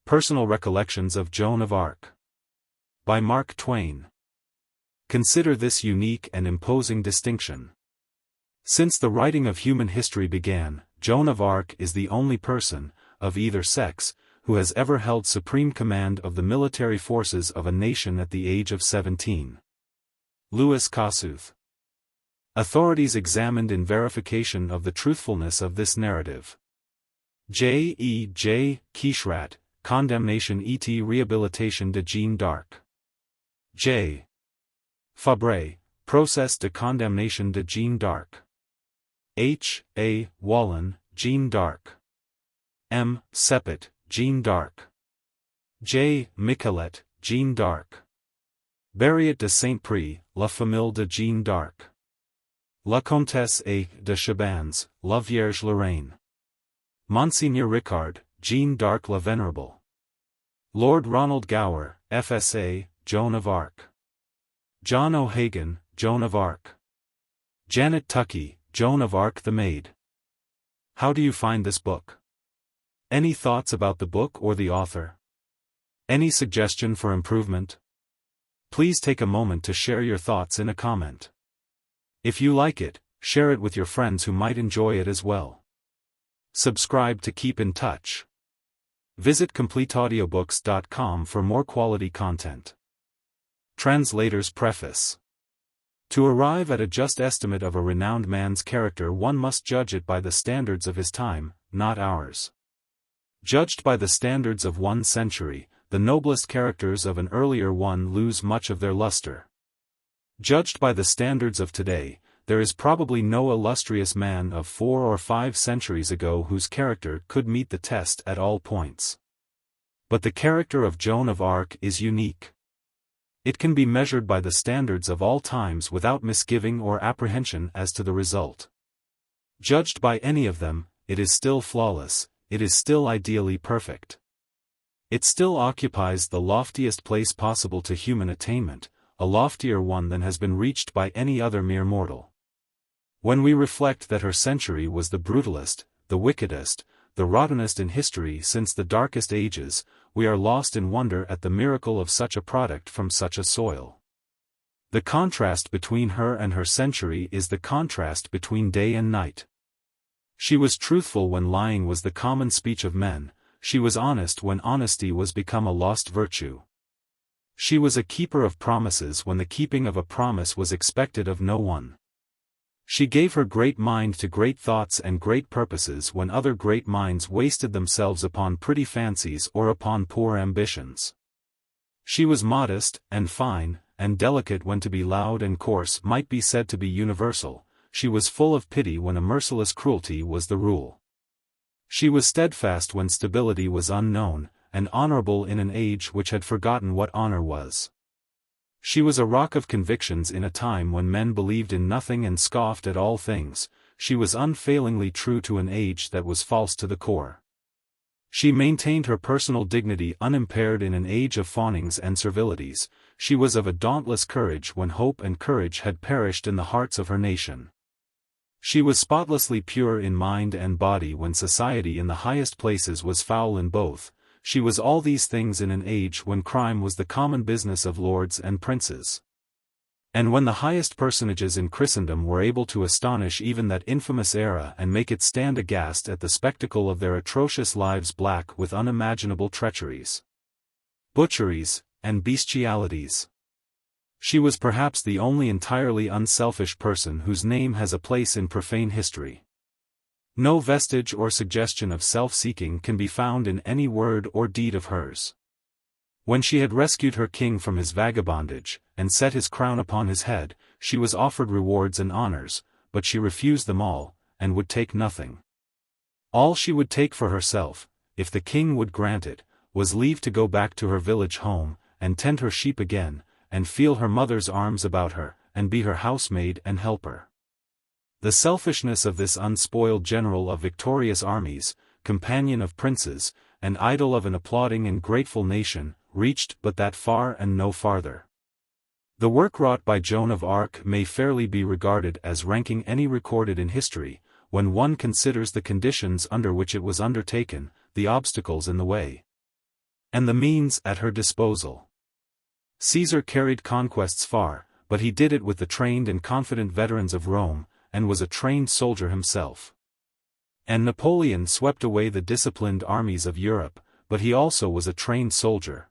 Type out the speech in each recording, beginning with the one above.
Personal Recollections of Joan of Arc. By Mark Twain. Consider this unique and imposing distinction. Since the writing of human history began, Joan of Arc is the only person, of either sex, who has ever held supreme command of the military forces of a nation at the age of 17. Louis Kossuth. Authorities examined in verification of the truthfulness of this narrative. J. E. J. Quicherat, Condamnation et Réhabilitation de Jeanne d'Arc. J. Fabre, Procès de Condamnation de Jeanne d'Arc. H. A. Wallen, Jeanne d'Arc. M. Sepet, Jeanne d'Arc. J. Michelet, Jeanne d'Arc. Barriot de Saint-Prix, La Famille de Jeanne d'Arc. La Comtesse A. de Chabannes, La Vierge Lorraine. Monseigneur Ricard, Jeanne d'Arc la Venerable. Lord Ronald Gower, FSA, Joan of Arc. John O'Hagan, Joan of Arc. Janet Tuckey, Joan of Arc the Maid. How do you find this book? Any thoughts about the book or the author? Any suggestion for improvement? Please take a moment to share your thoughts in a comment. If you like it, share it with your friends who might enjoy it as well. Subscribe to keep in touch. Visit CompleteAudiobooks.com for more quality content. Translator's Preface. To arrive at a just estimate of a renowned man's character, one must judge it by the standards of his time, not ours. Judged by the standards of one century, the noblest characters of an earlier one lose much of their luster. Judged by the standards of today, there is probably no illustrious man of 4 or 5 centuries ago whose character could meet the test at all points. But the character of Joan of Arc is unique. It can be measured by the standards of all times without misgiving or apprehension as to the result. Judged by any of them, it is still flawless, it is still ideally perfect. It still occupies the loftiest place possible to human attainment, a loftier one than has been reached by any other mere mortal. When we reflect that her century was the brutalest, the wickedest, the rottenest in history since the darkest ages, we are lost in wonder at the miracle of such a product from such a soil. The contrast between her and her century is the contrast between day and night. She was truthful when lying was the common speech of men, she was honest when honesty was become a lost virtue. She was a keeper of promises when the keeping of a promise was expected of no one. She gave her great mind to great thoughts and great purposes when other great minds wasted themselves upon pretty fancies or upon poor ambitions. She was modest, and fine, and delicate when to be loud and coarse might be said to be universal. She was full of pity when a merciless cruelty was the rule. She was steadfast when stability was unknown, and honorable in an age which had forgotten what honor was. She was a rock of convictions in a time when men believed in nothing and scoffed at all things. She was unfailingly true to an age that was false to the core. She maintained her personal dignity unimpaired in an age of fawnings and servilities. She was of a dauntless courage when hope and courage had perished in the hearts of her nation. She was spotlessly pure in mind and body when society in the highest places was foul in both. She was all these things in an age when crime was the common business of lords and princes. And when the highest personages in Christendom were able to astonish even that infamous era and make it stand aghast at the spectacle of their atrocious lives black with unimaginable treacheries, butcheries, and bestialities. She was perhaps the only entirely unselfish person whose name has a place in profane history. No vestige or suggestion of self-seeking can be found in any word or deed of hers. When she had rescued her king from his vagabondage, and set his crown upon his head, she was offered rewards and honors, but she refused them all, and would take nothing. All she would take for herself, if the king would grant it, was leave to go back to her village home, and tend her sheep again, and feel her mother's arms about her, and be her housemaid and helper. The selfishness of this unspoiled general of victorious armies, companion of princes, and idol of an applauding and grateful nation, reached but that far and no farther. The work wrought by Joan of Arc may fairly be regarded as ranking any recorded in history, when one considers the conditions under which it was undertaken, the obstacles in the way. and the means at her disposal. Caesar carried conquests far, but he did it with the trained and confident veterans of Rome, and was a trained soldier himself. And Napoleon swept away the disciplined armies of Europe, but he also was a trained soldier.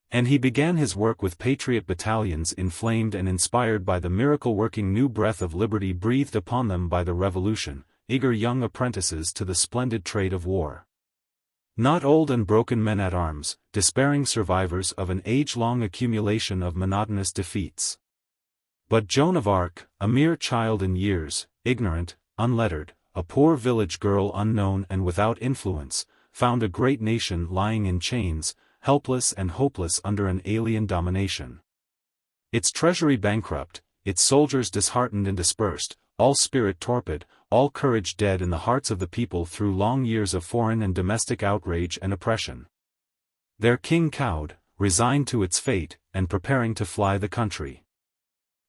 And he began his work with patriot battalions inflamed and inspired by the miracle-working new breath of liberty breathed upon them by the Revolution, eager young apprentices to the splendid trade of war. Not old and broken men-at-arms, despairing survivors of an age-long accumulation of monotonous defeats. But Joan of Arc, a mere child in years, ignorant, unlettered, a poor village girl unknown and without influence, found a great nation lying in chains, helpless and hopeless under an alien domination. Its treasury bankrupt, its soldiers disheartened and dispersed, all spirit torpid, all courage dead in the hearts of the people through long years of foreign and domestic outrage and oppression. Their king cowed, resigned to its fate, and preparing to fly the country.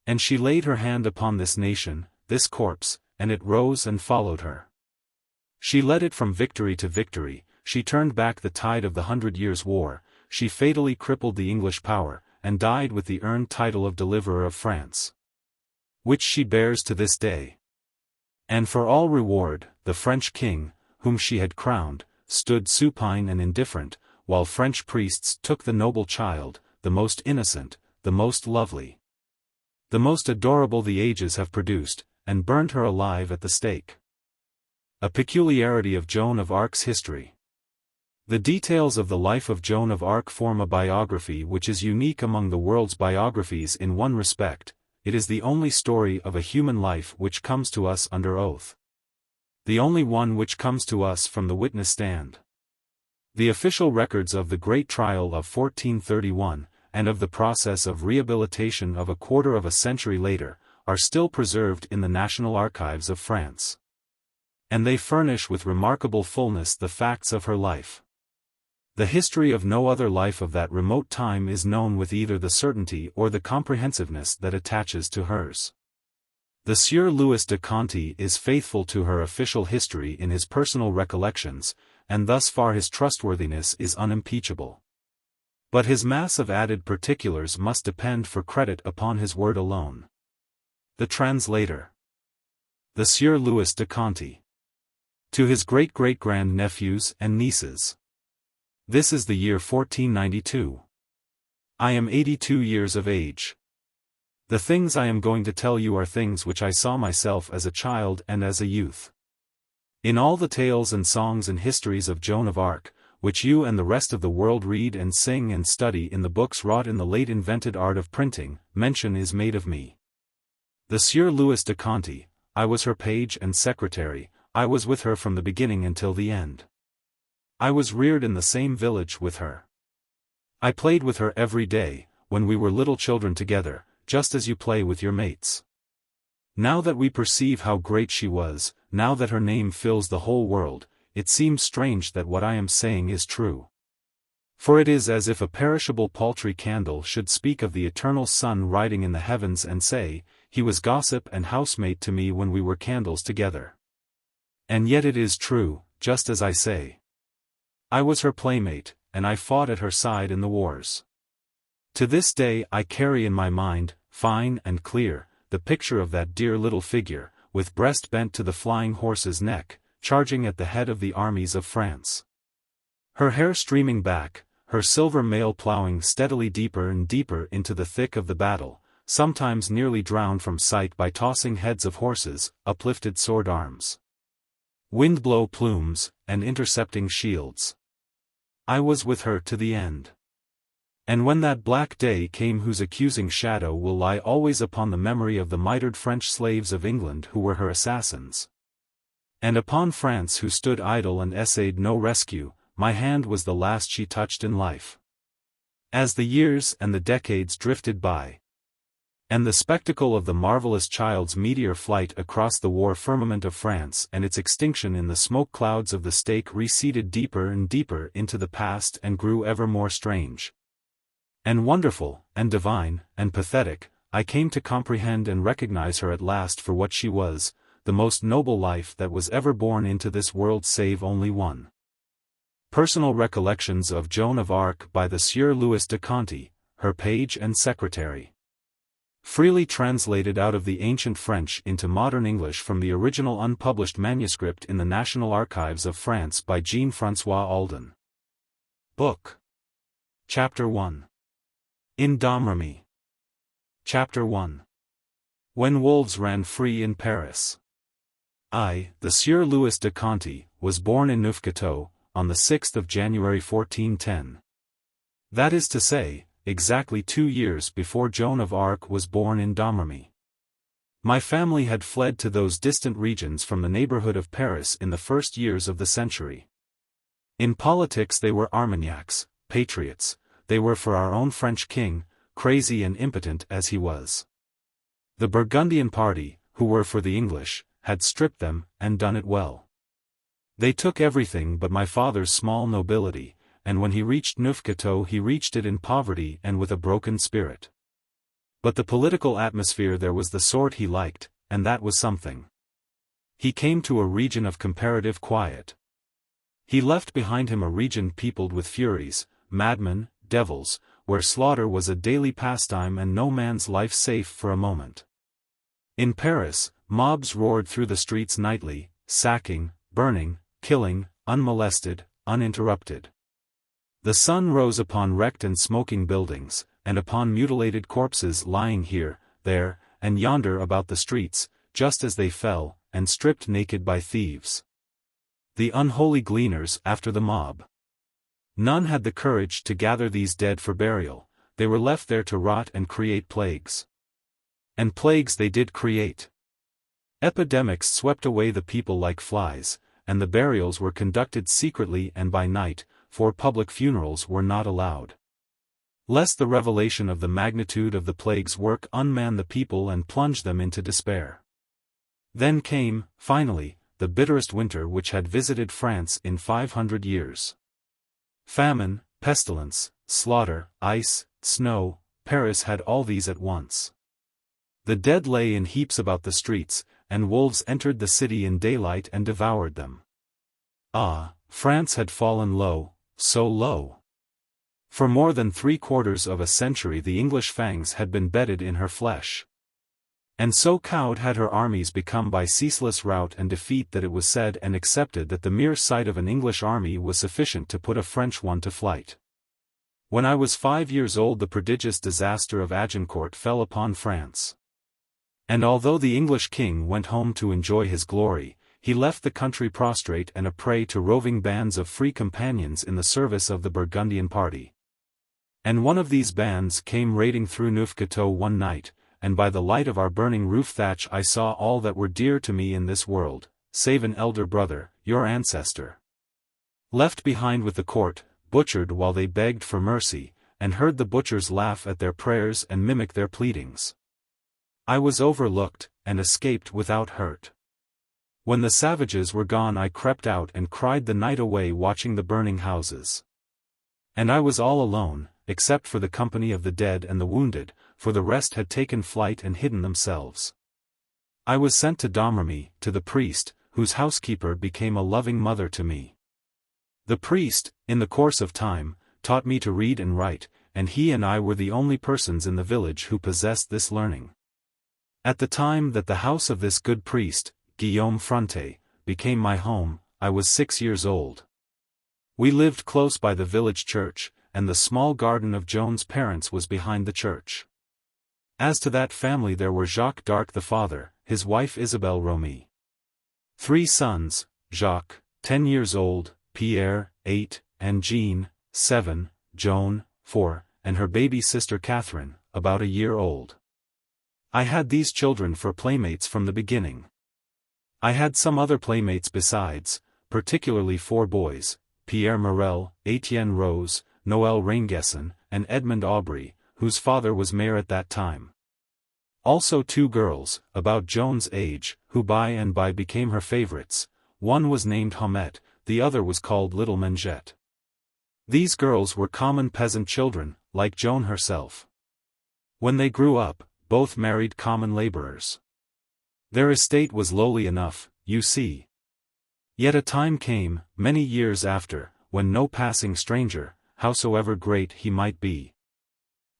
And she laid her hand upon this nation, this corpse, and it rose and followed her. She led it from victory to victory, she turned back the tide of the 100 Years' War, she fatally crippled the English power, and died with the earned title of Deliverer of France, which she bears to this day. And for all reward, the French king, whom she had crowned, stood supine and indifferent, while French priests took the noble child, the most innocent, the most lovely, the most adorable the ages have produced, and burned her alive at the stake. A peculiarity of Joan of Arc's history. The details of the life of Joan of Arc form a biography which is unique among the world's biographies in one respect: it is the only story of a human life which comes to us under oath. The only one which comes to us from the witness stand. The official records of the Great Trial of 1431, and of the process of rehabilitation of a quarter of a century later, are still preserved in the National Archives of France. And they furnish with remarkable fullness the facts of her life. The history of no other life of that remote time is known with either the certainty or the comprehensiveness that attaches to hers. The Sieur Louis de Conte is faithful to her official history in his personal recollections, and thus far his trustworthiness is unimpeachable. But his mass of added particulars must depend for credit upon his word alone. The Translator. The Sieur Louis de Conte. To his great-great-grand nephews and nieces. This is the year 1492. I am 82 years of age. The things I am going to tell you are things which I saw myself as a child and as a youth. In all the tales and songs and histories of Joan of Arc, which you and the rest of the world read and sing and study in the books wrought in the late invented art of printing, mention is made of me. The Sieur Louis de Conte, I was her page and secretary, I was with her from the beginning until the end. I was reared in the same village with her. I played with her every day, when we were little children together, just as you play with your mates. Now that we perceive how great she was, now that her name fills the whole world, it seems strange that what I am saying is true. For it is as if a perishable paltry candle should speak of the eternal sun riding in the heavens and say, he was gossip and housemate to me when we were candles together. And yet it is true, just as I say. I was her playmate, and I fought at her side in the wars. To this day I carry in my mind, fine and clear, the picture of that dear little figure, with breast bent to the flying horse's neck, charging at the head of the armies of France. Her hair streaming back, her silver mail ploughing steadily deeper and deeper into the thick of the battle, sometimes nearly drowned from sight by tossing heads of horses, uplifted sword arms, wind-blow plumes, and intercepting shields. I was with her to the end. And when that black day came whose accusing shadow will lie always upon the memory of the mitred French slaves of England who were her assassins, and upon France who stood idle and essayed no rescue, my hand was the last she touched in life. As the years and the decades drifted by, and the spectacle of the marvelous child's meteor flight across the war firmament of France and its extinction in the smoke clouds of the stake receded deeper and deeper into the past and grew ever more strange, and wonderful, and divine, and pathetic, I came to comprehend and recognize her at last for what she was, the most noble life that was ever born into this world save only one. Personal Recollections of Joan of Arc by the Sieur Louis de Conte, her page and secretary. Freely translated out of the ancient French into modern English from the original unpublished manuscript in the National Archives of France by Jean-Francois Alden. Book. Chapter 1. In Domremy. Chapter 1. When Wolves Ran Free in Paris. I, the Sieur Louis de Conte, was born in Neufchâteau, on the 6th of January 1410. That is to say, exactly 2 years before Joan of Arc was born in Domremy. My family had fled to those distant regions from the neighborhood of Paris in the first years of the century. In politics they were Armagnacs, patriots, they were for our own French king, crazy and impotent as he was. The Burgundian party, who were for the English, had stripped them, and done it well. They took everything but my father's small nobility, and when he reached Neufchâteau he reached it in poverty and with a broken spirit. But the political atmosphere there was the sort he liked, and that was something. He came to a region of comparative quiet. He left behind him a region peopled with furies, madmen, devils, where slaughter was a daily pastime and no man's life safe for a moment. In Paris, mobs roared through the streets nightly, sacking, burning, killing, unmolested, uninterrupted. The sun rose upon wrecked and smoking buildings, and upon mutilated corpses lying here, there, and yonder about the streets, just as they fell, and stripped naked by thieves. The unholy gleaners after the mob. None had the courage to gather these dead for burial, they were left there to rot and create plagues. And plagues they did create. Epidemics swept away the people like flies, and the burials were conducted secretly and by night, for public funerals were not allowed. Lest the revelation of the magnitude of the plague's work unman the people and plunge them into despair. Then came, finally, the bitterest winter which had visited France in 500 years. Famine, pestilence, slaughter, ice, snow, Paris had all these at once. The dead lay in heaps about the streets, and wolves entered the city in daylight and devoured them. Ah, France had fallen low, so low. For more than 3/4 of a century the English fangs had been bedded in her flesh. And so cowed had her armies become by ceaseless rout and defeat that it was said and accepted that the mere sight of an English army was sufficient to put a French one to flight. When I was 5 years old the prodigious disaster of Agincourt fell upon France. And although the English king went home to enjoy his glory, he left the country prostrate and a prey to roving bands of free companions in the service of the Burgundian party. And one of these bands came raiding through Neufchâteau one night, and by the light of our burning roof thatch I saw all that were dear to me in this world, save an elder brother, your ancestor. Left behind with the court, butchered while they begged for mercy, and heard the butchers laugh at their prayers and mimic their pleadings. I was overlooked, and escaped without hurt. When the savages were gone I crept out and cried the night away watching the burning houses. And I was all alone, except for the company of the dead and the wounded, for the rest had taken flight and hidden themselves. I was sent to Domremy, to the priest, whose housekeeper became a loving mother to me. The priest, in the course of time, taught me to read and write, and he and I were the only persons in the village who possessed this learning. At the time that the house of this good priest, Guillaume Fronte, became my home, I was 6 years old. We lived close by the village church, and the small garden of Joan's parents was behind the church. As to that family there were Jacques d'Arc the father, his wife Isabelle Romy. 3 sons, Jacques, 10 years old, Pierre, 8, and Jean, 7, Joan, 4, and her baby sister Catherine, about a year old. I had these children for playmates from the beginning. I had some other playmates besides, particularly 4 boys, Pierre Morel, Etienne Rose, Noël Rainguesson, and Edmond Aubry, whose father was mayor at that time. Also 2 girls, about Joan's age, who by and by became her favorites. One was named Homette, the other was called Little Mengette. These girls were common peasant children, like Joan herself. When they grew up, both married common laborers. Their estate was lowly enough, you see. Yet a time came, many years after, when no passing stranger, howsoever great he might be,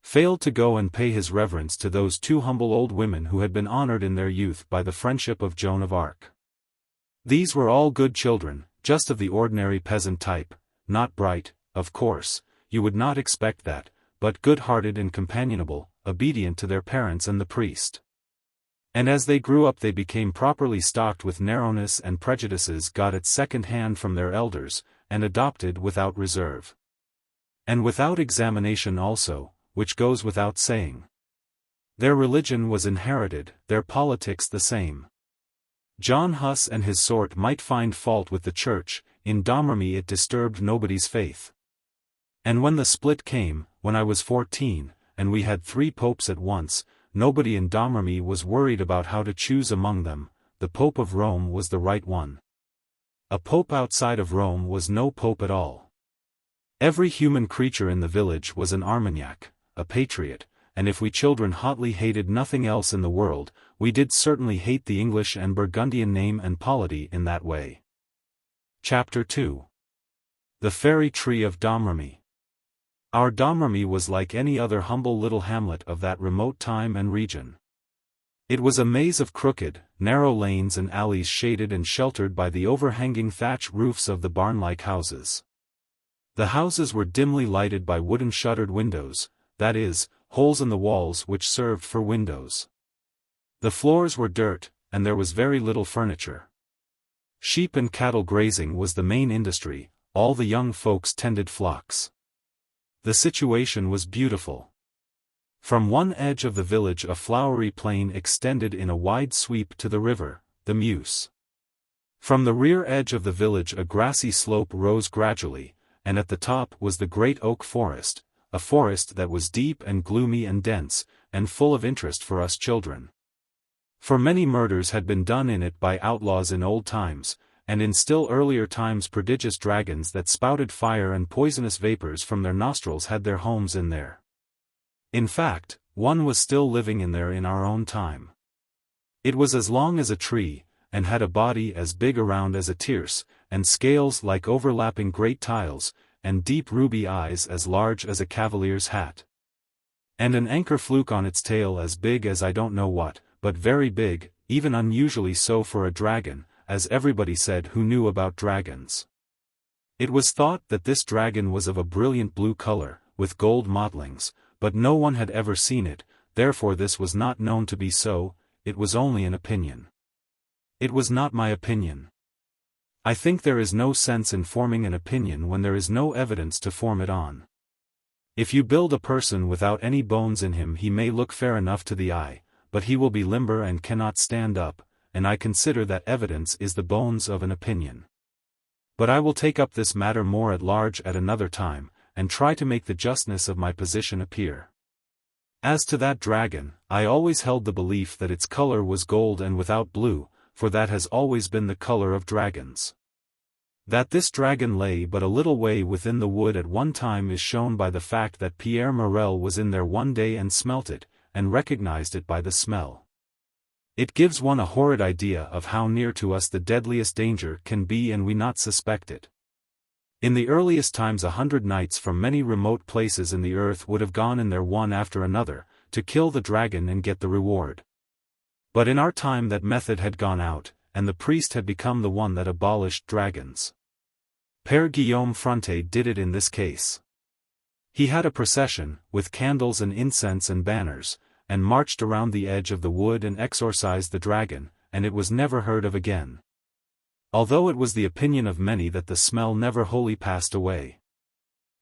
failed to go and pay his reverence to those two humble old women who had been honored in their youth by the friendship of Joan of Arc. These were all good children, just of the ordinary peasant type, not bright, of course, you would not expect that, but good-hearted and companionable, obedient to their parents and the priest. And as they grew up they became properly stocked with narrowness and prejudices got at second hand from their elders, and adopted without reserve. And without examination also, which goes without saying. Their religion was inherited, their politics the same. John Huss and his sort might find fault with the church, in Domremy it disturbed nobody's faith. And when the split came, when I was 14, and we had 3 popes at once, nobody in Domremy was worried about how to choose among them, the Pope of Rome was the right one. A pope outside of Rome was no pope at all. Every human creature in the village was an Armagnac, a patriot, and if we children hotly hated nothing else in the world, we did certainly hate the English and Burgundian name and polity in that way. Chapter 2. The Fairy Tree of Domremy. Our Domremy was like any other humble little hamlet of that remote time and region. It was a maze of crooked, narrow lanes and alleys shaded and sheltered by the overhanging thatch roofs of the barn-like houses. The houses were dimly lighted by wooden shuttered windows, that is, holes in the walls which served for windows. The floors were dirt, and there was very little furniture. Sheep and cattle grazing was the main industry, all the young folks tended flocks. The situation was beautiful. From one edge of the village a flowery plain extended in a wide sweep to the river, the Meuse. From the rear edge of the village a grassy slope rose gradually, and at the top was the great oak forest, a forest that was deep and gloomy and dense, and full of interest for us children. For many murders had been done in it by outlaws in old times, and in still earlier times prodigious dragons that spouted fire and poisonous vapors from their nostrils had their homes in there. In fact, one was still living in there in our own time. It was as long as a tree, and had a body as big around as a tierce, and scales like overlapping great tiles, and deep ruby eyes as large as a cavalier's hat. And an anchor fluke on its tail as big as I don't know what, but very big, even unusually so for a dragon, as everybody said who knew about dragons. It was thought that this dragon was of a brilliant blue color, with gold mottlings, but no one had ever seen it, therefore this was not known to be so, it was only an opinion. It was not my opinion. I think there is no sense in forming an opinion when there is no evidence to form it on. If you build a person without any bones in him he may look fair enough to the eye, but he will be limber and cannot stand up, and I consider that evidence is the bones of an opinion. But I will take up this matter more at large at another time, and try to make the justness of my position appear. As to that dragon, I always held the belief that its color was gold and without blue, for that has always been the color of dragons. That this dragon lay but a little way within the wood at one time is shown by the fact that Pierre Morel was in there one day and smelt it, and recognized it by the smell. It gives one a horrid idea of how near to us the deadliest danger can be and we not suspect it. In the earliest times 100 knights from many remote places in the earth would have gone in there one after another, to kill the dragon and get the reward. But in our time that method had gone out, and the priest had become the one that abolished dragons. Père Guillaume Fronte did it in this case. He had a procession, with candles and incense and banners, and marched around the edge of the wood and exorcised the dragon, and it was never heard of again. Although it was the opinion of many that the smell never wholly passed away.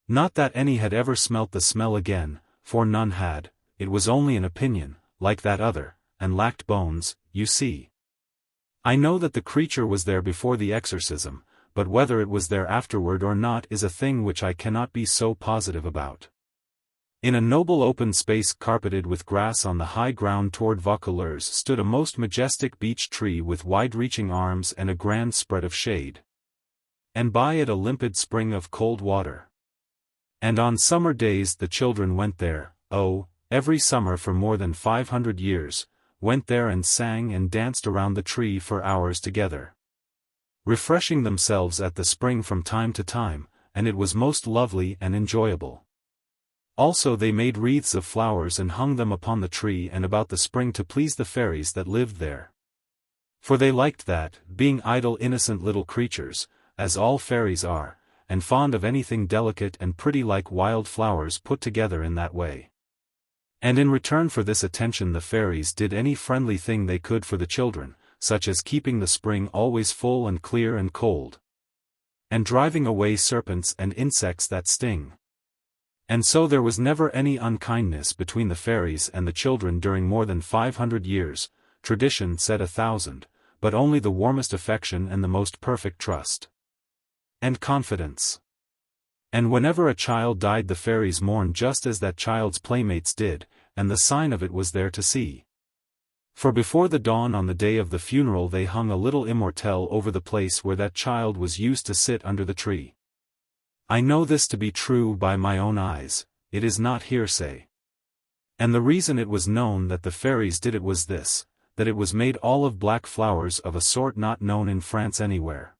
Not that any had ever smelt the smell again, for none had, it was only an opinion, like that other, and lacked bones, you see. I know that the creature was there before the exorcism, but whether it was there afterward or not is a thing which I cannot be so positive about. In a noble open space carpeted with grass on the high ground toward Vaucouleurs stood a most majestic beech tree with wide-reaching arms and a grand spread of shade. And by it a limpid spring of cold water. And on summer days the children went there, oh, every summer for more than 500 years, went there and sang and danced around the tree for hours together. Refreshing themselves at the spring from time to time, and it was most lovely and enjoyable. Also they made wreaths of flowers and hung them upon the tree and about the spring to please the fairies that lived there. For they liked that, being idle innocent little creatures, as all fairies are, and fond of anything delicate and pretty like wild flowers put together in that way. And in return for this attention the fairies did any friendly thing they could for the children, such as keeping the spring always full and clear and cold, and driving away serpents and insects that sting. And so there was never any unkindness between the fairies and the children during more than 500 years, tradition said 1,000, but only the warmest affection and the most perfect trust and confidence. And whenever a child died the fairies mourned just as that child's playmates did, and the sign of it was there to see. For before the dawn on the day of the funeral they hung a little immortelle over the place where that child was used to sit under the tree. I know this to be true by my own eyes, it is not hearsay. And the reason it was known that the fairies did it was this, that it was made all of black flowers of a sort not known in France anywhere.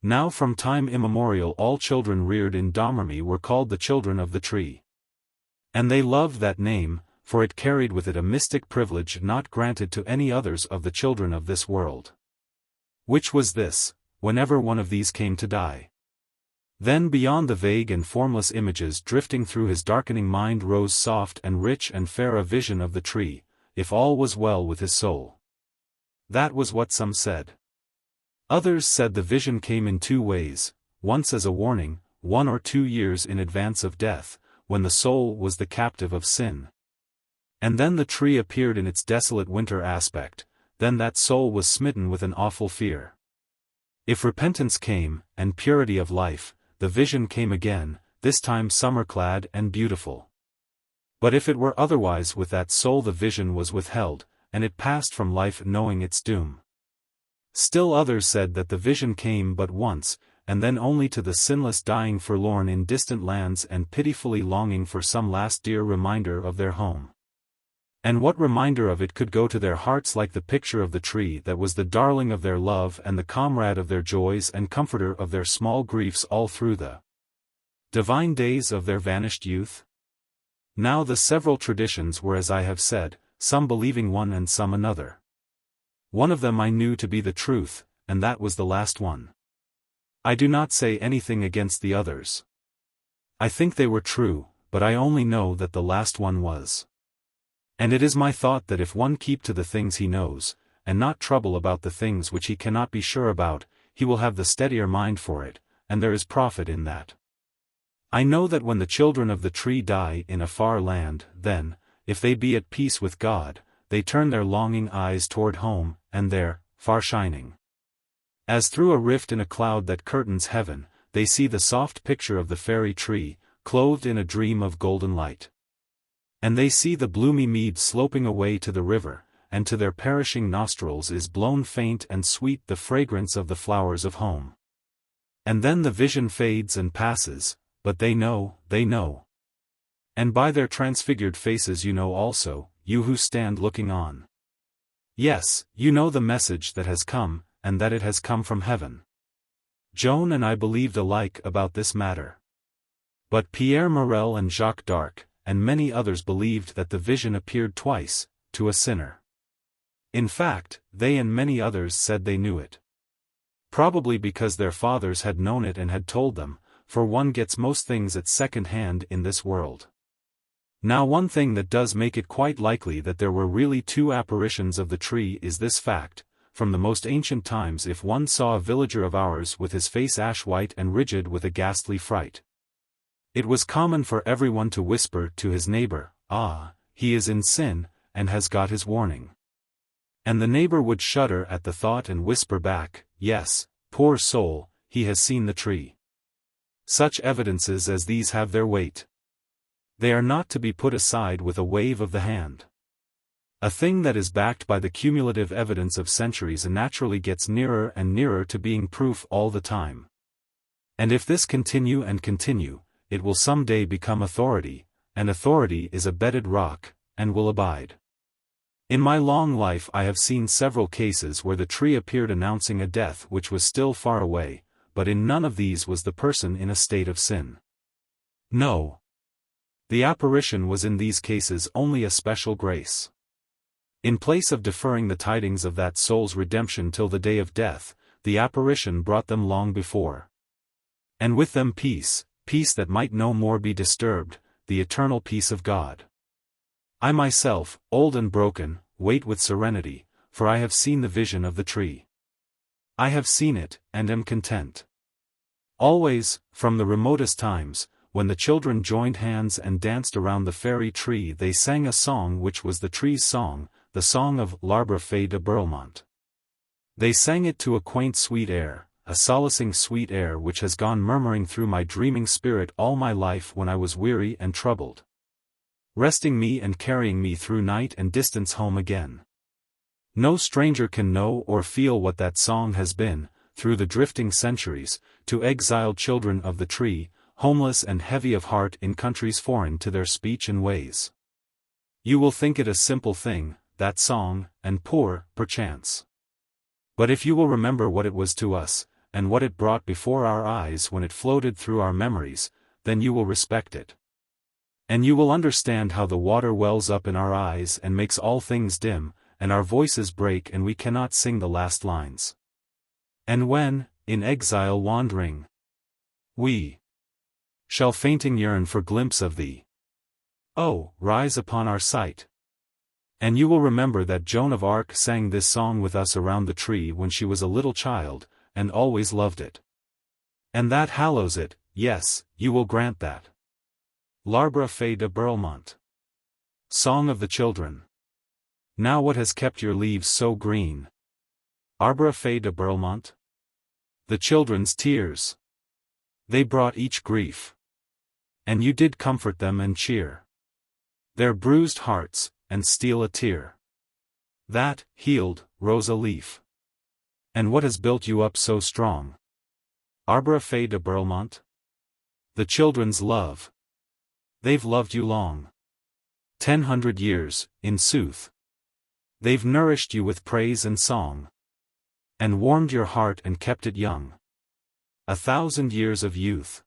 Now from time immemorial all children reared in Domremy were called the children of the tree. And they loved that name, for it carried with it a mystic privilege not granted to any others of the children of this world. Which was this, whenever one of these came to die, then beyond the vague and formless images drifting through his darkening mind rose soft and rich and fair a vision of the tree, if all was well with his soul. That was what some said. Others said the vision came in two ways, once as a warning, 1 or 2 years in advance of death, when the soul was the captive of sin. And then the tree appeared in its desolate winter aspect, then that soul was smitten with an awful fear. If repentance came, and purity of life, the vision came again, this time summer-clad and beautiful. But if it were otherwise with that soul the vision was withheld, and it passed from life knowing its doom. Still others said that the vision came but once, and then only to the sinless dying forlorn in distant lands and pitifully longing for some last dear reminder of their home. And what reminder of it could go to their hearts like the picture of the tree that was the darling of their love and the comrade of their joys and comforter of their small griefs all through the divine days of their vanished youth? Now the several traditions were as I have said, some believing one and some another. One of them I knew to be the truth, and that was the last one. I do not say anything against the others. I think they were true, but I only know that the last one was. And it is my thought that if one keep to the things he knows, and not trouble about the things which he cannot be sure about, he will have the steadier mind for it, and there is profit in that. I know that when the children of the tree die in a far land, then, if they be at peace with God, they turn their longing eyes toward home, and there, far shining, as through a rift in a cloud that curtains heaven, they see the soft picture of the fairy tree, clothed in a dream of golden light. And they see the bloomy mead sloping away to the river, and to their perishing nostrils is blown faint and sweet the fragrance of the flowers of home. And then the vision fades and passes, but they know. And by their transfigured faces you know also, you who stand looking on. Yes, you know the message that has come, and that it has come from heaven. Joan and I believed alike about this matter. But Pierre Morel and Jacques d'Arc, and many others believed that the vision appeared twice, to a sinner. In fact, they and many others said they knew it. Probably because their fathers had known it and had told them, for one gets most things at second hand in this world. Now one thing that does make it quite likely that there were really 2 apparitions of the tree is this fact, from the most ancient times if one saw a villager of ours with his face ash-white and rigid with a ghastly fright, it was common for everyone to whisper to his neighbor, "Ah, he is in sin, and has got his warning." And the neighbor would shudder at the thought and whisper back, "Yes, poor soul, he has seen the tree." Such evidences as these have their weight. They are not to be put aside with a wave of the hand. A thing that is backed by the cumulative evidence of centuries naturally gets nearer and nearer to being proof all the time. And if this continue and continue, it will some day become authority, and authority is a bedded rock, and will abide. In my long life I have seen several cases where the tree appeared announcing a death which was still far away, but in none of these was the person in a state of sin. No. The apparition was in these cases only a special grace. In place of deferring the tidings of that soul's redemption till the day of death, the apparition brought them long before. And with them peace, peace that might no more be disturbed, the eternal peace of God. I myself, old and broken, wait with serenity, for I have seen the vision of the tree. I have seen it, and am content. Always, from the remotest times, when the children joined hands and danced around the fairy tree, they sang a song which was the tree's song, the song of L'Arbre fait de Berlemont. They sang it to a quaint sweet air, a solacing sweet air which has gone murmuring through my dreaming spirit all my life when I was weary and troubled, resting me and carrying me through night and distance home again. No stranger can know or feel what that song has been, through the drifting centuries, to exiled children of the tree, homeless and heavy of heart in countries foreign to their speech and ways. You will think it a simple thing, that song, and poor, perchance. But if you will remember what it was to us, and what it brought before our eyes when it floated through our memories, then you will respect it. And you will understand how the water wells up in our eyes and makes all things dim, and our voices break and we cannot sing the last lines. And when, in exile wandering, we shall fainting yearn for glimpse of thee, oh, rise upon our sight. And you will remember that Joan of Arc sang this song with us around the tree when she was a little child, and always loved it. And that hallows it, yes, you will grant that. L'Arbre fait de Berlemont. Song of the Children. Now what has kept your leaves so green? Arbre fait de Berlemont? The children's tears. They brought each grief. And you did comfort them and cheer their bruised hearts, and steal a tear. That, healed, rose a leaf. And what has built you up so strong? Arbre fait de Berlemont? The children's love. They've loved you long. 100 years, in sooth. They've nourished you with praise and song, and warmed your heart and kept it young. 1,000 years of youth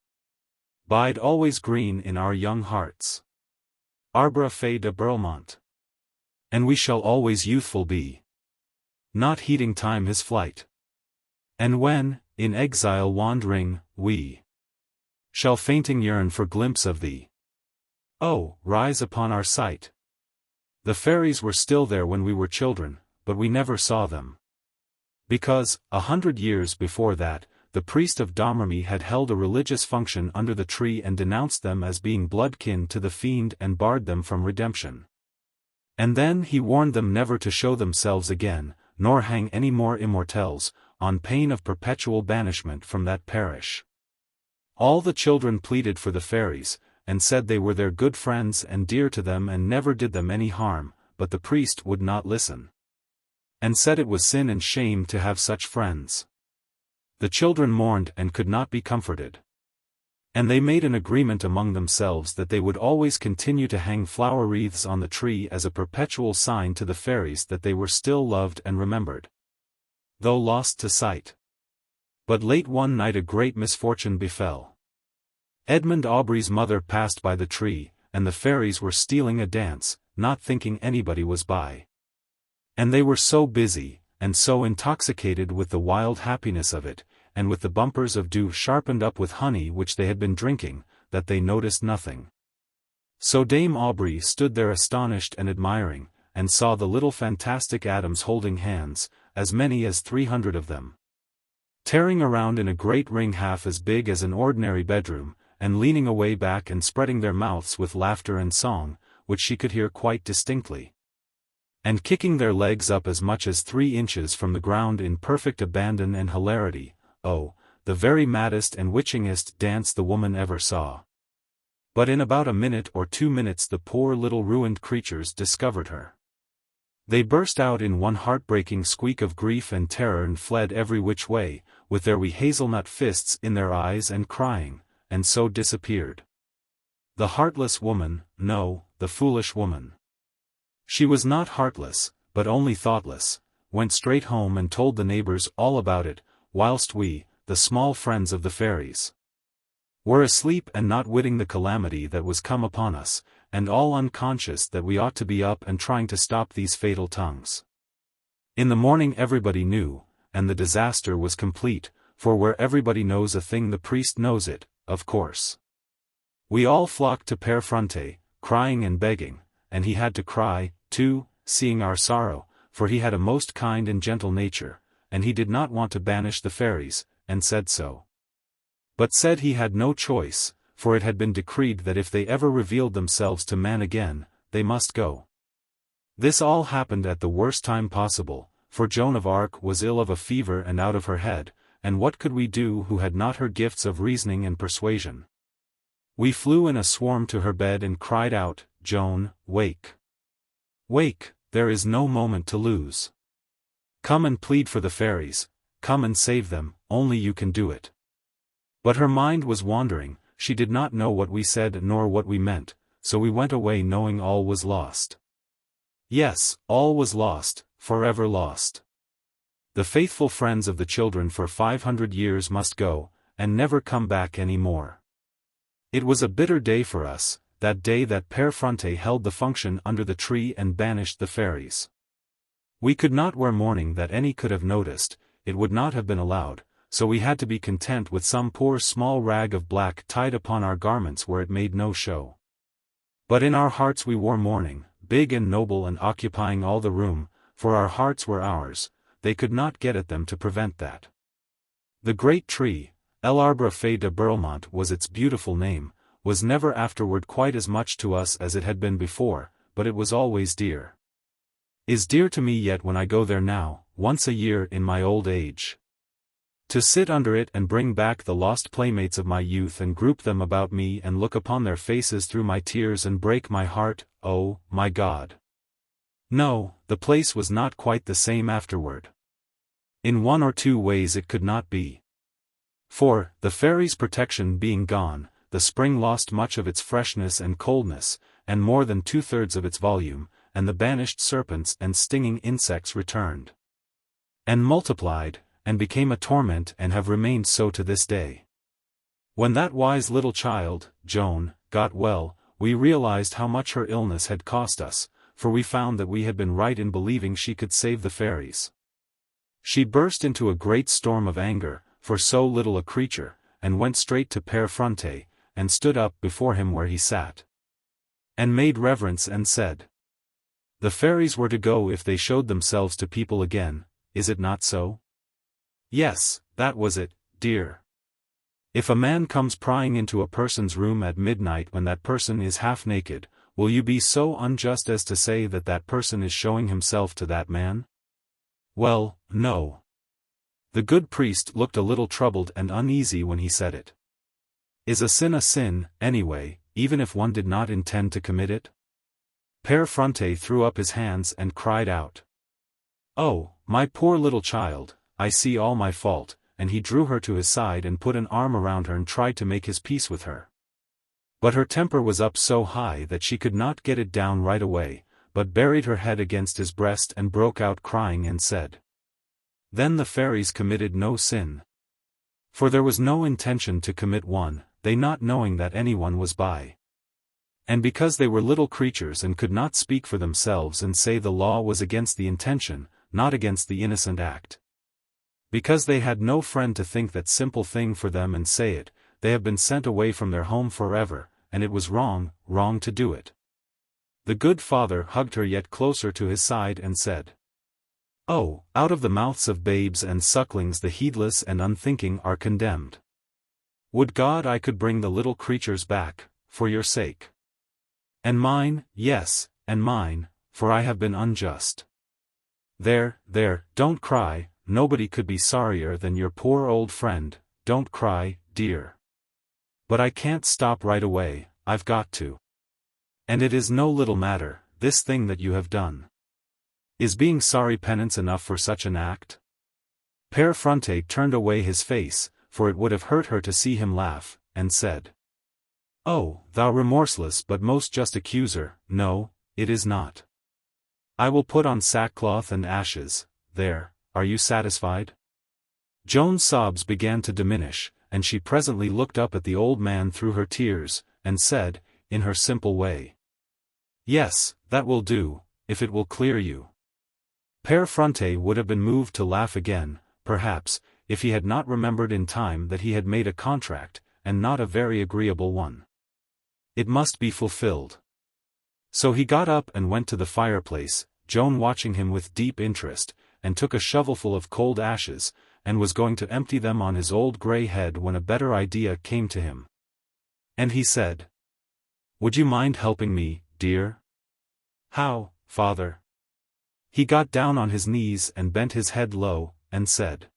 bide always green in our young hearts. Arbre fait de Berlemont. And we shall always youthful be, not heeding time his flight. And when, in exile wandering, we shall fainting yearn for glimpse of thee, oh, rise upon our sight. The fairies were still there when we were children, but we never saw them. Because, 100 years before that, the priest of Domremy had held a religious function under the tree and denounced them as being blood-kin to the fiend and barred them from redemption. And then he warned them never to show themselves again, nor hang any more immortelles, on pain of perpetual banishment from that parish. All the children pleaded for the fairies, and said they were their good friends and dear to them and never did them any harm, but the priest would not listen, and said it was sin and shame to have such friends. The children mourned and could not be comforted. And they made an agreement among themselves that they would always continue to hang flower wreaths on the tree as a perpetual sign to the fairies that they were still loved and remembered, though lost to sight. But late one night a great misfortune befell. Edmund Aubrey's mother passed by the tree, and the fairies were stealing a dance, not thinking anybody was by. And they were so busy, and so intoxicated with the wild happiness of it, and with the bumpers of dew sharpened up with honey which they had been drinking, that they noticed nothing. So Dame Aubrey stood there astonished and admiring, and saw the little fantastic atoms holding hands, as many as 300 of them, tearing around in a great ring half as big as an ordinary bedroom, and leaning away back and spreading their mouths with laughter and song, which she could hear quite distinctly, and kicking their legs up as much as 3 inches from the ground in perfect abandon and hilarity. Oh, the very maddest and witchingest dance the woman ever saw. But in about a minute or 2 minutes the poor little ruined creatures discovered her. They burst out in one heartbreaking squeak of grief and terror and fled every which way, with their wee hazelnut fists in their eyes and crying, and so disappeared. The heartless woman, no, the foolish woman. She was not heartless, but only thoughtless, went straight home and told the neighbors all about it, whilst we, the small friends of the fairies, were asleep and not witting the calamity that was come upon us, and all unconscious that we ought to be up and trying to stop these fatal tongues. In the morning everybody knew, and the disaster was complete, for where everybody knows a thing the priest knows it, of course. We all flocked to Père Fronte, crying and begging, and he had to cry, too, seeing our sorrow, for he had a most kind and gentle nature, and he did not want to banish the fairies, and said so. But said he had no choice, for it had been decreed that if they ever revealed themselves to man again, they must go. This all happened at the worst time possible, for Joan of Arc was ill of a fever and out of her head, and what could we do who had not her gifts of reasoning and persuasion? We flew in a swarm to her bed and cried out, "Joan, wake! Wake, there is no moment to lose. Come and plead for the fairies, come and save them, only you can do it." But her mind was wandering, she did not know what we said nor what we meant, so we went away knowing all was lost. Yes, all was lost, forever lost. The faithful friends of the children for 500 years must go, and never come back any more. It was a bitter day for us, that day that Père Fronte held the function under the tree and banished the fairies. We could not wear mourning that any could have noticed, it would not have been allowed, so we had to be content with some poor small rag of black tied upon our garments where it made no show. But in our hearts we wore mourning, big and noble and occupying all the room, for our hearts were ours, they could not get at them to prevent that. The great tree, L'Arbre Fée de Berlemont was its beautiful name, was never afterward quite as much to us as it had been before, but it was always dear. Is dear to me yet when I go there now, once a year in my old age. To sit under it and bring back the lost playmates of my youth and group them about me and look upon their faces through my tears and break my heart, oh, my God. No, the place was not quite the same afterward. In one or two ways it could not be. For, the fairies' protection being gone, the spring lost much of its freshness and coldness, and more than 2/3 of its volume, and the banished serpents and stinging insects returned. And multiplied, and became a torment and have remained so to this day. When that wise little child, Joan, got well, we realized how much her illness had cost us, for we found that we had been right in believing she could save the fairies. She burst into a great storm of anger, for so little a creature, and went straight to Père Fronte, and stood up before him where he sat, and made reverence and said, "The fairies were to go if they showed themselves to people again, is it not so?" Yes, that was it, dear. If a man comes prying into a person's room at midnight when that person is half naked, will you be so unjust as to say that that person is showing himself to that man? Well, no. The good priest looked a little troubled and uneasy when he said it. Is a sin, anyway, even if one did not intend to commit it? Père Fronte threw up his hands and cried out, "Oh, my poor little child, I see all my fault," and he drew her to his side and put an arm around her and tried to make his peace with her. But her temper was up so high that she could not get it down right away, but buried her head against his breast and broke out crying and said, "Then the fairies committed no sin. For there was no intention to commit one, they not knowing that anyone was by. And because they were little creatures and could not speak for themselves and say the law was against the intention, not against the innocent act. Because they had no friend to think that simple thing for them and say it, they have been sent away from their home forever, and it was wrong to do it." The good father hugged her yet closer to his side and said, "Oh, out of the mouths of babes and sucklings the heedless and unthinking are condemned. Would God I could bring the little creatures back, for your sake. And mine, yes, and mine, for I have been unjust. There, don't cry, nobody could be sorrier than your poor old friend, don't cry, dear. But I can't stop right away, I've got to. And it is no little matter, this thing that you have done. Is being sorry penance enough for such an act?" Père Fronte turned away his face, for it would have hurt her to see him laugh, and said, "Oh, thou remorseless but most just accuser, no, it is not. I will put on sackcloth and ashes, there, are you satisfied?" Joan's sobs began to diminish, and she presently looked up at the old man through her tears, and said, in her simple way, "Yes, that will do, if it will clear you." Père Fronte would have been moved to laugh again, perhaps, if he had not remembered in time that he had made a contract, and not a very agreeable one. It must be fulfilled. So he got up and went to the fireplace, Joan watching him with deep interest, and took a shovelful of cold ashes, and was going to empty them on his old grey head when a better idea came to him. And he said, "Would you mind helping me, dear?" "How, father?" He got down on his knees and bent his head low, and said,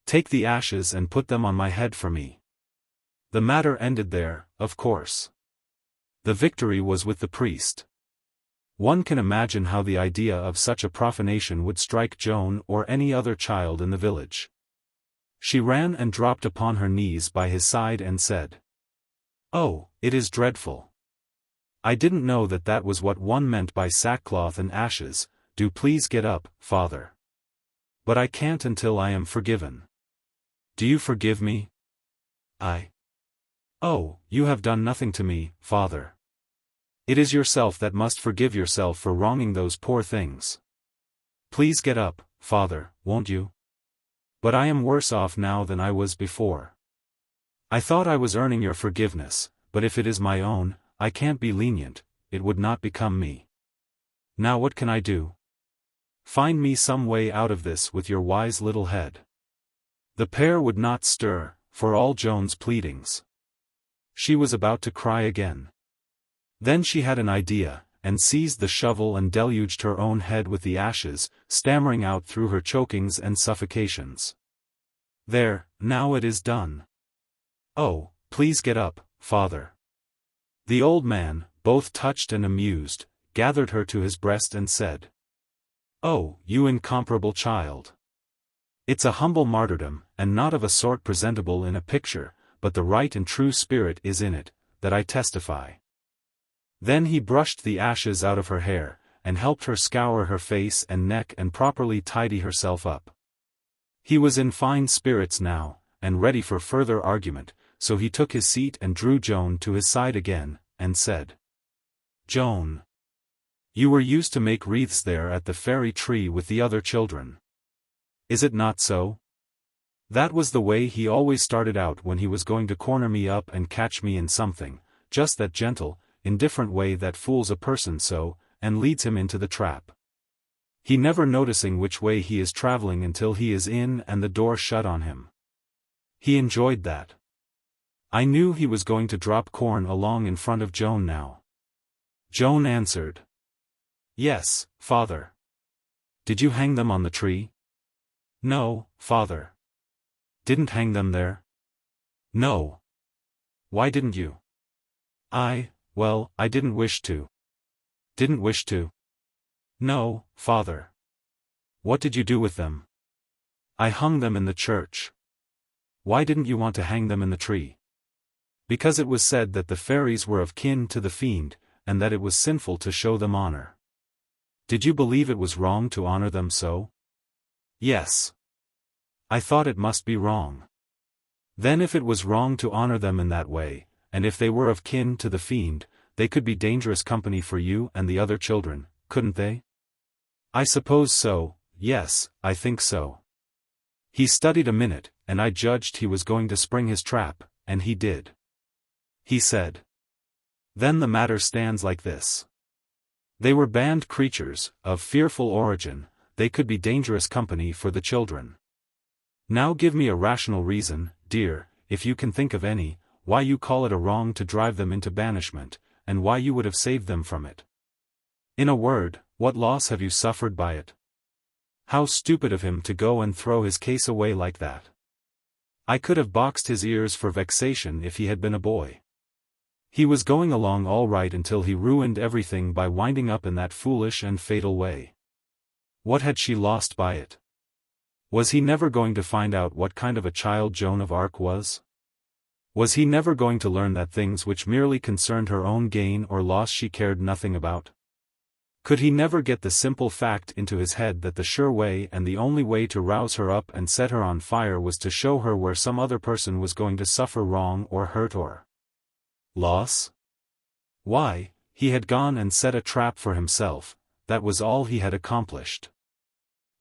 "Take the ashes and put them on my head for me." The matter ended there, of course. The victory was with the priest. One can imagine how the idea of such a profanation would strike Joan or any other child in the village. She ran and dropped upon her knees by his side and said, "Oh, it is dreadful. I didn't know that that was what one meant by sackcloth and ashes. Do please get up, father. But I can't until I am forgiven. Do you forgive me?" "Oh, you have done nothing to me, father. It is yourself that must forgive yourself for wronging those poor things. Please get up, father, won't you? But I am worse off now than I was before. I thought I was earning your forgiveness, but if it is my own, I can't be lenient, it would not become me. Now what can I do? Find me some way out of this with your wise little head." The pair would not stir, for all Joan's pleadings. She was about to cry again. Then she had an idea, and seized the shovel and deluged her own head with the ashes, stammering out through her chokings and suffocations. "There, now it is done. Oh, please get up, father." The old man, both touched and amused, gathered her to his breast and said, "Oh, you incomparable child. It's a humble martyrdom, and not of a sort presentable in a picture, but the right and true spirit is in it, that I testify." Then he brushed the ashes out of her hair, and helped her scour her face and neck and properly tidy herself up. He was in fine spirits now, and ready for further argument, so he took his seat and drew Joan to his side again, and said, "Joan, you were used to make wreaths there at the fairy tree with the other children. Is it not so? That was the way he always started out when he was going to corner me up and catch me in something, just that gentle, indifferent way that fools a person so, and leads him into the trap. He never noticing which way he is traveling until he is in and the door shut on him. He enjoyed that. I knew he was going to drop corn along in front of Joan now." Joan answered, "Yes, father." "Did you hang them on the tree?" "No, father." "Didn't hang them there?" "No." "Why didn't you?" Well, I didn't wish to." "Didn't wish to?" "No, father." "What did you do with them?" "I hung them in the church." "Why didn't you want to hang them in the tree?" "Because it was said that the fairies were of kin to the fiend, and that it was sinful to show them honor." "Did you believe it was wrong to honor them so?" "Yes. I thought it must be wrong." "Then if it was wrong to honor them in that way, and if they were of kin to the fiend, they could be dangerous company for you and the other children, couldn't they?" "I suppose so, yes, I think so." He studied a minute, and I judged he was going to spring his trap, and he did. He said, "Then the matter stands like this. They were banned creatures, of fearful origin, they could be dangerous company for the children. Now give me a rational reason, dear, if you can think of any, why you call it a wrong to drive them into banishment, and why you would have saved them from it. In a word, what loss have you suffered by it? How stupid of him to go and throw his case away like that. I could have boxed his ears for vexation if he had been a boy. He was going along all right until he ruined everything by winding up in that foolish and fatal way. What had she lost by it? Was he never going to find out what kind of a child Joan of Arc was? Was he never going to learn that things which merely concerned her own gain or loss she cared nothing about? Could he never get the simple fact into his head that the sure way and the only way to rouse her up and set her on fire was to show her where some other person was going to suffer wrong or hurt or loss? Why, he had gone and set a trap for himself, that was all he had accomplished.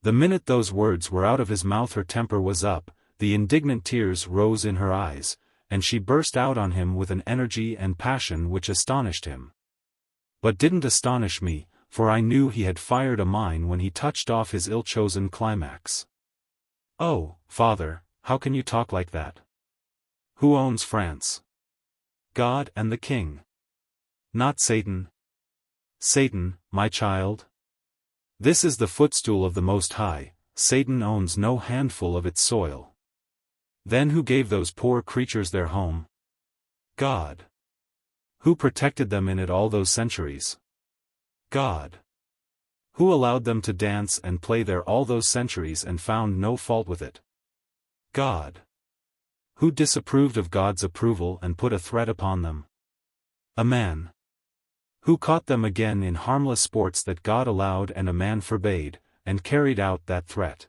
The minute those words were out of his mouth her temper was up, the indignant tears rose in her eyes, and she burst out on him with an energy and passion which astonished him. But didn't astonish me, for I knew he had fired a mine when he touched off his ill-chosen climax. "Oh, father, how can you talk like that? Who owns France? God and the king. Not Satan. Satan, my child? This is the footstool of the Most High. Satan owns no handful of its soil. Then who gave those poor creatures their home? God. Who protected them in it all those centuries? God. Who allowed them to dance and play there all those centuries and found no fault with it? God. Who disapproved of God's approval and put a threat upon them? A man. Who caught them again in harmless sports that God allowed and a man forbade, and carried out that threat.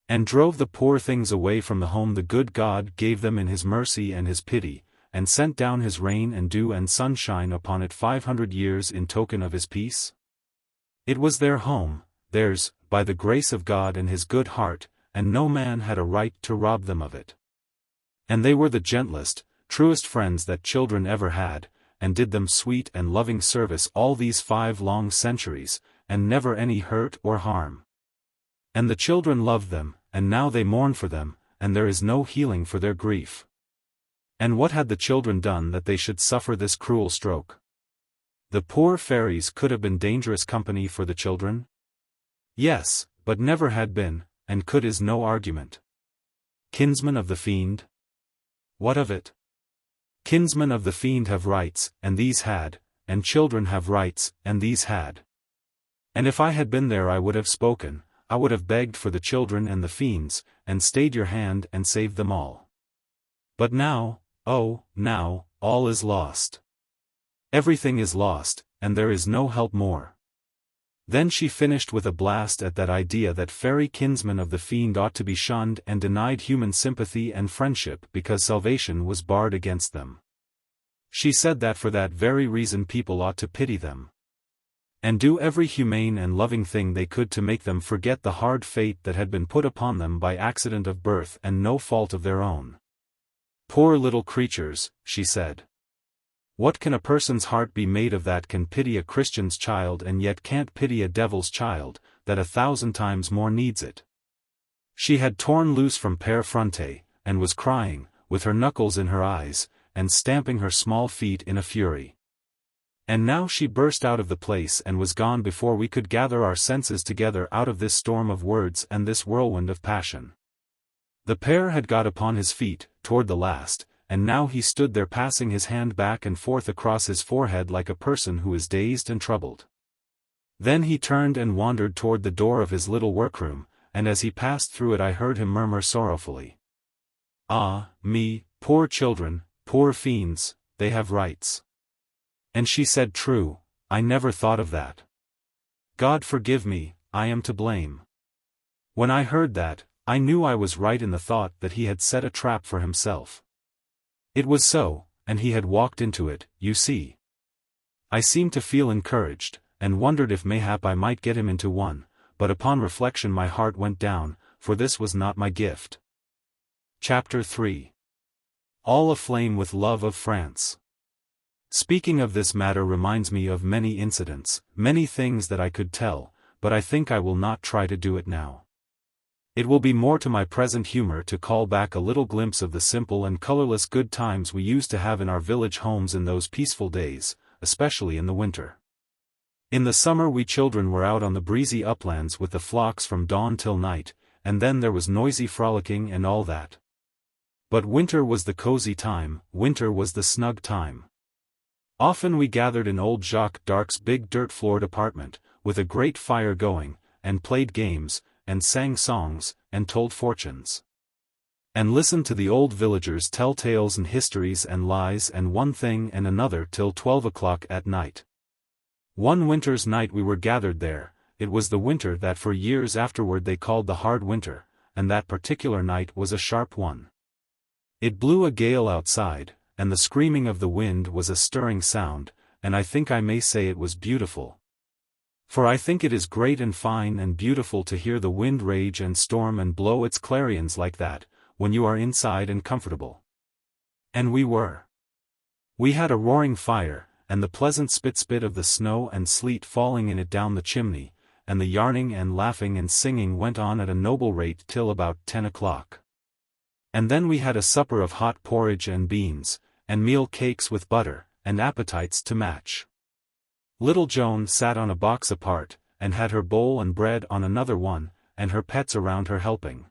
And drove the poor things away from the home the good God gave them in his mercy and his pity, and sent down his rain and dew and sunshine upon it 500 years in token of his peace? It was their home, theirs, by the grace of God and his good heart, and no man had a right to rob them of it. And they were the gentlest, truest friends that children ever had, and did them sweet and loving service all these 5 long centuries, and never any hurt or harm. And the children loved them, and now they mourn for them, and there is no healing for their grief. And what had the children done that they should suffer this cruel stroke? The poor fairies could have been dangerous company for the children? Yes, but never had been, and could is no argument. Kinsmen of the fiend? What of it? Kinsmen of the fiend have rights, and these had, and children have rights, and these had. And if I had been there I would have spoken, I would have begged for the children and the fiends, and stayed your hand and saved them all. But now, oh, now, all is lost. Everything is lost, and there is no help more. Then she finished with a blast at that idea that fairy kinsmen of the fiend ought to be shunned and denied human sympathy and friendship because salvation was barred against them. She said that for that very reason people ought to pity them, and do every humane and loving thing they could to make them forget the hard fate that had been put upon them by accident of birth and no fault of their own. Poor little creatures, she said. What can a person's heart be made of that can pity a Christian's child and yet can't pity a devil's child, that 1,000 times more needs it? She had torn loose from Père Fronte, and was crying, with her knuckles in her eyes, and stamping her small feet in a fury. And now she burst out of the place and was gone before we could gather our senses together out of this storm of words and this whirlwind of passion. The Père had got upon his feet, toward the last, and now he stood there passing his hand back and forth across his forehead like a person who is dazed and troubled. Then he turned and wandered toward the door of his little workroom, and as he passed through it I heard him murmur sorrowfully, "Ah, me, poor children, poor fiends, they have rights." And she said, "True, I never thought of that. God forgive me, I am to blame." When I heard that, I knew I was right in the thought that he had set a trap for himself. It was so, and he had walked into it, you see. I seemed to feel encouraged, and wondered if mayhap I might get him into one, but upon reflection my heart went down, for this was not my gift. Chapter 3. All aflame with love of France. Speaking of this matter reminds me of many incidents, many things that I could tell, but I think I will not try to do it now. It will be more to my present humor to call back a little glimpse of the simple and colorless good times we used to have in our village homes in those peaceful days, especially in the winter. In the summer we children were out on the breezy uplands with the flocks from dawn till night, and then there was noisy frolicking and all that. But winter was the cozy time, winter was the snug time. Often we gathered in old Jacques d'Arc's big dirt-floored apartment, with a great fire going, and played games, and sang songs, and told fortunes. And listened to the old villagers tell tales and histories and lies and one thing and another till 12 o'clock at night. One winter's night we were gathered there. It was the winter that for years afterward they called the hard winter, and that particular night was a sharp one. It blew a gale outside, and the screaming of the wind was a stirring sound, and I think I may say it was beautiful. For I think it is great and fine and beautiful to hear the wind rage and storm and blow its clarions like that, when you are inside and comfortable. And we were. We had a roaring fire, and the pleasant spit of the snow and sleet falling in it down the chimney, and the yarning and laughing and singing went on at a noble rate till about 10 o'clock. And then we had a supper of hot porridge and beans, and meal cakes with butter, and appetites to match. Little Joan sat on a box apart, and had her bowl and bread on another one, and her pets around her helping.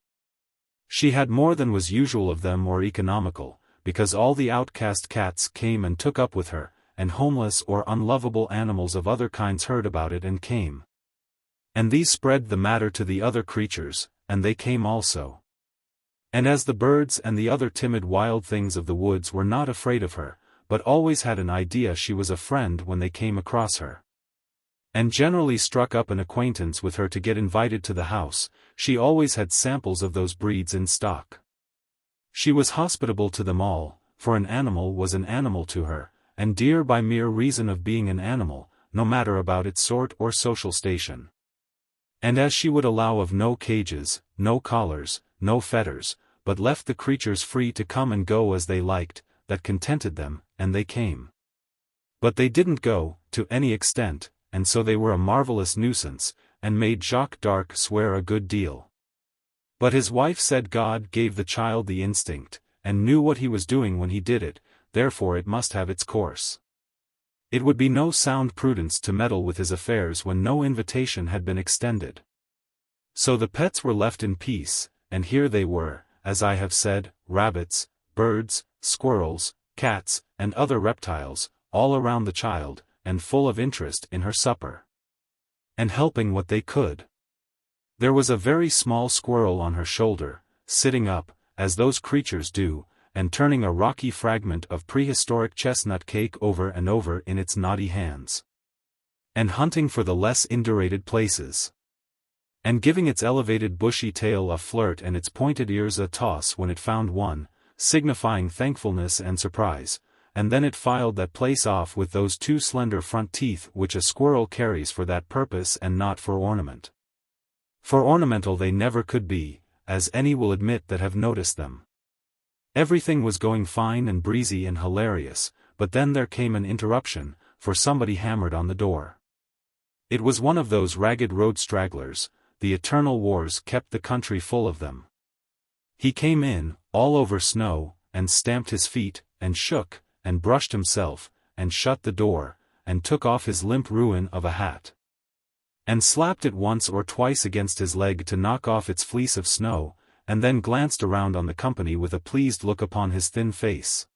She had more than was usual of them or economical, because all the outcast cats came and took up with her, and homeless or unlovable animals of other kinds heard about it and came. And these spread the matter to the other creatures, and they came also. And as the birds and the other timid wild things of the woods were not afraid of her, but always had an idea she was a friend when they came across her, and generally struck up an acquaintance with her to get invited to the house, she always had samples of those breeds in stock. She was hospitable to them all, for an animal was an animal to her, and dear by mere reason of being an animal, no matter about its sort or social station. And as she would allow of no cages, no collars, no fetters, but left the creatures free to come and go as they liked, that contented them, and they came. But they didn't go, to any extent, and so they were a marvelous nuisance, and made Jacques d'Arc swear a good deal. But his wife said God gave the child the instinct, and knew what he was doing when he did it, therefore it must have its course. It would be no sound prudence to meddle with his affairs when no invitation had been extended. So the pets were left in peace, and here they were, as I have said, rabbits, birds, squirrels, cats, and other reptiles, all around the child, and full of interest in her supper, and helping what they could. There was a very small squirrel on her shoulder, sitting up, as those creatures do, and turning a rocky fragment of prehistoric chestnut cake over and over in its knotty hands, and hunting for the less indurated places, and giving its elevated bushy tail a flirt and its pointed ears a toss when it found one, signifying thankfulness and surprise, and then it filed that place off with those two slender front teeth which a squirrel carries for that purpose and not for ornament. For ornamental they never could be, as any will admit that have noticed them. Everything was going fine and breezy and hilarious, but then there came an interruption, for somebody hammered on the door. It was one of those ragged road stragglers, the eternal wars kept the country full of them. He came in, all over snow, and stamped his feet, and shook, and brushed himself, and shut the door, and took off his limp ruin of a hat, and slapped it once or twice against his leg to knock off its fleece of snow, and then glanced around on the company with a pleased look upon his thin face,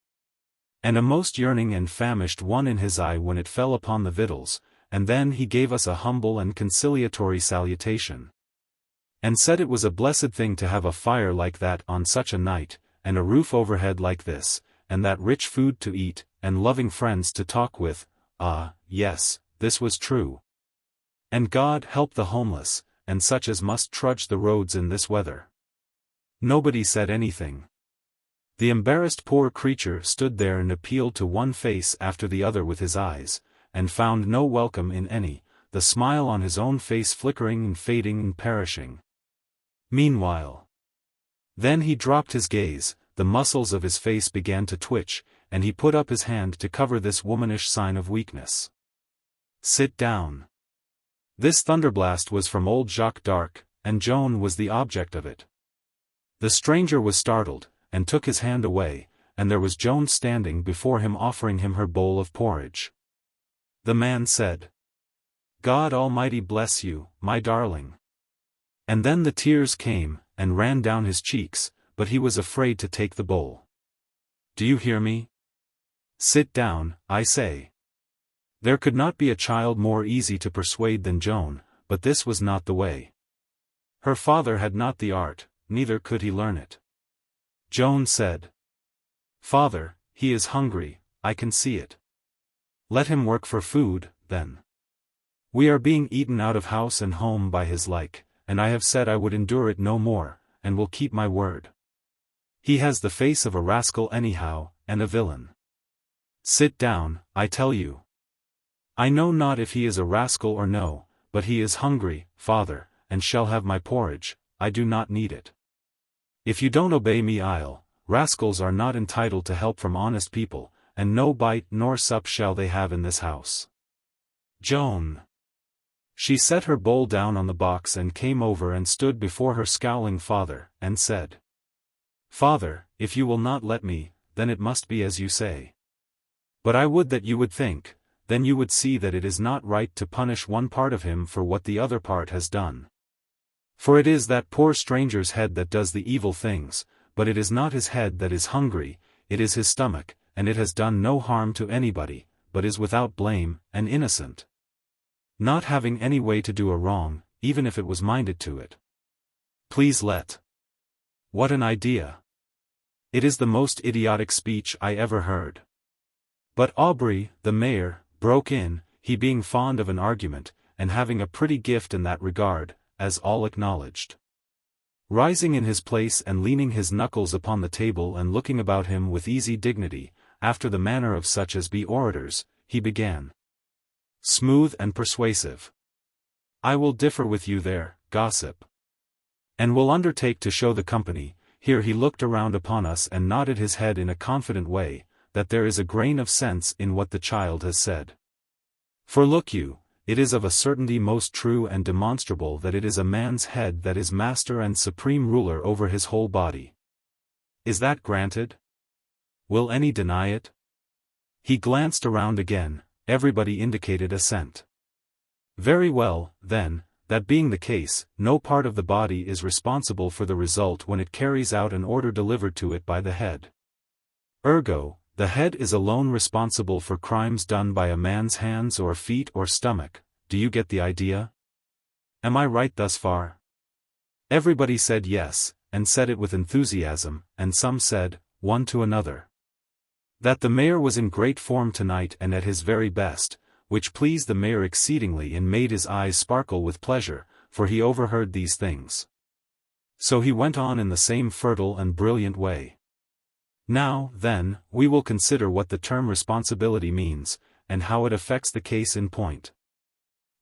and a most yearning and famished one in his eye when it fell upon the victuals, and then he gave us a humble and conciliatory salutation, and said it was a blessed thing to have a fire like that on such a night, and a roof overhead like this, and that rich food to eat, and loving friends to talk with. Ah, yes, this was true. And God help the homeless, and such as must trudge the roads in this weather. Nobody said anything. The embarrassed poor creature stood there and appealed to one face after the other with his eyes, and found no welcome in any, the smile on his own face flickering and fading and perishing. Meanwhile, then he dropped his gaze, the muscles of his face began to twitch, and he put up his hand to cover this womanish sign of weakness. Sit down. This thunderblast was from old Jacques d'Arc, and Joan was the object of it. The stranger was startled, and took his hand away, and there was Joan standing before him offering him her bowl of porridge. The man said, "God Almighty bless you, my darling." And then the tears came, and ran down his cheeks, but he was afraid to take the bowl. Do you hear me? Sit down, I say. There could not be a child more easy to persuade than Joan, but this was not the way. Her father had not the art, neither could he learn it. Joan said, "Father, he is hungry, I can see it. Let him work for food, then." We are being eaten out of house and home by his like, and I have said I would endure it no more, and will keep my word. He has the face of a rascal anyhow, and a villain. Sit down, I tell you. I know not if he is a rascal or no, but he is hungry, father, and shall have my porridge. I do not need it. If you don't obey me rascals are not entitled to help from honest people, and no bite nor sup shall they have in this house. Joan. She set her bowl down on the box and came over and stood before her scowling father, and said, Father, if you will not let me, then it must be as you say. But I would that you would think, then you would see that it is not right to punish one part of him for what the other part has done. For it is that poor stranger's head that does the evil things, but it is not his head that is hungry, it is his stomach, and it has done no harm to anybody, but is without blame, and innocent. Not having any way to do a wrong, even if it was minded to it. Please let. What an idea! It is the most idiotic speech I ever heard. But Aubrey, the mayor, broke in, he being fond of an argument, and having a pretty gift in that regard, as all acknowledged. Rising in his place and leaning his knuckles upon the table and looking about him with easy dignity, after the manner of such as be orators, he began. Smooth and persuasive. I will differ with you there, gossip. And will undertake to show the company, here he looked around upon us and nodded his head in a confident way, that there is a grain of sense in what the child has said. For look you, it is of a certainty most true and demonstrable that it is a man's head that is master and supreme ruler over his whole body. Is that granted? Will any deny it? He glanced around again, everybody indicated assent. Very well, then, that being the case, no part of the body is responsible for the result when it carries out an order delivered to it by the head. Ergo, the head is alone responsible for crimes done by a man's hands or feet or stomach. Do you get the idea? Am I right thus far? Everybody said yes, and said it with enthusiasm, and some said, one to another, that the mayor was in great form tonight and at his very best, which pleased the mayor exceedingly and made his eyes sparkle with pleasure, for he overheard these things. So he went on in the same fertile and brilliant way. Now, then, we will consider what the term responsibility means, and how it affects the case in point.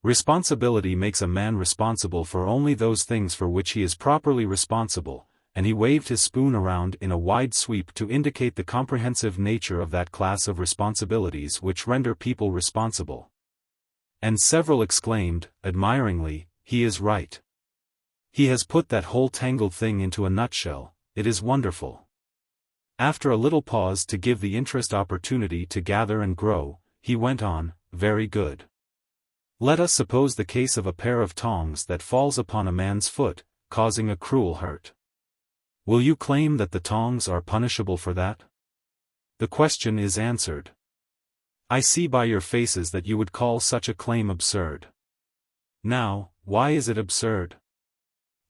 Responsibility makes a man responsible for only those things for which he is properly responsible, and he waved his spoon around in a wide sweep to indicate the comprehensive nature of that class of responsibilities which render people responsible. And several exclaimed, admiringly, he is right. He has put that whole tangled thing into a nutshell, it is wonderful. After a little pause to give the interest opportunity to gather and grow, he went on, very good. Let us suppose the case of a pair of tongs that falls upon a man's foot, causing a cruel hurt. Will you claim that the tongs are punishable for that? The question is answered. I see by your faces that you would call such a claim absurd. Now, why is it absurd?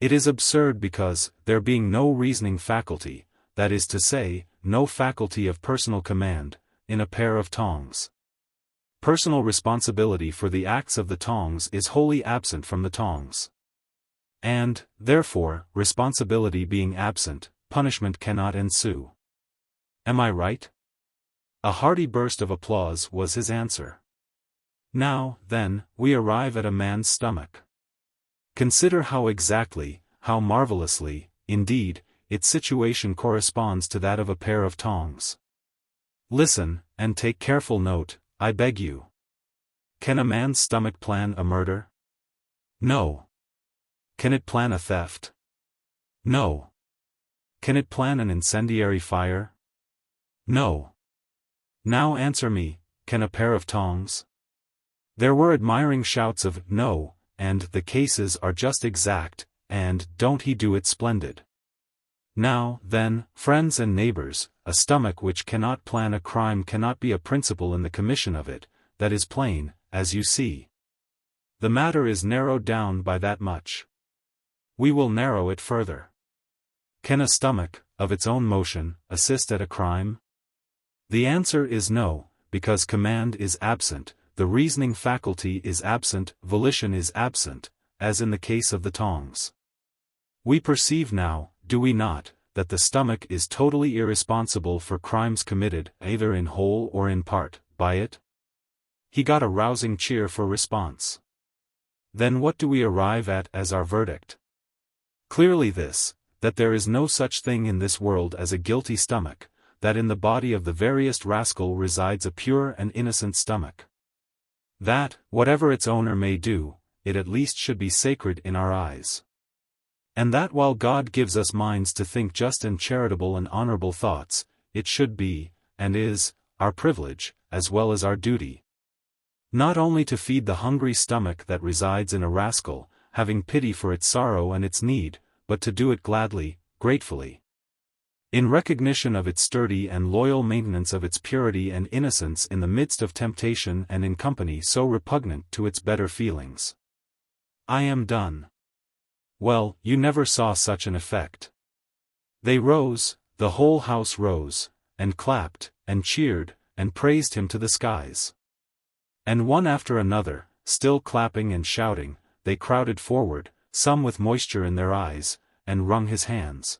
It is absurd because, there being no reasoning faculty, that is to say, no faculty of personal command, in a pair of tongs. Personal responsibility for the acts of the tongs is wholly absent from the tongs. And, therefore, responsibility being absent, punishment cannot ensue. Am I right? A hearty burst of applause was his answer. Now, then, we arrive at a man's stomach. Consider how exactly, how marvelously, indeed, its situation corresponds to that of a pair of tongs. Listen, and take careful note, I beg you. Can a man's stomach plan a murder? No. Can it plan a theft? No. Can it plan an incendiary fire? No. Now answer me, can a pair of tongs? There were admiring shouts of no, and the cases are just exact, and don't he do it splendid. Now, then, friends and neighbors, a stomach which cannot plan a crime cannot be a principal in the commission of it, that is plain, as you see. The matter is narrowed down by that much. We will narrow it further. Can a stomach, of its own motion, assist at a crime? The answer is no, because command is absent, the reasoning faculty is absent, volition is absent, as in the case of the tongs. We perceive now, do we not, that the stomach is totally irresponsible for crimes committed, either in whole or in part, by it? He got a rousing cheer for response. Then what do we arrive at as our verdict? Clearly this, that there is no such thing in this world as a guilty stomach, that in the body of the veriest rascal resides a pure and innocent stomach. That, whatever its owner may do, it at least should be sacred in our eyes. And that while God gives us minds to think just and charitable and honorable thoughts, it should be, and is, our privilege, as well as our duty. Not only to feed the hungry stomach that resides in a rascal, having pity for its sorrow and its need, but to do it gladly, gratefully. In recognition of its sturdy and loyal maintenance of its purity and innocence in the midst of temptation and in company so repugnant to its better feelings. I am done. Well, you never saw such an effect. They rose, the whole house rose, and clapped, and cheered, and praised him to the skies. And one after another, still clapping and shouting, they crowded forward, some with moisture in their eyes, and wrung his hands.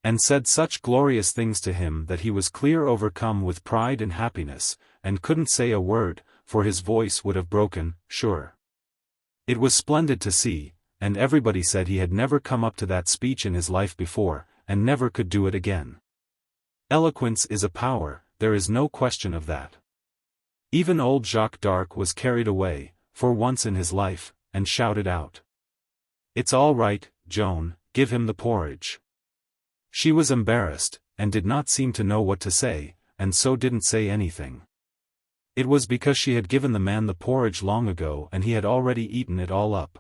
And said such glorious things to him that he was clear overcome with pride and happiness, and couldn't say a word, for his voice would have broken, sure. It was splendid to see, and everybody said he had never come up to that speech in his life before, and never could do it again. Eloquence is a power, there is no question of that. Even old Jacques d'Arc was carried away, for once in his life, and shouted out. It's all right, Joan, give him the porridge. She was embarrassed, and did not seem to know what to say, and so didn't say anything. It was because she had given the man the porridge long ago and he had already eaten it all up.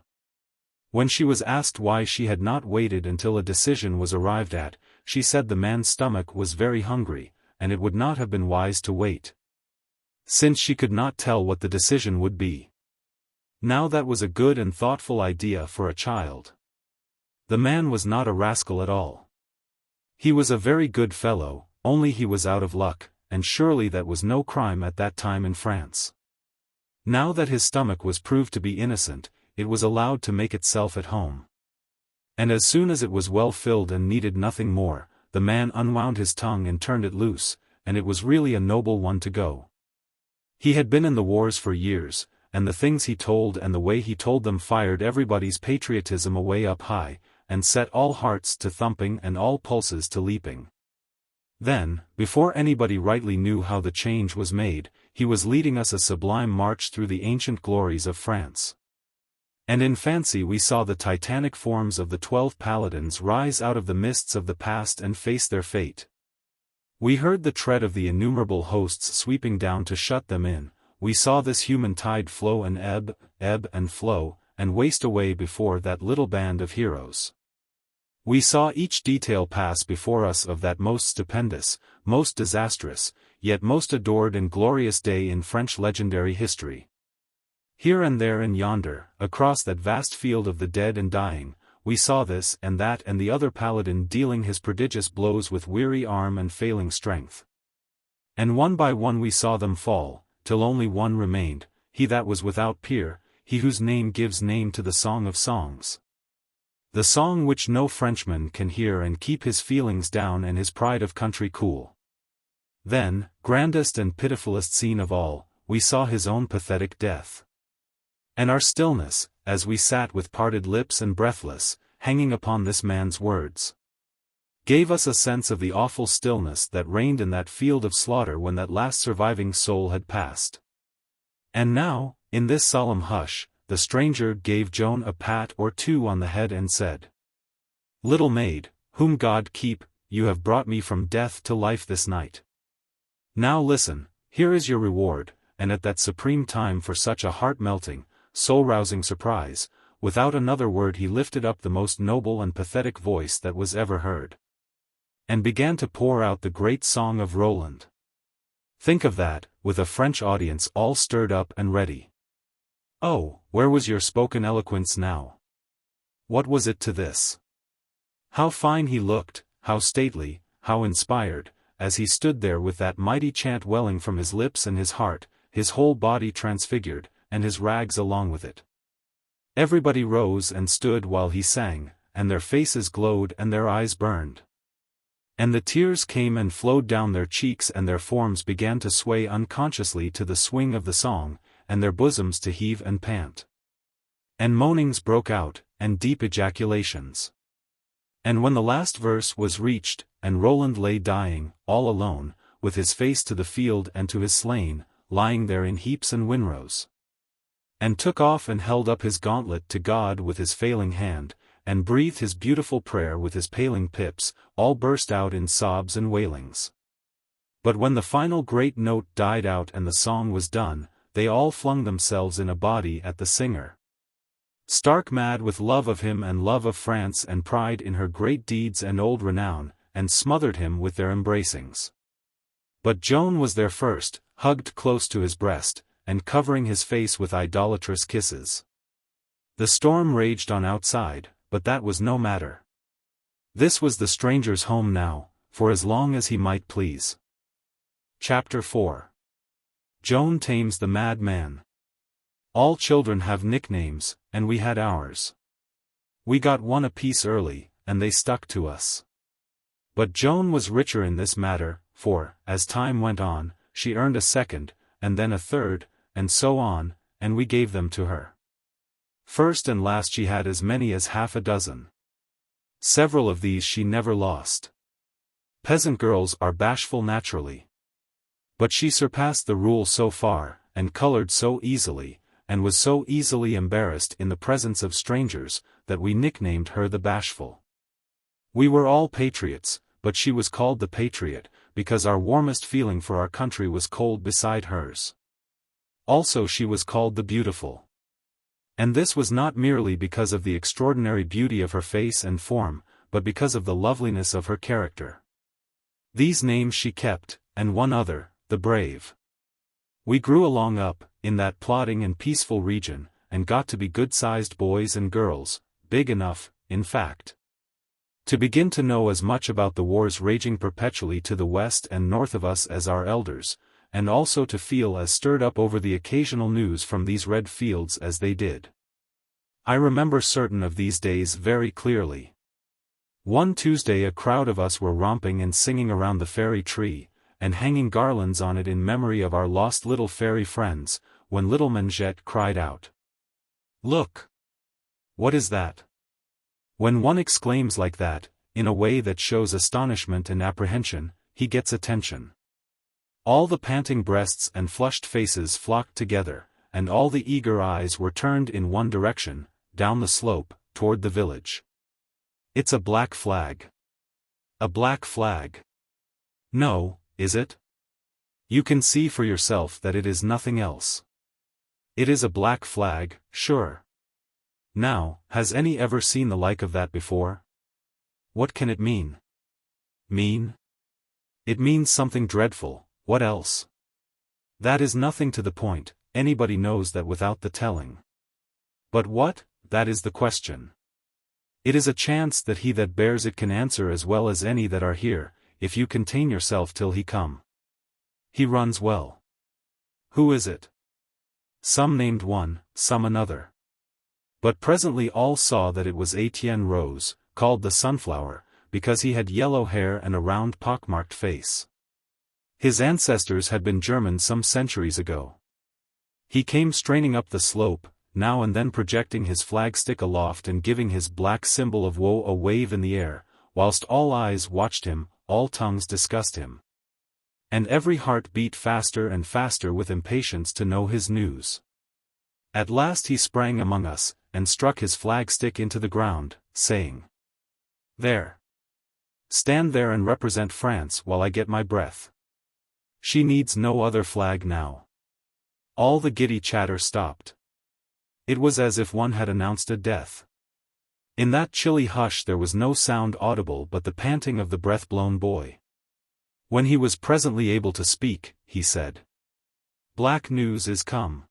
When she was asked why she had not waited until a decision was arrived at, she said the man's stomach was very hungry, and it would not have been wise to wait, since she could not tell what the decision would be. Now that was a good and thoughtful idea for a child. The man was not a rascal at all. He was a very good fellow, only he was out of luck, and surely that was no crime at that time in France. Now that his stomach was proved to be innocent, it was allowed to make itself at home. And as soon as it was well filled and needed nothing more, the man unwound his tongue and turned it loose, and it was really a noble one to go. He had been in the wars for years, and the things he told and the way he told them fired everybody's patriotism away up high, and set all hearts to thumping and all pulses to leaping. Then, before anybody rightly knew how the change was made, he was leading us a sublime march through the ancient glories of France. And in fancy we saw the titanic forms of the 12 paladins rise out of the mists of the past and face their fate. We heard the tread of the innumerable hosts sweeping down to shut them in, we saw this human tide flow and ebb and flow, and waste away before that little band of heroes. We saw each detail pass before us of that most stupendous, most disastrous, yet most adored and glorious day in French legendary history. Here and there and yonder, across that vast field of the dead and dying, we saw this and that and the other paladin dealing his prodigious blows with weary arm and failing strength. And one by one we saw them fall, till only one remained, he that was without peer, he whose name gives name to the Song of Songs. The song which no Frenchman can hear and keep his feelings down and his pride of country cool. Then, grandest and pitifulest scene of all, we saw his own pathetic death. And our stillness, as we sat with parted lips and breathless, hanging upon this man's words, gave us a sense of the awful stillness that reigned in that field of slaughter when that last surviving soul had passed. And now, in this solemn hush, the stranger gave Joan a pat or two on the head and said, "Little maid, whom God keep, you have brought me from death to life this night. Now listen, here is your reward," and at that supreme time for such a heart-melting, soul-rousing surprise, without another word he lifted up the most noble and pathetic voice that was ever heard, and began to pour out the great song of Roland. Think of that, with a French audience all stirred up and ready. Oh, where was your spoken eloquence now? What was it to this? How fine he looked, how stately, how inspired, as he stood there with that mighty chant welling from his lips and his heart, his whole body transfigured, and his rags along with it. Everybody rose and stood while he sang, and their faces glowed and their eyes burned. And the tears came and flowed down their cheeks, and their forms began to sway unconsciously to the swing of the song, and their bosoms to heave and pant. And moanings broke out, and deep ejaculations. And when the last verse was reached, and Roland lay dying, all alone, with his face to the field and to his slain, lying there in heaps and winrows, and took off and held up his gauntlet to God with his failing hand, and breathed his beautiful prayer with his paling pips, all burst out in sobs and wailings. But when the final great note died out and the song was done, they all flung themselves in a body at the singer, stark mad with love of him and love of France and pride in her great deeds and old renown, and smothered him with their embracings. But Joan was there first, hugged close to his breast, and covering his face with idolatrous kisses. The storm raged on outside, but that was no matter. This was the stranger's home now, for as long as he might please. Chapter 4. Joan tames the mad man. All children have nicknames, and we had ours. We got one apiece early, and they stuck to us. But Joan was richer in this matter, for, as time went on, she earned a second, and then a third, and so on, and we gave them to her. First and last she had as many as half a dozen. Several of these she never lost. Peasant girls are bashful naturally. But she surpassed the rule so far, and colored so easily, and was so easily embarrassed in the presence of strangers, that we nicknamed her the Bashful. We were all patriots, but she was called the Patriot, because our warmest feeling for our country was cold beside hers. Also she was called the Beautiful. And this was not merely because of the extraordinary beauty of her face and form, but because of the loveliness of her character. These names she kept, and one other, the Brave. We grew along up, in that plodding and peaceful region, and got to be good-sized boys and girls, big enough, in fact, to begin to know as much about the wars raging perpetually to the west and north of us as our elders, and also to feel as stirred up over the occasional news from these red fields as they did. I remember certain of these days very clearly. One Tuesday a crowd of us were romping and singing around the fairy tree, and hanging garlands on it in memory of our lost little fairy friends, when little Mengette cried out, "Look! What is that?" When one exclaims like that, in a way that shows astonishment and apprehension, he gets attention. All the panting breasts and flushed faces flocked together, and all the eager eyes were turned in one direction, down the slope, toward the village. "It's a black flag." "A black flag?" "No, is it? You can see for yourself that it is nothing else. It is a black flag, sure. Now, has any ever seen the like of that before? What can it mean?" "Mean? It means something dreadful. What else?" "That is nothing to the point, anybody knows that without the telling." "But what, that is the question. It is a chance that he that bears it can answer as well as any that are here, if you contain yourself till he come." "He runs well." "Who is it?" Some named one, some another. But presently all saw that it was Etienne Rose, called the Sunflower, because he had yellow hair and a round pockmarked face. His ancestors had been German some centuries ago. He came straining up the slope, now and then projecting his flagstick aloft and giving his black symbol of woe a wave in the air, whilst all eyes watched him, all tongues discussed him. And every heart beat faster and faster with impatience to know his news. At last he sprang among us, and struck his flagstick into the ground, saying, "There! Stand there and represent France while I get my breath. She needs no other flag now." All the giddy chatter stopped. It was as if one had announced a death. In that chilly hush there was no sound audible but the panting of the breath-blown boy. When he was presently able to speak, he said, "Black news is come.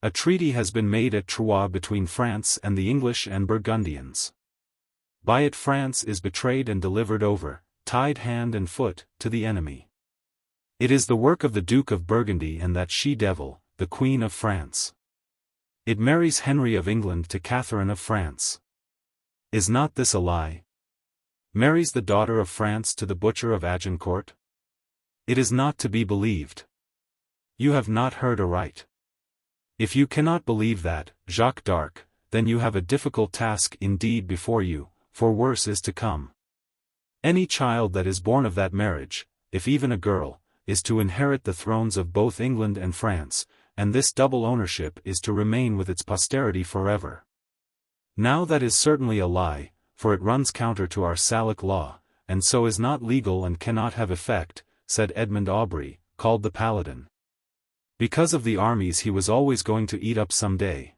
A treaty has been made at Troyes between France and the English and Burgundians. By it France is betrayed and delivered over, tied hand and foot, to the enemy. It is the work of the Duke of Burgundy and that she-devil, the Queen of France. It marries Henry of England to Catherine of France. Is not this a lie? Marries the daughter of France to the butcher of Agincourt? It is not to be believed. You have not heard aright. If you cannot believe that, Jacques d'Arc, then you have a difficult task indeed before you, for worse is to come. Any child that is born of that marriage, if even a girl, is to inherit the thrones of both England and France, and this double ownership is to remain with its posterity forever. Now that is certainly a lie, for it runs counter to our Salic law, and so is not legal and cannot have effect, said Edmund Aubrey, called the Paladin. Because of the armies he was always going to eat up some day.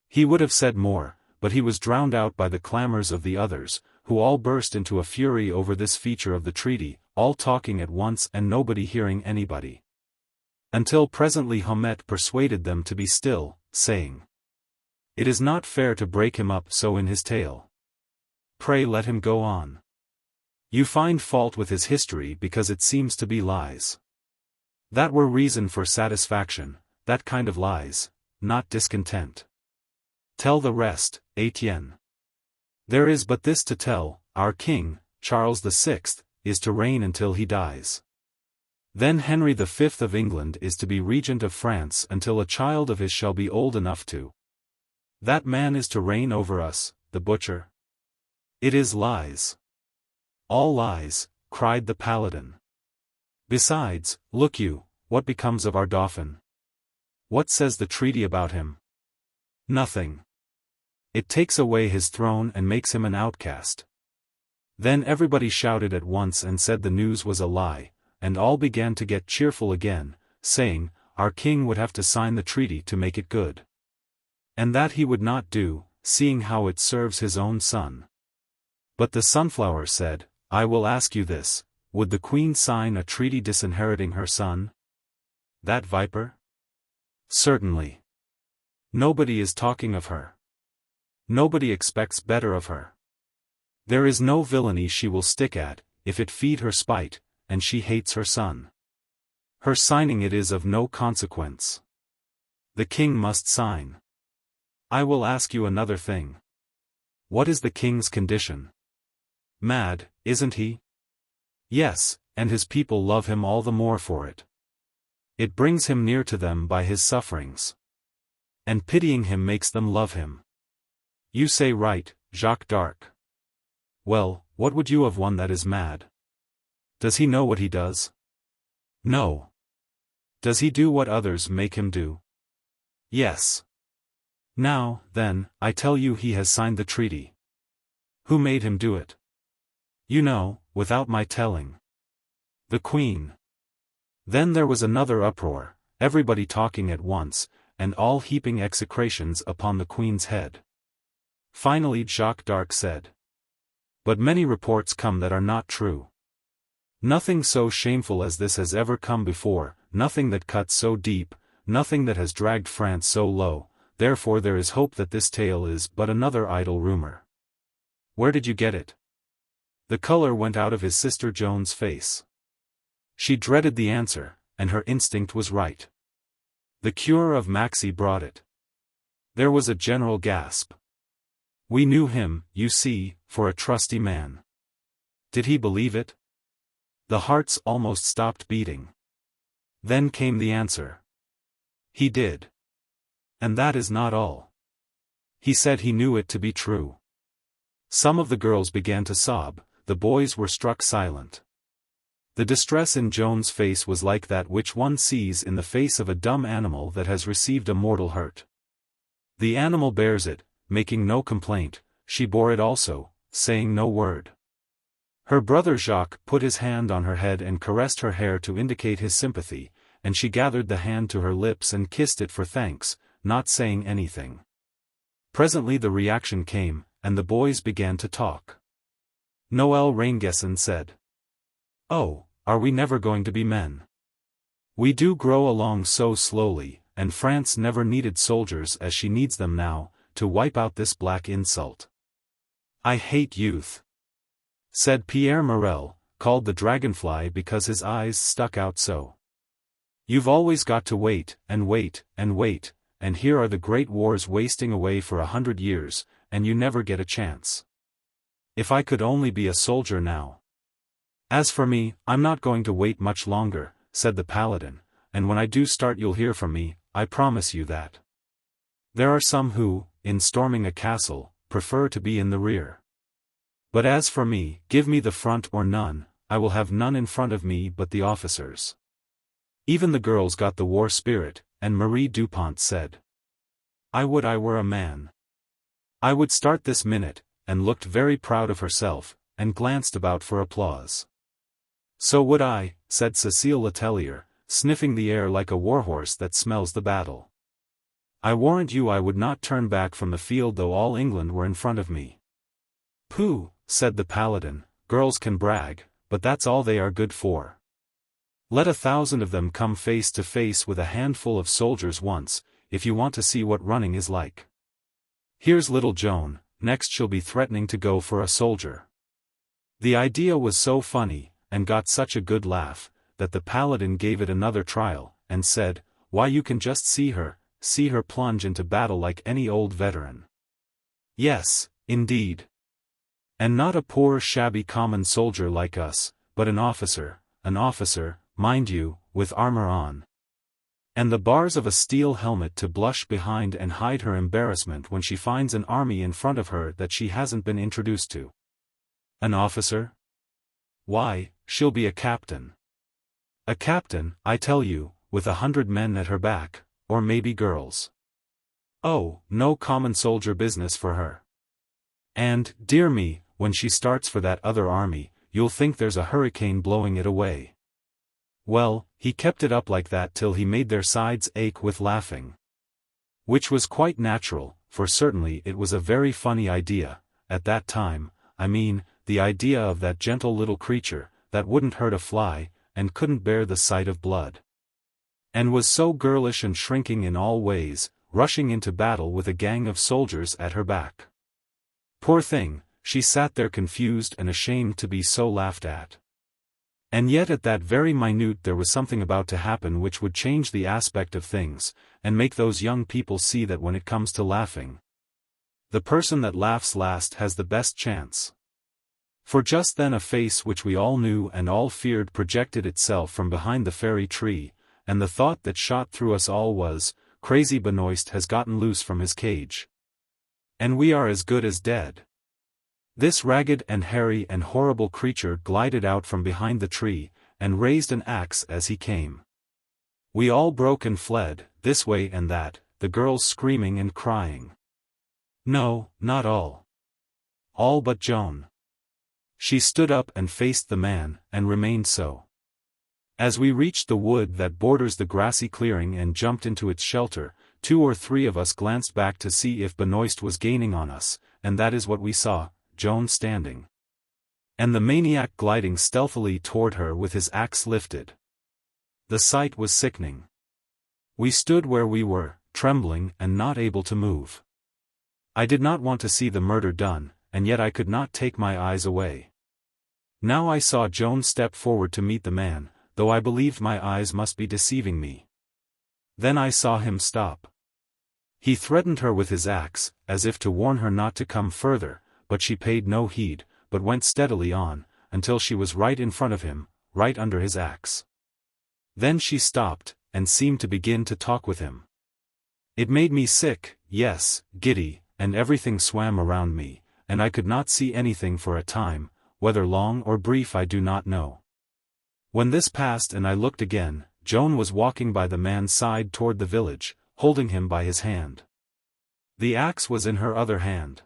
He would have said more, but he was drowned out by the clamors of the others, who all burst into a fury over this feature of the treaty, all talking at once and nobody hearing anybody. Until presently Hamet persuaded them to be still, saying, "It is not fair to break him up so in his tale. Pray let him go on. You find fault with his history because it seems to be lies. That were reason for satisfaction, that kind of lies, not discontent. Tell the rest, Etienne. There is but this to tell, our king, Charles VI, is to reign until he dies. Then Henry V of England is to be regent of France until a child of his shall be old enough to. That man is to reign over us, the butcher. It is lies. All lies, cried the Paladin. Besides, look you, what becomes of our Dauphin? What says the treaty about him? Nothing. It takes away his throne and makes him an outcast. Then everybody shouted at once and said the news was a lie, and all began to get cheerful again, saying, our king would have to sign the treaty to make it good. And that he would not do, seeing how it serves his own son. But the Sunflower said, I will ask you this, would the queen sign a treaty disinheriting her son? That viper? Certainly. Nobody is talking of her. Nobody expects better of her. There is no villainy she will stick at, if it feed her spite, and she hates her son. Her signing it is of no consequence. The king must sign. I will ask you another thing. What is the king's condition? Mad, isn't he? Yes, and his people love him all the more for it. It brings him near to them by his sufferings. And pitying him makes them love him. You say right, Jacques d'Arc. Well, what would you of one that is mad? Does he know what he does? No. Does he do what others make him do? Yes. Now, then, I tell you he has signed the treaty. Who made him do it? You know, without my telling. The Queen. Then there was another uproar, everybody talking at once, and all heaping execrations upon the Queen's head. Finally Jacques d'Arc said. But many reports come that are not true. Nothing so shameful as this has ever come before, nothing that cuts so deep, nothing that has dragged France so low, therefore there is hope that this tale is but another idle rumor. Where did you get it? The color went out of his sister Joan's face. She dreaded the answer, and her instinct was right. The cure of Maxey brought it. There was a general gasp. We knew him, you see, for a trusty man. Did he believe it? The hearts almost stopped beating. Then came the answer. He did. And that is not all. He said he knew it to be true. Some of the girls began to sob, the boys were struck silent. The distress in Joan's face was like that which one sees in the face of a dumb animal that has received a mortal hurt. The animal bears it, making no complaint, she bore it also, saying no word. Her brother Jacques put his hand on her head and caressed her hair to indicate his sympathy, and she gathered the hand to her lips and kissed it for thanks, not saying anything. Presently the reaction came, and the boys began to talk. Noël Rainguesson said. Oh, are we never going to be men? We do grow along so slowly, and France never needed soldiers as she needs them now, to wipe out this black insult. I hate youth, said Pierre Morel, called the dragonfly because his eyes stuck out so. You've always got to wait, and wait, and wait, and here are the great wars wasting away for 100 years, and you never get a chance. If I could only be a soldier now. As for me, I'm not going to wait much longer, said the Paladin, and when I do start you'll hear from me, I promise you that. There are some who, in storming a castle, prefer to be in the rear. But as for me, give me the front or none, I will have none in front of me but the officers. Even the girls got the war spirit, and Marie Dupont said, I would I were a man. I would start this minute, and looked very proud of herself, and glanced about for applause. So would I, said Cecile Letellier, sniffing the air like a warhorse that smells the battle. I warrant you I would not turn back from the field though all England were in front of me. Pooh, said the Paladin, girls can brag, but that's all they are good for. Let 1,000 of them come face to face with a handful of soldiers once, if you want to see what running is like. Here's little Joan, next she'll be threatening to go for a soldier. The idea was so funny, and got such a good laugh, that the Paladin gave it another trial, and said, why you can just see her plunge into battle like any old veteran. Yes, indeed. And not a poor shabby common soldier like us, but an officer, mind you, with armor on. And the bars of a steel helmet to blush behind and hide her embarrassment when she finds an army in front of her that she hasn't been introduced to. An officer? Why, she'll be a captain. A captain, I tell you, with 100 men at her back, or maybe girls. Oh, no common soldier business for her. And, dear me, when she starts for that other army, you'll think there's a hurricane blowing it away. Well, he kept it up like that till he made their sides ache with laughing. Which was quite natural, for certainly it was a very funny idea, at that time, I mean, the idea of that gentle little creature, that wouldn't hurt a fly, and couldn't bear the sight of blood. And was so girlish and shrinking in all ways, rushing into battle with a gang of soldiers at her back. Poor thing, she sat there confused and ashamed to be so laughed at. And yet at that very minute there was something about to happen which would change the aspect of things, and make those young people see that when it comes to laughing, the person that laughs last has the best chance. For just then a face which we all knew and all feared projected itself from behind the fairy tree, and the thought that shot through us all was, crazy Benoist has gotten loose from his cage. And we are as good as dead. This ragged and hairy and horrible creature glided out from behind the tree, and raised an axe as he came. We all broke and fled, this way and that, the girls screaming and crying. No, not all. All but Joan. She stood up and faced the man, and remained so. As we reached the wood that borders the grassy clearing and jumped into its shelter, 2 or 3 of us glanced back to see if Benoist was gaining on us, and that is what we saw, Joan standing. And the maniac gliding stealthily toward her with his axe lifted. The sight was sickening. We stood where we were, trembling and not able to move. I did not want to see the murder done, and yet I could not take my eyes away. Now I saw Joan step forward to meet the man, though I believed my eyes must be deceiving me. Then I saw him stop. He threatened her with his axe, as if to warn her not to come further, but she paid no heed, but went steadily on, until she was right in front of him, right under his axe. Then she stopped, and seemed to begin to talk with him. It made me sick, yes, giddy, and everything swam around me, and I could not see anything for a time, whether long or brief I do not know. When this passed and I looked again, Joan was walking by the man's side toward the village, holding him by his hand. The axe was in her other hand.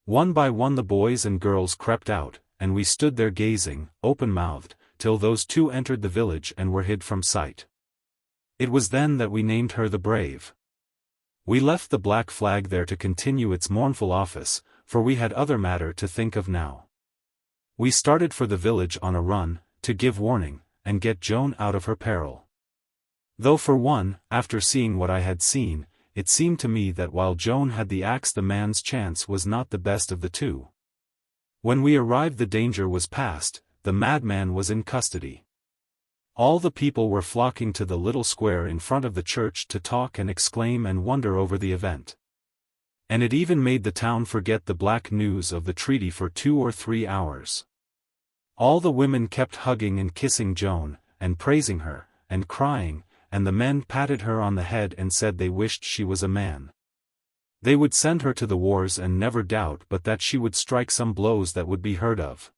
One by one the boys and girls crept out, and we stood there gazing, open-mouthed, till those 2 entered the village and were hid from sight. It was then that we named her the Brave. We left the black flag there to continue its mournful office, for we had other matter to think of now. We started for the village on a run, to give warning, and get Joan out of her peril. Though for one, after seeing what I had seen, it seemed to me that while Joan had the axe the man's chance was not the best of the 2. When we arrived the danger was past, the madman was in custody. All the people were flocking to the little square in front of the church to talk and exclaim and wonder over the event. And it even made the town forget the black news of the treaty for 2 or 3 hours. All the women kept hugging and kissing Joan, and praising her, and crying, and the men patted her on the head and said they wished she was a man. They would send her to the wars and never doubt but that she would strike some blows that would be heard of.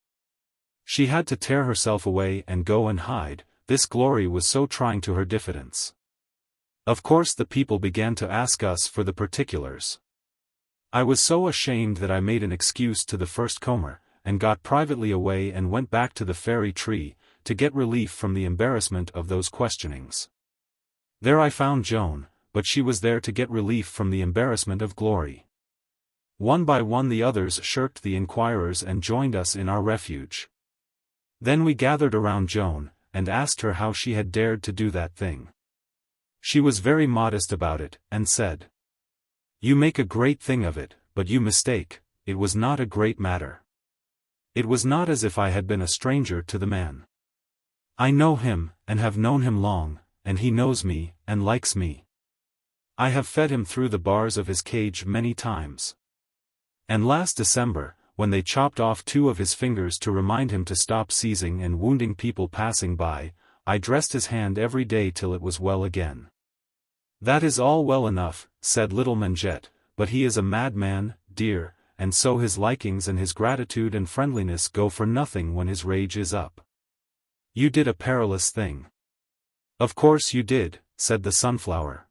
She had to tear herself away and go and hide, this glory was so trying to her diffidence. Of course the people began to ask us for the particulars. I was so ashamed that I made an excuse to the first comer, and got privately away and went back to the fairy tree, to get relief from the embarrassment of those questionings. There I found Joan, but she was there to get relief from the embarrassment of glory. One by one the others shirked the inquirers and joined us in our refuge. Then we gathered around Joan, and asked her how she had dared to do that thing. She was very modest about it, and said, "You make a great thing of it, but you mistake, it was not a great matter. It was not as if I had been a stranger to the man. I know him, and have known him long, and he knows me, and likes me. I have fed him through the bars of his cage many times. And last December, when they chopped off 2 of his fingers to remind him to stop seizing and wounding people passing by, I dressed his hand every day till it was well again." "That is all well enough," said little Mengette, "but he is a madman, dear, and so his likings and his gratitude and friendliness go for nothing when his rage is up. You did a perilous thing." "Of course you did," said the sunflower.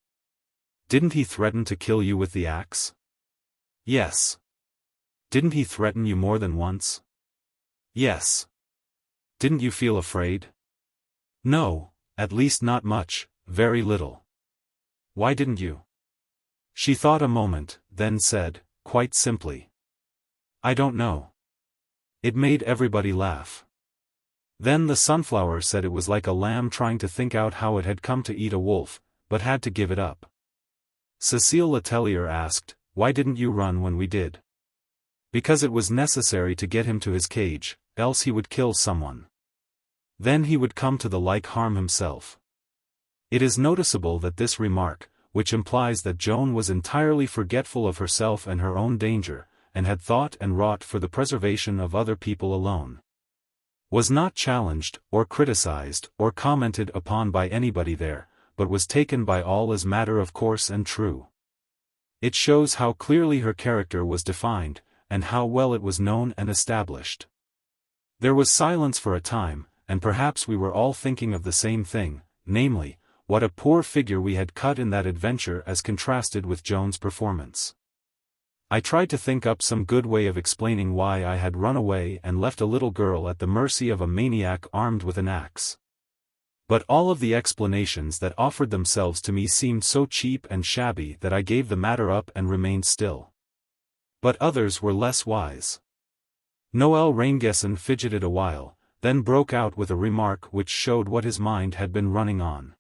"Didn't he threaten to kill you with the axe?" "Yes." "Didn't he threaten you more than once?" "Yes." "Didn't you feel afraid?" "No, at least not much, very little." "Why didn't you?" She thought a moment, then said, quite simply, "I don't know." It made everybody laugh. Then the sunflower said it was like a lamb trying to think out how it had come to eat a wolf, but had to give it up. Cécile Letellier asked, "Why didn't you run when we did?" "Because it was necessary to get him to his cage, else he would kill someone. Then he would come to the like harm himself." It is noticeable that this remark, which implies that Joan was entirely forgetful of herself and her own danger, and had thought and wrought for the preservation of other people alone, was not challenged, or criticized, or commented upon by anybody there, but was taken by all as matter of course and true. It shows how clearly her character was defined, and how well it was known and established. There was silence for a time, and perhaps we were all thinking of the same thing, namely, what a poor figure we had cut in that adventure as contrasted with Joan's performance. I tried to think up some good way of explaining why I had run away and left a little girl at the mercy of a maniac armed with an axe. But all of the explanations that offered themselves to me seemed so cheap and shabby that I gave the matter up and remained still. But others were less wise. Noël Rainguesson fidgeted a while, then broke out with a remark which showed what his mind had been running on.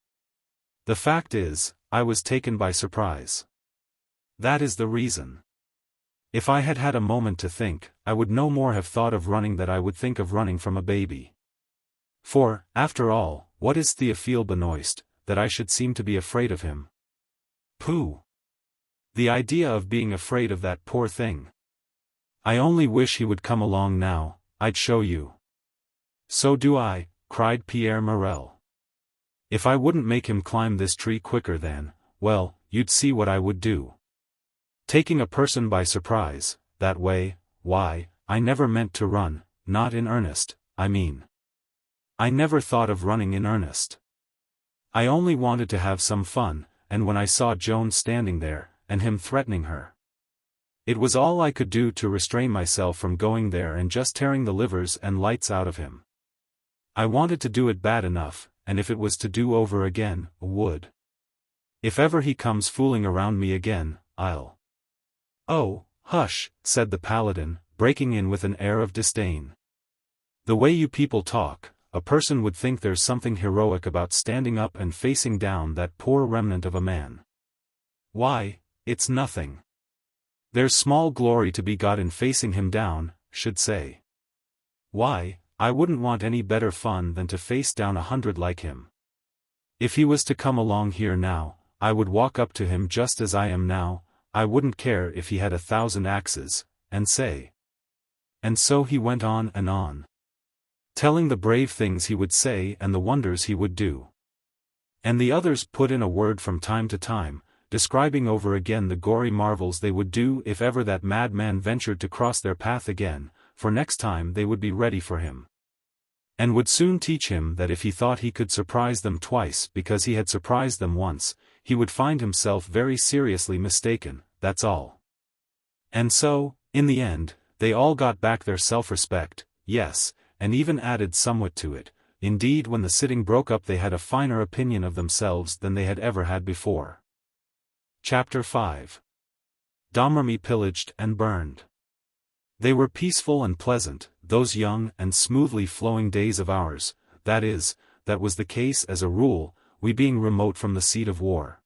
"The fact is, I was taken by surprise. That is the reason. If I had had a moment to think, I would no more have thought of running than I would think of running from a baby. For, after all, what is Théophile Benoist, that I should seem to be afraid of him? Pooh! The idea of being afraid of that poor thing! I only wish he would come along now, I'd show you." "So do I," cried Pierre Morel. "If I wouldn't make him climb this tree quicker than, well, you'd see what I would do. Taking a person by surprise, that way, why, I never meant to run, not in earnest, I mean. I never thought of running in earnest. I only wanted to have some fun, and when I saw Joan standing there, and him threatening her, it was all I could do to restrain myself from going there and just tearing the livers and lights out of him. I wanted to do it bad enough, and if it was to do over again, would. If ever he comes fooling around me again, I'll—" "Oh, hush," said the Paladin, breaking in with an air of disdain. "The way you people talk, a person would think there's something heroic about standing up and facing down that poor remnant of a man. Why, it's nothing. There's small glory to be got in facing him down, should say. Why, I wouldn't want any better fun than to face down 100 like him. If he was to come along here now, I would walk up to him just as I am now, I wouldn't care if he had 1,000 axes, and say. And so he went on, telling the brave things he would say and the wonders he would do. And the others put in a word from time to time, describing over again the gory marvels they would do if ever that madman ventured to cross their path again, for next time they would be ready for him. And would soon teach him that if he thought he could surprise them twice because he had surprised them once, he would find himself very seriously mistaken, that's all. And so, in the end, they all got back their self-respect, yes, and even added somewhat to it. Indeed, when the sitting broke up they had a finer opinion of themselves than they had ever had before. Chapter 5. Domremy pillaged and burned. They were peaceful and pleasant, those young and smoothly flowing days of ours, that was the case as a rule, we being remote from the seat of war.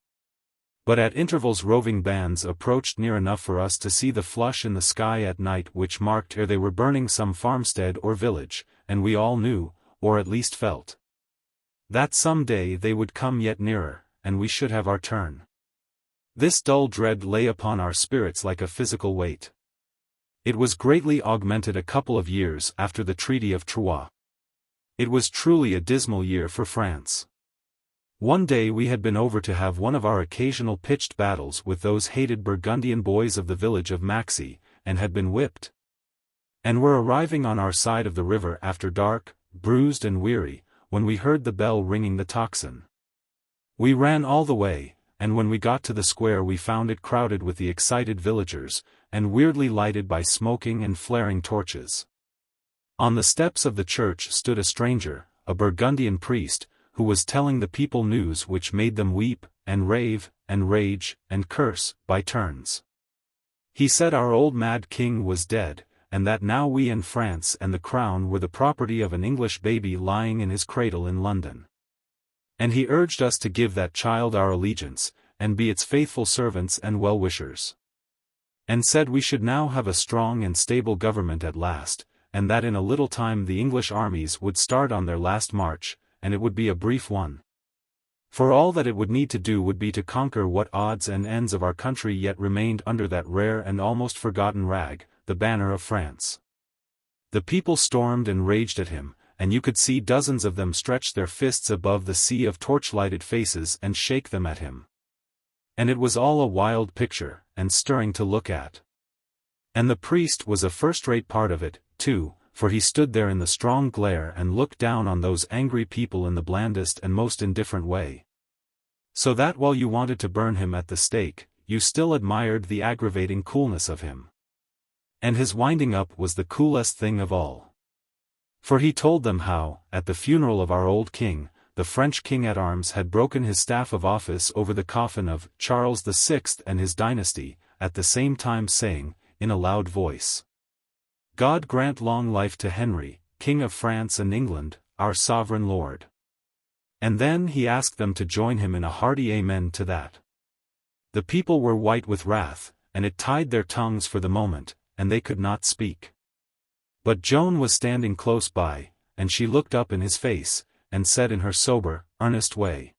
But at intervals roving bands approached near enough for us to see the flush in the sky at night which marked ere they were burning some farmstead or village, and we all knew, or at least felt, that some day they would come yet nearer, and we should have our turn. This dull dread lay upon our spirits like a physical weight. It was greatly augmented a couple of years after the Treaty of Troyes. It was truly a dismal year for France. One day we had been over to have one of our occasional pitched battles with those hated Burgundian boys of the village of Maxey, and had been whipped. And were arriving on our side of the river after dark, bruised and weary, when we heard the bell ringing the tocsin. We ran all the way, and when we got to the square we found it crowded with the excited villagers, and weirdly lighted by smoking and flaring torches. On the steps of the church stood a stranger, a Burgundian priest, who was telling the people news which made them weep, and rave, and rage, and curse, by turns. He said our old mad king was dead, and that now we and France and the crown were the property of an English baby lying in his cradle in London. And he urged us to give that child our allegiance, and be its faithful servants and well-wishers. And said we should now have a strong and stable government at last, and that in a little time the English armies would start on their last march, and it would be a brief one. For all that it would need to do would be to conquer what odds and ends of our country yet remained under that rare and almost forgotten rag, the banner of France. The people stormed and raged at him, and you could see dozens of them stretch their fists above the sea of torch-lighted faces and shake them at him. And it was all a wild picture, and stirring to look at. And the priest was a first-rate part of it, too, for he stood there in the strong glare and looked down on those angry people in the blandest and most indifferent way. So that while you wanted to burn him at the stake, you still admired the aggravating coolness of him. And his winding up was the coolest thing of all. For he told them how, at the funeral of our old king, the French king-at-arms had broken his staff of office over the coffin of Charles VI and his dynasty, at the same time saying, in a loud voice, "God grant long life to Henry, King of France and England, our sovereign lord." And then he asked them to join him in a hearty amen to that. The people were white with wrath, and it tied their tongues for the moment, and they could not speak. But Joan was standing close by, and she looked up in his face, and said in her sober, earnest way,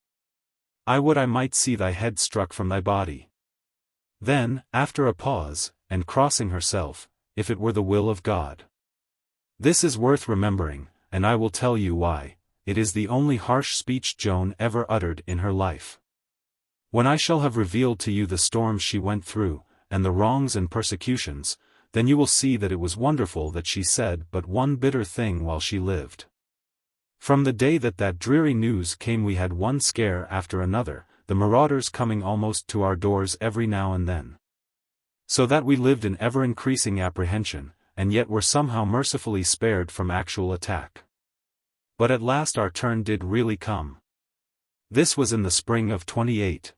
"I would I might see thy head struck from thy body." Then, after a pause, and crossing herself, "If it were the will of God." This is worth remembering, and I will tell you why. It is the only harsh speech Joan ever uttered in her life. When I shall have revealed to you the storms she went through, and the wrongs and persecutions, then you will see that it was wonderful that she said but one bitter thing while she lived. From the day that dreary news came we had one scare after another, the marauders coming almost to our doors every now and then. So that we lived in ever-increasing apprehension, and yet were somehow mercifully spared from actual attack. But at last our turn did really come. This was in the spring of 28.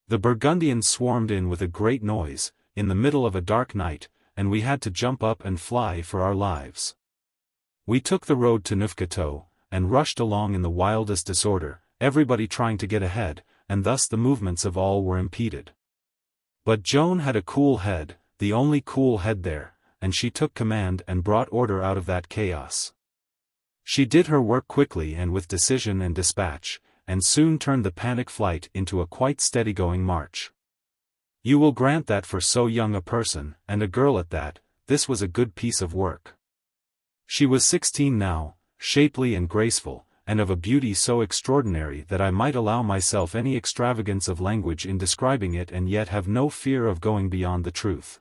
The Burgundians swarmed in with a great noise, in the middle of a dark night, and we had to jump up and fly for our lives. We took the road to Neufchâteau, and rushed along in the wildest disorder, everybody trying to get ahead, and thus the movements of all were impeded. But Joan had a cool head, the only cool head there, and she took command and brought order out of that chaos. She did her work quickly and with decision and dispatch, and soon turned the panic flight into a quite steady-going march. You will grant that for so young a person, and a girl at that, this was a good piece of work. She was 16 now, shapely and graceful, and of a beauty so extraordinary that I might allow myself any extravagance of language in describing it and yet have no fear of going beyond the truth.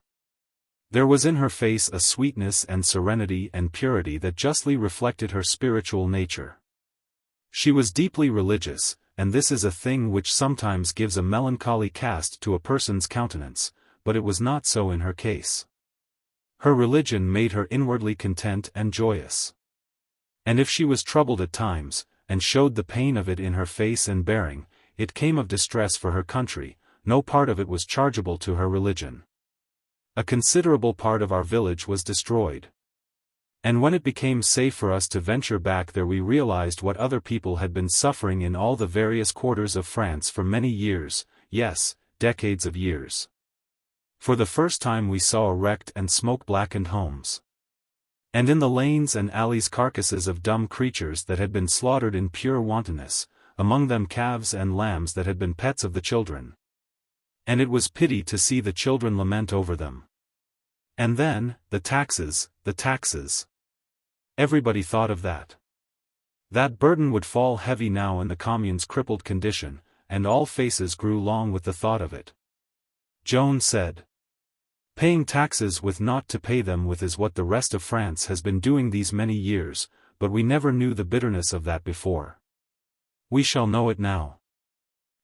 There was in her face a sweetness and serenity and purity that justly reflected her spiritual nature. She was deeply religious, and this is a thing which sometimes gives a melancholy cast to a person's countenance, but it was not so in her case. Her religion made her inwardly content and joyous. And if she was troubled at times, and showed the pain of it in her face and bearing, it came of distress for her country, no part of it was chargeable to her religion. A considerable part of our village was destroyed. And when it became safe for us to venture back there we realized what other people had been suffering in all the various quarters of France for many years, yes, decades of years. For the first time we saw wrecked and smoke-blackened homes. And in the lanes and alleys carcasses of dumb creatures that had been slaughtered in pure wantonness, among them calves and lambs that had been pets of the children. And it was pity to see the children lament over them. And then, the taxes, the taxes. Everybody thought of that. That burden would fall heavy now in the commune's crippled condition, and all faces grew long with the thought of it. Joan said, "Paying taxes with naught to pay them with is what the rest of France has been doing these many years, but we never knew the bitterness of that before. We shall know it now."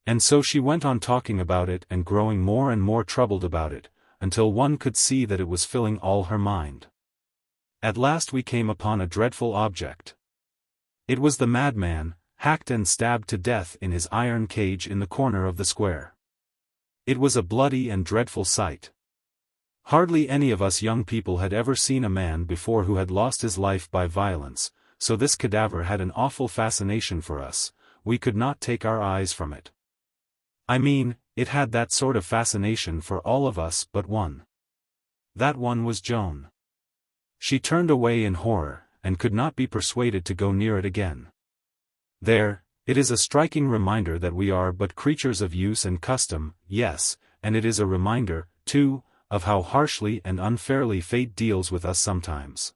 And so she went on talking about it and growing more and more troubled about it, until one could see that it was filling all her mind. At last we came upon a dreadful object. It was the madman, hacked and stabbed to death in his iron cage in the corner of the square. It was a bloody and dreadful sight. Hardly any of us young people had ever seen a man before who had lost his life by violence, so this cadaver had an awful fascination for us, we could not take our eyes from it. I mean, it had that sort of fascination for all of us but one. That one was Joan. She turned away in horror, and could not be persuaded to go near it again. There, it is a striking reminder that we are but creatures of use and custom, yes, and it is a reminder, too, of how harshly and unfairly fate deals with us sometimes.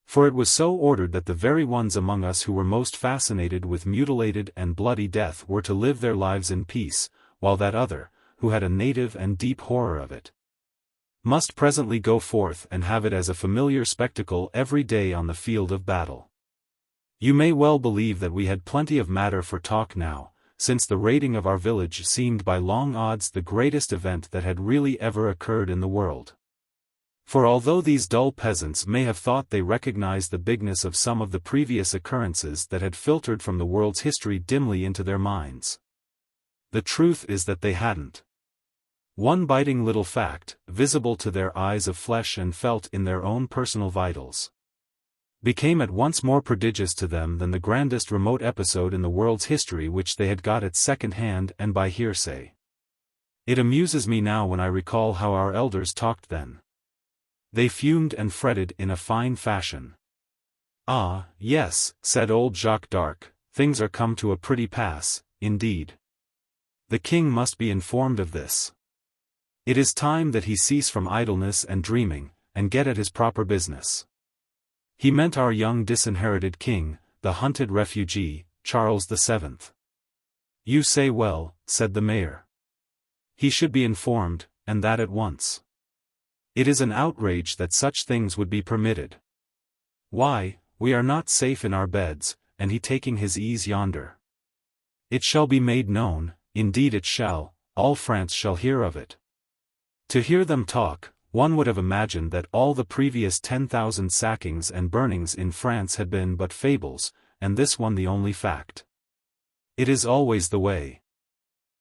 For it was so ordered that the very ones among us who were most fascinated with mutilated and bloody death were to live their lives in peace, while that other, who had a native and deep horror of it, must presently go forth and have it as a familiar spectacle every day on the field of battle. You may well believe that we had plenty of matter for talk now, since the raiding of our village seemed by long odds the greatest event that had really ever occurred in the world. For although these dull peasants may have thought they recognized the bigness of some of the previous occurrences that had filtered from the world's history dimly into their minds, the truth is that they hadn't. One biting little fact, visible to their eyes of flesh and felt in their own personal vitals, became at once more prodigious to them than the grandest remote episode in the world's history which they had got at second hand and by hearsay. It amuses me now when I recall how our elders talked then. They fumed and fretted in a fine fashion. "Ah, yes," said old Jacques d'Arc, "things are come to a pretty pass, indeed. The king must be informed of this. It is time that he cease from idleness and dreaming, and get at his proper business." He meant our young disinherited king, the hunted refugee, Charles VII. "You say well," said the mayor. "He should be informed, and that at once. It is an outrage that such things would be permitted. Why, we are not safe in our beds, and he taking his ease yonder. It shall be made known, indeed it shall, all France shall hear of it." To hear them talk, one would have imagined that all the previous 10,000 sackings and burnings in France had been but fables, and this one the only fact. It is always the way.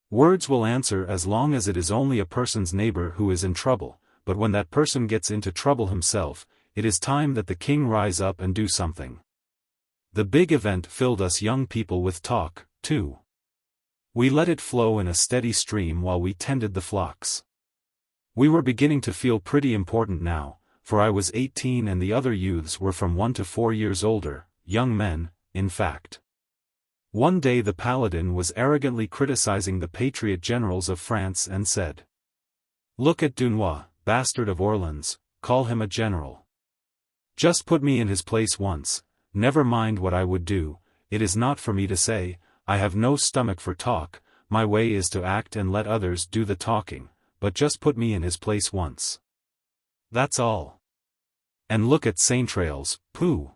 Words will answer as long as it is only a person's neighbor who is in trouble, but when that person gets into trouble himself, it is time that the king rise up and do something. The big event filled us young people with talk, too. We let it flow in a steady stream while we tended the flocks. We were beginning to feel pretty important now, for I was 18 and the other youths were from 1 to 4 years older, young men, in fact. One day the Paladin was arrogantly criticizing the patriot generals of France and said, "Look at Dunois, bastard of Orleans, call him a general. Just put me in his place once, never mind what I would do, it is not for me to say, I have no stomach for talk, my way is to act and let others do the talking, but just put me in his place once. That's all. And look at Saintrailles, pooh!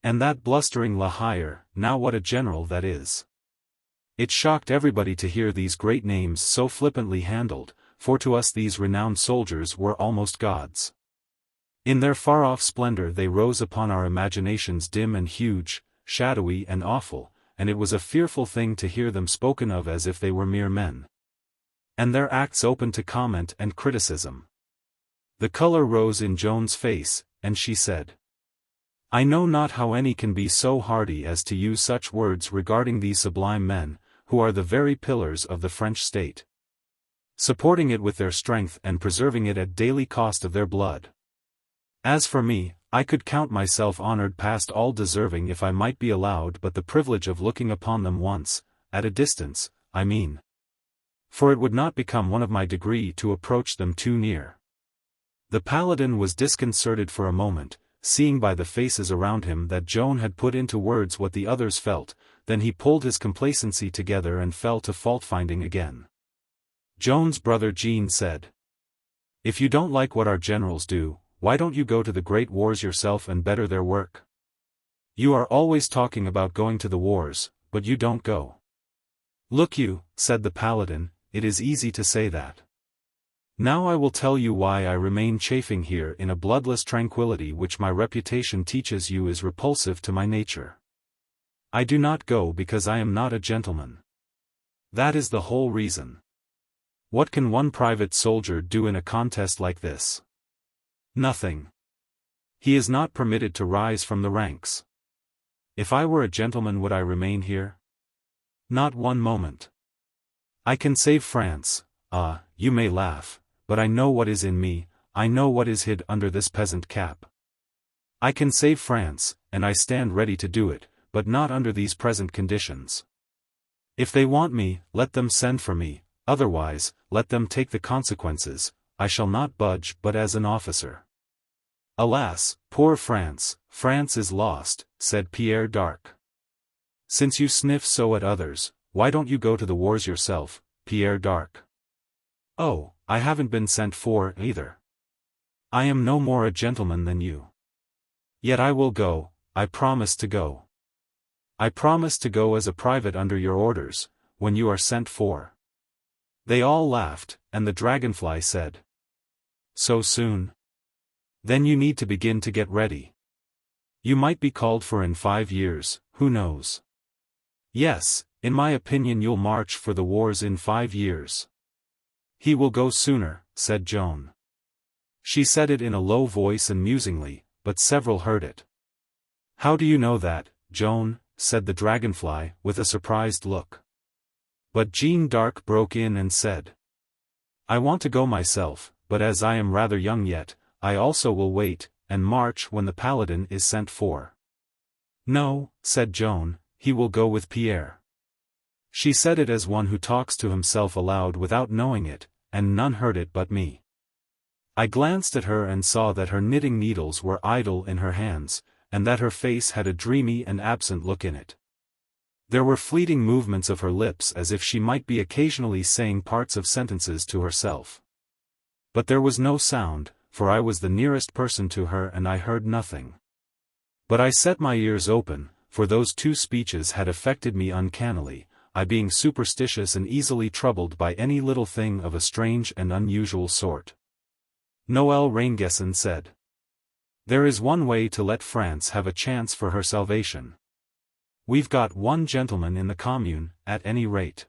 And that blustering La Hire, now what a general that is." It shocked everybody to hear these great names so flippantly handled, for to us these renowned soldiers were almost gods. In their far-off splendor they rose upon our imaginations dim and huge, shadowy and awful, and it was a fearful thing to hear them spoken of as if they were mere men. And their acts open to comment and criticism. The color rose in Joan's face, and she said, "I know not how any can be so hardy as to use such words regarding these sublime men, who are the very pillars of the French state, supporting it with their strength and preserving it at daily cost of their blood. As for me, I could count myself honored past all deserving if I might be allowed but the privilege of looking upon them once, at a distance, I mean. For it would not become one of my degree to approach them too near." The Paladin was disconcerted for a moment, seeing by the faces around him that Joan had put into words what the others felt, then he pulled his complacency together and fell to fault-finding again. Joan's brother Jean said, "If you don't like what our generals do, why don't you go to the great wars yourself and better their work? You are always talking about going to the wars, but you don't go." "Look you," said the Paladin, "it is easy to say that. Now I will tell you why I remain chafing here in a bloodless tranquility which my reputation teaches you is repulsive to my nature. I do not go because I am not a gentleman. That is the whole reason. What can one private soldier do in a contest like this? Nothing. He is not permitted to rise from the ranks. If I were a gentleman, would I remain here? Not one moment. I can save France. You may laugh, but I know what is in me, I know what is hid under this peasant cap. I can save France, and I stand ready to do it, but not under these present conditions. If they want me, let them send for me, otherwise, let them take the consequences, I shall not budge but as an officer." "Alas, poor France, France is lost," said Pierre d'Arc. "Since you sniff so at others, why don't you go to the wars yourself, Pierre d'Arc?" "Oh, I haven't been sent for, either. I am no more a gentleman than you. Yet I will go, I promise to go. I promise to go as a private under your orders, when you are sent for." They all laughed, and the dragonfly said, "So soon? Then you need to begin to get ready. You might be called for in 5 years, who knows? Yes, in my opinion you'll march for the wars in 5 years. "He will go sooner," said Joan. She said it in a low voice and musingly, but several heard it. "How do you know that, Joan?" said the dragonfly, with a surprised look. But Jeanne d'Arc broke in and said, "I want to go myself, but as I am rather young yet, I also will wait, and march when the Paladin is sent for." "No," said Joan, "he will go with Pierre." She said it as one who talks to himself aloud without knowing it, and none heard it but me. I glanced at her and saw that her knitting needles were idle in her hands, and that her face had a dreamy and absent look in it. There were fleeting movements of her lips as if she might be occasionally saying parts of sentences to herself. But there was no sound, for I was the nearest person to her and I heard nothing. But I set my ears open, for those 2 speeches had affected me uncannily, I being superstitious and easily troubled by any little thing of a strange and unusual sort. Noël Rainguesson said, "There is one way to let France have a chance for her salvation. We've got one gentleman in the commune, at any rate.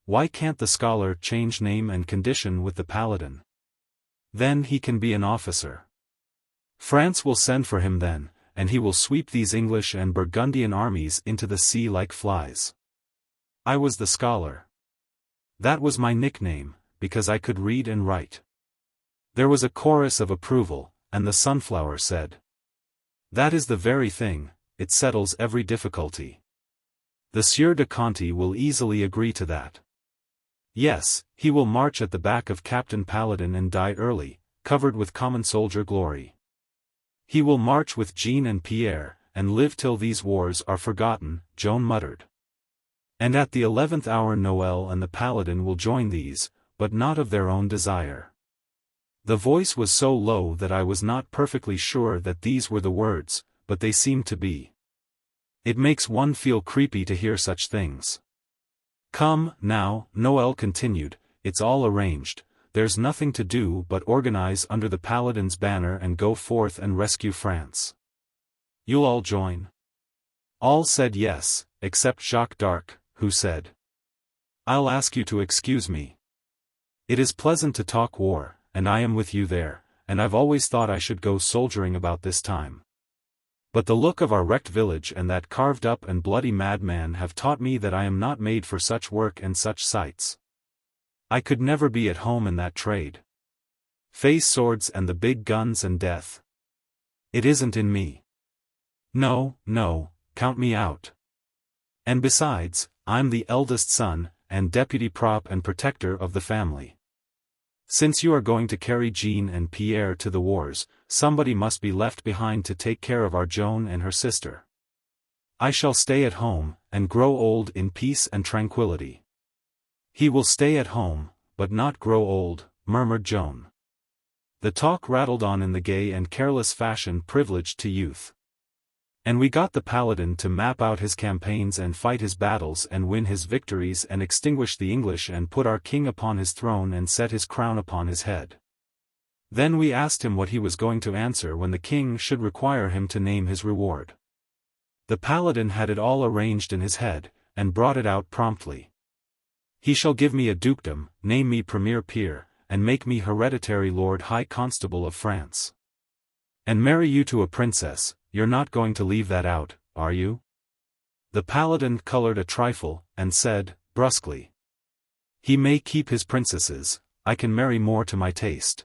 Why can't the scholar change name and condition with the Paladin? Then he can be an officer. France will send for him then, and he will sweep these English and Burgundian armies into the sea like flies." I was the scholar. That was my nickname, because I could read and write. There was a chorus of approval, and the sunflower said, "That is the very thing, it settles every difficulty. The Sieur de Conte will easily agree to that. Yes, he will march at the back of Captain Paladin and die early, covered with common soldier glory. He will march with Jean and Pierre, and live till these wars are forgotten, Joan muttered. And at the 11th hour Noel and the Paladin will join these, but not of their own desire. The voice was so low that I was not perfectly sure that these were the words, but they seemed to be. It makes one feel creepy to hear such things. Come, now, Noel continued, it's all arranged, there's nothing to do but organize under the Paladin's banner and go forth and rescue France. You'll all join? All said yes, except Jacques d'Arc, who said, I'll ask you to excuse me. It is pleasant to talk war, and I am with you there, and I've always thought I should go soldiering about this time. But the look of our wrecked village and that carved-up and bloody madman have taught me that I am not made for such work and such sights. I could never be at home in that trade. Face swords and the big guns and death. It isn't in me. No, no, count me out. And besides, I'm the eldest son, and deputy prop and protector of the family. Since you are going to carry Jean and Pierre to the wars, somebody must be left behind to take care of our Joan and her sister. I shall stay at home, and grow old in peace and tranquility. He will stay at home, but not grow old, murmured Joan. The talk rattled on in the gay and careless fashion privileged to youth. And we got the Paladin to map out his campaigns and fight his battles and win his victories and extinguish the English and put our king upon his throne and set his crown upon his head. Then we asked him what he was going to answer when the king should require him to name his reward. The Paladin had it all arranged in his head, and brought it out promptly. He shall give me a dukedom, name me premier peer, and make me hereditary Lord High Constable of France. And marry you to a princess. You're not going to leave that out, are you? The Paladin colored a trifle, and said, brusquely. He may keep his princesses, I can marry more to my taste.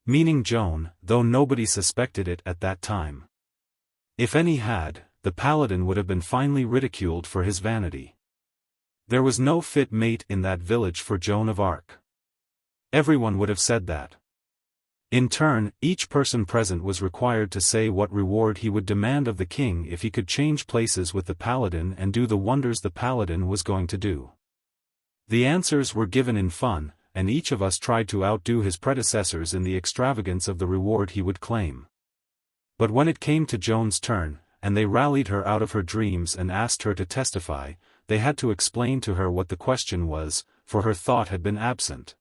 Meaning Joan, though nobody suspected it at that time. If any had, the Paladin would have been finely ridiculed for his vanity. There was no fit mate in that village for Joan of Arc. Everyone would have said that. In turn, each person present was required to say what reward he would demand of the king if he could change places with the Paladin and do the wonders the Paladin was going to do. The answers were given in fun, and each of us tried to outdo his predecessors in the extravagance of the reward he would claim. But when it came to Joan's turn, and they rallied her out of her dreams and asked her to testify, they had to explain to her what the question was, for her thought had been absent.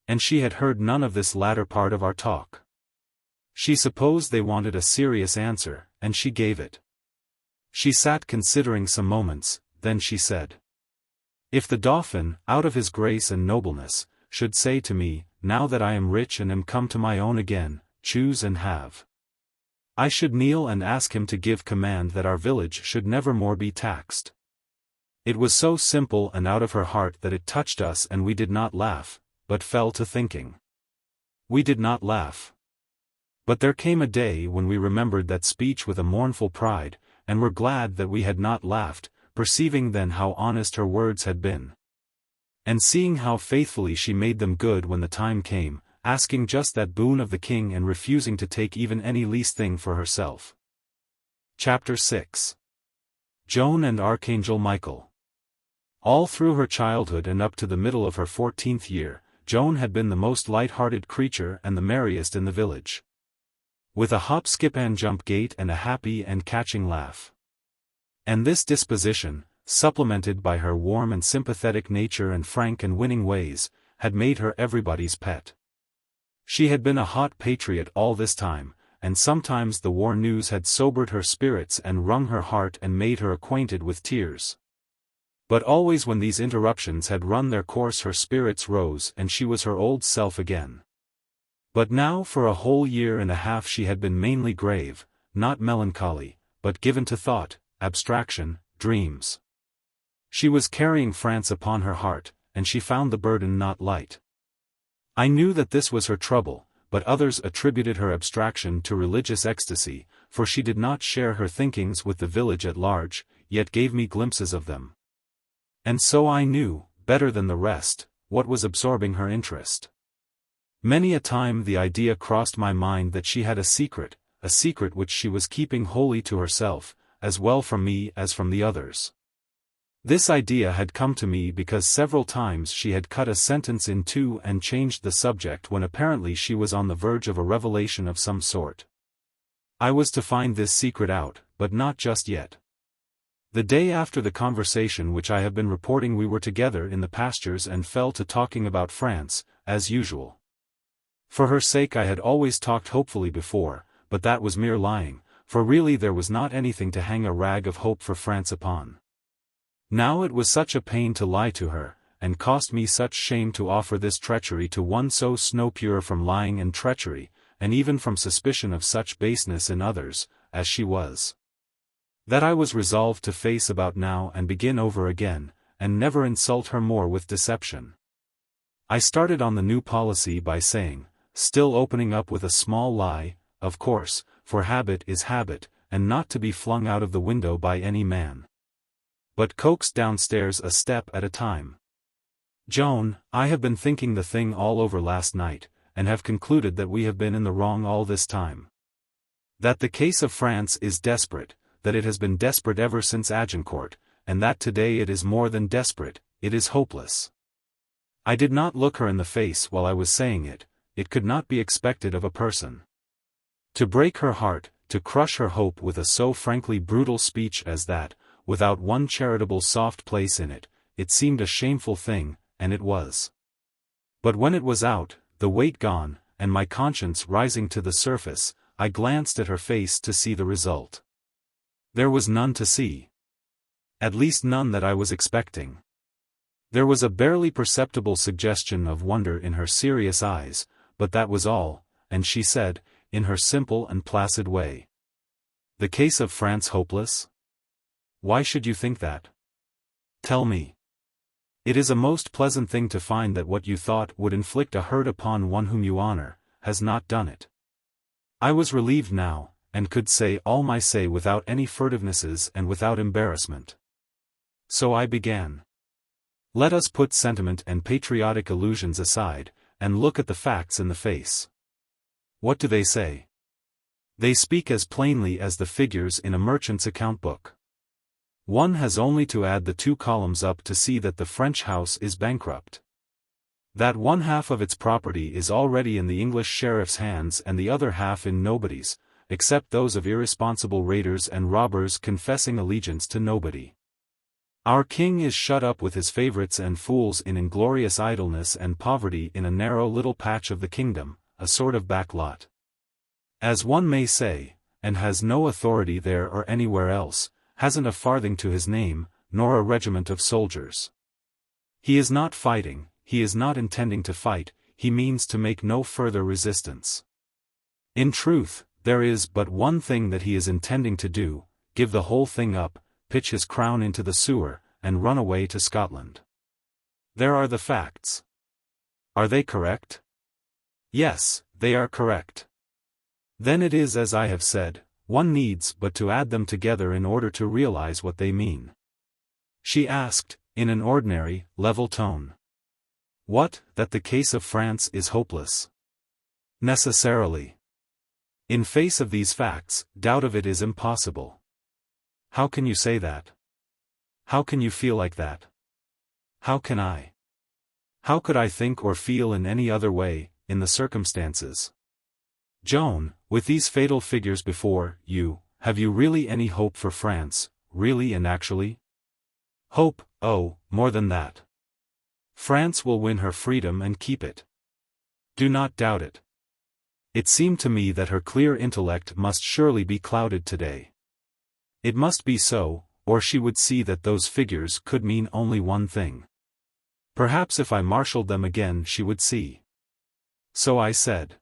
And she had heard none of this latter part of our talk. She supposed they wanted a serious answer, and she gave it. She sat considering some moments, then she said, If the Dauphin, out of his grace and nobleness, should say to me, now that I am rich and am come to my own again, choose and have. I should kneel and ask him to give command that our village should never more be taxed. It was so simple and out of her heart that it touched us, and we did not laugh, but fell to thinking. We did not laugh. But there came a day when we remembered that speech with a mournful pride, and were glad that we had not laughed, perceiving then how honest her words had been. And seeing how faithfully she made them good when the time came, asking just that boon of the king and refusing to take even any least thing for herself. Chapter 6. Joan and Archangel Michael. All through her childhood and up to the middle of her 14th year, Joan had been the most light-hearted creature and the merriest in the village. With a hop-skip-and-jump gait and a happy and catching laugh. And this disposition, supplemented by her warm and sympathetic nature and frank and winning ways, had made her everybody's pet. She had been a hot patriot all this time, and sometimes the war news had sobered her spirits and wrung her heart and made her acquainted with tears. But always when these interruptions had run their course her spirits rose and she was her old self again. But now for a whole year and a half she had been mainly grave, not melancholy, but given to thought, abstraction, dreams. She was carrying France upon her heart, and she found the burden not light. I knew that this was her trouble, but others attributed her abstraction to religious ecstasy, for she did not share her thinkings with the village at large, yet gave me glimpses of them. And so I knew, better than the rest, what was absorbing her interest. Many a time the idea crossed my mind that she had a secret which she was keeping wholly to herself, as well from me as from the others. This idea had come to me because several times she had cut a sentence in two and changed the subject when apparently she was on the verge of a revelation of some sort. I was to find this secret out, but not just yet. The day after the conversation which I have been reporting, we were together in the pastures and fell to talking about France, as usual. For her sake I had always talked hopefully before, but that was mere lying, for really there was not anything to hang a rag of hope for France upon. Now it was such a pain to lie to her, and cost me such shame to offer this treachery to one so snow-pure from lying and treachery, and even from suspicion of such baseness in others, as she was, that I was resolved to face about now and begin over again, and never insult her more with deception. I started on the new policy by saying, still opening up with a small lie, of course, for habit is habit, and not to be flung out of the window by any man, but coaxed downstairs a step at a time. Joan, I have been thinking the thing all over last night, and have concluded that we have been in the wrong all this time. That the case of France is desperate, that it has been desperate ever since Agincourt, and that today it is more than desperate, it is hopeless. I did not look her in the face while I was saying it. It could not be expected of a person. To break her heart, to crush her hope with a so frankly brutal speech as that, without one charitable soft place in it, it seemed a shameful thing, and it was. But when it was out, the weight gone, and my conscience rising to the surface, I glanced at her face to see the result. There was none to see. At least none that I was expecting. There was a barely perceptible suggestion of wonder in her serious eyes, but that was all, and she said, in her simple and placid way, "The case of France hopeless? Why should you think that? Tell me. It is a most pleasant thing to find that what you thought would inflict a hurt upon one whom you honor, has not done it." I was relieved now, and could say all my say without any furtivenesses and without embarrassment. So I began. Let us put sentiment and patriotic illusions aside, and look at the facts in the face. What do they say? They speak as plainly as the figures in a merchant's account book. One has only to add the 2 columns up to see that the French house is bankrupt. That one half of its property is already in the English sheriff's hands and the other half in nobody's, except those of irresponsible raiders and robbers confessing allegiance to nobody. Our king is shut up with his favorites and fools in inglorious idleness and poverty in a narrow little patch of the kingdom, a sort of back lot, as one may say, and has no authority there or anywhere else, hasn't a farthing to his name, nor a regiment of soldiers. He is not fighting, he is not intending to fight, he means to make no further resistance. In truth, there is but one thing that he is intending to do, give the whole thing up, pitch his crown into the sewer, and run away to Scotland. There are the facts. Are they correct? Yes, they are correct. Then it is as I have said, one needs but to add them together in order to realize what they mean. She asked, in an ordinary, level tone. What, that the case of France is hopeless? Necessarily. In face of these facts, doubt of it is impossible. How can you say that? How can you feel like that? How can I? How could I think or feel in any other way, in the circumstances? Joan, with these fatal figures before you, have you really any hope for France, really and actually? Hope, oh, more than that. France will win her freedom and keep it. Do not doubt it. It seemed to me that her clear intellect must surely be clouded today. It must be so, or she would see that those figures could mean only one thing. Perhaps if I marshaled them again she would see. So I said,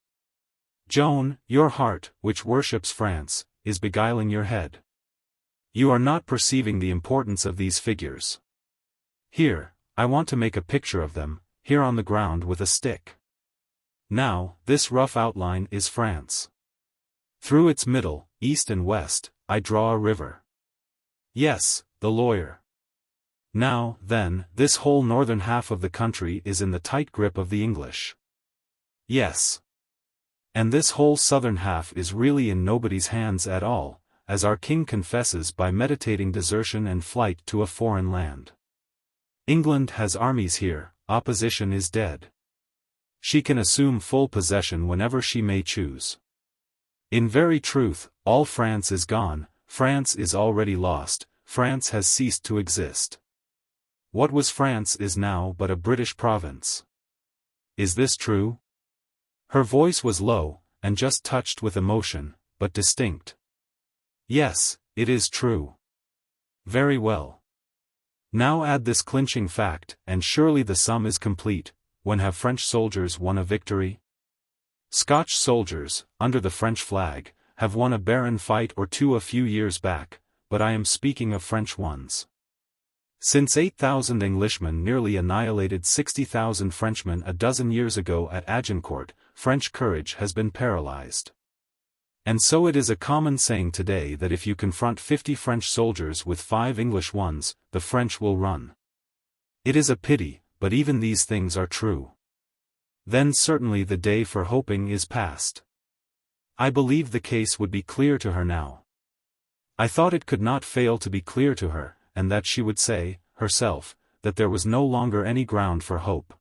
Joan, your heart, which worships France, is beguiling your head. You are not perceiving the importance of these figures. Here, I want to make a picture of them, here on the ground with a stick. Now, this rough outline is France. Through its middle, east and west, I draw a river. Yes, the lawyer. Now, then, this whole northern half of the country is in the tight grip of the English. Yes. And this whole southern half is really in nobody's hands at all, as our king confesses by meditating desertion and flight to a foreign land. England has armies here, opposition is dead. She can assume full possession whenever she may choose. In very truth, all France is gone, France is already lost, France has ceased to exist. What was France is now but a British province. Is this true? Her voice was low, and just touched with emotion, but distinct. Yes, it is true. Very well. Now add this clinching fact, and surely the sum is complete. When have French soldiers won a victory? Scotch soldiers, under the French flag, have won a barren fight or two a few years back, but I am speaking of French ones. Since 8,000 Englishmen nearly annihilated 60,000 Frenchmen a dozen years ago at Agincourt, French courage has been paralyzed. And so it is a common saying today that if you confront 50 French soldiers with 5 English ones, the French will run. It is a pity, but even these things are true. Then certainly the day for hoping is past. I believe the case would be clear to her now. I thought it could not fail to be clear to her, and that she would say, herself, that there was no longer any ground for hope.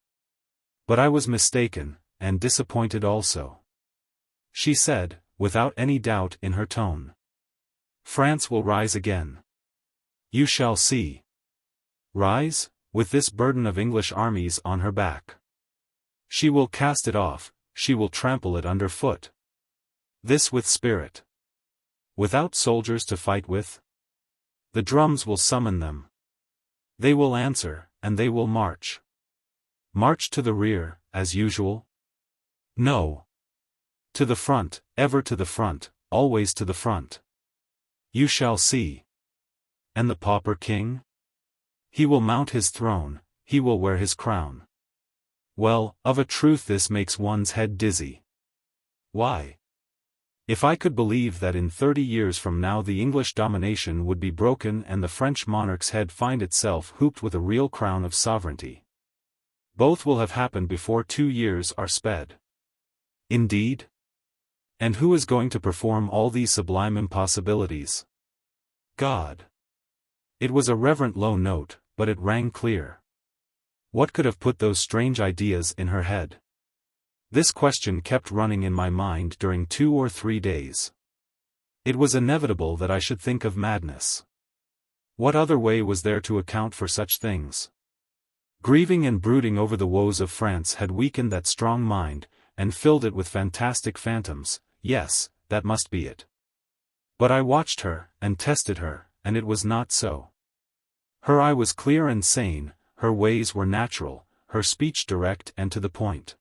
But I was mistaken, and disappointed also. She said, without any doubt in her tone, France will rise again. You shall see. Rise, with this burden of English armies on her back. She will cast it off, she will trample it underfoot. This with spirit. Without soldiers to fight with? The drums will summon them. They will answer, and they will march. March to the rear, as usual? No. To the front, ever to the front, always to the front. You shall see. And the pauper king? He will mount his throne, he will wear his crown. Well, of a truth this makes one's head dizzy. Why? If I could believe that in 30 years from now the English domination would be broken and the French monarch's head find itself hooped with a real crown of sovereignty. Both will have happened before 2 years are sped. Indeed? And who is going to perform all these sublime impossibilities? God. It was a reverent low note, but it rang clear. What could have put those strange ideas in her head? This question kept running in my mind during 2 or 3 days. It was inevitable that I should think of madness. What other way was there to account for such things? Grieving and brooding over the woes of France had weakened that strong mind, and filled it with fantastic phantoms. Yes, that must be it. But I watched her, and tested her, and it was not so. Her eye was clear and sane, her ways were natural, her speech direct and to the point.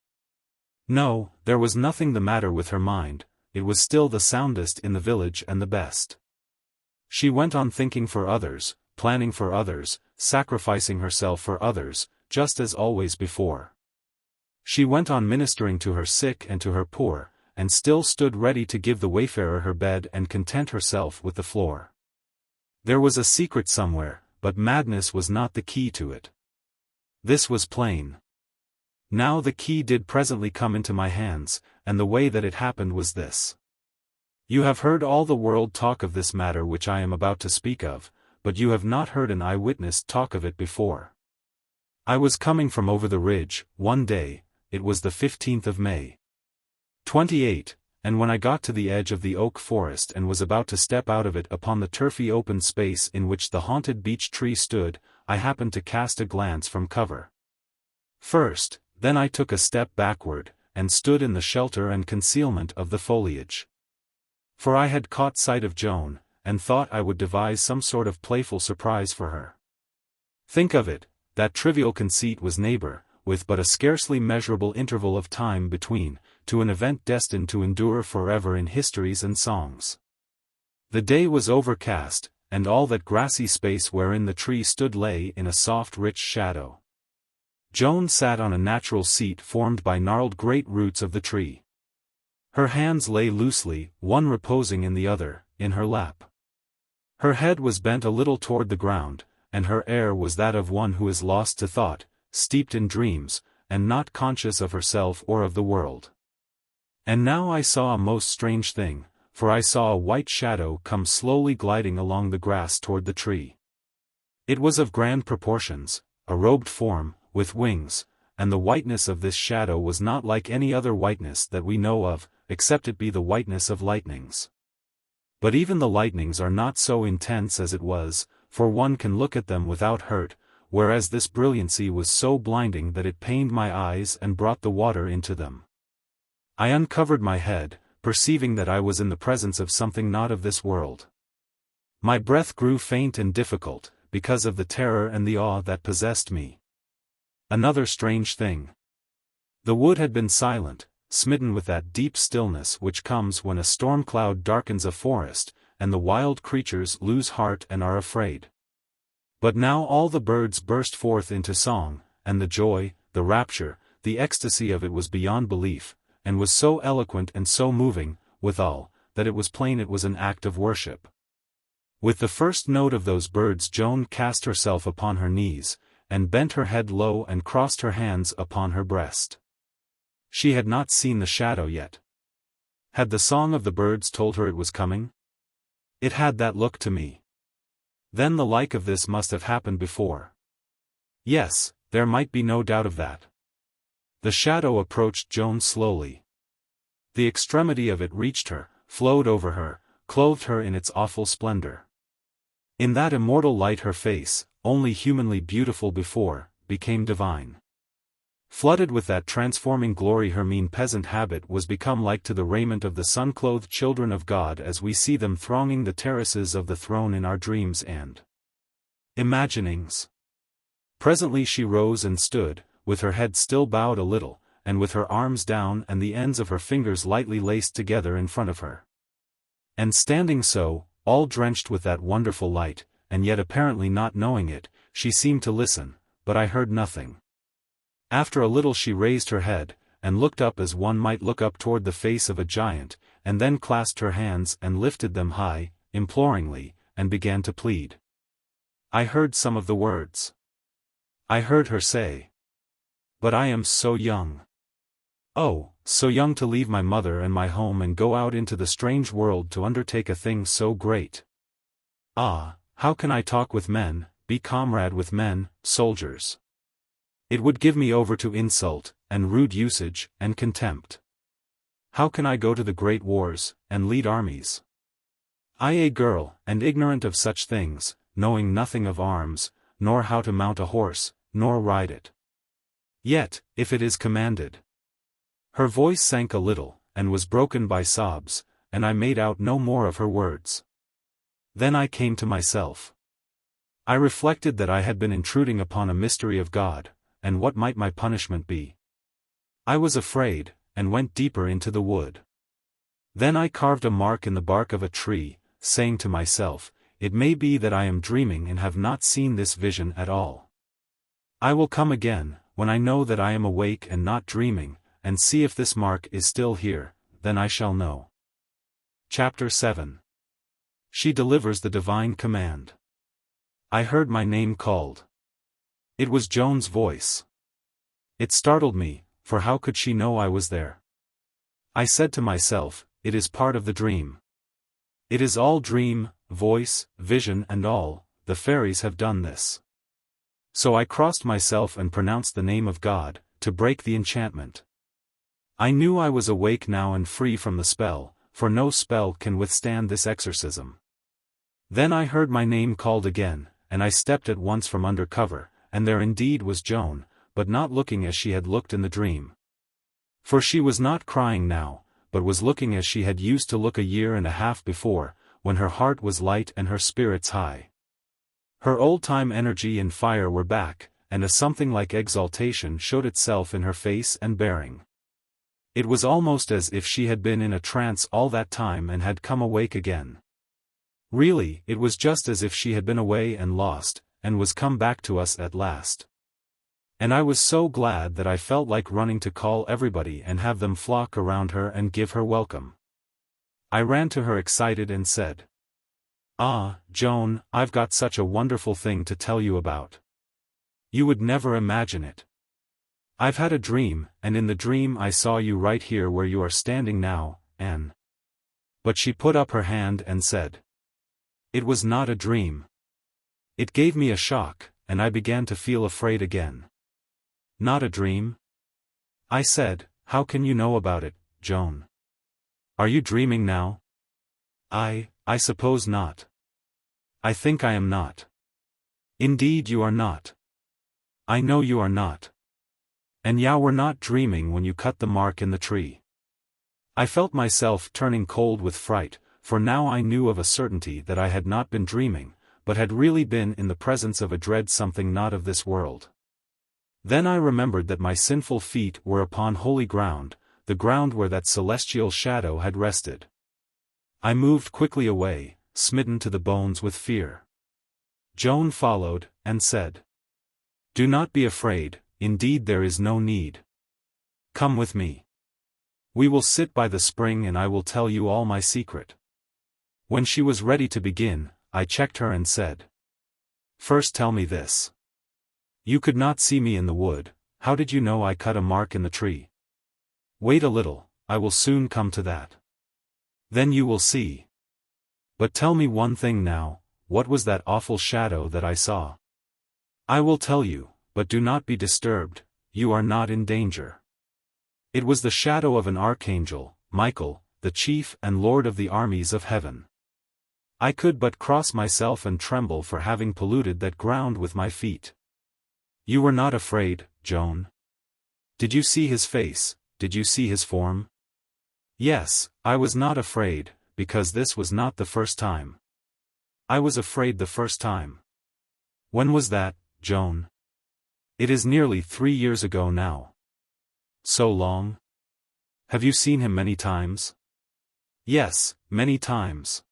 No, there was nothing the matter with her mind, it was still the soundest in the village and the best. She went on thinking for others, planning for others, sacrificing herself for others, just as always before. She went on ministering to her sick and to her poor, and still stood ready to give the wayfarer her bed and content herself with the floor. There was a secret somewhere, but madness was not the key to it. This was plain. Now the key did presently come into my hands, and the way that it happened was this. You have heard all the world talk of this matter which I am about to speak of, but you have not heard an eyewitness talk of it before. I was coming from over the ridge, one day, it was the 15th of May. 28, and when I got to the edge of the oak forest and was about to step out of it upon the turfy open space in which the haunted beech tree stood, I happened to cast a glance from cover. First, then I took a step backward, and stood in the shelter and concealment of the foliage. For I had caught sight of Joan, and thought I would devise some sort of playful surprise for her. Think of it, that trivial conceit was neighbor, with but a scarcely measurable interval of time between, to an event destined to endure forever in histories and songs. The day was overcast, and all that grassy space wherein the tree stood lay in a soft rich shadow. Joan sat on a natural seat formed by gnarled great roots of the tree. Her hands lay loosely, one reposing in the other, in her lap. Her head was bent a little toward the ground, and her air was that of one who is lost to thought, steeped in dreams, and not conscious of herself or of the world. And now I saw a most strange thing, for I saw a white shadow come slowly gliding along the grass toward the tree. It was of grand proportions, a robed form, with wings, and the whiteness of this shadow was not like any other whiteness that we know of, except it be the whiteness of lightnings. But even the lightnings are not so intense as it was, for one can look at them without hurt, whereas this brilliancy was so blinding that it pained my eyes and brought the water into them. I uncovered my head, perceiving that I was in the presence of something not of this world. My breath grew faint and difficult, because of the terror and the awe that possessed me. Another strange thing. The wood had been silent, smitten with that deep stillness which comes when a storm cloud darkens a forest, and the wild creatures lose heart and are afraid. But now all the birds burst forth into song, and the joy, the rapture, the ecstasy of it was beyond belief, and was so eloquent and so moving, withal, that it was plain it was an act of worship. With the first note of those birds Joan cast herself upon her knees, and bent her head low and crossed her hands upon her breast. She had not seen the shadow yet. Had the song of the birds told her it was coming? It had that look to me. Then the like of this must have happened before. Yes, there might be no doubt of that. The shadow approached Joan slowly. The extremity of it reached her, flowed over her, clothed her in its awful splendor. In that immortal light her face, only humanly beautiful before, became divine. Flooded with that transforming glory her mean peasant habit was become like to the raiment of the sun-clothed children of God as we see them thronging the terraces of the throne in our dreams and imaginings. Presently she rose and stood, with her head still bowed a little, and with her arms down and the ends of her fingers lightly laced together in front of her. And standing so, all drenched with that wonderful light, and yet apparently not knowing it, she seemed to listen, but I heard nothing. After a little she raised her head, and looked up as one might look up toward the face of a giant, and then clasped her hands and lifted them high, imploringly, and began to plead. I heard some of the words. I heard her say, "But I am so young. Oh, so young to leave my mother and my home and go out into the strange world to undertake a thing so great. Ah, how can I talk with men, be comrade with men, soldiers? It would give me over to insult, and rude usage, and contempt. How can I go to the great wars, and lead armies? I a girl, and ignorant of such things, knowing nothing of arms, nor how to mount a horse, nor ride it. Yet, if it is commanded." Her voice sank a little, and was broken by sobs, and I made out no more of her words. Then I came to myself. I reflected that I had been intruding upon a mystery of God, and what might my punishment be? I was afraid, and went deeper into the wood. Then I carved a mark in the bark of a tree, saying to myself, "It may be that I am dreaming and have not seen this vision at all. I will come again, when I know that I am awake and not dreaming, and see if this mark is still here, then I shall know." Chapter 7. She delivers the divine command. I heard my name called. It was Joan's voice. It startled me, for how could she know I was there? I said to myself, it is part of the dream. It is all dream, voice, vision and all, the fairies have done this. So I crossed myself and pronounced the name of God, to break the enchantment. I knew I was awake now and free from the spell, for no spell can withstand this exorcism. Then I heard my name called again, and I stepped at once from under cover, and there indeed was Joan, but not looking as she had looked in the dream. For she was not crying now, but was looking as she had used to look a year and a half before, when her heart was light and her spirits high. Her old-time energy and fire were back, and a something like exaltation showed itself in her face and bearing. It was almost as if she had been in a trance all that time and had come awake again. Really, it was just as if she had been away and lost, and was come back to us at last. And I was so glad that I felt like running to call everybody and have them flock around her and give her welcome. I ran to her excited and said, "Ah, Joan, I've got such a wonderful thing to tell you about. You would never imagine it. I've had a dream, and in the dream I saw you right here where you are standing now, Anne." But she put up her hand and said, "It was not a dream." It gave me a shock, and I began to feel afraid again. "Not a dream?" I said, "How can you know about it, Joan? Are you dreaming now?" I suppose not. I think I am not." "Indeed you are not. I know you are not. And you were not dreaming when you cut the mark in the tree." I felt myself turning cold with fright, for now I knew of a certainty that I had not been dreaming, but had really been in the presence of a dread something not of this world. Then I remembered that my sinful feet were upon holy ground, the ground where that celestial shadow had rested. I moved quickly away, smitten to the bones with fear. Joan followed, and said, "Do not be afraid, indeed there is no need. Come with me. We will sit by the spring and I will tell you all my secret." When she was ready to begin, I checked her and said, "First tell me this. You could not see me in the wood, how did you know I cut a mark in the tree?" "Wait a little, I will soon come to that. Then you will see. But tell me one thing now, what was that awful shadow that I saw?" "I will tell you, but do not be disturbed, you are not in danger. It was the shadow of an archangel, Michael, the chief and lord of the armies of heaven. I could but cross myself and tremble for having polluted that ground with my feet." "You were not afraid, Joan? Did you see his face, did you see his form?" "Yes, I was not afraid, because this was not the first time. I was afraid the first time." "When was that, Joan?" "It is nearly 3 years ago now." "So long? Have you seen him many times?" "Yes, many times."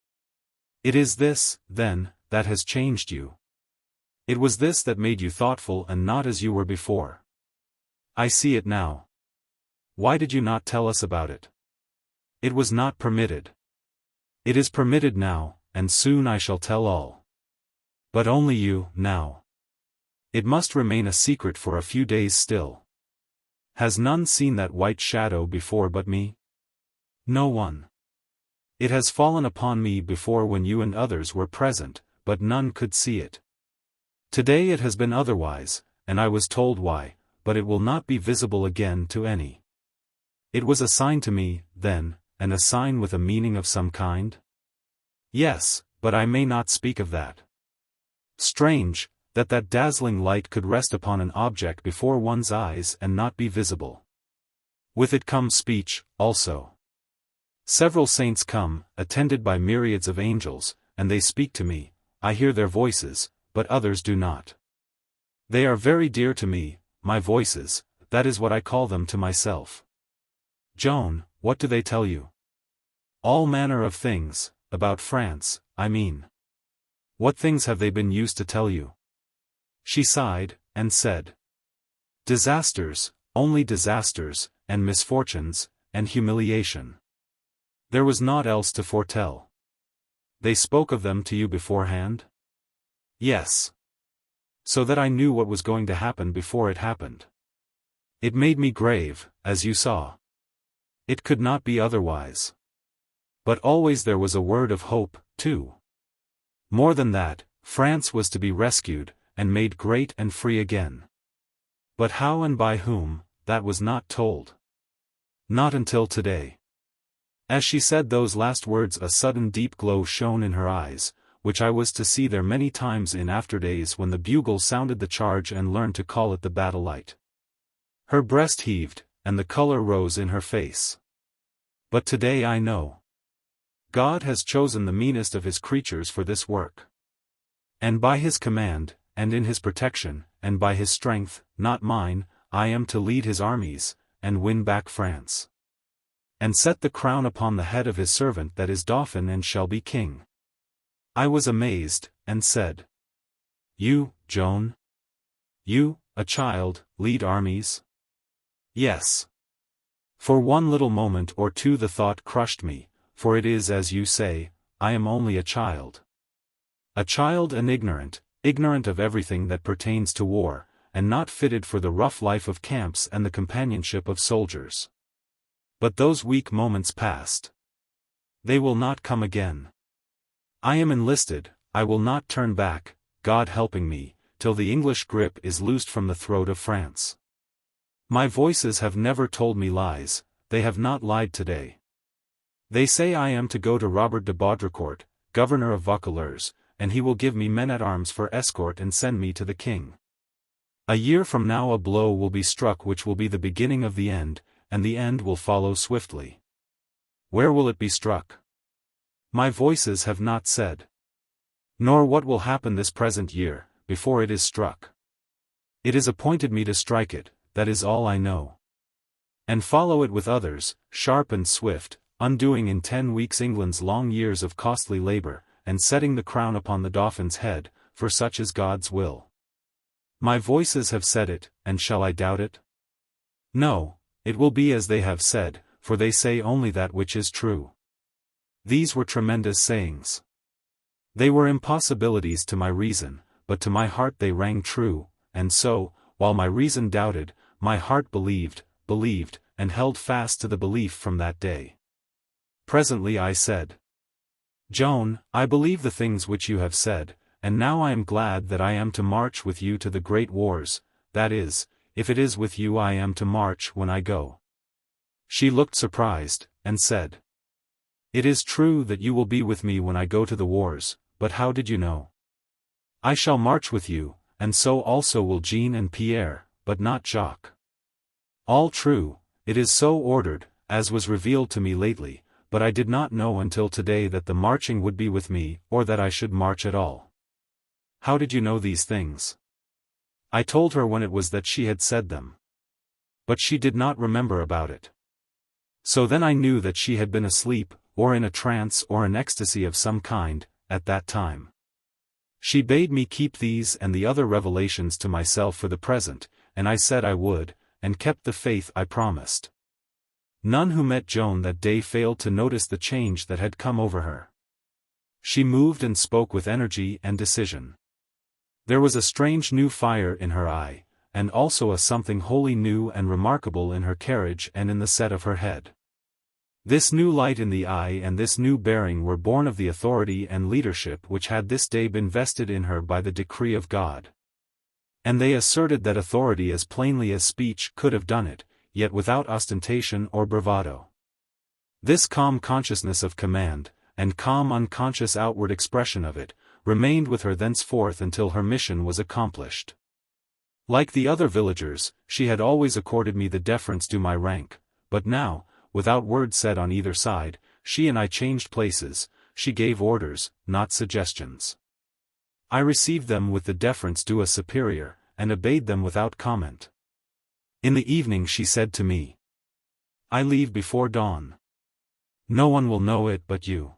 "It is this, then, that has changed you. It was this that made you thoughtful and not as you were before." "I see it now." "Why did you not tell us about it?" "It was not permitted. It is permitted now, and soon I shall tell all. But only you, now. It must remain a secret for a few days still. Has none seen that white shadow before but me?" "No one. It has fallen upon me before when you and others were present, but none could see it. Today it has been otherwise, and I was told why, but it will not be visible again to any." "It was a sign to me, then, and a sign with a meaning of some kind?" "Yes, but I may not speak of that." "Strange, that that dazzling light could rest upon an object before one's eyes and not be visible. With it comes speech, also. Several saints come, attended by myriads of angels, and they speak to me, I hear their voices, but others do not. They are very dear to me, my voices, that is what I call them to myself." "Joan, what do they tell you?" "All manner of things, about France, I mean." "What things have they been used to tell you?" She sighed, and said, "Disasters, only disasters, and misfortunes, and humiliation. There was naught else to foretell." "They spoke of them to you beforehand?" "Yes. So that I knew what was going to happen before it happened. It made me grave, as you saw. It could not be otherwise. But always there was a word of hope, too. More than that, France was to be rescued, and made great and free again. But how and by whom, that was not told. Not until today." As she said those last words a sudden deep glow shone in her eyes, which I was to see there many times in after days when the bugle sounded the charge and learned to call it the battle light. Her breast heaved, and the color rose in her face. "But today I know. God has chosen the meanest of his creatures for this work. And by his command, and in his protection, and by his strength, not mine, I am to lead his armies, and win back France. And set the crown upon the head of his servant that is Dauphin and shall be king." I was amazed, and said, "You, Joan? You, a child, lead armies? Yes. For one little moment or two the thought crushed me, for it is as you say, I am only a child. A child and ignorant of everything that pertains to war, and not fitted for the rough life of camps and the companionship of soldiers. But those weak moments passed. They will not come again. I am enlisted, I will not turn back, God helping me, till the English grip is loosed from the throat of France. My voices have never told me lies, they have not lied today. They say I am to go to Robert de Baudricourt, governor of Vaucouleurs, and he will give me men-at-arms for escort and send me to the king. A year from now a blow will be struck which will be the beginning of the end, and the end will follow swiftly. Where will it be struck? My voices have not said. Nor what will happen this present year, before it is struck. It is appointed me to strike it, that is all I know. And follow it with others, sharp and swift, undoing in 10 weeks England's long years of costly labor, and setting the crown upon the Dauphin's head, for such is God's will. My voices have said it, and shall I doubt it? No, it will be as they have said, for they say only that which is true. These were tremendous sayings. They were impossibilities to my reason, but to my heart they rang true, and so, while my reason doubted, my heart believed, and held fast to the belief from that day. Presently I said, Joan, I believe the things which you have said, and now I am glad that I am to march with you to the great wars, that is, if it is with you I am to march when I go. She looked surprised, and said, It is true that you will be with me when I go to the wars, but how did you know? I shall march with you, and so also will Jean and Pierre, but not Jacques. All true, it is so ordered, as was revealed to me lately, but I did not know until today that the marching would be with me, or that I should march at all. How did you know these things? I told her when it was that she had said them. But she did not remember about it. So then I knew that she had been asleep, or in a trance or an ecstasy of some kind, at that time. She bade me keep these and the other revelations to myself for the present, and I said I would, and kept the faith I promised. None who met Joan that day failed to notice the change that had come over her. She moved and spoke with energy and decision. There was a strange new fire in her eye, and also a something wholly new and remarkable in her carriage and in the set of her head. This new light in the eye and this new bearing were born of the authority and leadership which had this day been vested in her by the decree of God. And they asserted that authority as plainly as speech could have done it, yet without ostentation or bravado. This calm consciousness of command, and calm unconscious outward expression of it, remained with her thenceforth until her mission was accomplished. Like the other villagers, she had always accorded me the deference due my rank, but now, without word said on either side, she and I changed places, she gave orders, not suggestions. I received them with the deference due a superior, and obeyed them without comment. In the evening she said to me, I leave before dawn. No one will know it but you.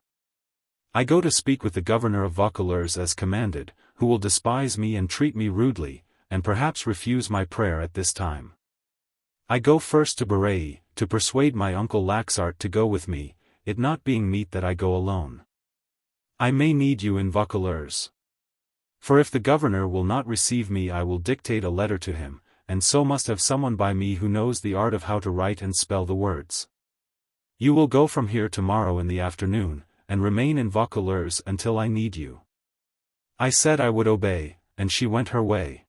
I go to speak with the governor of Vaucouleurs as commanded, who will despise me and treat me rudely, and perhaps refuse my prayer at this time. I go first to Bréhy, to persuade my uncle Laxart to go with me, it not being meet that I go alone. I may need you in Vaucouleurs. For if the governor will not receive me I will dictate a letter to him, and so must have someone by me who knows the art of how to write and spell the words. You will go from here tomorrow in the afternoon, and remain in Vaucouleurs until I need you. I said I would obey, and she went her way.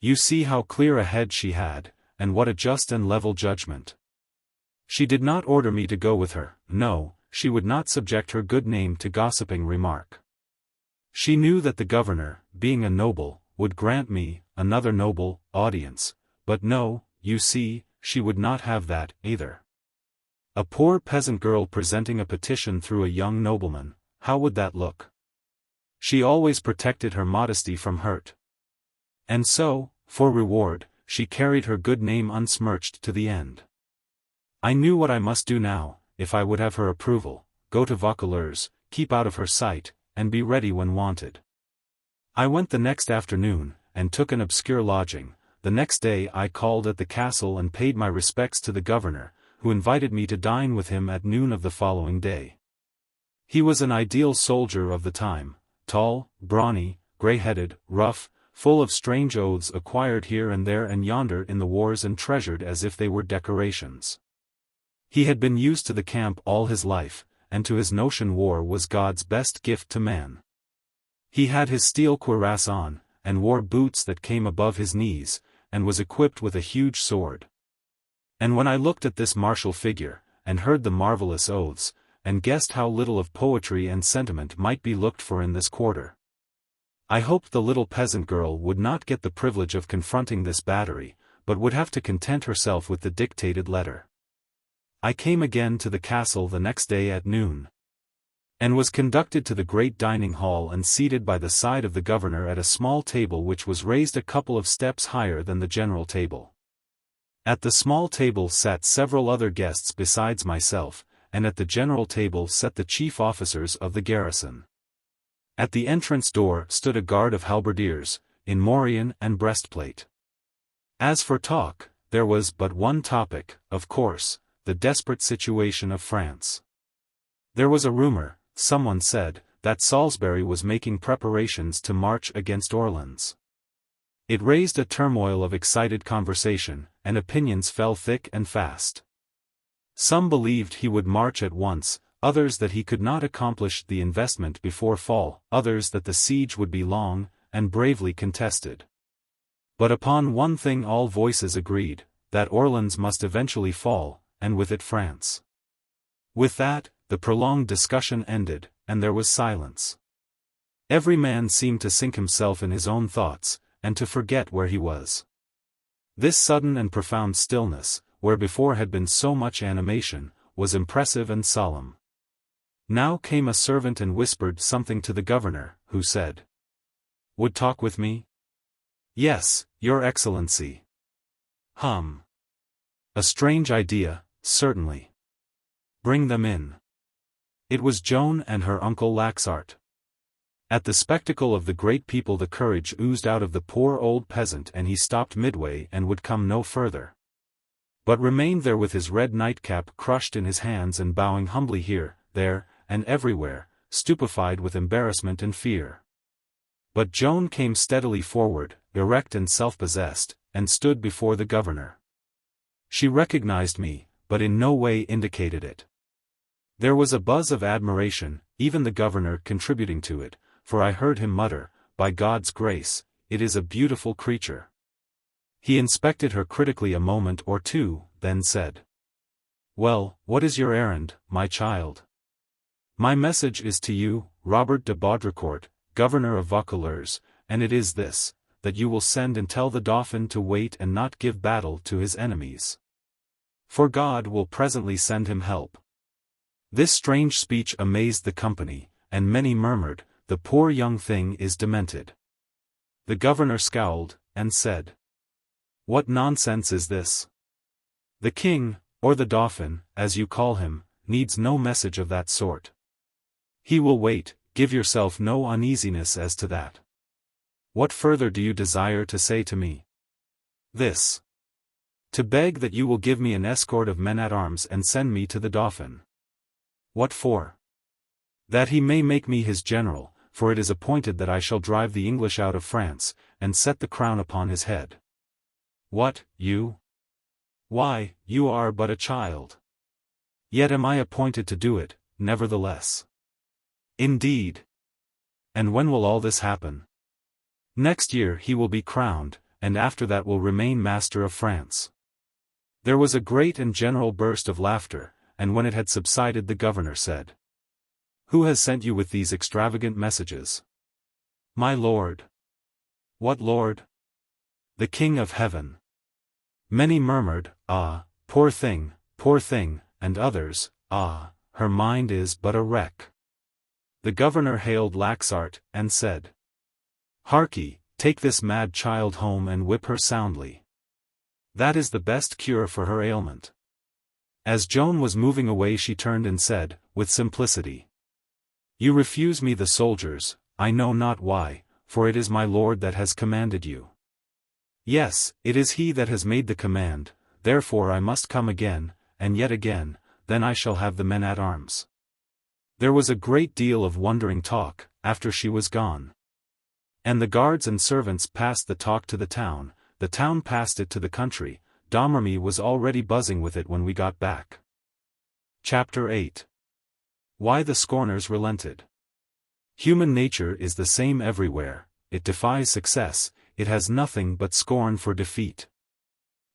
You see how clear a head she had, and what a just and level judgment. She did not order me to go with her, no, she would not subject her good name to gossiping remark. She knew that the governor, being a noble, would grant me, another noble, audience, but no, you see, she would not have that, either. A poor peasant girl presenting a petition through a young nobleman, how would that look? She always protected her modesty from hurt. And so, for reward, she carried her good name unsmirched to the end. I knew what I must do now, if I would have her approval, go to Vaucouleurs, keep out of her sight, and be ready when wanted. I went the next afternoon, and took an obscure lodging, the next day I called at the castle and paid my respects to the governor, who invited me to dine with him at noon of the following day. He was an ideal soldier of the time, tall, brawny, grey-headed, rough, full of strange oaths acquired here and there and yonder in the wars and treasured as if they were decorations. He had been used to the camp all his life, and to his notion war was God's best gift to man. He had his steel cuirass on, and wore boots that came above his knees, and was equipped with a huge sword. And when I looked at this martial figure, and heard the marvelous oaths, and guessed how little of poetry and sentiment might be looked for in this quarter, I hoped the little peasant girl would not get the privilege of confronting this battery, but would have to content herself with the dictated letter. I came again to the castle the next day at noon, and was conducted to the great dining hall and seated by the side of the governor at a small table which was raised a couple of steps higher than the general table. At the small table sat several other guests besides myself, and at the general table sat the chief officers of the garrison. At the entrance door stood a guard of halberdiers, in morion and breastplate. As for talk, there was but one topic, of course, the desperate situation of France. There was a rumor, someone said, that Salisbury was making preparations to march against Orleans. It raised a turmoil of excited conversation, and opinions fell thick and fast. Some believed he would march at once, others that he could not accomplish the investment before fall, others that the siege would be long, and bravely contested. But upon one thing all voices agreed, that Orleans must eventually fall, and with it France. With that, the prolonged discussion ended, and there was silence. Every man seemed to sink himself in his own thoughts, and to forget where he was. This sudden and profound stillness, where before had been so much animation, was impressive and solemn. Now came a servant and whispered something to the governor, who said, "Would talk with me?" "Yes, your excellency." "Hum. A strange idea, certainly. Bring them in." It was Joan and her uncle Laxart. At the spectacle of the great people the courage oozed out of the poor old peasant and he stopped midway and would come no further, but remained there with his red nightcap crushed in his hands and bowing humbly here, there, and everywhere, stupefied with embarrassment and fear. But Joan came steadily forward, erect and self-possessed, and stood before the governor. She recognized me, but in no way indicated it. There was a buzz of admiration, even the governor contributing to it, for I heard him mutter, "By God's grace, it is a beautiful creature." He inspected her critically a moment or two, then said, "Well, what is your errand, my child?" "My message is to you, Robert de Baudricourt, governor of Vaucouleurs, and it is this, that you will send and tell the Dauphin to wait and not give battle to his enemies. For God will presently send him help." This strange speech amazed the company, and many murmured, "The poor young thing is demented." The governor scowled, and said, "What nonsense is this? The king, or the Dauphin, as you call him, needs no message of that sort. He will wait, give yourself no uneasiness as to that. What further do you desire to say to me?" "This. To beg that you will give me an escort of men-at-arms and send me to the Dauphin." "What for?" "That he may make me his general, for it is appointed that I shall drive the English out of France, and set the crown upon his head." "What, you? Why, you are but a child." "Yet am I appointed to do it, nevertheless." "Indeed. And when will all this happen?" "Next year he will be crowned, and after that will remain master of France." There was a great and general burst of laughter, and when it had subsided the governor said, "Who has sent you with these extravagant messages?" "My lord." "What lord?" "The King of Heaven." Many murmured, "Ah, poor thing," and others, "Ah, her mind is but a wreck." The governor hailed Laxart, and said, "Harkee, take this mad child home and whip her soundly. That is the best cure for her ailment." As Joan was moving away she turned and said, with simplicity, "You refuse me the soldiers, I know not why, for it is my lord that has commanded you." Yes, it is he that has made the command, therefore I must come again, and yet again, then I shall have the men at arms. There was a great deal of wondering talk, after she was gone. And the guards and servants passed the talk to the town passed it to the country. Domremy was already buzzing with it when we got back. Chapter 8. Why the Scorners Relented. Human nature is the same everywhere, it defies success, it has nothing but scorn for defeat.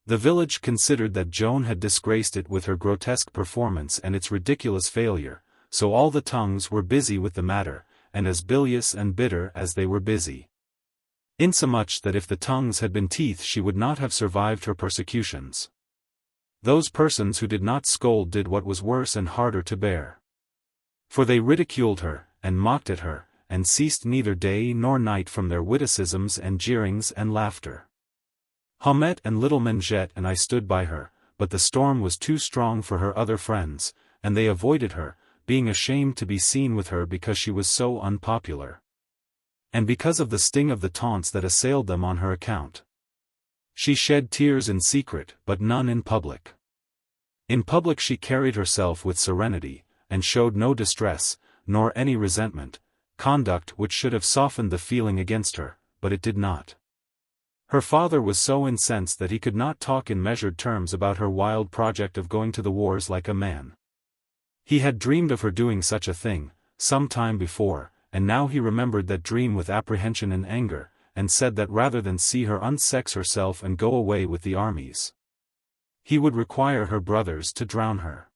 The village considered that Joan had disgraced it with her grotesque performance and its ridiculous failure, so all the tongues were busy with the matter, and as bilious and bitter as they were busy. Insomuch that if the tongues had been teeth she would not have survived her persecutions. Those persons who did not scold did what was worse and harder to bear. For they ridiculed her, and mocked at her, and ceased neither day nor night from their witticisms and jeerings and laughter. Haumette and little Mengette and I stood by her, but the storm was too strong for her other friends, and they avoided her, being ashamed to be seen with her because she was so unpopular. And because of the sting of the taunts that assailed them on her account. She shed tears in secret, but none in public. In public she carried herself with serenity, and showed no distress, nor any resentment, conduct which should have softened the feeling against her, but it did not. Her father was so incensed that he could not talk in measured terms about her wild project of going to the wars like a man. He had dreamed of her doing such a thing, some time before, and now he remembered that dream with apprehension and anger, and said that rather than see her unsex herself and go away with the armies, he would require her brothers to drown her.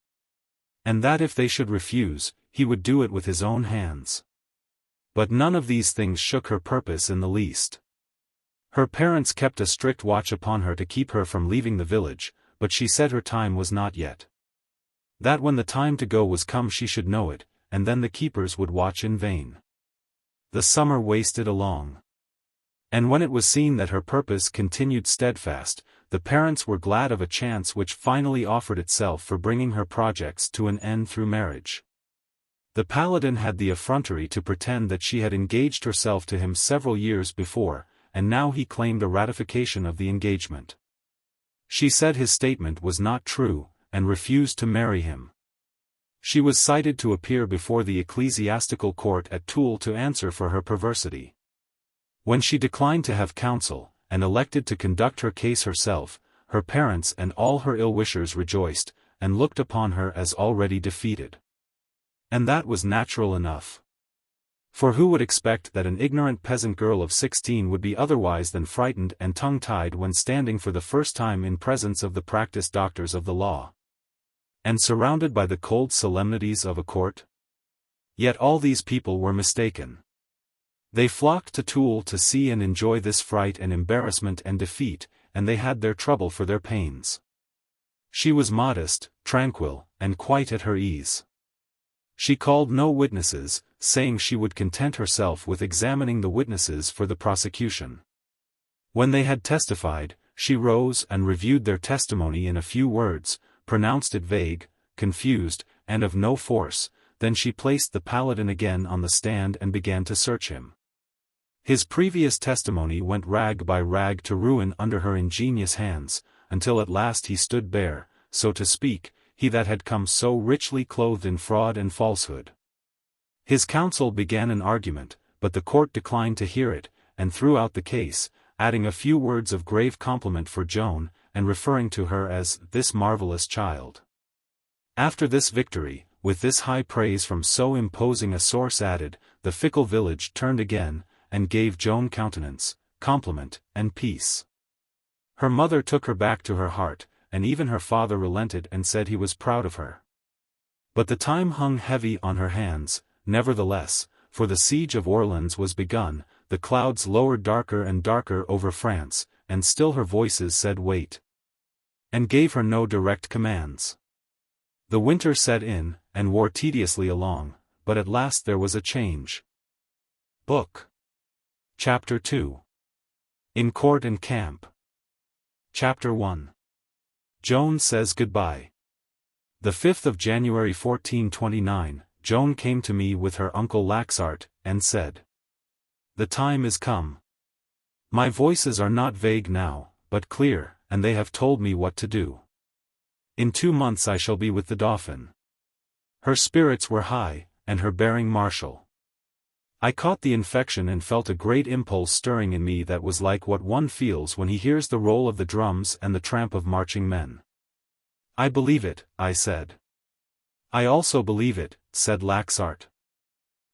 And that if they should refuse, he would do it with his own hands. But none of these things shook her purpose in the least. Her parents kept a strict watch upon her to keep her from leaving the village, but she said her time was not yet. That when the time to go was come she should know it, and then the keepers would watch in vain. The summer wasted along. And when it was seen that her purpose continued steadfast, the parents were glad of a chance which finally offered itself for bringing her projects to an end through marriage. The Paladin had the effrontery to pretend that she had engaged herself to him several years before, and now he claimed a ratification of the engagement. She said his statement was not true, and refused to marry him. She was cited to appear before the ecclesiastical court at Toul to answer for her perversity. When she declined to have counsel, and elected to conduct her case herself, her parents and all her ill-wishers rejoiced, and looked upon her as already defeated. And that was natural enough. For who would expect that an ignorant peasant girl of 16 would be otherwise than frightened and tongue-tied when standing for the first time in presence of the practiced doctors of the law, and surrounded by the cold solemnities of a court? Yet all these people were mistaken. They flocked to Toul to see and enjoy this fright and embarrassment and defeat, and they had their trouble for their pains. She was modest, tranquil, and quite at her ease. She called no witnesses, saying she would content herself with examining the witnesses for the prosecution. When they had testified, she rose and reviewed their testimony in a few words, pronounced it vague, confused, and of no force. Then she placed the Paladin again on the stand and began to search him. His previous testimony went rag by rag to ruin under her ingenious hands, until at last he stood bare, so to speak, he that had come so richly clothed in fraud and falsehood. His counsel began an argument, but the court declined to hear it, and threw out the case, adding a few words of grave compliment for Joan, and referring to her as this marvelous child. After this victory, with this high praise from so imposing a source added, the fickle village turned again, and gave Joan countenance, compliment, and peace. Her mother took her back to her heart, and even her father relented and said he was proud of her. But the time hung heavy on her hands, nevertheless, for the siege of Orleans was begun, the clouds lowered darker and darker over France, and still her voices said wait, and gave her no direct commands. The winter set in, and wore tediously along, but at last there was a change. Book. Chapter 2. In Court and Camp. Chapter 1. Joan says goodbye. The 5th of January 1429, Joan came to me with her uncle Laxart, and said, "The time is come. My voices are not vague now, but clear, and they have told me what to do. In 2 months I shall be with the Dauphin. Her spirits were high, and her bearing martial. I caught the infection and felt a great impulse stirring in me that was like what one feels when he hears the roll of the drums and the tramp of marching men. I believe it, I said. I also believe it, said Laxart.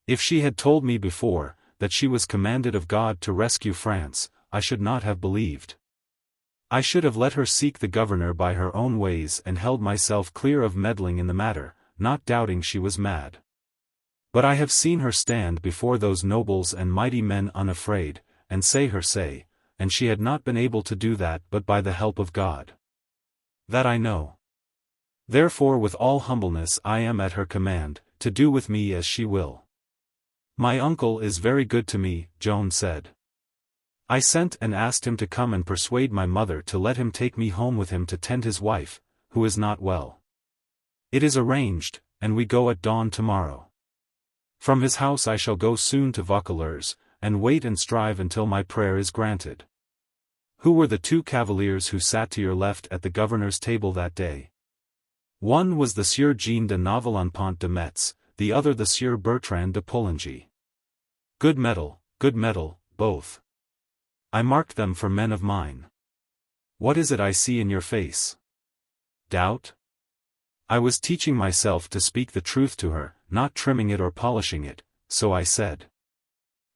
If she had told me before, that she was commanded of God to rescue France, I should not have believed. I should have let her seek the governor by her own ways and held myself clear of meddling in the matter, not doubting she was mad. But I have seen her stand before those nobles and mighty men unafraid, and say her say, and she had not been able to do that but by the help of God. That I know. Therefore with all humbleness I am at her command, to do with me as she will. My uncle is very good to me, Joan said. I sent and asked him to come and persuade my mother to let him take me home with him to tend his wife, who is not well. It is arranged, and we go at dawn tomorrow. From his house I shall go soon to Vaucouleurs, and wait and strive until my prayer is granted. Who were the 2 cavaliers who sat to your left at the governor's table that day? One was the Sieur Jean de Novelonpont de Metz, the other the Sieur Bertrand de Poulengy. Good metal, both. I marked them for men of mine. What is it I see in your face? Doubt? I was teaching myself to speak the truth to her, not trimming it or polishing it, so I said.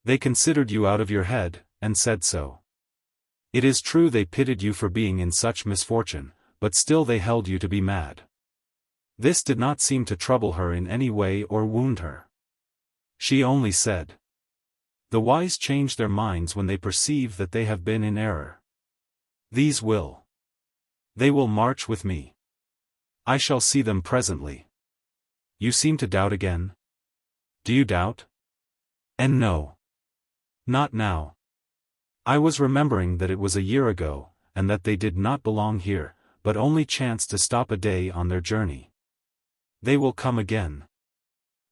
They considered you out of your head, and said so. It is true they pitied you for being in such misfortune, but still they held you to be mad. This did not seem to trouble her in any way or wound her. She only said, the wise change their minds when they perceive that they have been in error. These will. They will march with me. I shall see them presently. You seem to doubt again? Do you doubt? And no. Not now. I was remembering that it was a year ago, and that they did not belong here, but only chanced to stop a day on their journey. They will come again.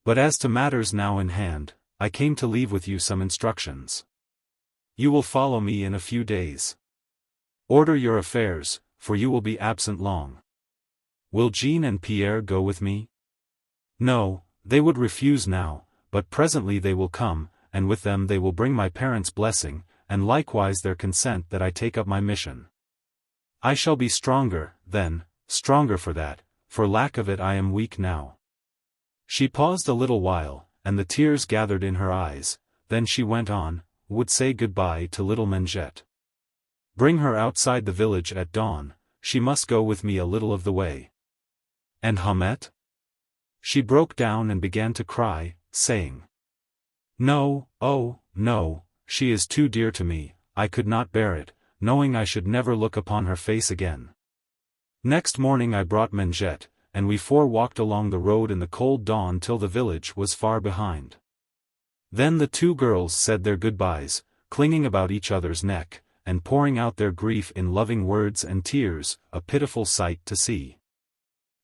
But as to matters now in hand, I came to leave with you some instructions. You will follow me in a few days. Order your affairs, for you will be absent long. Will Jean and Pierre go with me? No, they would refuse now, but presently they will come, and with them they will bring my parents' blessing, and likewise their consent that I take up my mission. I shall be stronger, then, stronger for that, for lack of it I am weak now. She paused a little while, and the tears gathered in her eyes, then she went on, would say goodbye to little Mengette. Bring her outside the village at dawn, she must go with me a little of the way. And Haumette? She broke down and began to cry, saying, no, oh, no, she is too dear to me, I could not bear it, knowing I should never look upon her face again. Next morning I brought Mengette, and we 4 walked along the road in the cold dawn till the village was far behind. Then the 2 girls said their goodbyes, clinging about each other's neck, and pouring out their grief in loving words and tears, a pitiful sight to see.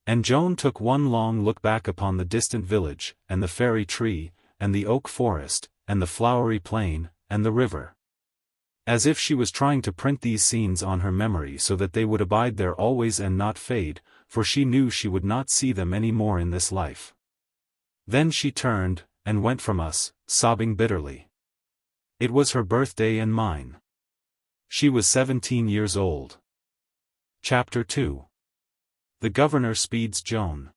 And Joan took one long look back upon the distant village, and the fairy tree, and the oak forest, and the flowery plain, and the river. As if she was trying to print these scenes on her memory so that they would abide there always and not fade, for she knew she would not see them any more in this life. Then she turned, and went from us, sobbing bitterly. It was her birthday and mine. She was 17 years old. Chapter 2. The governor speeds Joan.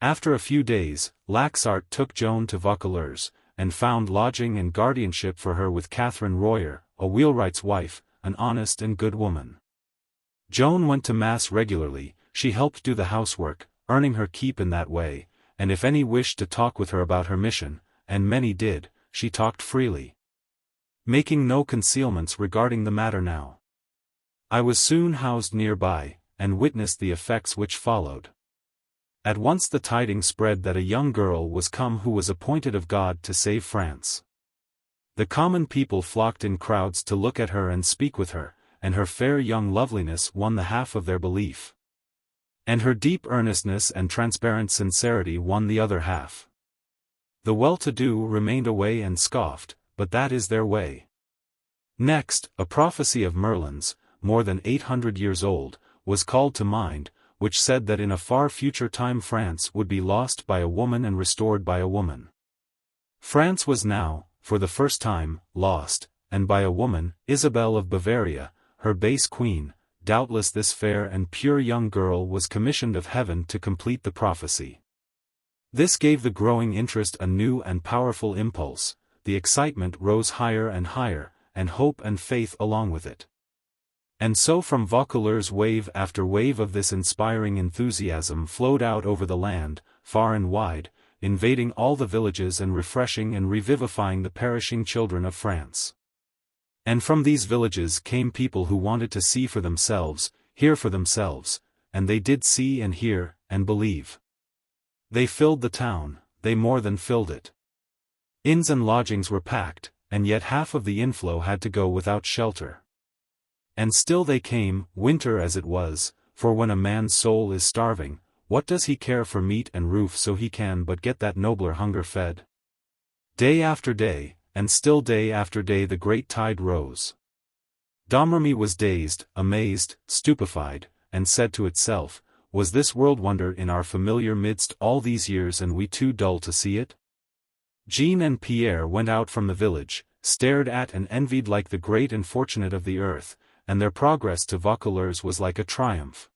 After a few days, Laxart took Joan to Vaucouleurs, and found lodging and guardianship for her with Catherine Royer, a wheelwright's wife, an honest and good woman. Joan went to mass regularly, she helped do the housework, earning her keep in that way, and if any wished to talk with her about her mission, and many did, she talked freely, making no concealments regarding the matter now. I was soon housed nearby, and witnessed the effects which followed. At once the tidings spread that a young girl was come who was appointed of God to save France. The common people flocked in crowds to look at her and speak with her, and her fair young loveliness won the half of their belief. And her deep earnestness and transparent sincerity won the other half. The well-to-do remained away and scoffed, but that is their way. Next, a prophecy of Merlin's, more than 800 years old, was called to mind, which said that in a far future time France would be lost by a woman and restored by a woman. France was now, for the first time, lost, and by a woman, Isabel of Bavaria, her base queen. Doubtless this fair and pure young girl was commissioned of heaven to complete the prophecy. This gave the growing interest a new and powerful impulse, the excitement rose higher and higher, and hope and faith along with it. And so from Vaucouleurs wave after wave of this inspiring enthusiasm flowed out over the land, far and wide, invading all the villages and refreshing and revivifying the perishing children of France. And from these villages came people who wanted to see for themselves, hear for themselves, and they did see and hear, and believe. They filled the town, they more than filled it. Inns and lodgings were packed, and yet half of the inflow had to go without shelter. And still they came, winter as it was, for when a man's soul is starving, what does he care for meat and roof so he can but get that nobler hunger fed? Day after day, and still day after day the great tide rose. Domremy was dazed, amazed, stupefied, and said to itself, was this world wonder in our familiar midst all these years and we too dull to see it? Jean and Pierre went out from the village, stared at and envied like the great and fortunate of the earth, and their progress to Vaucouleurs was like a triumph.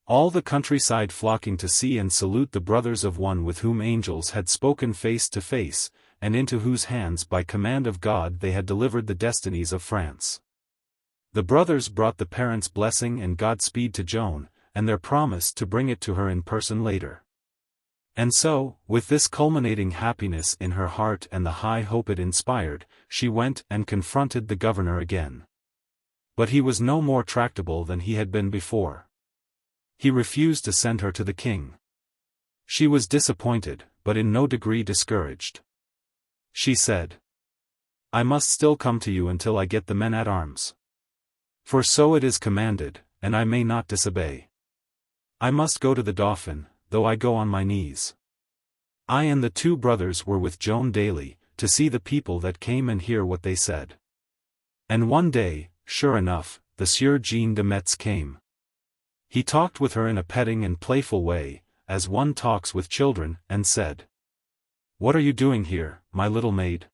All the countryside flocking to see and salute the brothers of one with whom angels had spoken face to face, and into whose hands by command of God they had delivered the destinies of France. The brothers brought the parents' blessing and Godspeed to Joan, and their promise to bring it to her in person later. And so, with this culminating happiness in her heart and the high hope it inspired, she went and confronted the governor again. But he was no more tractable than he had been before. He refused to send her to the king. She was disappointed, but in no degree discouraged. She said, I must still come to you until I get the men-at-arms. For so it is commanded, and I may not disobey. I must go to the Dauphin, though I go on my knees. I and the two brothers were with Joan daily, to see the people that came and hear what they said. And one day, sure enough, the Sieur Jean de Metz came. He talked with her in a petting and playful way, as one talks with children, and said, What are you doing here, my little maid?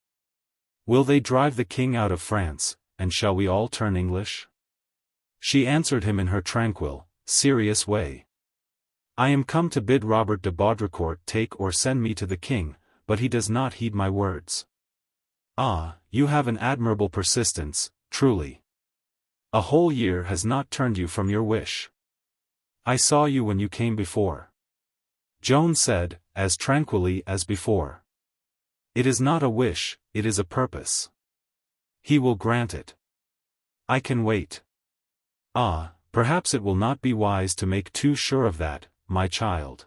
Will they drive the king out of France, and shall we all turn English? She answered him in her tranquil, serious way. I am come to bid Robert de Baudricourt take or send me to the king, but he does not heed my words. Ah, you have an admirable persistence, truly. A whole year has not turned you from your wish. I saw you when you came before. Joan said, as tranquilly as before. It is not a wish, it is a purpose. He will grant it. I can wait. Ah, perhaps it will not be wise to make too sure of that, my child.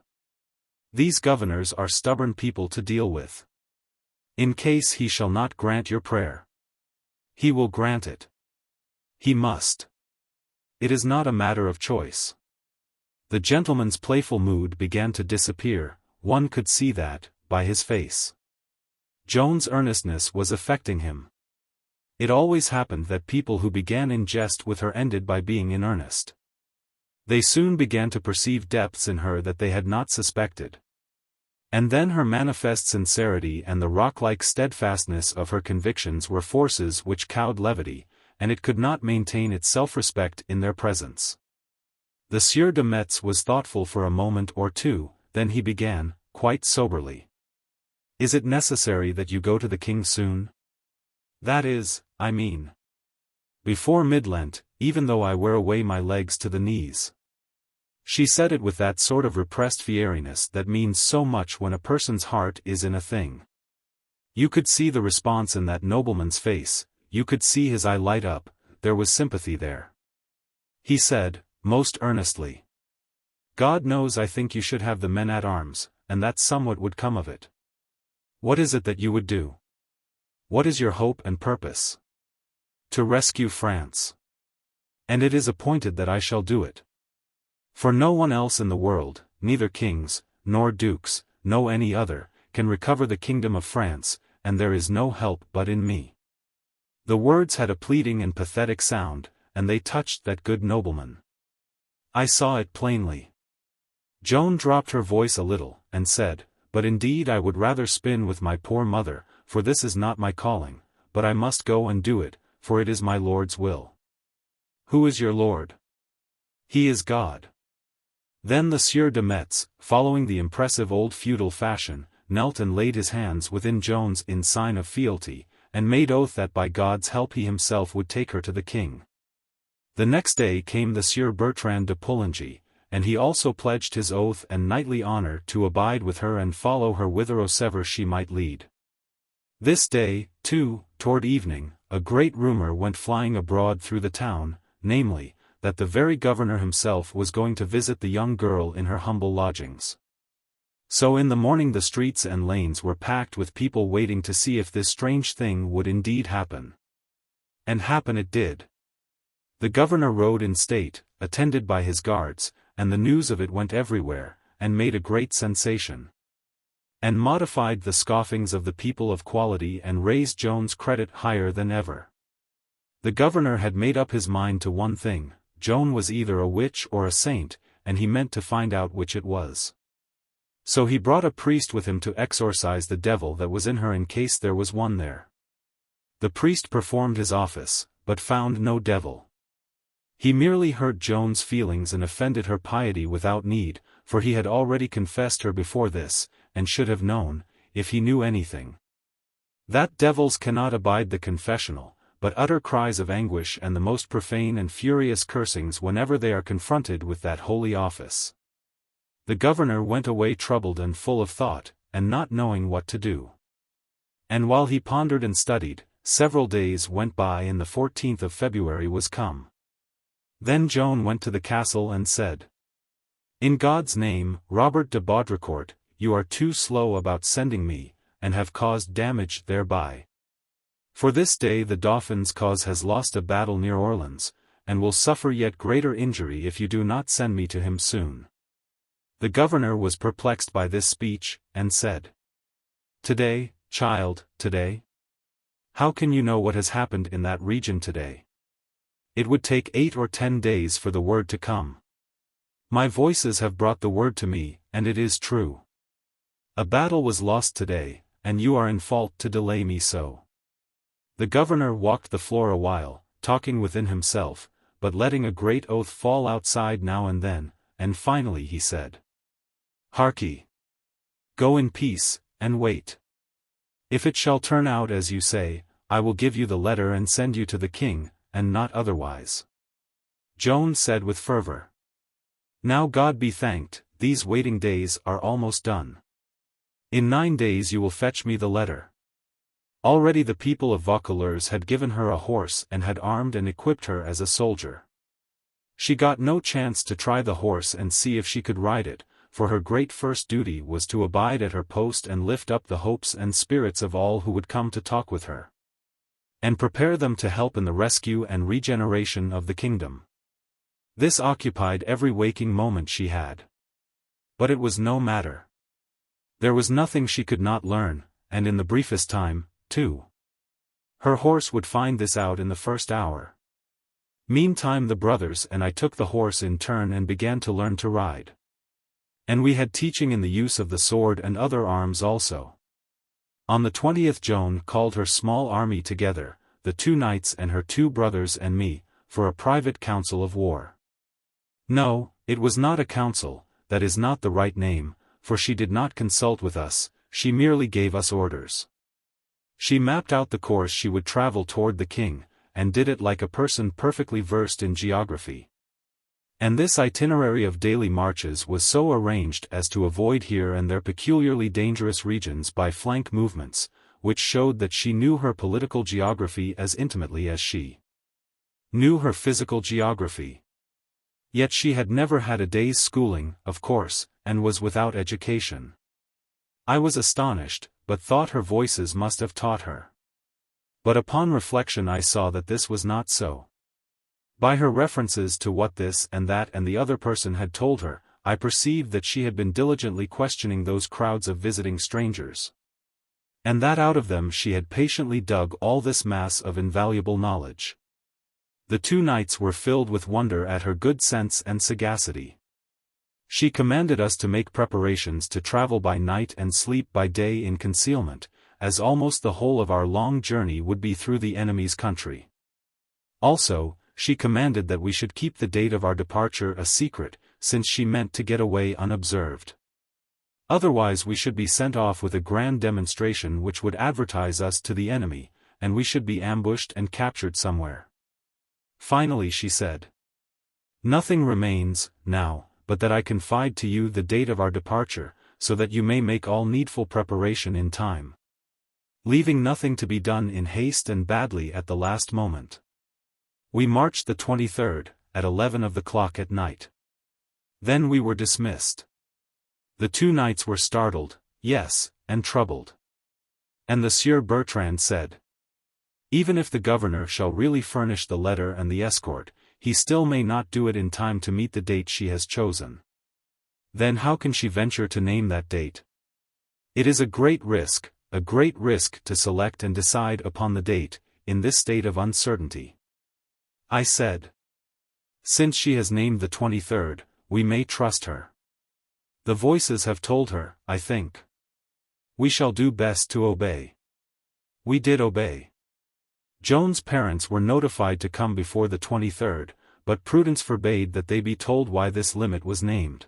These governors are stubborn people to deal with. In case he shall not grant your prayer. He will grant it. He must. It is not a matter of choice. The gentleman's playful mood began to disappear, one could see that, by his face. Joan's earnestness was affecting him. It always happened that people who began in jest with her ended by being in earnest. They soon began to perceive depths in her that they had not suspected. And then her manifest sincerity and the rock-like steadfastness of her convictions were forces which cowed levity, and it could not maintain its self-respect in their presence. The Sieur de Metz was thoughtful for a moment or two, then he began, quite soberly. Is it necessary that you go to the king soon? That is, I mean. Before mid-Lent, even though I wear away my legs to the knees. She said it with that sort of repressed fieriness that means so much when a person's heart is in a thing. You could see the response in that nobleman's face, you could see his eye light up, there was sympathy there. He said, most earnestly. God knows I think you should have the men-at-arms, and that somewhat would come of it. What is it that you would do? What is your hope and purpose? To rescue France. And it is appointed that I shall do it. For no one else in the world, neither kings, nor dukes, no any other, can recover the kingdom of France, and there is no help but in me. The words had a pleading and pathetic sound, and they touched that good nobleman. I saw it plainly. Joan dropped her voice a little, and said, "But indeed I would rather spin with my poor mother, for this is not my calling, but I must go and do it, for it is my Lord's will." "Who is your Lord?" "He is God." Then the Sieur de Metz, following the impressive old feudal fashion, knelt and laid his hands within Joan's in sign of fealty, and made oath that by God's help he himself would take her to the king. The next day came the Sieur Bertrand de Poulengy, and he also pledged his oath and knightly honor to abide with her and follow her whithersoever she might lead. This day, too, toward evening, a great rumor went flying abroad through the town, namely, that the very governor himself was going to visit the young girl in her humble lodgings. So in the morning the streets and lanes were packed with people waiting to see if this strange thing would indeed happen. And happen it did. The governor rode in state, attended by his guards, and the news of it went everywhere, and made a great sensation. And modified the scoffings of the people of quality and raised Joan's credit higher than ever. The governor had made up his mind to one thing: Joan was either a witch or a saint, and he meant to find out which it was. So he brought a priest with him to exorcise the devil that was in her in case there was one there. The priest performed his office, but found no devil. He merely hurt Joan's feelings and offended her piety without need, for he had already confessed her before this, and should have known, if he knew anything, that devils cannot abide the confessional, but utter cries of anguish and the most profane and furious cursings whenever they are confronted with that holy office. The governor went away troubled and full of thought, and not knowing what to do. And while he pondered and studied, several days went by and the 14th of February was come. Then Joan went to the castle and said, "In God's name, Robert de Baudricourt, you are too slow about sending me, and have caused damage thereby. For this day the Dauphin's cause has lost a battle near Orleans, and will suffer yet greater injury if you do not send me to him soon." The governor was perplexed by this speech, and said, "Today, child, today? How can you know what has happened in that region today? It would take 8 or 10 days for the word to come. My voices have brought the word to me, and it is true. A battle was lost today, and you are in fault to delay me so." The governor walked the floor a while, talking within himself, but letting a great oath fall outside now and then, and finally he said, "Harkee. Go in peace, and wait. If it shall turn out as you say, I will give you the letter and send you to the king, and not otherwise." Joan said with fervor, "Now God be thanked, these waiting days are almost done. In 9 days you will fetch me the letter." Already the people of Vaucouleurs had given her a horse and had armed and equipped her as a soldier. She got no chance to try the horse and see if she could ride it, for her great first duty was to abide at her post and lift up the hopes and spirits of all who would come to talk with her, and prepare them to help in the rescue and regeneration of the kingdom. This occupied every waking moment she had. But it was no matter. There was nothing she could not learn, and in the briefest time, too. Her horse would find this out in the first hour. Meantime the brothers and I took the horse in turn and began to learn to ride. And we had teaching in the use of the sword and other arms also. On the 20th Joan called her small army together, the 2 knights and her 2 brothers and me, for a private council of war. No, it was not a council, that is not the right name, for she did not consult with us, she merely gave us orders. She mapped out the course she would travel toward the king, and did it like a person perfectly versed in geography. And this itinerary of daily marches was so arranged as to avoid here and there peculiarly dangerous regions by flank movements, which showed that she knew her political geography as intimately as she knew her physical geography. Yet she had never had a day's schooling, of course, and was without education. I was astonished, but thought her voices must have taught her. But upon reflection I saw that this was not so. By her references to what this and that and the other person had told her, I perceived that she had been diligently questioning those crowds of visiting strangers. And that out of them she had patiently dug all this mass of invaluable knowledge. The two knights were filled with wonder at her good sense and sagacity. She commanded us to make preparations to travel by night and sleep by day in concealment, as almost the whole of our long journey would be through the enemy's country. Also, she commanded that we should keep the date of our departure a secret, since she meant to get away unobserved. Otherwise we should be sent off with a grand demonstration which would advertise us to the enemy, and we should be ambushed and captured somewhere. Finally she said, "Nothing remains, now, but that I confide to you the date of our departure, so that you may make all needful preparation in time, leaving nothing to be done in haste and badly at the last moment." We marched the 23rd, at 11 of the clock at night. Then we were dismissed. The two knights were startled, yes, and troubled. And the Sieur Bertrand said, "Even if the governor shall really furnish the letter and the escort, he still may not do it in time to meet the date she has chosen. Then how can she venture to name that date? It is a great risk to select and decide upon the date, in this state of uncertainty." I said, "Since she has named the 23rd, we may trust her. The voices have told her, I think. We shall do best to obey." We did obey. Joan's parents were notified to come before the 23rd, but prudence forbade that they be told why this limit was named.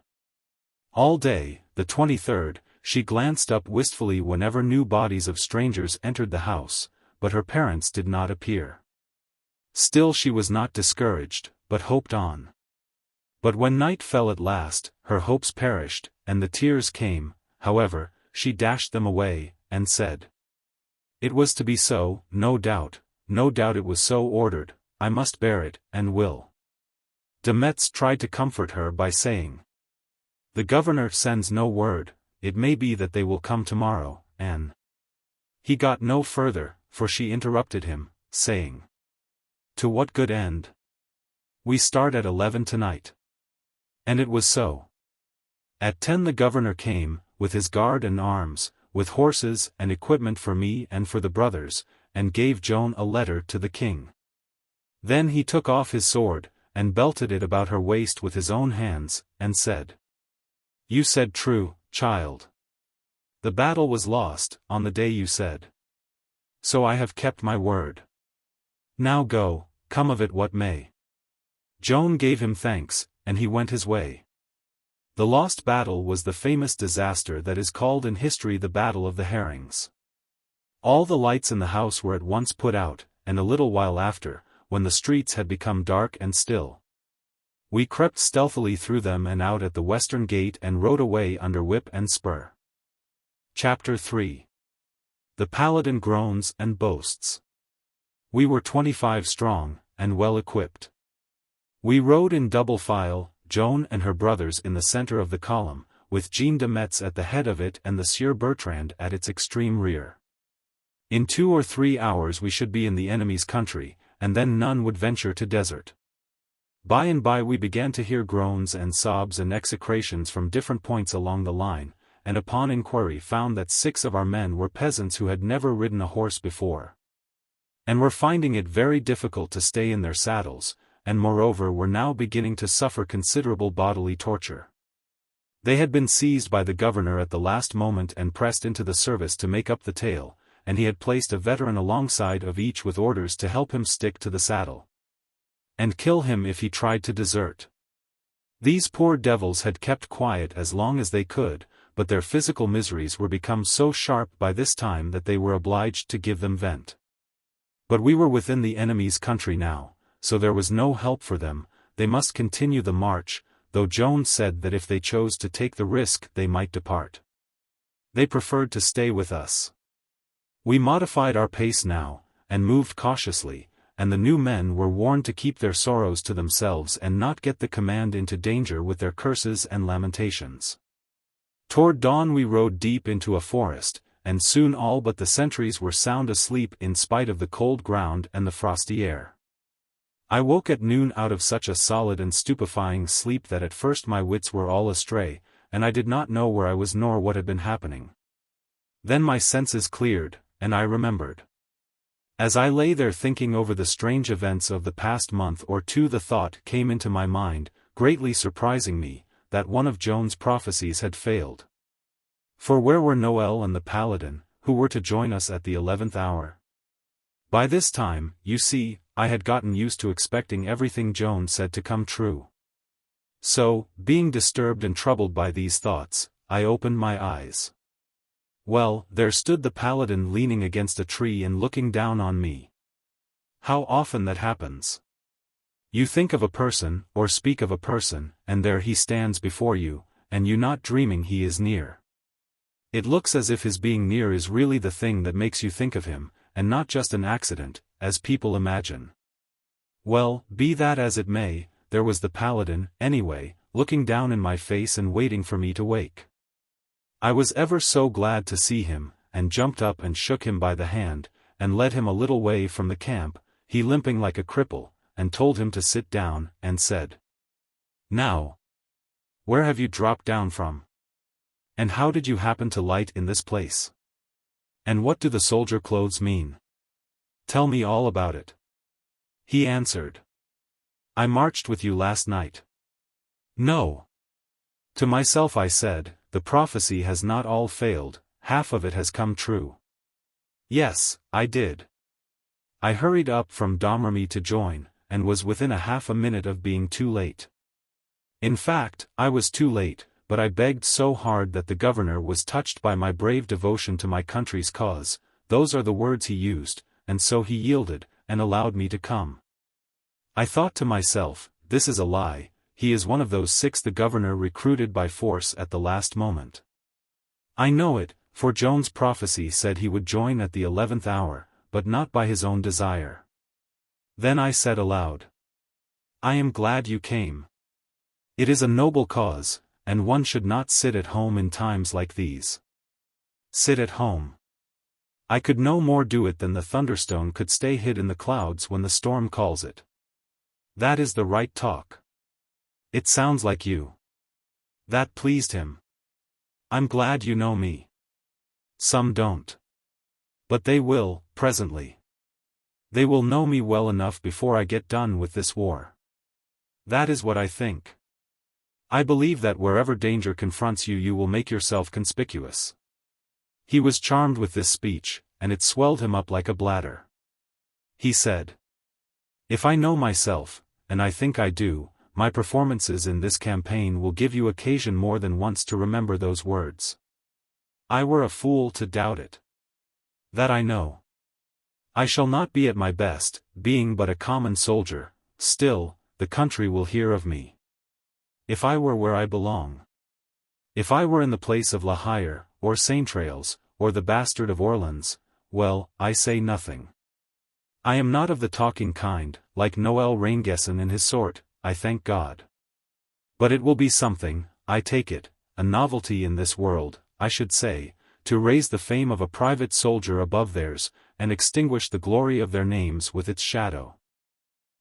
All day, the 23rd, she glanced up wistfully whenever new bodies of strangers entered the house, but her parents did not appear. Still she was not discouraged, but hoped on. But when night fell at last, her hopes perished, and the tears came. However, she dashed them away, and said, "It was to be so, no doubt it was so ordered, I must bear it, and will." De Metz tried to comfort her by saying, "The governor sends no word, it may be that they will come tomorrow, and—" He got no further, for she interrupted him, saying, "To what good end? We start at 11 tonight." And it was so. At 10 the governor came, with his guard and arms, with horses and equipment for me and for the brothers, and gave Joan a letter to the king. Then he took off his sword, and belted it about her waist with his own hands, and said, "You said true, child. The battle was lost, on the day you said. So I have kept my word. Now go, come of it what may." Joan gave him thanks, and he went his way. The lost battle was the famous disaster that is called in history the Battle of the Herrings. All the lights in the house were at once put out, and a little while after, when the streets had become dark and still, we crept stealthily through them and out at the western gate and rode away under whip and spur. Chapter 3. The Paladin Groans and Boasts. We were 25 strong, and well equipped. We rode in double file, Joan and her brothers in the center of the column, with Jean de Metz at the head of it and the Sieur Bertrand at its extreme rear. In 2 or 3 hours we should be in the enemy's country, and then none would venture to desert. By and by we began to hear groans and sobs and execrations from different points along the line, and upon inquiry found that 6 of our men were peasants who had never ridden a horse before, and were finding it very difficult to stay in their saddles, and moreover were now beginning to suffer considerable bodily torture. They had been seized by the governor at the last moment and pressed into the service to make up the tale, and he had placed a veteran alongside of each with orders to help him stick to the saddle, and kill him if he tried to desert. These poor devils had kept quiet as long as they could, but their physical miseries were become so sharp by this time that they were obliged to give them vent. But we were within the enemy's country now, so there was no help for them, they must continue the march, though Joan said that if they chose to take the risk they might depart. They preferred to stay with us. We modified our pace now, and moved cautiously, and the new men were warned to keep their sorrows to themselves and not get the command into danger with their curses and lamentations. Toward dawn we rode deep into a forest, and soon all but the sentries were sound asleep in spite of the cold ground and the frosty air. I woke at noon out of such a solid and stupefying sleep that at first my wits were all astray, and I did not know where I was nor what had been happening. Then my senses cleared, and I remembered. As I lay there thinking over the strange events of the past month or two, the thought came into my mind, greatly surprising me, that one of Joan's prophecies had failed. For where were Noel and the Paladin, who were to join us at the 11th hour? By this time, you see, I had gotten used to expecting everything Joan said to come true. So, being disturbed and troubled by these thoughts, I opened my eyes. Well, there stood the Paladin leaning against a tree and looking down on me. How often that happens! You think of a person, or speak of a person, and there he stands before you, and you not dreaming he is near. It looks as if his being near is really the thing that makes you think of him, and not just an accident, as people imagine. Well, be that as it may, there was the Paladin, anyway, looking down in my face and waiting for me to wake. I was ever so glad to see him, and jumped up and shook him by the hand, and led him a little way from the camp, he limping like a cripple, and told him to sit down, and said, "Now, where have you dropped down from? And how did you happen to light in this place? And what do the soldier clothes mean? Tell me all about it." He answered, "I marched with you last night." "No." To myself I said, "The prophecy has not all failed, half of it has come true." Yes, I did. I hurried up from Domremy to join, and was within a half a minute of being too late. In fact, I was too late, but I begged so hard that the governor was touched by my brave devotion to my country's cause, those are the words he used, and so he yielded, and allowed me to come. I thought to myself, this is a lie, he is one of those 6 the governor recruited by force at the last moment. I know it, for Joan's prophecy said he would join at the 11th hour, but not by his own desire. Then I said aloud, "I am glad you came. It is a noble cause, and one should not sit at home in times like these." Sit at home. I could no more do it than the thunderstone could stay hid in the clouds when the storm calls it. That is the right talk. It sounds like you. That pleased him. I'm glad you know me. Some don't. But they will, presently. They will know me well enough before I get done with this war. That is what I think. I believe that wherever danger confronts you, you will make yourself conspicuous. He was charmed with this speech, and it swelled him up like a bladder. He said, "If I know myself, and I think I do, my performances in this campaign will give you occasion more than once to remember those words. I were a fool to doubt it. That I know. I shall not be at my best, being but a common soldier, still, the country will hear of me. If I were where I belong. If I were in the place of La Hire, or Saintrailles, or the bastard of Orleans, well, I say nothing. I am not of the talking kind, like Noel Rainguesson and his sort, I thank God. But it will be something, I take it, a novelty in this world, I should say, to raise the fame of a private soldier above theirs, and extinguish the glory of their names with its shadow."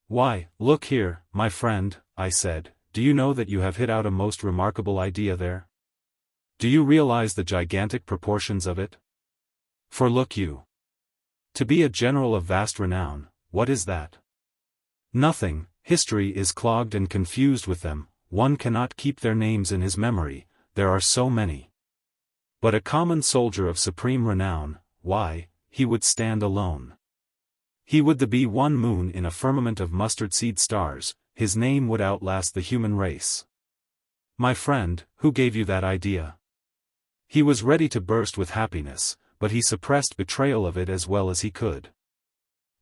"Why, look here, my friend," I said, "do you know that you have hit out a most remarkable idea there? Do you realize the gigantic proportions of it? For look you. To be a general of vast renown, what is that? Nothing. History is clogged and confused with them, one cannot keep their names in his memory, there are so many. But a common soldier of supreme renown, why, he would stand alone. He would be one moon in a firmament of mustard-seed stars, his name would outlast the human race." "My friend, who gave you that idea?" He was ready to burst with happiness, but he suppressed betrayal of it as well as he could.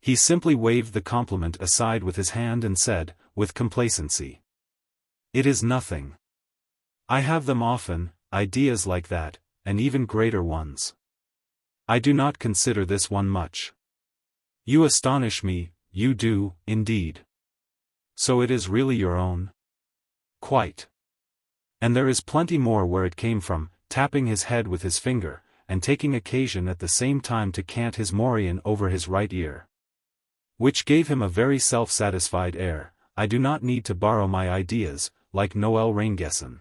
He simply waved the compliment aside with his hand and said, with complacency, "It is nothing. I have them often, ideas like that, and even greater ones. I do not consider this one much." "You astonish me, you do, indeed. So it is really your own?" "Quite. And there is plenty more where it came from," tapping his head with his finger, and taking occasion at the same time to cant his morion over his right ear, which gave him a very self-satisfied air. "I do not need to borrow my ideas, like Noel Rainguesson.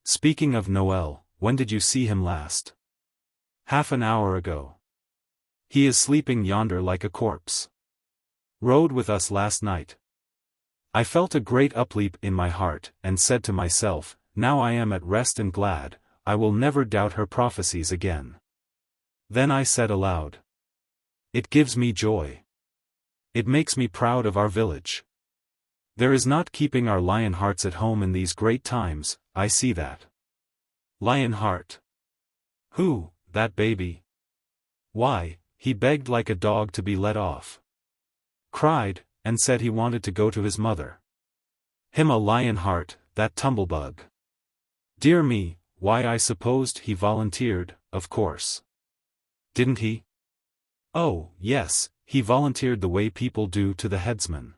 Speaking of Noel, when did you see him last? half an hour ago. He is sleeping yonder like a corpse. Rode with us last night. I felt a great upleap in my heart, and said to myself, now I am at rest and glad, I will never doubt her prophecies again. Then I said aloud, it gives me joy. It makes me proud of our village. There is not keeping our lion hearts at home in these great times, I see that. Lion heart. Who, that baby? Why, he begged like a dog to be let off. Cried, and said he wanted to go to his mother. Him a lion heart, that tumblebug. Dear me, why I supposed he volunteered, of course. Didn't he? Oh, yes, he volunteered the way people do to the headsman.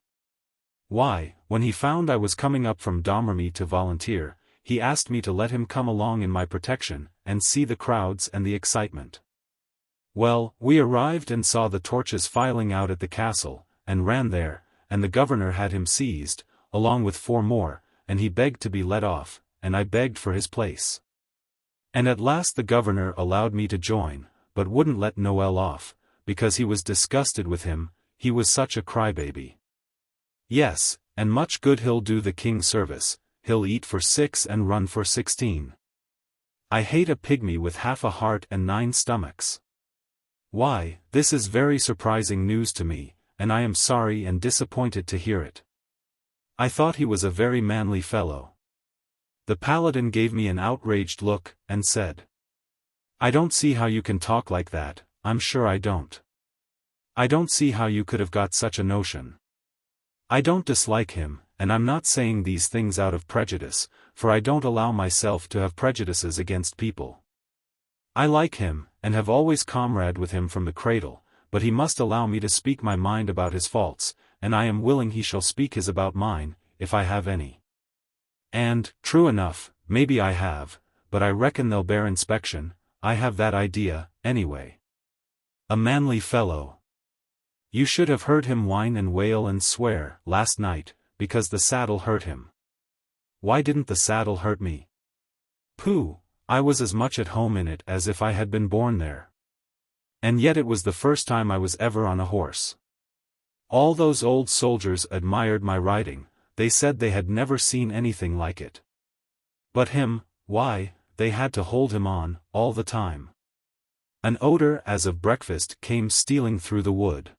Why, when he found I was coming up from Domremy to volunteer, he asked me to let him come along in my protection, and see the crowds and the excitement. Well, we arrived and saw the torches filing out at the castle, and ran there, and the governor had him seized, along with 4 more, and he begged to be let off, and I begged for his place. And at last the governor allowed me to join, but wouldn't let Noel off, because he was disgusted with him, he was such a crybaby. Yes, and much good he'll do the king's service, he'll eat for 6 and run for 16. I hate a pygmy with half a heart and 9 stomachs. Why, this is very surprising news to me, and I am sorry and disappointed to hear it. I thought he was a very manly fellow. The paladin gave me an outraged look, and said, I don't see how you can talk like that, I'm sure I don't. I don't see how you could have got such a notion. I don't dislike him, and I'm not saying these things out of prejudice, for I don't allow myself to have prejudices against people. I like him, and have always comrade with him from the cradle, but he must allow me to speak my mind about his faults, and I am willing he shall speak his about mine, if I have any. And, true enough, maybe I have, but I reckon they'll bear inspection, I have that idea, anyway. A manly fellow. You should have heard him whine and wail and swear, last night, because the saddle hurt him. Why didn't the saddle hurt me? Pooh, I was as much at home in it as if I had been born there. And yet it was the first time I was ever on a horse. All those old soldiers admired my riding, they said they had never seen anything like it. But him, why, they had to hold him on, all the time. An odor as of breakfast came stealing through the wood.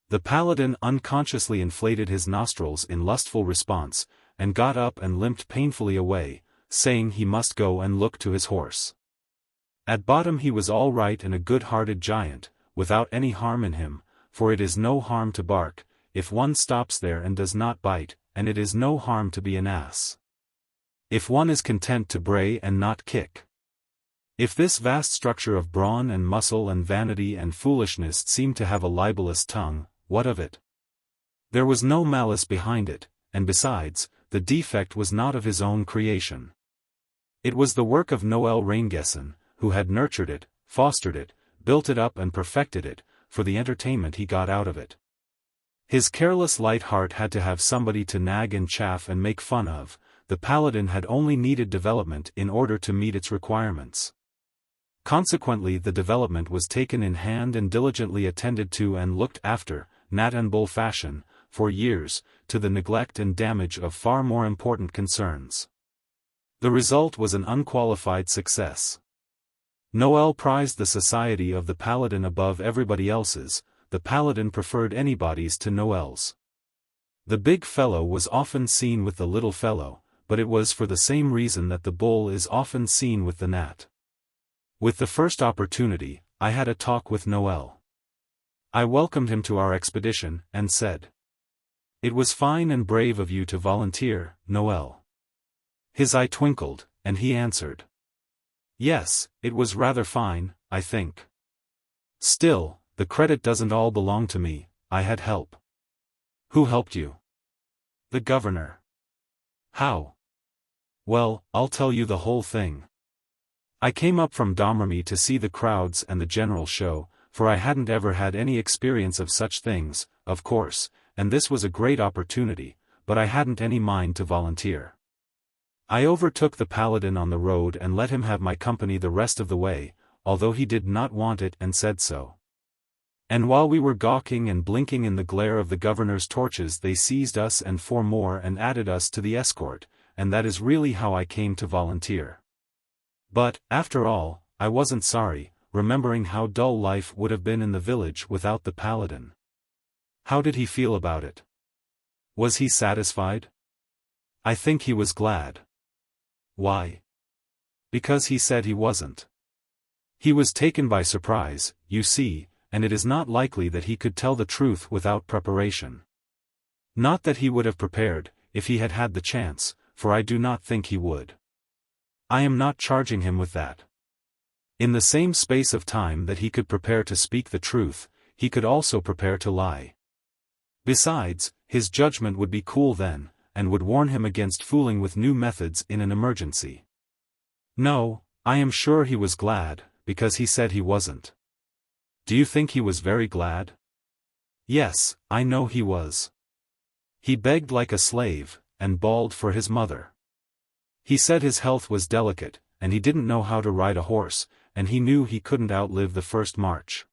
The paladin unconsciously inflated his nostrils in lustful response, and got up and limped painfully away, saying he must go and look to his horse. At bottom he was all right and a good-hearted giant, without any harm in him, for it is no harm to bark, if one stops there and does not bite, and it is no harm to be an ass. If one is content to bray and not kick. If this vast structure of brawn and muscle and vanity and foolishness seemed to have a libelous tongue, what of it? There was no malice behind it, and besides, the defect was not of his own creation. It was the work of Noel Raingessen, who had nurtured it, fostered it, built it up and perfected it, for the entertainment he got out of it. His careless light heart had to have somebody to nag and chaff and make fun of, the paladin had only needed development in order to meet its requirements. Consequently the development was taken in hand and diligently attended to and looked after, Nat and Bull fashion, for years, to the neglect and damage of far more important concerns. The result was an unqualified success. Noel prized the society of the paladin above everybody else's, the paladin preferred anybody's to Noel's. The big fellow was often seen with the little fellow, but it was for the same reason that the bull is often seen with the gnat. With the first opportunity, I had a talk with Noel. I welcomed him to our expedition, and said, "It was fine and brave of you to volunteer, Noel." His eye twinkled, and he answered, "Yes, it was rather fine, I think. Still, the credit doesn't all belong to me, I had help." "Who helped you?" "The governor." "How?" "Well, I'll tell you the whole thing. I came up from Domremy to see the crowds and the general show, for I hadn't ever had any experience of such things, of course, and this was a great opportunity, but I hadn't any mind to volunteer. I overtook the paladin on the road and let him have my company the rest of the way, although he did not want it and said so. And while we were gawking and blinking in the glare of the governor's torches, they seized us and 4 more and added us to the escort, and that is really how I came to volunteer. But, after all, I wasn't sorry, remembering how dull life would have been in the village without the Paladin. How did he feel about it? Was he satisfied? I think he was glad. Why? Because he said he wasn't. He was taken by surprise, you see, and it is not likely that he could tell the truth without preparation. Not that he would have prepared, if he had had the chance, for I do not think he would. I am not charging him with that. In the same space of time that he could prepare to speak the truth, he could also prepare to lie. Besides, his judgment would be cool then, and would warn him against fooling with new methods in an emergency. No, I am sure he was glad, because he said he wasn't. Do you think he was very glad? Yes, I know he was. He begged like a slave, and bawled for his mother. He said his health was delicate, and he didn't know how to ride a horse, and he knew he couldn't outlive the first march.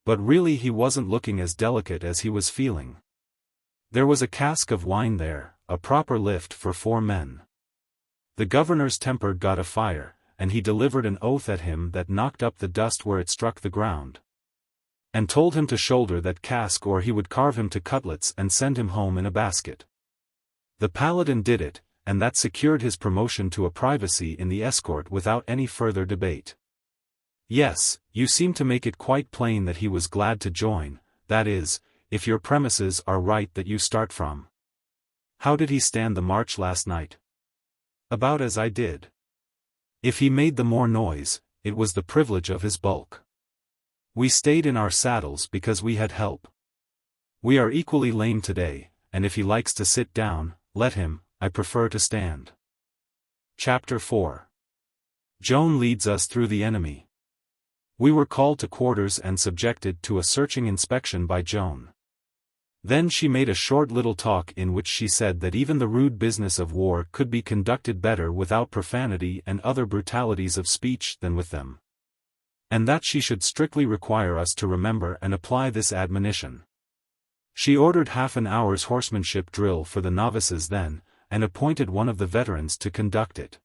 But really he wasn't looking as delicate as he was feeling. There was a cask of wine there, a proper lift for 4 men. The governor's temper got afire, and he delivered an oath at him that knocked up the dust where it struck the ground. And told him to shoulder that cask or he would carve him to cutlets and send him home in a basket. The Paladin did it, and that secured his promotion to a privacy in the escort without any further debate. Yes, you seem to make it quite plain that he was glad to join, that is, if your premises are right that you start from. How did he stand the march last night? About as I did. If he made the more noise, it was the privilege of his bulk. We stayed in our saddles because we had help. We are equally lame today, and if he likes to sit down, let him, I prefer to stand. Chapter 4. Joan leads us through the enemy. We were called to quarters and subjected to a searching inspection by Joan. Then she made a short little talk in which she said that even the rude business of war could be conducted better without profanity and other brutalities of speech than with them. And that she should strictly require us to remember and apply this admonition. She ordered half an hour's horsemanship drill for the novices then, and appointed one of the veterans to conduct it.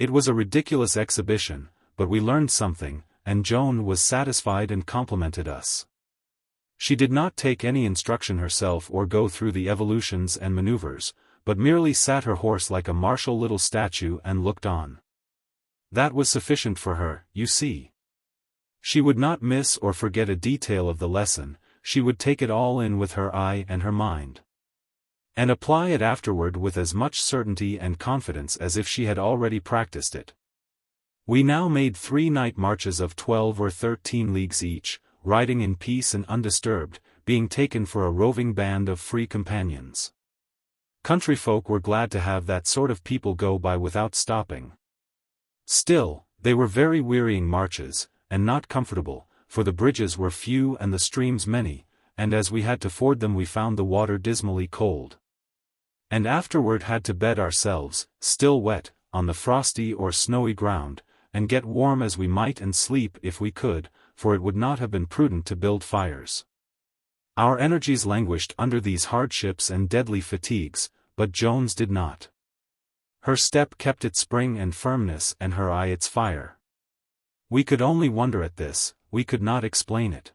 It was a ridiculous exhibition, but we learned something, and Joan was satisfied and complimented us. She did not take any instruction herself or go through the evolutions and maneuvers, but merely sat her horse like a martial little statue and looked on. That was sufficient for her, you see. She would not miss or forget a detail of the lesson, she would take it all in with her eye and her mind. And apply it afterward with as much certainty and confidence as if she had already practiced it. We now made 3 night marches of 12 or 13 leagues each, riding in peace and undisturbed, being taken for a roving band of free companions. Country folk were glad to have that sort of people go by without stopping. Still, they were very wearying marches, and not comfortable, for the bridges were few and the streams many, and as we had to ford them we found the water dismally cold. And afterward had to bed ourselves, still wet, on the frosty or snowy ground, and get warm as we might and sleep if we could, for it would not have been prudent to build fires. Our energies languished under these hardships and deadly fatigues, but Joan's did not. Her step kept its spring and firmness and her eye its fire. We could only wonder at this, we could not explain it.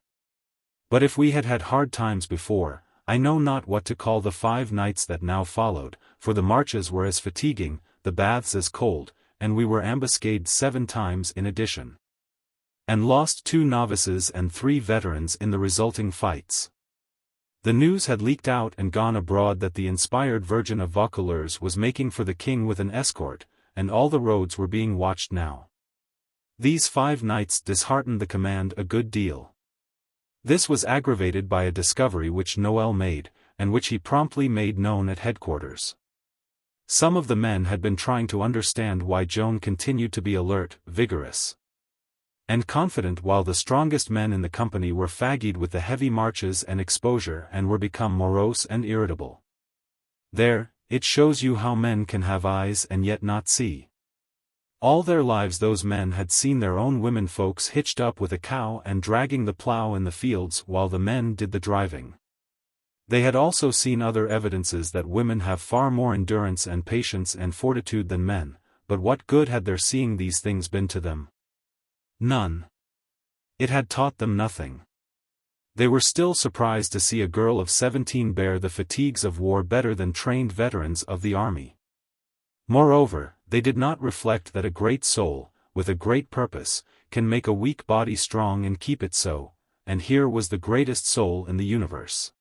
But if we had had hard times before, I know not what to call the 5 nights that now followed, for the marches were as fatiguing, the baths as cold, and we were ambuscaded 7 times in addition. And lost 2 novices and 3 veterans in the resulting fights. The news had leaked out and gone abroad that the inspired Virgin of Vaucouleurs was making for the king with an escort, and all the roads were being watched now. These 5 nights disheartened the command a good deal. This was aggravated by a discovery which Noel made, and which he promptly made known at headquarters. Some of the men had been trying to understand why Joan continued to be alert, vigorous, and confident while the strongest men in the company were fagged with the heavy marches and exposure and were become morose and irritable. There, it shows you how men can have eyes and yet not see. All their lives those men had seen their own women folks hitched up with a cow and dragging the plow in the fields while the men did the driving. They had also seen other evidences that women have far more endurance and patience and fortitude than men, but what good had their seeing these things been to them? None. It had taught them nothing. They were still surprised to see a girl of 17 bear the fatigues of war better than trained veterans of the army. Moreover, they did not reflect that a great soul, with a great purpose, can make a weak body strong and keep it so, and here was the greatest soul in the universe.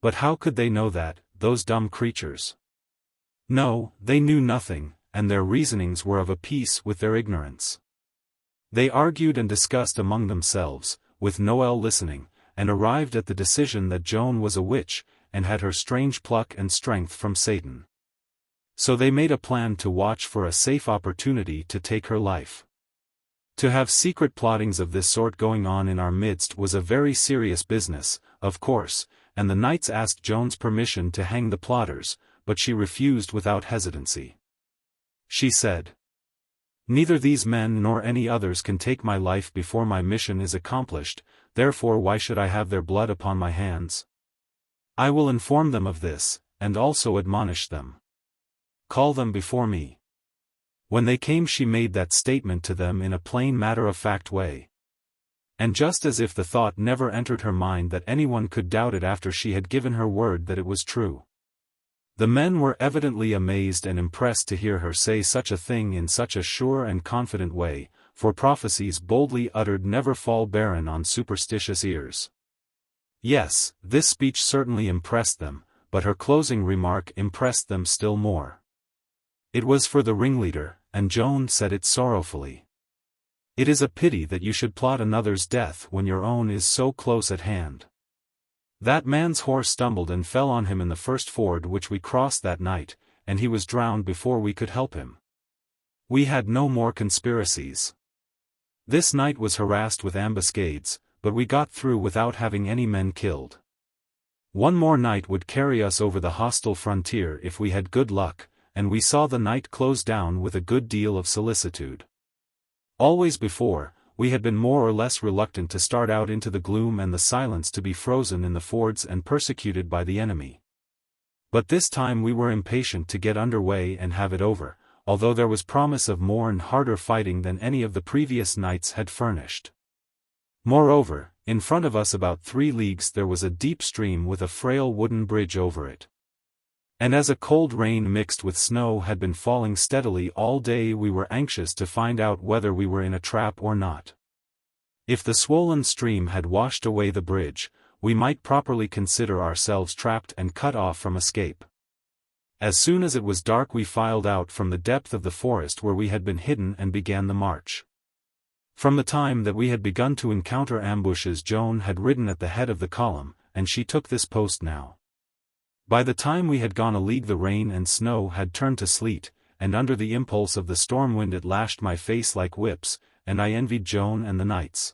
But how could they know that, those dumb creatures? No, they knew nothing, and their reasonings were of a piece with their ignorance. They argued and discussed among themselves, with Noel listening, and arrived at the decision that Joan was a witch, and had her strange pluck and strength from Satan. So they made a plan to watch for a safe opportunity to take her life. To have secret plottings of this sort going on in our midst was a very serious business, of course, and the knights asked Joan's permission to hang the plotters, but she refused without hesitancy. She said, "Neither these men nor any others can take my life before my mission is accomplished, therefore why should I have their blood upon my hands? I will inform them of this, and also admonish them. Call them before me." When they came she made that statement to them in a plain matter-of-fact way. And just as if the thought never entered her mind that anyone could doubt it after she had given her word that it was true. The men were evidently amazed and impressed to hear her say such a thing in such a sure and confident way, for prophecies boldly uttered never fall barren on superstitious ears. Yes, this speech certainly impressed them, but her closing remark impressed them still more. It was for the ringleader, and Joan said it sorrowfully. "It is a pity that you should plot another's death when your own is so close at hand. That man's horse stumbled and fell on him in the first ford which we crossed that night, and he was drowned before we could help him. We had no more conspiracies. This night was harassed with ambuscades, but we got through without having any men killed. One more night would carry us over the hostile frontier if we had good luck, and we saw the night close down with a good deal of solicitude. Always before, we had been more or less reluctant to start out into the gloom and the silence to be frozen in the fords and persecuted by the enemy. But this time we were impatient to get under way and have it over, although there was promise of more and harder fighting than any of the previous nights had furnished. Moreover, in front of us about 3 leagues there was a deep stream with a frail wooden bridge over it. And as a cold rain mixed with snow had been falling steadily all day we were anxious to find out whether we were in a trap or not. If the swollen stream had washed away the bridge, we might properly consider ourselves trapped and cut off from escape. As soon as it was dark we filed out from the depth of the forest where we had been hidden and began the march. From the time that we had begun to encounter ambushes Joan had ridden at the head of the column, and she took this post now. By the time we had gone a league the rain and snow had turned to sleet, and under the impulse of the storm wind it lashed my face like whips, and I envied Joan and the knights,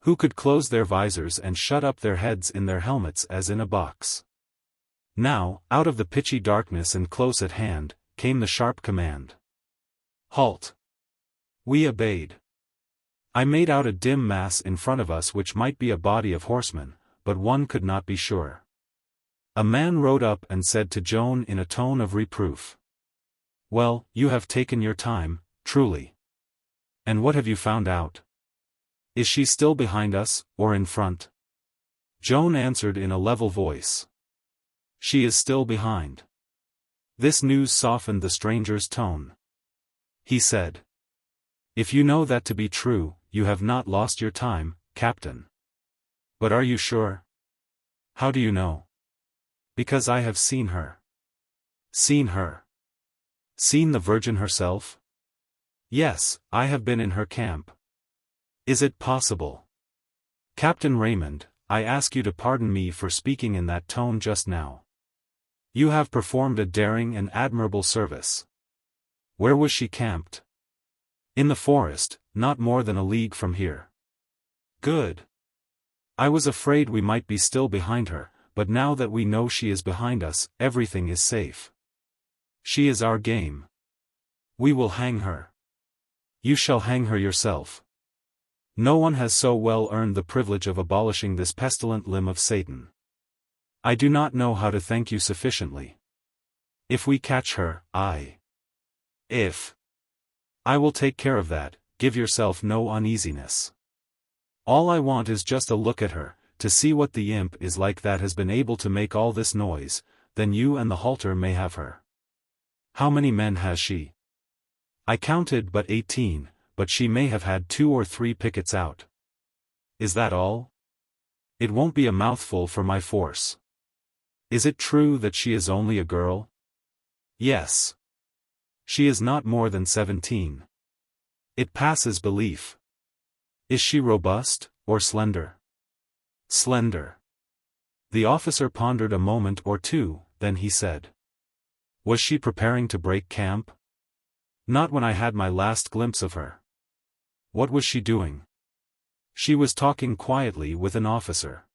who could close their visors and shut up their heads in their helmets as in a box. Now, out of the pitchy darkness and close at hand, came the sharp command. "Halt!" We obeyed. I made out a dim mass in front of us which might be a body of horsemen, but one could not be sure. A man rode up and said to Joan in a tone of reproof, "Well, you have taken your time, truly. And what have you found out? Is she still behind us, or in front?" Joan answered in a level voice, "She is still behind." This news softened the stranger's tone. He said, "If you know that to be true, you have not lost your time, Captain. But are you sure? How do you know?" "Because I have seen her." "Seen her? Seen the Virgin herself?" "Yes, I have been in her camp." "Is it possible?" "Captain Raymond, I ask you to pardon me for speaking in that tone just now. You have performed a daring and admirable service." "Where was she camped?" "In the forest, not more than a league from here." "Good. I was afraid we might be still behind her, but now that we know she is behind us, everything is safe. She is our game. We will hang her." You shall hang her yourself. No one has so well earned the privilege of abolishing this pestilent limb of Satan. I do not know how to thank you sufficiently. If we catch her, I will take care of that, give yourself no uneasiness. All I want is just a look at her, to see what the imp is like that has been able to make all this noise, then you and the halter may have her. How many men has she? I counted but 18, but she may have had 2 or 3 pickets out. Is that all? It won't be a mouthful for my force. Is it true that she is only a girl? Yes. She is not more than 17. It passes belief. Is she robust, or slender? Slender. The officer pondered a moment or two, then he said. Was she preparing to break camp? Not when I had my last glimpse of her. What was she doing? She was talking quietly with an officer.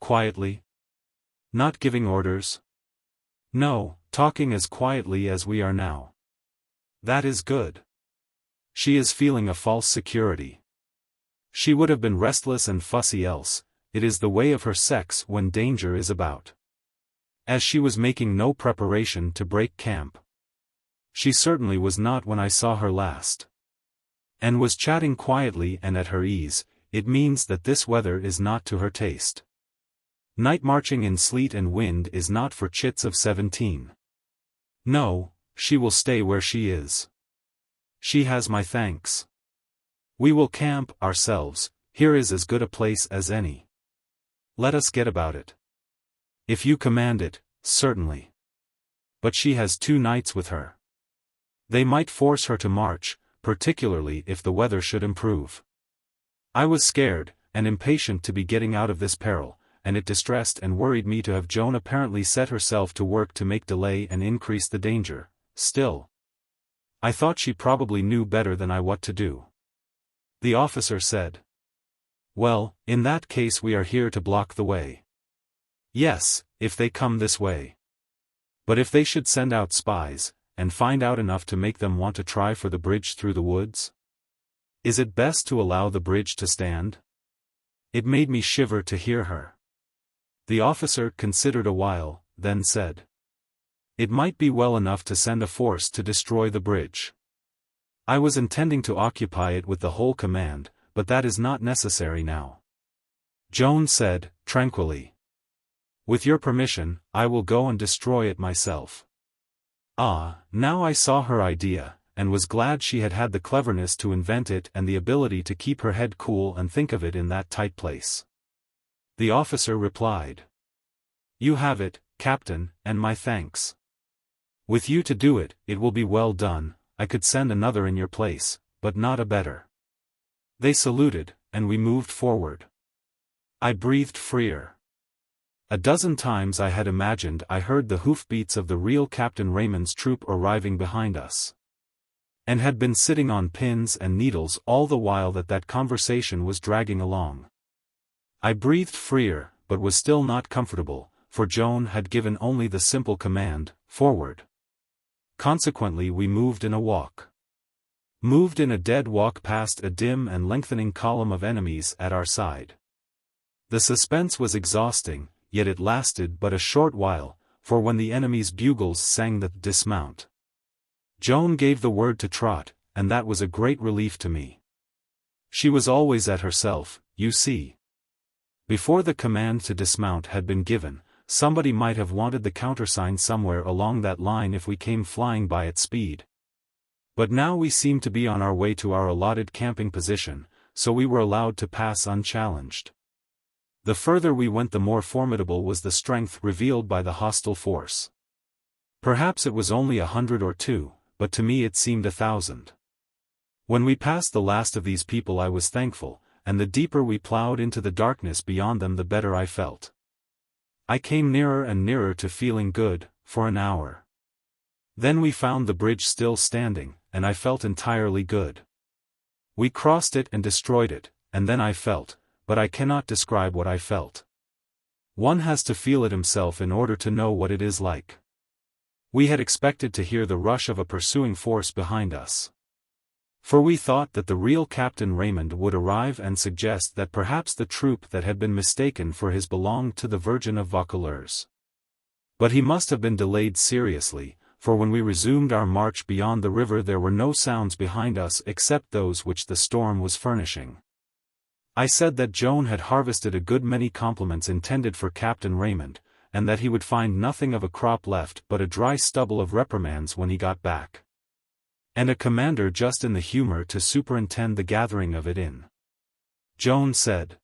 Quietly? Not giving orders? No, talking as quietly as we are now. That is good. She is feeling a false security. She would have been restless and fussy else. It is the way of her sex when danger is about. As she was making no preparation to break camp. She certainly was not when I saw her last. And was chatting quietly and at her ease. It means that this weather is not to her taste. Night marching in sleet and wind is not for chits of 17. No, she will stay where she is. She has my thanks. We will camp ourselves, here is as good a place as any. Let us get about it. If you command it, certainly. But she has 2 knights with her. They might force her to march, particularly if the weather should improve. I was scared, and impatient to be getting out of this peril, and it distressed and worried me to have Joan apparently set herself to work to make delay and increase the danger. Still, I thought she probably knew better than I what to do. The officer said. Well, in that case we are here to block the way. Yes, if they come this way. But if they should send out spies, and find out enough to make them want to try for the bridge through the woods? Is it best to allow the bridge to stand? It made me shiver to hear her. The officer considered a while, then said. It might be well enough to send a force to destroy the bridge. I was intending to occupy it with the whole command, but that is not necessary now. Joan said, tranquilly. With your permission, I will go and destroy it myself. Ah, now I saw her idea, and was glad she had had the cleverness to invent it and the ability to keep her head cool and think of it in that tight place. The officer replied. You have it, Captain, and my thanks. With you to do it, it will be well done. I could send another in your place, but not a better. They saluted, and we moved forward. I breathed freer. A dozen times I had imagined I heard the hoofbeats of the real Captain Raymond's troop arriving behind us. And had been sitting on pins and needles all the while that conversation was dragging along. I breathed freer, but was still not comfortable, for Joan had given only the simple command, forward. Consequently we moved in a walk. Moved in a dead walk past a dim and lengthening column of enemies at our side. The suspense was exhausting, yet it lasted but a short while, for when the enemy's bugles sang the dismount, Joan gave the word to trot, and that was a great relief to me. She was always at herself, you see. Before the command to dismount had been given, somebody might have wanted the countersign somewhere along that line if we came flying by at speed. But now we seemed to be on our way to our allotted camping position, so we were allowed to pass unchallenged. The further we went the more formidable was the strength revealed by the hostile force. Perhaps it was only 100 or 2, but to me it seemed 1,000. When we passed the last of these people I was thankful, and the deeper we plowed into the darkness beyond them the better I felt. I came nearer and nearer to feeling good, for an hour. Then we found the bridge still standing, and I felt entirely good. We crossed it and destroyed it, and then I felt, but I cannot describe what I felt. One has to feel it himself in order to know what it is like. We had expected to hear the rush of a pursuing force behind us. For we thought that the real Captain Raymond would arrive and suggest that perhaps the troop that had been mistaken for his belonged to the Virgin of Vaucouleurs. But he must have been delayed seriously, for when we resumed our march beyond the river there were no sounds behind us except those which the storm was furnishing. I said that Joan had harvested a good many compliments intended for Captain Raymond, and that he would find nothing of a crop left but a dry stubble of reprimands when he got back. And a commander just in the humor to superintend the gathering of it in. Joan said,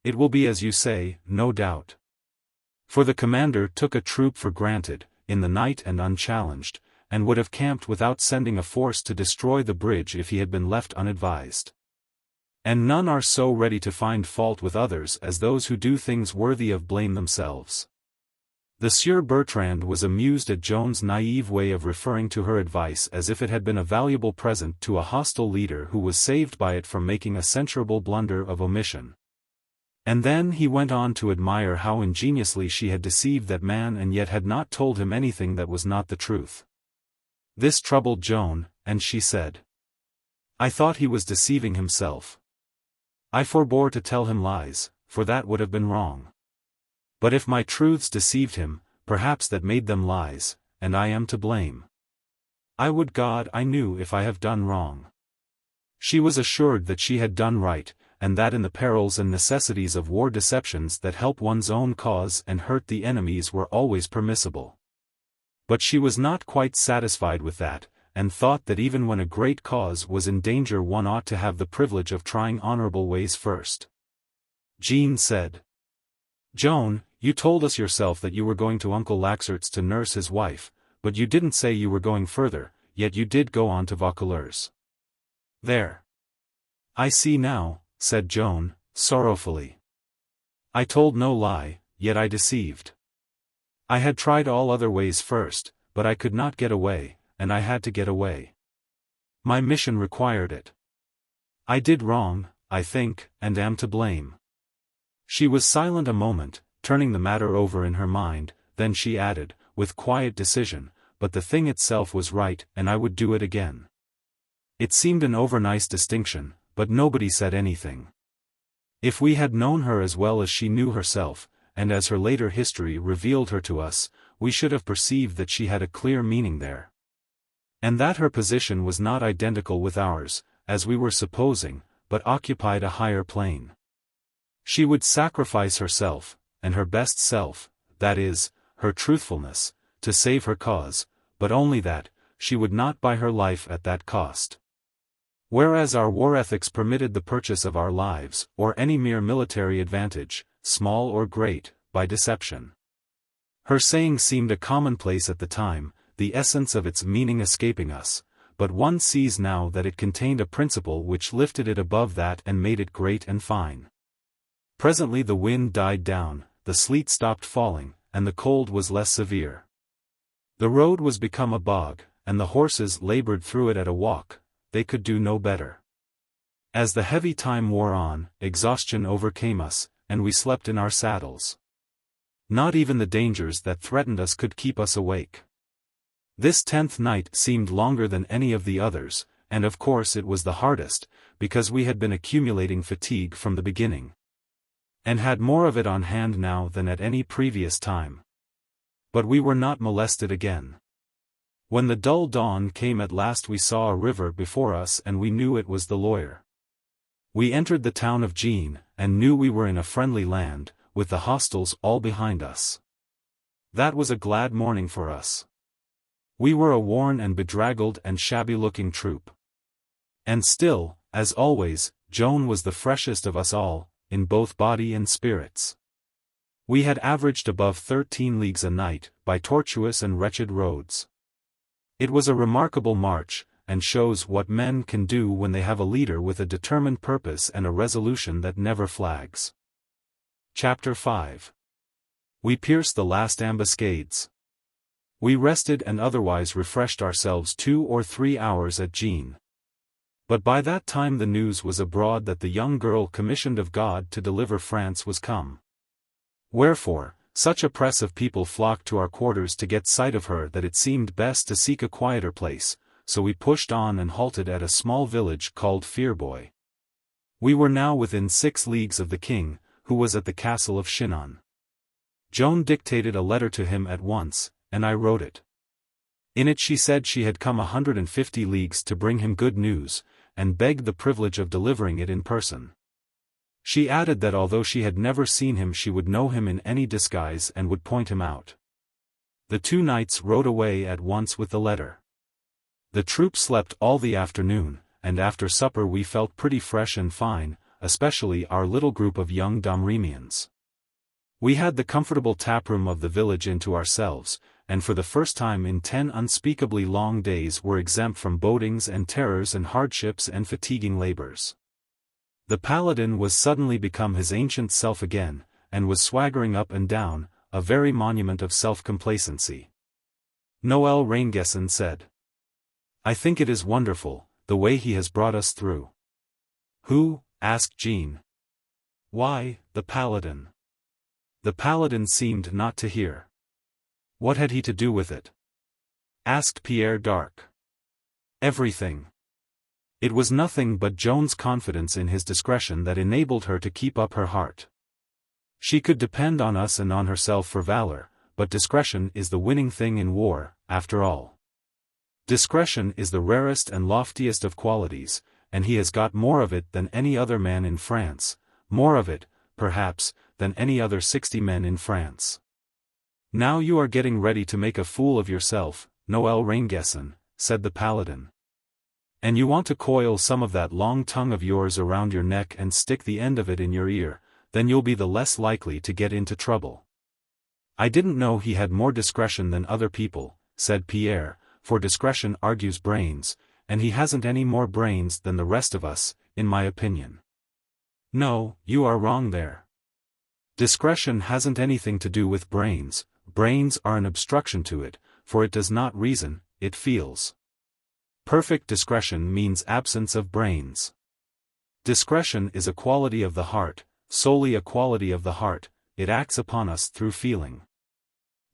"It will be as you say, no doubt." For the commander took a troop for granted, in the night and unchallenged, and would have camped without sending a force to destroy the bridge if he had been left unadvised. And none are so ready to find fault with others as those who do things worthy of blame themselves. The Sieur Bertrand was amused at Joan's naive way of referring to her advice as if it had been a valuable present to a hostile leader who was saved by it from making a censurable blunder of omission. And then he went on to admire how ingeniously she had deceived that man and yet had not told him anything that was not the truth. This troubled Joan, and she said, "I thought he was deceiving himself. I forbore to tell him lies, for that would have been wrong. But if my truths deceived him, perhaps that made them lies, and I am to blame. I would God I knew if I have done wrong." She was assured that she had done right, and that in the perils and necessities of war deceptions that help one's own cause and hurt the enemy's were always permissible. But she was not quite satisfied with that, and thought that even when a great cause was in danger one ought to have the privilege of trying honorable ways first. Jean said, "Joan, you told us yourself that you were going to Uncle Laxart's to nurse his wife, but you didn't say you were going further, yet you did go on to Vaucouleurs." "There. I see now," said Joan, sorrowfully. "I told no lie, yet I deceived. I had tried all other ways first, but I could not get away, and I had to get away. My mission required it. I did wrong, I think, and am to blame." She was silent a moment, turning the matter over in her mind, then she added, with quiet decision, "But the thing itself was right, and I would do it again." It seemed an overnice distinction, but nobody said anything. If we had known her as well as she knew herself, and as her later history revealed her to us, we should have perceived that she had a clear meaning there. And that her position was not identical with ours, as we were supposing, but occupied a higher plane. She would sacrifice herself, and her best self, that is, her truthfulness, to save her cause, but only that, she would not buy her life at that cost. Whereas our war ethics permitted the purchase of our lives, or any mere military advantage, small or great, by deception. Her saying seemed a commonplace at the time, the essence of its meaning escaping us, but one sees now that it contained a principle which lifted it above that and made it great and fine. Presently the wind died down, the sleet stopped falling, and the cold was less severe. The road was become a bog, and the horses labored through it at a walk. They could do no better. As the heavy time wore on, exhaustion overcame us, and we slept in our saddles. Not even the dangers that threatened us could keep us awake. This 10th night seemed longer than any of the others, and of course it was the hardest, because we had been accumulating fatigue from the beginning, and had more of it on hand now than at any previous time. But we were not molested again. When the dull dawn came at last we saw a river before us and we knew it was the Loire. We entered the town of Jean, and knew we were in a friendly land, with the hostels all behind us. That was a glad morning for us. We were a worn and bedraggled and shabby-looking troop. And still, as always, Joan was the freshest of us all, in both body and spirits. We had averaged above 13 leagues a night, by tortuous and wretched roads. It was a remarkable march, and shows what men can do when they have a leader with a determined purpose and a resolution that never flags. Chapter 5. We pierced the last ambuscades. We rested and otherwise refreshed ourselves 2 or 3 hours at Jean. But by that time the news was abroad that the young girl commissioned of God to deliver France was come. Wherefore, such a press of people flocked to our quarters to get sight of her that it seemed best to seek a quieter place, so we pushed on and halted at a small village called Fierbois. We were now within 6 leagues of the king, who was at the castle of Chinon. Joan dictated a letter to him at once, and I wrote it. In it she said she had come 150 leagues to bring him good news, and begged the privilege of delivering it in person. She added that although she had never seen him she would know him in any disguise and would point him out. The 2 knights rode away at once with the letter. The troop slept all the afternoon, and after supper we felt pretty fresh and fine, especially our little group of young Domremians. We had the comfortable taproom of the village into ourselves, and for the first time in 10 unspeakably long days were exempt from bodings and terrors and hardships and fatiguing labors. The Paladin was suddenly become his ancient self again, and was swaggering up and down, a very monument of self-complacency. Noël Rainguesson said, "I think it is wonderful, the way he has brought us through." "Who?" asked Jean. "Why, the Paladin." The Paladin seemed not to hear. "What had he to do with it?" asked Pierre d'Arc. "Everything. It was nothing but Joan's confidence in his discretion that enabled her to keep up her heart. She could depend on us and on herself for valor, but discretion is the winning thing in war, after all. Discretion is the rarest and loftiest of qualities, and he has got more of it than any other man in France, more of it, perhaps, than any other 60 men in France. "Now you are getting ready to make a fool of yourself, Noël Rainguesson," said the Paladin. "And you want to coil some of that long tongue of yours around your neck and stick the end of it in your ear, then you'll be the less likely to get into trouble." "I didn't know he had more discretion than other people," said Pierre, "for discretion argues brains, and he hasn't any more brains than the rest of us, in my opinion." "No, you are wrong there. Discretion hasn't anything to do with brains, brains are an obstruction to it, for it does not reason, it feels. Perfect discretion means absence of brains. Discretion is a quality of the heart, solely a quality of the heart, it acts upon us through feeling.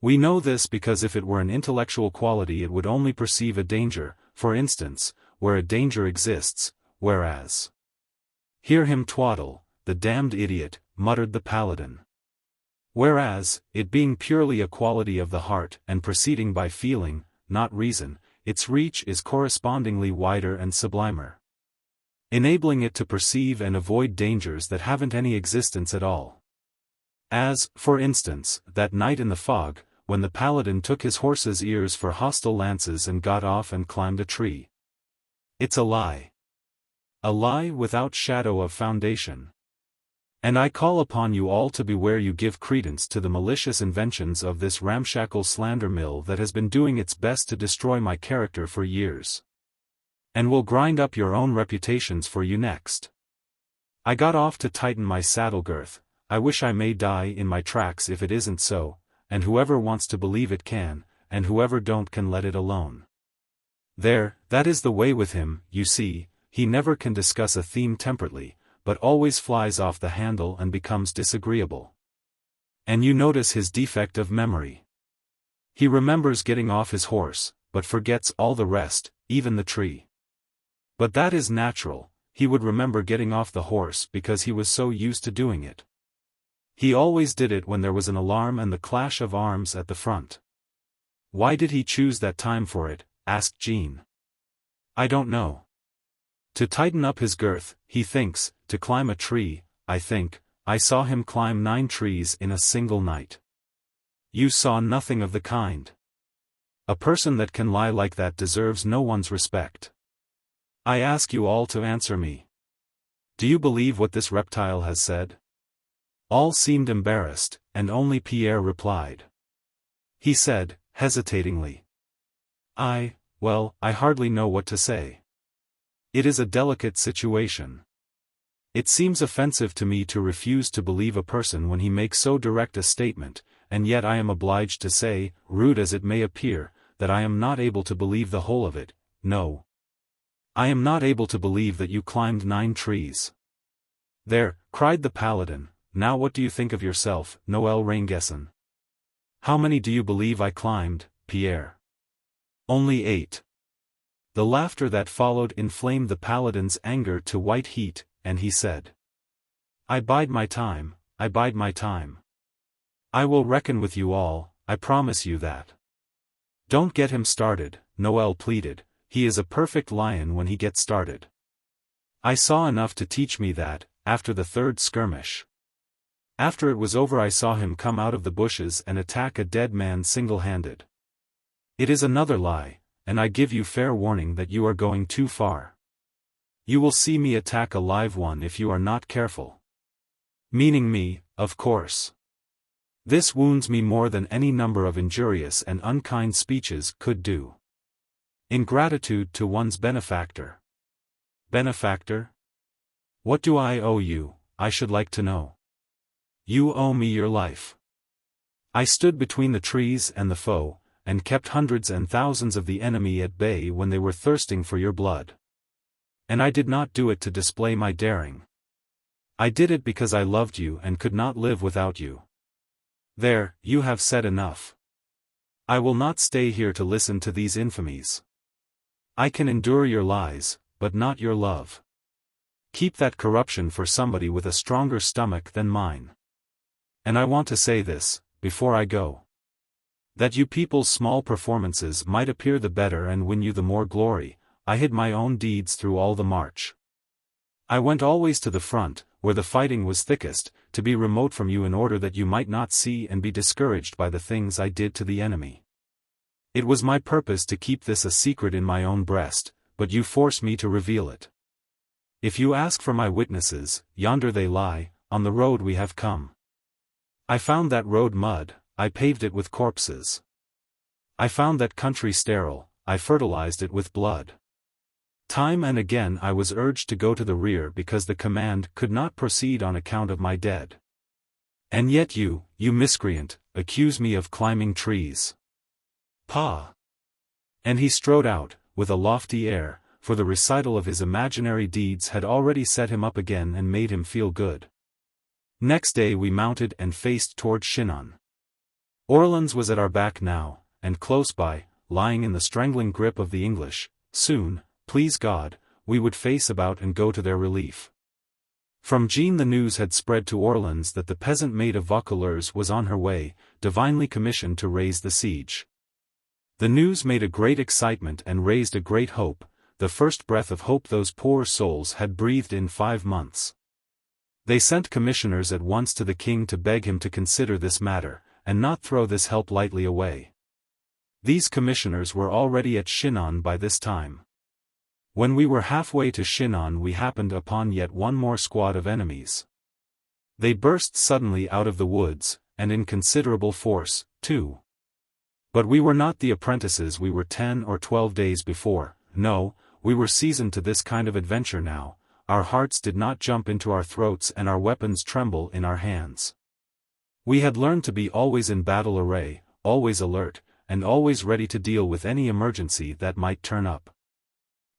We know this because if it were an intellectual quality it would only perceive a danger, for instance, where a danger exists, whereas—" "Hear him twaddle, the damned idiot," muttered the Paladin. "Whereas, it being purely a quality of the heart and proceeding by feeling, not reason, its reach is correspondingly wider and sublimer, enabling it to perceive and avoid dangers that haven't any existence at all. As, for instance, that night in the fog, when the Paladin took his horse's ears for hostile lances and got off and climbed a tree. It's a lie. A lie without shadow of foundation. And I call upon you all to beware you give credence to the malicious inventions of this ramshackle slander mill that has been doing its best to destroy my character for years. And will grind up your own reputations for you next. I got off to tighten my saddle girth, I wish I may die in my tracks if it isn't so, and whoever wants to believe it can, and whoever don't can let it alone. There, that is the way with him, you see, he never can discuss a theme temperately, but always flies off the handle and becomes disagreeable. And you notice his defect of memory. He remembers getting off his horse, but forgets all the rest, even the tree. But that is natural, he would remember getting off the horse because he was so used to doing it. He always did it when there was an alarm and the clash of arms at the front. Why did he choose that time for it? Asked Jean. I don't know. To tighten up his girth, he thinks, to climb a tree, I think, I saw him climb 9 trees in a single night. You saw nothing of the kind. A person that can lie like that deserves no one's respect. I ask you all to answer me. Do you believe what this reptile has said? All seemed embarrassed, and only Pierre replied. He said, hesitatingly. Well, I hardly know what to say. It is a delicate situation. It seems offensive to me to refuse to believe a person when he makes so direct a statement, and yet I am obliged to say, rude as it may appear, that I am not able to believe the whole of it, no. I am not able to believe that you climbed 9 trees. There, cried the Paladin, now what do you think of yourself, Noël Rainguesson? How many do you believe I climbed, Pierre? Only 8. The laughter that followed inflamed the Paladin's anger to white heat, and he said, "I bide my time, I bide my time. I will reckon with you all, I promise you that." "Don't get him started," Noel pleaded, "he is a perfect lion when he gets started. I saw enough to teach me that, after the third skirmish. After it was over I saw him come out of the bushes and attack a dead man single-handed. It is another lie, and I give you fair warning that you are going too far. You will see me attack a live one if you are not careful. Meaning me, of course. This wounds me more than any number of injurious and unkind speeches could do. Ingratitude to one's benefactor. Benefactor? What do I owe you, I should like to know? You owe me your life. I stood between the trees and the foe, and kept hundreds and thousands of the enemy at bay when they were thirsting for your blood. And I did not do it to display my daring. I did it because I loved you and could not live without you. There, you have said enough. I will not stay here to listen to these infamies. I can endure your lies, but not your love. Keep that corruption for somebody with a stronger stomach than mine. And I want to say this, before I go. That you people's small performances might appear the better and win you the more glory, I hid my own deeds through all the march. I went always to the front, where the fighting was thickest, to be remote from you in order that you might not see and be discouraged by the things I did to the enemy. It was my purpose to keep this a secret in my own breast, but you force me to reveal it. If you ask for my witnesses, yonder they lie, on the road we have come. I found that road mud, I paved it with corpses. I found that country sterile, I fertilized it with blood. Time and again I was urged to go to the rear because the command could not proceed on account of my dead. And yet you miscreant, accuse me of climbing trees. Pah! And he strode out, with a lofty air, for the recital of his imaginary deeds had already set him up again and made him feel good. Next day we mounted and faced toward Chinon. Orleans was at our back now, and close by, lying in the strangling grip of the English. Soon, please God, we would face about and go to their relief. From Jean the news had spread to Orleans that the peasant maid of Vaucouleurs was on her way, divinely commissioned to raise the siege. The news made a great excitement and raised a great hope, the first breath of hope those poor souls had breathed in 5 months. They sent commissioners at once to the king to beg him to consider this matter, and not throw this help lightly away. These commissioners were already at Chinon by this time. When we were halfway to Chinon we happened upon yet one more squad of enemies. They burst suddenly out of the woods, and in considerable force, too. But we were not the apprentices we were 10 or 12 days before, no, we were seasoned to this kind of adventure now, our hearts did not jump into our throats and our weapons tremble in our hands. We had learned to be always in battle array, always alert, and always ready to deal with any emergency that might turn up.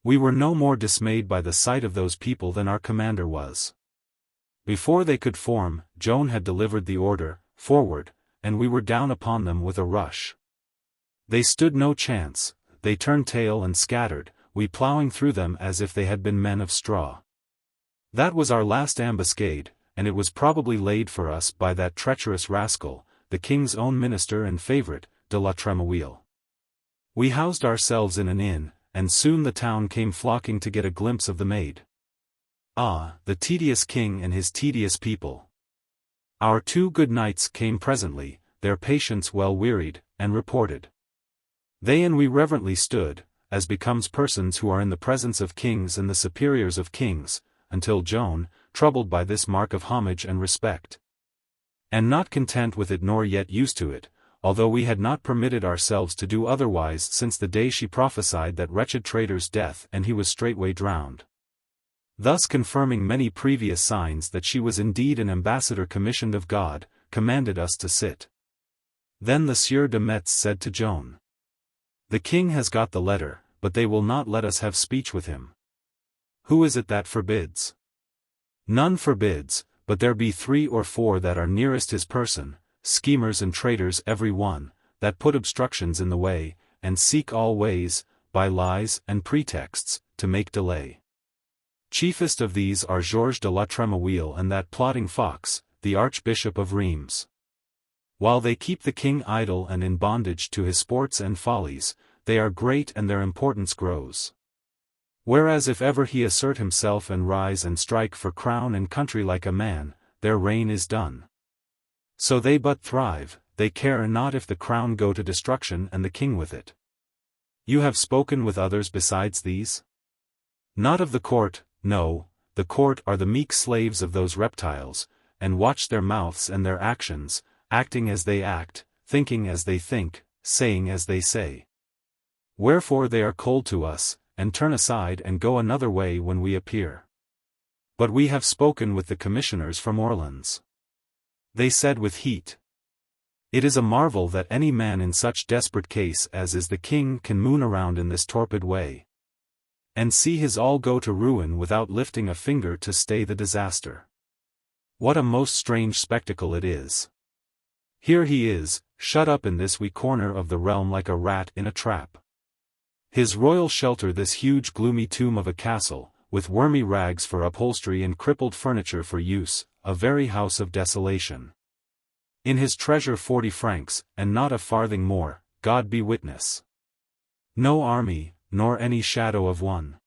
We were no more dismayed by the sight of those people than our commander was. Before they could form, Joan had delivered the order, "Forward," and we were down upon them with a rush. They stood no chance, they turned tail and scattered, we plowing through them as if they had been men of straw. That was our last ambuscade, and it was probably laid for us by that treacherous rascal, the king's own minister and favorite, de la Tremouille. We housed ourselves in an inn, and soon the town came flocking to get a glimpse of the maid. Ah, the tedious king and his tedious people. Our 2 good knights came presently, their patience well wearied, and reported. They and we reverently stood, as becomes persons who are in the presence of kings and the superiors of kings, until Joan, troubled by this mark of homage and respect, and not content with it nor yet used to it, although we had not permitted ourselves to do otherwise since the day she prophesied that wretched traitor's death and he was straightway drowned, thus confirming many previous signs that she was indeed an ambassador commissioned of God, commanded us to sit. Then the Sieur de Metz said to Joan, "The king has got the letter, but they will not let us have speech with him. Who is it that forbids?" "None forbids, but there be 3 or 4 that are nearest his person, schemers and traitors every one, that put obstructions in the way, and seek all ways, by lies and pretexts, to make delay. Chiefest of these are Georges de la Tremouille and that plotting fox, the Archbishop of Reims. While they keep the king idle and in bondage to his sports and follies, they are great and their importance grows. Whereas if ever he assert himself and rise and strike for crown and country like a man, their reign is done. So they but thrive, they care not if the crown go to destruction and the king with it. You have spoken with others besides these? Not of the court, no, the court are the meek slaves of those reptiles, and watch their mouths and their actions, acting as they act, thinking as they think, saying as they say. Wherefore they are cold to us, and turn aside and go another way when we appear. But we have spoken with the commissioners from Orleans. They said with heat, "It is a marvel that any man in such desperate case as is the king can moon around in this torpid way, and see his all go to ruin without lifting a finger to stay the disaster. What a most strange spectacle it is. Here he is, shut up in this wee corner of the realm like a rat in a trap. His royal shelter this huge gloomy tomb of a castle, with wormy rags for upholstery and crippled furniture for use, a very house of desolation. In his treasure 40 francs, and not a farthing more, God be witness. No army, nor any shadow of one.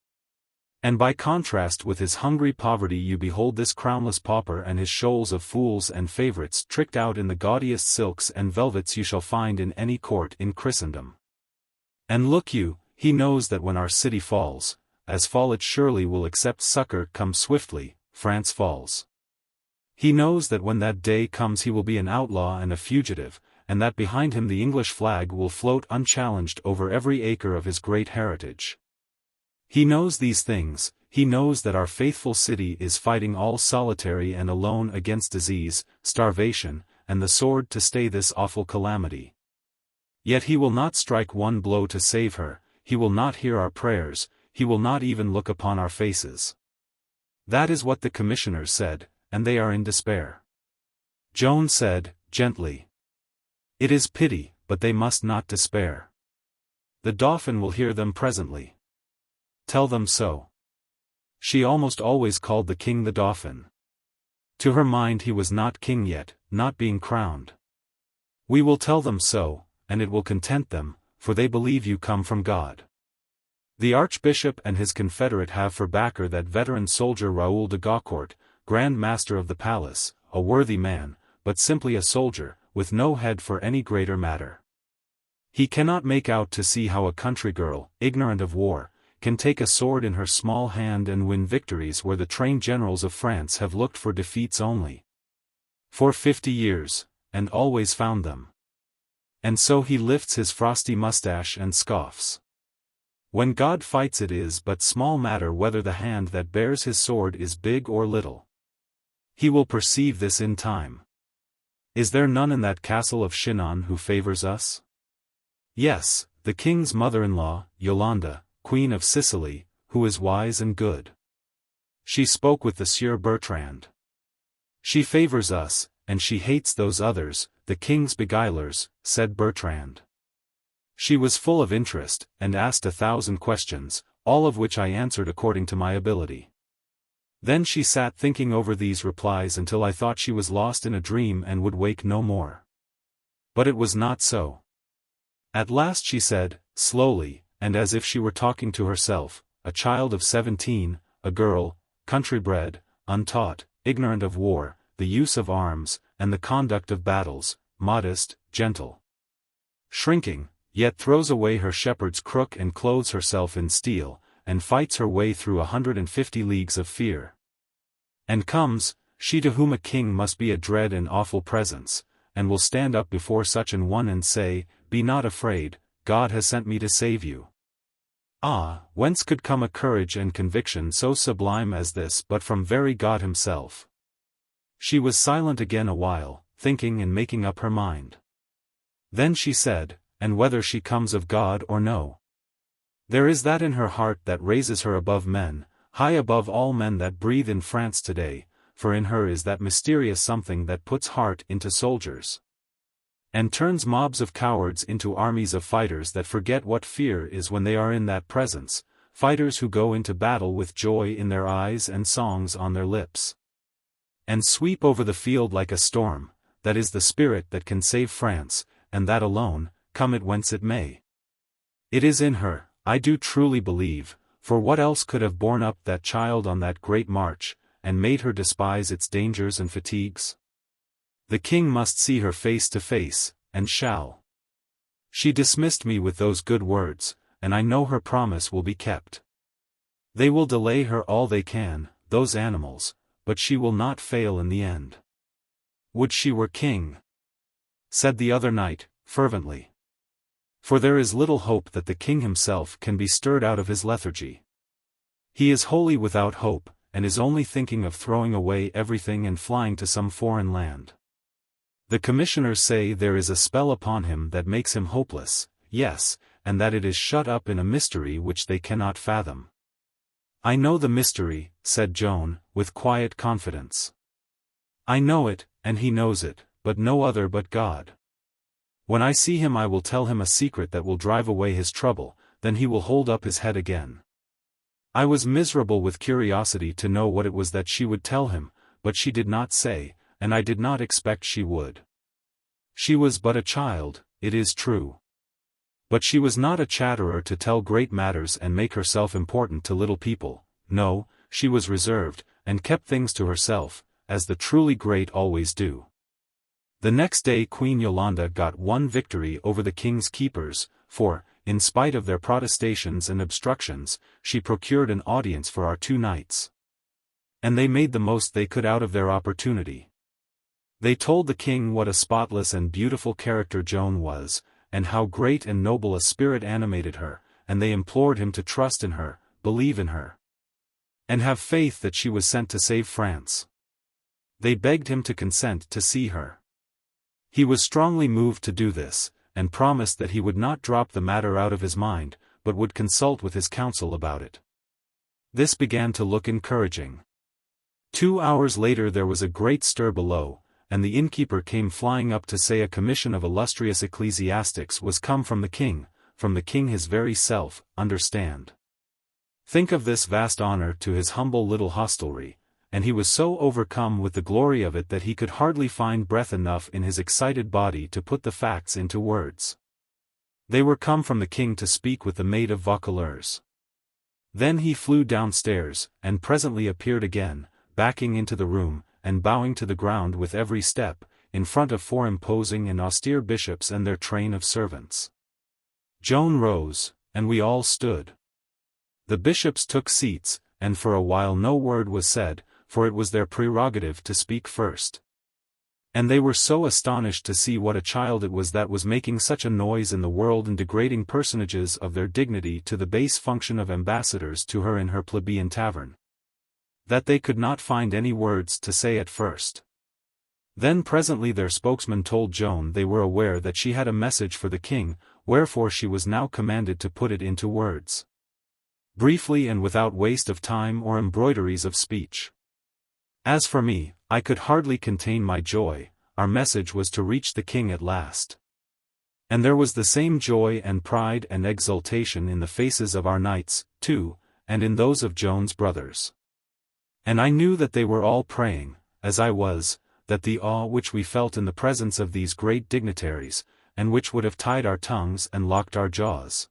And by contrast with his hungry poverty you behold this crownless pauper and his shoals of fools and favorites tricked out in the gaudiest silks and velvets you shall find in any court in Christendom. And look you, he knows that when our city falls, as fall it surely will except succor come swiftly, France falls. He knows that when that day comes he will be an outlaw and a fugitive, and that behind him the English flag will float unchallenged over every acre of his great heritage. He knows these things, he knows that our faithful city is fighting all solitary and alone against disease, starvation, and the sword to stay this awful calamity. Yet he will not strike one blow to save her, he will not hear our prayers, he will not even look upon our faces. That is what the commissioners said, and they are in despair. Joan said, gently, "It is pity, but they must not despair. The Dauphin will hear them presently. Tell them so." She almost always called the king the Dauphin. To her mind he was not king yet, not being crowned. "We will tell them so, and it will content them, for they believe you come from God. The Archbishop and his confederate have for backer that veteran soldier Raoul de Gaucourt, Grand Master of the Palace, a worthy man, but simply a soldier, with no head for any greater matter. He cannot make out to see how a country girl, ignorant of war, can take a sword in her small hand and win victories where the trained generals of France have looked for defeats only. For 50 years, and always found them. And so he lifts his frosty mustache and scoffs. When God fights it is but small matter whether the hand that bears his sword is big or little. He will perceive this in time. Is there none in that castle of Chinon who favors us? Yes, the king's mother-in-law, Yolande, Queen of Sicily, who is wise and good. She spoke with the Sieur Bertrand. She favors us, and she hates those others, the king's beguilers, said Bertrand. She was full of interest, and asked 1,000 questions, all of which I answered according to my ability. Then she sat thinking over these replies until I thought she was lost in a dream and would wake no more. But it was not so. At last she said, slowly, and as if she were talking to herself, a child of 17, a girl, country-bred, untaught, ignorant of war, the use of arms, and the conduct of battles, modest, gentle, shrinking, yet throws away her shepherd's crook and clothes herself in steel, and fights her way through 150 leagues of fear. And comes, she to whom a king must be a dread and awful presence, and will stand up before such an one and say, "Be not afraid, God has sent me to save you." Ah, whence could come a courage and conviction so sublime as this but from very God himself? She was silent again a while, thinking and making up her mind. Then she said, "And whether she comes of God or no. There is that in her heart that raises her above men, high above all men that breathe in France today, for in her is that mysterious something that puts heart into soldiers. and turns mobs of cowards into armies of fighters that forget what fear is when they are in that presence, fighters who go into battle with joy in their eyes and songs on their lips. And sweep over the field like a storm, that is the spirit that can save France, and that alone, come it whence it may. It is in her, I do truly believe, for what else could have borne up that child on that great march, and made her despise its dangers and fatigues? The king must see her face to face, and shall. She dismissed me with those good words, and I know her promise will be kept. They will delay her all they can, those animals, but she will not fail in the end. Would she were king! Said the other knight, fervently. For there is little hope that the king himself can be stirred out of his lethargy. He is wholly without hope, and is only thinking of throwing away everything and flying to some foreign land. The commissioners say there is a spell upon him that makes him hopeless, yes, and that it is shut up in a mystery which they cannot fathom. I know the mystery, said Joan, with quiet confidence. I know it, and he knows it, but no other but God. When I see him I will tell him a secret that will drive away his trouble, then he will hold up his head again. I was miserable with curiosity to know what it was that she would tell him, but she did not say, and I did not expect she would. She was but a child, it is true. But she was not a chatterer to tell great matters and make herself important to little people, no, she was reserved, and kept things to herself, as the truly great always do. The next day Queen Yolande got one victory over the king's keepers, for, in spite of their protestations and obstructions, she procured an audience for our 2 knights. And they made the most they could out of their opportunity. They told the king what a spotless and beautiful character Joan was, and how great and noble a spirit animated her, and they implored him to trust in her, believe in her, and have faith that she was sent to save France. They begged him to consent to see her. He was strongly moved to do this, and promised that he would not drop the matter out of his mind, but would consult with his council about it. This began to look encouraging. 2 hours later there was a great stir below, and the innkeeper came flying up to say a commission of illustrious ecclesiastics was come from the king his very self, understand. Think of this vast honor to his humble little hostelry, and he was so overcome with the glory of it that he could hardly find breath enough in his excited body to put the facts into words. They were come from the king to speak with the maid of Vaucouleurs. Then he flew downstairs, and presently appeared again, backing into the room, and bowing to the ground with every step, in front of 4 imposing and austere bishops and their train of servants. Joan rose, and we all stood. The bishops took seats, and for a while no word was said, for it was their prerogative to speak first. And they were so astonished to see what a child it was that was making such a noise in the world and degrading personages of their dignity to the base function of ambassadors to her in her plebeian tavern, that they could not find any words to say at first. Then presently their spokesman told Joan they were aware that she had a message for the king, wherefore she was now commanded to put it into words. Briefly and without waste of time or embroideries of speech. As for me, I could hardly contain my joy. Our message was to reach the king at last. And there was the same joy and pride and exultation in the faces of our knights, too, and in those of Joan's brothers. And I knew that they were all praying, as I was, that the awe which we felt in the presence of these great dignitaries, and which would have tied our tongues and locked our jaws,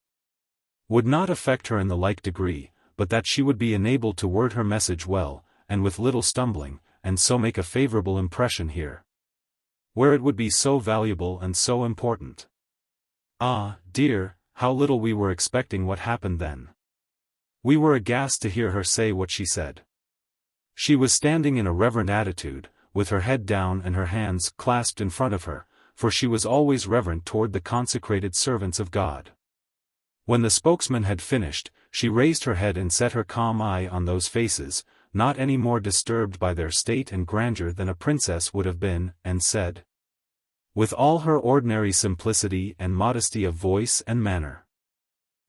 would not affect her in the like degree, but that she would be enabled to word her message well, and with little stumbling, and so make a favorable impression here, where it would be so valuable and so important. Ah, dear, how little we were expecting what happened then. We were aghast to hear her say what she said. She was standing in a reverent attitude, with her head down and her hands clasped in front of her, for she was always reverent toward the consecrated servants of God. When the spokesman had finished, she raised her head and set her calm eye on those faces, not any more disturbed by their state and grandeur than a princess would have been, and said, with all her ordinary simplicity and modesty of voice and manner,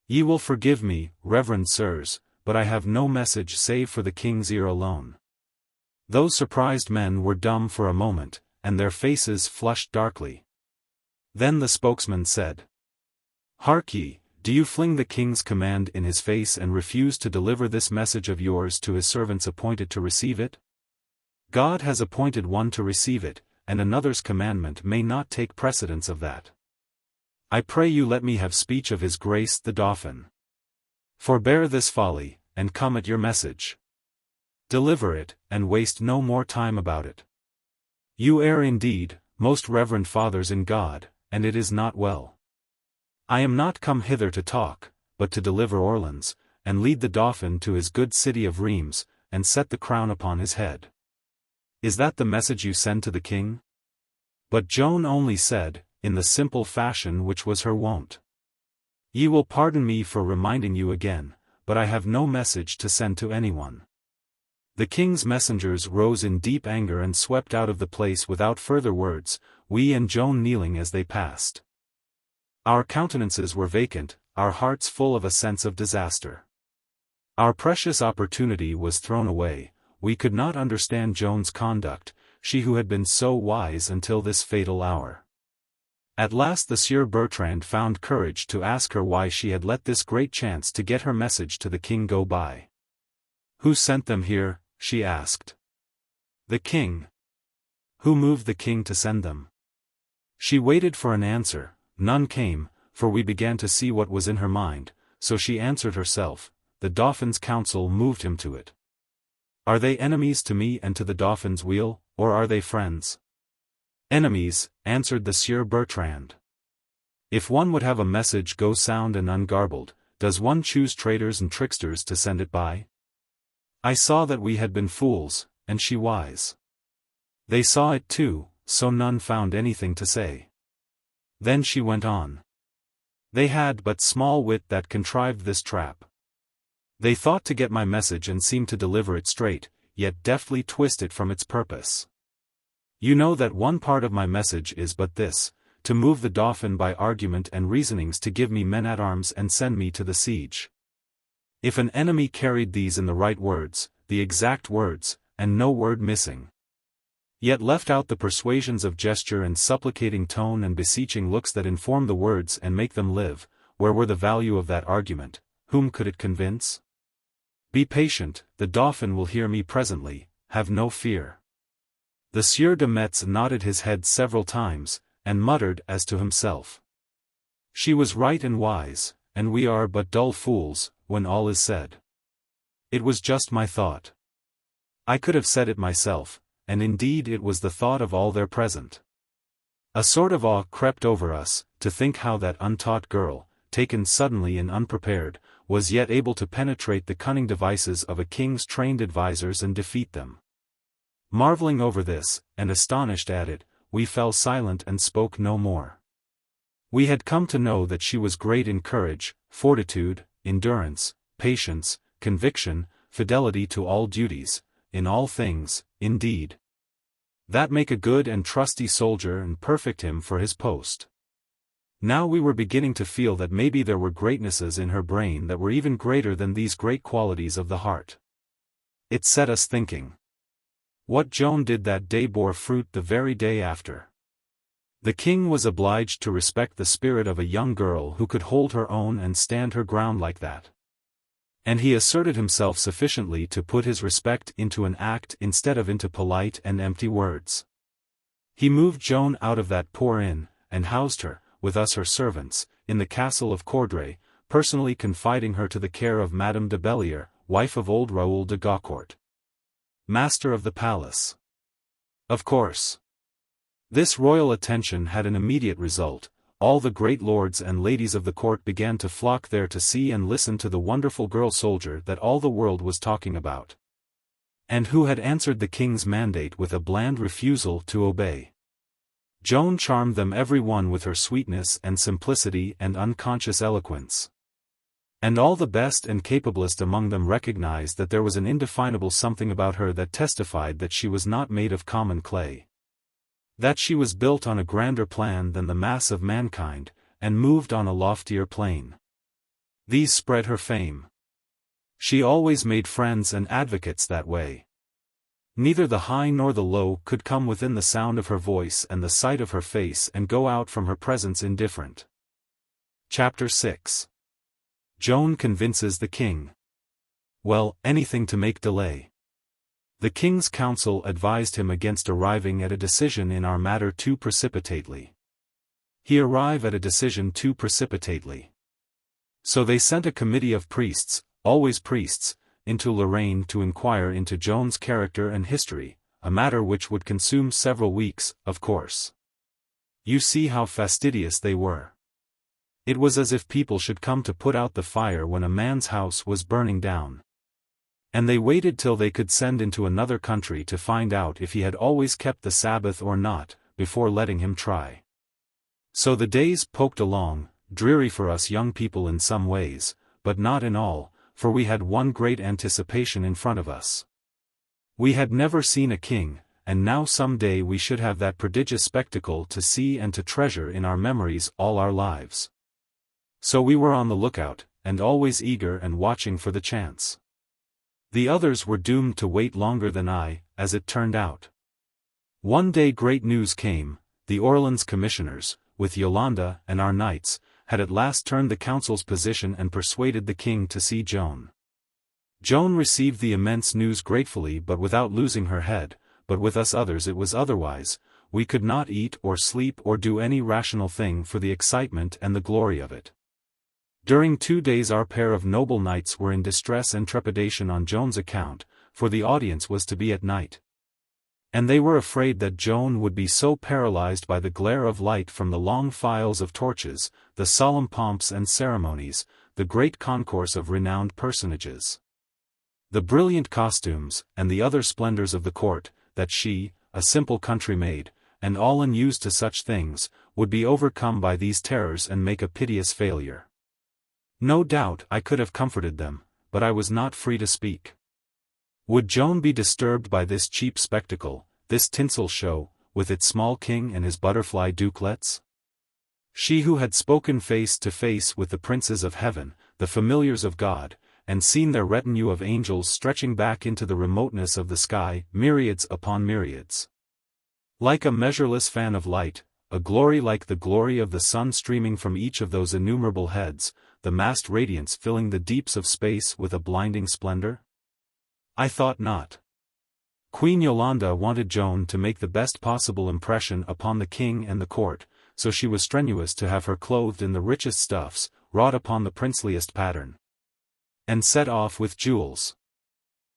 "Ye will forgive me, reverend sirs, but I have no message save for the king's ear alone." Those surprised men were dumb for a moment, and their faces flushed darkly. Then the spokesman said, "Hark ye, do you fling the king's command in his face and refuse to deliver this message of yours to his servants appointed to receive it? God has appointed one to receive it, and another's commandment may not take precedence of that. I pray you let me have speech of his grace the Dauphin. Forbear this folly, and come at your message. Deliver it, and waste no more time about it. You err indeed, most reverend fathers in God, and it is not well. I am not come hither to talk, but to deliver Orleans, and lead the Dauphin to his good city of Reims, and set the crown upon his head. Is that the message you send to the king?" But Joan only said, in the simple fashion which was her wont, "Ye will pardon me for reminding you again, but I have no message to send to anyone." The king's messengers rose in deep anger and swept out of the place without further words, we and Joan kneeling as they passed. Our countenances were vacant, our hearts full of a sense of disaster. Our precious opportunity was thrown away. We could not understand Joan's conduct, she who had been so wise until this fatal hour. At last the Sieur Bertrand found courage to ask her why she had let this great chance to get her message to the king go by. "Who sent them here?" she asked. "The king." "Who moved the king to send them?" She waited for an answer, none came, for we began to see what was in her mind, so she answered herself, "The Dauphin's counsel moved him to it." "Are they enemies to me and to the Dauphin's weal, or are they friends?" "Enemies," answered the Sieur Bertrand. "If one would have a message go sound and ungarbled, does one choose traitors and tricksters to send it by? I saw that we had been fools, and she wise. They saw it too, so none found anything to say." Then she went on. "They had but small wit that contrived this trap. They thought to get my message and seemed to deliver it straight, yet deftly twist it from its purpose. You know that one part of my message is but this, to move the Dauphin by argument and reasonings to give me men-at-arms and send me to the siege. If an enemy carried these in the right words, the exact words, and no word missing, yet left out the persuasions of gesture and supplicating tone and beseeching looks that inform the words and make them live, where were the value of that argument, whom could it convince? Be patient, the Dauphin will hear me presently, have no fear." The Sieur de Metz nodded his head several times, and muttered as to himself, "She was right and wise, and we are but dull fools, when all is said. It was just my thought. I could have said it myself, and indeed it was the thought of all there present." A sort of awe crept over us, to think how that untaught girl, taken suddenly and unprepared, was yet able to penetrate the cunning devices of a king's trained advisers and defeat them. Marveling over this, and astonished at it, we fell silent and spoke no more. We had come to know that she was great in courage, fortitude, endurance, patience, conviction, fidelity to all duties, in all things, indeed, that make a good and trusty soldier and perfect him for his post. Now we were beginning to feel that maybe there were greatnesses in her brain that were even greater than these great qualities of the heart. It set us thinking. What Joan did that day bore fruit the very day after. The king was obliged to respect the spirit of a young girl who could hold her own and stand her ground like that. And he asserted himself sufficiently to put his respect into an act instead of into polite and empty words. He moved Joan out of that poor inn, and housed her, with us her servants, in the castle of Courdray, personally confiding her to the care of Madame de Bellier, wife of old Raoul de Gaucourt, master of the palace. Of course, this royal attention had an immediate result. All the great lords and ladies of the court began to flock there to see and listen to the wonderful girl soldier that all the world was talking about, and who had answered the king's mandate with a bland refusal to obey. Joan charmed them every one with her sweetness and simplicity and unconscious eloquence. And all the best and capablest among them recognized that there was an indefinable something about her that testified that she was not made of common clay. That she was built on a grander plan than the mass of mankind, and moved on a loftier plane. These spread her fame. She always made friends and advocates that way. Neither the high nor the low could come within the sound of her voice and the sight of her face and go out from her presence indifferent. Chapter 6. Joan convinces the king. Well, anything to make delay. The king's council advised him against arriving at a decision in our matter too precipitately. He arrived at a decision too precipitately. So they sent a committee of priests, always priests, into Lorraine to inquire into Joan's character and history, a matter which would consume several weeks, of course. You see how fastidious they were. It was as if people should come to put out the fire when a man's house was burning down. And they waited till they could send into another country to find out if he had always kept the Sabbath or not, before letting him try. So the days poked along, dreary for us young people in some ways, but not in all, for we had one great anticipation in front of us. We had never seen a king, and now some day we should have that prodigious spectacle to see and to treasure in our memories all our lives. So we were on the lookout, and always eager and watching for the chance. The others were doomed to wait longer than I, as it turned out. One day great news came. The Orleans commissioners, with Yolanda and our knights, had at last turned the council's position and persuaded the king to see Joan. Joan received the immense news gratefully but without losing her head, but with us others it was otherwise. We could not eat or sleep or do any rational thing for the excitement and the glory of it. During 2 days our pair of noble knights were in distress and trepidation on Joan's account, for the audience was to be at night. And they were afraid that Joan would be so paralyzed by the glare of light from the long files of torches, the solemn pomps and ceremonies, the great concourse of renowned personages, the brilliant costumes, and the other splendors of the court, that she, a simple country maid, and all unused to such things, would be overcome by these terrors and make a piteous failure. No doubt I could have comforted them, but I was not free to speak. Would Joan be disturbed by this cheap spectacle, this tinsel show, with its small king and his butterfly dukelets? She who had spoken face to face with the princes of heaven, the familiars of God, and seen their retinue of angels stretching back into the remoteness of the sky, myriads upon myriads. Like a measureless fan of light, a glory like the glory of the sun streaming from each of those innumerable heads, the massed radiance filling the deeps of space with a blinding splendor? I thought not. Queen Yolanda wanted Joan to make the best possible impression upon the king and the court, so she was strenuous to have her clothed in the richest stuffs, wrought upon the princeliest pattern, and set off with jewels.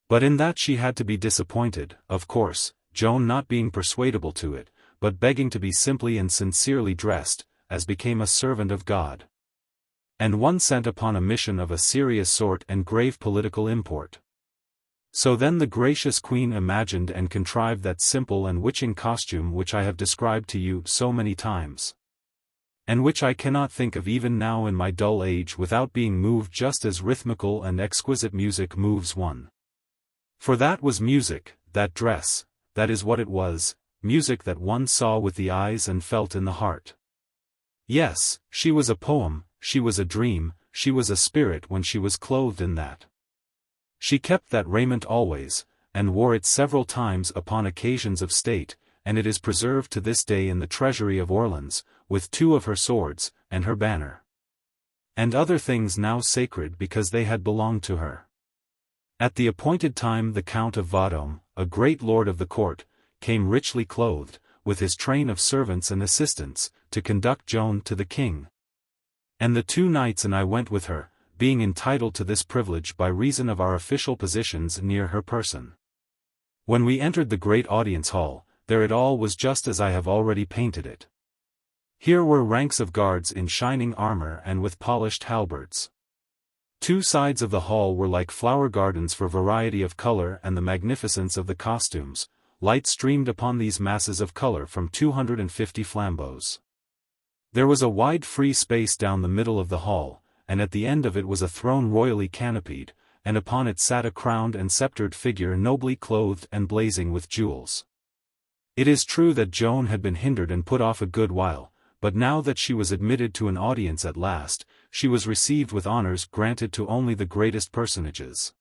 But in that she had to be disappointed, of course, Joan not being persuadable to it, but begging to be simply and sincerely dressed, as became a servant of God, and one sent upon a mission of a serious sort and grave political import. So then the gracious queen imagined and contrived that simple and witching costume which I have described to you so many times, and which I cannot think of even now in my dull age without being moved just as rhythmical and exquisite music moves one. For that was music, that dress, that is what it was, music that one saw with the eyes and felt in the heart. Yes, she was a poem, she was a dream, she was a spirit when she was clothed in that. She kept that raiment always, and wore it several times upon occasions of state, and it is preserved to this day in the treasury of Orleans, with 2 of her swords, and her banner, and other things now sacred because they had belonged to her. At the appointed time the Count of Vendôme, a great lord of the court, came richly clothed, with his train of servants and assistants, to conduct Joan to the king. And the 2 knights and I went with her, being entitled to this privilege by reason of our official positions near her person. When we entered the great audience hall, there it all was just as I have already painted it. Here were ranks of guards in shining armor and with polished halberds. 2 sides of the hall were like flower gardens for variety of color and the magnificence of the costumes. Light streamed upon these masses of color from 250 flambeaux. There was a wide free space down the middle of the hall, and at the end of it was a throne royally canopied, and upon it sat a crowned and sceptered figure nobly clothed and blazing with jewels. It is true that Joan had been hindered and put off a good while, but now that she was admitted to an audience at last, she was received with honors granted to only the greatest personages.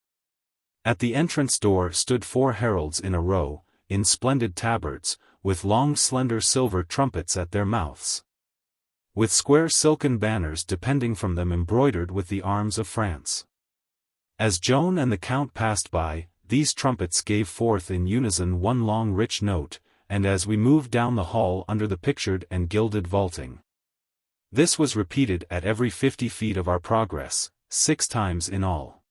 At the entrance door stood 4 heralds in a row, in splendid tabards, with long slender silver trumpets at their mouths, with square silken banners depending from them embroidered with the arms of France. As Joan and the Count passed by, these trumpets gave forth in unison one long rich note, and as we moved down the hall under the pictured and gilded vaulting, this was repeated at every 50 feet of our progress, 6 times in all.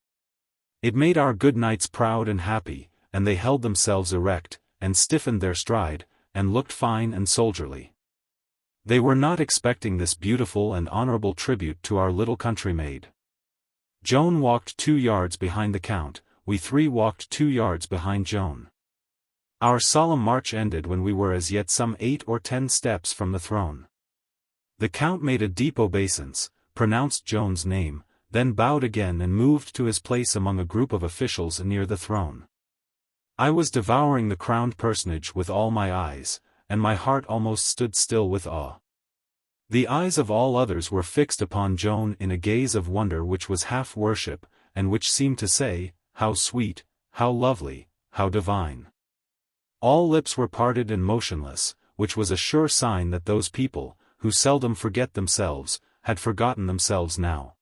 It made our good knights proud and happy, and they held themselves erect, and stiffened their stride, and looked fine and soldierly. They were not expecting this beautiful and honorable tribute to our little country maid. Joan walked 2 yards behind the Count, we 3 walked 2 yards behind Joan. Our solemn march ended when we were as yet some 8 or 10 steps from the throne. The Count made a deep obeisance, pronounced Joan's name, then bowed again and moved to his place among a group of officials near the throne. I was devouring the crowned personage with all my eyes, and my heart almost stood still with awe. The eyes of all others were fixed upon Joan in a gaze of wonder which was half worship, and which seemed to say, "How sweet, how lovely, how divine." All lips were parted and motionless, which was a sure sign that those people, who seldom forget themselves, had forgotten themselves now,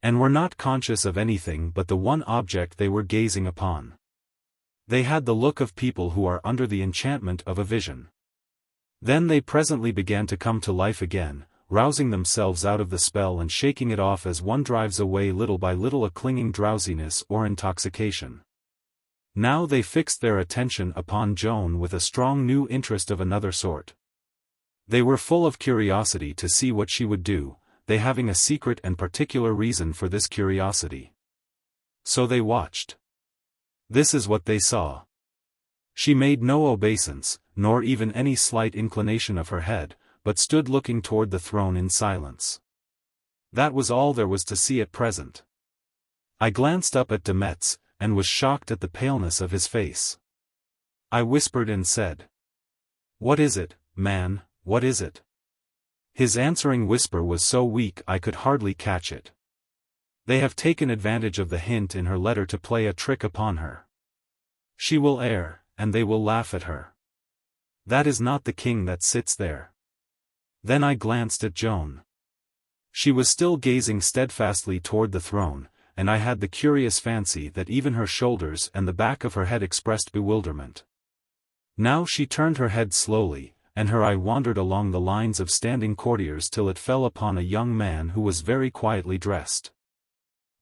and were not conscious of anything but the one object they were gazing upon. They had the look of people who are under the enchantment of a vision. Then they presently began to come to life again, rousing themselves out of the spell and shaking it off as one drives away little by little a clinging drowsiness or intoxication. Now they fixed their attention upon Joan with a strong new interest of another sort. They were full of curiosity to see what she would do, they having a secret and particular reason for this curiosity. So they watched. This is what they saw. She made no obeisance, nor even any slight inclination of her head, but stood looking toward the throne in silence. That was all there was to see at present. I glanced up at de Metz, and was shocked at the paleness of his face. I whispered and said, "What is it, man, what is it?" His answering whisper was so weak I could hardly catch it. "They have taken advantage of the hint in her letter to play a trick upon her. She will err, and they will laugh at her. That is not the king that sits there." Then I glanced at Joan. She was still gazing steadfastly toward the throne, and I had the curious fancy that even her shoulders and the back of her head expressed bewilderment. Now she turned her head slowly, and her eye wandered along the lines of standing courtiers till it fell upon a young man who was very quietly dressed.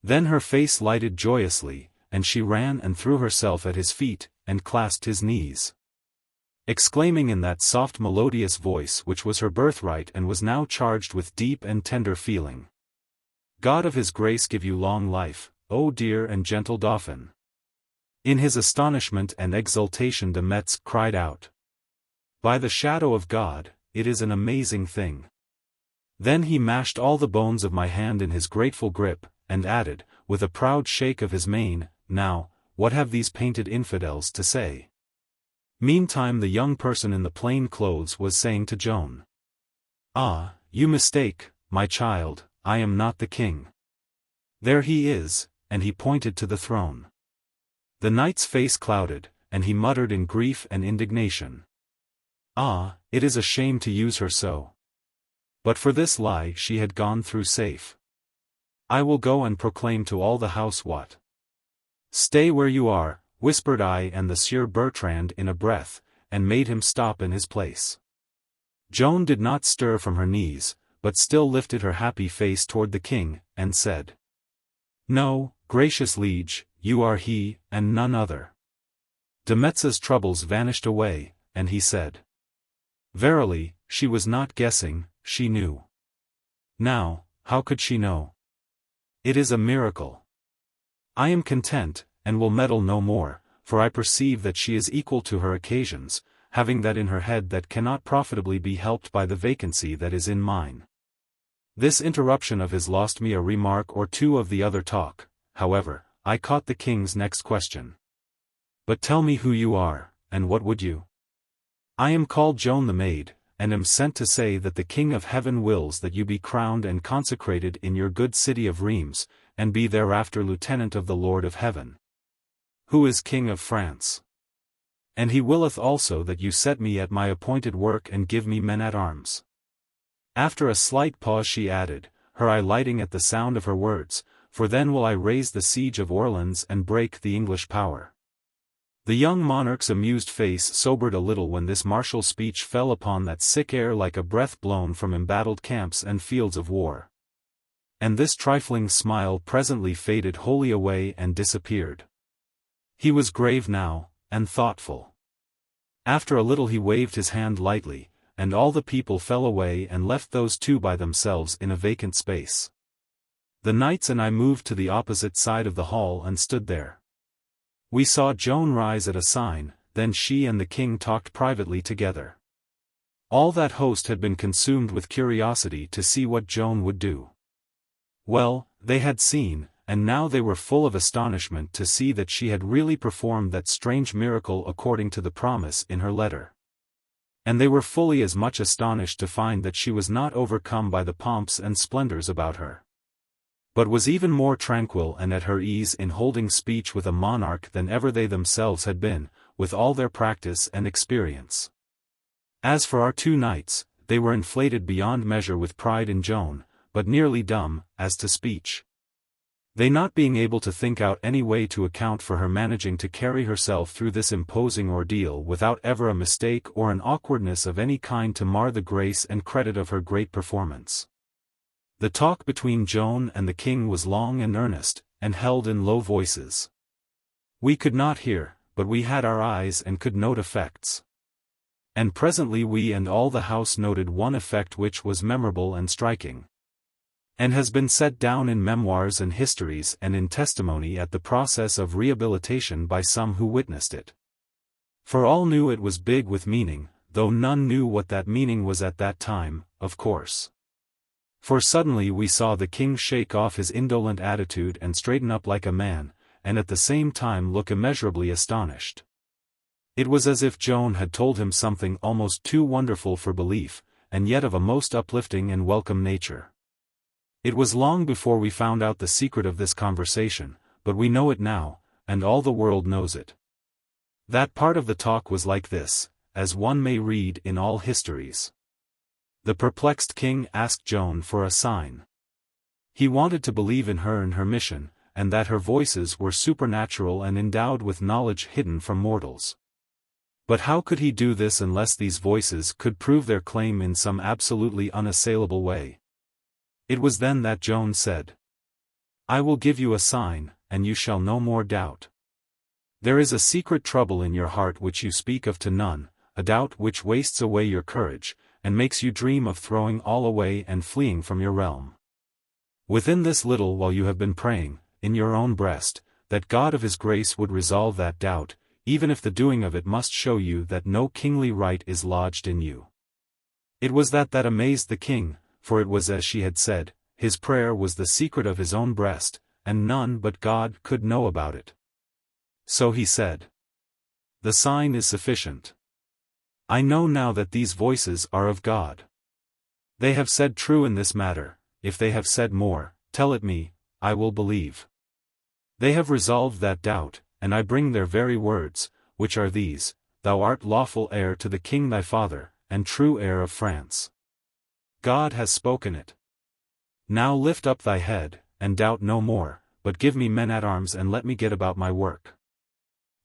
Then her face lighted joyously, and she ran and threw herself at his feet, and clasped his knees, exclaiming in that soft melodious voice which was her birthright and was now charged with deep and tender feeling, "God of his grace give you long life, O dear and gentle Dauphin." In his astonishment and exultation de Metz cried out, "By the shadow of God, it is an amazing thing." Then he mashed all the bones of my hand in his grateful grip, and added, with a proud shake of his mane, "Now, what have these painted infidels to say?" Meantime the young person in the plain clothes was saying to Joan, "Ah, you mistake, my child, I am not the king. There he is," and he pointed to the throne. The knight's face clouded, and he muttered in grief and indignation, "Ah, it is a shame to use her so. But for this lie she had gone through safe. I will go and proclaim to all the house what—" "Stay where you are," whispered I and the Sieur Bertrand in a breath, and made him stop in his place. Joan did not stir from her knees, but still lifted her happy face toward the king, and said, "No, gracious liege, you are he, and none other." De Metz's troubles vanished away, and he said, "Verily, she was not guessing, she knew." "Now, how could she know? It is a miracle. I am content, and will meddle no more, for I perceive that she is equal to her occasions, having that in her head that cannot profitably be helped by the vacancy that is in mine." This interruption of his lost me a remark or two of the other talk. However, I caught the king's next question. "But tell me who you are, and what would you?" "I am called Joan the Maid, and am sent to say that the King of Heaven wills that you be crowned and consecrated in your good city of Reims, and be thereafter lieutenant of the Lord of Heaven." who is King of France. And he willeth also that you set me at my appointed work and give me men-at-arms. After a slight pause she added, her eye lighting at the sound of her words, for then will I raise the siege of Orleans and break the English power. The young monarch's amused face sobered a little when this martial speech fell upon that sick air like a breath blown from embattled camps and fields of war. And this trifling smile presently faded wholly away and disappeared. He was grave now, and thoughtful. After a little he waved his hand lightly, and all the people fell away and left those two by themselves in a vacant space. The knights and I moved to the opposite side of the hall and stood there. We saw Joan rise at a sign, then she and the king talked privately together. All that host had been consumed with curiosity to see what Joan would do. Well, they had seen, and now they were full of astonishment to see that she had really performed that strange miracle according to the promise in her letter. And they were fully as much astonished to find that she was not overcome by the pomps and splendors about her, but was even more tranquil and at her ease in holding speech with a monarch than ever they themselves had been, with all their practice and experience. As for our two knights, they were inflated beyond measure with pride in Joan, but nearly dumb, as to speech. They not being able to think out any way to account for her managing to carry herself through this imposing ordeal without ever a mistake or an awkwardness of any kind to mar the grace and credit of her great performance. The talk between Joan and the king was long and earnest, and held in low voices. We could not hear, but we had our eyes and could note effects. And presently we and all the house noted one effect which was memorable and striking, and has been set down in memoirs and histories and in testimony at the process of rehabilitation by some who witnessed it. For all knew it was big with meaning, though none knew what that meaning was at that time, of course. For suddenly we saw the king shake off his indolent attitude and straighten up like a man, and at the same time look immeasurably astonished. It was as if Joan had told him something almost too wonderful for belief, and yet of a most uplifting and welcome nature. It was long before we found out the secret of this conversation, but we know it now, and all the world knows it. That part of the talk was like this, as one may read in all histories. The perplexed king asked Joan for a sign. He wanted to believe in her and her mission, and that her voices were supernatural and endowed with knowledge hidden from mortals. But how could he do this unless these voices could prove their claim in some absolutely unassailable way? It was then that Joan said, "I will give you a sign, and you shall no more doubt. There is a secret trouble in your heart which you speak of to none, a doubt which wastes away your courage, and makes you dream of throwing all away and fleeing from your realm. Within this little while you have been praying, in your own breast, that God of His grace would resolve that doubt, even if the doing of it must show you that no kingly right is lodged in you." It was that amazed the king, for it was as she had said, his prayer was the secret of his own breast, and none but God could know about it. So he said, "The sign is sufficient. I know now that these voices are of God. They have said true in this matter. If they have said more, tell it me, I will believe. They have resolved that doubt, and I bring their very words, which are these: Thou art lawful heir to the king thy father, and true heir of France. God has spoken it. Now lift up thy head, and doubt no more, but give me men-at-arms and let me get about my work."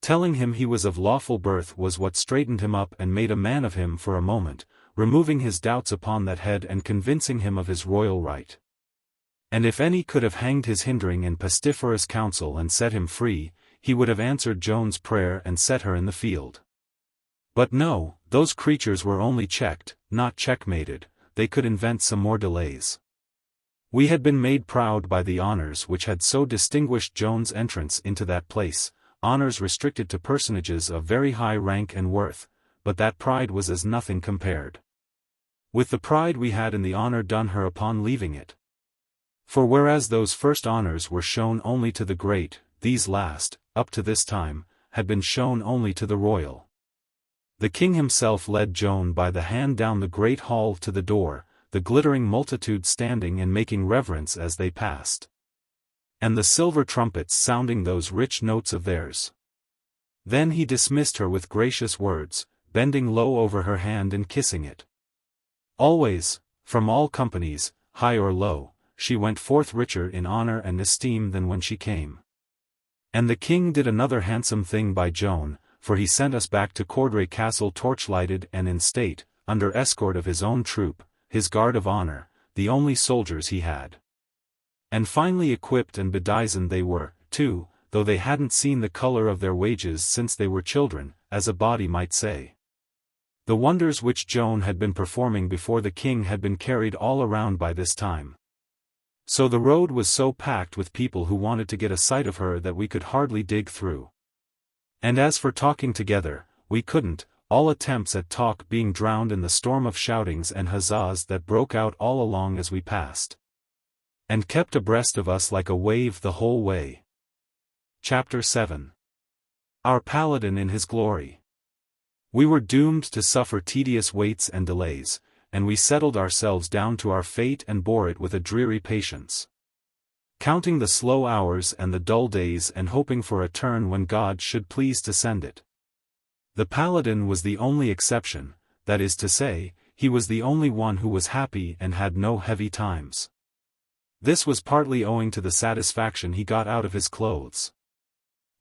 Telling him he was of lawful birth was what straightened him up and made a man of him for a moment, removing his doubts upon that head and convincing him of his royal right. And if any could have hanged his hindering and pestiferous counsel and set him free, he would have answered Joan's prayer and set her in the field. But no, those creatures were only checked, not checkmated. They could invent some more delays. We had been made proud by the honors which had so distinguished Joan's entrance into that place, honors restricted to personages of very high rank and worth, but that pride was as nothing compared with the pride we had in the honor done her upon leaving it. For whereas those first honors were shown only to the great, these last, up to this time, had been shown only to the royal. The king himself led Joan by the hand down the great hall to the door, the glittering multitude standing and making reverence as they passed, and the silver trumpets sounding those rich notes of theirs. Then he dismissed her with gracious words, bending low over her hand and kissing it. Always, from all companies, high or low, she went forth richer in honor and esteem than when she came. And the king did another handsome thing by Joan, for he sent us back to Courdray Castle torchlighted and in state, under escort of his own troop, his guard of honor, the only soldiers he had. And finely equipped and bedizened they were, too, though they hadn't seen the color of their wages since they were children, as a body might say. The wonders which Joan had been performing before the king had been carried all around by this time. So the road was so packed with people who wanted to get a sight of her that we could hardly dig through. And as for talking together, we couldn't, all attempts at talk being drowned in the storm of shoutings and huzzas that broke out all along as we passed, and kept abreast of us like a wave the whole way. Chapter 7. Our Paladin in his glory. We were doomed to suffer tedious waits and delays, and we settled ourselves down to our fate and bore it with a dreary patience, counting the slow hours and the dull days and hoping for a turn when God should please to send it. The Paladin was the only exception, that is to say, he was the only one who was happy and had no heavy times. This was partly owing to the satisfaction he got out of his clothes.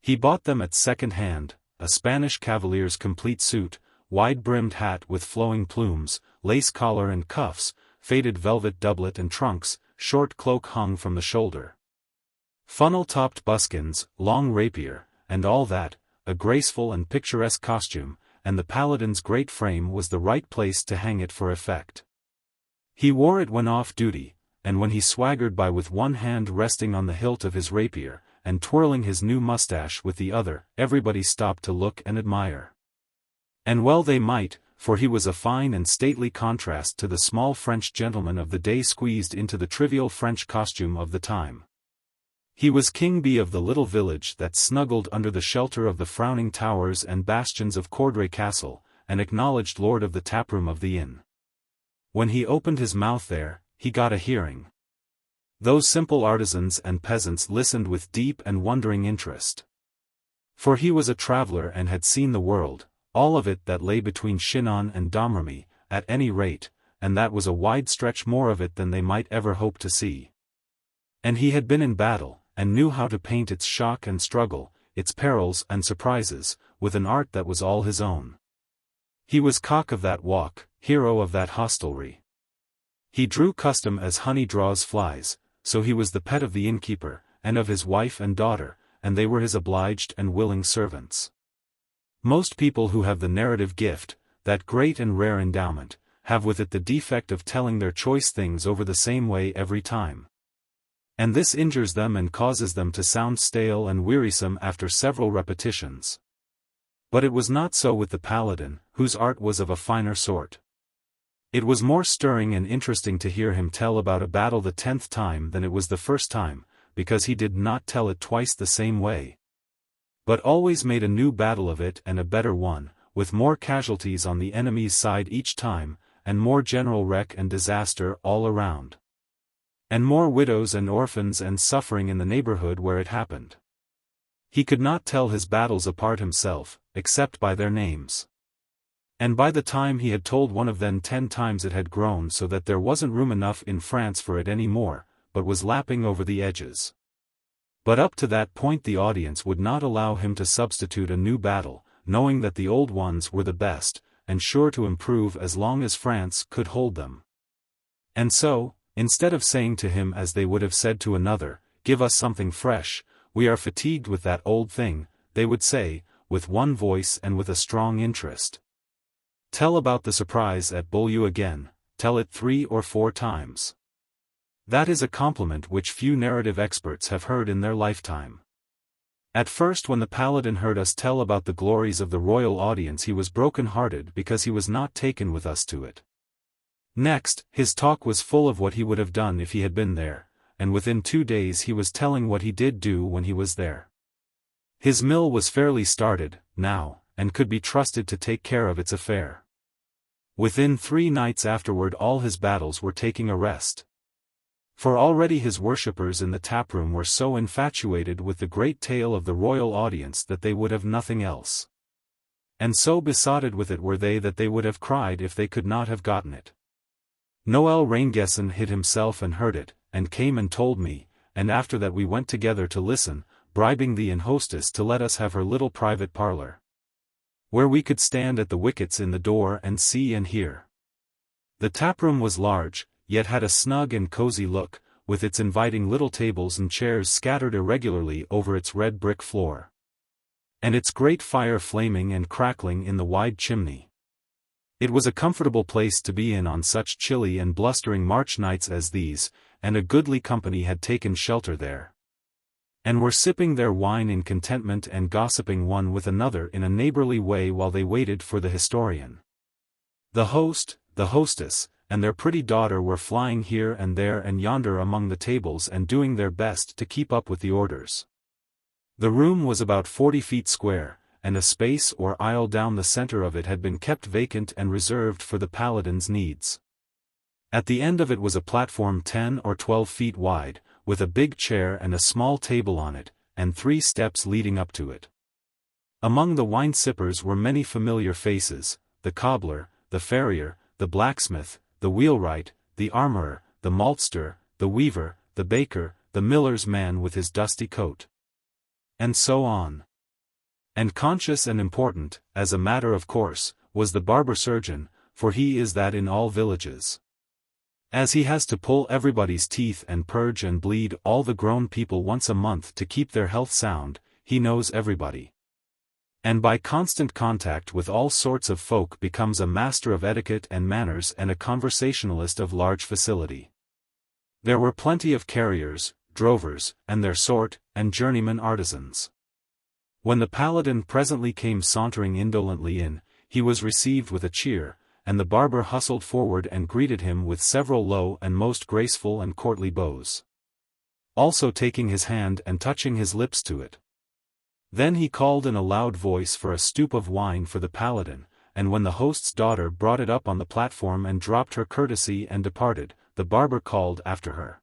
He bought them at second hand, a Spanish cavalier's complete suit, wide-brimmed hat with flowing plumes, lace collar and cuffs, faded velvet doublet and trunks, short cloak hung from the shoulder, funnel-topped buskins, long rapier, and all that, a graceful and picturesque costume, and the Paladin's great frame was the right place to hang it for effect. He wore it when off duty, and when he swaggered by with one hand resting on the hilt of his rapier, and twirling his new mustache with the other, everybody stopped to look and admire. And well they might, for he was a fine and stately contrast to the small French gentleman of the day squeezed into the trivial French costume of the time. He was king bee of the little village that snuggled under the shelter of the frowning towers and bastions of Courdray Castle, and acknowledged lord of the taproom of the inn. When he opened his mouth there, he got a hearing. Those simple artisans and peasants listened with deep and wondering interest. For he was a traveler and had seen the world, all of it that lay between Chinon and Domremy, at any rate, and that was a wide stretch more of it than they might ever hope to see. And he had been in battle, and knew how to paint its shock and struggle, its perils and surprises, with an art that was all his own. He was cock of that walk, hero of that hostelry. He drew custom as honey draws flies, so he was the pet of the innkeeper, and of his wife and daughter, and they were his obliged and willing servants. Most people who have the narrative gift, that great and rare endowment, have with it the defect of telling their choice things over the same way every time. And this injures them and causes them to sound stale and wearisome after several repetitions. But it was not so with the Paladin, whose art was of a finer sort. It was more stirring and interesting to hear him tell about a battle the 10th time than it was the first time, because he did not tell it twice the same way, but always made a new battle of it and a better one, with more casualties on the enemy's side each time, and more general wreck and disaster all around, and more widows and orphans and suffering in the neighborhood where it happened. He could not tell his battles apart himself, except by their names. And by the time he had told one of them 10 times it had grown so that there wasn't room enough in France for it any more, but was lapping over the edges. But up to that point the audience would not allow him to substitute a new battle, knowing that the old ones were the best, and sure to improve as long as France could hold them. And so, instead of saying to him as they would have said to another, "Give us something fresh, we are fatigued with that old thing," they would say, with one voice and with a strong interest, "Tell about the surprise at Beaulieu again, tell it 3 or 4 times." That is a compliment which few narrative experts have heard in their lifetime. At first when the Paladin heard us tell about the glories of the royal audience he was broken-hearted because he was not taken with us to it. Next, his talk was full of what he would have done if he had been there, and within 2 days he was telling what he did do when he was there. His mill was fairly started, now, and could be trusted to take care of its affair. Within 3 nights afterward all his battles were taking a rest. For already his worshippers in the taproom were so infatuated with the great tale of the royal audience that they would have nothing else. And so besotted with it were they that they would have cried if they could not have gotten it. Noel Raingesson hid himself and heard it, and came and told me, and after that we went together to listen, bribing the inn hostess to let us have her little private parlour, where we could stand at the wickets in the door and see and hear. The taproom was large, yet had a snug and cosy look, with its inviting little tables and chairs scattered irregularly over its red brick floor, and its great fire flaming and crackling in the wide chimney. It was a comfortable place to be in on such chilly and blustering March nights as these, and a goodly company had taken shelter there, and were sipping their wine in contentment and gossiping one with another in a neighborly way while they waited for the historian. The host, the hostess, and their pretty daughter were flying here and there and yonder among the tables and doing their best to keep up with the orders. The room was about 40 feet square, and a space or aisle down the center of it had been kept vacant and reserved for the Paladin's needs. At the end of it was a platform 10 or 12 feet wide, with a big chair and a small table on it, and 3 steps leading up to it. Among the wine-sippers were many familiar faces: the cobbler, the farrier, the blacksmith, the wheelwright, the armorer, the maltster, the weaver, the baker, the miller's man with his dusty coat, and so on. And conscious and important, as a matter of course, was the barber-surgeon, for he is that in all villages. As he has to pull everybody's teeth and purge and bleed all the grown people once a month to keep their health sound, he knows everybody, and by constant contact with all sorts of folk becomes a master of etiquette and manners and a conversationalist of large facility. There were plenty of carriers, drovers, and their sort, and journeyman artisans. When the Paladin presently came sauntering indolently in, he was received with a cheer, and the barber hustled forward and greeted him with several low and most graceful and courtly bows, also taking his hand and touching his lips to it. Then he called in a loud voice for a stoup of wine for the Paladin, and when the host's daughter brought it up on the platform and dropped her courtesy and departed, the barber called after her,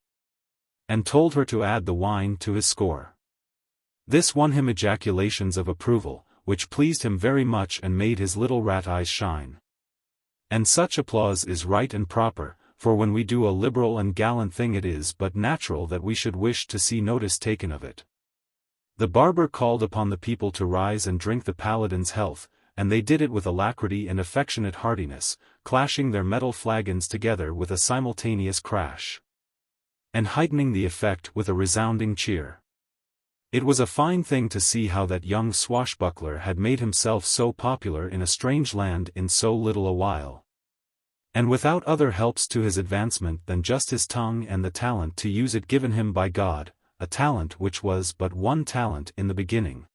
and told her to add the wine to his score. This won him ejaculations of approval, which pleased him very much and made his little rat eyes shine. And such applause is right and proper, for when we do a liberal and gallant thing it is but natural that we should wish to see notice taken of it. The barber called upon the people to rise and drink the Paladin's health, and they did it with alacrity and affectionate heartiness, clashing their metal flagons together with a simultaneous crash, and heightening the effect with a resounding cheer. It was a fine thing to see how that young swashbuckler had made himself so popular in a strange land in so little a while, and without other helps to his advancement than just his tongue and the talent to use it given him by God, a talent which was but 1 talent in the beginning,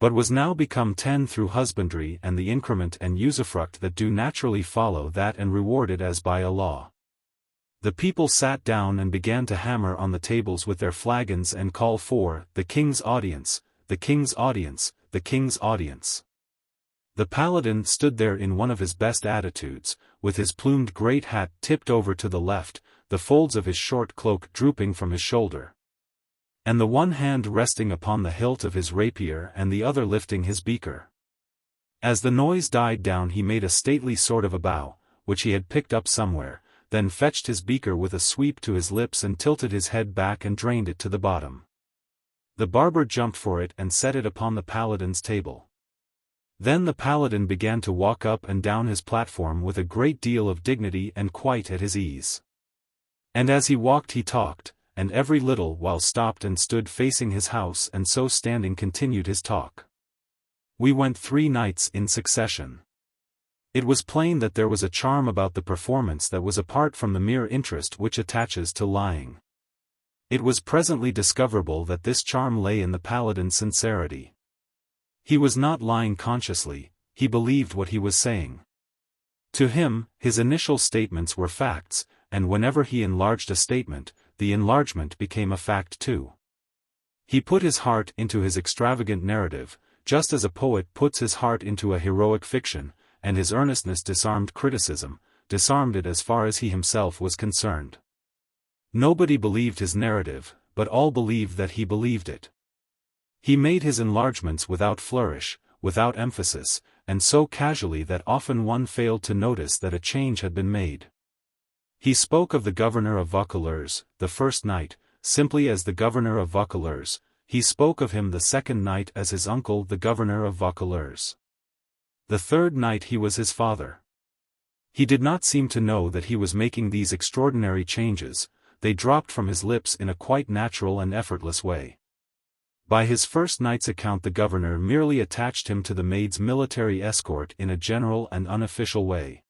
but was now become 10 through husbandry and the increment and usufruct that do naturally follow that and rewarded as by a law. The people sat down and began to hammer on the tables with their flagons and call for the king's audience, the king's audience, the king's audience. The Paladin stood there in one of his best attitudes, with his plumed great hat tipped over to the left, the folds of his short cloak drooping from his shoulder, and the one hand resting upon the hilt of his rapier and the other lifting his beaker. As the noise died down he made a stately sort of a bow, which he had picked up somewhere, then fetched his beaker with a sweep to his lips and tilted his head back and drained it to the bottom. The barber jumped for it and set it upon the Paladin's table. Then the Paladin began to walk up and down his platform with a great deal of dignity and quite at his ease. And as he walked he talked, and every little while stopped and stood facing his house and so standing continued his talk. We went 3 nights in succession. It was plain that there was a charm about the performance that was apart from the mere interest which attaches to lying. It was presently discoverable that this charm lay in the Paladin's sincerity. He was not lying consciously, he believed what he was saying. To him, his initial statements were facts, and whenever he enlarged a statement, the enlargement became a fact too. He put his heart into his extravagant narrative, just as a poet puts his heart into a heroic fiction, and his earnestness disarmed criticism, disarmed it as far as he himself was concerned. Nobody believed his narrative, but all believed that he believed it. He made his enlargements without flourish, without emphasis, and so casually that often one failed to notice that a change had been made. He spoke of the governor of Vaucouleurs, the first night, simply as the governor of Vaucouleurs. He spoke of him the second night as his uncle the governor of Vaucouleurs. The third night he was his father. He did not seem to know that he was making these extraordinary changes, they dropped from his lips in a quite natural and effortless way. By his first night's account the governor merely attached him to the maid's military escort in a general and unofficial way.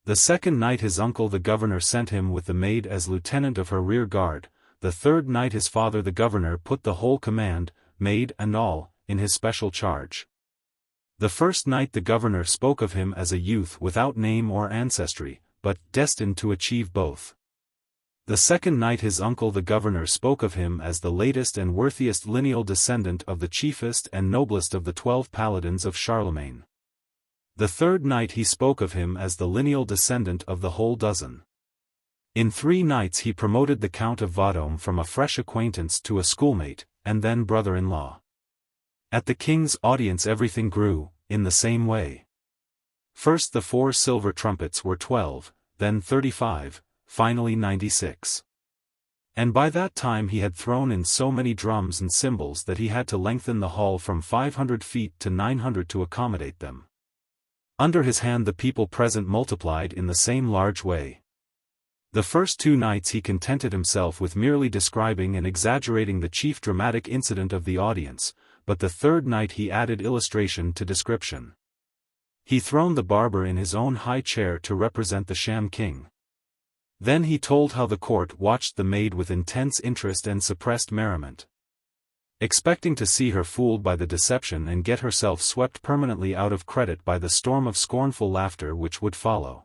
The second night his uncle the governor sent him with the maid as lieutenant of her rear guard. The third night his father the governor put the whole command, maid and all, in his special charge. The first night the governor spoke of him as a youth without name or ancestry, but destined to achieve both. The second night his uncle the governor spoke of him as the latest and worthiest lineal descendant of the chiefest and noblest of the 12 paladins of Charlemagne. The third night he spoke of him as the lineal descendant of the whole dozen. In 3 nights he promoted the Count of Vendôme from a fresh acquaintance to a schoolmate, and then brother-in-law. At the king's audience everything grew, in the same way. First the 4 silver trumpets were 12, then 35, finally 96. And by that time he had thrown in so many drums and cymbals that he had to lengthen the hall from 500 feet to 900 to accommodate them. Under his hand the people present multiplied in the same large way. The first 2 nights he contented himself with merely describing and exaggerating the chief dramatic incident of the audience, but the third night he added illustration to description. He throned the barber in his own high chair to represent the sham king. Then he told how the court watched the maid with intense interest and suppressed merriment, expecting to see her fooled by the deception and get herself swept permanently out of credit by the storm of scornful laughter which would follow.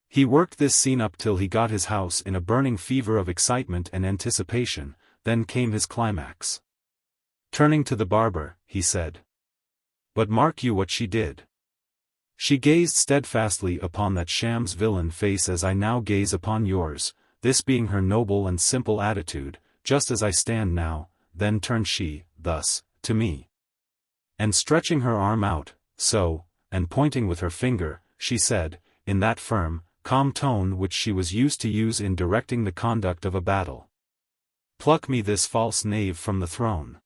He worked this scene up till he got his house in a burning fever of excitement and anticipation, then came his climax. Turning to the barber, he said, "But mark you what she did. She gazed steadfastly upon that sham's villain face as I now gaze upon yours, this being her noble and simple attitude, just as I stand now, then turned she, thus, to me. And stretching her arm out, so, and pointing with her finger, she said, in that firm, calm tone which she was used to use in directing the conduct of a battle, 'Pluck me this false knave from the throne.'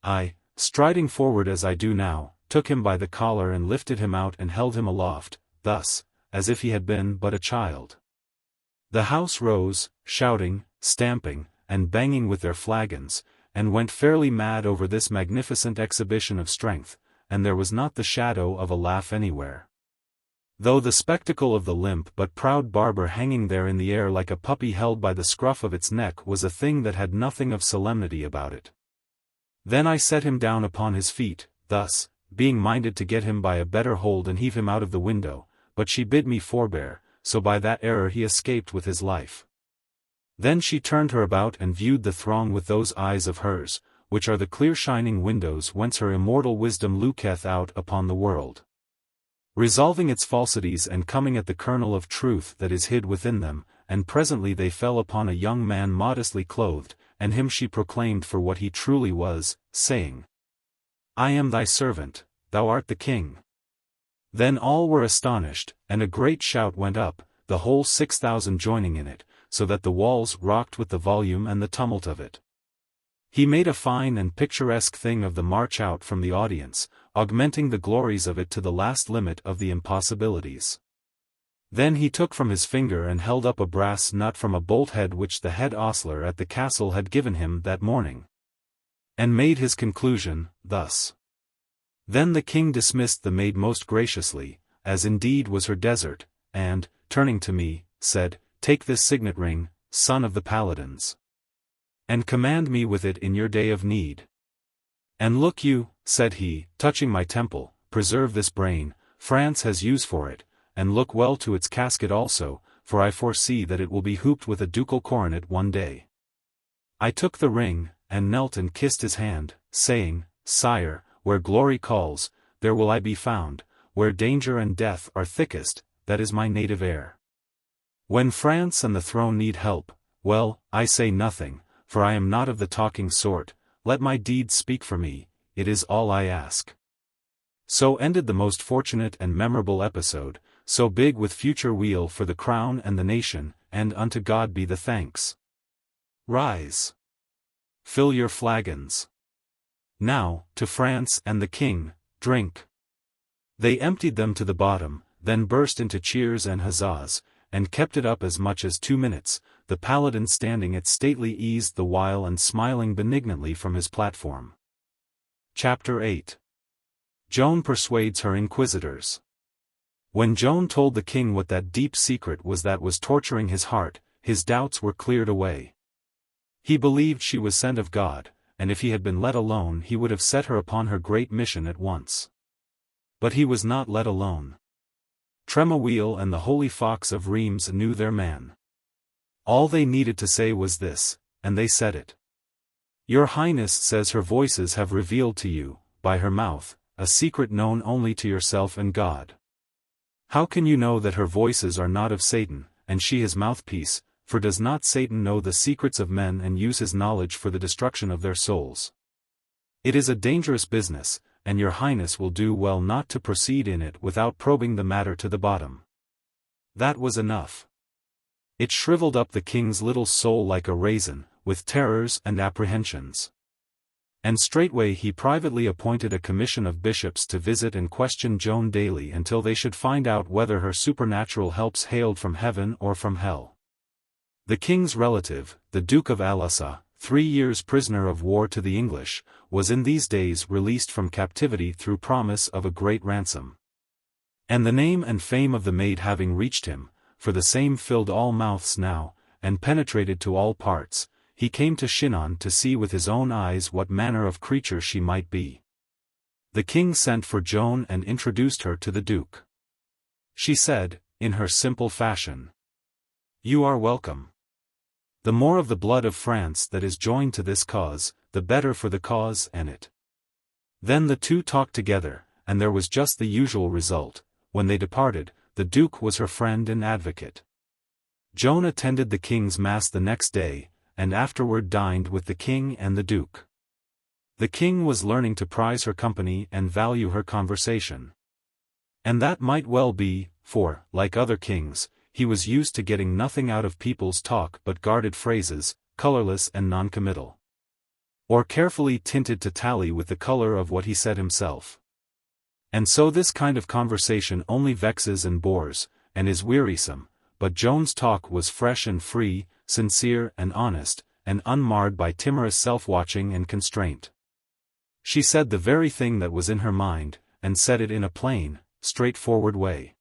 I, striding forward as I do now, took him by the collar and lifted him out and held him aloft, thus, as if he had been but a child. The house rose, shouting, stamping, and banging with their flagons, and went fairly mad over this magnificent exhibition of strength, and there was not the shadow of a laugh anywhere. Though the spectacle of the limp but proud barber hanging there in the air like a puppy held by the scruff of its neck was a thing that had nothing of solemnity about it. Then I set him down upon his feet, thus, being minded to get him by a better hold and heave him out of the window, but she bid me forbear, so by that error he escaped with his life. Then she turned her about and viewed the throng with those eyes of hers, which are the clear shining windows whence her immortal wisdom looketh out upon the world, resolving its falsities and coming at the kernel of truth that is hid within them, and presently they fell upon a young man modestly clothed, and him she proclaimed for what he truly was, saying, 'I am thy servant, thou art the king.' Then all were astonished, and a great shout went up, the whole 6,000 joining in it, so that the walls rocked with the volume and the tumult of it. He made a fine and picturesque thing of the march out from the audience, augmenting the glories of it to the last limit of the impossibilities. Then he took from his finger and held up a brass nut from a bolt head which the head ostler at the castle had given him that morning, and made his conclusion, thus. Then the king dismissed the maid most graciously, as indeed was her desert, and, turning to me, said, 'Take this signet ring, son of the paladins, and command me with it in your day of need. And look you,' said he, touching my temple, 'preserve this brain, France has use for it, and look well to its casket also, for I foresee that it will be hooped with a ducal coronet one day.' I took the ring, and knelt and kissed his hand, saying, 'Sire, where glory calls, there will I be found, where danger and death are thickest, that is my native air. When France and the throne need help, Well, I say nothing, for I am not of the talking sort, let my deeds speak for me, it is all I ask. So ended the most fortunate and memorable episode, so big with future weal for the crown and the nation, and unto God be the thanks. Rise. Fill your flagons. Now, to France and the king, drink. They emptied them to the bottom, then burst into cheers and huzzas, and kept it up as much as 2 minutes, the Paladin standing at stately ease the while and smiling benignantly from his platform. Chapter 8. Joan persuades her Inquisitors. When Joan told the king what that deep secret was that was torturing his heart, his doubts were cleared away. He believed she was sent of God, and if he had been let alone he would have set her upon her great mission at once. But he was not let alone. Tremawheel and the holy fox of Reims knew their man. All they needed to say was this, and they said it. Your Highness says her voices have revealed to you, by her mouth, a secret known only to yourself and God. How can you know that her voices are not of Satan, and she his mouthpiece, for does not Satan know the secrets of men and use his knowledge for the destruction of their souls? It is a dangerous business, and your Highness will do well not to proceed in it without probing the matter to the bottom. That was enough. It shriveled up the king's little soul like a raisin, with terrors and apprehensions. And straightway he privately appointed a commission of bishops to visit and question Joan daily until they should find out whether her supernatural helps hailed from heaven or from hell. The king's relative, the Duke of Alençon, 3 years prisoner of war to the English, was in these days released from captivity through promise of a great ransom. And the name and fame of the maid having reached him, for the same filled all mouths now, and penetrated to all parts, he came to Chinon to see with his own eyes what manner of creature she might be. The king sent for Joan and introduced her to the duke. She said, in her simple fashion, "You are welcome. The more of the blood of France that is joined to this cause, the better for the cause and it." Then the two talked together, and there was just the usual result. When they departed, the duke was her friend and advocate. Joan attended the king's mass the next day, and afterward dined with the king and the duke. The king was learning to prize her company and value her conversation. And that might well be, for, like other kings, he was used to getting nothing out of people's talk but guarded phrases, colorless and noncommittal. Or carefully tinted to tally with the color of what he said himself. And so this kind of conversation only vexes and bores, and is wearisome, but Joan's talk was fresh and free, sincere and honest, and unmarred by timorous self-watching and constraint. She said the very thing that was in her mind, and said it in a plain, straightforward way.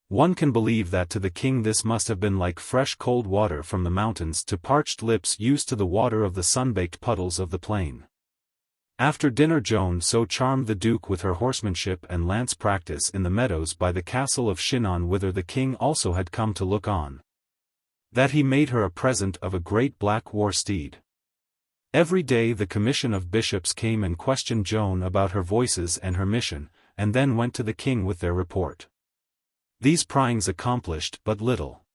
One can believe that to the king this must have been like fresh cold water from the mountains to parched lips used to the water of the sun-baked puddles of the plain. After dinner Joan so charmed the duke with her horsemanship and lance practice in the meadows by the castle of Chinon whither the king also had come to look on, that he made her a present of a great black war steed. Every day the commission of bishops came and questioned Joan about her voices and her mission, and then went to the king with their report. These pryings accomplished but little.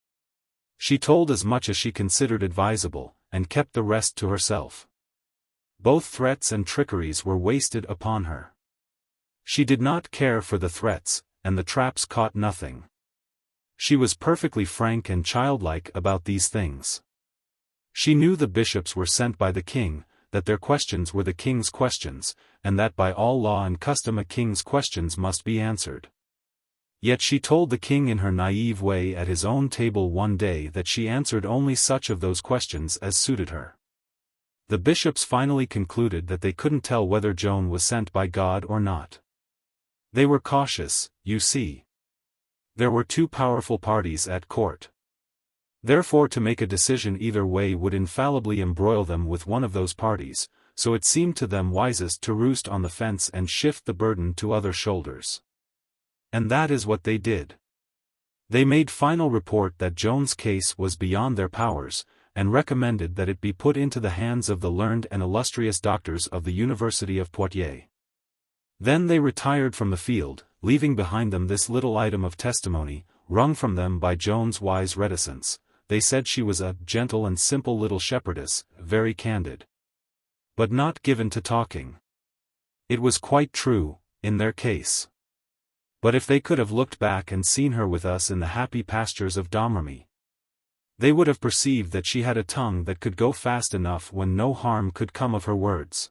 She told as much as she considered advisable, and kept the rest to herself. Both threats and trickeries were wasted upon her. She did not care for the threats, and the traps caught nothing. She was perfectly frank and childlike about these things. She knew the bishops were sent by the king, that their questions were the king's questions, and that by all law and custom a king's questions must be answered. Yet she told the king in her naive way at his own table one day that she answered only such of those questions as suited her. The bishops finally concluded that they couldn't tell whether Joan was sent by God or not. They were cautious, you see. There were two powerful parties at court. Therefore to make a decision either way would infallibly embroil them with one of those parties, so it seemed to them wisest to roost on the fence and shift the burden to other shoulders. And that is what they did. They made final report that Joan's case was beyond their powers, and recommended that it be put into the hands of the learned and illustrious doctors of the University of Poitiers. Then they retired from the field, leaving behind them this little item of testimony, wrung from them by Joan's wise reticence, they said she was a gentle and simple little shepherdess, very candid, but not given to talking. It was quite true, in their case. But if they could have looked back and seen her with us in the happy pastures of Domremy, they would have perceived that she had a tongue that could go fast enough when no harm could come of her words.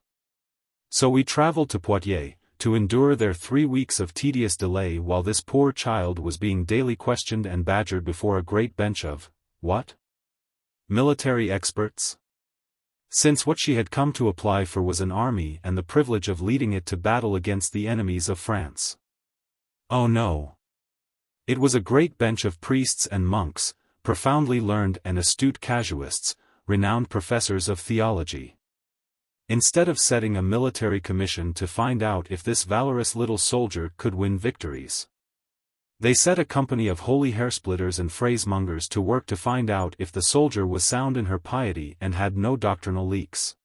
So we travelled to Poitiers, to endure there 3 weeks of tedious delay while this poor child was being daily questioned and badgered before a great bench of, what? Military experts? Since what she had come to apply for was an army and the privilege of leading it to battle against the enemies of France. Oh no! It was a great bench of priests and monks, profoundly learned and astute casuists, renowned professors of theology. Instead of setting a military commission to find out if this valorous little soldier could win victories, they set a company of holy hairsplitters and phrasemongers to work to find out if the soldier was sound in her piety and had no doctrinal leaks.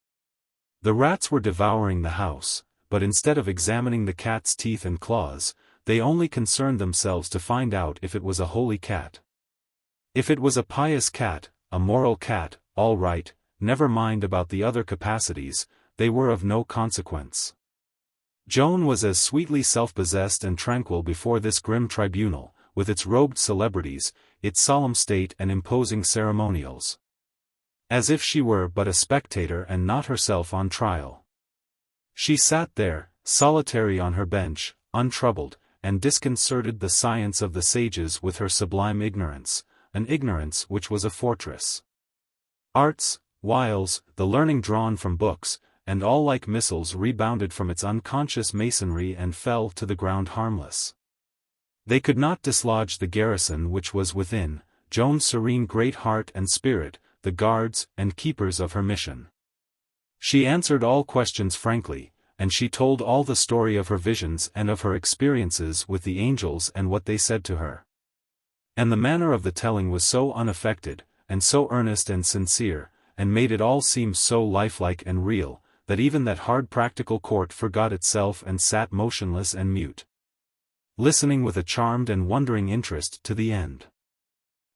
The rats were devouring the house, but instead of examining the cat's teeth and claws, they only concerned themselves to find out if it was a holy cat. If it was a pious cat, a moral cat, all right, never mind about the other capacities, they were of no consequence. Joan was as sweetly self-possessed and tranquil before this grim tribunal, with its robed celebrities, its solemn state and imposing ceremonials, as if she were but a spectator and not herself on trial. She sat there, solitary on her bench, untroubled, and disconcerted the science of the sages with her sublime ignorance, an ignorance which was a fortress. Arts, wiles, the learning drawn from books, and all like missiles rebounded from its unconscious masonry and fell to the ground harmless. They could not dislodge the garrison which was within, Joan's serene great heart and spirit, the guards and keepers of her mission. She answered all questions frankly, and she told all the story of her visions and of her experiences with the angels and what they said to her. And the manner of the telling was so unaffected, and so earnest and sincere, and made it all seem so lifelike and real, that even that hard practical court forgot itself and sat motionless and mute, listening with a charmed and wondering interest to the end.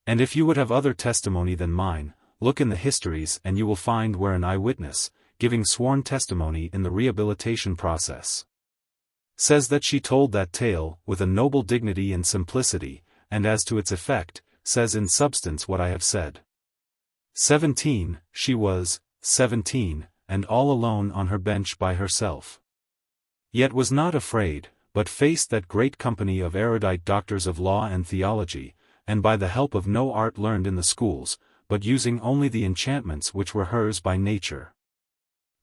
And if you would have other testimony than mine, look in the histories and you will find where an eyewitness, giving sworn testimony in the rehabilitation process, says that she told that tale with a noble dignity and simplicity, and as to its effect, says in substance what I have said. 17, she was, 17, and all alone on her bench by herself. Yet was not afraid, but faced that great company of erudite doctors of law and theology, and by the help of no art learned in the schools, but using only the enchantments which were hers by nature.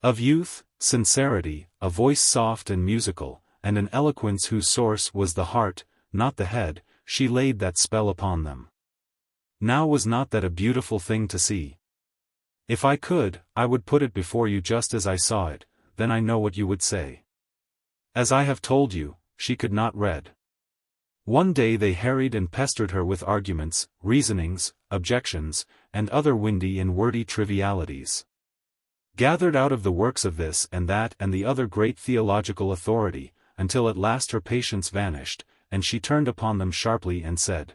Of youth, sincerity, a voice soft and musical, and an eloquence whose source was the heart, not the head, she laid that spell upon them. Now was not that a beautiful thing to see? If I could, I would put it before you just as I saw it, then I know what you would say. As I have told you, she could not read. One day they harried and pestered her with arguments, reasonings, objections, and other windy and wordy trivialities, gathered out of the works of this and that and the other great theological authority, until at last her patience vanished, and she turned upon them sharply and said,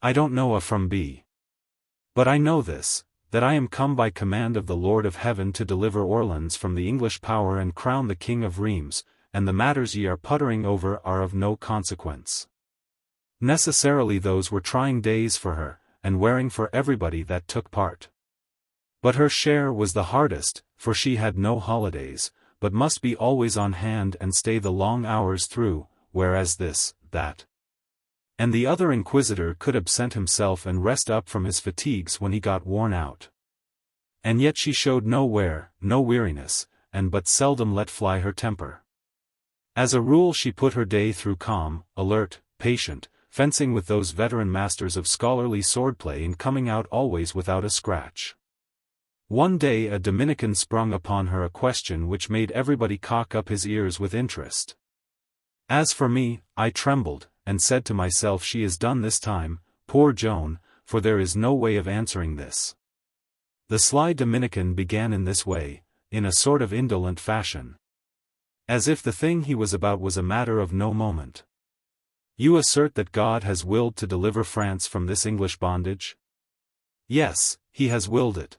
I don't know A from B. But I know this, that I am come by command of the Lord of Heaven to deliver Orleans from the English power and crown the King of Rheims, and the matters ye are puttering over are of no consequence. Necessarily those were trying days for her, and wearing for everybody that took part. But her share was the hardest, for she had no holidays, but must be always on hand and stay the long hours through, whereas this, that, and the other inquisitor could absent himself and rest up from his fatigues when he got worn out. And yet she showed no wear, no weariness, and but seldom let fly her temper. As a rule she put her day through calm, alert, patient, fencing with those veteran masters of scholarly swordplay and coming out always without a scratch. One day a Dominican sprung upon her a question which made everybody cock up his ears with interest. As for me, I trembled, and said to myself, she is done this time, poor Joan, for there is no way of answering this. The sly Dominican began in this way, in a sort of indolent fashion, as if the thing he was about was a matter of no moment. You assert that God has willed to deliver France from this English bondage? Yes, he has willed it.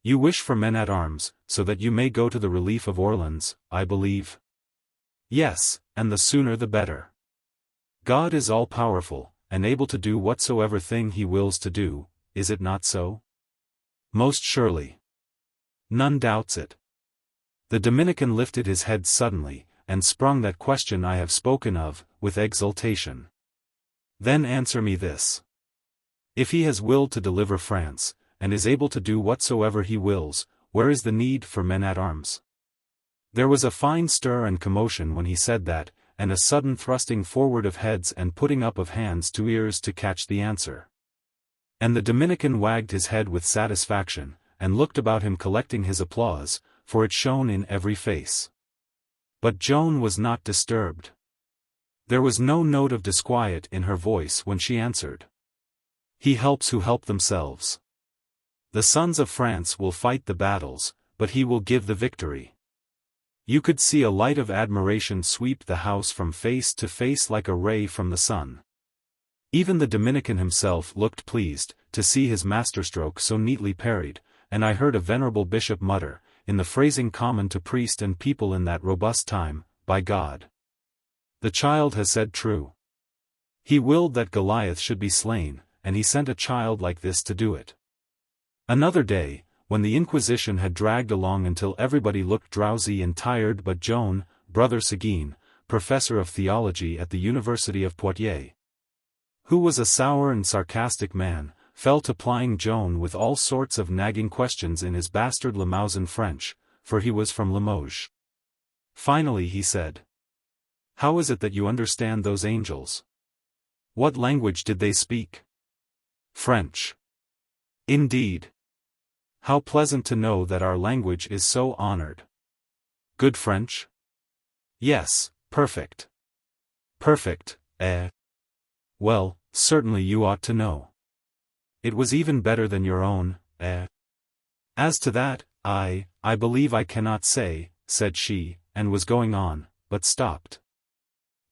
You wish for men-at-arms, so that you may go to the relief of Orleans, I believe. Yes, and the sooner the better. God is all-powerful, and able to do whatsoever thing he wills to do, is it not so? Most surely. None doubts it. The Dominican lifted his head suddenly, and sprung that question I have spoken of, with exultation. Then answer me this. If he has willed to deliver France, and is able to do whatsoever he wills, where is the need for men-at-arms? There was a fine stir and commotion when he said that, and a sudden thrusting forward of heads and putting up of hands to ears to catch the answer. And the Dominican wagged his head with satisfaction, and looked about him collecting his applause, for it shone in every face. But Joan was not disturbed. There was no note of disquiet in her voice when she answered. He helps who help themselves. The sons of France will fight the battles, but he will give the victory. You could see a light of admiration sweep the house from face to face like a ray from the sun. Even the Dominican himself looked pleased, to see his masterstroke so neatly parried, and I heard a venerable bishop mutter, in the phrasing common to priest and people in that robust time, by God. The child has said true. He willed that Goliath should be slain, and he sent a child like this to do it. Another day, when the Inquisition had dragged along until everybody looked drowsy and tired but Joan, Brother Seguin, professor of theology at the University of Poitiers, who was a sour and sarcastic man, fell to plying Joan with all sorts of nagging questions in his bastard Limousin French, for he was from Limoges. Finally he said, "How is it that you understand those angels? What language did they speak?" "French." "Indeed. How pleasant to know that our language is so honored." "Good French?" "Yes, perfect." "Perfect, eh? Well, certainly you ought to know. It was even better than your own, eh? As to that, I believe I cannot say," said she, and was going on, but stopped.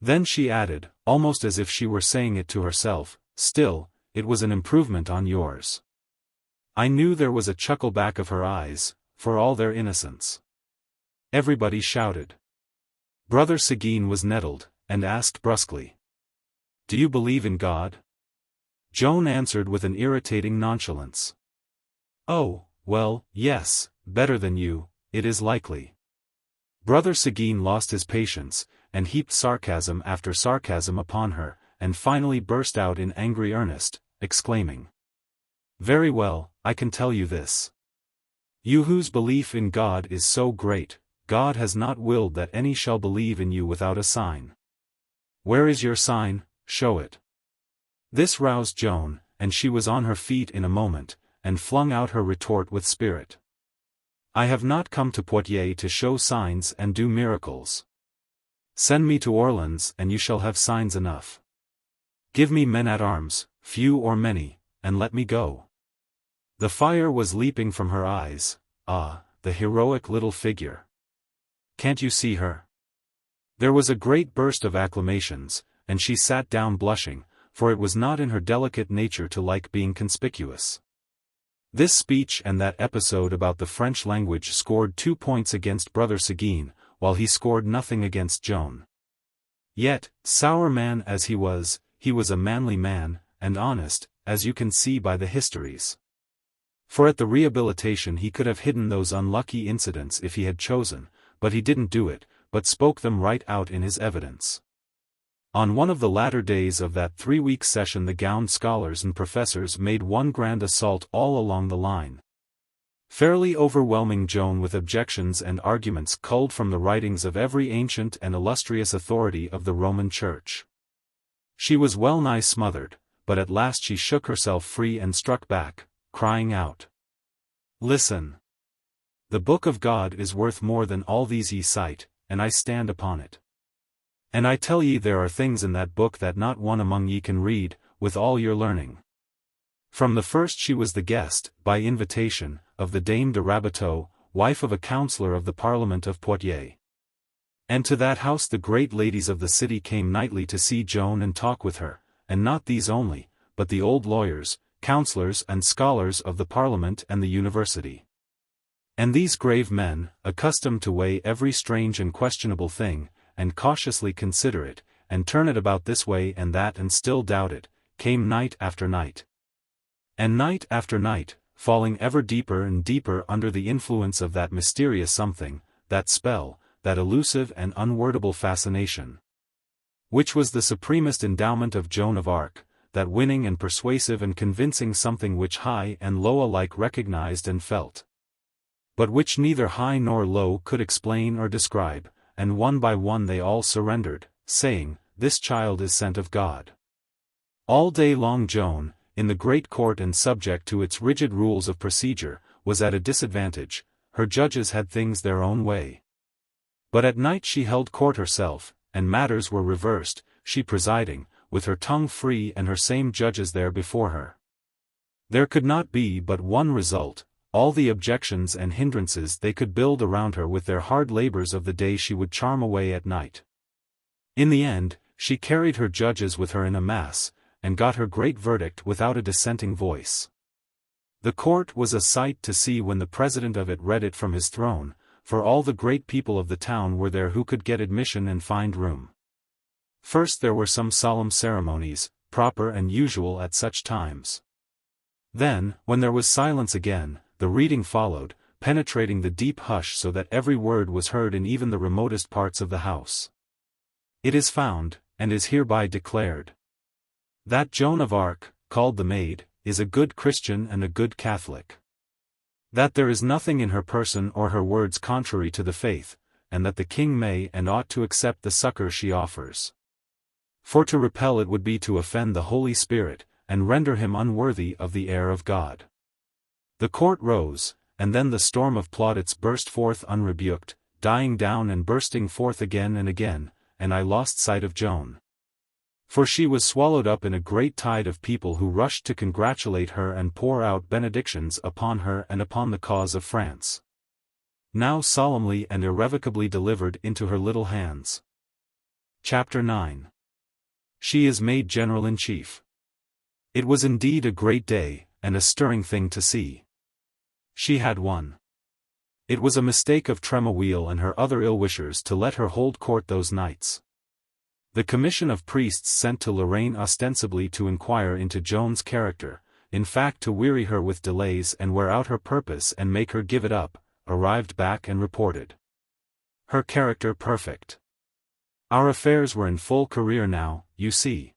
Then she added, almost as if she were saying it to herself, "Still, it was an improvement on yours." I knew there was a chuckle back of her eyes, for all their innocence. Everybody shouted. Brother Seguin was nettled, and asked brusquely, "Do you believe in God?" Joan answered with an irritating nonchalance. "Oh, well, yes, better than you, it is likely." Brother Seguin lost his patience, and heaped sarcasm after sarcasm upon her, and finally burst out in angry earnest, exclaiming, "Very well, I can tell you this. You whose belief in God is so great, God has not willed that any shall believe in you without a sign. Where is your sign? Show it." This roused Joan, and she was on her feet in a moment, and flung out her retort with spirit. "I have not come to Poitiers to show signs and do miracles. Send me to Orleans and you shall have signs enough. Give me men-at-arms, few or many, and let me go." The fire was leaping from her eyes. Ah, the heroic little figure. Can't you see her? There was a great burst of acclamations, and she sat down blushing, for it was not in her delicate nature to like being conspicuous. This speech and that episode about the French language scored 2 points against Brother Seguin, while he scored nothing against Joan. Yet, sour man as he was a manly man, and honest, as you can see by the histories. For at the rehabilitation he could have hidden those unlucky incidents if he had chosen, but he didn't do it, but spoke them right out in his evidence. On one of the latter days of that 3-week session the gowned scholars and professors made one grand assault all along the line, fairly overwhelming Joan with objections and arguments culled from the writings of every ancient and illustrious authority of the Roman Church. She was well nigh smothered, but at last she shook herself free and struck back, crying out, "Listen! The Book of God is worth more than all these ye cite, and I stand upon it. And I tell ye there are things in that book that not one among ye can read, with all your learning." From the first she was the guest, by invitation, of the Dame de Rabuteau, wife of a councillor of the Parliament of Poitiers. And to that house the great ladies of the city came nightly to see Joan and talk with her, and not these only, but the old lawyers, councillors and scholars of the Parliament and the University. And these grave men, accustomed to weigh every strange and questionable thing, and cautiously consider it, and turn it about this way and that and still doubt it, came night after night. And night after night, falling ever deeper and deeper under the influence of that mysterious something, that spell, that elusive and unwordable fascination, which was the supremest endowment of Joan of Arc, that winning and persuasive and convincing something which high and low alike recognized and felt, but which neither high nor low could explain or describe, and one by one they all surrendered, saying, "This child is sent of God." All day long Joan, in the great court and subject to its rigid rules of procedure, was at a disadvantage. Her judges had things their own way. But at night she held court herself, and matters were reversed, she presiding, with her tongue free and her same judges there before her. There could not be but one result: all the objections and hindrances they could build around her with their hard labors of the day she would charm away at night. In the end, she carried her judges with her in a mass, and got her great verdict without a dissenting voice. The court was a sight to see when the president of it read it from his throne, for all the great people of the town were there who could get admission and find room. First there were some solemn ceremonies, proper and usual at such times. Then, when there was silence again, the reading followed, penetrating the deep hush so that every word was heard in even the remotest parts of the house. It is found, and is hereby declared, that Joan of Arc, called the Maid, is a good Christian and a good Catholic. That there is nothing in her person or her words contrary to the faith, and that the king may and ought to accept the succor she offers. For to repel it would be to offend the Holy Spirit, and render him unworthy of the air of God. The court rose, and then the storm of plaudits burst forth unrebuked, dying down and bursting forth again, and I lost sight of Joan. For she was swallowed up in a great tide of people who rushed to congratulate her and pour out benedictions upon her and upon the cause of France, now solemnly and irrevocably delivered into her little hands. Chapter 9. She is made General-in-Chief. It was indeed a great day, and a stirring thing to see. She had won. It was a mistake of Tremouille and her other ill-wishers to let her hold court those nights. The commission of priests sent to Lorraine ostensibly to inquire into Joan's character, in fact to weary her with delays and wear out her purpose and make her give it up, arrived back and reported her character perfect. Our affairs were in full career now, you see.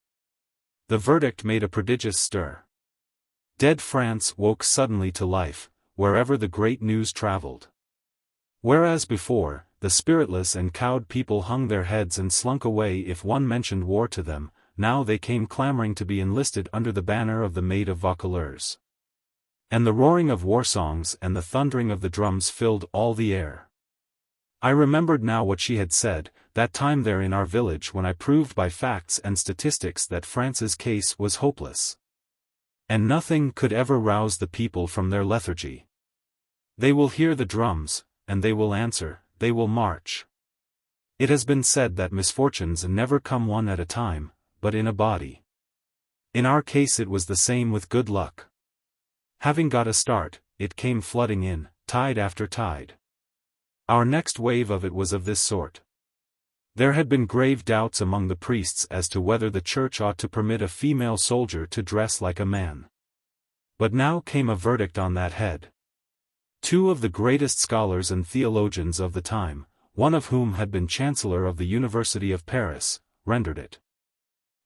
The verdict made a prodigious stir. Dead France woke suddenly to life, wherever the great news traveled. Whereas before, the spiritless and cowed people hung their heads and slunk away if one mentioned war to them, now they came clamoring to be enlisted under the banner of the Maid of Vaucouleurs. And the roaring of war songs and the thundering of the drums filled all the air. I remembered now what she had said, that time there in our village when I proved by facts and statistics that France's case was hopeless. And nothing could ever rouse the people from their lethargy. They will hear the drums, and they will answer, they will march. It has been said that misfortunes never come one at a time, but in a body. In our case it was the same with good luck. Having got a start, it came flooding in, tide after tide. Our next wave of it was of this sort. There had been grave doubts among the priests as to whether the church ought to permit a female soldier to dress like a man. But now came a verdict on that head. Two of the greatest scholars and theologians of the time, one of whom had been Chancellor of the University of Paris, rendered it.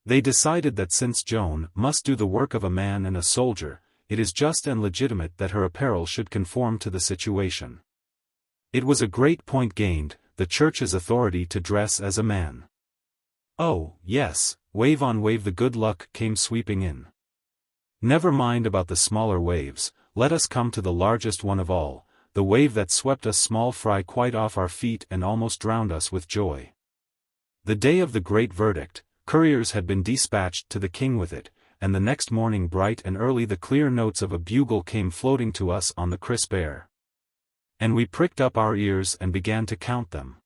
They decided that since Joan must do the work of a man and a soldier, it is just and legitimate that her apparel should conform to the situation. It was a great point gained, the Church's authority to dress as a man. Oh, yes, wave on wave the good luck came sweeping in. Never mind about the smaller waves, let us come to the largest one of all, the wave that swept us small fry quite off our feet and almost drowned us with joy. The day of the great verdict, couriers had been dispatched to the king with it, and the next morning bright and early the clear notes of a bugle came floating to us on the crisp air. And we pricked up our ears and began to count them.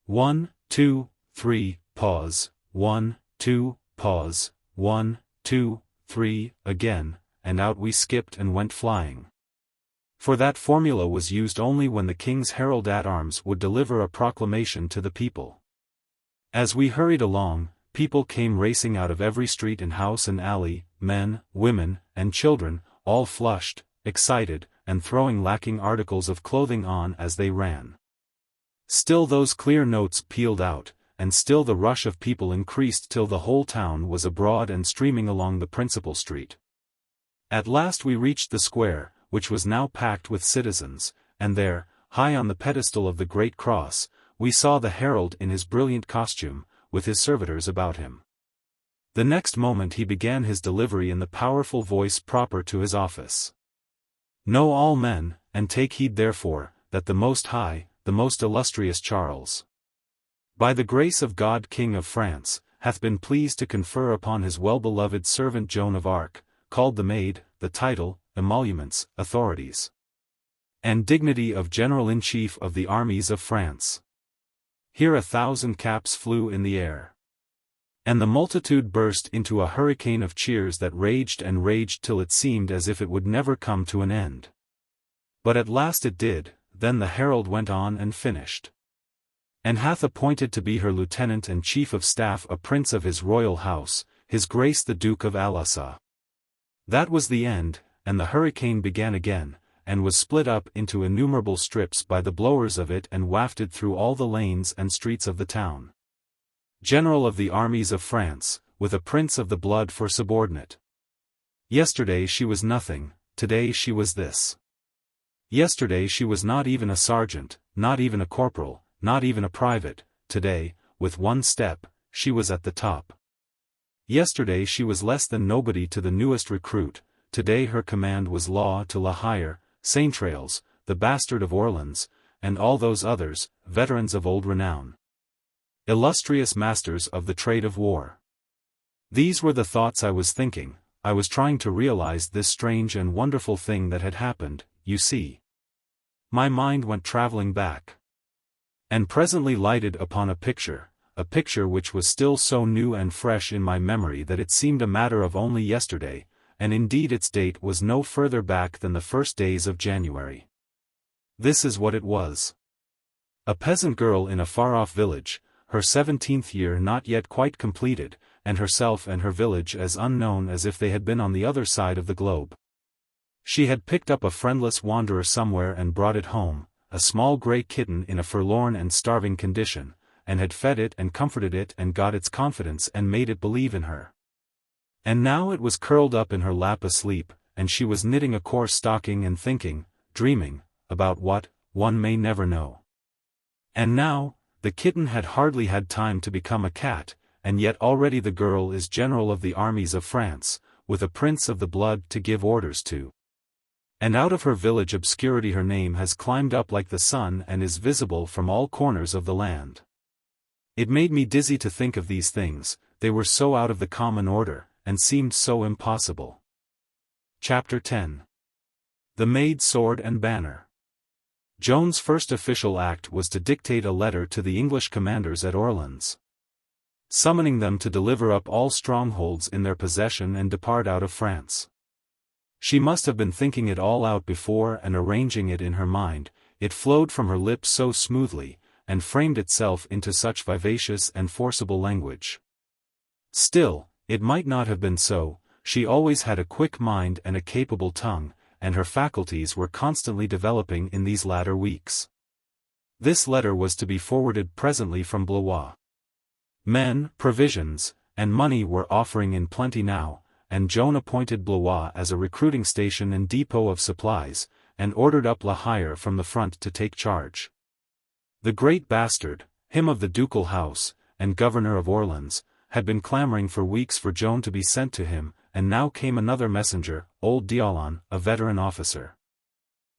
1, 2, 3, pause, 1, 2, pause, 1, 2, 3, again, and out we skipped and went flying. For that formula was used only when the king's herald-at-arms would deliver a proclamation to the people. As we hurried along, people came racing out of every street and house and alley, men, women, and children, all flushed, excited, and throwing lacking articles of clothing on as they ran. Still those clear notes pealed out, and still the rush of people increased till the whole town was abroad and streaming along the principal street. At last we reached the square, which was now packed with citizens, and there, high on the pedestal of the great cross, we saw the herald in his brilliant costume, with his servitors about him. The next moment he began his delivery in the powerful voice proper to his office. Know all men, and take heed therefore, that the Most High, the most illustrious Charles, by the grace of God King of France, hath been pleased to confer upon his well-beloved servant Joan of Arc, called the Maid, the title, emoluments, authorities, and dignity of General-in-Chief of the armies of France. Here 1,000 caps flew in the air. And the multitude burst into a hurricane of cheers that raged and raged till it seemed as if it would never come to an end. But at last it did. Then the herald went on and finished. And hath appointed to be her lieutenant and chief of staff a prince of his royal house, his grace the Duke of Alençon. That was the end, and the hurricane began again, and was split up into innumerable strips by the blowers of it and wafted through all the lanes and streets of the town. General of the armies of France, with a prince of the blood for subordinate. Yesterday she was nothing, today she was this. Yesterday she was not even a sergeant, not even a corporal, not even a private, today, with one step, she was at the top. Yesterday she was less than nobody to the newest recruit, today her command was law to La Hire, Saintrailles, the bastard of Orleans, and all those others, veterans of old renown. Illustrious masters of the trade of war. These were the thoughts I was thinking. I was trying to realize this strange and wonderful thing that had happened, you see. My mind went traveling back. And presently lighted upon a picture which was still so new and fresh in my memory that it seemed a matter of only yesterday, and indeed its date was no further back than the first days of January. This is what it was. A peasant girl in a far-off village, her 17th year not yet quite completed, and herself and her village as unknown as if they had been on the other side of the globe. She had picked up a friendless wanderer somewhere and brought it home, a small grey kitten in a forlorn and starving condition, and had fed it and comforted it and got its confidence and made it believe in her. And now it was curled up in her lap asleep, and she was knitting a coarse stocking and thinking, dreaming, about what, one may never know. And now, the kitten had hardly had time to become a cat, and yet already the girl is general of the armies of France, with a prince of the blood to give orders to. And out of her village obscurity her name has climbed up like the sun and is visible from all corners of the land. It made me dizzy to think of these things, they were so out of the common order, and seemed so impossible. Chapter 10. The Maid, Sword and Banner. Joan's first official act was to dictate a letter to the English commanders at Orleans, summoning them to deliver up all strongholds in their possession and depart out of France. She must have been thinking it all out before and arranging it in her mind. It flowed from her lips so smoothly, and framed itself into such vivacious and forcible language. Still, it might not have been so. She always had a quick mind and a capable tongue, and her faculties were constantly developing in these latter weeks. This letter was to be forwarded presently from Blois. Men, provisions, and money were offering in plenty now, and Joan appointed Blois as a recruiting station and depot of supplies, and ordered up La Hire from the front to take charge. The great bastard, him of the ducal house, and governor of Orleans, had been clamoring for weeks for Joan to be sent to him, and now came another messenger, old D'Aulon, a veteran officer.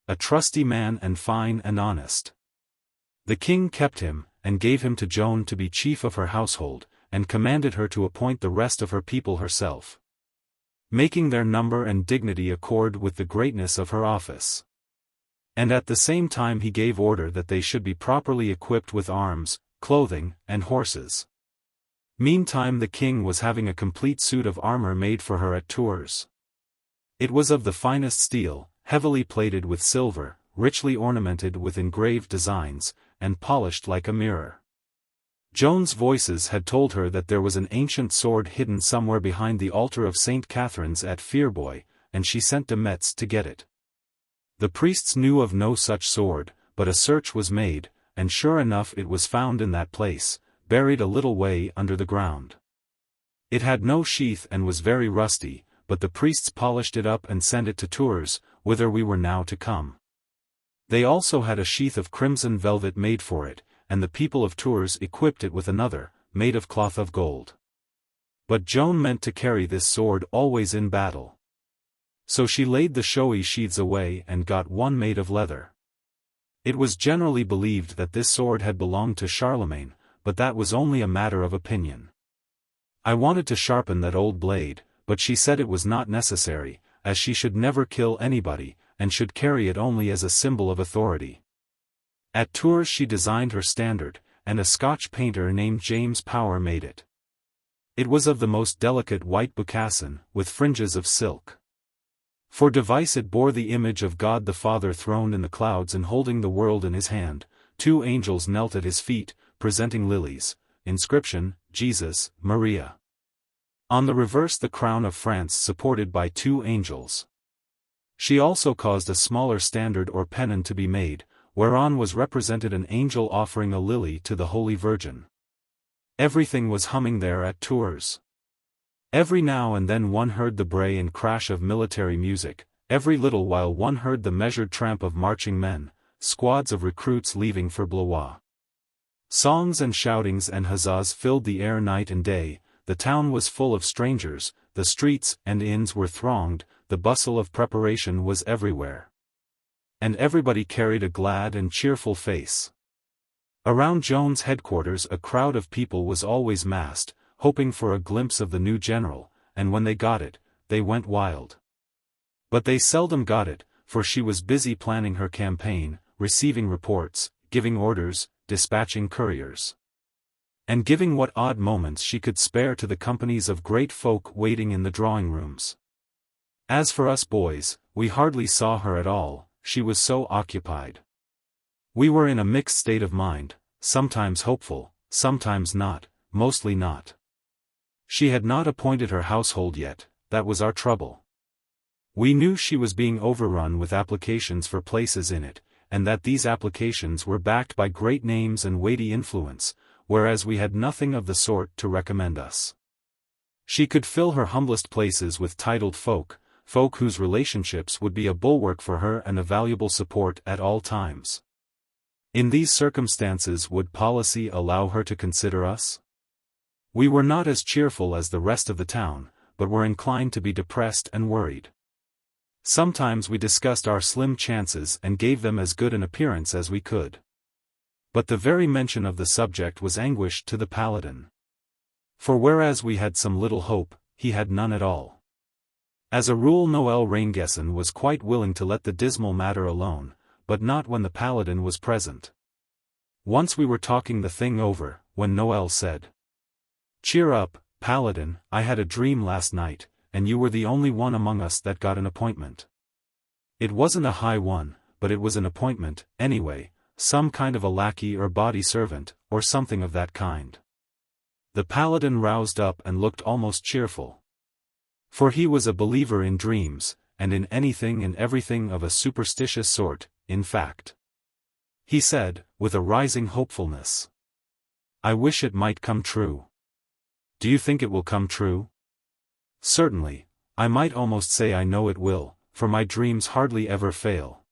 A trusty man and fine and honest. The king kept him, and gave him to Joan to be chief of her household, and commanded her to appoint the rest of her people herself, making their number and dignity accord with the greatness of her office. And at the same time he gave order that they should be properly equipped with arms, clothing, and horses. Meantime the king was having a complete suit of armor made for her at Tours. It was of the finest steel, heavily plated with silver, richly ornamented with engraved designs, and polished like a mirror. Joan's voices had told her that there was an ancient sword hidden somewhere behind the altar of St. Catherine's at Fierbois, and she sent de Metz to get it. The priests knew of no such sword, but a search was made, and sure enough it was found in that place, buried a little way under the ground. It had no sheath and was very rusty, but the priests polished it up and sent it to Tours, whither we were now to come. They also had a sheath of crimson velvet made for it, and the people of Tours equipped it with another, made of cloth of gold. But Joan meant to carry this sword always in battle. So she laid the showy sheaths away and got one made of leather. It was generally believed that this sword had belonged to Charlemagne, but that was only a matter of opinion. I wanted to sharpen that old blade, but she said it was not necessary, as she should never kill anybody, and should carry it only as a symbol of authority. At Tours she designed her standard, and a Scotch painter named James Power made it. It was of the most delicate white bocassin, with fringes of silk. For device it bore the image of God the Father throned in the clouds and holding the world in his hand. 2 angels knelt at his feet, presenting lilies. Inscription, Jesus, Maria. On the reverse the crown of France supported by 2 angels. She also caused a smaller standard or pennon to be made, whereon was represented an angel offering a lily to the Holy Virgin. Everything was humming there at Tours. Every now and then one heard the bray and crash of military music, every little while one heard the measured tramp of marching men, squads of recruits leaving for Blois. Songs and shoutings and huzzas filled the air night and day, the town was full of strangers, the streets and inns were thronged, the bustle of preparation was everywhere. And everybody carried a glad and cheerful face. Around Joan's headquarters a crowd of people was always massed, hoping for a glimpse of the new general, and when they got it, they went wild. But they seldom got it, for she was busy planning her campaign, receiving reports, giving orders, dispatching couriers, and giving what odd moments she could spare to the companies of great folk waiting in the drawing rooms. As for us boys, we hardly saw her at all, she was so occupied. We were in a mixed state of mind, sometimes hopeful, sometimes not, mostly not. She had not appointed her household yet, that was our trouble. We knew she was being overrun with applications for places in it, and that these applications were backed by great names and weighty influence, whereas we had nothing of the sort to recommend us. She could fill her humblest places with titled folk whose relationships would be a bulwark for her and a valuable support at all times. In these circumstances would policy allow her to consider us? We were not as cheerful as the rest of the town, but were inclined to be depressed and worried. Sometimes we discussed our slim chances and gave them as good an appearance as we could. But the very mention of the subject was anguish to the Paladin. For whereas we had some little hope, he had none at all. As a rule Noël Rainguesson was quite willing to let the dismal matter alone, but not when the Paladin was present. Once we were talking the thing over, when Noël said, "Cheer up, Paladin, I had a dream last night, and you were the only one among us that got an appointment. It wasn't a high one, but it was an appointment, anyway, some kind of a lackey or body servant, or something of that kind." The Paladin roused up and looked almost cheerful. For he was a believer in dreams, and in anything and everything of a superstitious sort, in fact. He said, with a rising hopefulness, "I wish it might come true." "Do you think it will come true?" "Certainly, I might almost say I know it will, for my dreams hardly ever fail.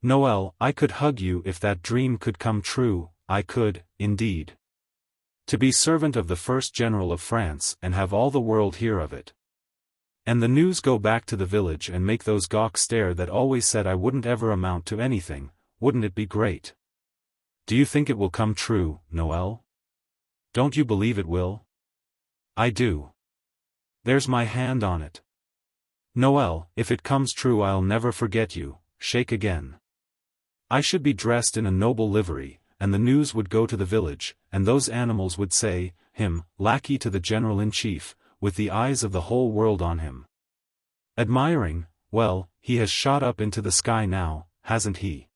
Noël, I could hug you if that dream could come true, I could, indeed. To be servant of the first general of France and have all the world hear of it. And the news go back to the village and make those gawks stare that always said I wouldn't ever amount to anything, wouldn't it be great? Do you think it will come true, Noël? Don't you believe it will?" "I do. There's my hand on it. Noël, if it comes true I'll never forget you." Shake again. "I should be dressed in a noble livery, and the news would go to the village, and those animals would say, 'Him, lackey to the general-in-chief, with the eyes of the whole world on him.' Admiring, well, he has shot up into the sky now, hasn't he?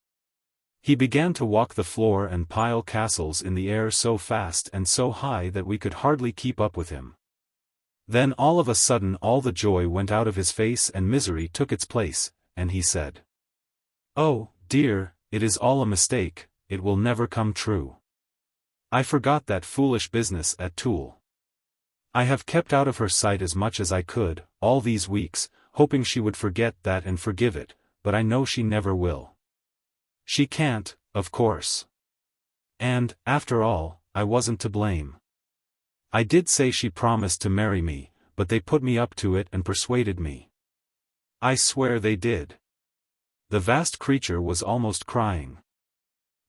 He began to walk the floor and pile castles in the air so fast and so high that we could hardly keep up with him. Then all of a sudden all the joy went out of his face and misery took its place, and he said, "Oh, dear, it is all a mistake, it will never come true. I forgot that foolish business at Toul. I have kept out of her sight as much as I could, all these weeks, hoping she would forget that and forgive it, but I know she never will. She can't, of course. And, after all, I wasn't to blame. I did say she promised to marry me, but they put me up to it and persuaded me. I swear they did." The vast creature was almost crying.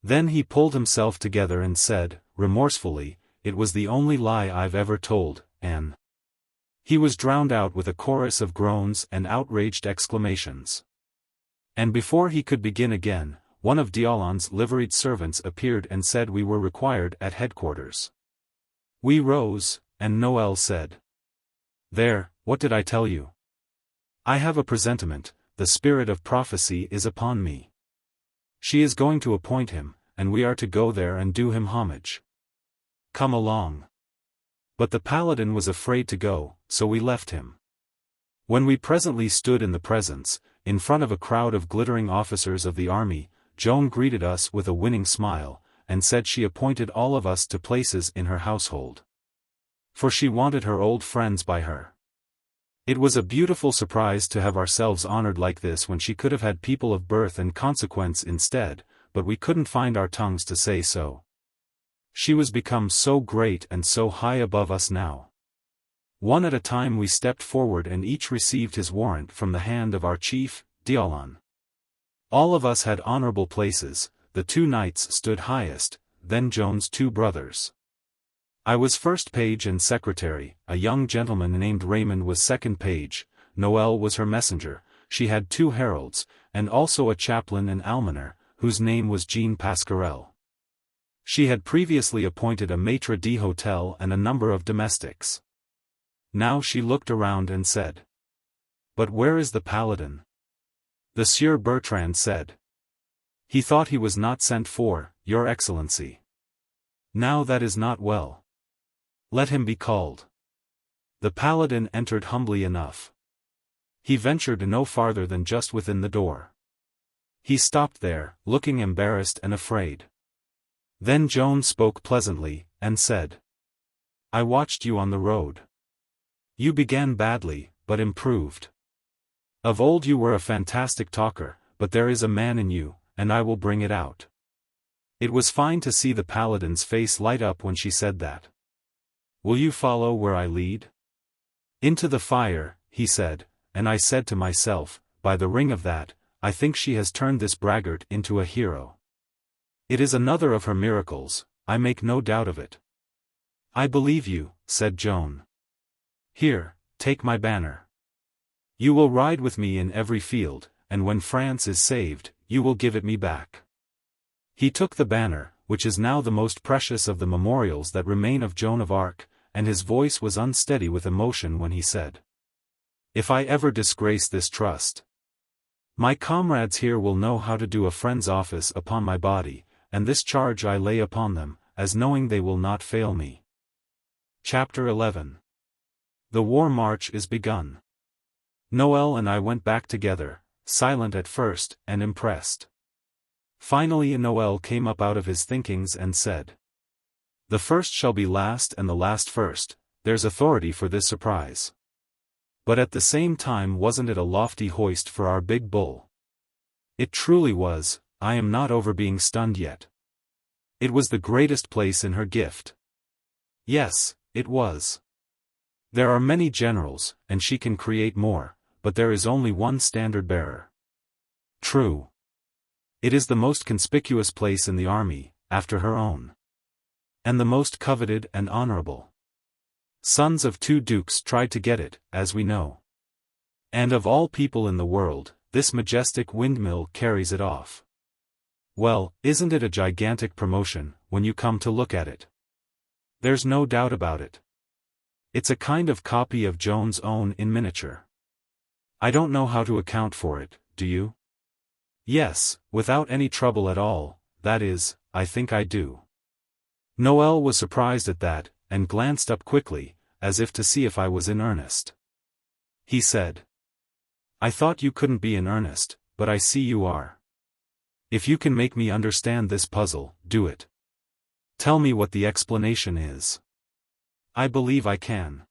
Then he pulled himself together and said, remorsefully, "It was the only lie I've ever told, Anne." He was drowned out with a chorus of groans and outraged exclamations. And before he could begin again, one of d'Aulon's liveried servants appeared and said we were required at headquarters. We rose, and Noel said, "There, what did I tell you? I have a presentiment, the spirit of prophecy is upon me. She is going to appoint him, and we are to go there and do him homage. Come along." But the Paladin was afraid to go, so we left him. When we presently stood in the presence, in front of a crowd of glittering officers of the army, Joan greeted us with a winning smile, and said she appointed all of us to places in her household. For she wanted her old friends by her. It was a beautiful surprise to have ourselves honored like this when she could have had people of birth and consequence instead, but we couldn't find our tongues to say so. She was become so great and so high above us now. One at a time we stepped forward and each received his warrant from the hand of our chief, d'Aulon. All of us had honorable places, the 2 knights stood highest, then Joan's 2 brothers. I was first page and secretary, a young gentleman named Raymond was second page, Noel was her messenger, she had 2 heralds, and also a chaplain and almoner, whose name was Jean Pasquerel. She had previously appointed a maitre d'hotel and a number of domestics. Now she looked around and said, "But where is the Paladin?" The Sieur Bertrand said, "He thought he was not sent for, your excellency. Now that is not well. Let him be called." The Paladin entered humbly enough. He ventured no farther than just within the door. He stopped there, looking embarrassed and afraid. Then Joan spoke pleasantly, and said, "I watched you on the road. You began badly, but improved. Of old you were a fantastic talker, but there is a man in you, and I will bring it out." It was fine to see the Paladin's face light up when she said that. "Will you follow where I lead?" "Into the fire," he said, and I said to myself, by the ring of that, I think she has turned this braggart into a hero. It is another of her miracles, I make no doubt of it. "I believe you," said Joan. "Here, take my banner. You will ride with me in every field, and when France is saved, you will give it me back." He took the banner, which is now the most precious of the memorials that remain of Joan of Arc, and his voice was unsteady with emotion when he said, "If I ever disgrace this trust, my comrades here will know how to do a friend's office upon my body, and this charge I lay upon them, as knowing they will not fail me." Chapter 11. The war march is begun. Noel and I went back together, silent at first, and impressed. Finally Noel came up out of his thinkings and said, "The first shall be last and the last first, there's authority for this surprise. But at the same time wasn't it a lofty hoist for our big bull?" It truly was, I am not over being stunned yet. It was the greatest place in her gift. Yes, it was. There are many generals, and she can create more, but there is only one standard-bearer. True. It is the most conspicuous place in the army, after her own. And the most coveted and honorable. Sons of 2 dukes tried to get it, as we know. And of all people in the world, this majestic windmill carries it off. Well, isn't it a gigantic promotion, when you come to look at it? There's no doubt about it. It's a kind of copy of Joan's own in miniature. I don't know how to account for it, do you? Yes, without any trouble at all, that is, I think I do. Noel was surprised at that, and glanced up quickly, as if to see if I was in earnest. He said, I thought you couldn't be in earnest, but I see you are. If you can make me understand this puzzle, do it. Tell me what the explanation is. I believe I can.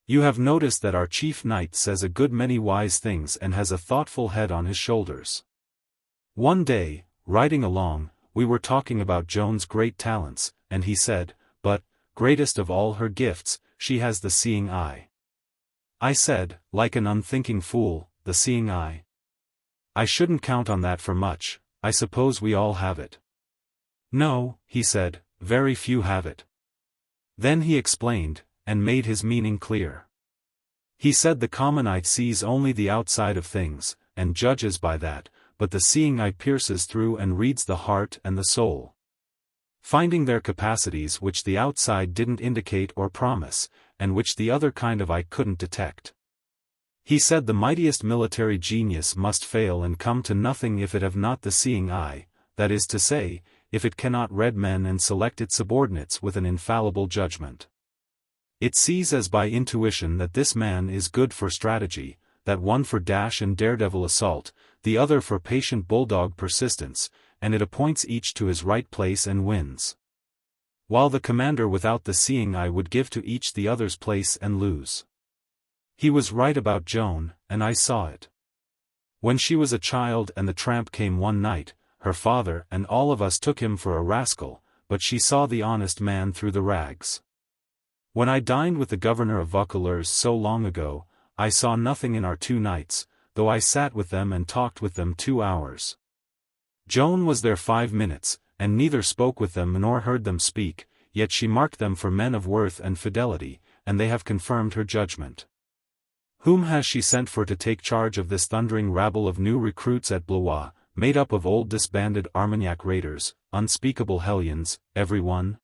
You have noticed that our chief knight says a good many wise things and has a thoughtful head on his shoulders. One day, riding along, we were talking about Joan's great talents, and he said, but, greatest of all her gifts, she has the seeing eye. I said, like an unthinking fool, the seeing eye? I shouldn't count on that for much, I suppose we all have it. No, he said, very few have it. Then he explained, and made his meaning clear. He said the common eye sees only the outside of things, and judges by that, but the seeing eye pierces through and reads the heart and the soul, finding their capacities which the outside didn't indicate or promise, and which the other kind of eye couldn't detect. He said the mightiest military genius must fail and come to nothing if it have not the seeing eye, that is to say, if it cannot read men and select its subordinates with an infallible judgment. It sees as by intuition that this man is good for strategy, that one for dash and daredevil assault, the other for patient bulldog persistence, and it appoints each to his right place and wins. While the commander without the seeing eye would give to each the other's place and lose. He was right about Joan, and I saw it. When she was a child and the tramp came one night, her father and all of us took him for a rascal, but she saw the honest man through the rags. When I dined with the governor of Vaucouleurs so long ago, I saw nothing in our two knights, though I sat with them and talked with them 2 hours. Joan was there 5 minutes, and neither spoke with them nor heard them speak, yet she marked them for men of worth and fidelity, and they have confirmed her judgment. Whom has she sent for to take charge of this thundering rabble of new recruits at Blois, made up of old disbanded Armagnac raiders, unspeakable hellions, every one?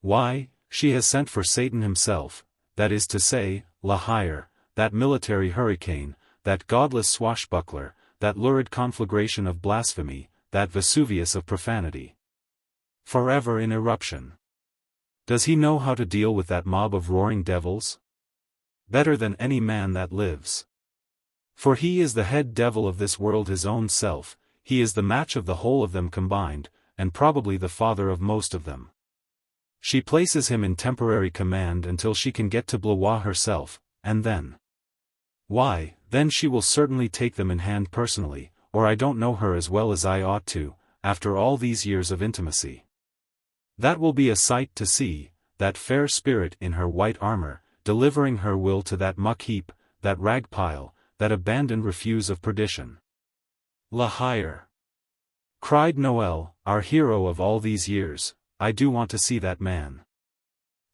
Why, she has sent for Satan himself, that is to say, La Hire, that military hurricane, that godless swashbuckler, that lurid conflagration of blasphemy, that Vesuvius of profanity. Forever in eruption. Does he know how to deal with that mob of roaring devils? Better than any man that lives. For he is the head devil of this world, his own self, he is the match of the whole of them combined, and probably the father of most of them. She places him in temporary command until she can get to Blois herself, and then. Why, then she will certainly take them in hand personally, or I don't know her as well as I ought to, after all these years of intimacy. That will be a sight to see, that fair spirit in her white armor, delivering her will to that muck heap, that rag pile, that abandoned refuse of perdition. La Hire! Cried Noel, our hero of all these years, I do want to see that man.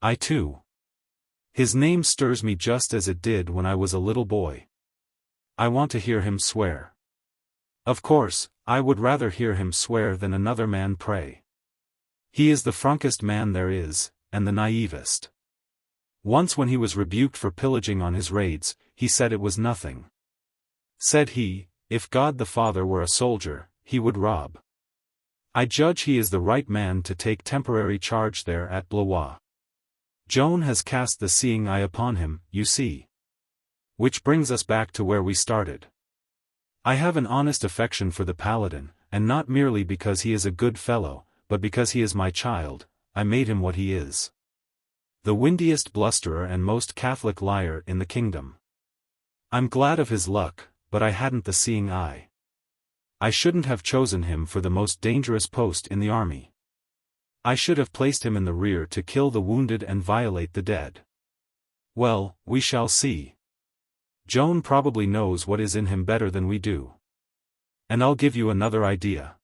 I too. His name stirs me just as it did when I was a little boy. I want to hear him swear. Of course, I would rather hear him swear than another man pray. He is the frankest man there is, and the naivest. Once when he was rebuked for pillaging on his raids, he said it was nothing. Said he, if God the Father were a soldier, he would rob. I judge he is the right man to take temporary charge there at Blois. Joan has cast the seeing eye upon him, you see. Which brings us back to where we started. I have an honest affection for the Paladin, and not merely because he is a good fellow, but because he is my child. I made him what he is. The windiest blusterer and most Catholic liar in the kingdom. I'm glad of his luck, but I hadn't the seeing eye. I shouldn't have chosen him for the most dangerous post in the army. I should have placed him in the rear to kill the wounded and violate the dead. Well, we shall see. Joan probably knows what is in him better than we do. And I'll give you another idea.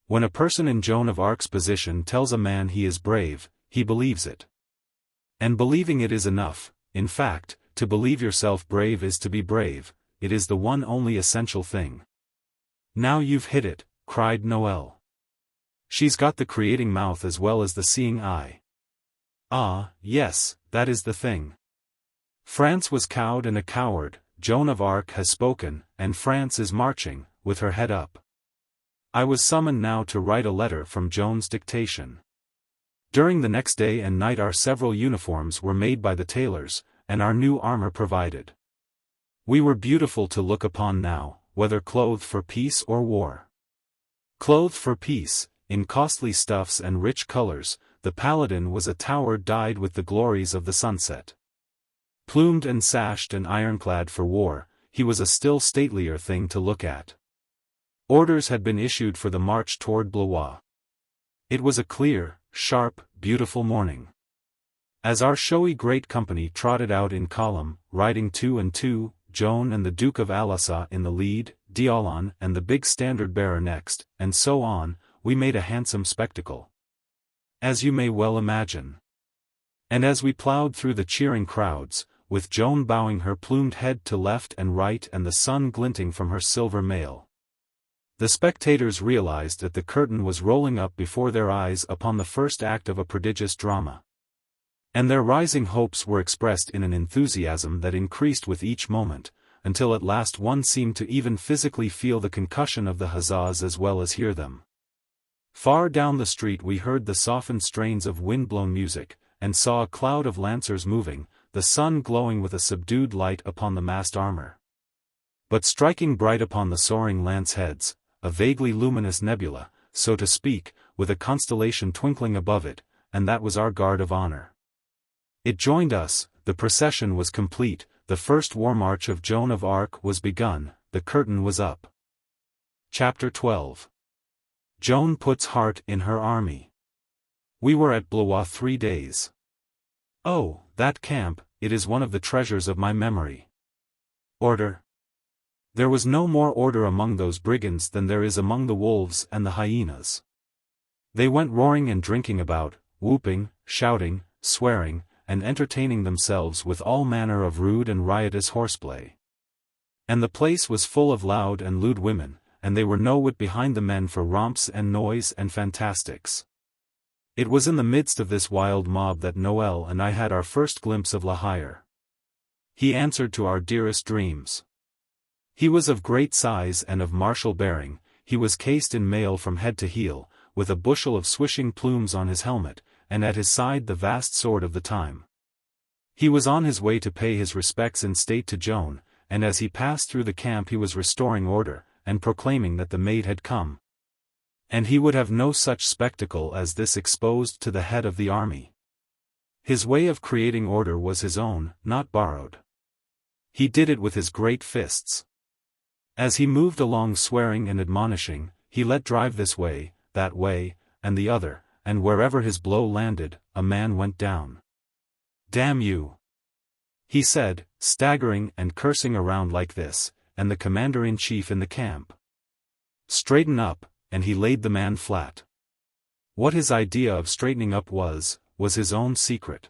When a person in Joan of Arc's position tells a man he is brave, he believes it. And believing it is enough. In fact, to believe yourself brave is to be brave, it is the one only essential thing. Now you've hit it, cried Noel. She's got the creating mouth as well as the seeing eye. Ah, yes, that is the thing. France was cowed and a coward, Joan of Arc has spoken, and France is marching, with her head up. I was summoned now to write a letter from Joan's dictation. During the next day and night our several uniforms were made by the tailors, and our new armor provided. We were beautiful to look upon now, whether clothed for peace or war. Clothed for peace, in costly stuffs and rich colors, the Paladin was a tower dyed with the glories of the sunset. Plumed and sashed and ironclad for war, he was a still statelier thing to look at. Orders had been issued for the march toward Blois. It was a clear, sharp, beautiful morning. As our showy great company trotted out in column, riding 2 and 2, Joan and the Duke of Alençon in the lead, D'Aulon and the big standard-bearer next, and so on, we made a handsome spectacle, as you may well imagine. And as we ploughed through the cheering crowds, with Joan bowing her plumed head to left and right and the sun glinting from her silver mail, the spectators realized that the curtain was rolling up before their eyes upon the first act of a prodigious drama. And their rising hopes were expressed in an enthusiasm that increased with each moment, until at last one seemed to even physically feel the concussion of the huzzas as well as hear them. Far down the street we heard the softened strains of wind-blown music, and saw a cloud of lancers moving, the sun glowing with a subdued light upon the massed armor, but striking bright upon the soaring lance heads, a vaguely luminous nebula, so to speak, with a constellation twinkling above it, and that was our guard of honor. It joined us, the procession was complete, the first war march of Joan of Arc was begun, the curtain was up. Chapter 12. Joan puts heart in her army. We were at Blois 3 days. Oh, that camp, it is one of the treasures of my memory. Order. There was no more order among those brigands than there is among the wolves and the hyenas. They went roaring and drinking about, whooping, shouting, swearing, and entertaining themselves with all manner of rude and riotous horseplay. And the place was full of loud and lewd women, and they were no whit behind the men for romps and noise and fantastics. It was in the midst of this wild mob that Noel and I had our first glimpse of La Hire. He answered to our dearest dreams. He was of great size and of martial bearing, he was cased in mail from head to heel, with a bushel of swishing plumes on his helmet, and at his side the vast sword of the time. He was on his way to pay his respects in state to Joan, and as he passed through the camp he was restoring order, and proclaiming that the maid had come. And he would have no such spectacle as this exposed to the head of the army. His way of creating order was his own, not borrowed. He did it with his great fists. As he moved along swearing and admonishing, he let drive this way, that way, and the other, and wherever his blow landed, a man went down. "Damn you!" he said, staggering and cursing around like this, and the commander-in-chief in the camp. "Straighten up," and he laid the man flat. What his idea of straightening up was his own secret.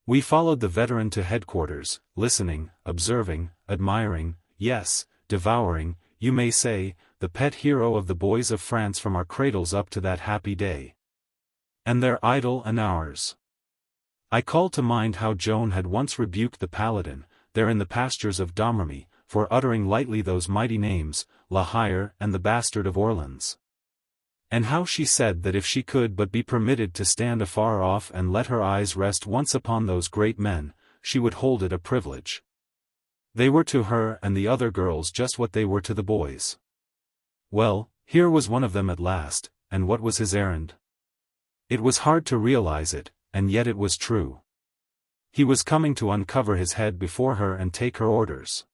We followed the veteran to headquarters, listening, observing, admiring, yes, devouring, you may say, the pet hero of the boys of France from our cradles up to that happy day. And their idol and ours. I call to mind how Joan had once rebuked the Paladin, there in the pastures of Domremy, for uttering lightly those mighty names, La Hire and the Bastard of Orleans. And how she said that if she could but be permitted to stand afar off and let her eyes rest once upon those great men, she would hold it a privilege. They were to her and the other girls just what they were to the boys. Well, here was one of them at last, and what was his errand? It was hard to realize it, and yet it was true. He was coming to uncover his head before her and take her orders.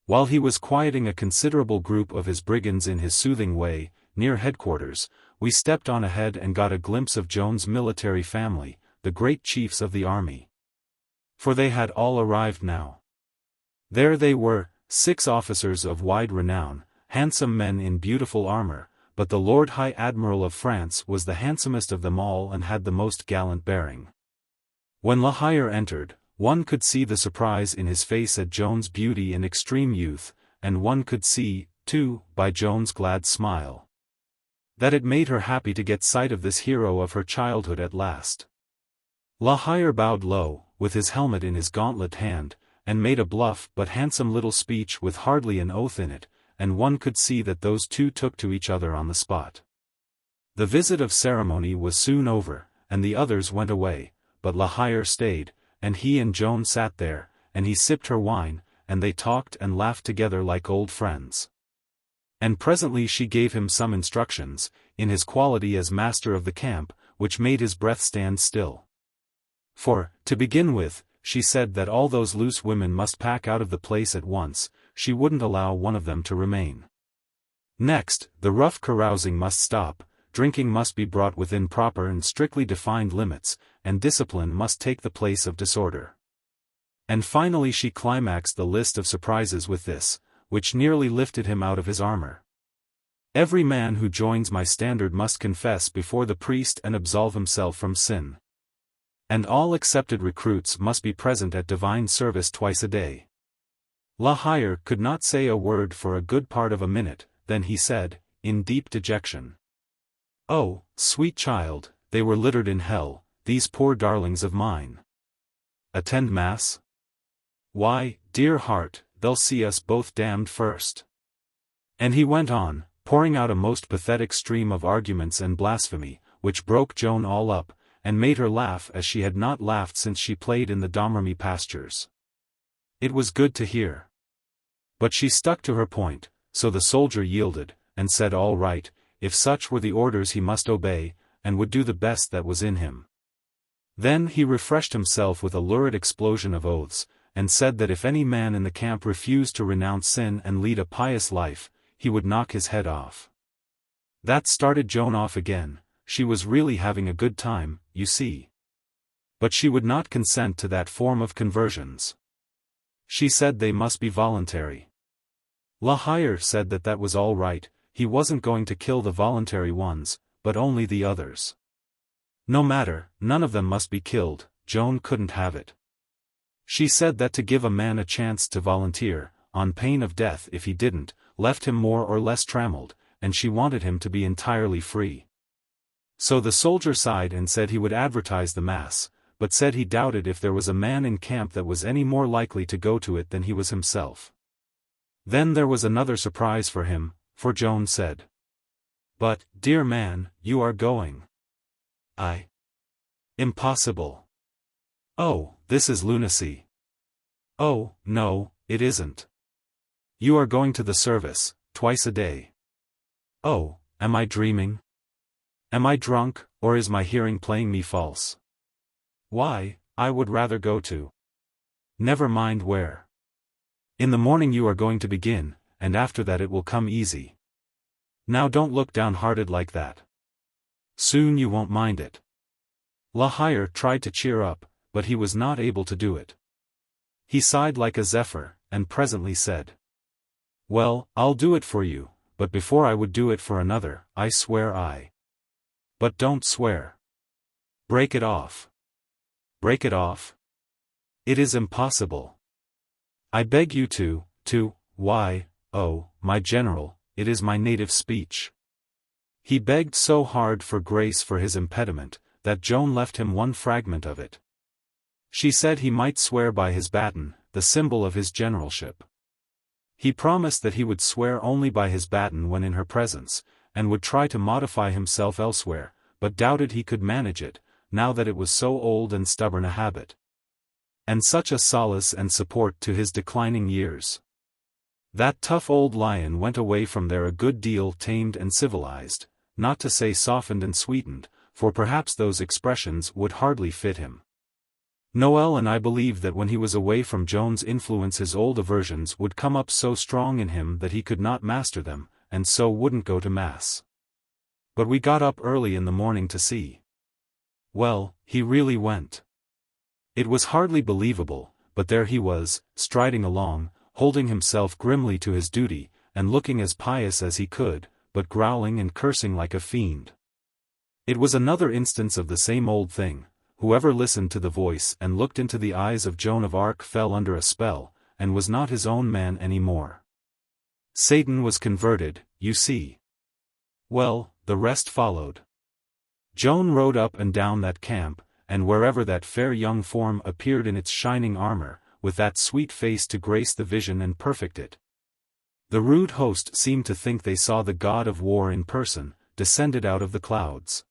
While he was quieting a considerable group of his brigands in his soothing way, near headquarters, we stepped on ahead and got a glimpse of Joan's military family, the great chiefs of the army. For they had all arrived now. There they were, 6 officers of wide renown, handsome men in beautiful armor, but the Lord High Admiral of France was the handsomest of them all and had the most gallant bearing. When La Hire entered, one could see the surprise in his face at Joan's beauty and extreme youth, and one could see, too, by Joan's glad smile, that it made her happy to get sight of this hero of her childhood at last. La Hire bowed low, with his helmet in his gauntlet hand, and made a bluff but handsome little speech with hardly an oath in it, and one could see that those two took to each other on the spot. The visit of ceremony was soon over, and the others went away, but La Hire stayed, and he and Joan sat there, and he sipped her wine, and they talked and laughed together like old friends. And presently she gave him some instructions, in his quality as master of the camp, which made his breath stand still. For, to begin with, she said that all those loose women must pack out of the place at once, she wouldn't allow one of them to remain. Next, the rough carousing must stop, drinking must be brought within proper and strictly defined limits, and discipline must take the place of disorder. And finally she climaxed the list of surprises with this, which nearly lifted him out of his armor. Every man who joins my standard must confess before the priest and absolve himself from sin. And all accepted recruits must be present at divine service twice a day. La Hire could not say a word for a good part of a minute, then he said, in deep dejection, "Oh, sweet child, they were littered in hell, these poor darlings of mine. Attend Mass? Why, dear heart, they'll see us both damned first." And he went on, pouring out a most pathetic stream of arguments and blasphemy, which broke Joan all up, and made her laugh as she had not laughed since she played in the Domremy pastures. It was good to hear. But she stuck to her point, so the soldier yielded, and said all right, if such were the orders he must obey, and would do the best that was in him. Then he refreshed himself with a lurid explosion of oaths, and said that if any man in the camp refused to renounce sin and lead a pious life, he would knock his head off. That started Joan off again. She was really having a good time, you see. But she would not consent to that form of conversions. She said they must be voluntary. La Hire said that that was all right, he wasn't going to kill the voluntary ones, but only the others. No matter, none of them must be killed, Joan couldn't have it. She said that to give a man a chance to volunteer, on pain of death if he didn't, left him more or less trammeled, and she wanted him to be entirely free. So the soldier sighed and said he would advertise the Mass, but said he doubted if there was a man in camp that was any more likely to go to it than he was himself. Then there was another surprise for him, for Joan said, "But, dear man, you are going." Impossible. Oh, this is lunacy. Oh, no, it isn't. You are going to the service, twice a day. Oh, am I dreaming? Am I drunk, or is my hearing playing me false? Why, I would rather go to. Never mind where. In the morning you are going to begin, and after that it will come easy. Now don't look downhearted like that. Soon you won't mind it. La Hire tried to cheer up, but he was not able to do it. He sighed like a zephyr, and presently said, "Well, I'll do it for you, but before I would do it for another, I swear I." "But don't swear. Break it off." "Break it off? It is impossible. I beg you to, why, oh, my general, it is my native speech." He begged so hard for grace for his impediment, that Joan left him one fragment of it. She said he might swear by his baton, the symbol of his generalship. He promised that he would swear only by his baton when in her presence, and would try to modify himself elsewhere, but doubted he could manage it, now that it was so old and stubborn a habit. And such a solace and support to his declining years. That tough old lion went away from there a good deal tamed and civilized, not to say softened and sweetened, for perhaps those expressions would hardly fit him. Noel and I believe that when he was away from Joan's influence his old aversions would come up so strong in him that he could not master them, and so wouldn't go to Mass. But we got up early in the morning to see. Well, he really went. It was hardly believable, but there he was, striding along, holding himself grimly to his duty, and looking as pious as he could, but growling and cursing like a fiend. It was another instance of the same old thing. Whoever listened to the voice and looked into the eyes of Joan of Arc fell under a spell, and was not his own man any more. Satan was converted, you see. Well, the rest followed. Joan rode up and down that camp, and wherever that fair young form appeared in its shining armor, with that sweet face to grace the vision and perfect it. The rude host seemed to think they saw the god of war in person, descended out of the clouds.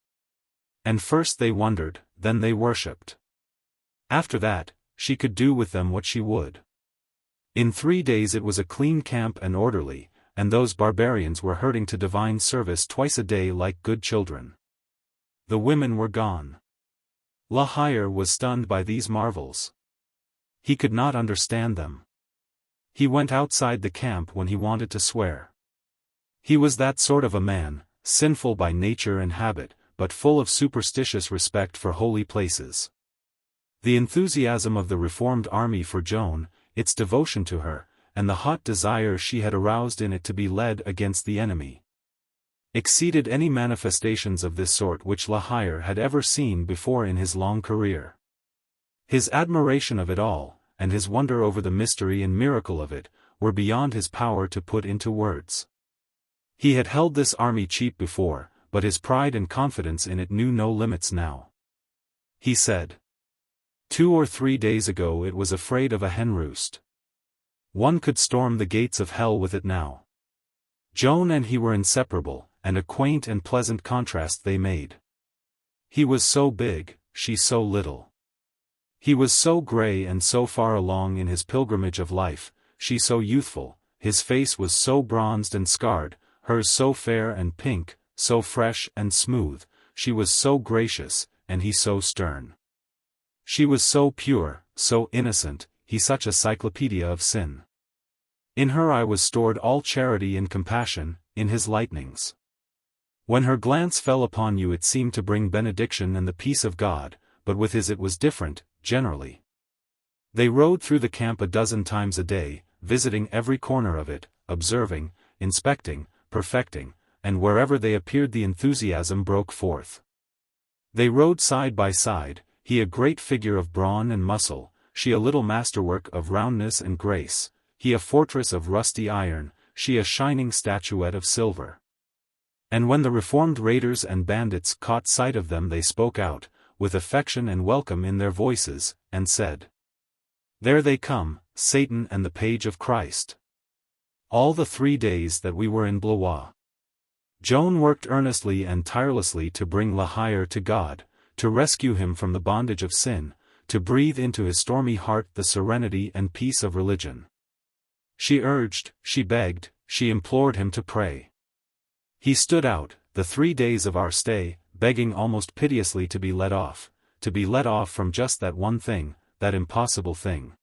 And first they wondered, then they worshipped. After that, she could do with them what she would. In 3 days it was a clean camp and orderly, and those barbarians were herding to divine service twice a day like good children. The women were gone. La Hire was stunned by these marvels. He could not understand them. He went outside the camp when he wanted to swear. He was that sort of a man, sinful by nature and habit, but full of superstitious respect for holy places. The enthusiasm of the Reformed army for Joan, its devotion to her, and the hot desire she had aroused in it to be led against the enemy, exceeded any manifestations of this sort which La Hire had ever seen before in his long career. His admiration of it all, and his wonder over the mystery and miracle of it, were beyond his power to put into words. He had held this army cheap before, but his pride and confidence in it knew no limits now. He said, 2 or 3 days ago it was afraid of a hen roost. One could storm the gates of hell with it now. Joan and he were inseparable, and a quaint and pleasant contrast they made. He was so big, she so little. He was so grey and so far along in his pilgrimage of life, she so youthful, his face was so bronzed and scarred, hers so fair and pink, so fresh and smooth, she was so gracious, and he so stern. She was so pure, so innocent, he such a cyclopedia of sin. In her eye was stored all charity and compassion, in his lightnings. When her glance fell upon you it seemed to bring benediction and the peace of God, but with his it was different, generally. They rode through the camp a dozen times a day, visiting every corner of it, observing, inspecting, perfecting, and wherever they appeared the enthusiasm broke forth. They rode side by side, he a great figure of brawn and muscle, she a little masterwork of roundness and grace, he a fortress of rusty iron, she a shining statuette of silver. And when the reformed raiders and bandits caught sight of them they spoke out, with affection and welcome in their voices, and said, "There they come, Satan and the page of Christ." All the 3 days that we were in Blois, Joan worked earnestly and tirelessly to bring La Hire to God, to rescue him from the bondage of sin, to breathe into his stormy heart the serenity and peace of religion. She urged, she begged, she implored him to pray. He stood out, the 3 days of our stay, begging almost piteously to be let off from just that one thing, that impossible thing.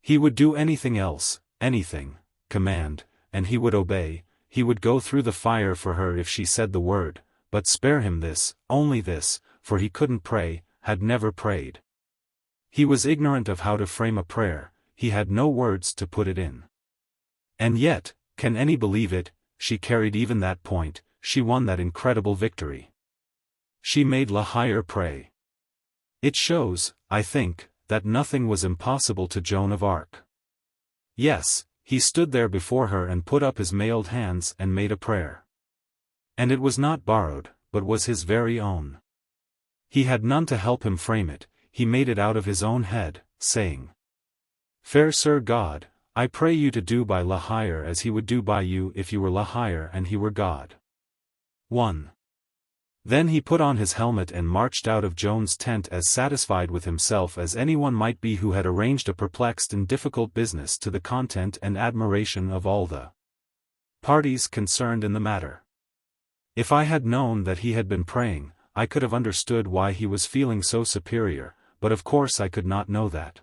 He would do anything else, anything, command, and he would obey, he would go through the fire for her if she said the word, but spare him this, only this, for he couldn't pray, had never prayed. He was ignorant of how to frame a prayer, he had no words to put it in. And yet, can any believe it, she carried even that point, she won that incredible victory. She made La Hire pray. It shows, I think, that nothing was impossible to Joan of Arc. Yes, he stood there before her and put up his mailed hands and made a prayer. And it was not borrowed, but was his very own. He had none to help him frame it, he made it out of his own head, saying, "Fair Sir God, I pray you to do by La Hire as he would do by you if you were La Hire and he were God." 1. Then he put on his helmet and marched out of Joan's tent as satisfied with himself as anyone might be who had arranged a perplexed and difficult business to the content and admiration of all the parties concerned in the matter. If I had known that he had been praying, I could have understood why he was feeling so superior, but of course I could not know that.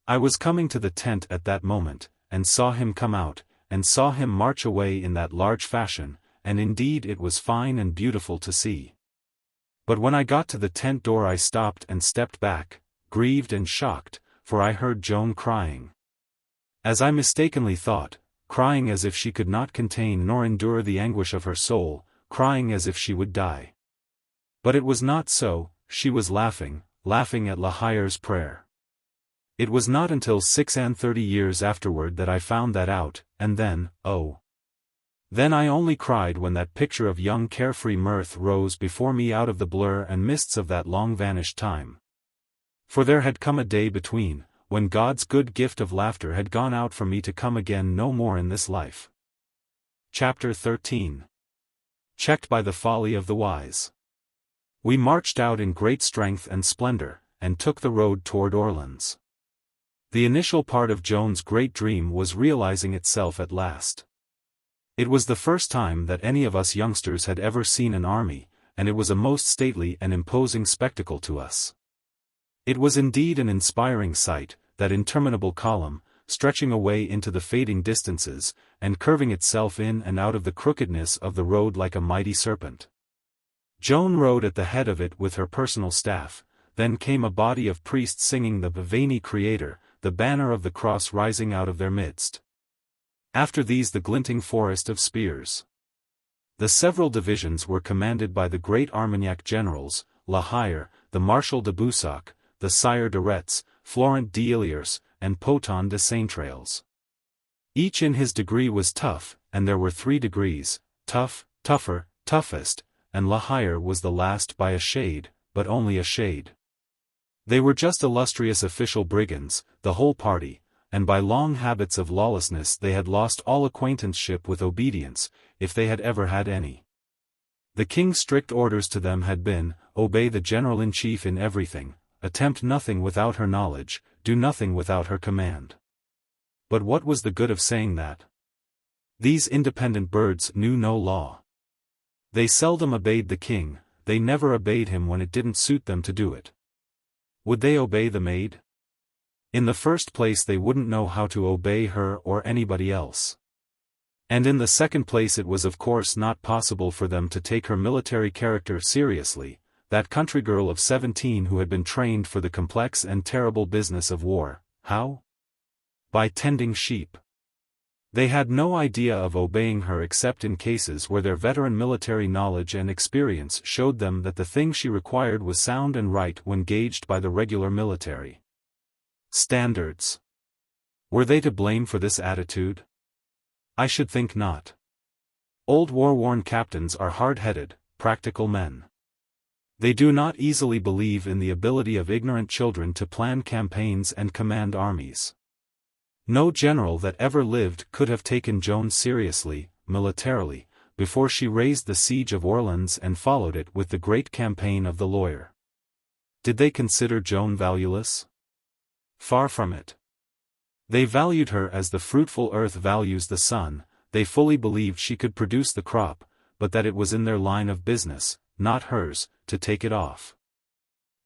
I was coming to the tent at that moment, and saw him come out, and saw him march away in that large fashion, and indeed it was fine and beautiful to see. But when I got to the tent door I stopped and stepped back, grieved and shocked, for I heard Joan crying. As I mistakenly thought, crying as if she could not contain nor endure the anguish of her soul, crying as if she would die. But it was not so, she was laughing at La Hire's prayer. It was not until 36 years afterward that I found that out, and then, oh! Then I only cried when that picture of young carefree mirth rose before me out of the blur and mists of that long-vanished time. For there had come a day between, when God's good gift of laughter had gone out from me to come again no more in this life. Chapter 13. Checked by the folly of the wise. We marched out in great strength and splendor, and took the road toward Orleans. The initial part of Joan's great dream was realizing itself at last. It was the first time that any of us youngsters had ever seen an army, and it was a most stately and imposing spectacle to us. It was indeed an inspiring sight, that interminable column, stretching away into the fading distances, and curving itself in and out of the crookedness of the road like a mighty serpent. Joan rode at the head of it with her personal staff. Then came a body of priests singing the Veni Creator, the banner of the cross rising out of their midst. After these the glinting forest of spears. The several divisions were commanded by the great Armagnac generals, La Hire, the Marshal de Boussac, the Sire de Retz, Florent d'Illiers, and Poton de Saintrailles. Each in his degree was tough, and there were 3 degrees, tough, tougher, toughest, and La Hire was the last by a shade, but only a shade. They were just illustrious official brigands, the whole party, and by long habits of lawlessness they had lost all acquaintanceship with obedience, if they had ever had any. The king's strict orders to them had been, obey the general-in-chief in everything, attempt nothing without her knowledge, do nothing without her command. But what was the good of saying that? These independent birds knew no law. They seldom obeyed the king, they never obeyed him when it didn't suit them to do it. Would they obey the maid? In the first place they wouldn't know how to obey her or anybody else. And in the second place it was of course not possible for them to take her military character seriously, that country girl of 17 who had been trained for the complex and terrible business of war. How? By tending sheep. They had no idea of obeying her except in cases where their veteran military knowledge and experience showed them that the thing she required was sound and right when gauged by the regular military standards. Were they to blame for this attitude? I should think not. Old war-worn captains are hard-headed, practical men. They do not easily believe in the ability of ignorant children to plan campaigns and command armies. No general that ever lived could have taken Joan seriously, militarily, before she raised the siege of Orleans and followed it with the great campaign of the Loire. Did they consider Joan valueless? Far from it. They valued her as the fruitful earth values the sun. They fully believed she could produce the crop, but that it was in their line of business, not hers, to take it off.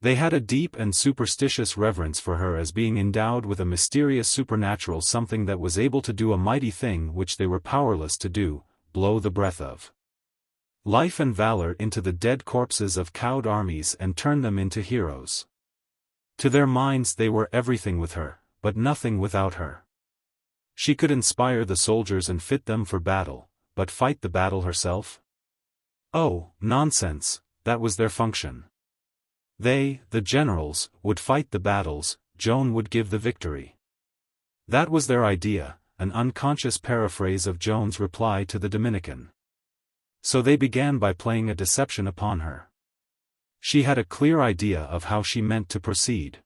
They had a deep and superstitious reverence for her as being endowed with a mysterious supernatural something that was able to do a mighty thing which they were powerless to do, blow the breath of life and valor into the dead corpses of cowed armies and turn them into heroes. To their minds they were everything with her, but nothing without her. She could inspire the soldiers and fit them for battle, but fight the battle herself? Oh, nonsense, that was their function. They, the generals, would fight the battles, Joan would give the victory. That was their idea, an unconscious paraphrase of Joan's reply to the Dominican. So they began by playing a deception upon her. She had a clear idea of how she meant to proceed.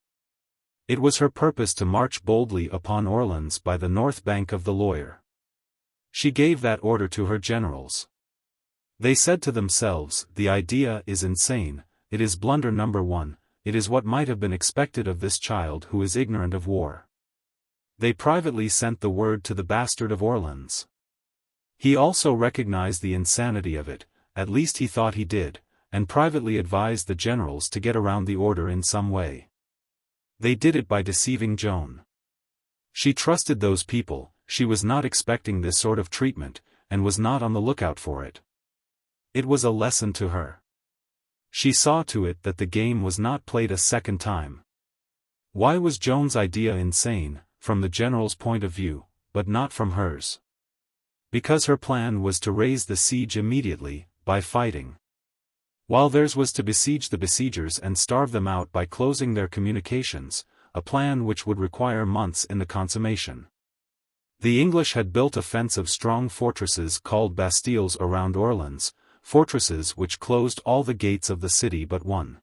It was her purpose to march boldly upon Orleans by the north bank of the Loire. She gave that order to her generals. They said to themselves, the idea is insane, it is blunder number 1, it is what might have been expected of this child who is ignorant of war. They privately sent the word to the bastard of Orleans. He also recognized the insanity of it, at least he thought he did, and privately advised the generals to get around the order in some way. They did it by deceiving Joan. She trusted those people, she was not expecting this sort of treatment, and was not on the lookout for it. It was a lesson to her. She saw to it that the game was not played a second time. Why was Joan's idea insane, from the general's point of view, but not from hers? Because her plan was to raise the siege immediately, by fighting. While theirs was to besiege the besiegers and starve them out by closing their communications, a plan which would require months in the consummation. The English had built a fence of strong fortresses called bastilles around Orleans, fortresses which closed all the gates of the city but one.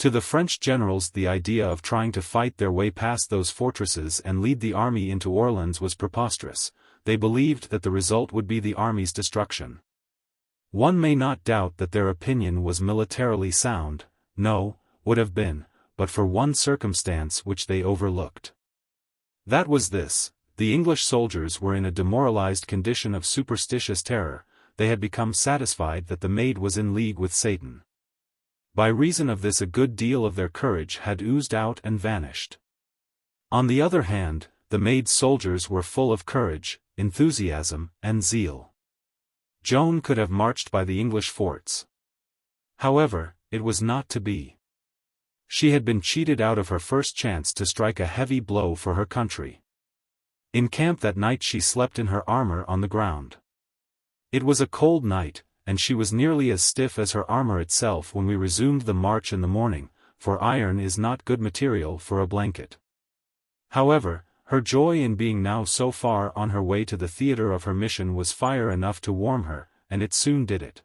To the French generals the idea of trying to fight their way past those fortresses and lead the army into Orleans was preposterous. They believed that the result would be the army's destruction. One may not doubt that their opinion was militarily sound, no, would have been, but for one circumstance which they overlooked. That was this: the English soldiers were in a demoralized condition of superstitious terror. They had become satisfied that the Maid was in league with Satan. By reason of this a good deal of their courage had oozed out and vanished. On the other hand, the Maid's soldiers were full of courage, enthusiasm, and zeal. Joan could have marched by the English forts. However, it was not to be. She had been cheated out of her first chance to strike a heavy blow for her country. In camp that night she slept in her armor on the ground. It was a cold night, and she was nearly as stiff as her armor itself when we resumed the march in the morning, for iron is not good material for a blanket. However, her joy in being now so far on her way to the theater of her mission was fire enough to warm her, and it soon did it.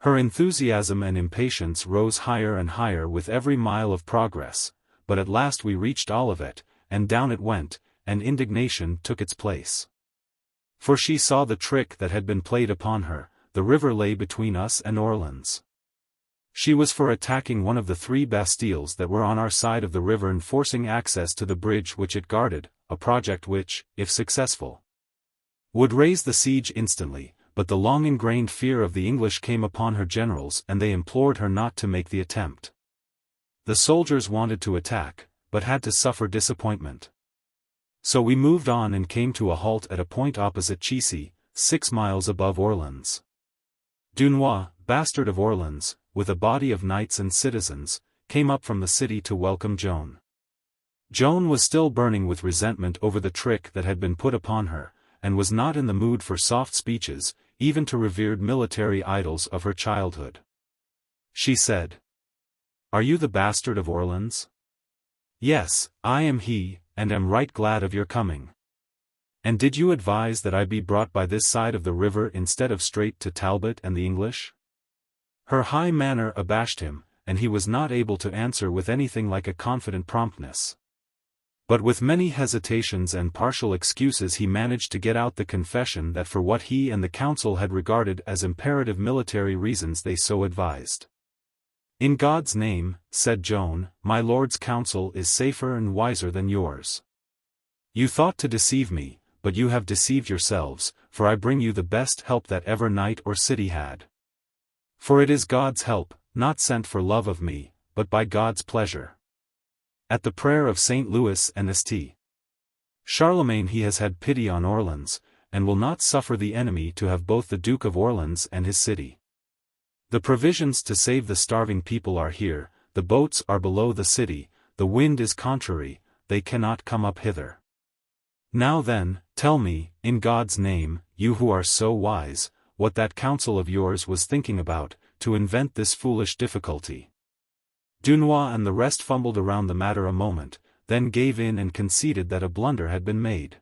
Her enthusiasm and impatience rose higher and higher with every mile of progress, but at last we reached Olivet, and down it went, and indignation took its place. For she saw the trick that had been played upon her. The river lay between us and Orleans. She was for attacking one of the 3 bastilles that were on our side of the river and forcing access to the bridge which it guarded, a project which, if successful, would raise the siege instantly, but the long-ingrained fear of the English came upon her generals and they implored her not to make the attempt. The soldiers wanted to attack, but had to suffer disappointment. So we moved on and came to a halt at a point opposite Checy, 6 miles above Orleans. Dunois, bastard of Orleans, with a body of knights and citizens, came up from the city to welcome Joan. Joan was still burning with resentment over the trick that had been put upon her, and was not in the mood for soft speeches, even to revered military idols of her childhood. She said, "Are you the bastard of Orleans?" "Yes, I am he, and am right glad of your coming." "And did you advise that I be brought by this side of the river instead of straight to Talbot and the English?" Her high manner abashed him, and he was not able to answer with anything like a confident promptness. But with many hesitations and partial excuses he managed to get out the confession that for what he and the council had regarded as imperative military reasons they so advised. "In God's name," said Joan, "my lord's counsel is safer and wiser than yours. You thought to deceive me, but you have deceived yourselves, for I bring you the best help that ever knight or city had. For it is God's help, not sent for love of me, but by God's pleasure. At the prayer of St. Louis and St. Charlemagne he has had pity on Orleans, and will not suffer the enemy to have both the Duke of Orleans and his city. The provisions to save the starving people are here, the boats are below the city, the wind is contrary, they cannot come up hither. Now then, tell me, in God's name, you who are so wise, what that council of yours was thinking about, to invent this foolish difficulty." Dunois and the rest fumbled around the matter a moment, then gave in and conceded that a blunder had been made.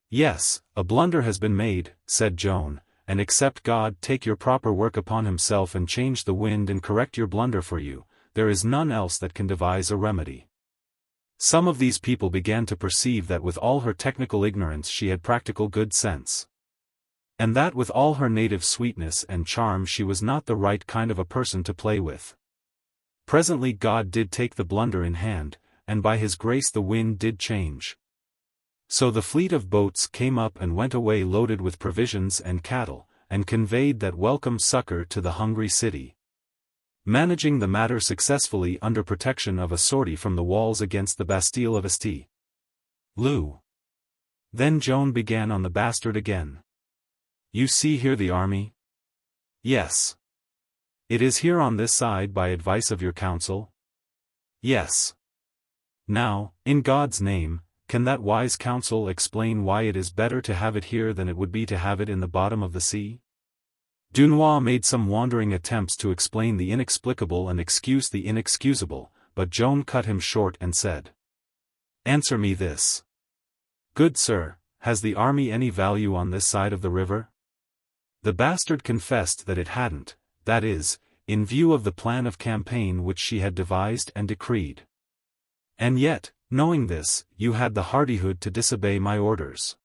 "Yes, a blunder has been made," said Joan, "and except God take your proper work upon himself and change the wind and correct your blunder for you, there is none else that can devise a remedy." Some of these people began to perceive that with all her technical ignorance she had practical good sense. And that with all her native sweetness and charm she was not the right kind of a person to play with. Presently God did take the blunder in hand, and by his grace the wind did change. So the fleet of boats came up and went away loaded with provisions and cattle, and conveyed that welcome succor to the hungry city, managing the matter successfully under protection of a sortie from the walls against the Bastille of St. Louis. Then Joan began on the bastard again. "You see here the army?" "Yes." "It is here on this side by advice of your council?" "Yes." "Now, in God's name, can that wise council explain why it is better to have it here than it would be to have it in the bottom of the sea?" Dunois made some wandering attempts to explain the inexplicable and excuse the inexcusable, but Joan cut him short and said, "Answer me this. Good sir, has the army any value on this side of the river?" The bastard confessed that it hadn't, that is, in view of the plan of campaign which she had devised and decreed. And yet, knowing this, you had the hardihood to disobey my orders.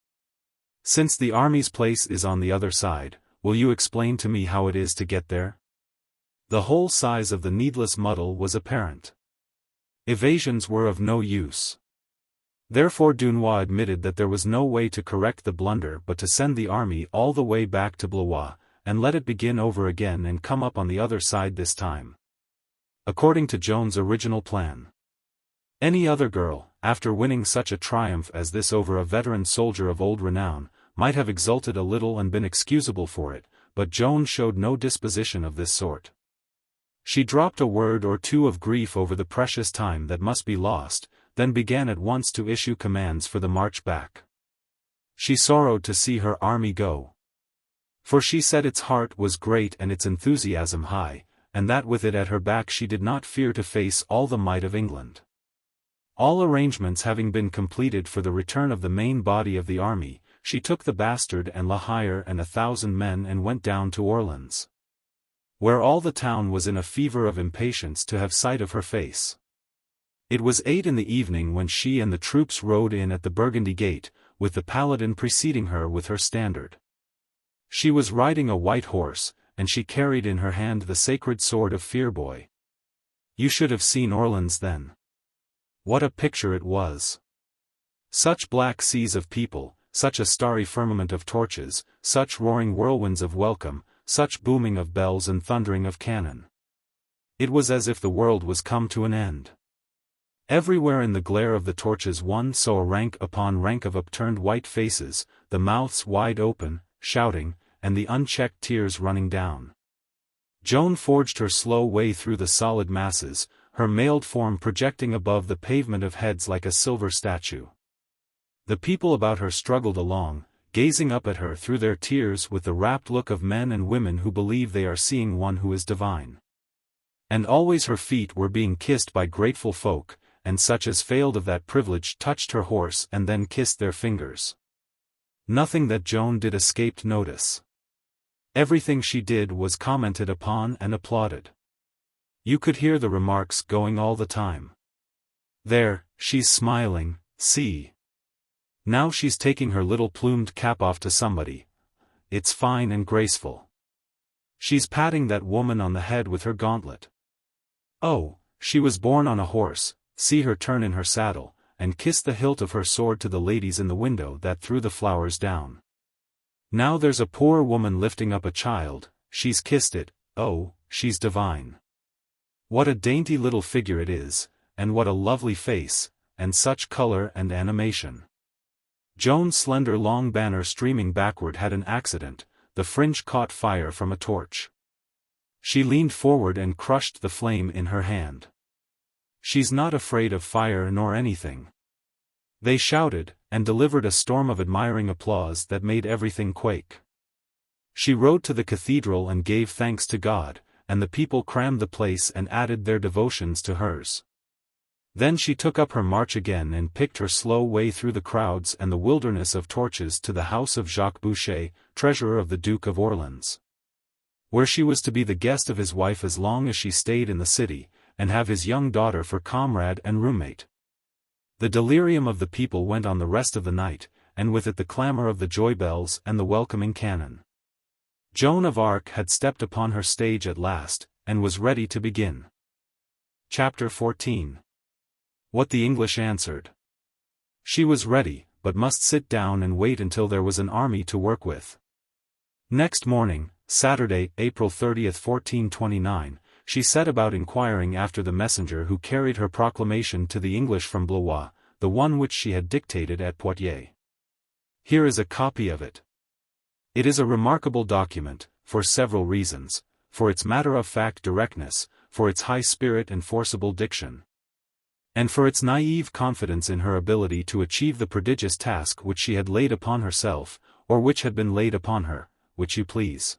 Since the army's place is on the other side, will you explain to me how it is to get there? The whole size of the needless muddle was apparent. Evasions were of no use. Therefore Dunois admitted that there was no way to correct the blunder but to send the army all the way back to Blois, and let it begin over again and come up on the other side this time. According to Joan's original plan. Any other girl, after winning such a triumph as this over a veteran soldier of old renown, might have exulted a little and been excusable for it, but Joan showed no disposition of this sort. She dropped a word or two of grief over the precious time that must be lost, then began at once to issue commands for the march back. She sorrowed to see her army go. For she said its heart was great and its enthusiasm high, and that with it at her back she did not fear to face all the might of England. All arrangements having been completed for the return of the main body of the army, she took the Bastard and La Hire and 1,000 men and went down to Orleans, where all the town was in a fever of impatience to have sight of her face. It was 8 in the evening when she and the troops rode in at the Burgundy gate, with the Paladin preceding her with her standard. She was riding a white horse, and she carried in her hand the sacred sword of Fierbois. You should have seen Orleans then. What a picture it was! Such black seas of people, such a starry firmament of torches, such roaring whirlwinds of welcome, such booming of bells and thundering of cannon. It was as if the world was come to an end. Everywhere in the glare of the torches one saw rank upon rank of upturned white faces, the mouths wide open, shouting, and the unchecked tears running down. Joan forged her slow way through the solid masses, her mailed form projecting above the pavement of heads like a silver statue. The people about her struggled along, gazing up at her through their tears with the rapt look of men and women who believe they are seeing one who is divine. And always her feet were being kissed by grateful folk, and such as failed of that privilege touched her horse and then kissed their fingers. Nothing that Joan did escaped notice. Everything she did was commented upon and applauded. You could hear the remarks going all the time. There, she's smiling, see. Now she's taking her little plumed cap off to somebody. It's fine and graceful. She's patting that woman on the head with her gauntlet. Oh, she was born on a horse, see her turn in her saddle, and kiss the hilt of her sword to the ladies in the window that threw the flowers down. Now there's a poor woman lifting up a child, she's kissed it, oh, she's divine. What a dainty little figure it is, and what a lovely face, and such color and animation. Joan's slender long banner streaming backward had an accident, the fringe caught fire from a torch. She leaned forward and crushed the flame in her hand. She's not afraid of fire nor anything. They shouted, and delivered a storm of admiring applause that made everything quake. She rode to the cathedral and gave thanks to God, and the people crammed the place and added their devotions to hers. Then she took up her march again and picked her slow way through the crowds and the wilderness of torches to the house of Jacques Boucher, treasurer of the Duke of Orleans, where she was to be the guest of his wife as long as she stayed in the city, and have his young daughter for comrade and roommate. The delirium of the people went on the rest of the night, and with it the clamor of the joy bells and the welcoming cannon. Joan of Arc had stepped upon her stage at last, and was ready to begin. Chapter 14. What the English answered. She was ready, but must sit down and wait until there was an army to work with. Next morning, Saturday, April 30, 1429, she set about inquiring after the messenger who carried her proclamation to the English from Blois, the one which she had dictated at Poitiers. Here is a copy of it. It is a remarkable document, for several reasons, for its matter-of-fact directness, for its high spirit and forcible diction, and for its naive confidence in her ability to achieve the prodigious task which she had laid upon herself, or which had been laid upon her, which you please.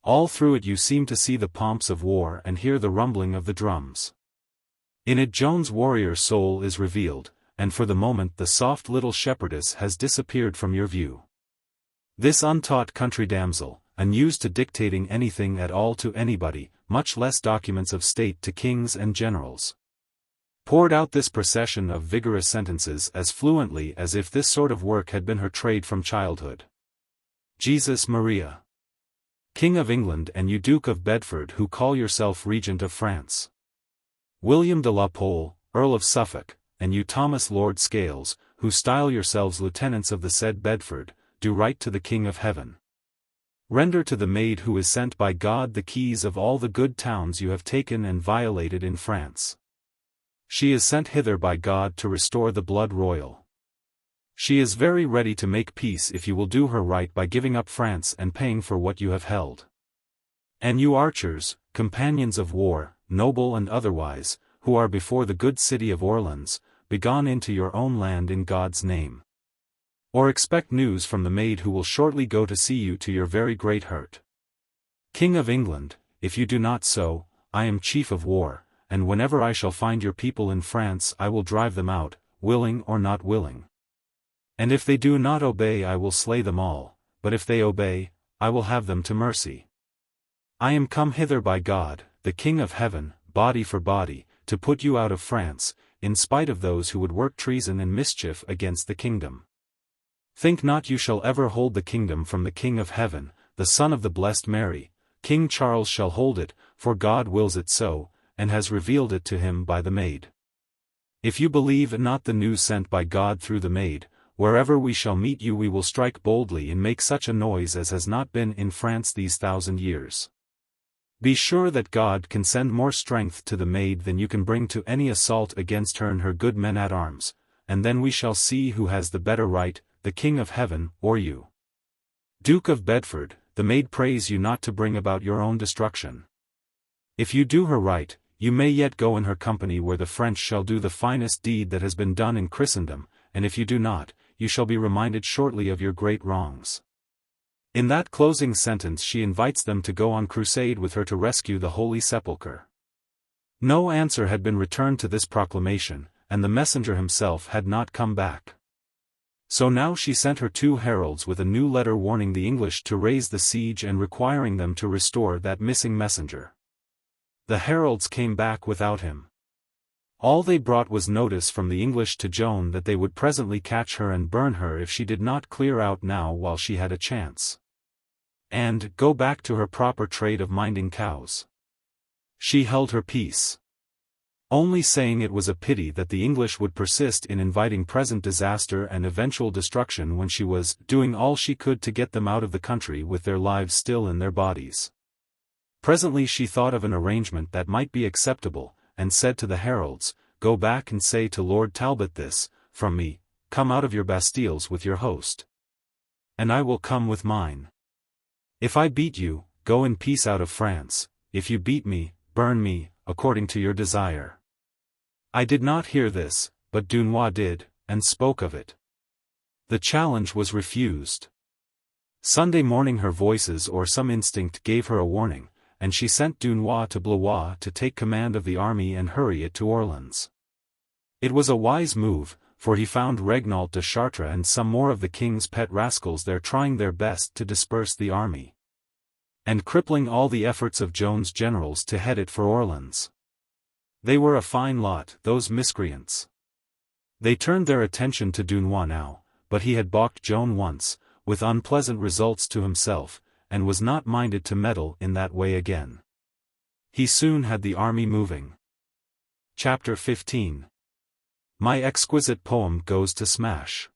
All through it you seem to see the pomps of war and hear the rumbling of the drums. In it Joan's warrior soul is revealed, and for the moment the soft little shepherdess has disappeared from your view. This untaught country damsel, unused to dictating anything at all to anybody, much less documents of state to kings and generals. Poured out this procession of vigorous sentences as fluently as if this sort of work had been her trade from childhood. Jesus Maria, King of England and you Duke of Bedford who call yourself Regent of France. William de la Pole, Earl of Suffolk, and you Thomas Lord Scales, who style yourselves lieutenants of the said Bedford, do right to the King of Heaven. Render to the maid who is sent by God the keys of all the good towns you have taken and violated in France. She is sent hither by God to restore the blood royal. She is very ready to make peace if you will do her right by giving up France and paying for what you have held. And you archers, companions of war, noble and otherwise, who are before the good city of Orleans, begone into your own land in God's name. Or expect news from the maid who will shortly go to see you to your very great hurt. King of England, if you do not so, I am chief of war, and whenever I shall find your people in France I will drive them out, willing or not willing. And if they do not obey I will slay them all, but if they obey, I will have them to mercy. I am come hither by God, the King of Heaven, body for body, to put you out of France, in spite of those who would work treason and mischief against the kingdom. Think not you shall ever hold the kingdom from the King of Heaven, the Son of the Blessed Mary. King Charles shall hold it, for God wills it so, and has revealed it to him by the maid. If you believe not the news sent by God through the maid, wherever we shall meet you we will strike boldly and make such a noise as has not been in France these 1,000 years. Be sure that God can send more strength to the maid than you can bring to any assault against her and her good men at arms, and then we shall see who has the better right, the King of Heaven, or you. Duke of Bedford, the maid prays you not to bring about your own destruction. If you do her right, you may yet go in her company where the French shall do the finest deed that has been done in Christendom, and if you do not, you shall be reminded shortly of your great wrongs. In that closing sentence she invites them to go on crusade with her to rescue the Holy Sepulchre. No answer had been returned to this proclamation, and the messenger himself had not come back. So now she sent her 2 heralds with a new letter warning the English to raise the siege and requiring them to restore that missing messenger. The heralds came back without him. All they brought was notice from the English to Joan that they would presently catch her and burn her if she did not clear out now while she had a chance. And go back to her proper trade of minding cows. She held her peace, only saying it was a pity that the English would persist in inviting present disaster and eventual destruction when she was doing all she could to get them out of the country with their lives still in their bodies. Presently she thought of an arrangement that might be acceptable, and said to the heralds, "Go back and say to Lord Talbot this, from me, come out of your Bastilles with your host. And I will come with mine. If I beat you, go in peace out of France, if you beat me, burn me, according to your desire." I did not hear this, but Dunois did, and spoke of it. The challenge was refused. Sunday morning her voices or some instinct gave her a warning, and she sent Dunois to Blois to take command of the army and hurry it to Orleans. It was a wise move, for he found Regnault de Chartres and some more of the king's pet rascals there trying their best to disperse the army, and crippling all the efforts of Joan's generals to head it for Orleans. They were a fine lot, those miscreants. They turned their attention to Dunois now, but he had balked Joan once, with unpleasant results to himself, and was not minded to meddle in that way again. He soon had the army moving. Chapter 15. My exquisite poem goes to smash.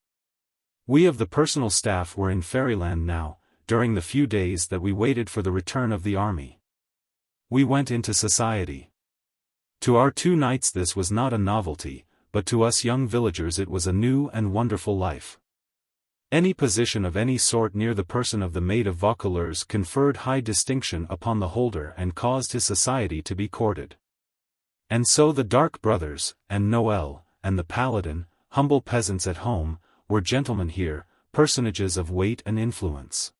We of the personal staff were in Fairyland now, during the few days that we waited for the return of the army. We went into society. To our 2 knights this was not a novelty, but to us young villagers it was a new and wonderful life. Any position of any sort near the person of the Maid of Vaucouleurs conferred high distinction upon the holder and caused his society to be courted. And so the Dark Brothers, and Noel, and the Paladin, humble peasants at home, were gentlemen here, personages of weight and influence.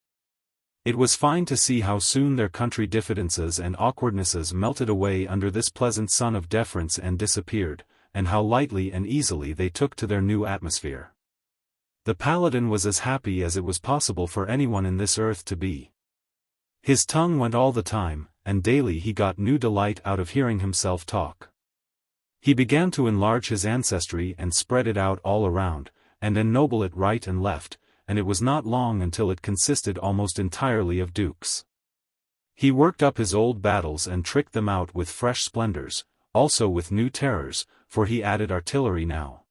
It was fine to see how soon their country diffidences and awkwardnesses melted away under this pleasant sun of deference and disappeared, and how lightly and easily they took to their new atmosphere. The Paladin was as happy as it was possible for anyone in this earth to be. His tongue went all the time, and daily he got new delight out of hearing himself talk. He began to enlarge his ancestry and spread it out all around, and ennoble it right and left, and it was not long until it consisted almost entirely of dukes. He worked up his old battles and tricked them out with fresh splendors, also with new terrors, for he added artillery now.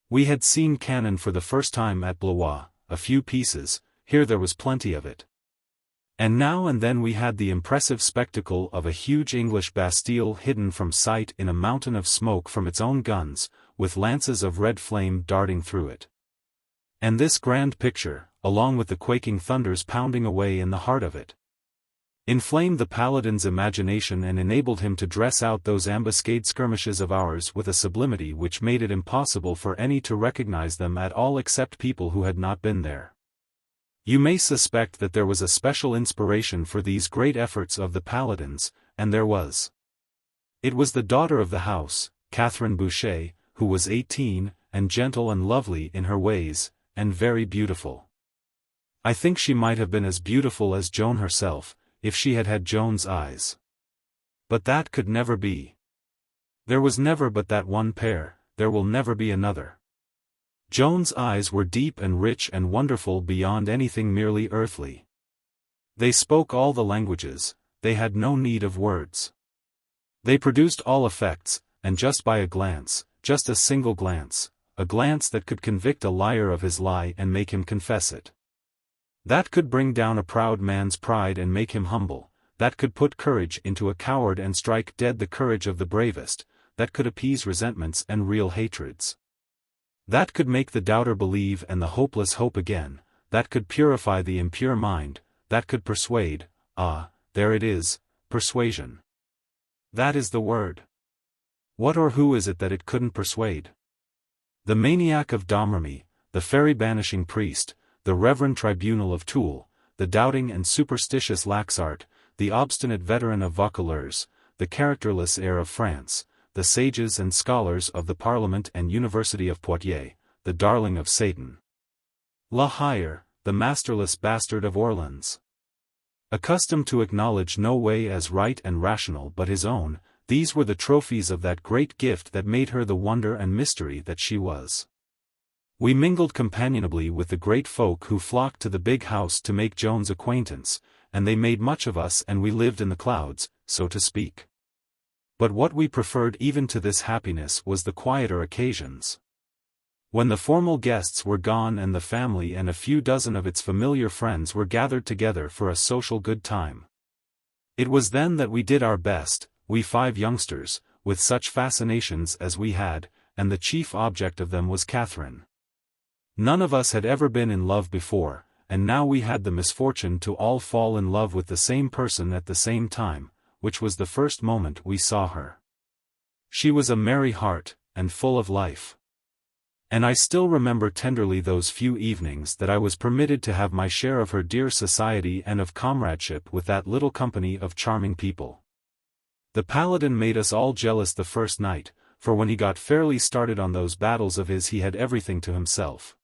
We had seen cannon for the first time at Blois, a few pieces, here there was plenty of it. And now and then we had the impressive spectacle of a huge English Bastille hidden from sight in a mountain of smoke from its own guns, with lances of red flame darting through it. And this grand picture, along with the quaking thunders pounding away in the heart of it, inflamed the Paladin's imagination and enabled him to dress out those ambuscade skirmishes of ours with a sublimity which made it impossible for any to recognize them at all except people who had not been there. You may suspect that there was a special inspiration for these great efforts of the Paladins, and there was. It was the daughter of the house, Catherine Boucher, who was 18, and gentle and lovely in her ways, and very beautiful. I think she might have been as beautiful as Joan herself, if she had had Joan's eyes. But that could never be. There was never but that one pair, there will never be another. Joan's eyes were deep and rich and wonderful beyond anything merely earthly. They spoke all the languages, they had no need of words. They produced all effects, and just by a glance, just a single glance, a glance that could convict a liar of his lie and make him confess it. That could bring down a proud man's pride and make him humble, that could put courage into a coward and strike dead the courage of the bravest, that could appease resentments and real hatreds. That could make the doubter believe and the hopeless hope again, that could purify the impure mind, that could persuade, there it is, persuasion. That is the word. What or who is it that it couldn't persuade? The maniac of Domremy, the fairy-banishing priest, the reverend tribunal of Toul, the doubting and superstitious Laxart, the obstinate veteran of Vaucouleurs, the characterless heir of France, the sages and scholars of the Parliament and University of Poitiers, the darling of Satan. La Hire, the masterless bastard of Orleans. Accustomed to acknowledge no way as right and rational but his own, these were the trophies of that great gift that made her the wonder and mystery that she was. We mingled companionably with the great folk who flocked to the big house to make Joan's acquaintance, and they made much of us and we lived in the clouds, so to speak. But what we preferred even to this happiness was the quieter occasions. When the formal guests were gone and the family and a few dozen of its familiar friends were gathered together for a social good time. It was then that we did our best, we 5 youngsters, with such fascinations as we had, and the chief object of them was Catherine. None of us had ever been in love before, and now we had the misfortune to all fall in love with the same person at the same time, which was the first moment we saw her. She was a merry heart, and full of life. And I still remember tenderly those few evenings that I was permitted to have my share of her dear society and of comradeship with that little company of charming people. The Paladin made us all jealous the first night, for when he got fairly started on those battles of his he had everything to himself.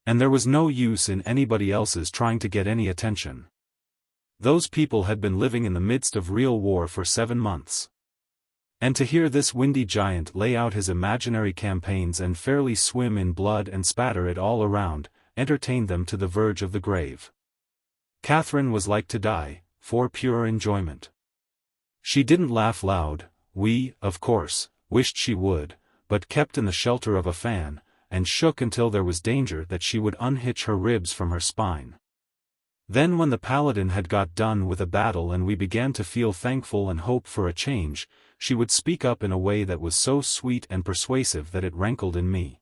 And there was no use in anybody else's trying to get any attention. Those people had been living in the midst of real war for 7 months. And to hear this windy giant lay out his imaginary campaigns and fairly swim in blood and spatter it all around, entertained them to the verge of the grave. Catherine was like to die, for pure enjoyment. She didn't laugh loud, we, of course, wished she would, but kept in the shelter of a fan, and shook until there was danger that she would unhitch her ribs from her spine. Then when the Paladin had got done with a battle and we began to feel thankful and hope for a change, she would speak up in a way that was so sweet and persuasive that it rankled in me.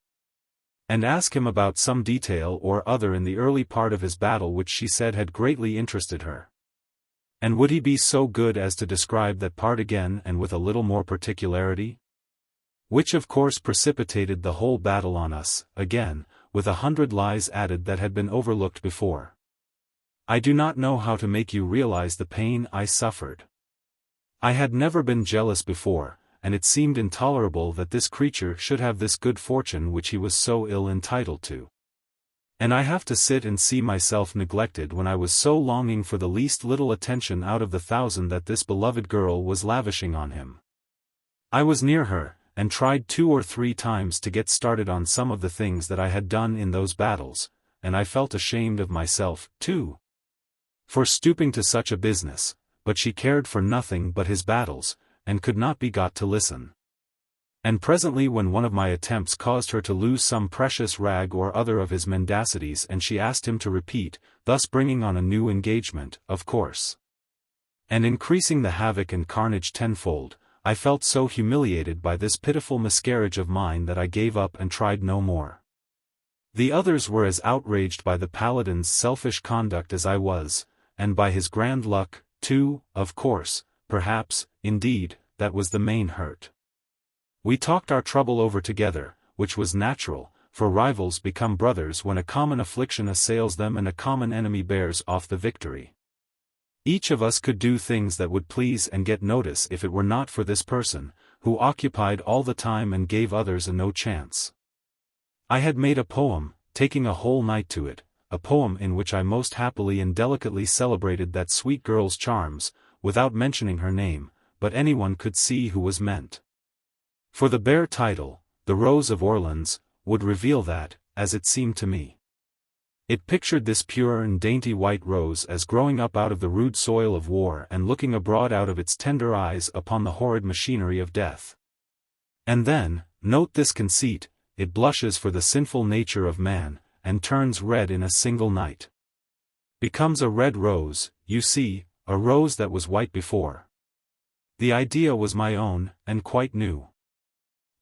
And ask him about some detail or other in the early part of his battle which she said had greatly interested her. And would he be so good as to describe that part again and with a little more particularity? Which of course precipitated the whole battle on us, again, with 100 lies added that had been overlooked before. I do not know how to make you realize the pain I suffered. I had never been jealous before, and it seemed intolerable that this creature should have this good fortune which he was so ill entitled to. And I have to sit and see myself neglected when I was so longing for the least little attention out of the 1,000 that this beloved girl was lavishing on him. I was near her, and tried 2 or 3 times to get started on some of the things that I had done in those battles, and I felt ashamed of myself, too, for stooping to such a business, but she cared for nothing but his battles, and could not be got to listen. And presently when one of my attempts caused her to lose some precious rag or other of his mendacities and she asked him to repeat, thus bringing on a new engagement, of course, and increasing the havoc and carnage tenfold, I felt so humiliated by this pitiful miscarriage of mine that I gave up and tried no more. The others were as outraged by the Paladin's selfish conduct as I was, and by his grand luck, too, of course, perhaps, indeed, that was the main hurt. We talked our trouble over together, which was natural, for rivals become brothers when a common affliction assails them and a common enemy bears off the victory. Each of us could do things that would please and get notice if it were not for this person, who occupied all the time and gave others a no chance. I had made a poem, taking a whole night to it, a poem in which I most happily and delicately celebrated that sweet girl's charms, without mentioning her name, but anyone could see who was meant. For the bare title, The Rose of Orleans, would reveal that, as it seemed to me. It pictured this pure and dainty white rose as growing up out of the rude soil of war and looking abroad out of its tender eyes upon the horrid machinery of death. And then, note this conceit, it blushes for the sinful nature of man, and turns red in a single night. Becomes a red rose, you see, a rose that was white before. The idea was my own, and quite new.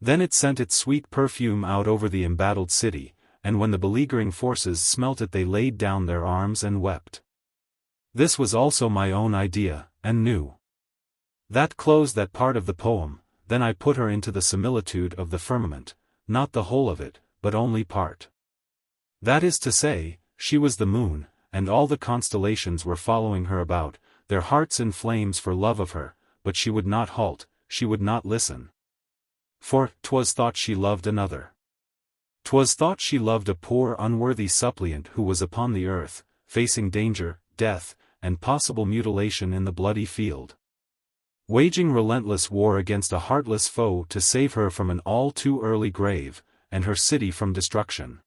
Then it sent its sweet perfume out over the embattled city, and when the beleaguering forces smelt it they laid down their arms and wept. This was also my own idea, and new. That closed that part of the poem. Then I put her into the similitude of the firmament, not the whole of it, but only part. That is to say, she was the moon, and all the constellations were following her about, their hearts in flames for love of her, but she would not halt, she would not listen. For 'twas thought she loved another. 'Twas thought she loved a poor unworthy suppliant who was upon the earth, facing danger, death, and possible mutilation in the bloody field, waging relentless war against a heartless foe to save her from an all too early grave, and her city from destruction.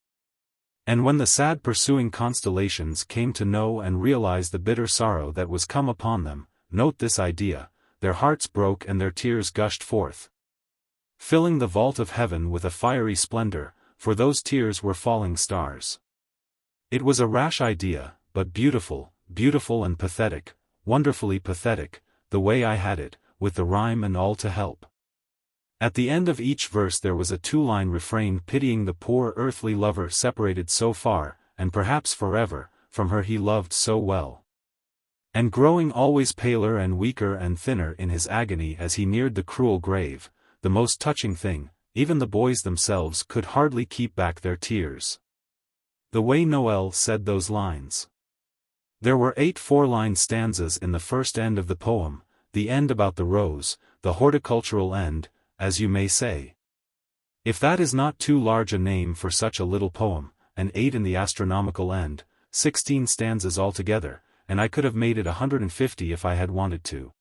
And when the sad pursuing constellations came to know and realize the bitter sorrow that was come upon them, note this idea, their hearts broke and their tears gushed forth, filling the vault of heaven with a fiery splendor, for those tears were falling stars. It was a rash idea, but beautiful, beautiful and pathetic, wonderfully pathetic, the way I had it, with the rhyme and all to help. At the end of each verse there was a 2-line refrain pitying the poor earthly lover separated so far, and perhaps forever, from her he loved so well, and growing always paler and weaker and thinner in his agony as he neared the cruel grave. The most touching thing, even the boys themselves could hardly keep back their tears. The way Noel said those lines. There were 8 4-line stanzas in the first end of the poem, the end about the rose, the horticultural end, as you may say. If that is not too large a name for such a little poem, and 8 in the astronomical end, 16 stanzas altogether, and I could have made it 150 if I had wanted to.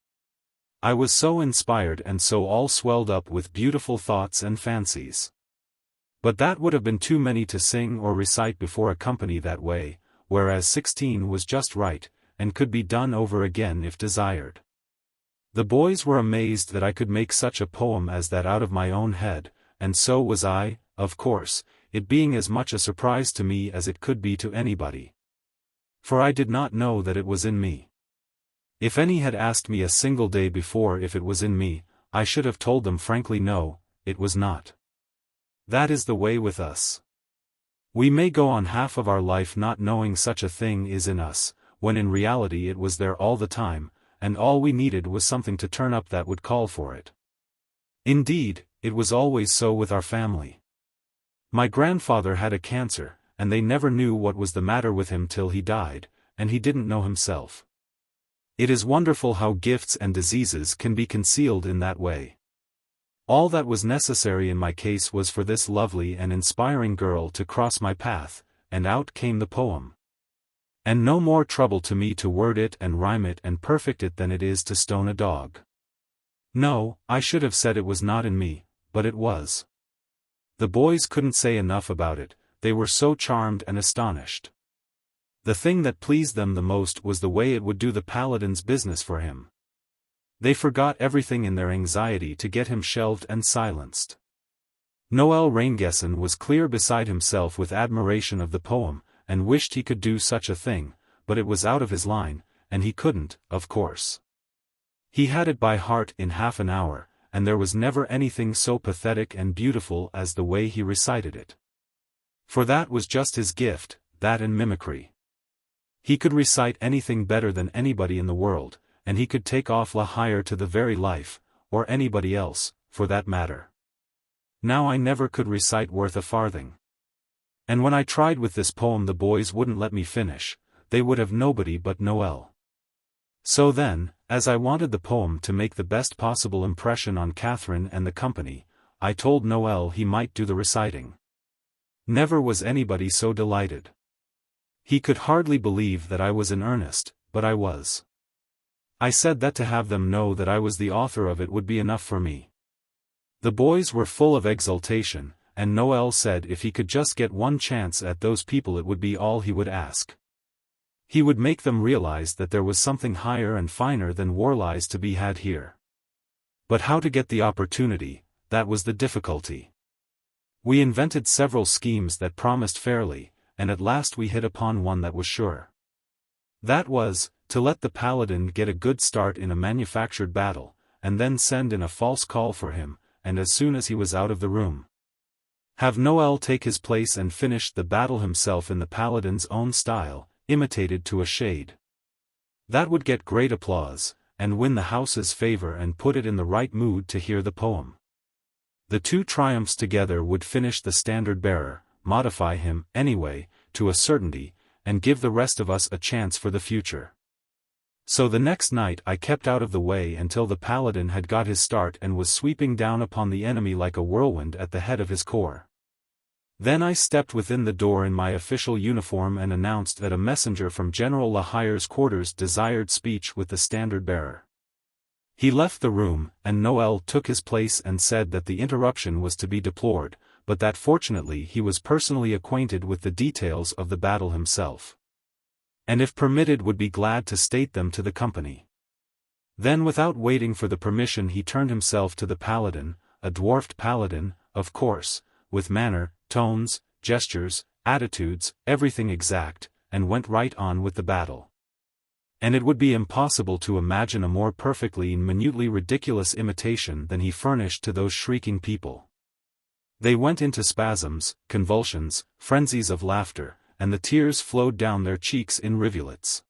I was so inspired and so all swelled up with beautiful thoughts and fancies. But that would have been too many to sing or recite before a company that way, whereas 16 was just right, and could be done over again if desired. The boys were amazed that I could make such a poem as that out of my own head, and so was I, of course, it being as much a surprise to me as it could be to anybody. For I did not know that it was in me. If any had asked me a single day before if it was in me, I should have told them frankly no, it was not. That is the way with us. We may go on half of our life not knowing such a thing is in us, when in reality it was there all the time, and all we needed was something to turn up that would call for it. Indeed, it was always so with our family. My grandfather had a cancer, and they never knew what was the matter with him till he died, and he didn't know himself. It is wonderful how gifts and diseases can be concealed in that way. All that was necessary in my case was for this lovely and inspiring girl to cross my path, and out came the poem. And no more trouble to me to word it and rhyme it and perfect it than it is to stone a dog. No, I should have said it was not in me, but it was. The boys couldn't say enough about it, they were so charmed and astonished. The thing that pleased them the most was the way it would do the Paladin's business for him. They forgot everything in their anxiety to get him shelved and silenced. Noel Raingessen was clear beside himself with admiration of the poem, and wished he could do such a thing, but it was out of his line, and he couldn't, of course. He had it by heart in half an hour, and there was never anything so pathetic and beautiful as the way he recited it. For that was just his gift, that and mimicry. He could recite anything better than anybody in the world, and he could take off La Hire to the very life, or anybody else, for that matter. Now I never could recite worth a farthing. And when I tried with this poem the boys wouldn't let me finish, they would have nobody but Noel. So then, as I wanted the poem to make the best possible impression on Catherine and the company, I told Noel he might do the reciting. Never was anybody so delighted. He could hardly believe that I was in earnest, but I was. I said that to have them know that I was the author of it would be enough for me. The boys were full of exultation, and Noel said if he could just get one chance at those people it would be all he would ask. He would make them realize that there was something higher and finer than war lies to be had here. But how to get the opportunity, that was the difficulty. We invented several schemes that promised fairly, and at last we hit upon one that was sure. That was, to let the Paladin get a good start in a manufactured battle, and then send in a false call for him, and as soon as he was out of the room, have Noel take his place and finish the battle himself in the Paladin's own style, imitated to a shade. That would get great applause, and win the house's favor and put it in the right mood to hear the poem. The two triumphs together would finish the standard-bearer, modify him, anyway, to a certainty, and give the rest of us a chance for the future. So the next night I kept out of the way until the Paladin had got his start and was sweeping down upon the enemy like a whirlwind at the head of his corps. Then I stepped within the door in my official uniform and announced that a messenger from General La Hire's quarters desired speech with the standard-bearer. He left the room, and Noel took his place and said that the interruption was to be deplored, but that fortunately he was personally acquainted with the details of the battle himself, and if permitted would be glad to state them to the company. Then without waiting for the permission he turned himself to the Paladin, a dwarfed Paladin, of course, with manner, tones, gestures, attitudes, everything exact, and went right on with the battle. And it would be impossible to imagine a more perfectly and minutely ridiculous imitation than he furnished to those shrieking people. They went into spasms, convulsions, frenzies of laughter, and the tears flowed down their cheeks in rivulets.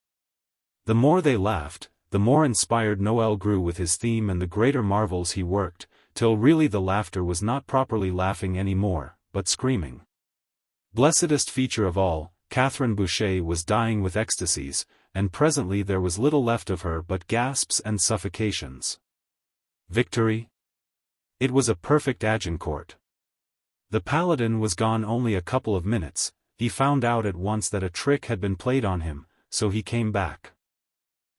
The more they laughed, the more inspired Noel grew with his theme and the greater marvels he worked, till really the laughter was not properly laughing any more, but screaming. Blessedest feature of all, Catherine Boucher was dying with ecstasies, and presently there was little left of her but gasps and suffocations. Victory? It was a perfect Agincourt. The Paladin was gone only a couple of minutes. He found out at once that a trick had been played on him, so he came back.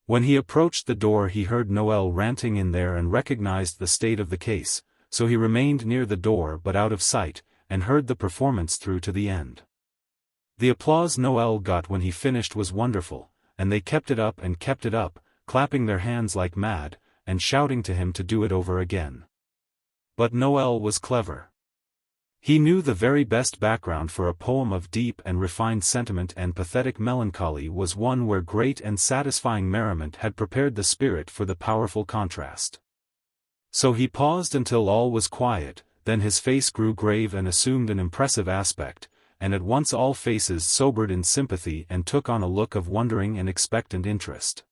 When he approached the door he heard Noel ranting in there and recognized the state of the case, so he remained near the door but out of sight, and heard the performance through to the end. The applause Noel got when he finished was wonderful, and they kept it up, clapping their hands like mad, and shouting to him to do it over again. But Noel was clever. He knew the very best background for a poem of deep and refined sentiment and pathetic melancholy was one where great and satisfying merriment had prepared the spirit for the powerful contrast. So he paused until all was quiet, then his face grew grave and assumed an impressive aspect, and at once all faces sobered in sympathy and took on a look of wondering and expectant interest.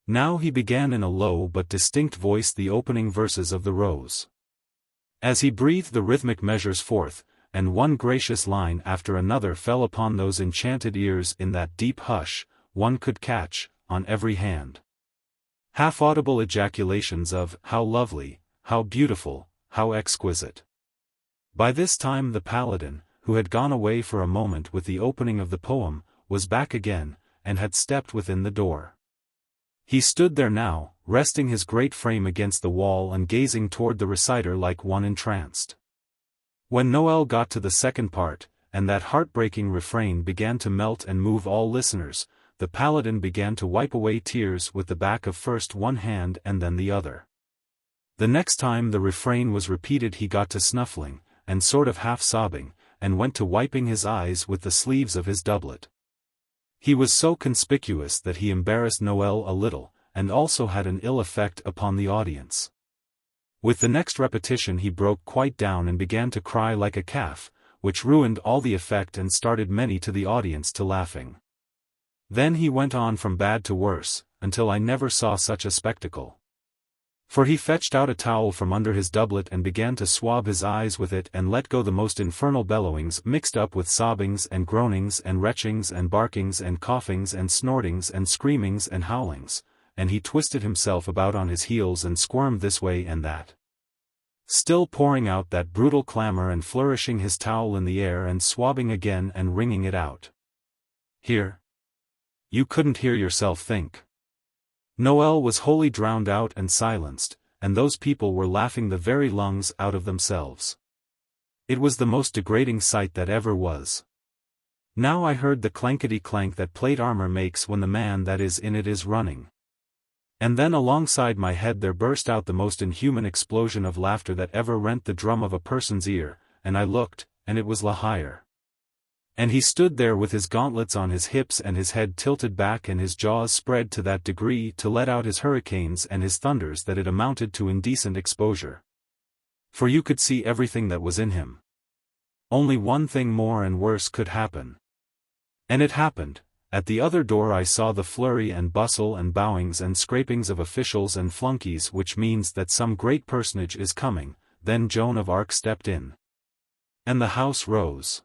Now he began in a low but distinct voice the opening verses of the Rose. As he breathed the rhythmic measures forth, and one gracious line after another fell upon those enchanted ears in that deep hush, one could catch, on every hand, half-audible ejaculations of, "How lovely, how beautiful, how exquisite." By this time the Paladin, who had gone away for a moment with the opening of the poem, was back again, and had stepped within the door. He stood there now, resting his great frame against the wall and gazing toward the reciter like one entranced. When Noel got to the second part, and that heartbreaking refrain began to melt and move all listeners, the Paladin began to wipe away tears with the back of first one hand and then the other. The next time the refrain was repeated he got to snuffling, and sort of half-sobbing, and went to wiping his eyes with the sleeves of his doublet. He was so conspicuous that he embarrassed Noel a little, and also had an ill effect upon the audience. With the next repetition he broke quite down and began to cry like a calf, which ruined all the effect and started many to the audience to laughing. Then he went on from bad to worse, until I never saw such a spectacle. For he fetched out a towel from under his doublet and began to swab his eyes with it and let go the most infernal bellowings mixed up with sobbings and groanings and retchings and barkings and coughings and snortings and screamings and howlings, and he twisted himself about on his heels and squirmed this way and that, still pouring out that brutal clamor and flourishing his towel in the air and swabbing again and wringing it out. Here. You couldn't hear yourself think. Noel was wholly drowned out and silenced, and those people were laughing the very lungs out of themselves. It was the most degrading sight that ever was. Now I heard the clankety-clank that plate armor makes when the man that is in it is running. And then alongside my head there burst out the most inhuman explosion of laughter that ever rent the drum of a person's ear, and I looked, and it was La Hire. And he stood there with his gauntlets on his hips and his head tilted back and his jaws spread to that degree to let out his hurricanes and his thunders that it amounted to indecent exposure. For you could see everything that was in him. Only one thing more and worse could happen. And it happened. At the other door I saw the flurry and bustle and bowings and scrapings of officials and flunkies, which means that some great personage is coming. Then Joan of Arc stepped in. And the house rose.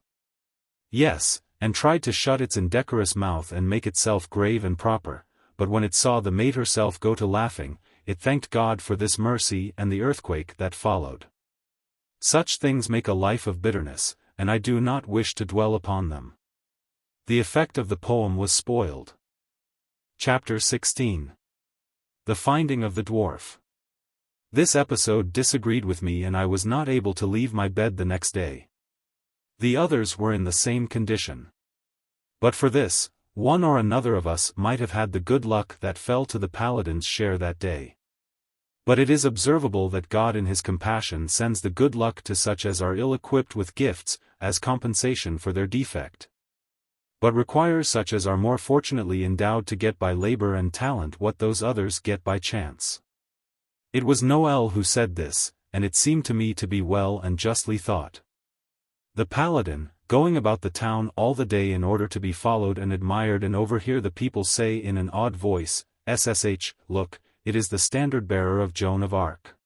Yes, and tried to shut its indecorous mouth and make itself grave and proper, but when it saw the maid herself go to laughing, it thanked God for this mercy and the earthquake that followed. Such things make a life of bitterness, and I do not wish to dwell upon them. The effect of the poem was spoiled. Chapter 16. The Finding of the Dwarf. This episode disagreed with me and I was not able to leave my bed the next day. The others were in the same condition. But for this, one or another of us might have had the good luck that fell to the Paladin's share that day. But it is observable that God in his compassion sends the good luck to such as are ill-equipped with gifts, as compensation for their defect. But requires such as are more fortunately endowed to get by labor and talent what those others get by chance. It was Noel who said this, and it seemed to me to be well and justly thought. The Paladin, going about the town all the day in order to be followed and admired and overhear the people say in an odd voice, "SSH, look, it is the standard-bearer of Joan of Arc."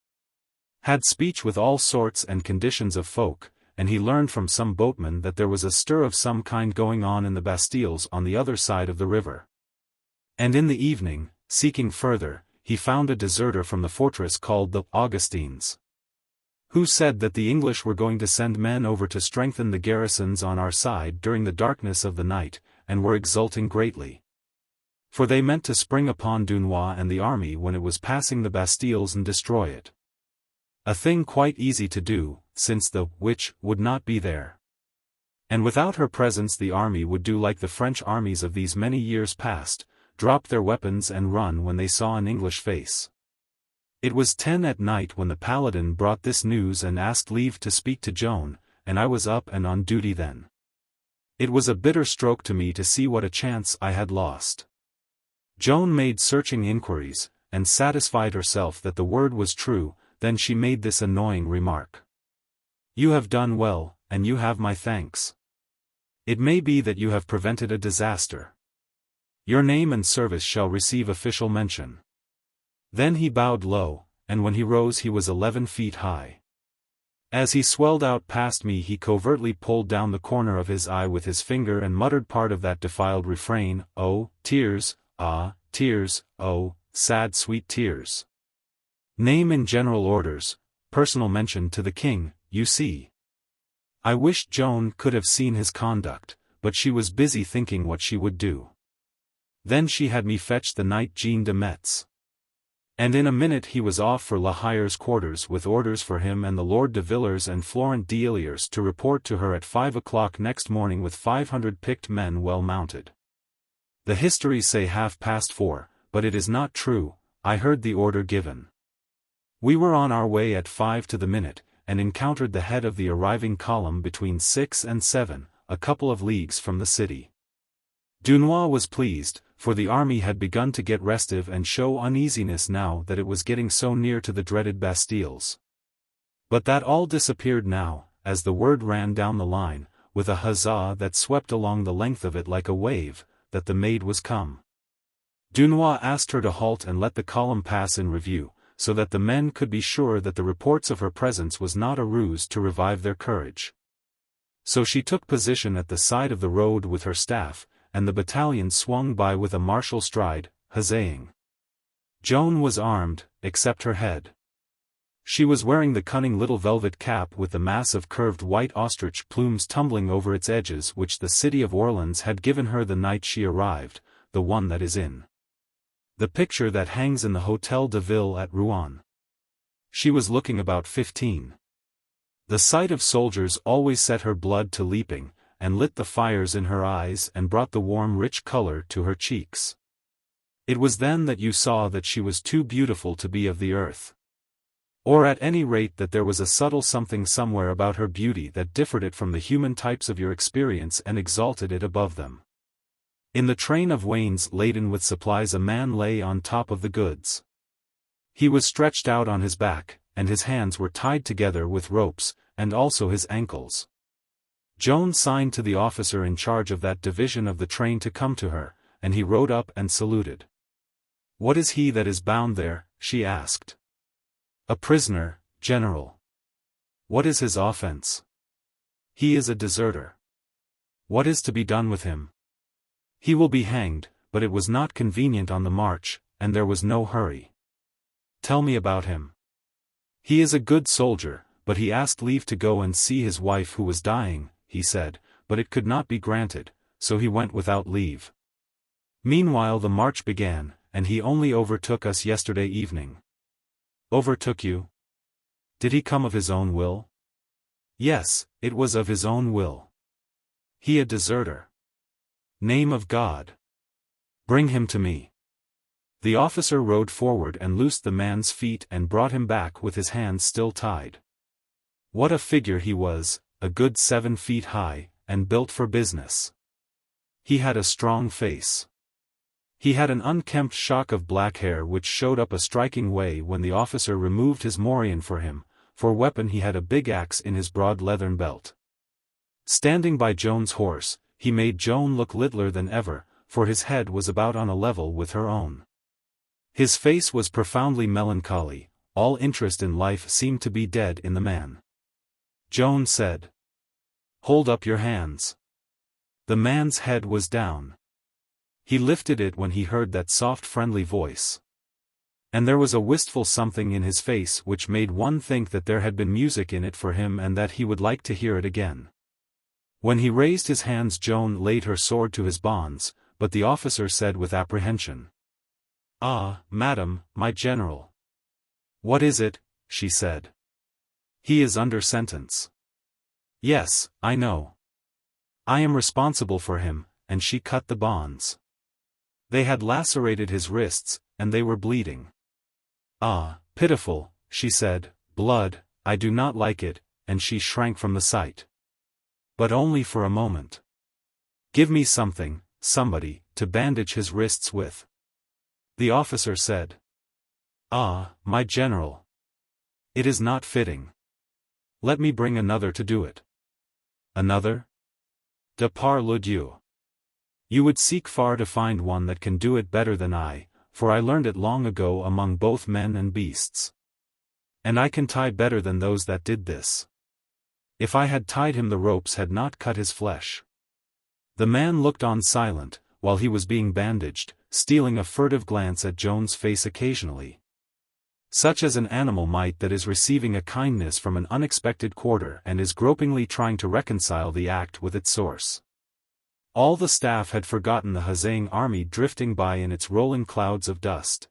Had speech with all sorts and conditions of folk, and he learned from some boatmen that there was a stir of some kind going on in the Bastilles on the other side of the river. And in the evening, seeking further, he found a deserter from the fortress called the Augustines, who said that the English were going to send men over to strengthen the garrisons on our side during the darkness of the night, and were exulting greatly. For they meant to spring upon Dunois and the army when it was passing the Bastilles and destroy it. A thing quite easy to do, since the witch would not be there. And without her presence the army would do like the French armies of these many years past, drop their weapons and run when they saw an English face. It was 10 at night when the Paladin brought this news and asked leave to speak to Joan, and I was up and on duty then. It was a bitter stroke to me to see what a chance I had lost. Joan made searching inquiries, and satisfied herself that the word was true, then she made this annoying remark. "You have done well, and you have my thanks. It may be that you have prevented a disaster. Your name and service shall receive official mention." Then he bowed low, and when he rose he was 11 feet high. As he swelled out past me he covertly pulled down the corner of his eye with his finger and muttered part of that defiled refrain, "Oh, tears, ah, tears, oh, sad sweet tears. Name in general orders, personal mention to the king, you see." I wished Joan could have seen his conduct, but she was busy thinking what she would do. Then she had me fetch the Knight Jean de Metz. And in a minute he was off for La Hire's quarters with orders for him and the Lord de Villers and Florent d'Illiers to report to her at 5 o'clock next morning with 500 picked men well mounted. The histories say 4:30, but it is not true. I heard the order given. We were on our way at 5 to the minute, and encountered the head of the arriving column between 6 and 7, a couple of leagues from the city. Dunois was pleased, for the army had begun to get restive and show uneasiness now that it was getting so near to the dreaded Bastilles. But that all disappeared now, as the word ran down the line, with a huzzah that swept along the length of it like a wave, that the Maid was come. Dunois asked her to halt and let the column pass in review, so that the men could be sure that the reports of her presence was not a ruse to revive their courage. So she took position at the side of the road with her staff, and the battalion swung by with a martial stride, huzzahing. Joan was armed, except her head. She was wearing the cunning little velvet cap with the mass of curved white ostrich plumes tumbling over its edges which the city of Orleans had given her the night she arrived, the one that is in the picture that hangs in the Hôtel de Ville at Rouen. She was looking about 15. The sight of soldiers always set her blood to leaping, and lit the fires in her eyes and brought the warm rich color to her cheeks. It was then that you saw that she was too beautiful to be of the earth. Or at any rate that there was a subtle something somewhere about her beauty that differed it from the human types of your experience and exalted it above them. In the train of wains laden with supplies a man lay on top of the goods. He was stretched out on his back, and his hands were tied together with ropes, and also his ankles. Joan signed to the officer in charge of that division of the train to come to her, and he rode up and saluted. "What is he that is bound there?" she asked. "A prisoner, General." "What is his offense?" "He is a deserter." "What is to be done with him?" "He will be hanged, but it was not convenient on the march, and there was no hurry." "Tell me about him." "He is a good soldier, but he asked leave to go and see his wife who was dying, he said, but it could not be granted, so he went without leave. Meanwhile the march began, and he only overtook us yesterday evening." "Overtook you? Did he come of his own will?" "Yes, it was of his own will." "He a deserter?" "Name of God! Bring him to me." The officer rode forward and loosed the man's feet and brought him back with his hands still tied. What a figure he was, a good 7 feet high, and built for business. He had a strong face. He had an unkempt shock of black hair which showed up a striking way when the officer removed his morion for him. For weapon he had a big axe in his broad leathern belt. Standing by Joan's horse, he made Joan look littler than ever, for his head was about on a level with her own. His face was profoundly melancholy, all interest in life seemed to be dead in the man. Joan said, "Hold up your hands." The man's head was down. He lifted it when he heard that soft friendly voice. And there was a wistful something in his face which made one think that there had been music in it for him and that he would like to hear it again. When he raised his hands Joan laid her sword to his bonds, but the officer said with apprehension, "Ah, madam, my general." "What is it?" she said. "He is under sentence." "Yes, I know. I am responsible for him," and she cut the bonds. They had lacerated his wrists, and they were bleeding. "Ah, pitiful," she said, "blood, I do not like it," and she shrank from the sight. "But only for a moment. Give me something, somebody, to bandage his wrists with." The officer said, "Ah, my general. It is not fitting. Let me bring another to do it." "Another? De par le Dieu. You would seek far to find one that can do it better than I, for I learned it long ago among both men and beasts. And I can tie better than those that did this. If I had tied him the ropes had not cut his flesh." The man looked on silent, while he was being bandaged, stealing a furtive glance at Joan's face occasionally. Such as an animal might that is receiving a kindness from an unexpected quarter and is gropingly trying to reconcile the act with its source. All the staff had forgotten the huzzahing army drifting by in its rolling clouds of dust,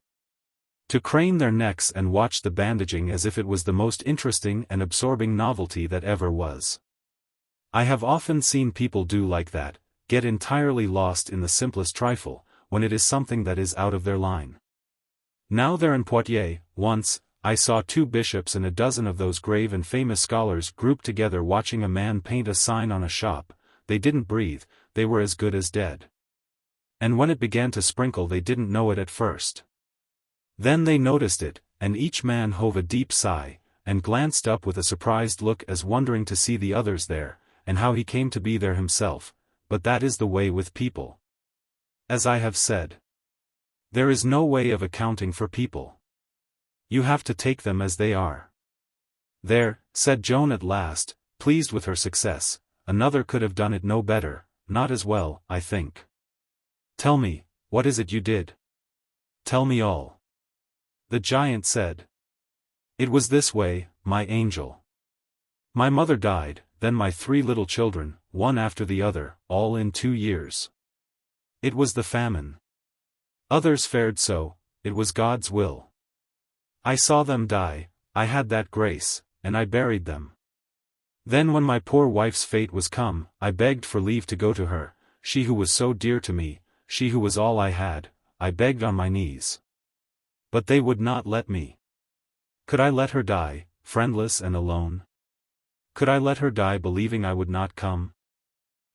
to crane their necks and watch the bandaging as if it was the most interesting and absorbing novelty that ever was. I have often seen people do like that, get entirely lost in the simplest trifle, when it is something that is out of their line. Now there in Poitiers, once, I saw 2 bishops and a dozen of those grave and famous scholars grouped together watching a man paint a sign on a shop. They didn't breathe, they were as good as dead. And when it began to sprinkle they didn't know it at first. Then they noticed it, and each man hove a deep sigh, and glanced up with a surprised look as wondering to see the others there, and how he came to be there himself. But that is the way with people. As I have said, there is no way of accounting for people. You have to take them as they are. There, said Joan at last, pleased with her success, another could have done it no better, not as well, I think. Tell me, what is it you did? Tell me all. The giant said. It was this way, my angel. My mother died, then my 3 little children, one after the other, all in 2 years. It was the famine. Others fared so, it was God's will. I saw them die, I had that grace, and I buried them. Then when my poor wife's fate was come, I begged for leave to go to her, she who was so dear to me, she who was all I had, I begged on my knees. But they would not let me. Could I let her die, friendless and alone? Could I let her die believing I would not come?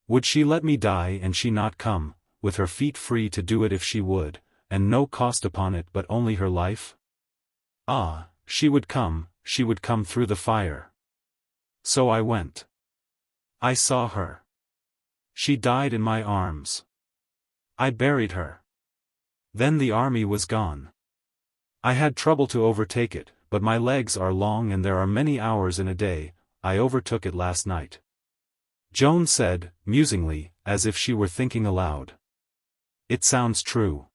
Would she let me die and she not come, with her feet free to do it if she would, and no cost upon it but only her life? Ah, she would come through the fire. So I went. I saw her. She died in my arms. I buried her. Then the army was gone. I had trouble to overtake it, but my legs are long and there are many hours in a day. I overtook it last night. Joan said, musingly, as if she were thinking aloud. It sounds true.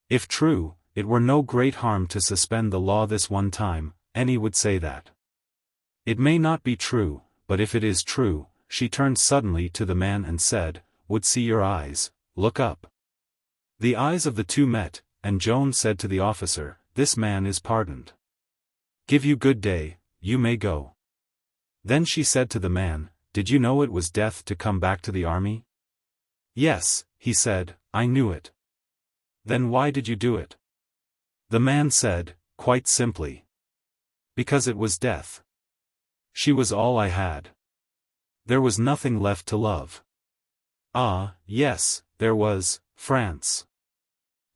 If true, it were no great harm to suspend the law this one time, any would say that. It may not be true, but if it is true, she turned suddenly to the man and said, would see your eyes, look up. The eyes of the 2 met, and Joan said to the officer, this man is pardoned. Give you good day, you may go. Then she said to the man, did you know it was death to come back to the army? Yes, he said, I knew it. Then why did you do it? The man said, quite simply. Because it was death. She was all I had. There was nothing left to love. Ah, yes, there was, France.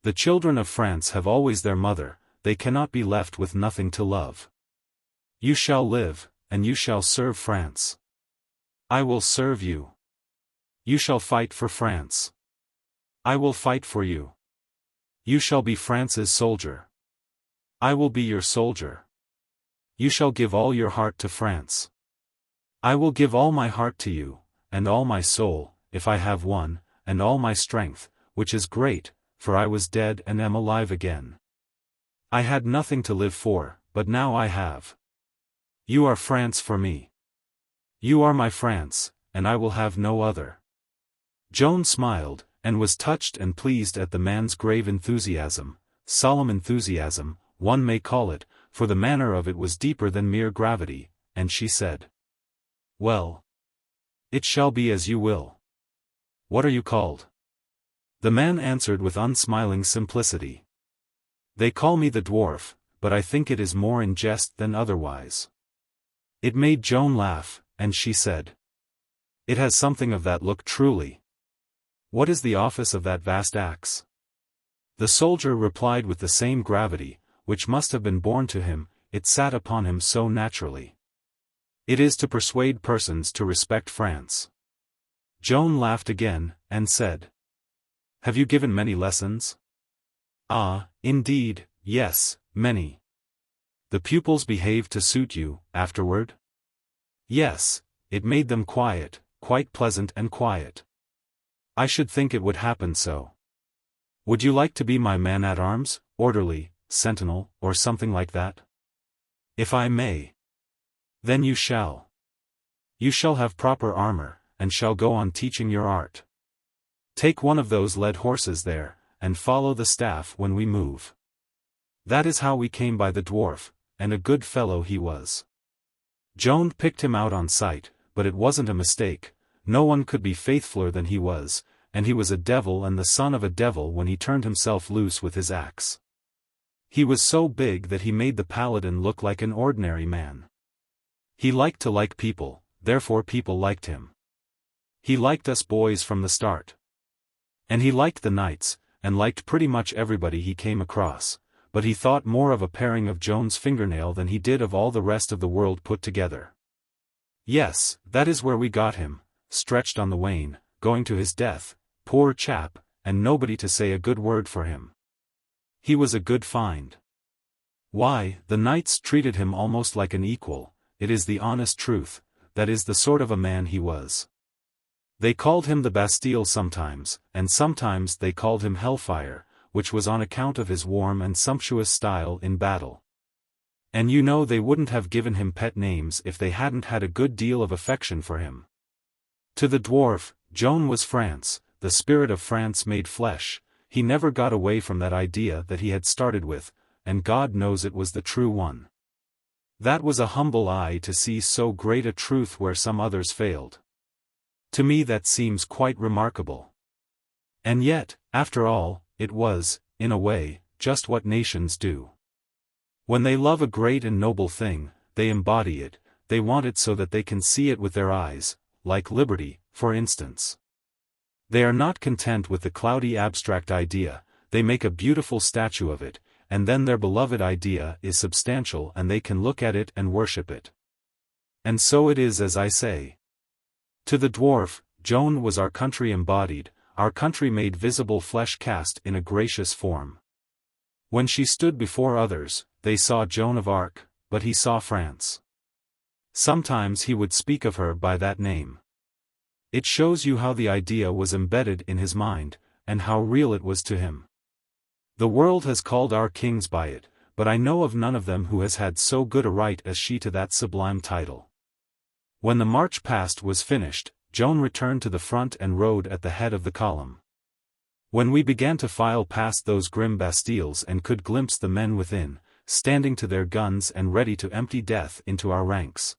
The children of France have always their mother, they cannot be left with nothing to love. You shall live, and you shall serve France. I will serve you. You shall fight for France. I will fight for you. You shall be France's soldier. I will be your soldier. You shall give all your heart to France. I will give all my heart to you, and all my soul, if I have one, and all my strength, which is great, for I was dead and am alive again. I had nothing to live for, but now I have. You are France for me. You are my France, and I will have no other. Joan smiled, and was touched and pleased at the man's grave enthusiasm, solemn enthusiasm, one may call it, for the manner of it was deeper than mere gravity, and she said, well, it shall be as you will. What are you called? The man answered with unsmiling simplicity. They call me the dwarf, but I think it is more in jest than otherwise. It made Joan laugh, and she said, it has something of that look truly. What is the office of that vast axe? The soldier replied with the same gravity, which must have been born to him, it sat upon him so naturally. It is to persuade persons to respect France. Joan laughed again, and said, have you given many lessons? Ah, indeed, yes, many. The pupils behaved to suit you, afterward? Yes, it made them quiet, quite pleasant and quiet. I should think it would happen so. Would you like to be my man-at-arms, orderly, sentinel, or something like that? If I may. Then you shall. You shall have proper armor, and shall go on teaching your art. Take one of those led horses there, and follow the staff when we move. That is how we came by the dwarf, and a good fellow he was. Joan picked him out on sight, but it wasn't a mistake. No one could be faithfuler than he was, and he was a devil and the son of a devil when he turned himself loose with his axe. He was so big that he made the Paladin look like an ordinary man. He liked to like people, therefore people liked him. He liked us boys from the start. And he liked the knights, and liked pretty much everybody he came across, but he thought more of a paring of Joan's fingernail than he did of all the rest of the world put together. Yes, that is where we got him, stretched on the wain, going to his death, poor chap, and nobody to say a good word for him. He was a good find. Why, the knights treated him almost like an equal, it is the honest truth, that is the sort of a man he was. They called him the Bastille sometimes, and sometimes they called him Hellfire, which was on account of his warm and sumptuous style in battle. And you know they wouldn't have given him pet names if they hadn't had a good deal of affection for him. To the dwarf, Joan was France, the spirit of France made flesh. He never got away from that idea that he had started with, and God knows it was the true one. That was a humble eye to see so great a truth where some others failed. To me that seems quite remarkable. And yet, after all, it was, in a way, just what nations do. When they love a great and noble thing, they embody it, they want it so that they can see it with their eyes, like liberty, for instance. They are not content with the cloudy abstract idea, they make a beautiful statue of it, and then their beloved idea is substantial and they can look at it and worship it. And so it is as I say. To the dwarf, Joan was our country embodied, our country made visible flesh cast in a gracious form. When she stood before others, they saw Joan of Arc, but he saw France. Sometimes he would speak of her by that name. It shows you how the idea was embedded in his mind, and how real it was to him. The world has called our kings by it, but I know of none of them who has had so good a right as she to that sublime title. When the march past was finished, Joan returned to the front and rode at the head of the column. When we began to file past those grim bastilles and could glimpse the men within, standing to their guns and ready to empty death into our ranks.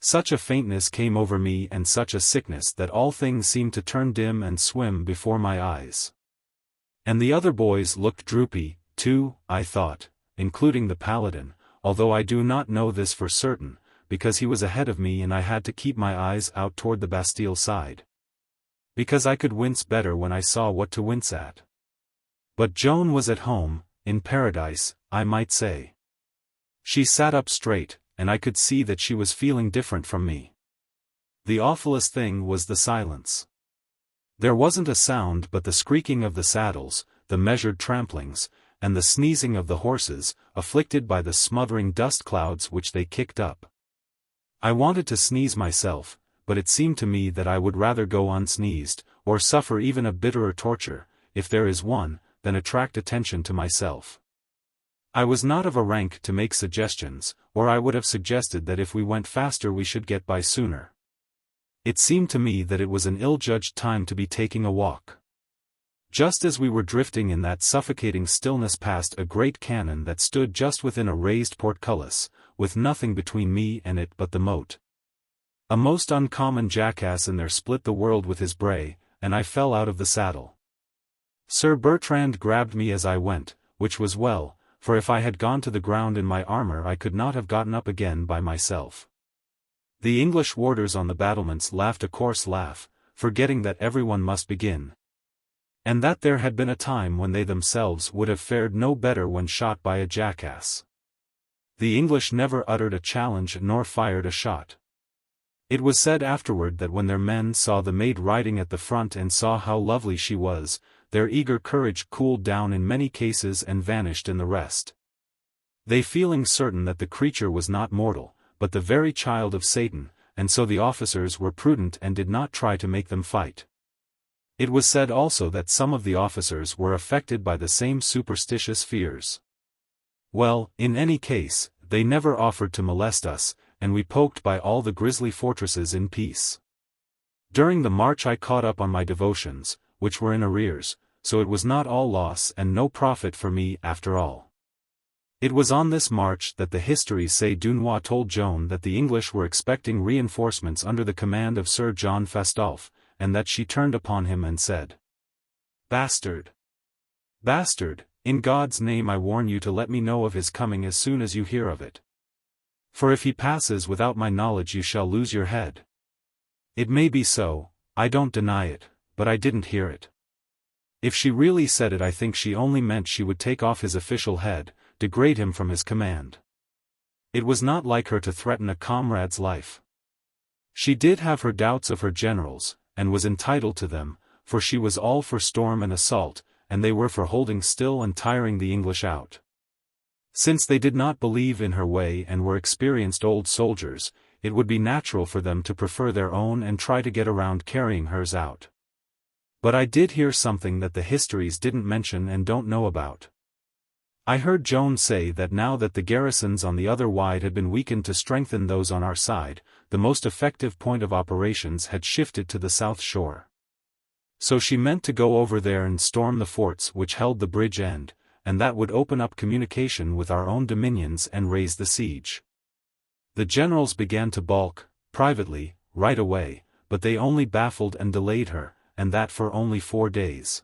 Such a faintness came over me and such a sickness that all things seemed to turn dim and swim before my eyes. And the other boys looked droopy, too, I thought, including the Paladin, although I do not know this for certain, because he was ahead of me and I had to keep my eyes out toward the Bastille side. Because I could wince better when I saw what to wince at. But Joan was at home, in paradise, I might say. She sat up straight, and I could see that she was feeling different from me. The awfulest thing was the silence. There wasn't a sound but the squeaking of the saddles, the measured tramplings, and the sneezing of the horses, afflicted by the smothering dust clouds which they kicked up. I wanted to sneeze myself, but it seemed to me that I would rather go unsneezed, or suffer even a bitterer torture, if there is one, than attract attention to myself. I was not of a rank to make suggestions, or I would have suggested that if we went faster we should get by sooner. It seemed to me that it was an ill-judged time to be taking a walk. Just as we were drifting in that suffocating stillness past a great cannon that stood just within a raised portcullis, with nothing between me and it but the moat. A most uncommon jackass in there split the world with his bray, and I fell out of the saddle. Sir Bertrand grabbed me as I went, which was well, for if I had gone to the ground in my armor I could not have gotten up again by myself. The English warders on the battlements laughed a coarse laugh, forgetting that everyone must begin. And that there had been a time when they themselves would have fared no better when shot by a jackass. The English never uttered a challenge nor fired a shot. It was said afterward that when their men saw the maid riding at the front and saw how lovely she was, their eager courage cooled down in many cases and vanished in the rest. They feeling certain that the creature was not mortal, but the very child of Satan, and so the officers were prudent and did not try to make them fight. It was said also that some of the officers were affected by the same superstitious fears. Well, in any case, they never offered to molest us, and we poked by all the grisly fortresses in peace. During the march I caught up on my devotions, which were in arrears, so it was not all loss and no profit for me after all. It was on this march that the histories say Dunois told Joan that the English were expecting reinforcements under the command of Sir John Fastolfe, and that she turned upon him and said, "Bastard! Bastard, in God's name I warn you to let me know of his coming as soon as you hear of it. For if he passes without my knowledge you shall lose your head." It may be so, I don't deny it, but I didn't hear it. If she really said it I think she only meant she would take off his official head, degrade him from his command. It was not like her to threaten a comrade's life. She did have her doubts of her generals, and was entitled to them, for she was all for storm and assault, and they were for holding still and tiring the English out. Since they did not believe in her way and were experienced old soldiers, it would be natural for them to prefer their own and try to get around carrying hers out. But I did hear something that the histories didn't mention and don't know about. I heard Joan say that now that the garrisons on the other side had been weakened to strengthen those on our side, the most effective point of operations had shifted to the south shore. So she meant to go over there and storm the forts which held the bridge end, and that would open up communication with our own dominions and raise the siege. The generals began to balk, privately, right away, but they only baffled and delayed her, and that for only 4 days.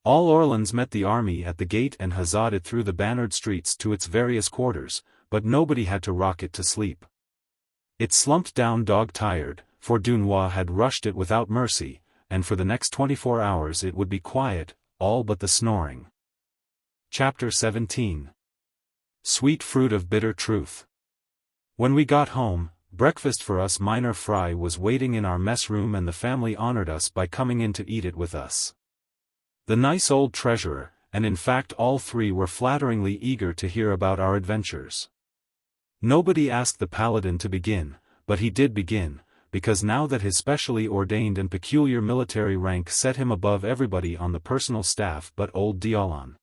All Orleans met the army at the gate and huzzaed it through the bannered streets to its various quarters, but nobody had to rock it to sleep. It slumped down dog-tired, for Dunois had rushed it without mercy, and for the next 24 hours it would be quiet, all but the snoring. Chapter 17. Sweet Fruit of Bitter Truth. When we got home, breakfast for us minor fry was waiting in our mess room and the family honored us by coming in to eat it with us. The nice old treasurer, and in fact all three were flatteringly eager to hear about our adventures. Nobody asked the Paladin to begin, but he did begin, because now that his specially ordained and peculiar military rank set him above everybody on the personal staff but old D'Aulon,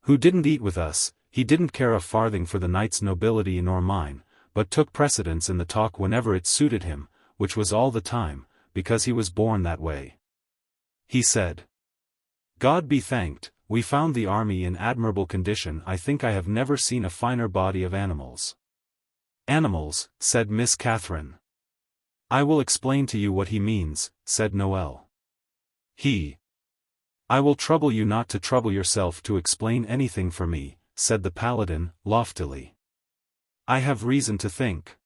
who didn't eat with us, he didn't care a farthing for the knight's nobility nor mine, but took precedence in the talk whenever it suited him, which was all the time, because he was born that way. He said, "God be thanked, we found the army in admirable condition. I think I have never seen a finer body of animals." "Animals," said Miss Catherine. "I will explain to you what he means," said Noel. "I will trouble you not to trouble yourself to explain anything for me," said the Paladin, loftily. "I have reason to think."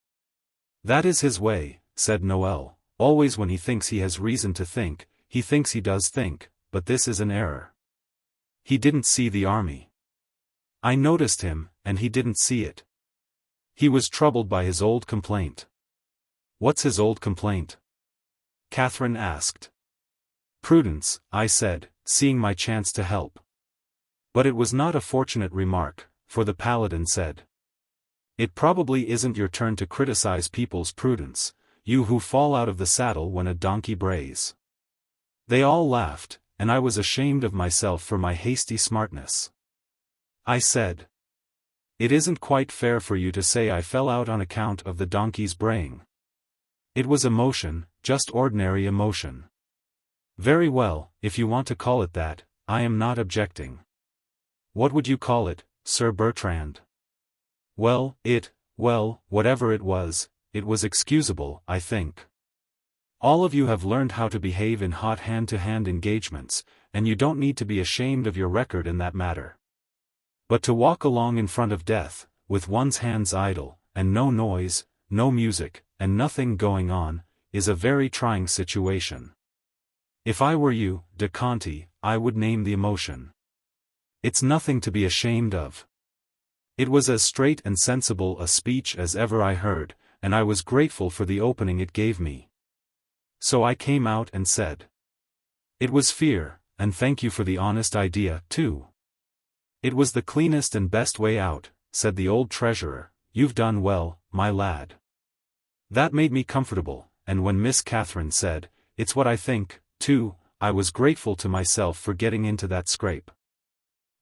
"That is his way," said Noel, "always when he thinks he has reason to think, he thinks he does think, but this is an error. He didn't see the army. I noticed him, and he didn't see it. He was troubled by his old complaint." "What's his old complaint?" Catherine asked. "Prudence," I said, seeing my chance to help. But it was not a fortunate remark, for the Paladin said, "It probably isn't your turn to criticize people's prudence, you who fall out of the saddle when a donkey brays." They all laughed, and I was ashamed of myself for my hasty smartness. I said, "It isn't quite fair for you to say I fell out on account of the donkey's braying. It was emotion, just ordinary emotion." "Very well, if you want to call it that, I am not objecting." "What would you call it, Sir Bertrand?" Well, whatever it was excusable, I think. All of you have learned how to behave in hot hand-to-hand engagements, and you don't need to be ashamed of your record in that matter. But to walk along in front of death, with one's hands idle, and no noise, no music, and nothing going on, is a very trying situation. If I were you, de Conte, I would name the emotion. It's nothing to be ashamed of. It was as straight and sensible a speech as ever I heard, and I was grateful for the opening it gave me. So I came out and said, "It was fear, and thank you for the honest idea, too." "It was the cleanest and best way out," said the old treasurer. "You've done well, my lad." That made me comfortable, and when Miss Catherine said, "It's what I think, too," I was grateful to myself for getting into that scrape.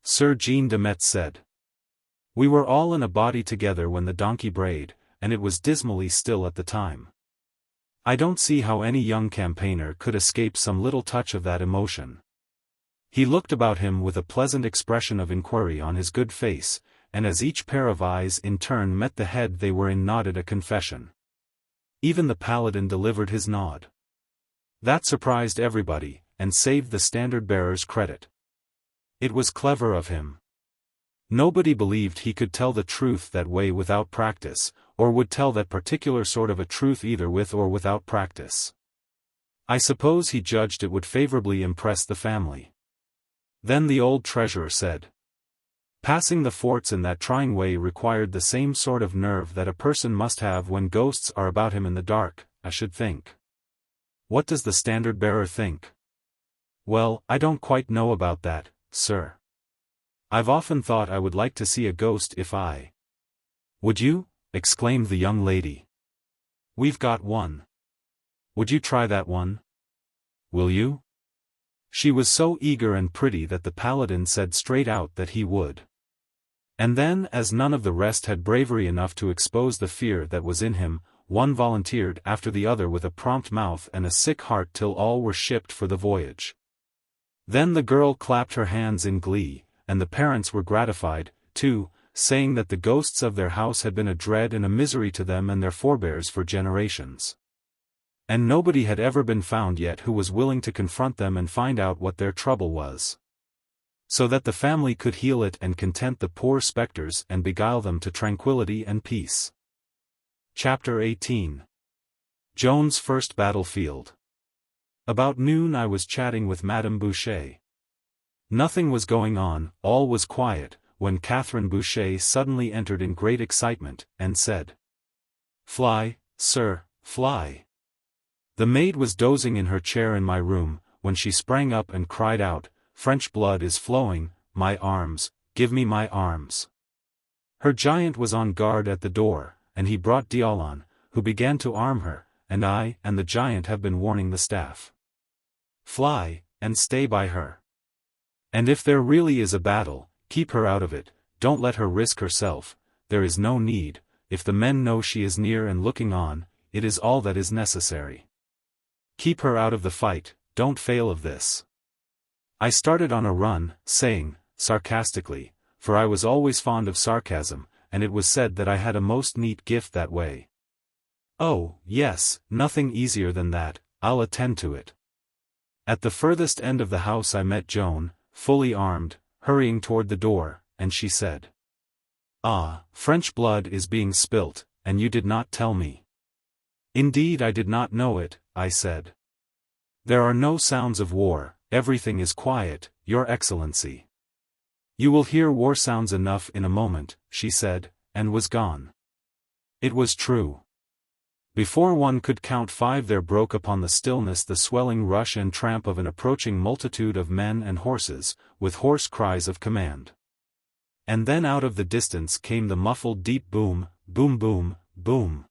Sir Jean de Metz said, We were all in a body together when the donkey brayed, and it was dismally still at the time. I don't see how any young campaigner could escape some little touch of that emotion. He looked about him with a pleasant expression of inquiry on his good face, and as each pair of eyes in turn met the head they were in nodded a confession. Even the Paladin delivered his nod. That surprised everybody, and saved the standard-bearer's credit. It was clever of him. Nobody believed he could tell the truth that way without practice, or would tell that particular sort of a truth either with or without practice. I suppose he judged it would favorably impress the family. Then the old treasurer said, "Passing the forts in that trying way required the same sort of nerve that a person must have when ghosts are about him in the dark, I should think. What does the standard-bearer think?" "Well, I don't quite know about that, sir. I've often thought I would like to see a ghost if I—" "Would you?" exclaimed the young lady. "We've got one. Would you try that one? Will you?" She was so eager and pretty that the Paladin said straight out that he would. And then, as none of the rest had bravery enough to expose the fear that was in him, one volunteered after the other with a prompt mouth and a sick heart till all were shipped for the voyage. Then the girl clapped her hands in glee, and the parents were gratified, too, saying that the ghosts of their house had been a dread and a misery to them and their forebears for generations. And nobody had ever been found yet who was willing to confront them and find out what their trouble was. So that the family could heal it and content the poor spectres and beguile them to tranquility and peace. Chapter 18. Joan's First Battlefield. About noon I was chatting with Madame Boucher. Nothing was going on, all was quiet, when Catherine Boucher suddenly entered in great excitement, and said, "Fly, sir, fly." The maid was dozing in her chair in my room, when she sprang up and cried out, "French blood is flowing, my arms, give me my arms." Her giant was on guard at the door, and he brought D'Aulon, who began to arm her, and I and the giant have been warning the staff. Fly, and stay by her. And if there really is a battle, keep her out of it, don't let her risk herself, there is no need, if the men know she is near and looking on, it is all that is necessary. Keep her out of the fight, don't fail of this. I started on a run, saying, sarcastically, for I was always fond of sarcasm, and it was said that I had a most neat gift that way. "Oh, yes, nothing easier than that, I'll attend to it." At the furthest end of the house I met Joan, fully armed, hurrying toward the door, and she said, "Ah, French blood is being spilt, and you did not tell me." "Indeed I did not know it," I said. "There are no sounds of war, everything is quiet, your excellency." "You will hear war sounds enough in a moment," she said, and was gone. It was true. Before one could count 5 there broke upon the stillness the swelling rush and tramp of an approaching multitude of men and horses, with hoarse cries of command. And then out of the distance came the muffled deep boom, boom boom, boom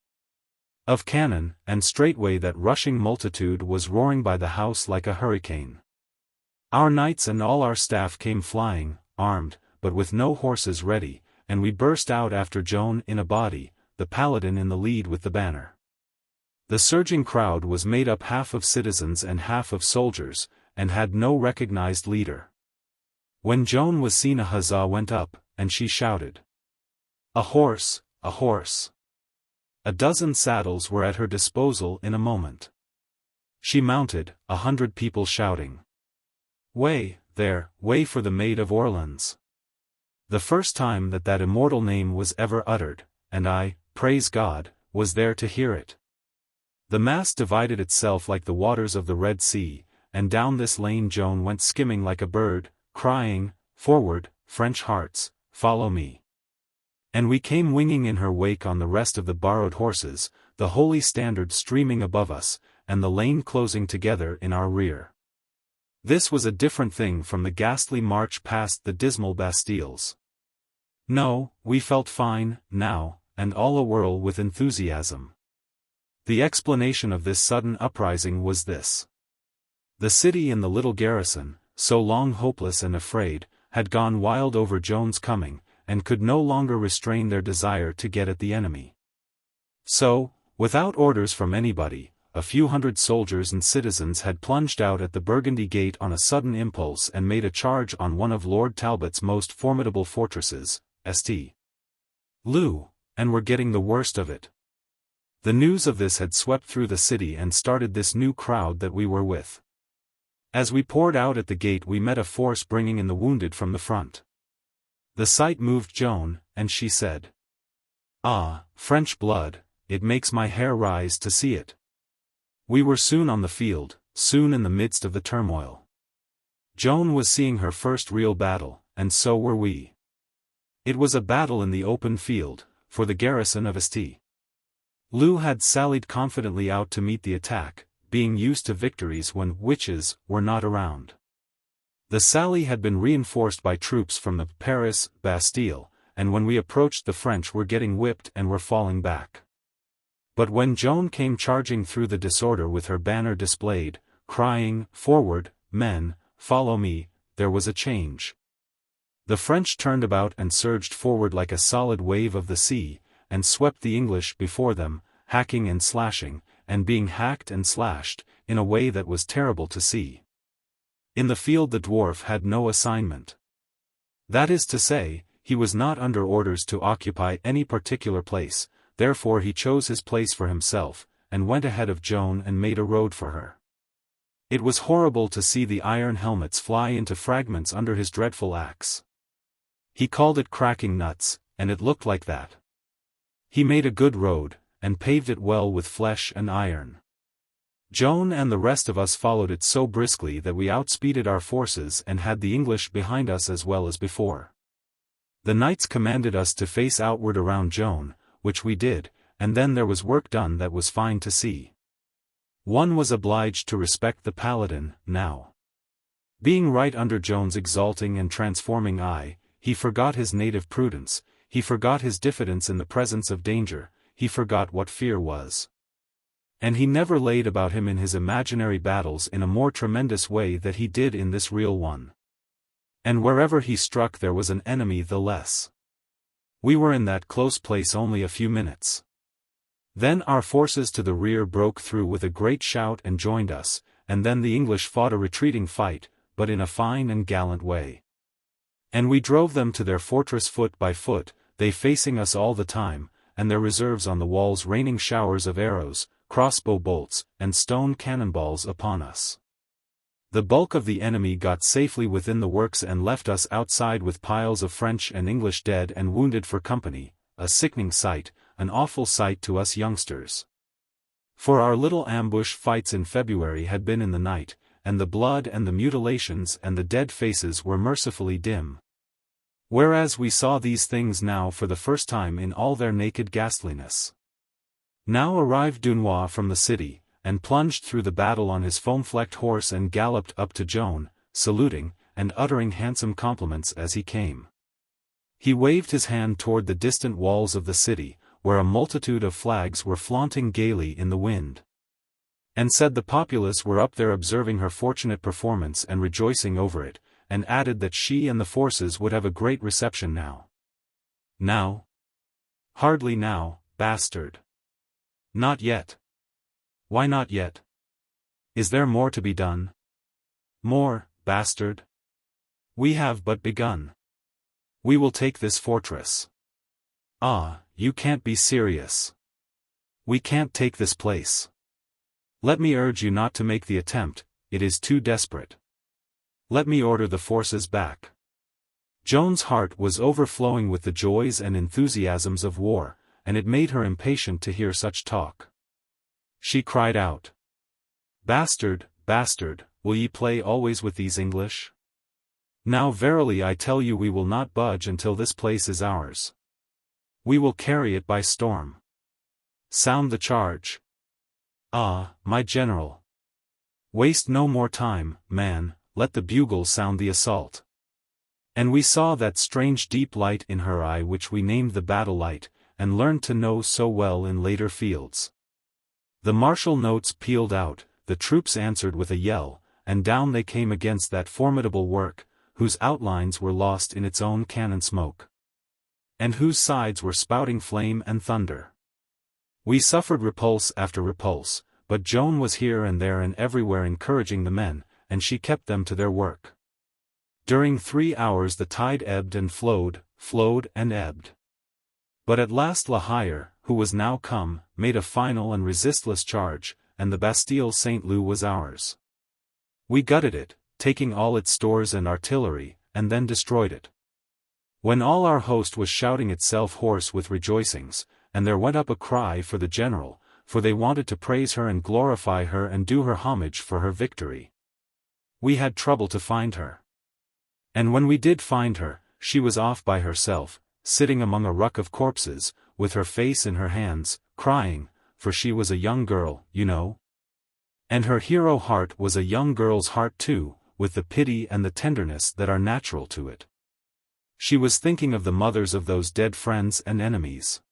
of cannon, and straightway that rushing multitude was roaring by the house like a hurricane. Our knights and all our staff came flying, armed, but with no horses ready, and we burst out after Joan in a body, the Paladin in the lead with the banner. The surging crowd was made up half of citizens and half of soldiers, and had no recognized leader. When Joan was seen a huzzah went up, and she shouted, "A horse, a horse!" A dozen saddles were at her disposal in a moment. She mounted, 100 people shouting, "Way, there, way for the Maid of Orleans!" The first time that that immortal name was ever uttered, and I, praise God, was there to hear it. The mass divided itself like the waters of the Red Sea, and down this lane Joan went skimming like a bird, crying, "Forward, French hearts, follow me." And we came winging in her wake on the rest of the borrowed horses, the holy standard streaming above us, and the lane closing together in our rear. This was a different thing from the ghastly march past the dismal Bastilles. No, we felt fine, now, and all awhirl with enthusiasm. The explanation of this sudden uprising was this. The city and the little garrison, so long hopeless and afraid, had gone wild over Joan's coming, and could no longer restrain their desire to get at the enemy. So, without orders from anybody, a few hundred soldiers and citizens had plunged out at the Burgundy Gate on a sudden impulse and made a charge on one of Lord Talbot's most formidable fortresses, St. Louis, and were getting the worst of it. The news of this had swept through the city and started this new crowd that we were with. As we poured out at the gate we met a force bringing in the wounded from the front. The sight moved Joan, and she said, "Ah, French blood, it makes my hair rise to see it." We were soon on the field, soon in the midst of the turmoil. Joan was seeing her first real battle, and so were we. It was a battle in the open field, for the garrison of St. Louis had sallied confidently out to meet the attack, being used to victories when witches were not around. The sally had been reinforced by troops from the Paris Bastille, and when we approached the French were getting whipped and were falling back. But when Joan came charging through the disorder with her banner displayed, crying, "Forward, men, follow me," there was a change. The French turned about and surged forward like a solid wave of the sea, and swept the English before them, hacking and slashing, and being hacked and slashed, in a way that was terrible to see. In the field the dwarf had no assignment. That is to say, he was not under orders to occupy any particular place, therefore he chose his place for himself, and went ahead of Joan and made a road for her. It was horrible to see the iron helmets fly into fragments under his dreadful axe. He called it cracking nuts, and it looked like that. He made a good road, and paved it well with flesh and iron. Joan and the rest of us followed it so briskly that we outspeeded our forces and had the English behind us as well as before. The knights commanded us to face outward around Joan, which we did, and then there was work done that was fine to see. One was obliged to respect the Paladin, now. Being right under Joan's exalting and transforming eye, he forgot his native prudence, he forgot his diffidence in the presence of danger, he forgot what fear was. And he never laid about him in his imaginary battles in a more tremendous way than he did in this real one. And wherever he struck there was an enemy the less. We were in that close place only a few minutes. Then our forces to the rear broke through with a great shout and joined us, and then the English fought a retreating fight, but in a fine and gallant way. And we drove them to their fortress foot by foot, they facing us all the time, and their reserves on the walls raining showers of arrows, crossbow bolts, and stone cannonballs upon us. The bulk of the enemy got safely within the works and left us outside with piles of French and English dead and wounded for company, a sickening sight, an awful sight to us youngsters. For our little ambush fights in February had been in the night, and the blood and the mutilations and the dead faces were mercifully dim. Whereas we saw these things now for the first time in all their naked ghastliness. Now arrived Dunois from the city, and plunged through the battle on his foam-flecked horse and galloped up to Joan, saluting, and uttering handsome compliments as he came. He waved his hand toward the distant walls of the city, where a multitude of flags were flaunting gaily in the wind. And said the populace were up there observing her fortunate performance and rejoicing over it, and added that she and the forces would have a great reception now. Now? Hardly now, bastard. Not yet. Why not yet? Is there more to be done? More, bastard? We have but begun. We will take this fortress. Ah, you can't be serious. We can't take this place. Let me urge you not to make the attempt, it is too desperate. Let me order the forces back. Joan's heart was overflowing with the joys and enthusiasms of war, and it made her impatient to hear such talk. She cried out, "Bastard, bastard, will ye play always with these English? Now verily I tell you we will not budge until this place is ours. We will carry it by storm. Sound the charge. Ah, my general. Waste no more time, man, let the bugles sound the assault." And we saw that strange deep light in her eye which we named the battle light, and learned to know so well in later fields. The martial notes pealed out, the troops answered with a yell, and down they came against that formidable work, whose outlines were lost in its own cannon smoke. and whose sides were spouting flame and thunder. We suffered repulse after repulse, but Joan was here and there and everywhere encouraging the men, and she kept them to their work. During 3 hours the tide ebbed and flowed, flowed and ebbed. But at last La Hire, who was now come, made a final and resistless charge, and the Bastille Saint Loup was ours. We gutted it, taking all its stores and artillery, and then destroyed it. When all our host was shouting itself hoarse with rejoicings, and there went up a cry for the general, for they wanted to praise her and glorify her and do her homage for her victory. We had trouble to find her. And when we did find her, she was off by herself, sitting among a ruck of corpses, with her face in her hands, crying, for she was a young girl, you know. And her hero heart was a young girl's heart too, with the pity and the tenderness that are natural to it. She was thinking of the mothers of those dead friends and enemies.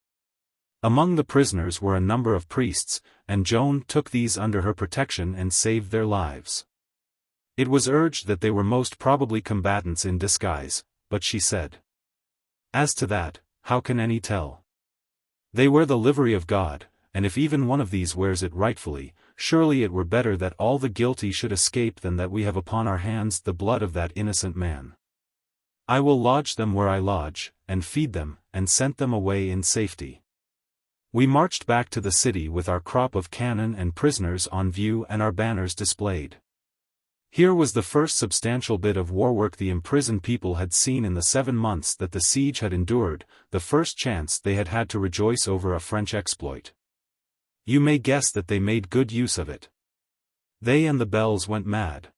Among the prisoners were a number of priests, and Joan took these under her protection and saved their lives. It was urged that they were most probably combatants in disguise, but she said, "As to that, how can any tell? They wear the livery of God, and if even one of these wears it rightfully, surely it were better that all the guilty should escape than that we have upon our hands the blood of that innocent man. I will lodge them where I lodge, and feed them, and sent them away in safety." We marched back to the city with our crop of cannon and prisoners on view and our banners displayed. Here was the first substantial bit of war work the imprisoned people had seen in the 7 months that the siege had endured, the first chance they had had to rejoice over a French exploit. You may guess that they made good use of it. They and the bells went mad.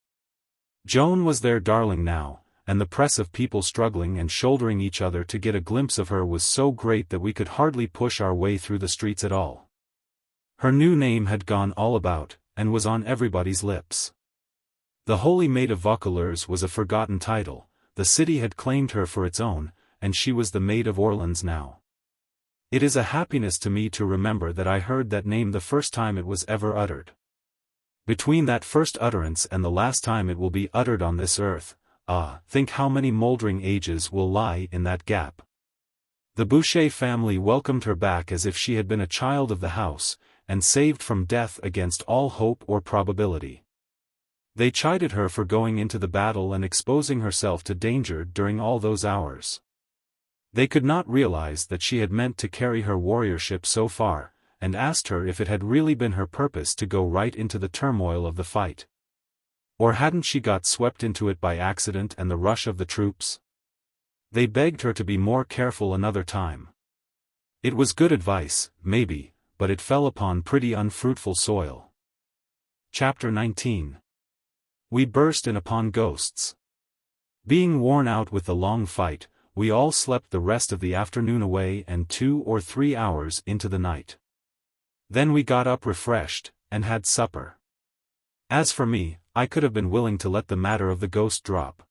Joan was their darling now, and the press of people struggling and shouldering each other to get a glimpse of her was so great that we could hardly push our way through the streets at all. Her new name had gone all about, and was on everybody's lips. The Holy Maid of Vaucouleurs was a forgotten title, the city had claimed her for its own, and she was the Maid of Orleans now. It is a happiness to me to remember that I heard that name the first time it was ever uttered. Between that first utterance and the last time it will be uttered on this earth, think how many mouldering ages will lie in that gap. The Boucher family welcomed her back as if she had been a child of the house, and saved from death against all hope or probability. They chided her for going into the battle and exposing herself to danger during all those hours. They could not realize that she had meant to carry her warriorship so far, and asked her if it had really been her purpose to go right into the turmoil of the fight. Or hadn't she got swept into it by accident and the rush of the troops? They begged her to be more careful another time. It was good advice, maybe, but it fell upon pretty unfruitful soil. Chapter 19. We burst in upon ghosts. Being worn out with the long fight, we all slept the rest of the afternoon away and 2 or 3 hours into the night. Then we got up refreshed, and had supper. As for me, I could have been willing to let the matter of the ghost drop.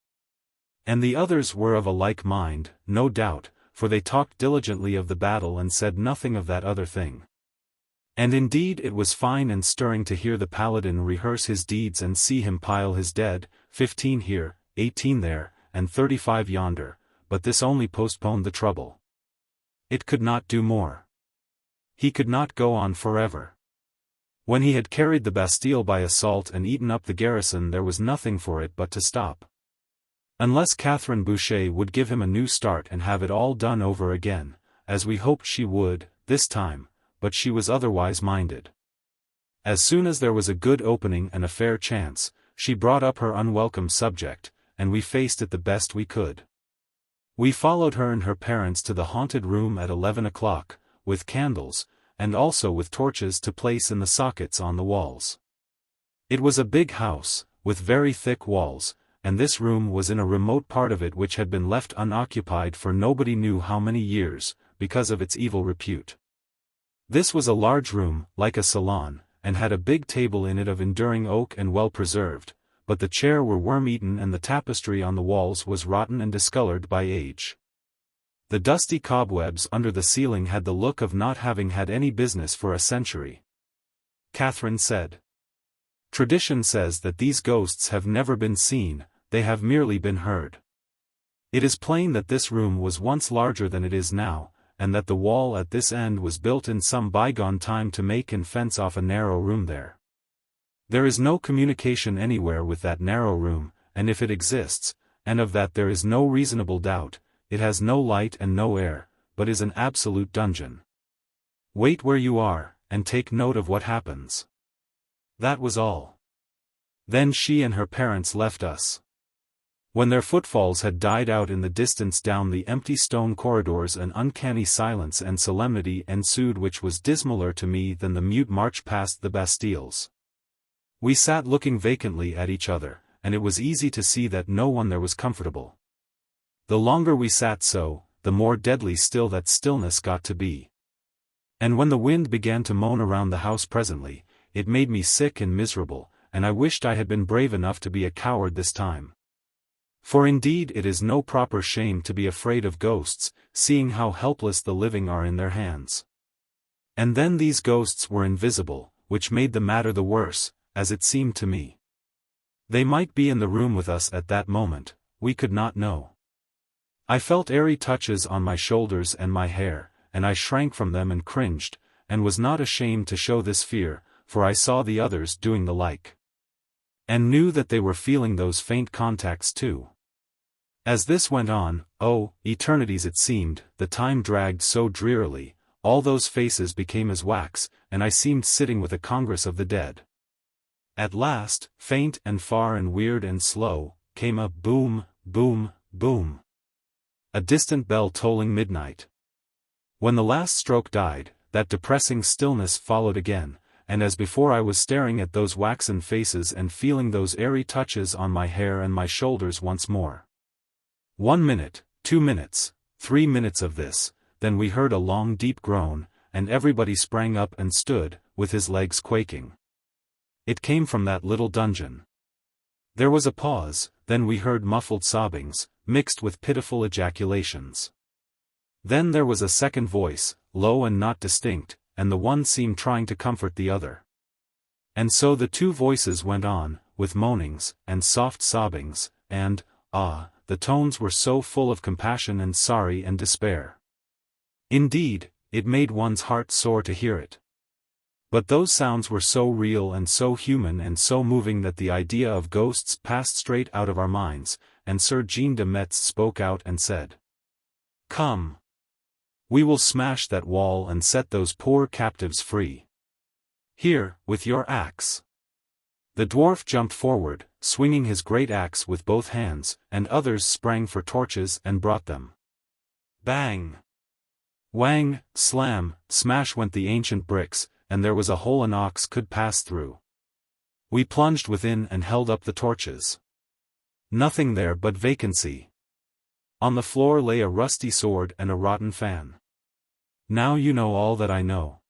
And the others were of a like mind, no doubt, for they talked diligently of the battle and said nothing of that other thing. And indeed it was fine and stirring to hear the Paladin rehearse his deeds and see him pile his dead, 15 here, 18 there, and 35 yonder, but this only postponed the trouble. It could not do more. He could not go on forever. When he had carried the Bastille by assault and eaten up the garrison, there was nothing for it but to stop. Unless Catherine Boucher would give him a new start and have it all done over again, as we hoped she would, this time, but she was otherwise minded. As soon as there was a good opening and a fair chance, she brought up her unwelcome subject, and we faced it the best we could. We followed her and her parents to the haunted room at 11 o'clock, with candles, and also with torches to place in the sockets on the walls. It was a big house, with very thick walls, and this room was in a remote part of it which had been left unoccupied for nobody knew how many years, because of its evil repute. This was a large room, like a salon, and had a big table in it of enduring oak and well preserved, but the chairs were worm-eaten and the tapestry on the walls was rotten and discolored by age. The dusty cobwebs under the ceiling had the look of not having had any business for a century. Catherine said, "Tradition says that these ghosts have never been seen, they have merely been heard. It is plain that this room was once larger than it is now, and that the wall at this end was built in some bygone time to make and fence off a narrow room there. There is no communication anywhere with that narrow room, and if it exists, and of that there is no reasonable doubt, it has no light and no air, but is an absolute dungeon. Wait where you are, and take note of what happens. That was all. Then she and her parents left us. When their footfalls had died out in the distance down the empty stone corridors, an uncanny silence and solemnity ensued which was dismaler to me than the mute march past the Bastilles. We sat looking vacantly at each other, and it was easy to see that no one there was comfortable. The longer we sat so, the more deadly still that stillness got to be. And when the wind began to moan around the house presently, it made me sick and miserable, and I wished I had been brave enough to be a coward this time. For indeed it is no proper shame to be afraid of ghosts, seeing how helpless the living are in their hands. And then these ghosts were invisible, which made the matter the worse, as it seemed to me. They might be in the room with us at that moment, we could not know. I felt airy touches on my shoulders and my hair, and I shrank from them and cringed, and was not ashamed to show this fear, for I saw the others doing the like. And knew that they were feeling those faint contacts too. As this went on, oh, eternities it seemed, the time dragged so drearily, all those faces became as wax, and I seemed sitting with a congress of the dead. At last, faint and far and weird and slow, came a boom, boom, boom. A distant bell tolling midnight. When the last stroke died, that depressing stillness followed again, and as before I was staring at those waxen faces and feeling those airy touches on my hair and my shoulders once more. 1 minute, 2 minutes, 3 minutes of this, then we heard a long deep groan, and everybody sprang up and stood, with his legs quaking. It came from that little dungeon. There was a pause, then we heard muffled sobbings, mixed with pitiful ejaculations. Then there was a second voice, low and not distinct, and the one seemed trying to comfort the other. And so the two voices went on, with moanings, and soft sobbings, and, the tones were so full of compassion and sorry and despair. Indeed, it made one's heart sore to hear it. But those sounds were so real and so human and so moving that the idea of ghosts passed straight out of our minds, and Sir Jean de Metz spoke out and said, "Come. We will smash that wall and set those poor captives free. Here, with your axe." The dwarf jumped forward, swinging his great axe with both hands, and others sprang for torches and brought them. Bang! Whang, slam, smash went the ancient bricks, and there was a hole an ox could pass through. We plunged within and held up the torches. Nothing there but vacancy. On the floor lay a rusty sword and a rotten fan. Now you know all that I know.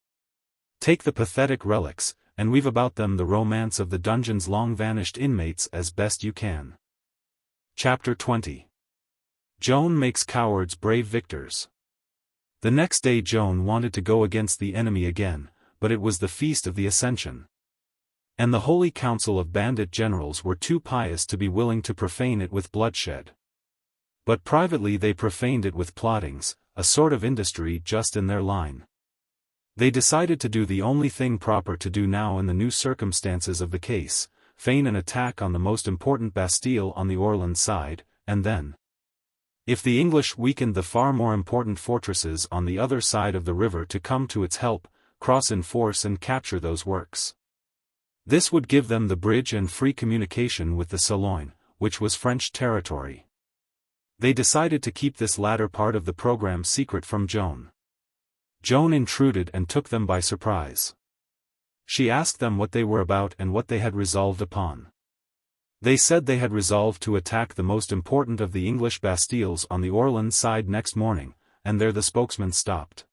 Take the pathetic relics, and weave about them the romance of the dungeon's long-vanished inmates as best you can. Chapter 20. Joan makes cowards brave victors. The next day Joan wanted to go against the enemy again, but it was the feast of the Ascension. And the holy council of bandit generals were too pious to be willing to profane it with bloodshed. But privately they profaned it with plottings, a sort of industry just in their line. They decided to do the only thing proper to do now in the new circumstances of the case, feign an attack on the most important Bastille on the Orleans side, and then, if the English weakened the far more important fortresses on the other side of the river to come to its help, cross in force and capture those works. This would give them the bridge and free communication with the Sologne, which was French territory. They decided to keep this latter part of the program secret from Joan. Joan intruded and took them by surprise. She asked them what they were about and what they had resolved upon. They said they had resolved to attack the most important of the English Bastilles on the Orleans side next morning, and there the spokesman stopped.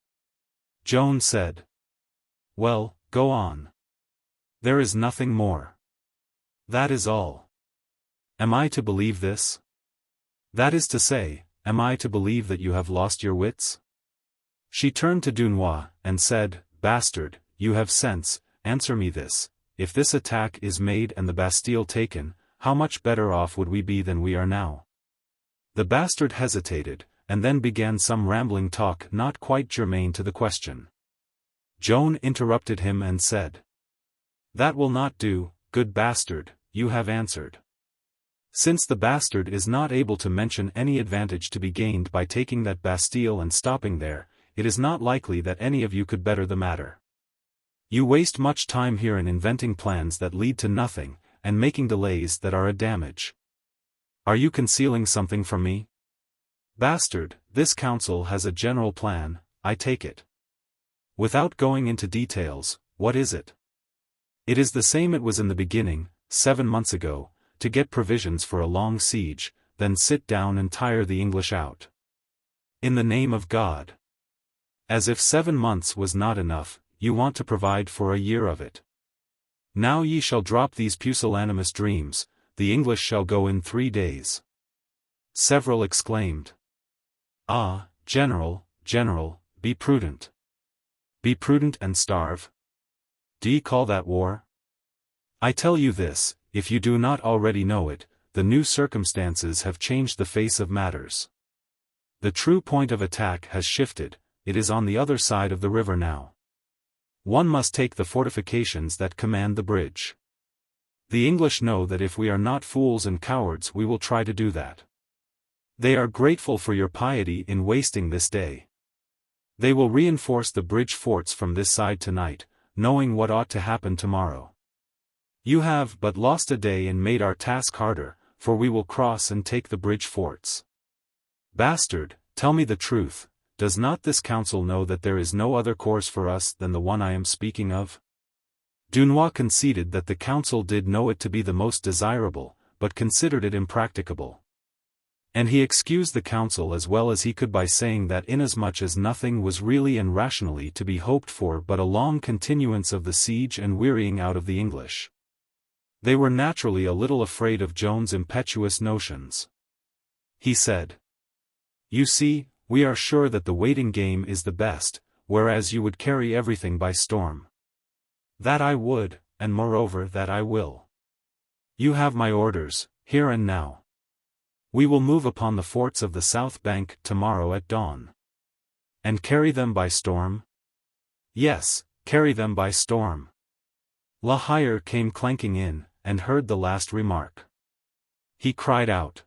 Joan said, "Well, go on. There is nothing more. That is all. Am I to believe this? That is to say, am I to believe that you have lost your wits?" She turned to Dunois, and said, "Bastard, you have sense, answer me this, if this attack is made and the Bastille taken, how much better off would we be than we are now? The bastard hesitated, and then began some rambling talk not quite germane to the question. Joan interrupted him and said, "That will not do, good bastard, you have answered. Since the bastard is not able to mention any advantage to be gained by taking that Bastille and stopping there, it is not likely that any of you could better the matter. You waste much time here in inventing plans that lead to nothing, and making delays that are a damage. Are you concealing something from me? Bastard, this council has a general plan, I take it. Without going into details, what is it? It is the same it was in the beginning, 7 months ago, to get provisions for a long siege, then sit down and tire the English out. In the name of God. As if 7 months was not enough, you want to provide for a year of it. Now ye shall drop these pusillanimous dreams, the English shall go in 3 days. Several exclaimed. Ah, General, General, be prudent. Be prudent and starve? Do ye call that war? I tell you this, if you do not already know it, the new circumstances have changed the face of matters. The true point of attack has shifted, it is on the other side of the river now. One must take the fortifications that command the bridge. The English know that if we are not fools and cowards we will try to do that. They are grateful for your piety in wasting this day. They will reinforce the bridge forts from this side tonight, knowing what ought to happen tomorrow. You have but lost a day and made our task harder, for we will cross and take the bridge forts. Bastard, tell me the truth, does not this council know that there is no other course for us than the one I am speaking of? Dunois conceded that the council did know it to be the most desirable, but considered it impracticable. And he excused the council as well as he could by saying that inasmuch as nothing was really and rationally to be hoped for but a long continuance of the siege and wearying out of the English, they were naturally a little afraid of Joan's impetuous notions. He said, "You see, we are sure that the waiting game is the best, whereas you would carry everything by storm. That I would, and moreover that I will. You have my orders, here and now. We will move upon the forts of the south bank tomorrow at dawn. And carry them by storm? Yes, carry them by storm." La Hire came clanking in, and heard the last remark. He cried out,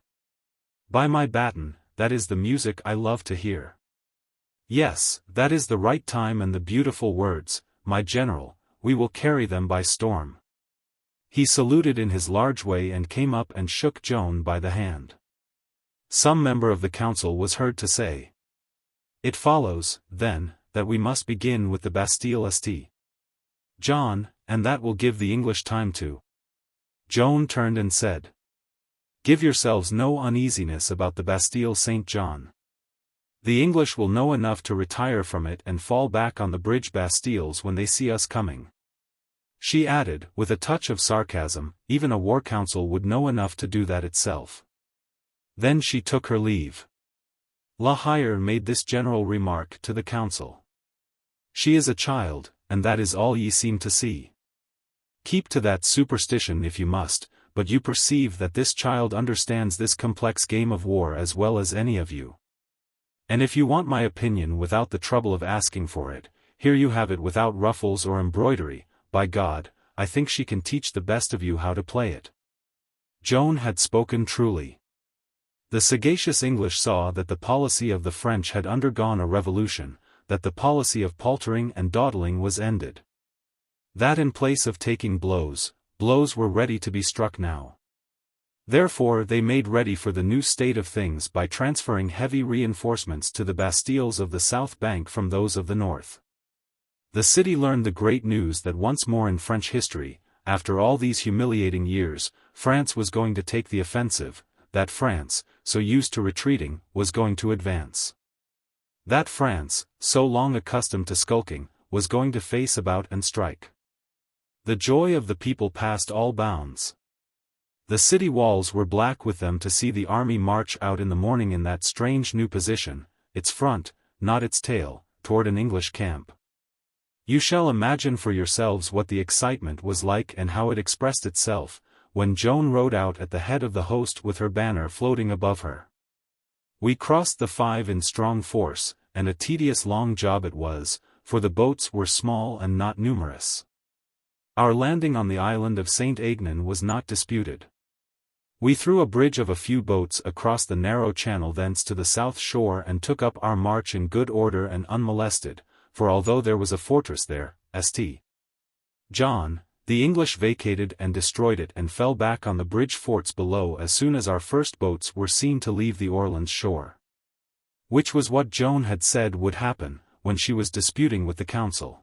"By my baton, that is the music I love to hear. Yes, that is the right time and the beautiful words, my general, we will carry them by storm." He saluted in his large way and came up and shook Joan by the hand. Some member of the council was heard to say, "It follows, then, that we must begin with the Bastille St. John, and that will give the English time to." Joan turned and said, "Give yourselves no uneasiness about the Bastille St. John. The English will know enough to retire from it and fall back on the bridge bastilles when they see us coming." She added, with a touch of sarcasm, "Even a war council would know enough to do that itself." Then she took her leave. La Hire made this general remark to the council. "She is a child, and that is all ye seem to see. Keep to that superstition if you must, but you perceive that this child understands this complex game of war as well as any of you. And if you want my opinion without the trouble of asking for it, here you have it without ruffles or embroidery. By God, I think she can teach the best of you how to play it." Joan had spoken truly. The sagacious English saw that the policy of the French had undergone a revolution, that the policy of paltering and dawdling was ended. That in place of taking blows, blows were ready to be struck now. Therefore they made ready for the new state of things by transferring heavy reinforcements to the bastilles of the south bank from those of the north. The city learned the great news that once more in French history, after all these humiliating years, France was going to take the offensive, that France, so used to retreating, was going to advance. That France, so long accustomed to skulking, was going to face about and strike. The joy of the people passed all bounds. The city walls were black with them to see the army march out in the morning in that strange new position, its front, not its tail, toward an English camp. You shall imagine for yourselves what the excitement was like and how it expressed itself, when Joan rode out at the head of the host with her banner floating above her. We crossed the Five in strong force, and a tedious long job it was, for the boats were small and not numerous. Our landing on the island of St. Aignan was not disputed. We threw a bridge of a few boats across the narrow channel thence to the south shore and took up our march in good order and unmolested, for although there was a fortress there, St. John, the English vacated and destroyed it and fell back on the bridge forts below as soon as our first boats were seen to leave the Orleans shore. Which was what Joan had said would happen, when she was disputing with the council.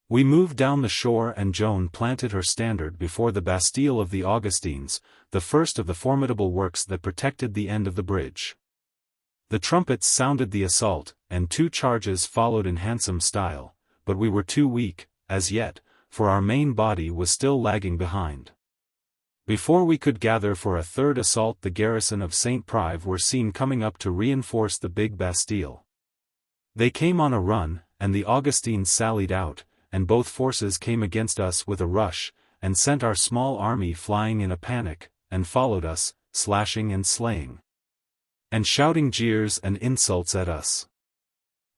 We moved down the shore and Joan planted her standard before the Bastille of the Augustines, the first of the formidable works that protected the end of the bridge. The trumpets sounded the assault, and 2 charges followed in handsome style, but we were too weak, as yet, for our main body was still lagging behind. Before we could gather for a third assault the garrison of St. Prive were seen coming up to reinforce the big Bastille. They came on a run, and the Augustines sallied out, and both forces came against us with a rush, and sent our small army flying in a panic, and followed us, slashing and slaying, and shouting jeers and insults at us.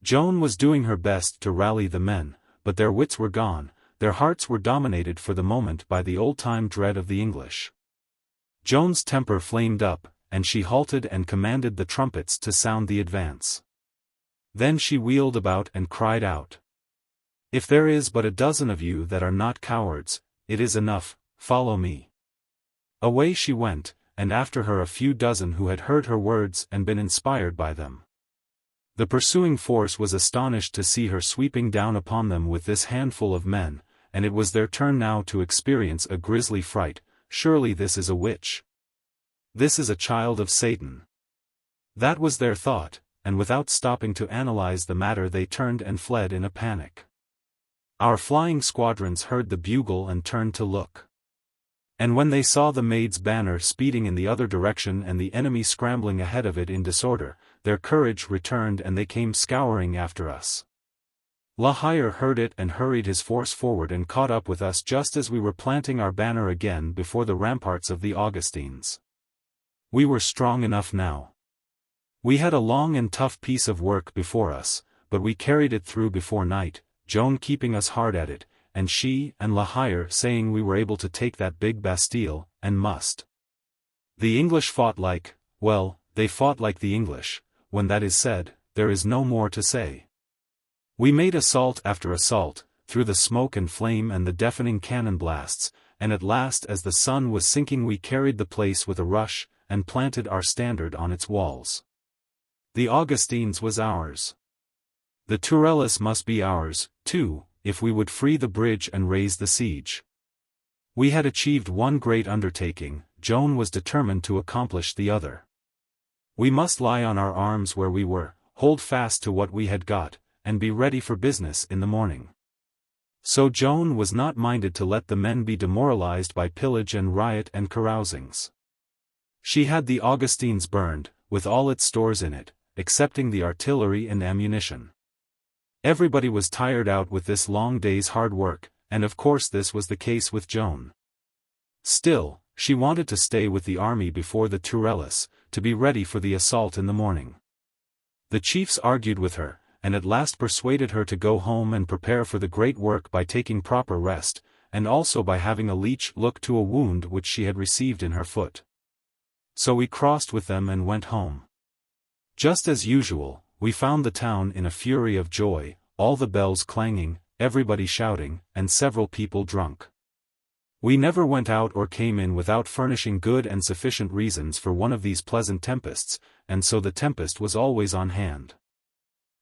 Joan was doing her best to rally the men, but their wits were gone, their hearts were dominated for the moment by the old-time dread of the English. Joan's temper flamed up, and she halted and commanded the trumpets to sound the advance. Then she wheeled about and cried out, "If there is but a dozen of you that are not cowards, it is enough, follow me." Away she went, and after her a few dozen who had heard her words and been inspired by them. The pursuing force was astonished to see her sweeping down upon them with this handful of men, and it was their turn now to experience a grisly fright. Surely this is a witch. This is a child of Satan. That was their thought, and without stopping to analyze the matter they turned and fled in a panic. Our flying squadrons heard the bugle and turned to look. And when they saw the Maid's banner speeding in the other direction and the enemy scrambling ahead of it in disorder, their courage returned and they came scouring after us. La Hire heard it and hurried his force forward and caught up with us just as we were planting our banner again before the ramparts of the Augustines. We were strong enough now. We had a long and tough piece of work before us, but we carried it through before night, Joan keeping us hard at it, and she and La Hire saying we were able to take that big Bastille, and must. The English fought like, well, they fought like the English. When that is said, there is no more to say. We made assault after assault, through the smoke and flame and the deafening cannon blasts, and at last as the sun was sinking we carried the place with a rush, and planted our standard on its walls. The Augustines was ours. The Tourelles must be ours, too, if we would free the bridge and raise the siege. We had achieved one great undertaking, Joan was determined to accomplish the other. We must lie on our arms where we were, hold fast to what we had got, and be ready for business in the morning. So Joan was not minded to let the men be demoralized by pillage and riot and carousings. She had the Augustines burned, with all its stores in it, excepting the artillery and ammunition. Everybody was tired out with this long day's hard work, and of course this was the case with Joan. Still, she wanted to stay with the army before the Tourelles, to be ready for the assault in the morning. The chiefs argued with her, and at last persuaded her to go home and prepare for the great work by taking proper rest, and also by having a leech look to a wound which she had received in her foot. So we crossed with them and went home. Just as usual, we found the town in a fury of joy, all the bells clanging, everybody shouting, and several people drunk. We never went out or came in without furnishing good and sufficient reasons for one of these pleasant tempests, and so the tempest was always on hand.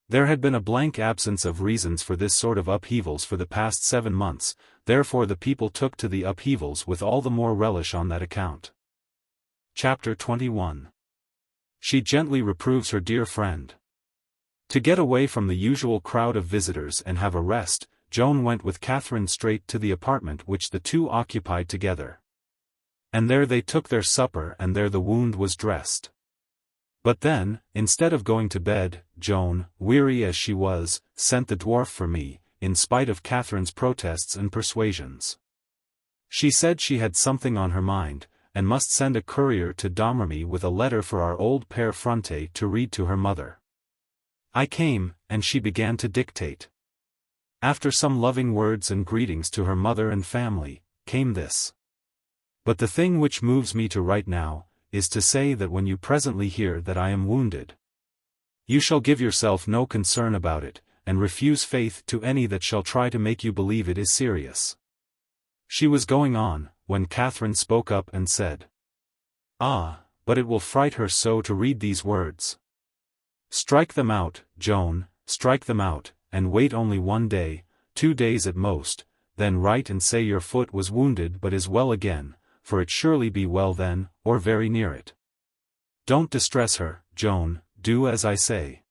There had been a blank absence of reasons for this sort of upheavals for the past 7 months, therefore the people took to the upheavals with all the more relish on that account. Chapter 21. She gently reproves her dear friend. To get away from the usual crowd of visitors and have a rest, Joan went with Catherine straight to the apartment which the two occupied together. And there they took their supper and there the wound was dressed. But then, instead of going to bed, Joan, weary as she was, sent the dwarf for me, in spite of Catherine's protests and persuasions. She said she had something on her mind, and must send a courier to Domremy with a letter for our old Père Fronte to read to her mother. I came, and she began to dictate. After some loving words and greetings to her mother and family, came this. But the thing which moves me to write now, is to say that when you presently hear that I am wounded, you shall give yourself no concern about it, and refuse faith to any that shall try to make you believe it is serious. She was going on, when Catherine spoke up and said, "Ah, but it will fright her so to read these words. Strike them out, Joan, strike them out, and wait only 1 day, 2 days at most, then write and say your foot was wounded but is well again, for it surely be well then, or very near it. Don't distress her, Joan, do as I say."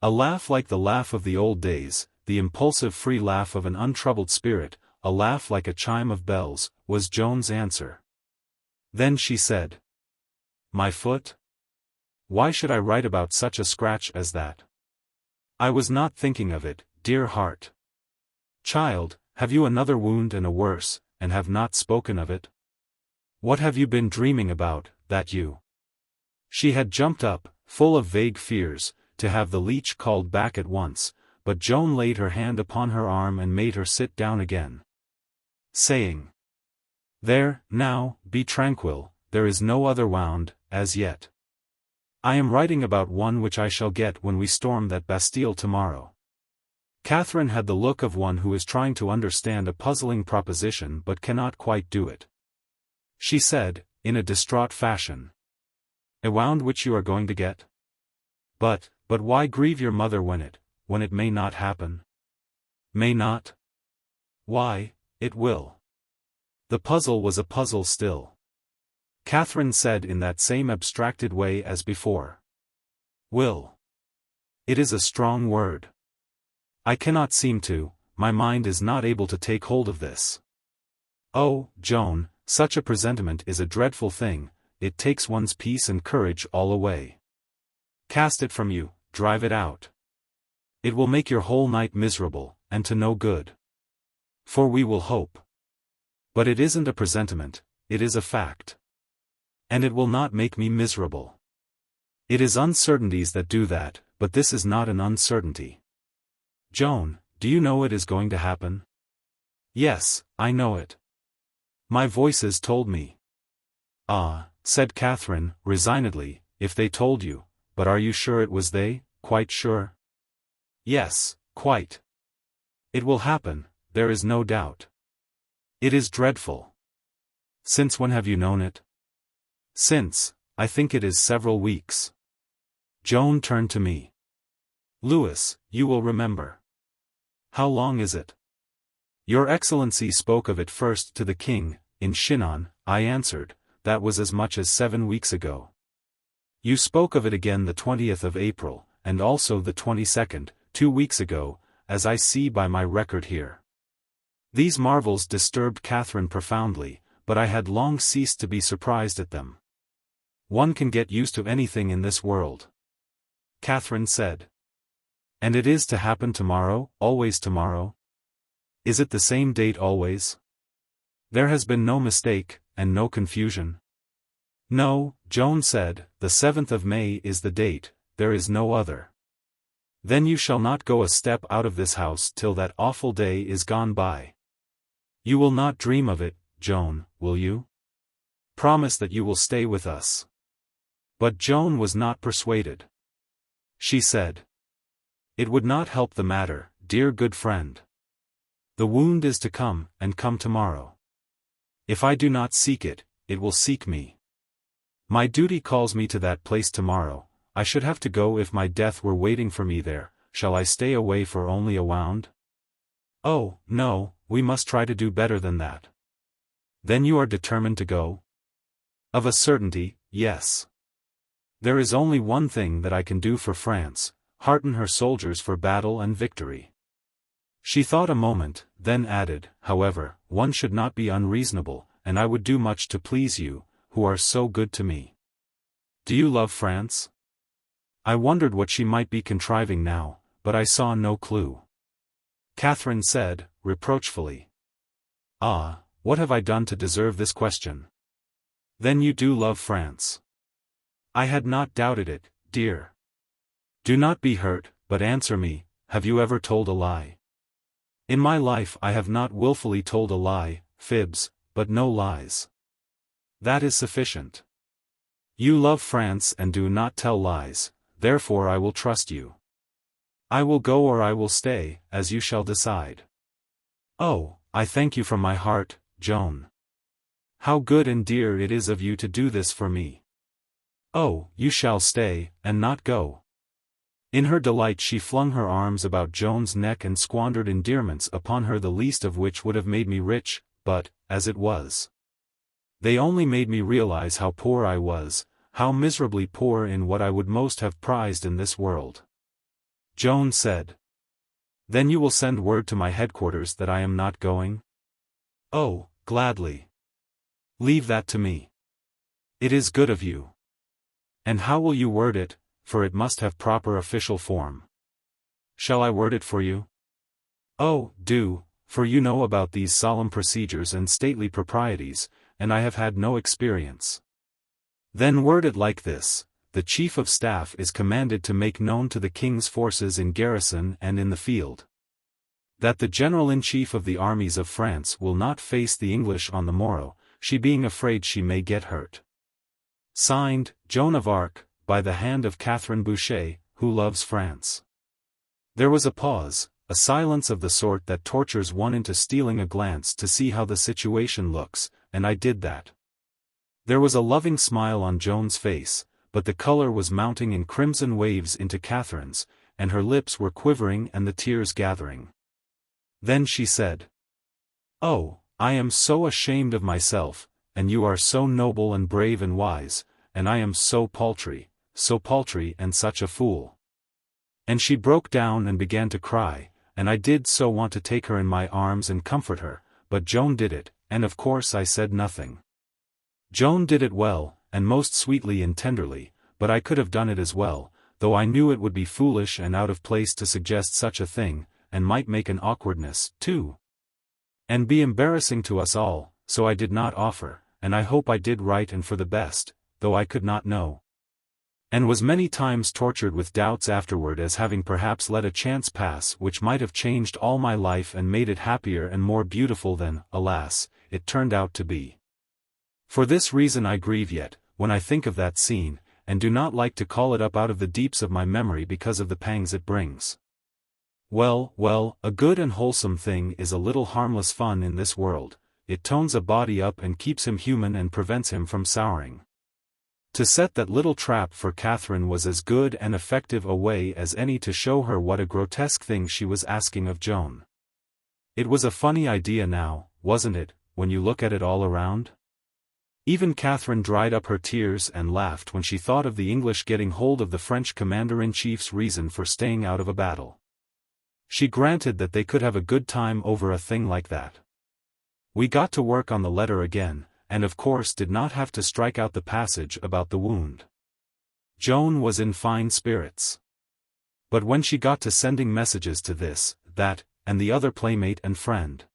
A laugh like the laugh of the old days, the impulsive free laugh of an untroubled spirit, a laugh like a chime of bells, was Joan's answer. Then she said, "My foot? Why should I write about such a scratch as that? I was not thinking of it, dear heart. Child, have you another wound and a worse, and have not spoken of it? What have you been dreaming about, that you—" She had jumped up, full of vague fears, to have the leech called back at once, but Joan laid her hand upon her arm and made her sit down again, saying, "There, now, be tranquil, there is no other wound, as yet. I am writing about one which I shall get when we storm that Bastille tomorrow." Catherine had the look of one who is trying to understand a puzzling proposition but cannot quite do it. She said, in a distraught fashion, "A wound which you are going to get? But why grieve your mother when it may not happen?" "May not? Why, it will." The puzzle was a puzzle still. Catherine said in that same abstracted way as before, "Will. It is a strong word. I cannot seem to, my mind is not able to take hold of this. Oh, Joan, such a presentiment is a dreadful thing, it takes one's peace and courage all away. Cast it from you, drive it out. It will make your whole night miserable, and to no good. For we will hope. But it isn't a presentiment, it is a fact. And it will not make me miserable. It is uncertainties that do that, but this is not an uncertainty. Joan, do you know it is going to happen?" "Yes, I know it. My voices told me." "Ah," said Catherine, resignedly, "if they told you, but are you sure it was they, quite sure?" "Yes, quite. It will happen, there is no doubt. It is dreadful." "Since when have you known it?" "Since, I think it is several weeks." Joan turned to me. "Louis, you will remember." "How long is it?" "Your Excellency spoke of it first to the king, in Chinon," I answered, "that was as much as 7 weeks ago. You spoke of it again the 20th of April, and also the 22nd, 2 weeks ago, as I see by my record here." These marvels disturbed Catherine profoundly, but I had long ceased to be surprised at them. "One can get used to anything in this world," Catherine said. "And it is to happen tomorrow, always tomorrow? Is it the same date always? There has been no mistake, and no confusion?" "No," Joan said, "the 7th of May is the date, there is no other." "Then you shall not go a step out of this house till that awful day is gone by. You will not dream of it, Joan, will you? Promise that you will stay with us." But Joan was not persuaded. She said, "It would not help the matter, dear good friend. The wound is to come, and come tomorrow. If I do not seek it, it will seek me. My duty calls me to that place tomorrow, I should have to go if my death were waiting for me there, shall I stay away for only a wound? Oh, no, we must try to do better than that." "Then you are determined to go?" "Of a certainty, yes. There is only one thing that I can do for France, hearten her soldiers for battle and victory." She thought a moment, then added, "However, one should not be unreasonable, and I would do much to please you, who are so good to me. Do you love France?" I wondered what she might be contriving now, but I saw no clue. Catherine said, reproachfully, "Ah, what have I done to deserve this question? Then you do love France. I had not doubted it, dear. Do not be hurt, but answer me, have you ever told a lie? In my life I have not willfully told a lie, fibs, but no lies. That is sufficient. You love France and do not tell lies, therefore I will trust you. I will go or I will stay, as you shall decide. Oh, I thank you from my heart, Joan. How good and dear it is of you to do this for me. Oh, you shall stay, and not go. In her delight she flung her arms about Joan's neck and squandered endearments upon her, the least of which would have made me rich, but, as it was, they only made me realize how poor I was, how miserably poor in what I would most have prized in this world. Joan said, "Then you will send word to my headquarters that I am not going?" "Oh, gladly. Leave that to me. It is good of you." "And how will you word it, for it must have proper official form?" "Shall I word it for you?" "Oh, do, for you know about these solemn procedures and stately proprieties, and I have had no experience." "Then word it like this: the Chief of Staff is commanded to make known to the King's forces in garrison and in the field, that the General-in-Chief of the armies of France will not face the English on the morrow, she being afraid she may get hurt. Signed, Joan of Arc, by the hand of Catherine Boucher, who loves France." There was a pause, a silence of the sort that tortures one into stealing a glance to see how the situation looks, and I did that. There was a loving smile on Joan's face, but the color was mounting in crimson waves into Catherine's, and her lips were quivering and the tears gathering. Then she said, "Oh, I am so ashamed of myself, and you are so noble and brave and wise, and I am so paltry and such a fool." And she broke down and began to cry, and I did so want to take her in my arms and comfort her, but Joan did it, and of course I said nothing. Joan did it well, and most sweetly and tenderly, but I could have done it as well, though I knew it would be foolish and out of place to suggest such a thing, and might make an awkwardness, too, and be embarrassing to us all, so I did not offer, and I hope I did right and for the best, though I could not know, and was many times tortured with doubts afterward as having perhaps let a chance pass which might have changed all my life and made it happier and more beautiful than, alas, it turned out to be. For this reason I grieve yet, when I think of that scene, and do not like to call it up out of the deeps of my memory because of the pangs it brings. Well, well, a good and wholesome thing is a little harmless fun in this world, it tones a body up and keeps him human and prevents him from souring. To set that little trap for Catherine was as good and effective a way as any to show her what a grotesque thing she was asking of Joan. It was a funny idea now, wasn't it, when you look at it all around? Even Catherine dried up her tears and laughed when she thought of the English getting hold of the French commander-in-chief's reason for staying out of a battle. She granted that they could have a good time over a thing like that. We got to work on the letter again, and of course did not have to strike out the passage about the wound. Joan was in fine spirits. But when she got to sending messages to this, that, and the other playmate and friend,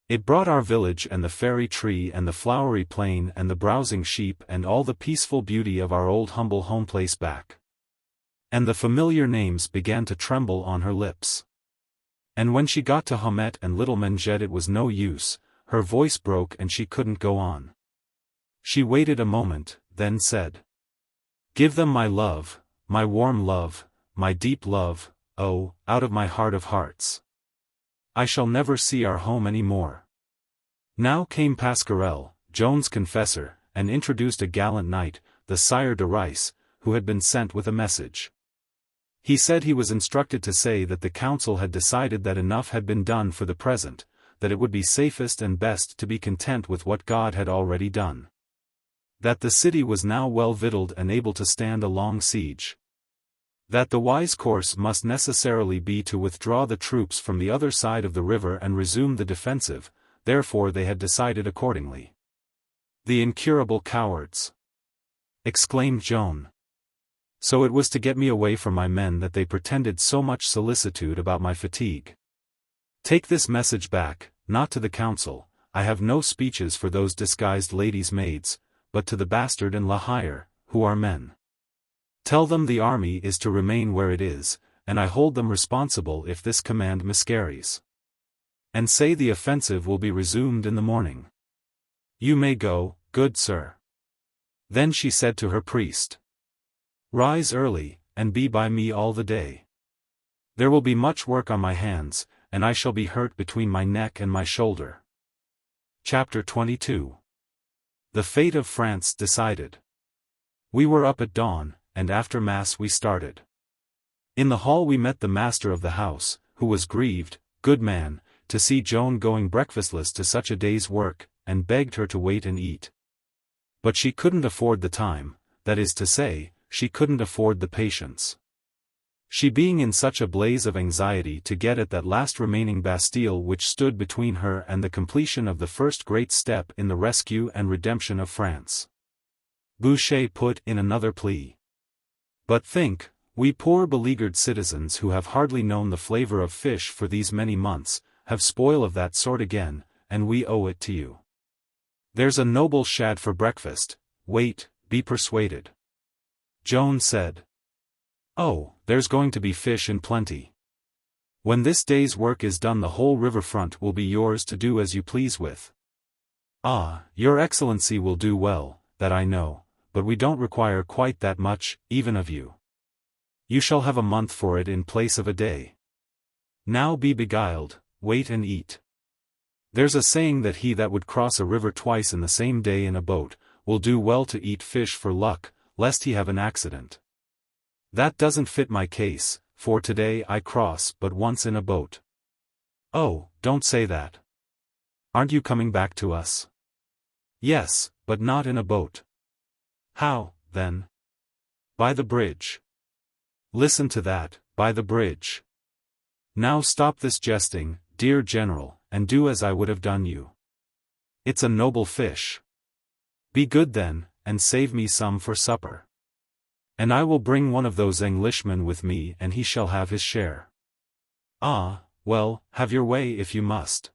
it brought our village and the fairy tree and the flowery plain and the browsing sheep and all the peaceful beauty of our old humble home place back. And the familiar names began to tremble on her lips. And when she got to Haumette and Little Mengette it was no use, her voice broke and she couldn't go on. She waited a moment, then said, "Give them my love, my warm love, my deep love, oh, out of my heart of hearts. I shall never see our home any more." Now came Pasquerel, Joan's confessor, and introduced a gallant knight, the Sieur de Rice, who had been sent with a message. He said he was instructed to say that the council had decided that enough had been done for the present, that it would be safest and best to be content with what God had already done. That the city was now well victualled and able to stand a long siege. That the wise course must necessarily be to withdraw the troops from the other side of the river and resume the defensive, therefore they had decided accordingly. "The incurable cowards!" exclaimed Joan. "So it was to get me away from my men that they pretended so much solicitude about my fatigue. Take this message back, not to the council, I have no speeches for those disguised ladies' maids, but to the bastard and La Hire, who are men. Tell them the army is to remain where it is, and I hold them responsible if this command miscarries. And say the offensive will be resumed in the morning. You may go, good sir. Then she said to her priest. Rise early, and be by me all the day. There will be much work on my hands, and I shall be hurt between my neck and my shoulder. Chapter 22. The fate of France decided. We were up at dawn, and after Mass we started. In the hall we met the master of the house, who was grieved, good man, to see Joan going breakfastless to such a day's work, and begged her to wait and eat. But she couldn't afford the time, that is to say, she couldn't afford the patience. She being in such a blaze of anxiety to get at that last remaining Bastille which stood between her and the completion of the first great step in the rescue and redemption of France. Boucher put in another plea. But think, we poor beleaguered citizens who have hardly known the flavor of fish for these many months, have spoil of that sort again, and we owe it to you. There's a noble shad for breakfast, wait, be persuaded. Joan said. Oh, there's going to be fish in plenty. When this day's work is done the whole riverfront will be yours to do as you please with. Ah, your excellency will do well, that I know, but we don't require quite that much, even of you. You shall have a month for it in place of a day. Now be beguiled, wait and eat. There's a saying that he that would cross a river twice in the same day in a boat, will do well to eat fish for luck, lest he have an accident. That doesn't fit my case, for today I cross but once in a boat. Oh, don't say that. Aren't you coming back to us? Yes, but not in a boat. How, then? By the bridge. Listen to that, by the bridge. Now stop this jesting, dear General, and do as I would have done you. It's a noble fish. Be good then, and save me some for supper. And I will bring one of those Englishmen with me and he shall have his share. Ah, well, have your way if you must.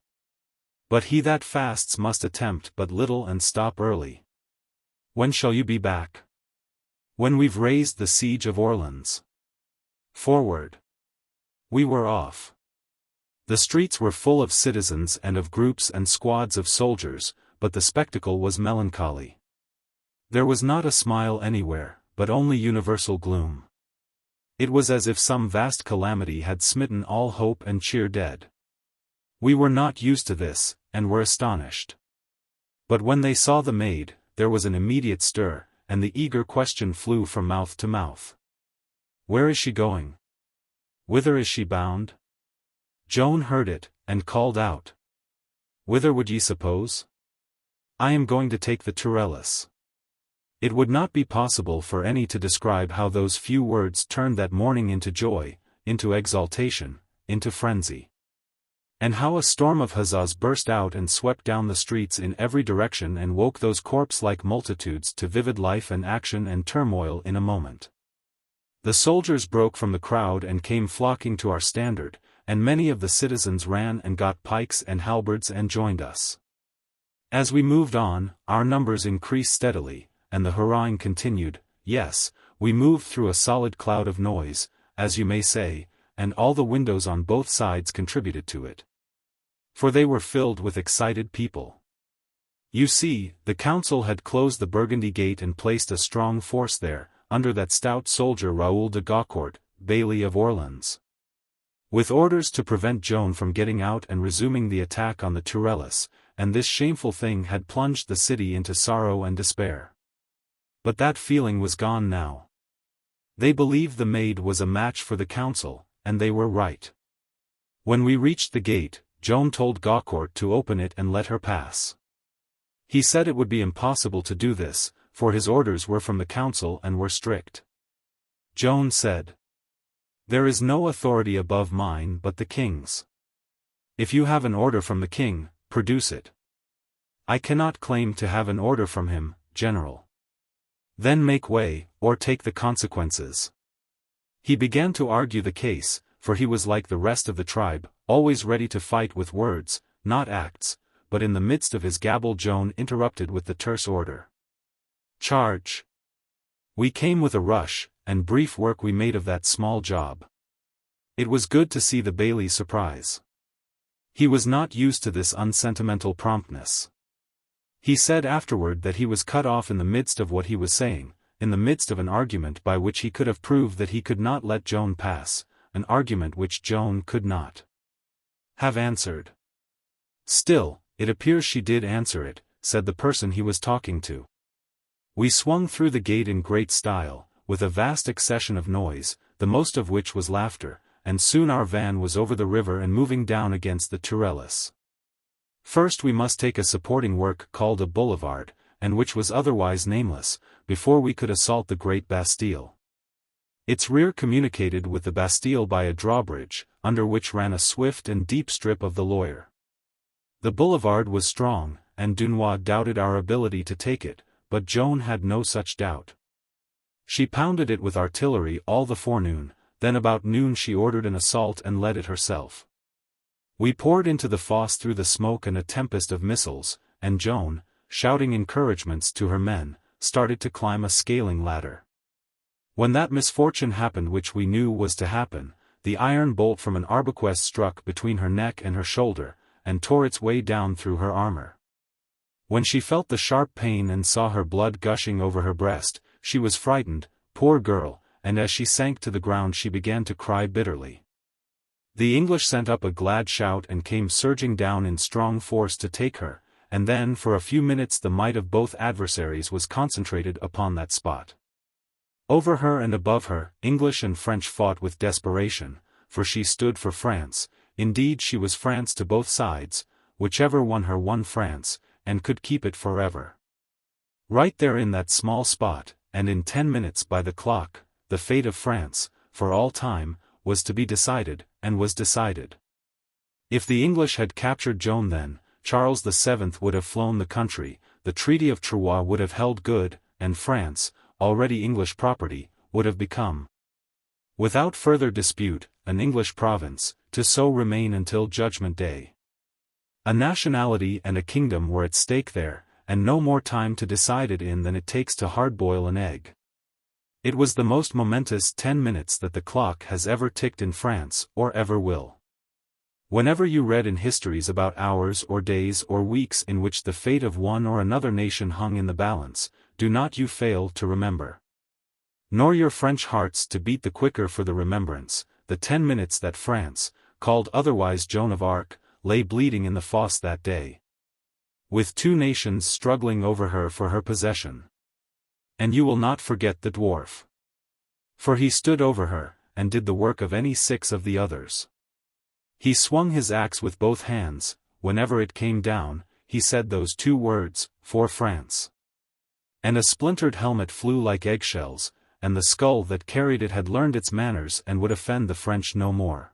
But he that fasts must attempt but little and stop early. When shall you be back? When we've raised the siege of Orleans. Forward. We were off. The streets were full of citizens and of groups and squads of soldiers, but the spectacle was melancholy. There was not a smile anywhere, but only universal gloom. It was as if some vast calamity had smitten all hope and cheer dead. We were not used to this, and were astonished. But when they saw the maid, there was an immediate stir, and the eager question flew from mouth to mouth. Where is she going? Whither is she bound? Joan heard it, and called out. Whither would ye suppose? I am going to take the Tourelles. It would not be possible for any to describe how those few words turned that morning into joy, into exaltation, into frenzy. And how a storm of huzzas burst out and swept down the streets in every direction and woke those corpse-like multitudes to vivid life and action and turmoil in a moment. The soldiers broke from the crowd and came flocking to our standard, and many of the citizens ran and got pikes and halberds and joined us. As we moved on, our numbers increased steadily, and the heroine continued, yes, we moved through a solid cloud of noise, as you may say, and all the windows on both sides contributed to it. For they were filled with excited people. You see, the council had closed the Burgundy gate and placed a strong force there, under that stout soldier Raoul de Gaucourt, Bailly of Orleans. With orders to prevent Joan from getting out and resuming the attack on the Tourelles, and this shameful thing had plunged the city into sorrow and despair. But that feeling was gone now. They believed the maid was a match for the council, and they were right. When we reached the gate, Joan told Gaucourt to open it and let her pass. He said it would be impossible to do this, for his orders were from the council and were strict. Joan said, "There is no authority above mine but the king's. If you have an order from the king, produce it." "I cannot claim to have an order from him, General." "Then make way, or take the consequences." He began to argue the case, for he was like the rest of the tribe, always ready to fight with words, not acts, but in the midst of his gabble Joan interrupted with the terse order. Charge! We came with a rush, and brief work we made of that small job. It was good to see the Bailie's surprise. He was not used to this unsentimental promptness. He said afterward that he was cut off in the midst of what he was saying, in the midst of an argument by which he could have proved that he could not let Joan pass, an argument which Joan could not have answered. Still, it appears she did answer it, said the person he was talking to. We swung through the gate in great style, with a vast accession of noise, the most of which was laughter, and soon our van was over the river and moving down against the Turelles. First we must take a supporting work called a boulevard, and which was otherwise nameless, before we could assault the great Bastille. Its rear communicated with the Bastille by a drawbridge, under which ran a swift and deep strip of the Loire. The boulevard was strong, and Dunois doubted our ability to take it, but Joan had no such doubt. She pounded it with artillery all the forenoon, then about noon she ordered an assault and led it herself. We poured into the fosse through the smoke and a tempest of missiles, and Joan, shouting encouragements to her men, started to climb a scaling ladder. When that misfortune happened which we knew was to happen, the iron bolt from an arquebus struck between her neck and her shoulder, and tore its way down through her armor. When she felt the sharp pain and saw her blood gushing over her breast, she was frightened, poor girl, and as she sank to the ground she began to cry bitterly. The English sent up a glad shout and came surging down in strong force to take her, and then for a few minutes the might of both adversaries was concentrated upon that spot. Over her and above her, English and French fought with desperation, for she stood for France, indeed she was France to both sides, whichever won her won France, and could keep it forever. Right there in that small spot, and in 10 minutes by the clock, the fate of France, for all time, was to be decided, and was decided. If the English had captured Joan then, Charles VII would have flown the country, the Treaty of Troyes would have held good, and France, already English property, would have become, without further dispute, an English province, to so remain until Judgment Day. A nationality and a kingdom were at stake there, and no more time to decide it in than it takes to hard-boil an egg. It was the most momentous 10 minutes that the clock has ever ticked in France, or ever will. Whenever you read in histories about hours or days or weeks in which the fate of one or another nation hung in the balance, do not you fail to remember, nor your French hearts to beat the quicker for the remembrance, the 10 minutes that France, called otherwise Joan of Arc, lay bleeding in the fosse that day, with two nations struggling over her for her possession. And you will not forget the dwarf, for he stood over her, and did the work of any 6 of the others. He swung his axe with both hands, whenever it came down, he said those 2 words, for France. And a splintered helmet flew like eggshells, and the skull that carried it had learned its manners and would offend the French no more.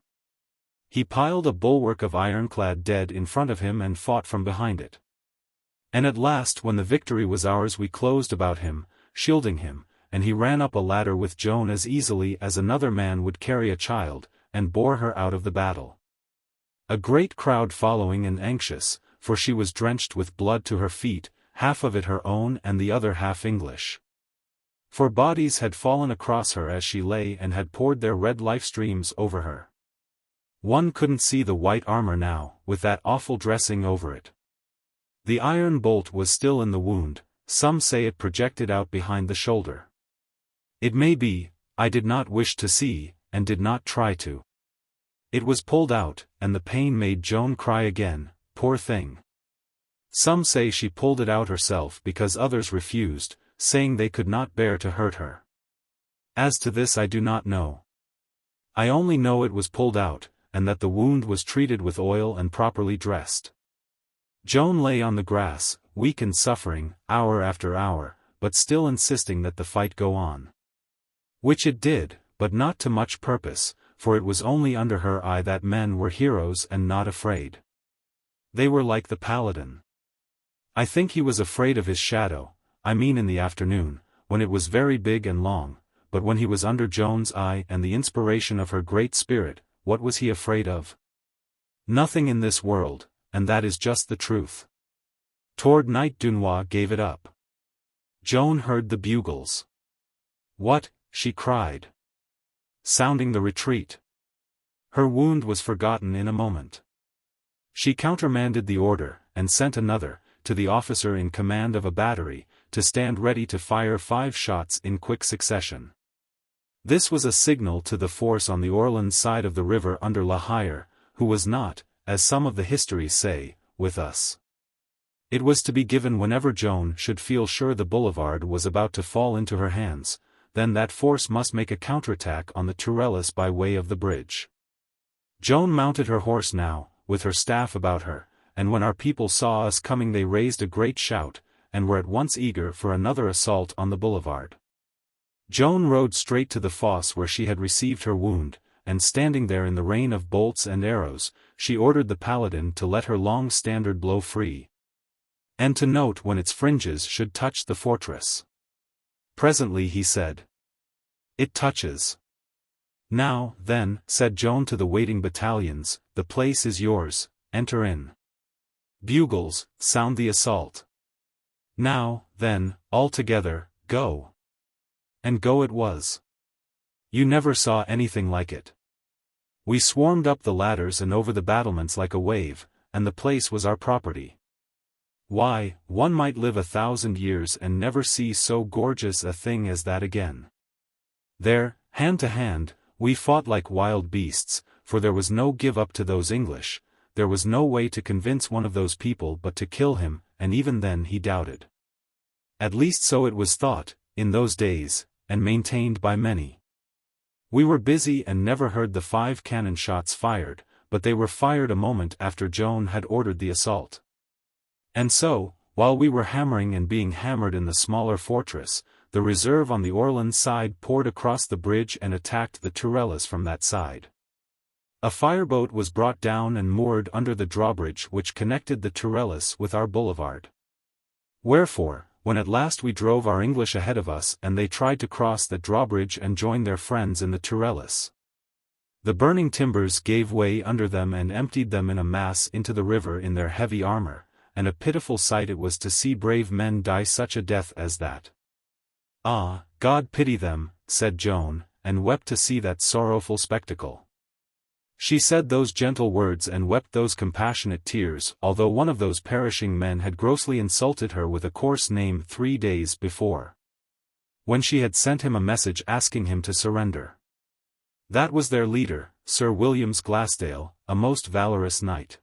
He piled a bulwark of ironclad dead in front of him and fought from behind it. And at last when the victory was ours we closed about him, shielding him, and he ran up a ladder with Joan as easily as another man would carry a child, and bore her out of the battle. A great crowd following and anxious, for she was drenched with blood to her feet, half of it her own and the other half English. For bodies had fallen across her as she lay and had poured their red life streams over her. One couldn't see the white armor now, with that awful dressing over it. The iron bolt was still in the wound, some say it projected out behind the shoulder. It may be, I did not wish to see, and did not try to. It was pulled out, and the pain made Joan cry again, poor thing. Some say she pulled it out herself because others refused, saying they could not bear to hurt her. As to this I do not know. I only know it was pulled out, and that the wound was treated with oil and properly dressed. Joan lay on the grass, weak and suffering, hour after hour, but still insisting that the fight go on. Which it did, but not to much purpose, for it was only under her eye that men were heroes and not afraid. They were like the Paladin. I think he was afraid of his shadow, I mean in the afternoon, when it was very big and long, but when he was under Joan's eye and the inspiration of her great spirit, what was he afraid of? Nothing in this world, and that is just the truth. Toward night Dunois gave it up. Joan heard the bugles. "What?" she cried. Sounding the retreat. Her wound was forgotten in a moment. She countermanded the order, and sent another, to the officer in command of a battery, to stand ready to fire 5 shots in quick succession. This was a signal to the force on the Orleans side of the river under La Hire, who was not, as some of the histories say, with us. It was to be given whenever Joan should feel sure the boulevard was about to fall into her hands, then that force must make a counterattack on the Tourelles by way of the bridge. Joan mounted her horse now, with her staff about her, and when our people saw us coming they raised a great shout, and were at once eager for another assault on the boulevard. Joan rode straight to the fosse where she had received her wound, and standing there in the rain of bolts and arrows, she ordered the Paladin to let her long standard blow free, and to note when its fringes should touch the fortress. Presently he said, "It touches." "Now, then," said Joan to the waiting battalions, "the place is yours, enter in. Bugles, sound the assault. Now, then, all together, go." And go it was. You never saw anything like it. We swarmed up the ladders and over the battlements like a wave, and the place was our property. Why, one might live 1,000 years and never see so gorgeous a thing as that again. There, hand to hand, we fought like wild beasts, for there was no give up to those English, there was no way to convince one of those people but to kill him, and even then he doubted. At least so it was thought, in those days, and maintained by many. We were busy and never heard the 5 cannon shots fired, but they were fired a moment after Joan had ordered the assault. And so, while we were hammering and being hammered in the smaller fortress, the reserve on the Orleans side poured across the bridge and attacked the Tourelles from that side. A fireboat was brought down and moored under the drawbridge which connected the Tourelles with our boulevard. Wherefore, when at last we drove our English ahead of us and they tried to cross the drawbridge and join their friends in the Tourelles, the burning timbers gave way under them and emptied them in a mass into the river in their heavy armor, and a pitiful sight it was to see brave men die such a death as that. "Ah, God pity them," said Joan, and wept to see that sorrowful spectacle. She said those gentle words and wept those compassionate tears, although one of those perishing men had grossly insulted her with a coarse name 3 days before, when she had sent him a message asking him to surrender. That was their leader, Sir Williams Glassdale, a most valorous knight.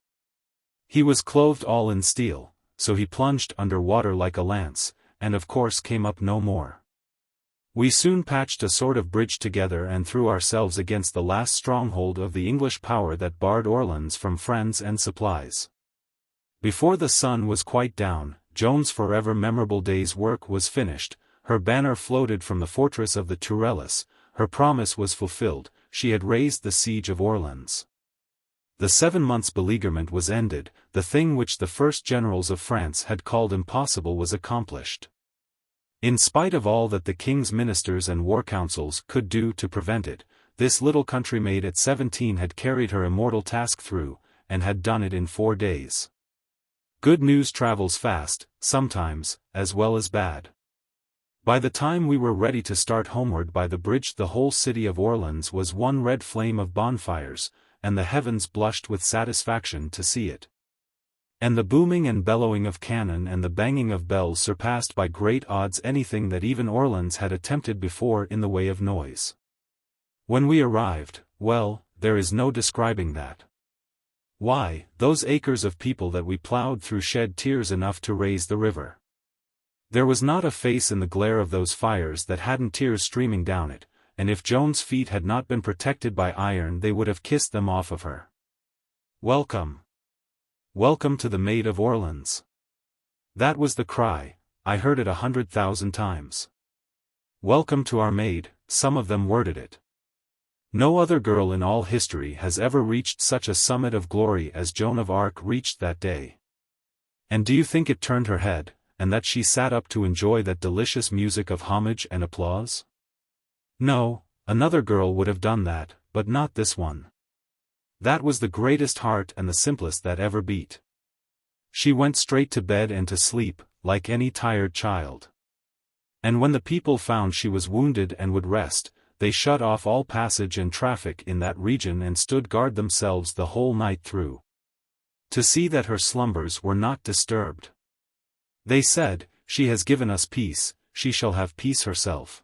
He was clothed all in steel, so he plunged under water like a lance, and of course came up no more. We soon patched a sort of bridge together and threw ourselves against the last stronghold of the English power that barred Orleans from friends and supplies. Before the sun was quite down, Joan's forever memorable day's work was finished, her banner floated from the fortress of the Tourelles, her promise was fulfilled, she had raised the siege of Orleans. The 7 months' beleaguerment was ended, the thing which the first generals of France had called impossible was accomplished. In spite of all that the king's ministers and war councils could do to prevent it, this little country maid at 17 had carried her immortal task through, and had done it in 4 days. Good news travels fast, sometimes, as well as bad. By the time we were ready to start homeward by the bridge the whole city of Orleans was one red flame of bonfires, and the heavens blushed with satisfaction to see it. And the booming and bellowing of cannon and the banging of bells surpassed by great odds anything that even Orleans had attempted before in the way of noise. When we arrived, well, there is no describing that. Why, those acres of people that we plowed through shed tears enough to raise the river. There was not a face in the glare of those fires that hadn't tears streaming down it, and if Joan's feet had not been protected by iron they would have kissed them off of her. Welcome! Welcome to the Maid of Orleans. That was the cry, I heard it 100,000 times. Welcome to our maid, some of them worded it. No other girl in all history has ever reached such a summit of glory as Joan of Arc reached that day. And do you think it turned her head, and that she sat up to enjoy that delicious music of homage and applause? No, another girl would have done that, but not this one. That was the greatest heart and the simplest that ever beat. She went straight to bed and to sleep, like any tired child. And when the people found she was wounded and would rest, they shut off all passage and traffic in that region and stood guard themselves the whole night through, to see that her slumbers were not disturbed. They said, "She has given us peace, she shall have peace herself."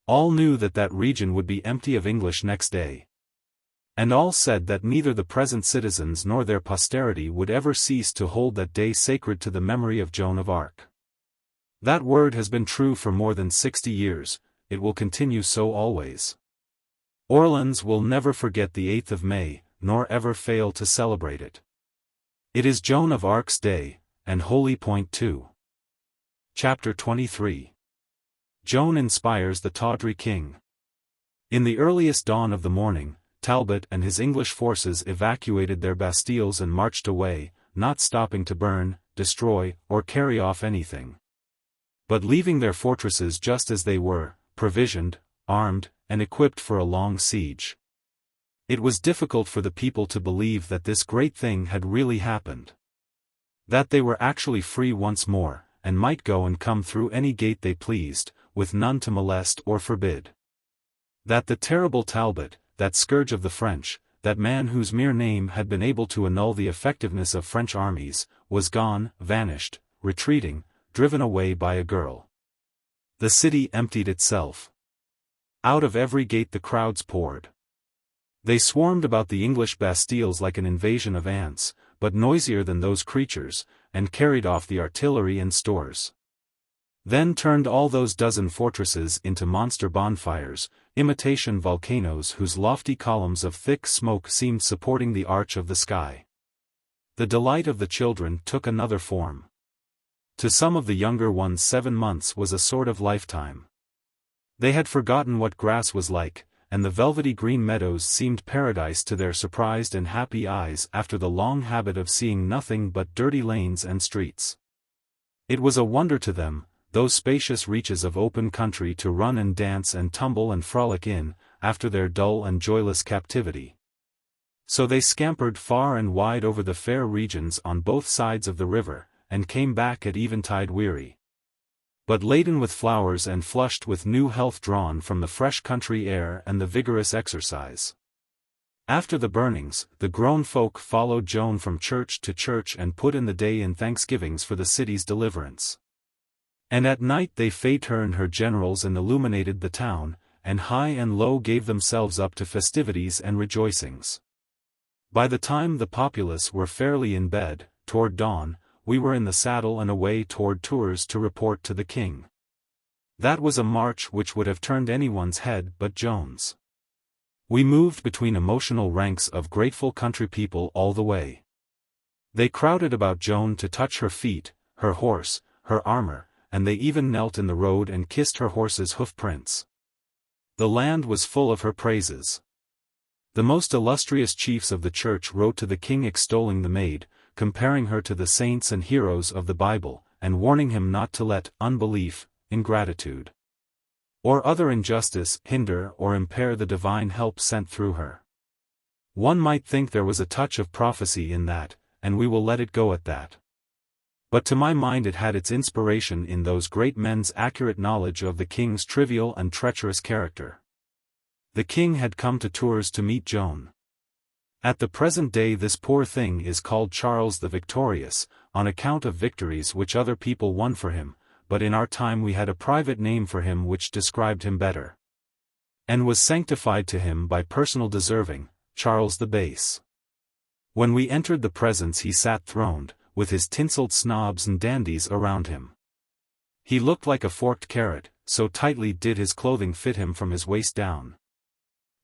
All knew that that region would be empty of English next day. And all said that neither the present citizens nor their posterity would ever cease to hold that day sacred to the memory of Joan of Arc. That word has been true for more than 60 years, it will continue so always. Orleans will never forget the 8th of May, nor ever fail to celebrate it. It is Joan of Arc's day, and holy point too. Chapter 23. Joan inspires the tawdry king. In the earliest dawn of the morning, Talbot and his English forces evacuated their bastilles and marched away, not stopping to burn, destroy, or carry off anything, but leaving their fortresses just as they were, provisioned, armed, and equipped for a long siege. It was difficult for the people to believe that this great thing had really happened. That they were actually free once more, and might go and come through any gate they pleased, with none to molest or forbid. That the terrible Talbot, that scourge of the French, that man whose mere name had been able to annul the effectiveness of French armies, was gone, vanished, retreating, driven away by a girl. The city emptied itself. Out of every gate the crowds poured. They swarmed about the English bastilles like an invasion of ants, but noisier than those creatures, and carried off the artillery and stores. Then turned all those dozen fortresses into monster bonfires, imitation volcanoes whose lofty columns of thick smoke seemed supporting the arch of the sky. The delight of the children took another form. To some of the younger ones 7 months was a sort of lifetime. They had forgotten what grass was like, and the velvety green meadows seemed paradise to their surprised and happy eyes after the long habit of seeing nothing but dirty lanes and streets. It was a wonder to them, those spacious reaches of open country to run and dance and tumble and frolic in, after their dull and joyless captivity. So they scampered far and wide over the fair regions on both sides of the river, and came back at eventide weary, but laden with flowers and flushed with new health drawn from the fresh country air and the vigorous exercise. After the burnings, the grown folk followed Joan from church to church and put in the day in thanksgivings for the city's deliverance. And at night they fed her and her generals and illuminated the town, and high and low gave themselves up to festivities and rejoicings. By the time the populace were fairly in bed, toward dawn, we were in the saddle and away toward Tours to report to the king. That was a march which would have turned anyone's head but Joan's. We moved between emotional ranks of grateful country people all the way. They crowded about Joan to touch her feet, her horse, her armor, and they even knelt in the road and kissed her horse's hoof prints. The land was full of her praises. The most illustrious chiefs of the church wrote to the king extolling the maid, comparing her to the saints and heroes of the Bible, and warning him not to let unbelief, ingratitude, or other injustice hinder or impair the divine help sent through her. One might think there was a touch of prophecy in that, and we will let it go at that. But to my mind it had its inspiration in those great men's accurate knowledge of the king's trivial and treacherous character. The king had come to Tours to meet Joan. At the present day this poor thing is called Charles the Victorious, on account of victories which other people won for him, but in our time we had a private name for him which described him better, and was sanctified to him by personal deserving, Charles the Base. When we entered the presence he sat throned, with his tinselled snobs and dandies around him. He looked like a forked carrot, so tightly did his clothing fit him from his waist down.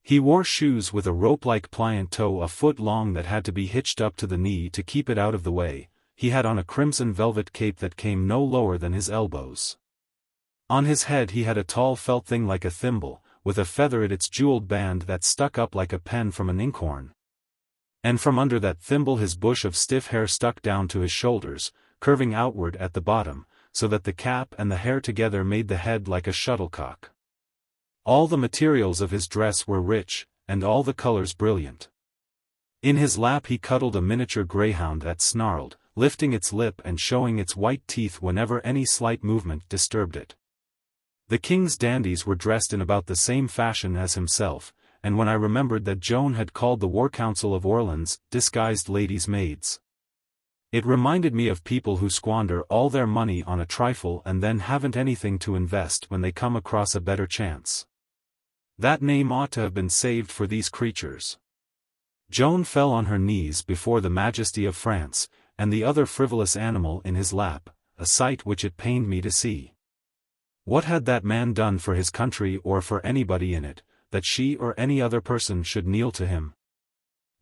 He wore shoes with a rope-like pliant toe a foot long that had to be hitched up to the knee to keep it out of the way. He had on a crimson velvet cape that came no lower than his elbows. On his head he had a tall felt thing like a thimble, with a feather at its jeweled band that stuck up like a pen from an inkhorn. And from under that thimble his bush of stiff hair stuck down to his shoulders, curving outward at the bottom, so that the cap and the hair together made the head like a shuttlecock. All the materials of his dress were rich, and all the colors brilliant. In his lap he cuddled a miniature greyhound that snarled, lifting its lip and showing its white teeth whenever any slight movement disturbed it. The king's dandies were dressed in about the same fashion as himself, and when I remembered that Joan had called the War Council of Orleans disguised ladies' maids, it reminded me of people who squander all their money on a trifle and then haven't anything to invest when they come across a better chance. That name ought to have been saved for these creatures. Joan fell on her knees before the majesty of France, and the other frivolous animal in his lap, a sight which it pained me to see. What had that man done for his country or for anybody in it, that she or any other person should kneel to him?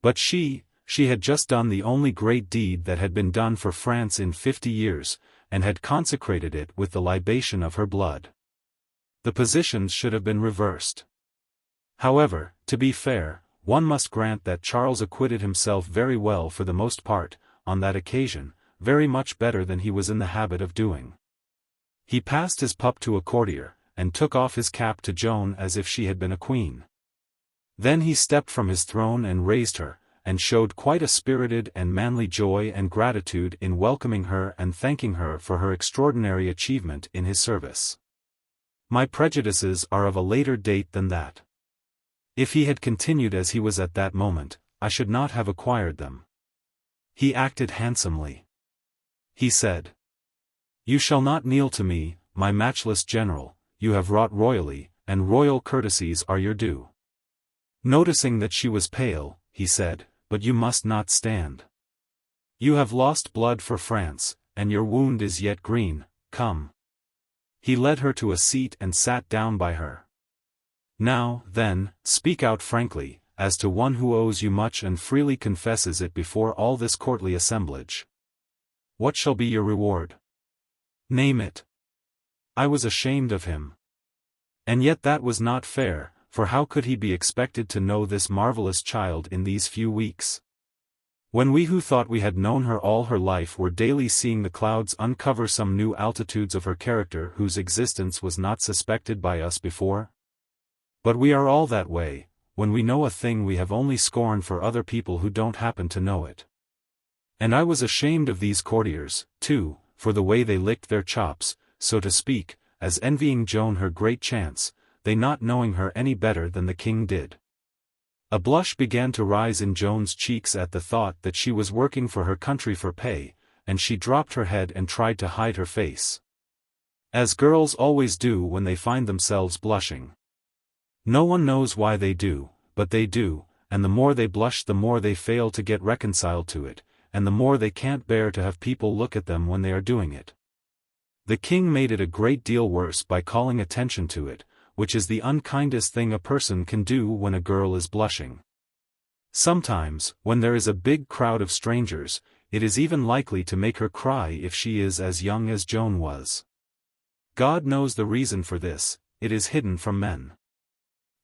But she had just done the only great deed that had been done for France in 50 years, and had consecrated it with the libation of her blood. The positions should have been reversed. However, to be fair, one must grant that Charles acquitted himself very well for the most part, on that occasion, very much better than he was in the habit of doing. He passed his pup to a courtier, and took off his cap to Joan as if she had been a queen. Then he stepped from his throne and raised her, and showed quite a spirited and manly joy and gratitude in welcoming her and thanking her for her extraordinary achievement in his service. My prejudices are of a later date than that. If he had continued as he was at that moment, I should not have acquired them. He acted handsomely. He said, "You shall not kneel to me, my matchless general, you have wrought royally, and royal courtesies are your due." Noticing that she was pale, he said, "But you must not stand. You have lost blood for France, and your wound is yet green, come." He led her to a seat and sat down by her. "Now, then, speak out frankly, as to one who owes you much and freely confesses it before all this courtly assemblage. What shall be your reward? Name it." I was ashamed of him. And yet that was not fair, for how could he be expected to know this marvelous child in these few weeks? When we who thought we had known her all her life were daily seeing the clouds uncover some new altitudes of her character whose existence was not suspected by us before? But we are all that way, when we know a thing we have only scorn for other people who don't happen to know it. And I was ashamed of these courtiers, too, for the way they licked their chops, so to speak, as envying Joan her great chance, they not knowing her any better than the king did. A blush began to rise in Joan's cheeks at the thought that she was working for her country for pay, and she dropped her head and tried to hide her face. As girls always do when they find themselves blushing. No one knows why they do, but they do, and the more they blush the more they fail to get reconciled to it, and the more they can't bear to have people look at them when they are doing it. The king made it a great deal worse by calling attention to it, which is the unkindest thing a person can do when a girl is blushing. Sometimes, when there is a big crowd of strangers, it is even likely to make her cry if she is as young as Joan was. God knows the reason for this, it is hidden from men.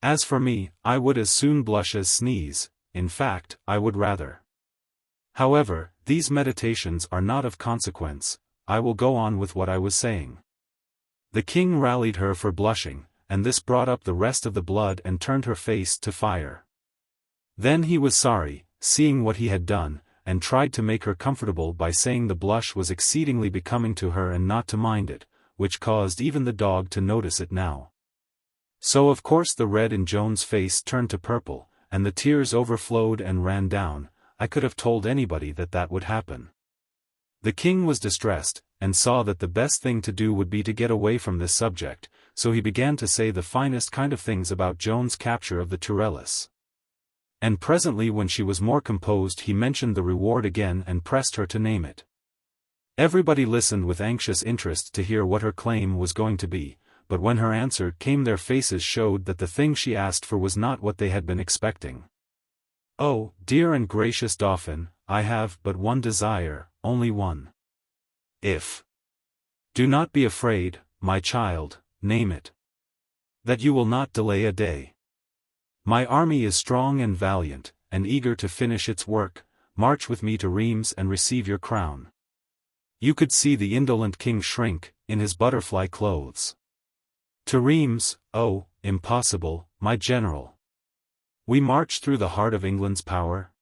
As for me, I would as soon blush as sneeze, in fact, I would rather. However, these meditations are not of consequence, I will go on with what I was saying. The king rallied her for blushing, and this brought up the rest of the blood and turned her face to fire. Then he was sorry, seeing what he had done, and tried to make her comfortable by saying the blush was exceedingly becoming to her and not to mind it, which caused even the dog to notice it now. So of course the red in Joan's face turned to purple, and the tears overflowed and ran down. I could have told anybody that that would happen. The king was distressed, and saw that the best thing to do would be to get away from this subject, so he began to say the finest kind of things about Joan's capture of the Tourelles. And presently when she was more composed he mentioned the reward again and pressed her to name it. Everybody listened with anxious interest to hear what her claim was going to be, but when her answer came their faces showed that the thing she asked for was not what they had been expecting. "Oh, dear and gracious Dauphin, I have but one desire, only one. Do not be afraid, my child, name it. That you will not delay a day. My army is strong and valiant, and eager to finish its work. March with me to Reims and receive your crown." You could see the indolent king shrink, in his butterfly clothes. To Reims, oh, impossible, my general. We march through the heart of England's power?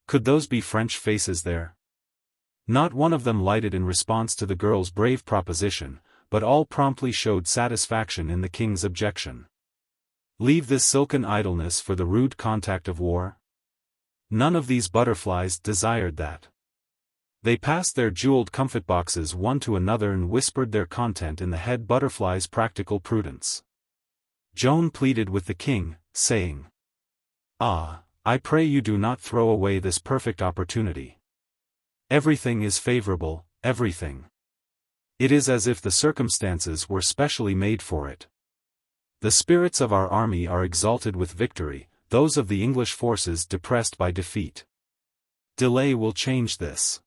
Could those be French faces there? Not one of them lighted in response to the girl's brave proposition, but all promptly showed satisfaction in the king's objection. Leave this silken idleness for the rude contact of war? None of these butterflies desired that. They passed their jeweled comfit boxes one to another and whispered their content in the head butterfly's practical prudence. Joan pleaded with the king, saying, "Ah, I pray you do not throw away this perfect opportunity. Everything is favorable, everything. It is as if the circumstances were specially made for it. The spirits of our army are exalted with victory, those of the English forces depressed by defeat. Delay will change this.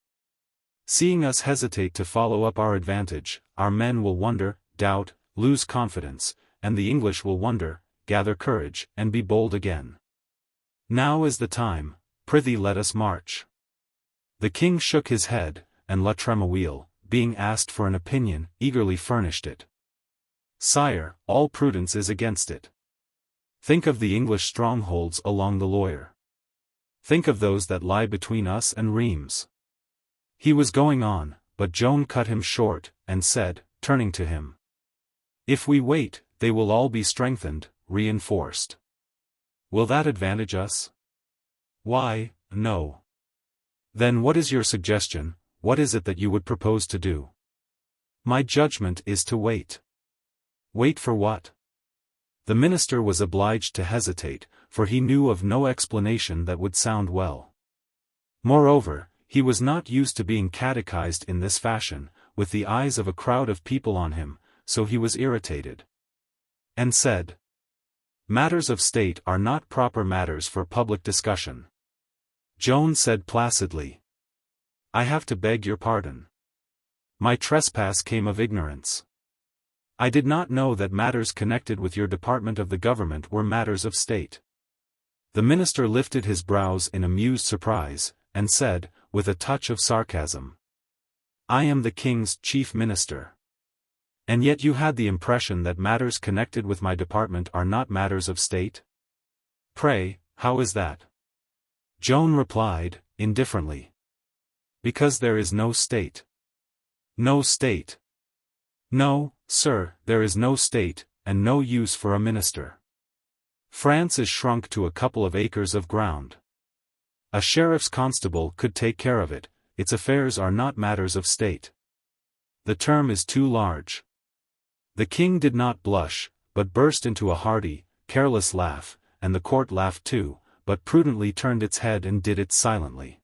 Seeing us hesitate to follow up our advantage, our men will wonder, doubt, lose confidence, and the English will wonder, gather courage, and be bold again. Now is the time, prithee let us march." The king shook his head, and La Tremouille, being asked for an opinion, eagerly furnished it. "Sire, all prudence is against it. Think of the English strongholds along the Loire. Think of those that lie between us and Reims." He was going on, but Joan cut him short, and said, turning to him, "If we wait, they will all be strengthened, reinforced. Will that advantage us?" "Why, no." "Then what is your suggestion? What is it that you would propose to do?" "My judgment is to wait." "Wait for what?" The minister was obliged to hesitate, for he knew of no explanation that would sound well. Moreover, he was not used to being catechized in this fashion, with the eyes of a crowd of people on him, so he was irritated. And said, "Matters of state are not proper matters for public discussion." Joan said placidly, "I have to beg your pardon. My trespass came of ignorance. I did not know that matters connected with your department of the government were matters of state." The minister lifted his brows in amused surprise, and said, with a touch of sarcasm, "I am the king's chief minister. And yet you had the impression that matters connected with my department are not matters of state? Pray, how is that?" Joan replied, indifferently, "Because there is no state." "No state?" "No, sir, there is no state, and no use for a minister. France is shrunk to a couple of acres of ground. A sheriff's constable could take care of it, its affairs are not matters of state. The term is too large." The king did not blush, but burst into a hearty, careless laugh, and the court laughed too, but prudently turned its head and did it silently.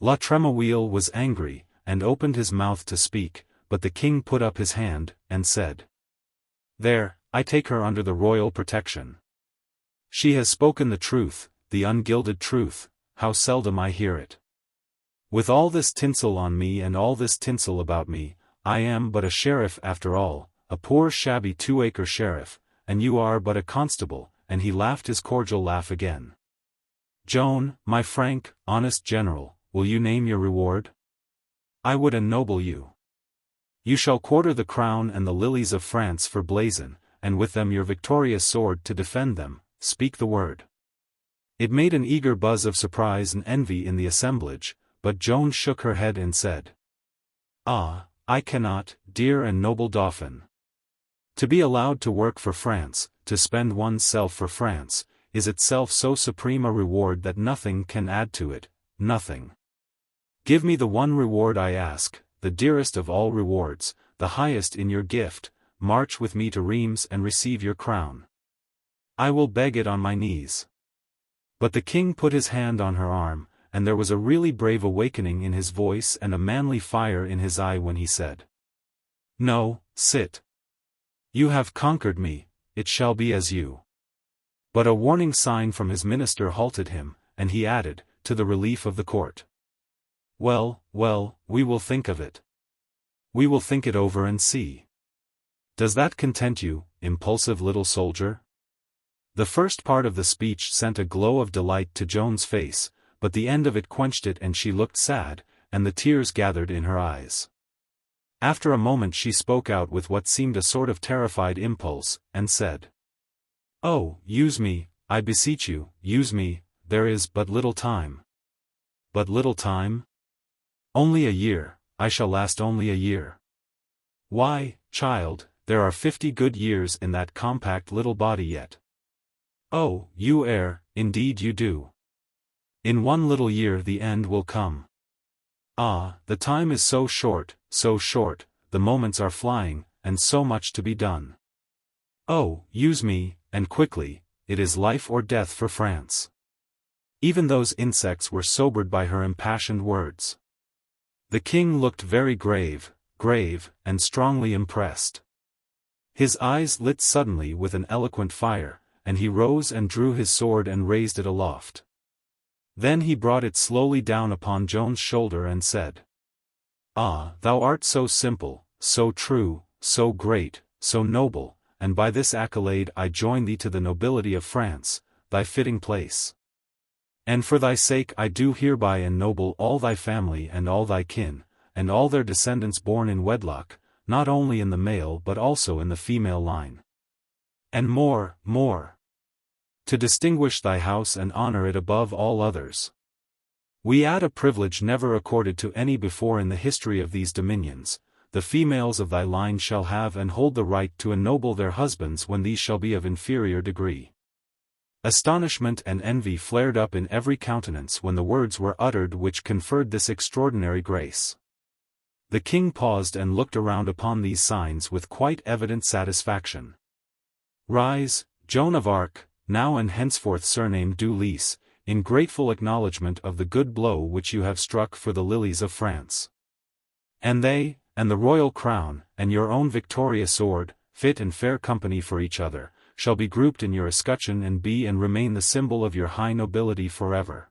La Tremouille was angry, and opened his mouth to speak, but the king put up his hand, and said, "There, I take her under the royal protection. She has spoken the truth, the ungilded truth. How seldom I hear it. With all this tinsel on me and all this tinsel about me, I am but a sheriff after all, a poor shabby 2-acre sheriff, and you are but a constable," and he laughed his cordial laugh again. "Joan, my frank, honest general, will you name your reward? I would ennoble you. You shall quarter the crown and the lilies of France for blazon, and with them your victorious sword to defend them. Speak the word." It made an eager buzz of surprise and envy in the assemblage, but Joan shook her head and said, "Ah, I cannot, dear and noble Dauphin. To be allowed to work for France, to spend one's self for France, is itself so supreme a reward that nothing can add to it, nothing. Give me the one reward I ask, the dearest of all rewards, the highest in your gift, march with me to Reims and receive your crown. I will beg it on my knees." But the king put his hand on her arm, and there was a really brave awakening in his voice and a manly fire in his eye when he said, "No, sit. You have conquered me, it shall be as you." But a warning sign from his minister halted him, and he added, to the relief of the court, "Well, well, we will think of it. We will think it over and see. Does that content you, impulsive little soldier?" The first part of the speech sent a glow of delight to Joan's face, but the end of it quenched it and she looked sad, and the tears gathered in her eyes. After a moment she spoke out with what seemed a sort of terrified impulse, and said, "Oh, use me, I beseech you, use me, there is but little time." "But little time?" "Only a year, I shall last only a year." Why, child, there are 50 good years in that compact little body yet. Oh, you err, indeed you do. In one little year the end will come. Ah, the time is so short, the moments are flying, and so much to be done. Oh, use me, and quickly, it is life or death for France. Even those insects were sobered by her impassioned words. The king looked very grave, and strongly impressed. His eyes lit suddenly with an eloquent fire, and he rose and drew his sword and raised it aloft. Then he brought it slowly down upon Joan's shoulder and said, "Ah, thou art so simple, so true, so great, so noble, and by this accolade I join thee to the nobility of France, thy fitting place. And for thy sake I do hereby ennoble all thy family and all thy kin, and all their descendants born in wedlock, not only in the male but also in the female line. And more, to distinguish thy house and honor it above all others. We add a privilege never accorded to any before in the history of these dominions, the females of thy line shall have and hold the right to ennoble their husbands when these shall be of inferior degree." Astonishment and envy flared up in every countenance when the words were uttered which conferred this extraordinary grace. The king paused and looked around upon these signs with quite evident satisfaction. "Rise, Joan of Arc, now and henceforth surnamed du Lys, in grateful acknowledgment of the good blow which you have struck for the lilies of France. And they, and the royal crown, and your own victorious sword, fit and fair company for each other, shall be grouped in your escutcheon and be and remain the symbol of your high nobility forever."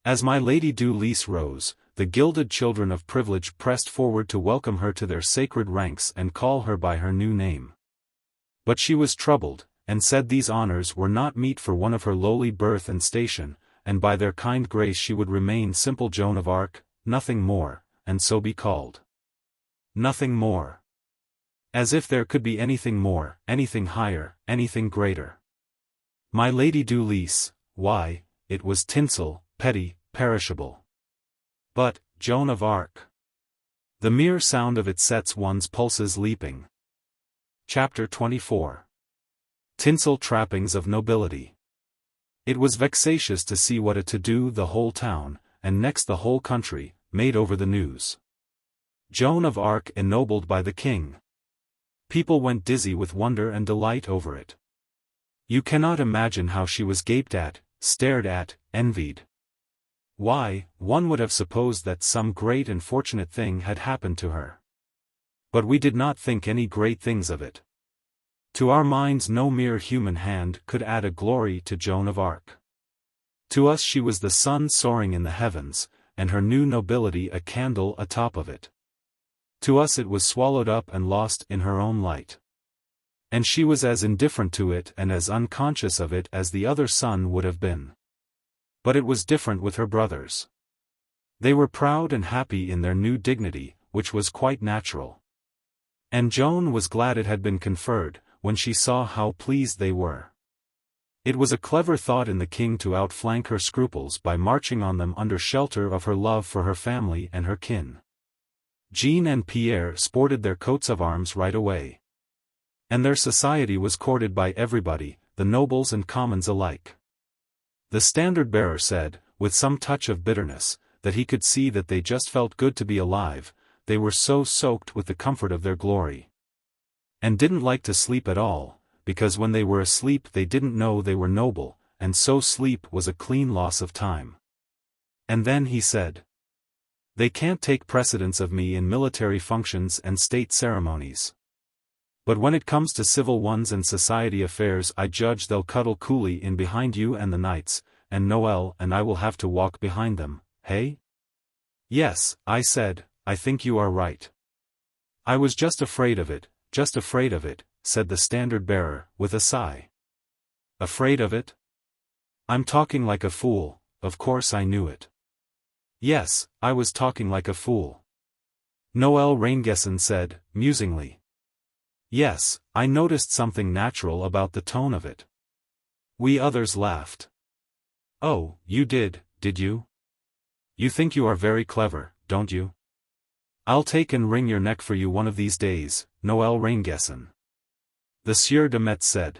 As my Lady du Lys rose, the gilded children of privilege pressed forward to welcome her to their sacred ranks and call her by her new name. But she was troubled, and said these honors were not meet for one of her lowly birth and station, and by their kind grace she would remain simple Joan of Arc, nothing more, and so be called. Nothing more. As if there could be anything more, anything higher, anything greater. My Lady du Lys, why, it was tinsel, petty, perishable. But, Joan of Arc. The mere sound of it sets one's pulses leaping. Chapter 24. Tinsel trappings of nobility. It was vexatious to see what a to-do the whole town, and next the whole country, made over the news. Joan of Arc ennobled by the king. People went dizzy with wonder and delight over it. You cannot imagine how she was gaped at, stared at, envied. Why, one would have supposed that some great and fortunate thing had happened to her. But we did not think any great things of it. To our minds no mere human hand could add a glory to Joan of Arc. To us she was the sun soaring in the heavens, and her new nobility a candle atop of it. To us it was swallowed up and lost in her own light. And she was as indifferent to it and as unconscious of it as the other sun would have been. But it was different with her brothers. They were proud and happy in their new dignity, which was quite natural. And Joan was glad it had been conferred, when she saw how pleased they were. It was a clever thought in the king to outflank her scruples by marching on them under shelter of her love for her family and her kin. Jean and Pierre sported their coats of arms right away. And their society was courted by everybody, the nobles and commons alike. The standard-bearer said, with some touch of bitterness, that he could see that they just felt good to be alive, they were so soaked with the comfort of their glory. And didn't like to sleep at all, because when they were asleep they didn't know they were noble, and so sleep was a clean loss of time. And then he said, "They can't take precedence of me in military functions and state ceremonies. But when it comes to civil ones and society affairs I judge they'll cuddle coolly in behind you and the knights, and Noel and I will have to walk behind them, hey?" "Yes," I said, "I think you are right. I was just afraid of it, said the standard-bearer, with a sigh. "Afraid of it? I'm talking like a fool, of course I knew it." "Yes, I was talking like a fool," Noel Raingesson said, musingly. "Yes, I noticed something natural about the tone of it." We others laughed. "Oh, you did you? You think you are very clever, don't you?" I'll take and wring your neck for you one of these days, Noël Raingesson. The Sieur de Metz said.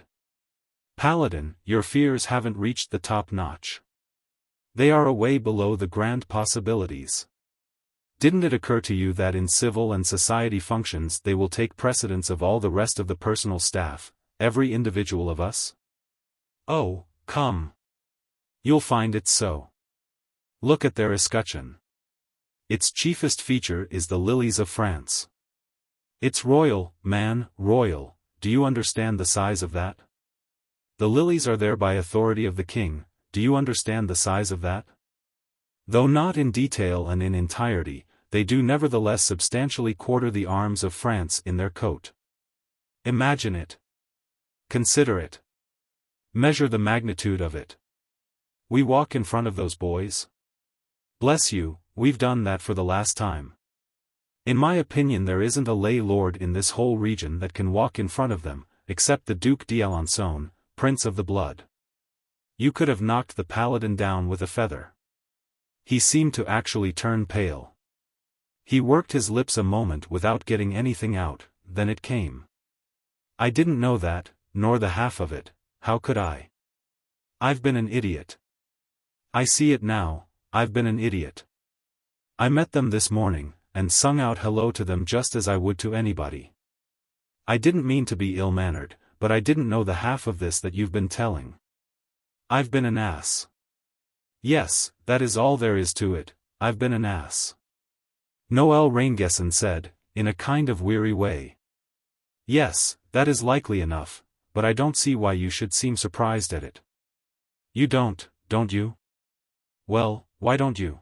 Paladin, your fears haven't reached the top notch. They are away below the grand possibilities. Didn't it occur to you that in civil and society functions they will take precedence of all the rest of the personal staff, every individual of us? Oh, come. You'll find it so. Look at their escutcheon. Its chiefest feature is the lilies of France. It's royal, man, royal. Do you understand the size of that? The lilies are there by authority of the king. Do you understand the size of that? Though not in detail and in entirety, they do nevertheless substantially quarter the arms of France in their coat. Imagine it. Consider it. Measure the magnitude of it. We walk in front of those boys. Bless you, we've done that for the last time. In my opinion there isn't a lay lord in this whole region that can walk in front of them, except the Duc d'Alençon, Prince of the Blood. You could have knocked the Paladin down with a feather. He seemed to actually turn pale. He worked his lips a moment without getting anything out, then it came. I didn't know that, nor the half of it, how could I? I've been an idiot. I see it now, I've been an idiot. I met them this morning, and sung out hello to them just as I would to anybody. I didn't mean to be ill-mannered, but I didn't know the half of this that you've been telling. I've been an ass. Yes, that is all there is to it, I've been an ass. Noël Raingesson said, in a kind of weary way. Yes, that is likely enough, but I don't see why you should seem surprised at it. You don't you? Well, why don't you?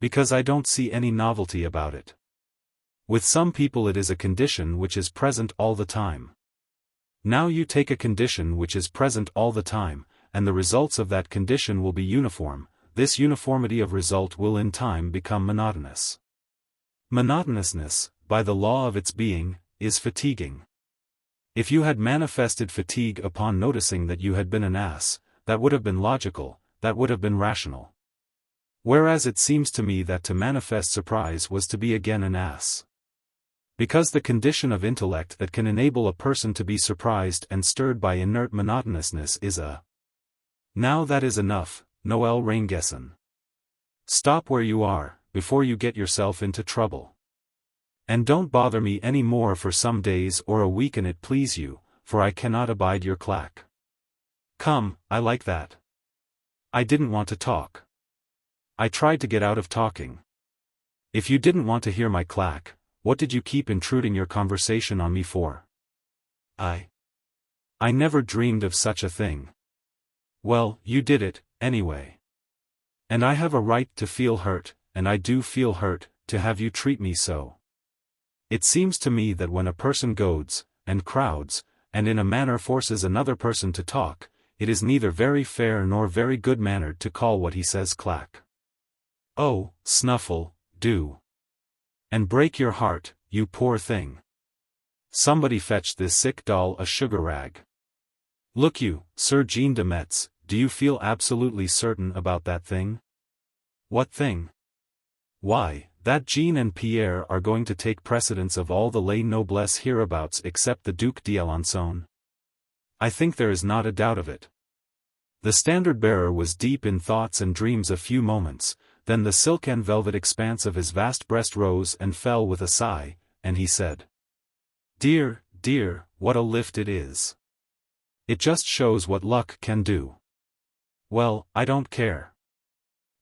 Because I don't see any novelty about it. With some people it is a condition which is present all the time. Now you take a condition which is present all the time, and the results of that condition will be uniform. This uniformity of result will in time become monotonous. Monotonousness, by the law of its being, is fatiguing. If you had manifested fatigue upon noticing that you had been an ass, that would have been logical, that would have been rational. Whereas it seems to me that to manifest surprise was to be again an ass. Because the condition of intellect that can enable a person to be surprised and stirred by inert monotonousness is a. Now that is enough, Noël Raingesson. Stop where you are, before you get yourself into trouble. And don't bother me any more for some days or a week an it please you, for I cannot abide your clack. Come, I like that. I didn't want to talk. I tried to get out of talking. If you didn't want to hear my clack, what did you keep intruding your conversation on me for? I never dreamed of such a thing. Well, you did it, anyway. And I have a right to feel hurt, and I do feel hurt, to have you treat me so. It seems to me that when a person goads, and crowds, and in a manner forces another person to talk, it is neither very fair nor very good-mannered to call what he says clack. Oh, snuffle, do. And break your heart, you poor thing. Somebody fetch this sick doll a sugar rag. Look you, Sir Jean de Metz, do you feel absolutely certain about that thing? What thing? Why, that Jean and Pierre are going to take precedence of all the lay noblesse hereabouts except the Duc d'Alençon. I think there is not a doubt of it. The standard-bearer was deep in thoughts and dreams a few moments, then the silk and velvet expanse of his vast breast rose and fell with a sigh, and he said, Dear, dear, what a lift it is. It just shows what luck can do. Well, I don't care.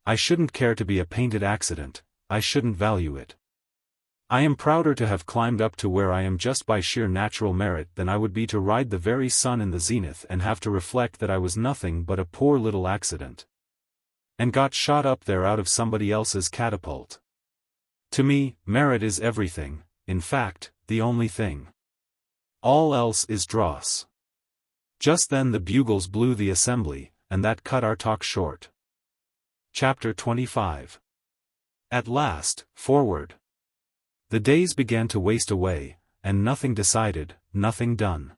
I shouldn't care to be a painted accident, I shouldn't value it. I am prouder to have climbed up to where I am just by sheer natural merit than I would be to ride the very sun in the zenith and have to reflect that I was nothing but a poor little accident. And got shot up there out of somebody else's catapult. To me, merit is everything, in fact, the only thing. All else is dross. Just then the bugles blew the assembly, and that cut our talk short. Chapter 25. At last, forward. The days began to waste away, and nothing decided, nothing done.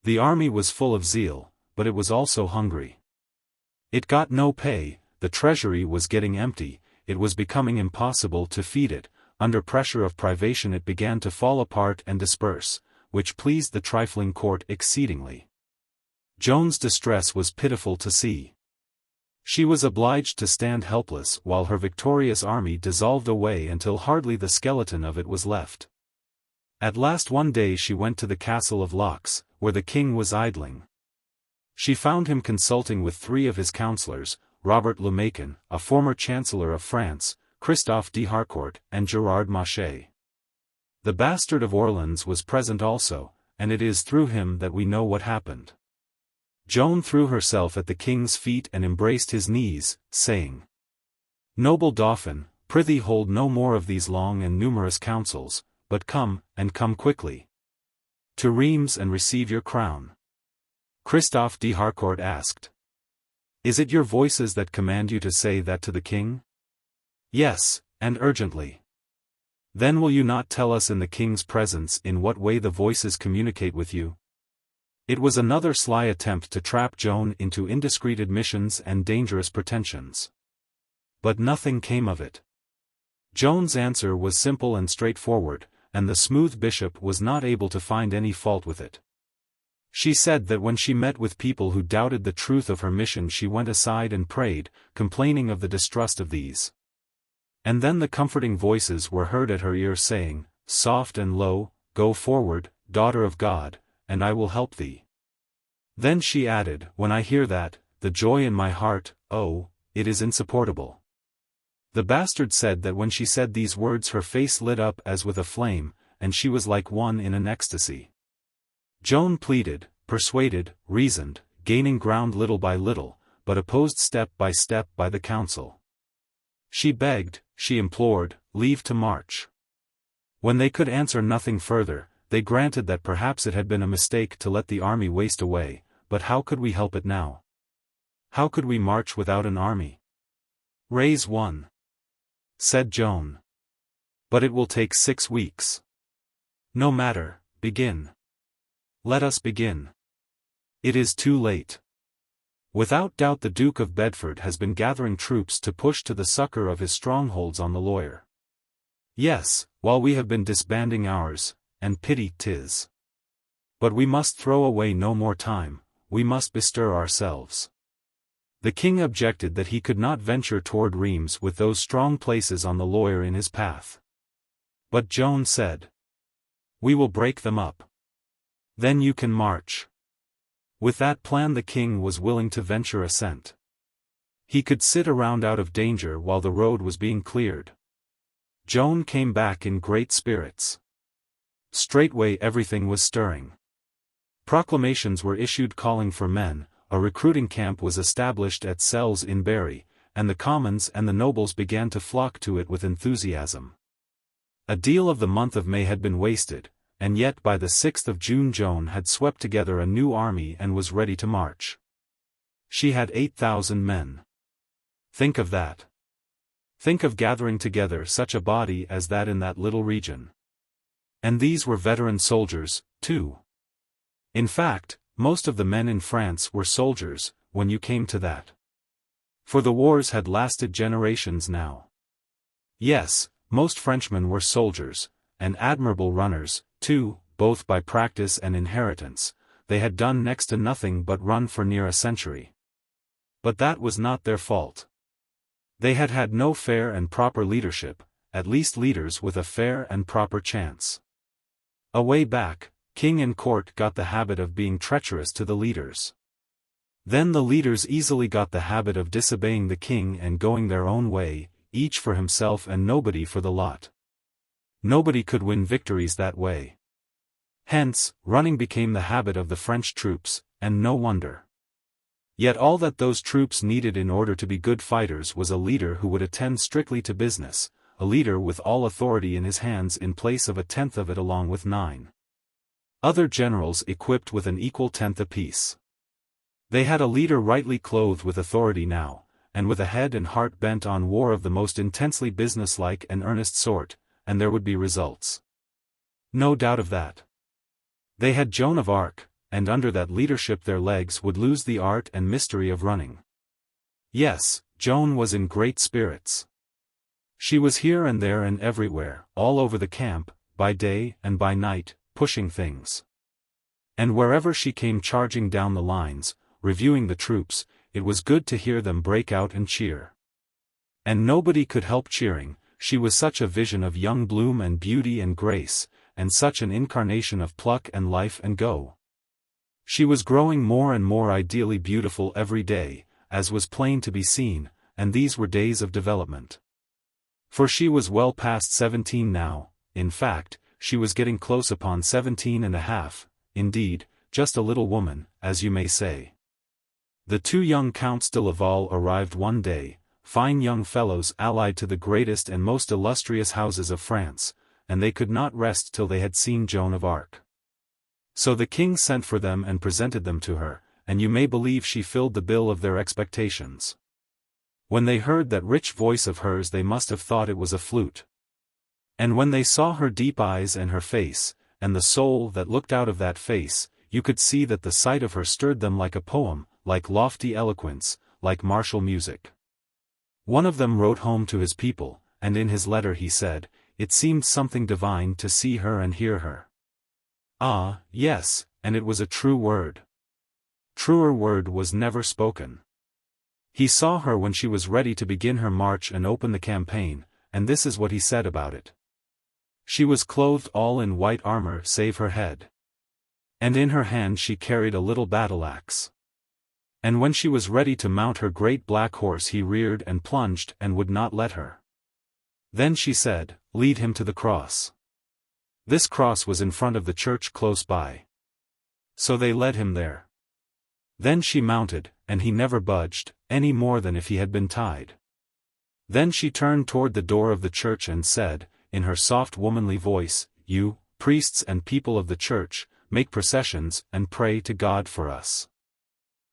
The army was full of zeal, but it was also hungry. It got no pay, the treasury was getting empty, it was becoming impossible to feed it, under pressure of privation it began to fall apart and disperse, which pleased the trifling court exceedingly. Joan's distress was pitiful to see. She was obliged to stand helpless while her victorious army dissolved away until hardly the skeleton of it was left. At last one day she went to the castle of Laux, where the king was idling. She found him consulting with 3 of his councillors, Robert le Macon, a former chancellor of France, Christophe de Harcourt, and Gerard Maché. The bastard of Orleans was present also, and it is through him that we know what happened. Joan threw herself at the king's feet and embraced his knees, saying, "Noble Dauphin, prithee hold no more of these long and numerous councils, but come, and come quickly, to Reims and receive your crown." Christophe de Harcourt asked, "Is it your voices that command you to say that to the king?" "Yes, and urgently." "Then will you not tell us in the king's presence in what way the voices communicate with you?" It was another sly attempt to trap Joan into indiscreet admissions and dangerous pretensions. But nothing came of it. Joan's answer was simple and straightforward, and the smooth bishop was not able to find any fault with it. She said that when she met with people who doubted the truth of her mission she went aside and prayed, complaining of the distrust of these. And then the comforting voices were heard at her ear saying, soft and low, "Go forward, daughter of God, and I will help thee." Then she added, "When I hear that, the joy in my heart, oh, it is insupportable." The bastard said that when she said these words her face lit up as with a flame, and she was like one in an ecstasy. Joan pleaded, persuaded, reasoned, gaining ground little by little, but opposed step by the council. She begged, she implored, leave to march. When they could answer nothing further, they granted that perhaps it had been a mistake to let the army waste away, but how could we help it now? How could we march without an army? "Raise one," said Joan. "But it will take 6 weeks." "No matter, begin. Let us begin. It is too late. Without doubt the Duke of Bedford has been gathering troops to push to the succor of his strongholds on the Loire. Yes, while we have been disbanding ours, and pity 'tis. But we must throw away no more time, we must bestir ourselves." The king objected that he could not venture toward Reims with those strong places on the Loire in his path. But Joan said, "We will break them up. Then you can march." With that plan the king was willing to venture assent. He could sit around out of danger while the road was being cleared. Joan came back in great spirits. Straightway everything was stirring. Proclamations were issued calling for men, a recruiting camp was established at Selles in Berry, and the commons and the nobles began to flock to it with enthusiasm. A deal of the month of May had been wasted, and yet by the 6th of June Joan had swept together a new army and was ready to march. She had 8,000 men. Think of that. Think of gathering together such a body as that in that little region. And these were veteran soldiers, too. In fact, most of the men in France were soldiers, when you came to that. For the wars had lasted generations now. Yes, most Frenchmen were soldiers, and admirable runners, too, both by practice and inheritance. They had done next to nothing but run for near a century. But that was not their fault. They had had no fair and proper leadership, at least leaders with a fair and proper chance. Away back, king and court got the habit of being treacherous to the leaders. Then the leaders easily got the habit of disobeying the king and going their own way, each for himself and nobody for the lot. Nobody could win victories that way. Hence, running became the habit of the French troops, and no wonder. Yet all that those troops needed in order to be good fighters was a leader who would attend strictly to business, a leader with all authority in his hands in place of 1/10 of it along with 9 other generals equipped with an equal 1/10 apiece. They had a leader rightly clothed with authority now, and with a head and heart bent on war of the most intensely businesslike and earnest sort, and there would be results. No doubt of that. They had Joan of Arc, and under that leadership their legs would lose the art and mystery of running. Yes, Joan was in great spirits. She was here and there and everywhere, all over the camp, by day and by night, pushing things. And wherever she came charging down the lines, reviewing the troops, it was good to hear them break out and cheer. And nobody could help cheering, she was such a vision of young bloom and beauty and grace, and such an incarnation of pluck and life and go. She was growing more and more ideally beautiful every day, as was plain to be seen, and these were days of development. For she was well past 17 now, in fact, she was getting close upon 17 and a half, indeed, just a little woman, as you may say. The two young Counts de Laval arrived one day, fine young fellows allied to the greatest and most illustrious houses of France, and they could not rest till they had seen Joan of Arc. So the king sent for them and presented them to her, and you may believe she filled the bill of their expectations. When they heard that rich voice of hers they must have thought it was a flute. And when they saw her deep eyes and her face, and the soul that looked out of that face, you could see that the sight of her stirred them like a poem, like lofty eloquence, like martial music. One of them wrote home to his people, and in his letter he said, it seemed something divine to see her and hear her. Ah, yes, and it was a true word. Truer word was never spoken. He saw her when she was ready to begin her march and open the campaign, and this is what he said about it. She was clothed all in white armor save her head. And in her hand she carried a little battle-axe. And when she was ready to mount her great black horse he reared and plunged and would not let her. Then she said, lead him to the cross. This cross was in front of the church close by. So they led him there. Then she mounted, and he never budged, any more than if he had been tied. Then she turned toward the door of the church and said, in her soft womanly voice, you, priests and people of the church, make processions and pray to God for us.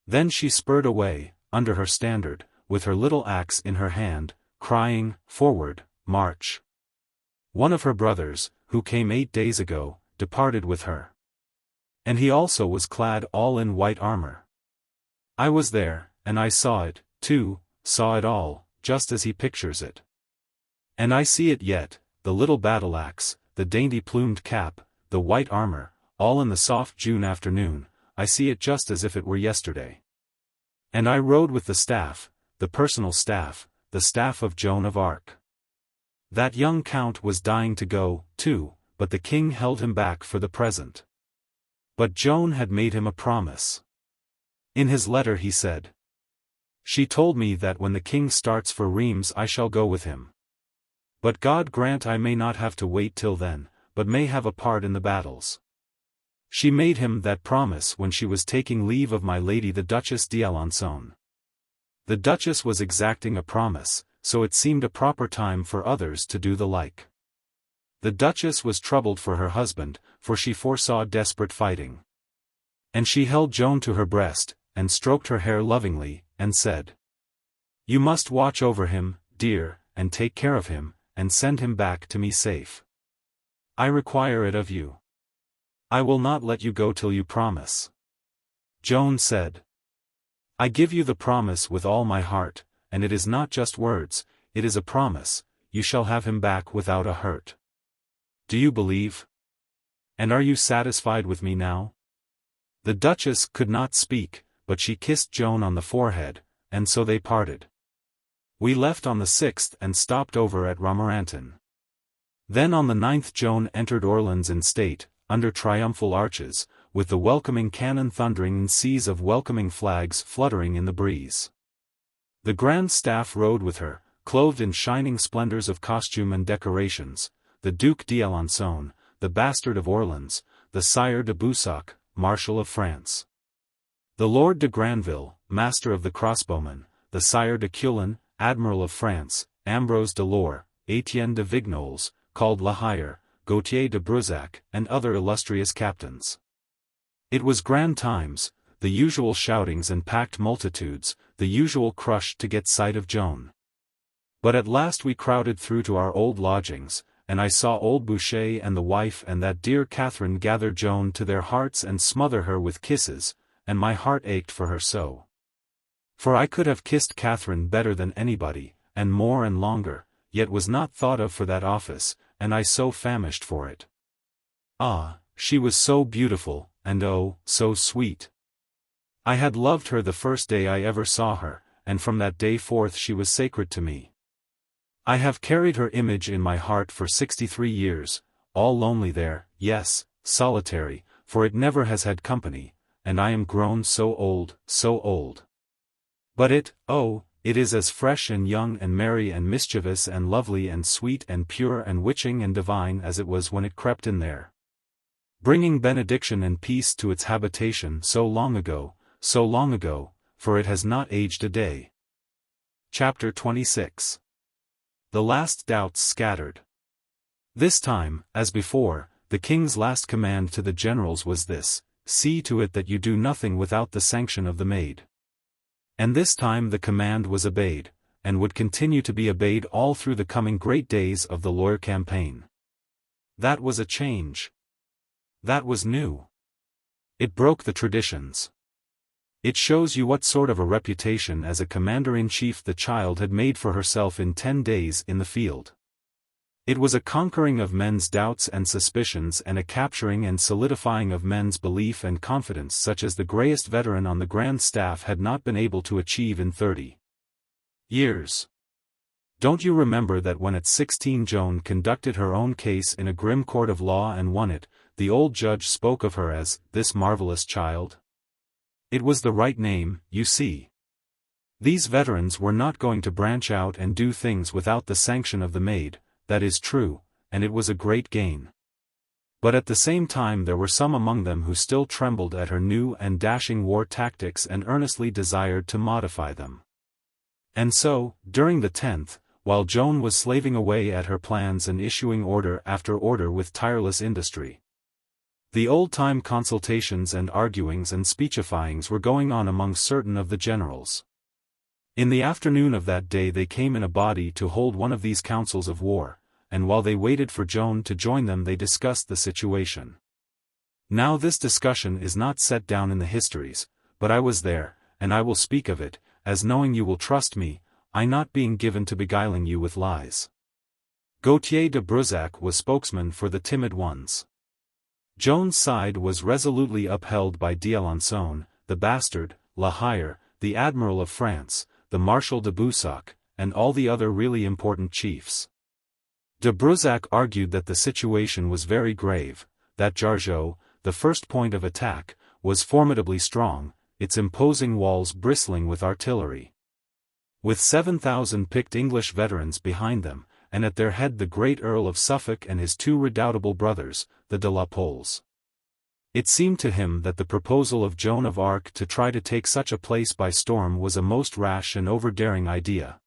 Then she spurred away, under her standard, with her little axe in her hand, crying, forward, march. One of her brothers, who came 8 days ago, departed with her. And he also was clad all in white armor. I was there, and I saw it, too, saw it all, just as he pictures it. And I see it yet, the little battle-axe, the dainty plumed cap, the white armor, all in the soft June afternoon, I see it just as if it were yesterday. And I rode with the staff, the personal staff, the staff of Joan of Arc. That young count was dying to go, too, but the king held him back for the present. But Joan had made him a promise. In his letter he said, she told me that when the king starts for Reims I shall go with him. But God grant I may not have to wait till then, but may have a part in the battles. She made him that promise when she was taking leave of my lady the Duchess d'Alençon. The Duchess was exacting a promise, so it seemed a proper time for others to do the like. The Duchess was troubled for her husband, for she foresaw desperate fighting. And she held Joan to her breast, and stroked her hair lovingly, and said, you must watch over him, dear, and take care of him, and send him back to me safe. I require it of you. I will not let you go till you promise. Joan said, I give you the promise with all my heart, and it is not just words, it is a promise, you shall have him back without a hurt. Do you believe? And are you satisfied with me now? The Duchess could not speak, but she kissed Joan on the forehead, and so they parted. We left on the 6th and stopped over at Romorantin. Then on the 9th Joan entered Orleans in state, under triumphal arches, with the welcoming cannon thundering and seas of welcoming flags fluttering in the breeze. The grand staff rode with her, clothed in shining splendors of costume and decorations, the Duc d'Alençon, the bastard of Orleans, the Sire de Boussac, Marshal of France. The Lord de Granville, Master of the Crossbowmen, the Sire de Cullen, Admiral of France, Ambrose de Lore, Etienne de Vignoles, called La Hire, Gautier de Brusac, and other illustrious captains. It was grand times, the usual shoutings and packed multitudes, the usual crush to get sight of Joan. But at last we crowded through to our old lodgings, and I saw old Boucher and the wife and that dear Catherine gather Joan to their hearts and smother her with kisses, and my heart ached for her so. For I could have kissed Catherine better than anybody, and more and longer, yet was not thought of for that office, and I so famished for it. Ah, she was so beautiful, and oh, so sweet. I had loved her the first day I ever saw her, and from that day forth she was sacred to me. I have carried her image in my heart for 63 years, all lonely there, yes, solitary, for it never has had company, and I am grown so old, so old. But it is as fresh and young and merry and mischievous and lovely and sweet and pure and witching and divine as it was when it crept in there, bringing benediction and peace to its habitation so long ago, for it has not aged a day. Chapter 26. The last doubts scattered. This time, as before, the king's last command to the generals was this: see to it that you do nothing without the sanction of the Maid. And this time the command was obeyed, and would continue to be obeyed all through the coming great days of the Loire campaign. That was a change. That was new. It broke the traditions. It shows you what sort of a reputation as a commander-in-chief the child had made for herself in 10 days in the field. It was a conquering of men's doubts and suspicions and a capturing and solidifying of men's belief and confidence such as the greyest veteran on the Grand Staff had not been able to achieve in 30 years. Don't you remember that when at 16 Joan conducted her own case in a grim court of law and won it, the old judge spoke of her as, this marvelous child? It was the right name, you see. These veterans were not going to branch out and do things without the sanction of the Maid, that is true, and it was a great gain. But at the same time there were some among them who still trembled at her new and dashing war tactics and earnestly desired to modify them. And so, during the 10th, while Joan was slaving away at her plans and issuing order after order with tireless industry, the old-time consultations and arguings and speechifyings were going on among certain of the generals. In the afternoon of that day they came in a body to hold one of these councils of war, and while they waited for Joan to join them they discussed the situation. Now this discussion is not set down in the histories, but I was there, and I will speak of it, as knowing you will trust me, I not being given to beguiling you with lies. Gautier de Brusac was spokesman for the timid ones. Joan's side was resolutely upheld by d'Alençon, the bastard, La Hire, the Admiral of France, the Marshal de Boussac, and all the other really important chiefs. De Brusac argued that the situation was very grave, that Jargeau, the first point of attack, was formidably strong, its imposing walls bristling with artillery. With 7,000 picked English veterans behind them, and at their head the great Earl of Suffolk and his 2 redoubtable brothers, the de la Poles. It seemed to him that the proposal of Joan of Arc to try to take such a place by storm was a most rash and over-daring idea.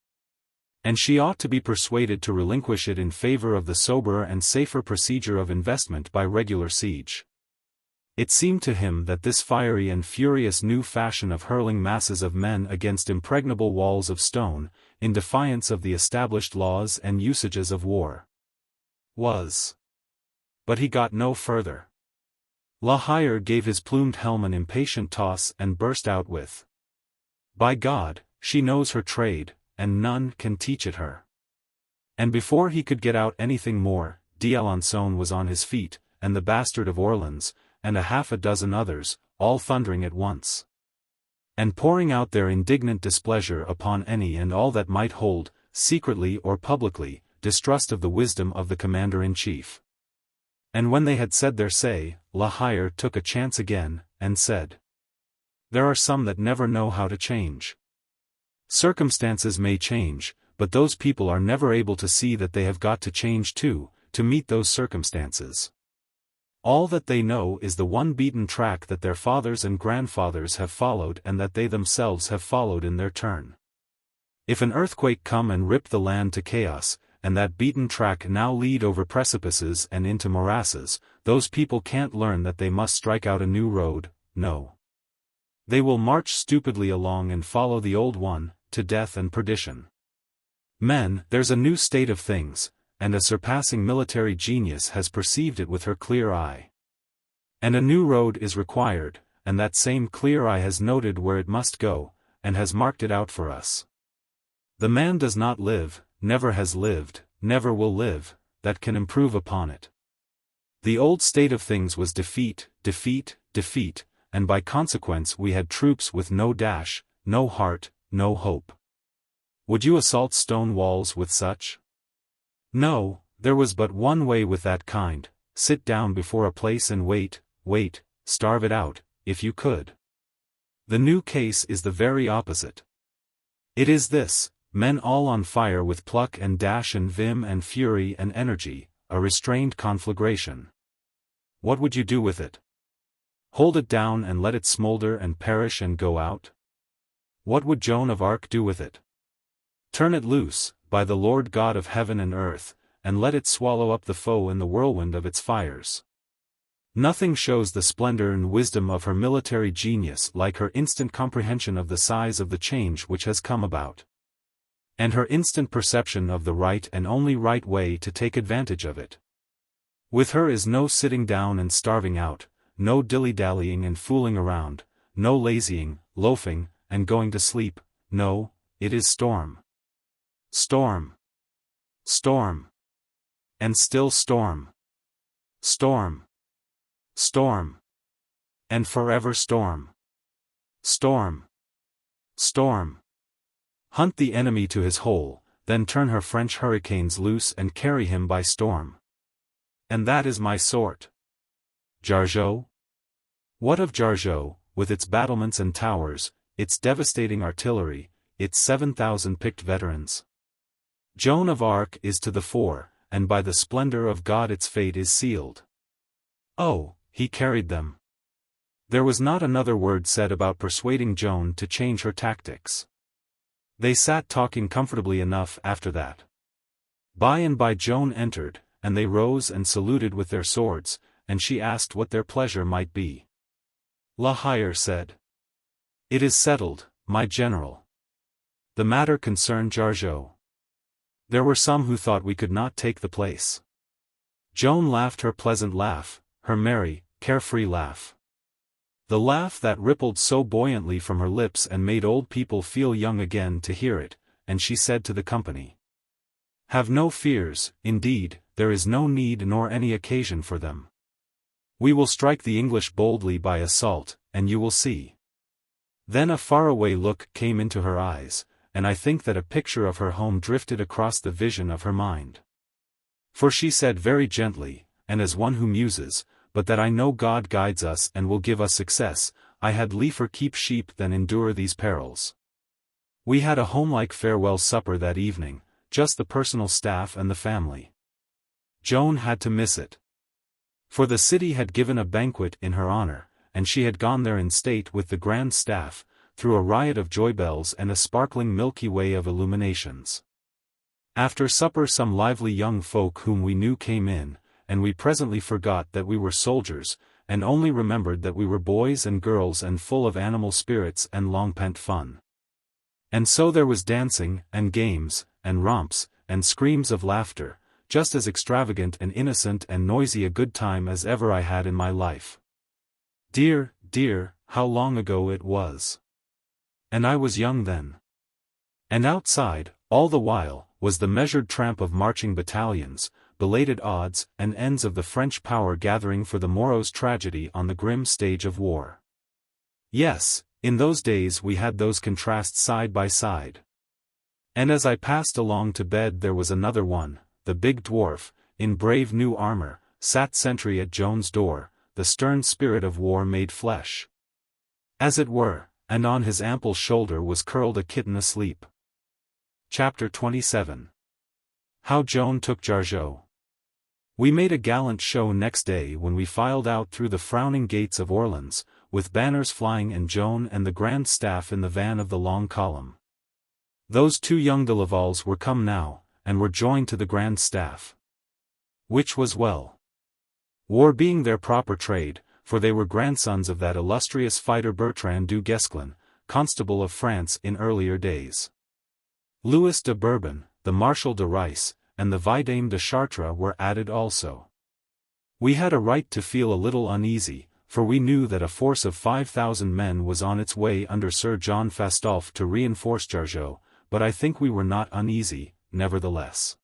And she ought to be persuaded to relinquish it in favor of the soberer and safer procedure of investment by regular siege. It seemed to him that this fiery and furious new fashion of hurling masses of men against impregnable walls of stone, in defiance of the established laws and usages of war, was. But he got no further. La Hire gave his plumed helm an impatient toss and burst out with, "By God, she knows her trade, and none can teach it her." And before he could get out anything more, d'Alençon was on his feet, and the bastard of Orleans, and a half a dozen others, all thundering at once, and pouring out their indignant displeasure upon any and all that might hold, secretly or publicly, distrust of the wisdom of the commander-in-chief. And when they had said their say, La Hire took a chance again, and said, "There are some that never know how to change. Circumstances may change, but those people are never able to see that they have got to change too, to meet those circumstances. All that they know is the one beaten track that their fathers and grandfathers have followed and that they themselves have followed in their turn. If an earthquake come and rip the land to chaos, and that beaten track now lead over precipices and into morasses, those people can't learn that they must strike out a new road, no. They will march stupidly along and follow the old one, to death and perdition. Men, there's a new state of things, and a surpassing military genius has perceived it with her clear eye. And a new road is required, and that same clear eye has noted where it must go, and has marked it out for us. The man does not live, never has lived, never will live, that can improve upon it. The old state of things was defeat, defeat, defeat, and by consequence we had troops with no dash, no heart, no hope. Would you assault stone walls with such? No, there was but one way with that kind: sit down before a place and wait, starve it out, if you could. The new case is the very opposite. It is this: men all on fire with pluck and dash and vim and fury and energy, a restrained conflagration. What would you do with it? Hold it down and let it smolder and perish and go out? What would Joan of Arc do with it? Turn it loose, by the Lord God of heaven and earth, and let it swallow up the foe in the whirlwind of its fires. Nothing shows the splendor and wisdom of her military genius like her instant comprehension of the size of the change which has come about. And her instant perception of the right and only right way to take advantage of it. With her is no sitting down and starving out, no dilly-dallying and fooling around, no lazying, loafing, and going to sleep. No, it is storm. Storm. Storm. And still storm. Storm. Storm. And forever storm. Storm. Storm. Hunt the enemy to his hole, then turn her French hurricanes loose and carry him by storm. And that is my sort. Jargeau? What of Jargeau, with its battlements and towers, its devastating artillery, its 7,000 picked veterans? Joan of Arc is to the fore, and by the splendor of God its fate is sealed. Oh, he carried them. There was not another word said about persuading Joan to change her tactics. They sat talking comfortably enough after that. By and by Joan entered, and they rose and saluted with their swords, and she asked what their pleasure might be. La Hire said, "It is settled, my general. The matter concerned Jargeau. There were some who thought we could not take the place." Joan laughed her pleasant laugh, her merry, carefree laugh. The laugh that rippled so buoyantly from her lips and made old people feel young again to hear it, and she said to the company, "Have no fears, indeed, there is no need nor any occasion for them. We will strike the English boldly by assault, and you will see." Then a faraway look came into her eyes, and I think that a picture of her home drifted across the vision of her mind. For she said very gently, and as one who muses, "But that I know God guides us and will give us success, I had liefer keep sheep than endure these perils." We had a homelike farewell supper that evening, just the personal staff and the family. Joan had to miss it. For the city had given a banquet in her honor, and she had gone there in state with the grand staff, through a riot of joybells and a sparkling Milky Way of illuminations. After supper some lively young folk whom we knew came in, and we presently forgot that we were soldiers, and only remembered that we were boys and girls and full of animal spirits and long-pent fun. And so there was dancing, and games, and romps, and screams of laughter, just as extravagant and innocent and noisy a good time as ever I had in my life. Dear, dear, how long ago it was. And I was young then. And outside, all the while, was the measured tramp of marching battalions, belated odds and ends of the French power gathering for the morrow's tragedy on the grim stage of war. Yes, in those days we had those contrasts side by side. And as I passed along to bed there was another one, the big dwarf, in brave new armor, sat sentry at Joan's door, the stern spirit of war made flesh, as it were, and on his ample shoulder was curled a kitten asleep. Chapter 27. How Joan took Jargeau. We made a gallant show next day when we filed out through the frowning gates of Orleans, with banners flying and Joan and the grand staff in the van of the long column. Those two young de Lavals were come now, and were joined to the grand staff. Which was well. War being their proper trade, for they were grandsons of that illustrious fighter Bertrand du Guesclin, Constable of France in earlier days. Louis de Bourbon, the Marshal de Rice, and the Vidame de Chartres were added also. We had a right to feel a little uneasy, for we knew that a force of 5,000 men was on its way under Sir John Fastolfe to reinforce Jargeau, but I think we were not uneasy, nevertheless.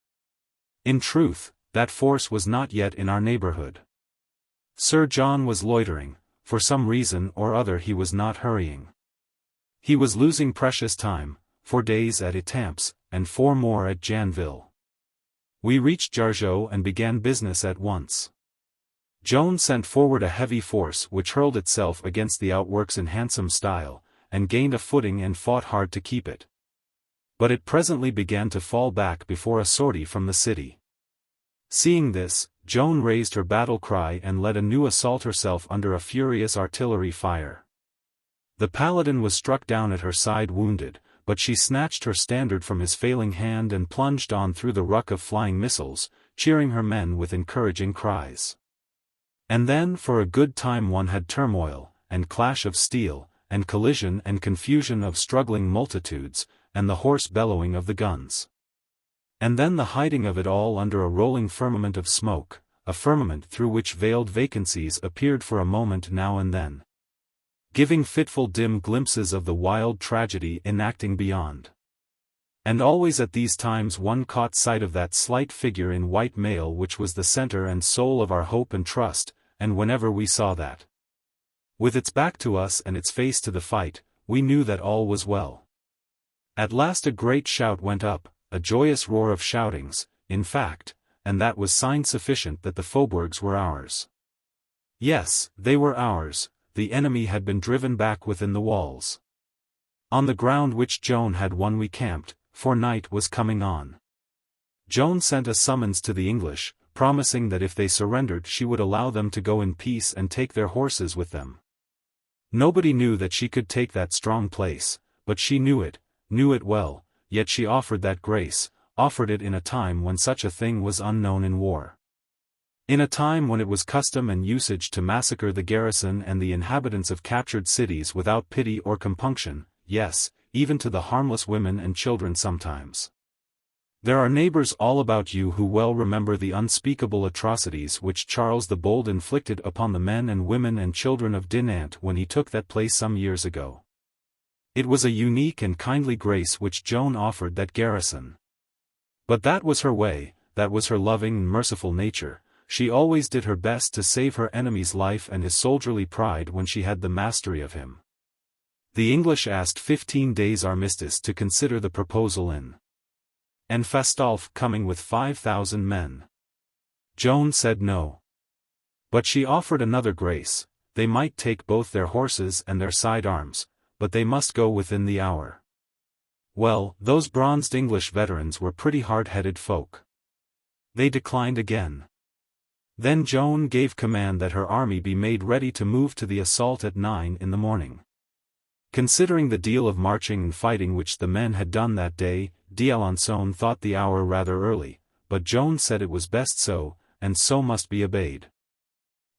In truth, that force was not yet in our neighborhood. Sir John was loitering, for some reason or other he was not hurrying. He was losing precious time, 4 days at Tames, and 4 more at Janville. We reached Jargeau and began business at once. Joan sent forward a heavy force which hurled itself against the outworks in handsome style, and gained a footing and fought hard to keep it. But it presently began to fall back before a sortie from the city. Seeing this, Joan raised her battle cry and led a new assault herself under a furious artillery fire. The Paladin was struck down at her side wounded, but she snatched her standard from his failing hand and plunged on through the ruck of flying missiles, cheering her men with encouraging cries. And then for a good time one had turmoil, and clash of steel, and collision and confusion of struggling multitudes, and the hoarse bellowing of the guns. And then the hiding of it all under a rolling firmament of smoke, a firmament through which veiled vacancies appeared for a moment now and then, giving fitful dim glimpses of the wild tragedy enacting beyond. And always at these times one caught sight of that slight figure in white mail which was the center and soul of our hope and trust, and whenever we saw that, with its back to us and its face to the fight, we knew that all was well. At last a great shout went up, a joyous roar of shoutings, in fact, and that was sign sufficient that the faubourgs were ours. Yes, they were ours. The enemy had been driven back within the walls. On the ground which Joan had won we camped, for night was coming on. Joan sent a summons to the English, promising that if they surrendered she would allow them to go in peace and take their horses with them. Nobody knew that she could take that strong place, but she knew it well, yet she offered that grace, offered it in a time when such a thing was unknown in war. In a time when it was custom and usage to massacre the garrison and the inhabitants of captured cities without pity or compunction, yes, even to the harmless women and children sometimes. There are neighbors all about you who well remember the unspeakable atrocities which Charles the Bold inflicted upon the men and women and children of Dinant when he took that place some years ago. It was a unique and kindly grace which Joan offered that garrison. But that was her way, that was her loving and merciful nature. She always did her best to save her enemy's life and his soldierly pride when she had the mastery of him. The English asked 15 days' armistice to consider the proposal and Fastolfe coming with 5,000 men. Joan said no. But she offered another grace: they might take both their horses and their side arms, but they must go within the hour. Well, those bronzed English veterans were pretty hard-headed folk. They declined again. Then Joan gave command that her army be made ready to move to the assault at 9 in the morning. Considering the deal of marching and fighting which the men had done that day, d'Alençon thought the hour rather early, but Joan said it was best so, and so must be obeyed.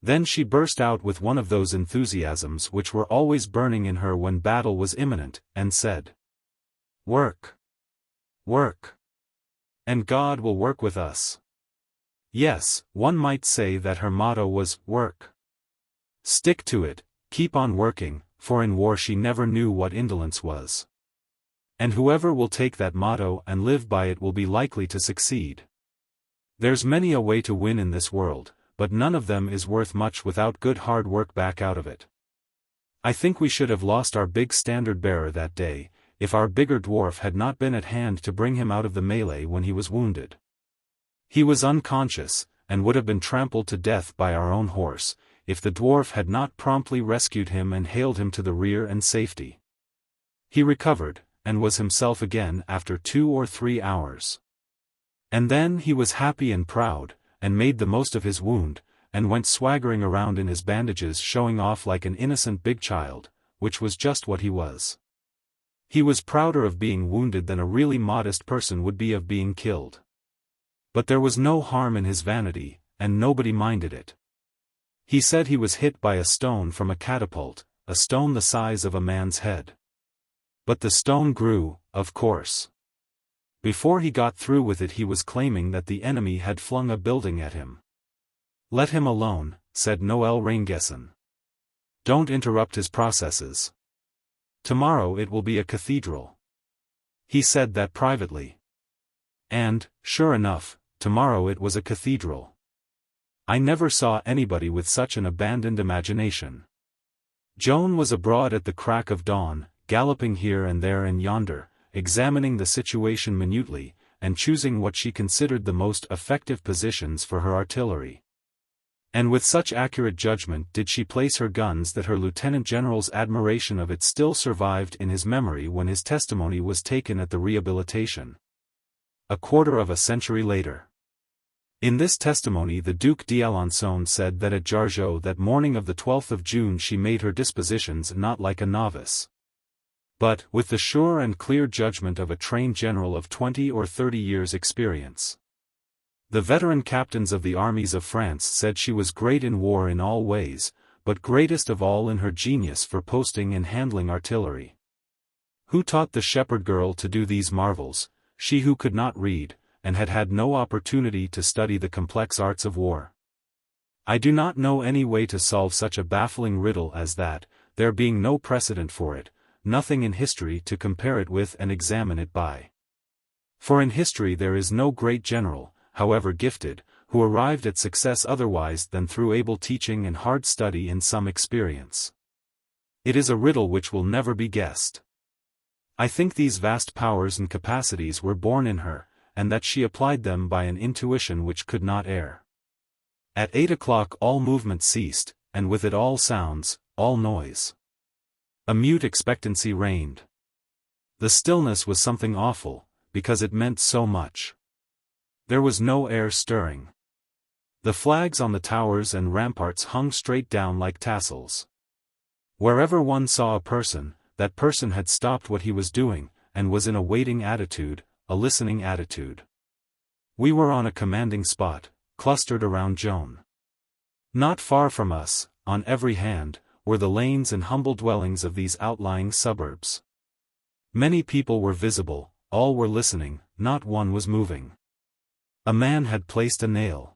Then she burst out with one of those enthusiasms which were always burning in her when battle was imminent, and said, "Work! Work! And God will work with us." Yes, one might say that her motto was, "Work. Stick to it, keep on working," for in war she never knew what indolence was. And whoever will take that motto and live by it will be likely to succeed. There's many a way to win in this world, but none of them is worth much without good hard work back out of it. I think we should have lost our big standard-bearer that day, if our bigger dwarf had not been at hand to bring him out of the melee when he was wounded. He was unconscious, and would have been trampled to death by our own horse, if the dwarf had not promptly rescued him and haled him to the rear and safety. He recovered, and was himself again after 2 or 3 hours. And then he was happy and proud, and made the most of his wound, and went swaggering around in his bandages showing off like an innocent big child, which was just what he was. He was prouder of being wounded than a really modest person would be of being killed. But there was no harm in his vanity, and nobody minded it. He said he was hit by a stone from a catapult, a stone the size of a man's head. But the stone grew, of course. Before he got through with it he was claiming that the enemy had flung a building at him. "Let him alone," said Noel Raingesson. "Don't interrupt his processes. Tomorrow it will be a cathedral." He said that privately. And, sure enough, tomorrow it was a cathedral. I never saw anybody with such an abandoned imagination. Joan was abroad at the crack of dawn, galloping here and there and yonder, examining the situation minutely, and choosing what she considered the most effective positions for her artillery. And with such accurate judgment did she place her guns that her lieutenant general's admiration of it still survived in his memory when his testimony was taken at the rehabilitation. A quarter of a century later. In this testimony the Duc d'Alençon said that at Jargeau that morning of the 12th of June she made her dispositions not like a novice, but with the sure and clear judgment of a trained general of 20 or 30 years' experience. The veteran captains of the armies of France said she was great in war in all ways, but greatest of all in her genius for posting and handling artillery. Who taught the shepherd girl to do these marvels, she who could not read, and had had no opportunity to study the complex arts of war? I do not know any way to solve such a baffling riddle as that, there being no precedent for it, nothing in history to compare it with and examine it by. For in history there is no great general, however gifted, who arrived at success otherwise than through able teaching and hard study and some experience. It is a riddle which will never be guessed. I think these vast powers and capacities were born in her, and that she applied them by an intuition which could not err. At 8 o'clock all movement ceased, and with it all sounds, all noise. A mute expectancy reigned. The stillness was something awful, because it meant so much. There was no air stirring. The flags on the towers and ramparts hung straight down like tassels. Wherever one saw a person, that person had stopped what he was doing, and was in a waiting attitude, a listening attitude. We were on a commanding spot, clustered around Joan. Not far from us, on every hand, were the lanes and humble dwellings of these outlying suburbs. Many people were visible, all were listening, not one was moving. A man had placed a nail.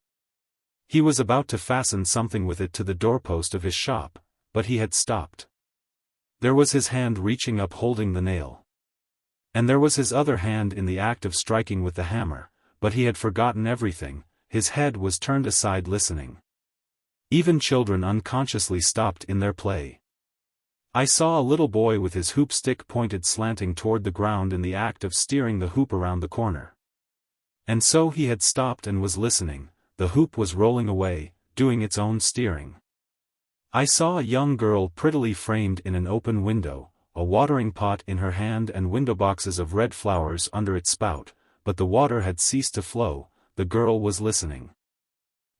He was about to fasten something with it to the doorpost of his shop, but he had stopped. There was his hand reaching up holding the nail. And there was his other hand in the act of striking with the hammer, but he had forgotten everything, his head was turned aside listening. Even children unconsciously stopped in their play. I saw a little boy with his hoop stick pointed slanting toward the ground in the act of steering the hoop around the corner. And so he had stopped and was listening, the hoop was rolling away, doing its own steering. I saw a young girl prettily framed in an open window, a watering pot in her hand and window boxes of red flowers under its spout, but the water had ceased to flow, the girl was listening.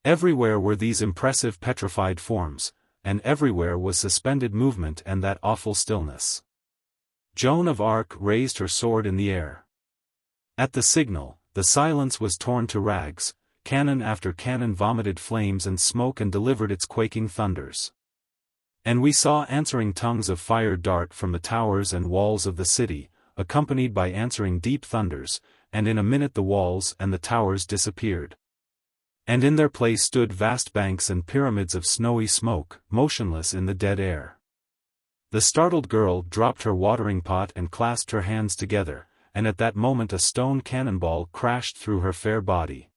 Everywhere were these impressive petrified forms, and everywhere was suspended movement and that awful stillness. Joan of Arc raised her sword in the air. At the signal, the silence was torn to rags, cannon after cannon vomited flames and smoke and delivered its quaking thunders. And we saw answering tongues of fire dart from the towers and walls of the city, accompanied by answering deep thunders, and in a minute the walls and the towers disappeared. And in their place stood vast banks and pyramids of snowy smoke, motionless in the dead air. The startled girl dropped her watering pot and clasped her hands together, and at that moment a stone cannonball crashed through her fair body.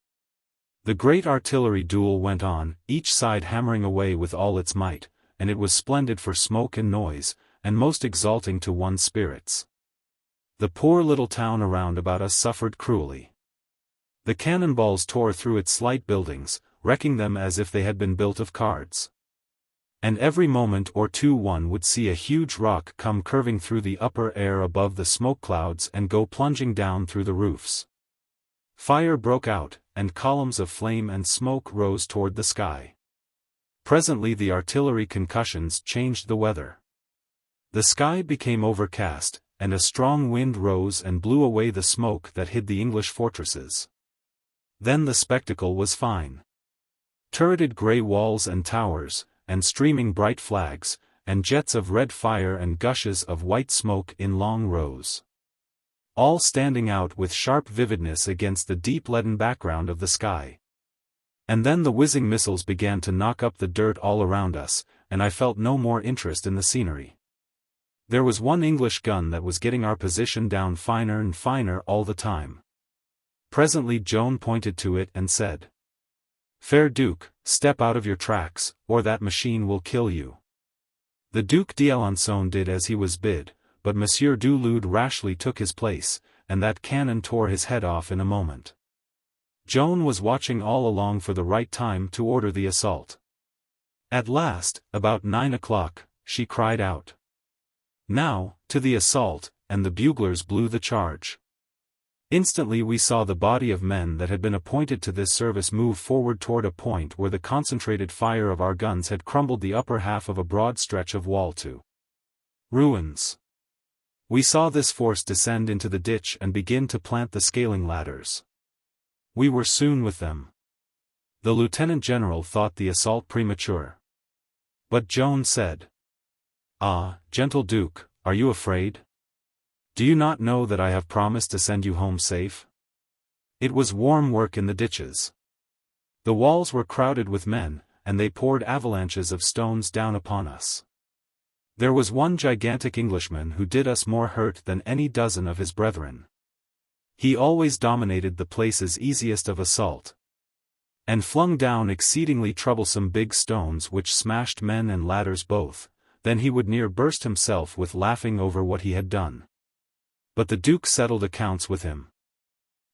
The great artillery duel went on, each side hammering away with all its might, and it was splendid for smoke and noise, and most exalting to one's spirits. The poor little town around about us suffered cruelly. The cannonballs tore through its slight buildings, wrecking them as if they had been built of cards. And every moment or two one would see a huge rock come curving through the upper air above the smoke clouds and go plunging down through the roofs. Fire broke out, and columns of flame and smoke rose toward the sky. Presently the artillery concussions changed the weather. The sky became overcast, and a strong wind rose and blew away the smoke that hid the English fortresses. Then the spectacle was fine. Turreted grey walls and towers, and streaming bright flags, and jets of red fire and gushes of white smoke in long rows. All standing out with sharp vividness against the deep leaden background of the sky. And then the whizzing missiles began to knock up the dirt all around us, and I felt no more interest in the scenery. There was one English gun that was getting our position down finer and finer all the time. Presently Joan pointed to it and said, "Fair Duke, step out of your tracks, or that machine will kill you." The Duc d'Alençon did as he was bid, but Monsieur du Lude rashly took his place, and that cannon tore his head off in a moment. Joan was watching all along for the right time to order the assault. At last, about 9 o'clock, she cried out, "Now, to the assault," and the buglers blew the charge. Instantly we saw the body of men that had been appointed to this service move forward toward a point where the concentrated fire of our guns had crumbled the upper half of a broad stretch of wall to ruins. We saw this force descend into the ditch and begin to plant the scaling ladders. We were soon with them. The lieutenant general thought the assault premature. But Joan said, "Ah, gentle Duke, are you afraid? Do you not know that I have promised to send you home safe?" It was warm work in the ditches. The walls were crowded with men, and they poured avalanches of stones down upon us. There was one gigantic Englishman who did us more hurt than any dozen of his brethren. He always dominated the places easiest of assault, and flung down exceedingly troublesome big stones which smashed men and ladders both. Then he would near burst himself with laughing over what he had done. But the Duke settled accounts with him.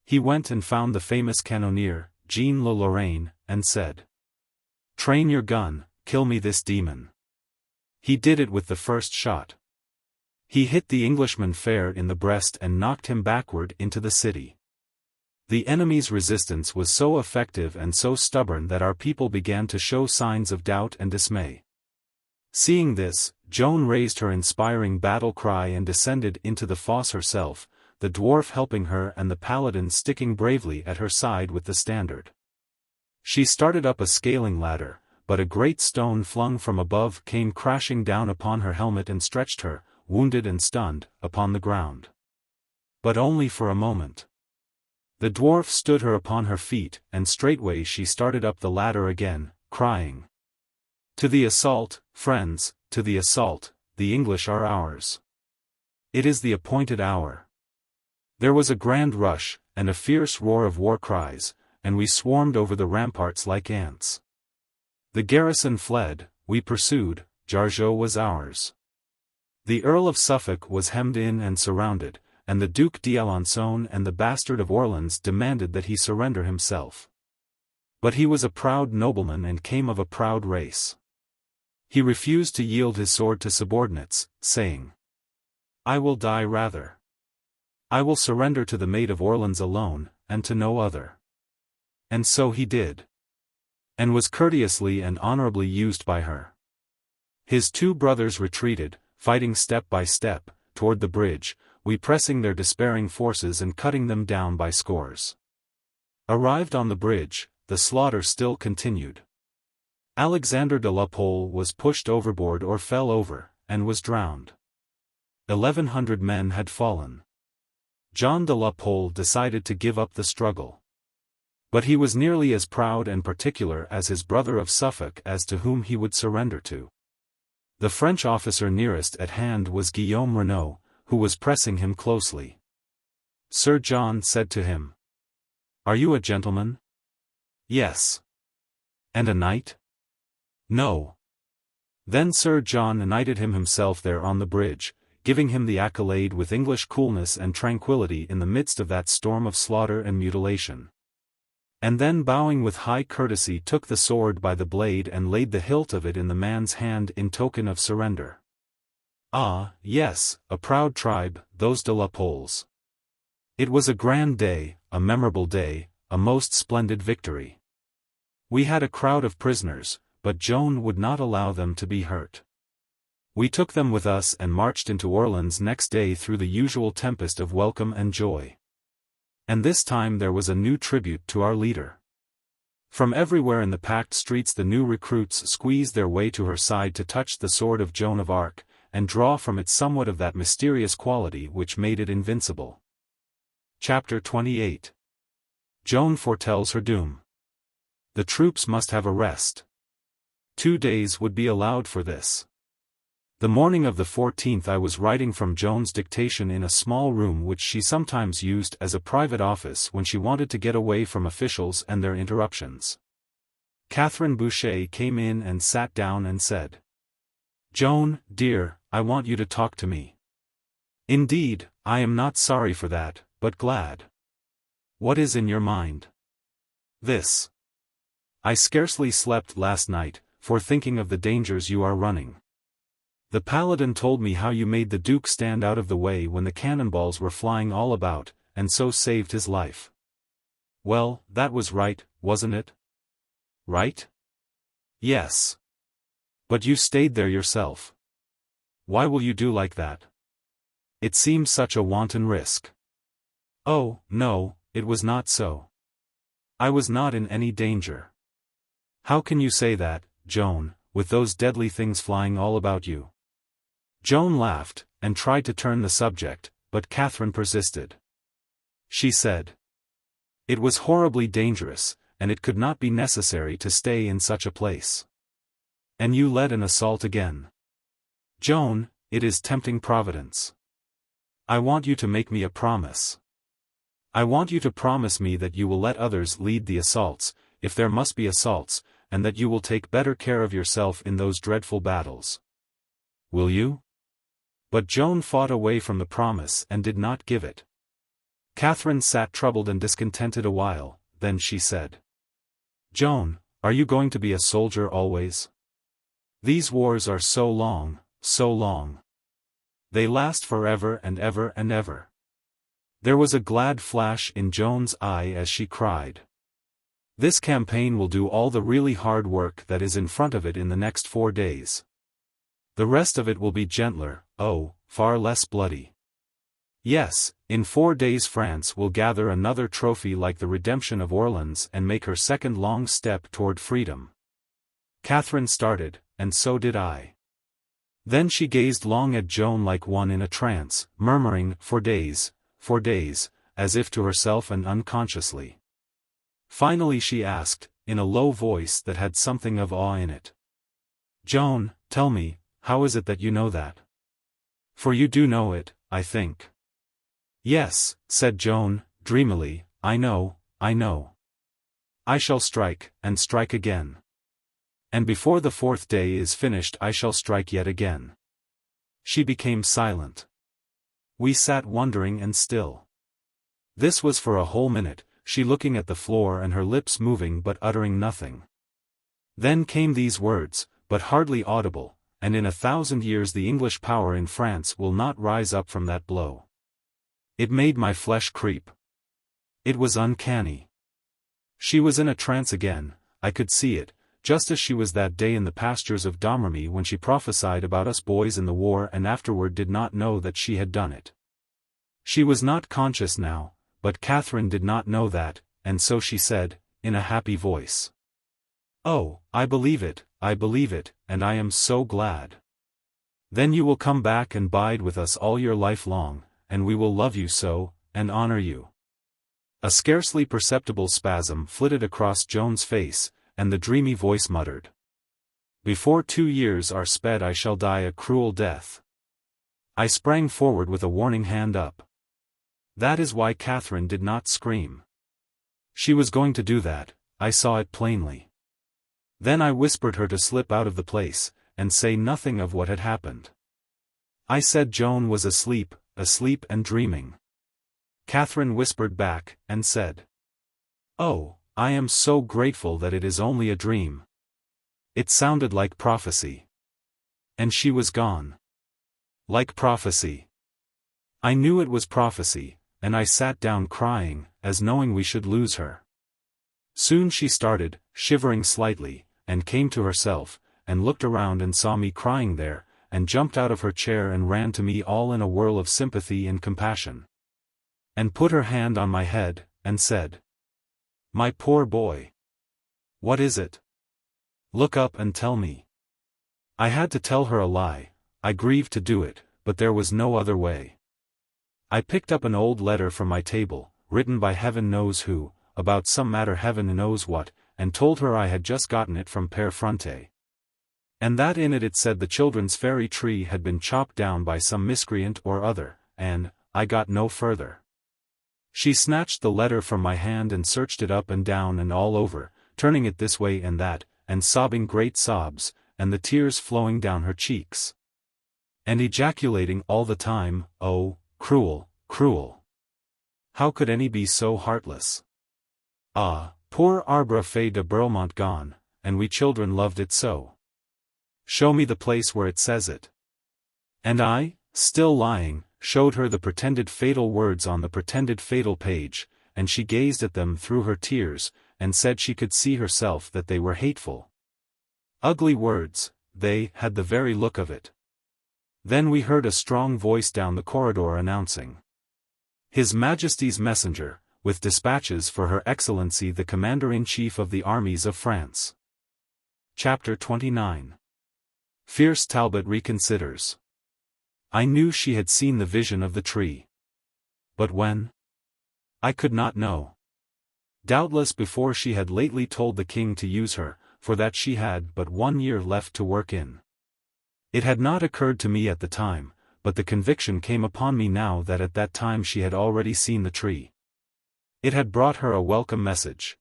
He went and found the famous cannoneer, Jean Le Lorraine, and said, "Train your gun, kill me this demon." He did it with the first shot. He hit the Englishman fair in the breast and knocked him backward into the city. The enemy's resistance was so effective and so stubborn that our people began to show signs of doubt and dismay. Seeing this, Joan raised her inspiring battle cry and descended into the fosse herself, the dwarf helping her and the paladin sticking bravely at her side with the standard. She started up a scaling ladder, but a great stone flung from above came crashing down upon her helmet and stretched her, wounded and stunned, upon the ground. But only for a moment. The dwarf stood her upon her feet, and straightway she started up the ladder again, crying, "To the assault, friends, to the assault, the English are ours. It is the appointed hour." There was a grand rush, and a fierce roar of war cries, and we swarmed over the ramparts like ants. The garrison fled, we pursued, Jargeau was ours. The Earl of Suffolk was hemmed in and surrounded, and the Duc d'Alençon and the Bastard of Orleans demanded that he surrender himself. But he was a proud nobleman and came of a proud race. He refused to yield his sword to subordinates, saying, "I will die rather. I will surrender to the Maid of Orleans alone, and to no other." And so he did. And was courteously and honorably used by her. His two brothers retreated, fighting step by step, toward the bridge, we pressing their despairing forces and cutting them down by scores. Arrived on the bridge, the slaughter still continued. Alexander de la Pole was pushed overboard or fell over, and was drowned. 1,100 men had fallen. John de la Pole decided to give up the struggle. But he was nearly as proud and particular as his brother of Suffolk as to whom he would surrender to. The French officer nearest at hand was Guillaume Renaud, who was pressing him closely. Sir John said to him, "Are you a gentleman?" "Yes." "And a knight?" "No." Then Sir John knighted him himself there on the bridge, giving him the accolade with English coolness and tranquillity in the midst of that storm of slaughter and mutilation. And then bowing with high courtesy took the sword by the blade and laid the hilt of it in the man's hand in token of surrender. Ah, yes, a proud tribe, those de la Poles. It was a grand day, a memorable day, a most splendid victory. We had a crowd of prisoners, but Joan would not allow them to be hurt. We took them with us and marched into Orleans next day through the usual tempest of welcome and joy. And this time there was a new tribute to our leader. From everywhere in the packed streets the new recruits squeezed their way to her side to touch the sword of Joan of Arc, and draw from it somewhat of that mysterious quality which made it invincible. Chapter 28. Joan foretells her doom. The troops must have a rest. 2 days would be allowed for this. The morning of the 14th I was writing from Joan's dictation in a small room which she sometimes used as a private office when she wanted to get away from officials and their interruptions. Catherine Boucher came in and sat down and said, "Joan, dear, I want you to talk to me." "Indeed, I am not sorry for that, but glad. What is in your mind?" "This. I scarcely slept last night, for thinking of the dangers you are running. The Paladin told me how you made the Duke stand out of the way when the cannonballs were flying all about, and so saved his life. Well, that was right, wasn't it?" "Right? Yes. But you stayed there yourself. Why will you do like that? It seems such a wanton risk." "Oh, no, it was not so. I was not in any danger." "How can you say that, Joan, with those deadly things flying all about you?" Joan laughed, and tried to turn the subject, but Catherine persisted. She said, "It was horribly dangerous, and it could not be necessary to stay in such a place. And you led an assault again. Joan, it is tempting Providence. I want you to make me a promise. I want you to promise me that you will let others lead the assaults, if there must be assaults, and that you will take better care of yourself in those dreadful battles. Will you?" But Joan fought away from the promise and did not give it. Catherine sat troubled and discontented a while, then she said, "Joan, are you going to be a soldier always? These wars are so long, so long. They last forever and ever and ever." There was a glad flash in Joan's eye as she cried, "This campaign will do all the really hard work that is in front of it in the next 4 days. The rest of it will be gentler, oh, far less bloody. Yes, in 4 days France will gather another trophy like the redemption of Orleans and make her second long step toward freedom." Catherine started, and so did I. Then she gazed long at Joan like one in a trance, murmuring, for days, as if to herself and unconsciously. Finally she asked, in a low voice that had something of awe in it, "Joan, tell me, how is it that you know that? For you do know it, I think." "Yes," said Joan, dreamily, I know. I shall strike, and strike again. And before the 4th day is finished I shall strike yet again." She became silent. We sat wondering and still. This was for a whole minute, she looking at the floor and her lips moving but uttering nothing. Then came these words, but hardly audible, "And in 1,000 years the English power in France will not rise up from that blow." It made my flesh creep. It was uncanny. She was in a trance again, I could see it, just as she was that day in the pastures of Domremy when she prophesied about us boys in the war and afterward did not know that she had done it. She was not conscious now, but Catherine did not know that, and so she said, in a happy voice, "Oh, I believe it, and I am so glad. Then you will come back and bide with us all your life long, and we will love you so, and honor you." A scarcely perceptible spasm flitted across Joan's face, and the dreamy voice muttered, "Before 2 years are sped I shall die a cruel death." I sprang forward with a warning hand up. That is why Catherine did not scream. She was going to do that, I saw it plainly. Then I whispered her to slip out of the place, and say nothing of what had happened. I said Joan was asleep and dreaming. Catherine whispered back, and said, "Oh, I am so grateful that it is only a dream." It sounded like prophecy. And she was gone. Like prophecy. I knew it was prophecy, and I sat down crying, as knowing we should lose her. Soon she started, shivering slightly, and came to herself, and looked around and saw me crying there, and jumped out of her chair and ran to me all in a whirl of sympathy and compassion. And put her hand on my head, and said, "My poor boy. What is it? Look up and tell me." I had to tell her a lie, I grieved to do it, but there was no other way. I picked up an old letter from my table, written by heaven knows who, about some matter heaven knows what, and told her I had just gotten it from Père Fronte. and that in it said the children's fairy tree had been chopped down by some miscreant or other, and I got no further. She snatched the letter from my hand and searched it up and down and all over, turning it this way and that, and sobbing great sobs, and the tears flowing down her cheeks. And ejaculating all the time, "Oh, cruel, cruel! How could any be so heartless? Ah, poor arbre fée de Burlemont gone, and we children loved it so. Show me the place where it says it." And I, still lying, showed her the pretended fatal words on the pretended fatal page, and she gazed at them through her tears, and said she could see herself that they were hateful. Ugly words, they had the very look of it. Then we heard a strong voice down the corridor announcing, "His Majesty's messenger, with dispatches for Her Excellency the Commander-in-Chief of the Armies of France." Chapter 29. Fierce Talbot reconsiders. I knew she had seen the vision of the tree. But when? I could not know. Doubtless before she had lately told the king to use her, for that she had but 1 year left to work in. It had not occurred to me at the time, but the conviction came upon me now that at that time she had already seen the tree. It had brought her a welcome message.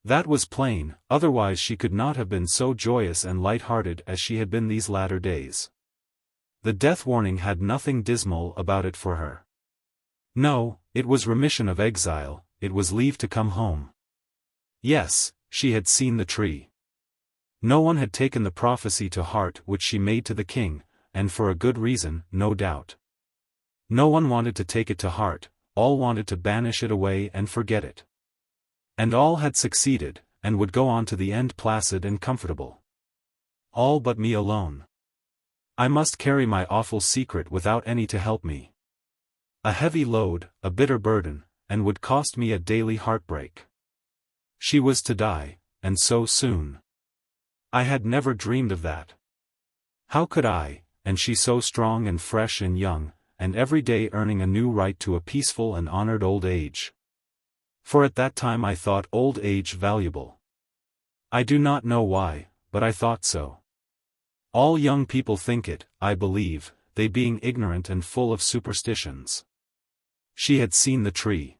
That was plain, otherwise she could not have been so joyous and light-hearted as she had been these latter days. The death warning had nothing dismal about it for her. No, it was remission of exile, it was leave to come home. Yes, she had seen the tree. No one had taken the prophecy to heart which she made to the king, and for a good reason, no doubt. No one wanted to take it to heart, all wanted to banish it away and forget it. And all had succeeded, and would go on to the end placid and comfortable. All but me alone. I must carry my awful secret without any to help me. A heavy load, a bitter burden, and would cost me a daily heartbreak. She was to die, and so soon. I had never dreamed of that. How could I, and she so strong and fresh and young, and every day earning a new right to a peaceful and honored old age? For at that time I thought old age valuable. I do not know why, but I thought so. All young people think it, I believe, they being ignorant and full of superstitions. She had seen the tree.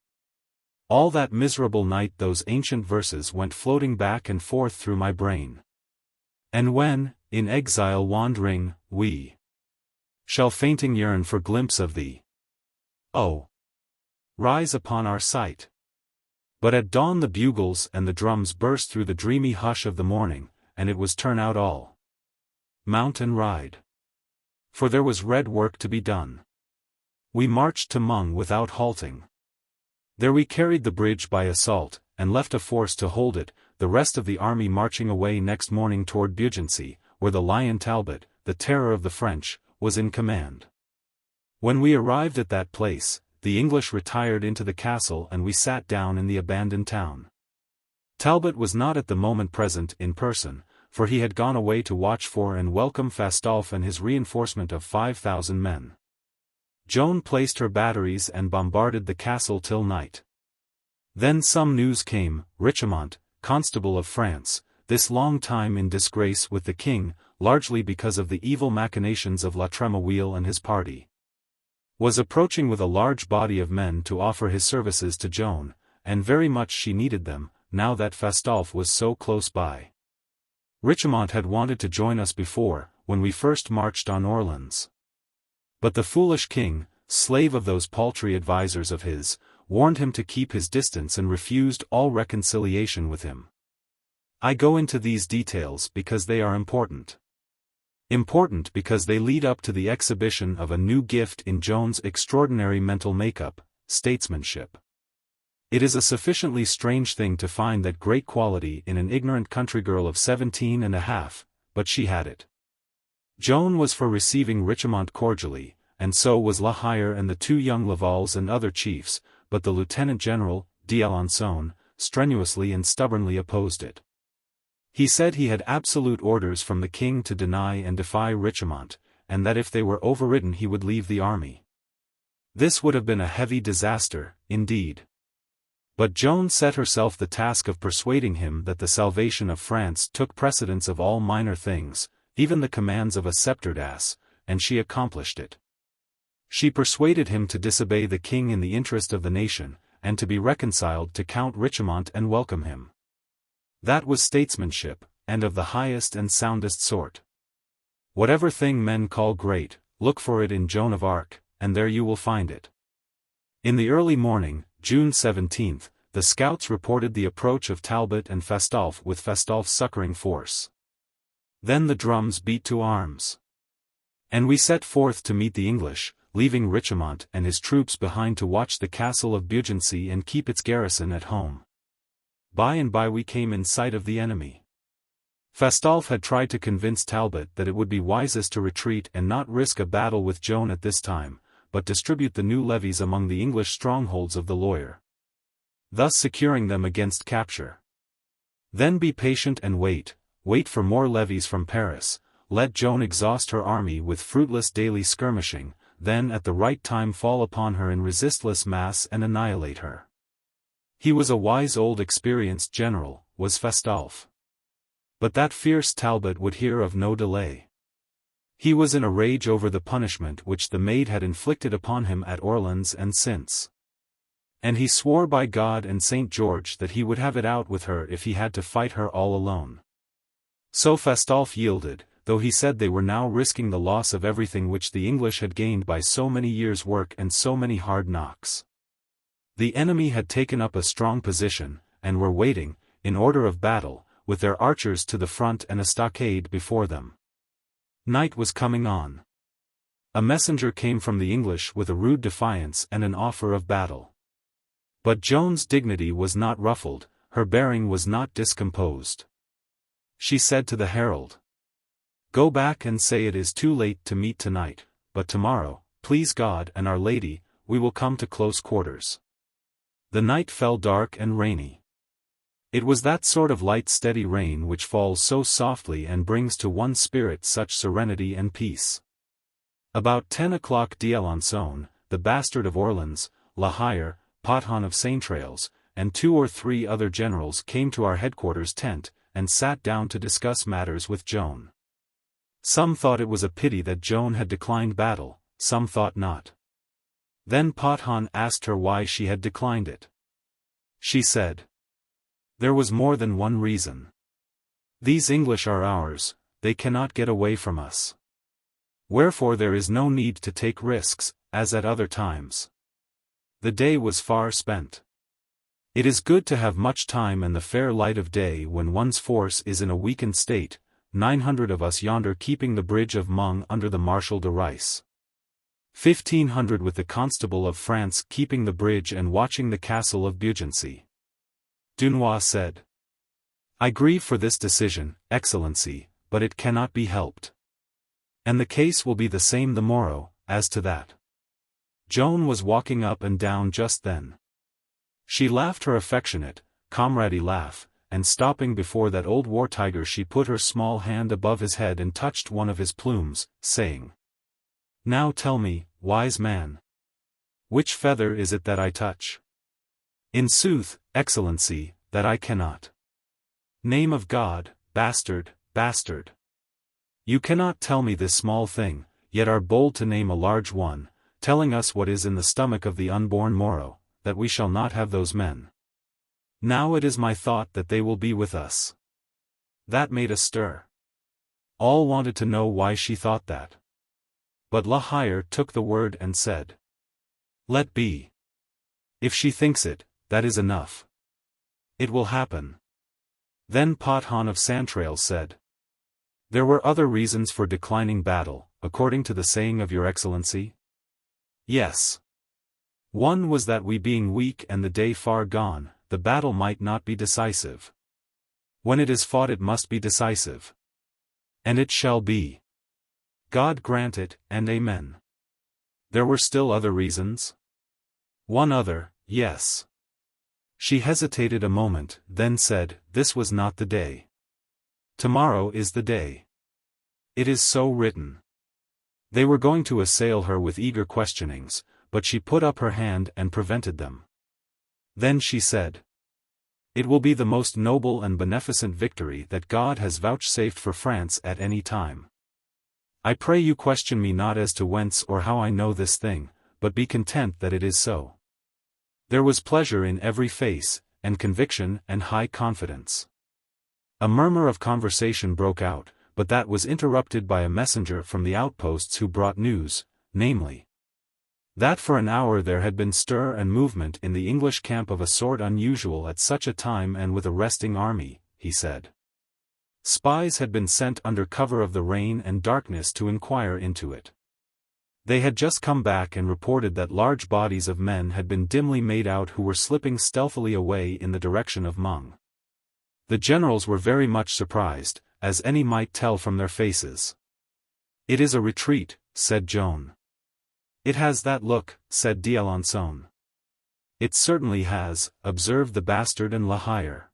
All that miserable night those ancient verses went floating back and forth through my brain. And when, in exile wandering, we shall fainting yearn for glimpse of thee, oh, rise upon our sight. But at dawn the bugles and the drums burst through the dreamy hush of the morning, and it was turn out all. Mount and ride. For there was red work to be done. We marched to Mung without halting. There we carried the bridge by assault, and left a force to hold it, the rest of the army marching away next morning toward Beaugency, where the Lion Talbot, the terror of the French, was in command. When we arrived at that place, the English retired into the castle and we sat down in the abandoned town. Talbot was not at the moment present in person, for he had gone away to watch for and welcome Fastolfe and his reinforcement of 5,000 men. Joan placed her batteries and bombarded the castle till night. Then some news came. Richemont, Constable of France, this long time in disgrace with the king, largely because of the evil machinations of La Tremouille and his party, was approaching with a large body of men to offer his services to Joan, and very much she needed them, now that Fastolfe was so close by. Richemont had wanted to join us before, when we first marched on Orleans. But the foolish king, slave of those paltry advisers of his, warned him to keep his distance and refused all reconciliation with him. I go into these details because they are important. Important because they lead up to the exhibition of a new gift in Joan's extraordinary mental makeup, statesmanship. It is a sufficiently strange thing to find that great quality in an ignorant country girl of 17 and a half, but she had it. Joan was for receiving Richemont cordially, and so was La Hire and the 2 young Lavals and other chiefs, but the Lieutenant General, d'Alençon, strenuously and stubbornly opposed it. He said he had absolute orders from the king to deny and defy Richemont, and that if they were overridden he would leave the army. This would have been a heavy disaster, indeed. But Joan set herself the task of persuading him that the salvation of France took precedence of all minor things, even the commands of a sceptred ass, and she accomplished it. She persuaded him to disobey the king in the interest of the nation, and to be reconciled to Count Richemont and welcome him. That was statesmanship, and of the highest and soundest sort. Whatever thing men call great, look for it in Joan of Arc, and there you will find it. In the early morning, June 17th, the scouts reported the approach of Talbot and Fastolfe with Fastolfe's succoring force. Then the drums beat to arms. And we set forth to meet the English, leaving Richemont and his troops behind to watch the castle of Beaugency and keep its garrison at home. By and by we came in sight of the enemy. Fastolfe had tried to convince Talbot that it would be wisest to retreat and not risk a battle with Joan at this time, but distribute the new levies among the English strongholds of the Loire, thus securing them against capture. Then be patient and wait for more levies from Paris, let Joan exhaust her army with fruitless daily skirmishing, then at the right time fall upon her in resistless mass and annihilate her. He was a wise old experienced general, was Fastolfe. But that fierce Talbot would hear of no delay. He was in a rage over the punishment which the Maid had inflicted upon him at Orleans and since. And he swore by God and St. George that he would have it out with her if he had to fight her all alone. So Fastolfe yielded, though he said they were now risking the loss of everything which the English had gained by so many years' work and so many hard knocks. The enemy had taken up a strong position, and were waiting, in order of battle, with their archers to the front and a stockade before them. Night was coming on. A messenger came from the English with a rude defiance and an offer of battle. But Joan's dignity was not ruffled, her bearing was not discomposed. She said to the herald, "Go back and say it is too late to meet tonight, but tomorrow, please God and Our Lady, we will come to close quarters." The night fell dark and rainy. It was that sort of light steady rain which falls so softly and brings to one's spirit such serenity and peace. About 10 o'clock d'Alençon, the bastard of Orleans, La Hire, Pothon of Saintrailles, and 2 or 3 other generals came to our headquarters tent, and sat down to discuss matters with Joan. Some thought it was a pity that Joan had declined battle, some thought not. Then Pothon asked her why she had declined it. She said, "There was more than one reason. These English are ours, they cannot get away from us. Wherefore there is no need to take risks, as at other times." The day was far spent. It is good to have much time and the fair light of day when one's force is in a weakened state, 900 of us yonder keeping the bridge of Mung under the Marshal de Rice. 1,500 with the Constable of France keeping the bridge and watching the castle of Beaugency. Dunois said, "I grieve for this decision, Excellency, but it cannot be helped. And the case will be the same the morrow, as to that." Joan was walking up and down just then. She laughed her affectionate, comradey laugh, and stopping before that old war tiger she put her small hand above his head and touched one of his plumes, saying, "Now tell me, wise man, which feather is it that I touch?" "In sooth, Excellency, that I cannot." "Name of God, bastard, bastard. You cannot tell me this small thing, yet are bold to name a large one, telling us what is in the stomach of the unborn Moro, that we shall not have those men. Now it is my thought that they will be with us." That made a stir. All wanted to know why she thought that. But La Hire took the word and said, "Let be. If she thinks it, that is enough. It will happen." Then Pothon of Saintrailles said, "There were other reasons for declining battle, according to the saying of your Excellency?" "Yes. One was that we being weak and the day far gone, the battle might not be decisive. When it is fought it must be decisive. And it shall be. God grant it, and amen." "There were still other reasons?" "One other, yes." She hesitated a moment, then said, "This was not the day. Tomorrow is the day. It is so written." They were going to assail her with eager questionings, but she put up her hand and prevented them. Then she said, It will be the most noble and beneficent victory that God has vouchsafed for France at any time. I pray you question me not as to whence or how I know this thing, but be content that it is so. There was pleasure in every face, and conviction and high confidence. A murmur of conversation broke out, but that was interrupted by a messenger from the outposts who brought news, namely, that for an hour there had been stir and movement in the English camp of a sort unusual at such a time and with a resting army, he said. Spies had been sent under cover of the rain and darkness to inquire into it. They had just come back and reported that large bodies of men had been dimly made out who were slipping stealthily away in the direction of Mung. The generals were very much surprised, as any might tell from their faces. "It is a retreat," said Joan. "It has that look," said d'Alençon. "It certainly has," observed the Bastard and La Hire.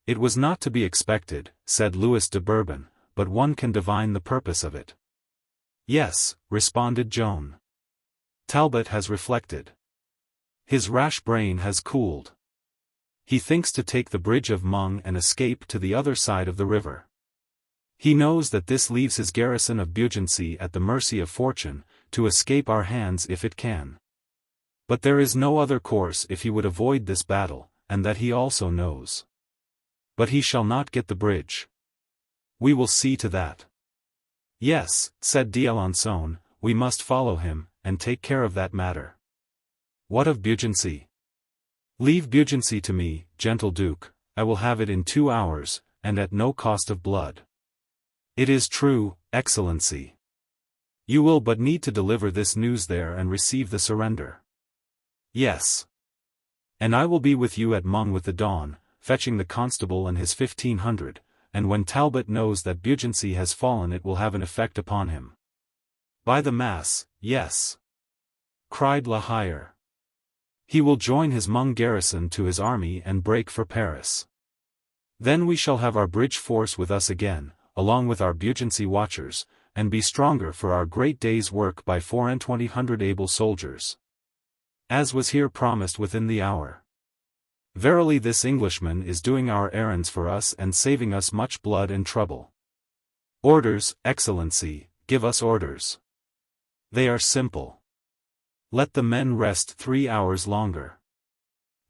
"It was not to be expected," said Louis de Bourbon, "but one can divine the purpose of it." "Yes," responded Joan. "Talbot has reflected. His rash brain has cooled. He thinks to take the bridge of Mung and escape to the other side of the river. He knows that this leaves his garrison of Beaugency at the mercy of fortune, to escape our hands if it can. But there is no other course if he would avoid this battle, and that he also knows. But he shall not get the bridge. We will see to that." "Yes," said d'Alençon, "we must follow him, and take care of that matter." "What of Beaugency?" "Leave Beaugency to me, gentle Duke, I will have it in 2 hours, and at no cost of blood." "It is true, Excellency. You will but need to deliver this news there and receive the surrender." "Yes. And I will be with you at Mung with the dawn, fetching the constable and his 1,500, and when Talbot knows that Beaugency has fallen it will have an effect upon him." "By the mass, yes," cried La Hire. "He will join his Mung garrison to his army and break for Paris. Then we shall have our bridge force with us again, along with our Beaugency watchers, and be stronger for our great day's work by 2400 able soldiers. As was here promised within the hour. Verily this Englishman is doing our errands for us and saving us much blood and trouble. Orders, Excellency, give us orders. They are simple. Let the men rest 3 hours longer.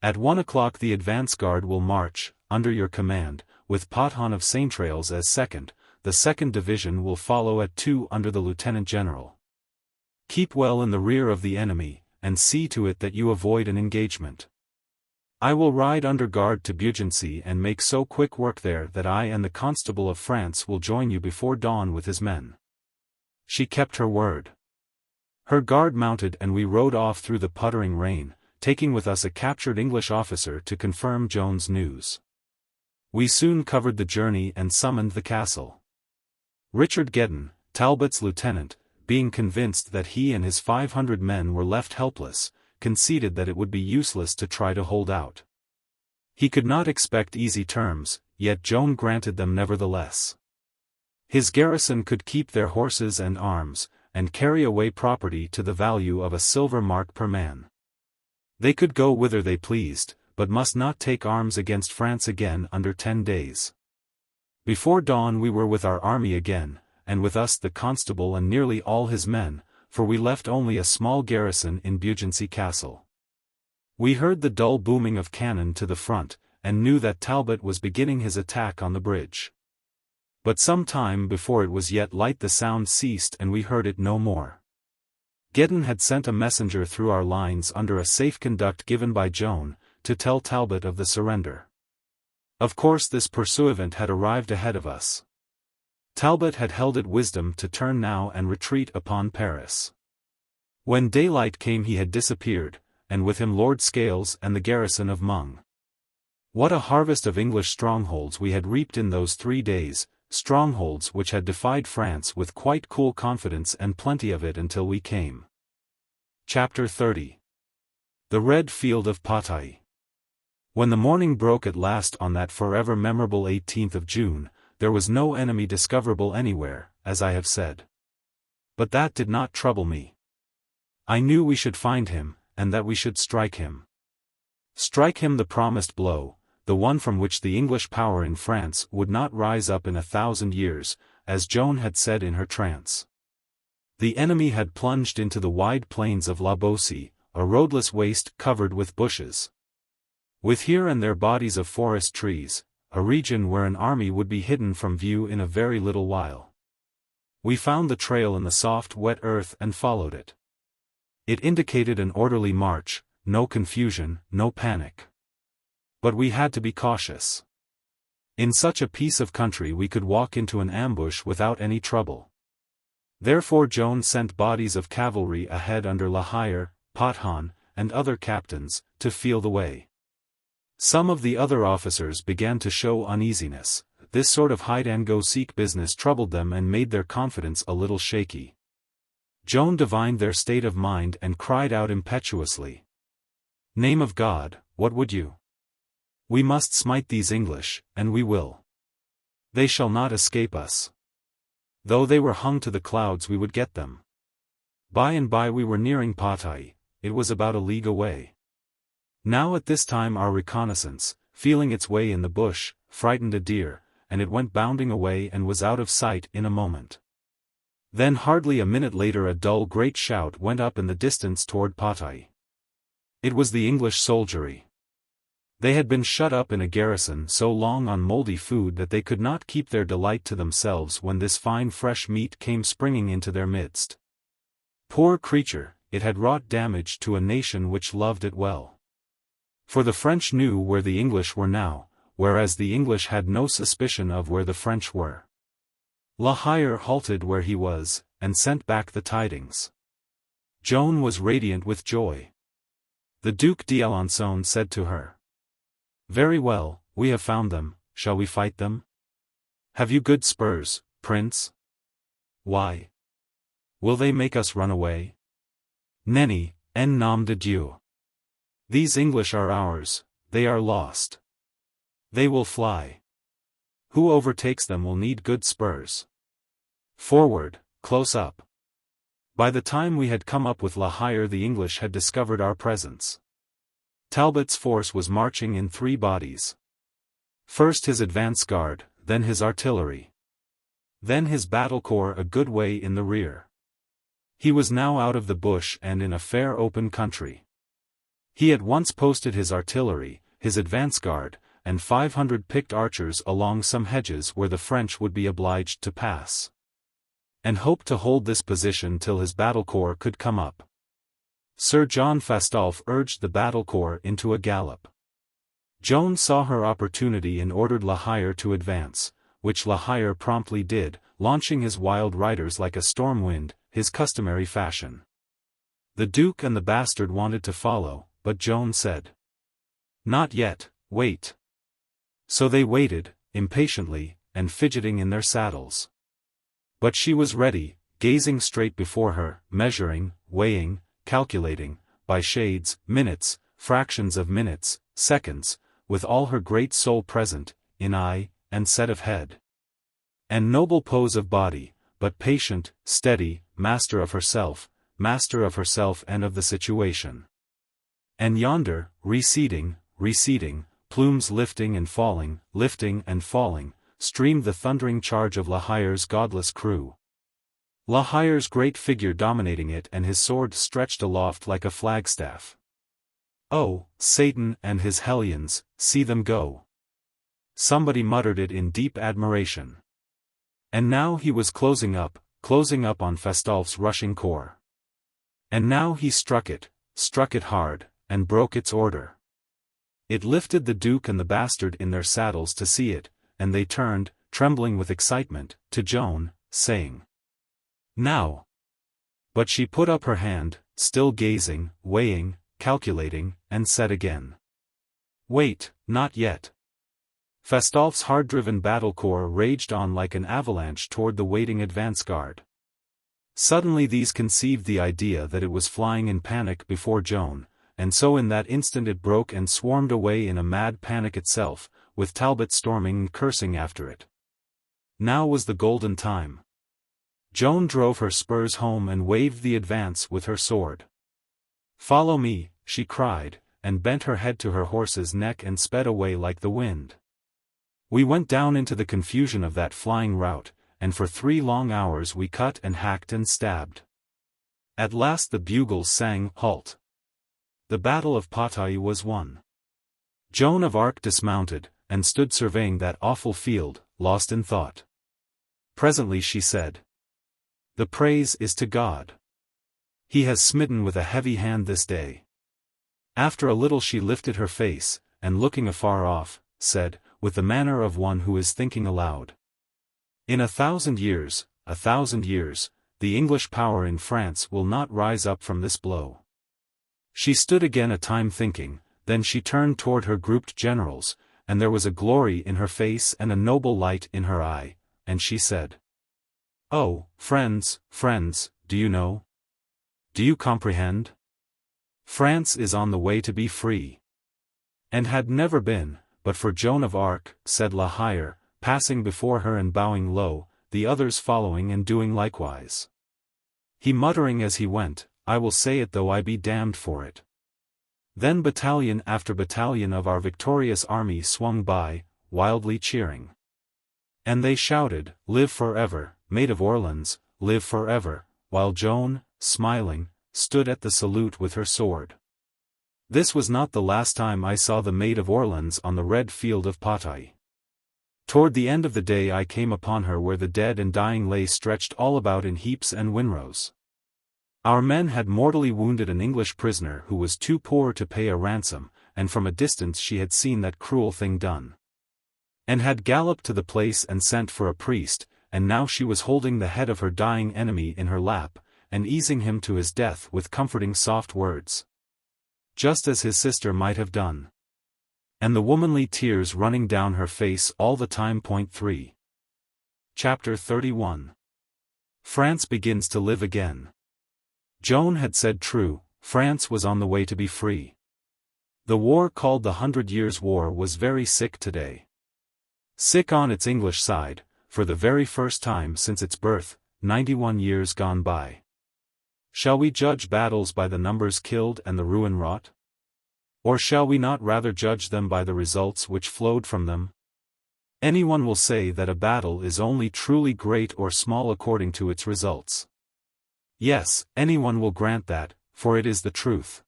At 1 o'clock the advance guard will march, under your command, with Pothon of Saintrailles as second, the 2nd Division will follow at 2 under the Lieutenant General. Keep well in the rear of the enemy, and see to it that you avoid an engagement. I will ride under guard to Beaugency and make so quick work there that I and the Constable of France will join you before dawn with his men." She kept her word. Her guard mounted and we rode off through the puttering rain, taking with us a captured English officer to confirm Joan's news. We soon covered the journey and summoned the castle. Richard Gedden, Talbot's lieutenant, being convinced that he and his 500 men were left helpless, conceded that it would be useless to try to hold out. He could not expect easy terms, yet Joan granted them nevertheless. His garrison could keep their horses and arms, and carry away property to the value of a silver mark per man. They could go whither they pleased, but must not take arms against France again under 10 days. Before dawn we were with our army again, and with us the constable and nearly all his men, for we left only a small garrison in Beaugency Castle. We heard the dull booming of cannon to the front, and knew that Talbot was beginning his attack on the bridge. But some time before it was yet light the sound ceased and we heard it no more. Gedden had sent a messenger through our lines under a safe conduct given by Joan, to tell Talbot of the surrender. Of course this pursuivant had arrived ahead of us. Talbot had held it wisdom to turn now and retreat upon Paris. When daylight came he had disappeared, and with him Lord Scales and the garrison of Mung. What a harvest of English strongholds we had reaped in those 3 days, strongholds which had defied France with quite cool confidence and plenty of it until we came. Chapter 30. The Red Field of Patay. When the morning broke at last on that forever memorable 18th of June, there was no enemy discoverable anywhere, as I have said. But that did not trouble me. I knew we should find him, and that we should strike him. Strike him the promised blow, the one from which the English power in France would not rise up in 1,000 years, as Joan had said in her trance. The enemy had plunged into the wide plains of La Beaucie, a roadless waste covered with bushes, with here and there bodies of forest trees, a region where an army would be hidden from view in a very little while. We found the trail in the soft wet earth and followed it. It indicated an orderly march, no confusion, no panic. But we had to be cautious. In such a piece of country we could walk into an ambush without any trouble. Therefore Joan sent bodies of cavalry ahead under La Hire, Paladin, and other captains, to feel the way. Some of the other officers began to show uneasiness. This sort of hide-and-go-seek business troubled them and made their confidence a little shaky. Joan divined their state of mind and cried out impetuously, "Name of God, what would you? We must smite these English, and we will. They shall not escape us. Though they were hung to the clouds we would get them." By and by we were nearing Patay. It was about a league away. Now at this time our reconnaissance, feeling its way in the bush, frightened a deer, and it went bounding away and was out of sight in a moment. Then hardly a minute later a dull great shout went up in the distance toward Patay. It was the English soldiery. They had been shut up in a garrison so long on mouldy food that they could not keep their delight to themselves when this fine fresh meat came springing into their midst. Poor creature, it had wrought damage to a nation which loved it well. For the French knew where the English were now, whereas the English had no suspicion of where the French were. La Hire halted where he was, and sent back the tidings. Joan was radiant with joy. The Duc d'Alençon said to her, "Very well, we have found them, shall we fight them? Have you good spurs, Prince?" "Why? Will they make us run away?" "Nenny, en nom de Dieu. These English are ours, they are lost. They will fly. Who overtakes them will need good spurs. Forward, close up." By the time we had come up with La Hire the English had discovered our presence. Talbot's force was marching in 3 bodies. First his advance guard, then his artillery. Then his battle corps a good way in the rear. He was now out of the bush and in a fair open country. He at once posted his artillery, his advance guard, and 500 picked archers along some hedges where the French would be obliged to pass, and hoped to hold this position till his battle corps could come up. Sir John Fastolfe urged the battle corps into a gallop. Joan saw her opportunity and ordered La Hire to advance, which La Hire promptly did, launching his wild riders like a storm wind, his customary fashion. The Duke and the Bastard wanted to follow, but Joan said, "Not yet, wait." So they waited, impatiently, and fidgeting in their saddles. But she was ready, gazing straight before her, measuring, weighing, calculating, by shades, minutes, fractions of minutes, seconds, with all her great soul present, in eye, and set of head. And noble pose of body, but patient, steady, master of herself and of the situation. And yonder, receding, plumes lifting and falling, streamed the thundering charge of La Hire's godless crew. La Hire's great figure dominating it and his sword stretched aloft like a flagstaff. "Oh, Satan and his hellions, see them go!" Somebody muttered it in deep admiration. And now he was closing up on Fastolfe's rushing corps. And now he struck it hard, and broke its order. It lifted the Duke and the Bastard in their saddles to see it, and they turned, trembling with excitement, to Joan, saying, "Now!" But she put up her hand, still gazing, weighing, calculating, and said again, "Wait, not yet." Fastolfe's hard-driven battle corps raged on like an avalanche toward the waiting advance guard. Suddenly these conceived the idea that it was flying in panic before Joan, and so in that instant it broke and swarmed away in a mad panic itself, with Talbot storming and cursing after it. Now was the golden time. Joan drove her spurs home and waved the advance with her sword. "Follow me," she cried, and bent her head to her horse's neck and sped away like the wind. We went down into the confusion of that flying rout, and for 3 long hours we cut and hacked and stabbed. At last the bugles sang, "Halt!" The Battle of Patay was won. Joan of Arc dismounted, and stood surveying that awful field, lost in thought. Presently she said, "The praise is to God. He has smitten with a heavy hand this day." After a little she lifted her face, and looking afar off, said, with the manner of one who is thinking aloud, "In 1,000 years, 1,000 years, the English power in France will not rise up from this blow." She stood again a time thinking, then she turned toward her grouped generals, and there was a glory in her face and a noble light in her eye, and she said, "Oh, friends, friends, do you know? Do you comprehend? France is on the way to be free." "And had never been, but for Joan of Arc," said La Hire, passing before her and bowing low, the others following and doing likewise. He muttering as he went, "I will say it though I be damned for it." Then battalion after battalion of our victorious army swung by, wildly cheering. And they shouted, "Live forever, Maid of Orleans, live forever," while Joan, smiling, stood at the salute with her sword. This was not the last time I saw the Maid of Orleans on the Red Field of Patay. Toward the end of the day I came upon her where the dead and dying lay stretched all about in heaps and winrows. Our men had mortally wounded an English prisoner who was too poor to pay a ransom, and from a distance she had seen that cruel thing done, and had galloped to the place and sent for a priest, and now she was holding the head of her dying enemy in her lap, and easing him to his death with comforting soft words, just as his sister might have done. And the womanly tears running down her face all the time. 3. Chapter 31. France begins to live again. Joan had said true, France was on the way to be free. The war called the 100 Years' War was very sick today. Sick on its English side, for the very first time since its birth, 91 years gone by. Shall we judge battles by the numbers killed and the ruin wrought? Or shall we not rather judge them by the results which flowed from them? Anyone will say that a battle is only truly great or small according to its results. Yes, anyone will grant that, for it is the truth.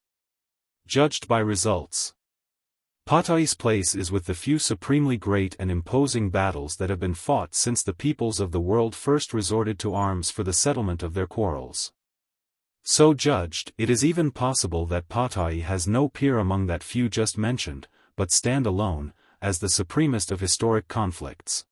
Judged by results. Patay's place is with the few supremely great and imposing battles that have been fought since the peoples of the world first resorted to arms for the settlement of their quarrels. So judged, it is even possible that Patay has no peer among that few just mentioned, but stand alone, as the supremest of historic conflicts.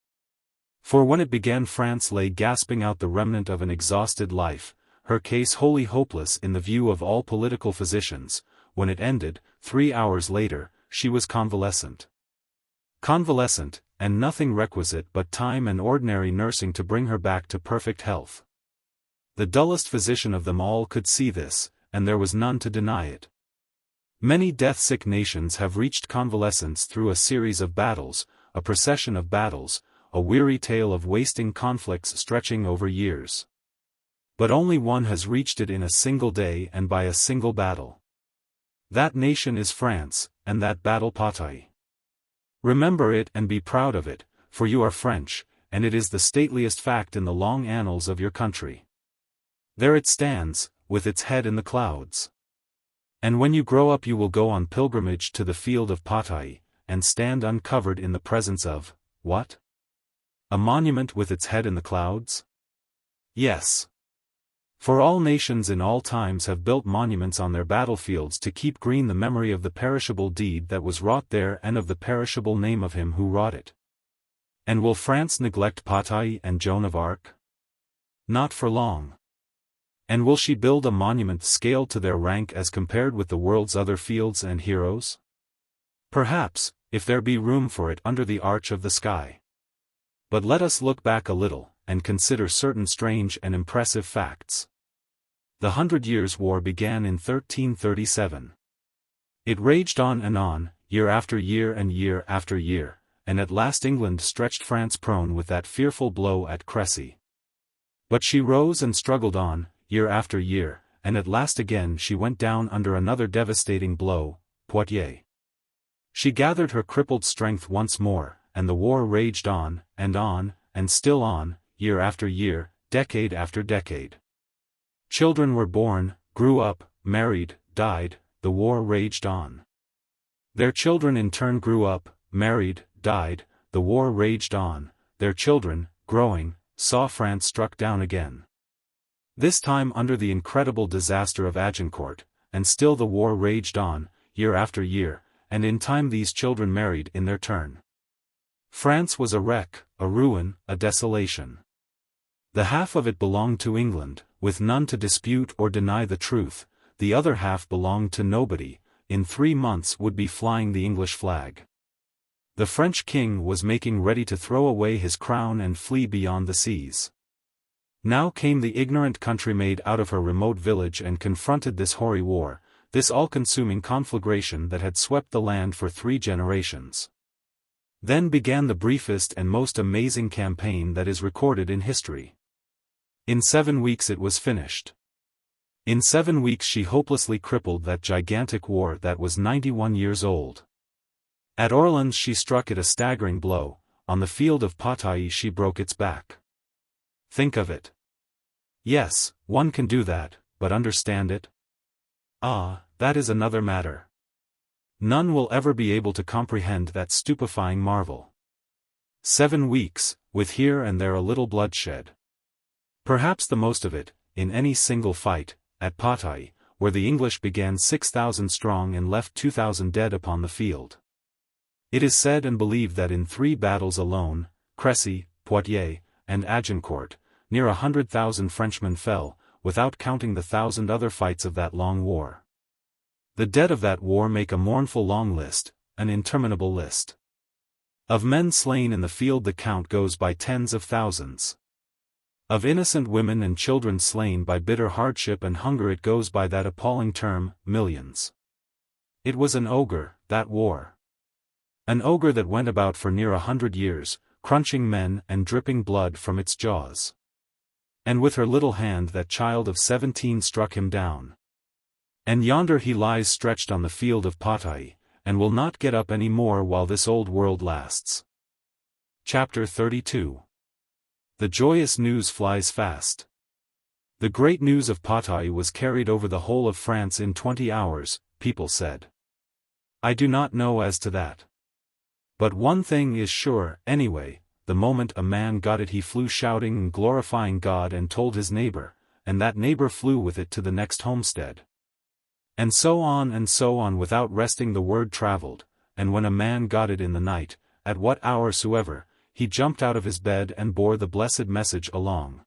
For when it began France lay gasping out the remnant of an exhausted life, her case wholly hopeless in the view of all political physicians. When it ended, 3 hours later, she was convalescent. Convalescent, and nothing requisite but time and ordinary nursing to bring her back to perfect health. The dullest physician of them all could see this, and there was none to deny it. Many death-sick nations have reached convalescence through a series of battles, a procession of battles, a weary tale of wasting conflicts stretching over years. But only one has reached it in a single day and by a single battle. That nation is France, and that battle Patay. Remember it and be proud of it, for you are French, and it is the stateliest fact in the long annals of your country. There it stands, with its head in the clouds. And when you grow up you will go on pilgrimage to the field of Patay, and stand uncovered in the presence of, what? A monument with its head in the clouds? Yes. For all nations in all times have built monuments on their battlefields to keep green the memory of the perishable deed that was wrought there and of the perishable name of him who wrought it. And will France neglect Patay and Joan of Arc? Not for long. And will she build a monument scaled to their rank as compared with the world's other fields and heroes? Perhaps, if there be room for it under the arch of the sky. But let us look back a little, and consider certain strange and impressive facts. The 100 Years' War began in 1337. It raged on, year after year and year after year, and at last England stretched France prone with that fearful blow at Crécy. But she rose and struggled on, year after year, and at last again she went down under another devastating blow, Poitiers. She gathered her crippled strength once more, and the war raged on, and still on, year after year, decade after decade. Children were born, grew up, married, died, the war raged on. Their children in turn grew up, married, died, the war raged on, their children, growing, saw France struck down again. This time under the incredible disaster of Agincourt, and still the war raged on, year after year, and in time these children married in their turn. France was a wreck, a ruin, a desolation. The half of it belonged to England, with none to dispute or deny the truth, the other half belonged to nobody, in 3 months would be flying the English flag. The French king was making ready to throw away his crown and flee beyond the seas. Now came the ignorant country-maid out of her remote village and confronted this hoary war, this all-consuming conflagration that had swept the land for 3 generations. Then began the briefest and most amazing campaign that is recorded in history. In 7 weeks it was finished. In 7 weeks she hopelessly crippled that gigantic war that was 91 years old. At Orleans she struck it a staggering blow, on the field of Patay she broke its back. Think of it. Yes, one can do that, but understand it? Ah, that is another matter. None will ever be able to comprehend that stupefying marvel. 7 weeks, with here and there a little bloodshed. Perhaps the most of it, in any single fight, at Patay, where the English began 6,000 strong and left 2,000 dead upon the field. It is said and believed that in 3 battles alone, Crécy, Poitiers, and Agincourt, near 100,000 Frenchmen fell, without counting the 1,000 other fights of that long war. The dead of that war make a mournful long list, an interminable list. Of men slain in the field the count goes by tens of thousands. Of innocent women and children slain by bitter hardship and hunger it goes by that appalling term, millions. It was an ogre, that war. An ogre that went about for near 100 years, crunching men and dripping blood from its jaws. And with her little hand that child of 17 struck him down. And yonder he lies stretched on the field of Patay, and will not get up any more while this old world lasts. Chapter 32. The joyous news flies fast. The great news of Patay was carried over the whole of France in 20 hours, people said. I do not know as to that. But one thing is sure, anyway, the moment a man got it he flew shouting and glorifying God and told his neighbor, and that neighbor flew with it to the next homestead. And so on without resting the word traveled, and when a man got it in the night, at what hour soever, he jumped out of his bed and bore the blessed message along.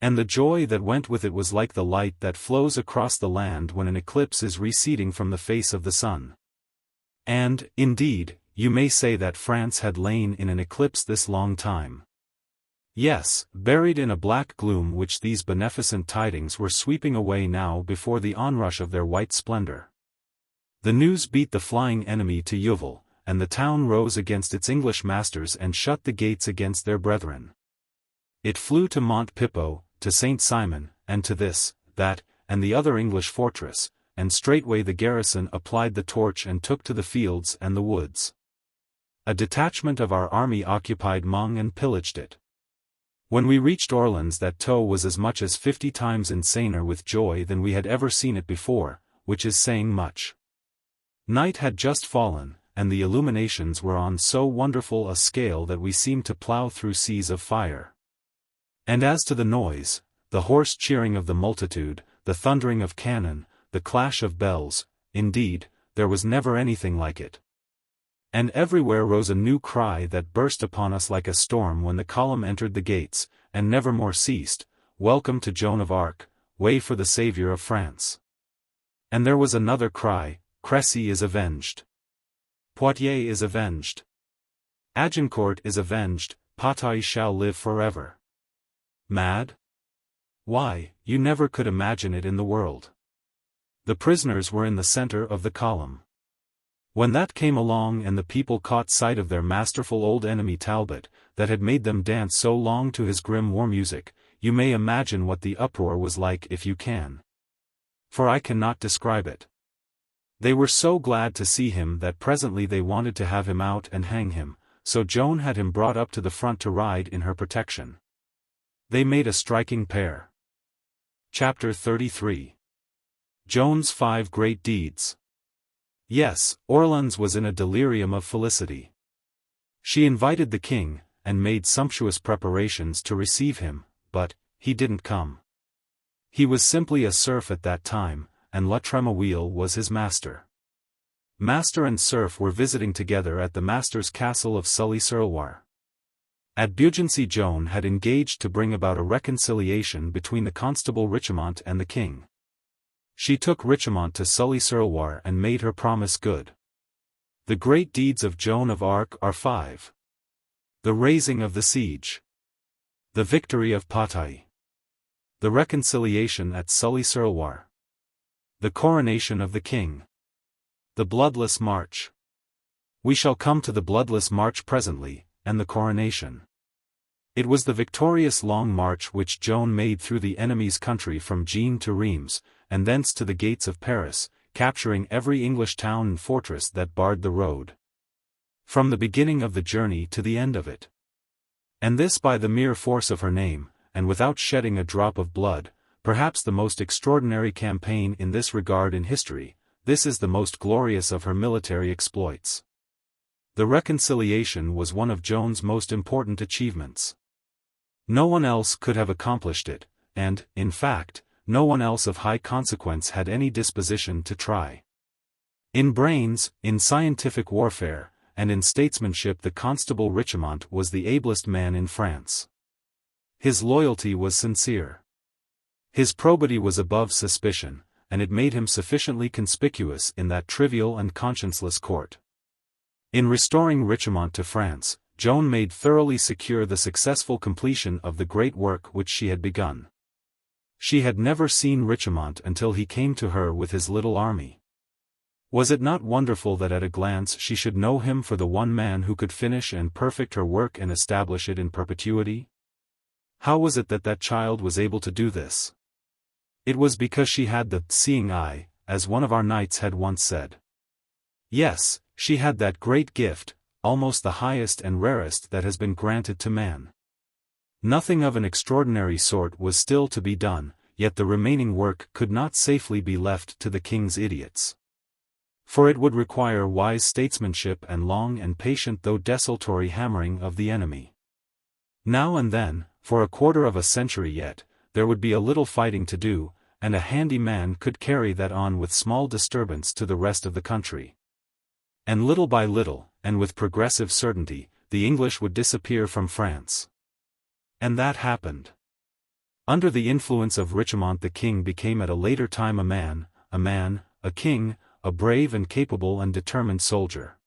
And the joy that went with it was like the light that flows across the land when an eclipse is receding from the face of the sun. And, indeed, you may say that France had lain in an eclipse this long time. Yes, buried in a black gloom which these beneficent tidings were sweeping away now before the onrush of their white splendor. The news beat the flying enemy to Yeovil, and the town rose against its English masters and shut the gates against their brethren. It flew to Mont Pippo, to Saint Simon, and to this, that, and the other English fortress, and straightway the garrison applied the torch and took to the fields and the woods. A detachment of our army occupied Meung and pillaged it. When we reached Orleans that Taux was as much as 50 times insaner with joy than we had ever seen it before, which is saying much. Night had just fallen, and the illuminations were on so wonderful a scale that we seemed to plough through seas of fire. And as to the noise, the hoarse cheering of the multitude, the thundering of cannon, the clash of bells, indeed, there was never anything like it. And everywhere rose a new cry that burst upon us like a storm when the column entered the gates, and never more ceased, "Welcome to Joan of Arc, way for the Saviour of France." And there was another cry, "Crécy is avenged. Poitiers is avenged. Agincourt is avenged, Patay shall live forever." Mad? Why, you never could imagine it in the world. The prisoners were in the center of the column. When that came along and the people caught sight of their masterful old enemy Talbot, that had made them dance so long to his grim war music, you may imagine what the uproar was like if you can. For I cannot describe it. They were so glad to see him that presently they wanted to have him out and hang him, so Joan had him brought up to the front to ride in her protection. They made a striking pair. Chapter 33. Joan's 5 Great Deeds. Yes, Orleans was in a delirium of felicity. She invited the king, and made sumptuous preparations to receive him, but he didn't come. He was simply a serf at that time, and La Tremouille was his master. Master and serf were visiting together at the master's castle of Sully-sur-Loire. At Beaugency Joan had engaged to bring about a reconciliation between the constable Richemont and the king. She took Richemont to Sully-sur-Loire and made her promise good. The great deeds of Joan of Arc are 5. The raising of the siege. The victory of Patay. The reconciliation at Sully-sur-Loire. The coronation of the king. The bloodless march. We shall come to the bloodless march presently, and the coronation. It was the victorious long march which Joan made through the enemy's country from Gien to Reims, and thence to the gates of Paris, capturing every English town and fortress that barred the road. From the beginning of the journey to the end of it. And this by the mere force of her name, and without shedding a drop of blood, perhaps the most extraordinary campaign in this regard in history. This is the most glorious of her military exploits. The reconciliation was one of Joan's most important achievements. No one else could have accomplished it, and, in fact, no one else of high consequence had any disposition to try. In brains, in scientific warfare, and in statesmanship the Constable Richemont was the ablest man in France. His loyalty was sincere. His probity was above suspicion, and it made him sufficiently conspicuous in that trivial and conscienceless court. In restoring Richemont to France, Joan made thoroughly secure the successful completion of the great work which she had begun. She had never seen Richemont until he came to her with his little army. Was it not wonderful that at a glance she should know him for the one man who could finish and perfect her work and establish it in perpetuity? How was it that that child was able to do this? It was because she had the seeing eye, as one of our knights had once said. Yes, she had that great gift, almost the highest and rarest that has been granted to man. Nothing of an extraordinary sort was still to be done, yet the remaining work could not safely be left to the king's idiots. For it would require wise statesmanship and long and patient though desultory hammering of the enemy. Now and then, for a quarter of a century yet, there would be a little fighting to do, and a handy man could carry that on with small disturbance to the rest of the country. And little by little, and with progressive certainty, the English would disappear from France. And that happened. Under the influence of Richemont the king became at a later time a king, a brave and capable and determined soldier.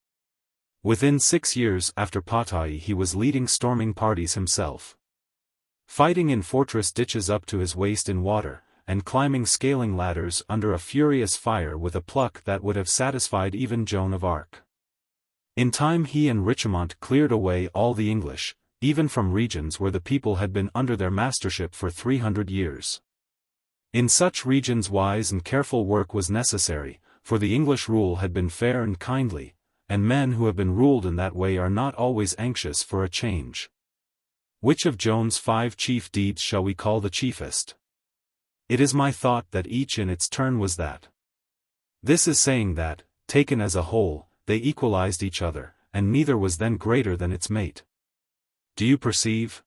Within 6 years after Patay he was leading storming parties himself. Fighting in fortress ditches up to his waist in water, and climbing scaling ladders under a furious fire with a pluck that would have satisfied even Joan of Arc. In time he and Richemont cleared away all the English, even from regions where the people had been under their mastership for 300 years. In such regions wise and careful work was necessary, for the English rule had been fair and kindly, and men who have been ruled in that way are not always anxious for a change. Which of Joan's 5 chief deeds shall we call the chiefest? It is my thought that each in its turn was that. This is saying that, taken as a whole, they equalized each other, and neither was then greater than its mate. Do you perceive?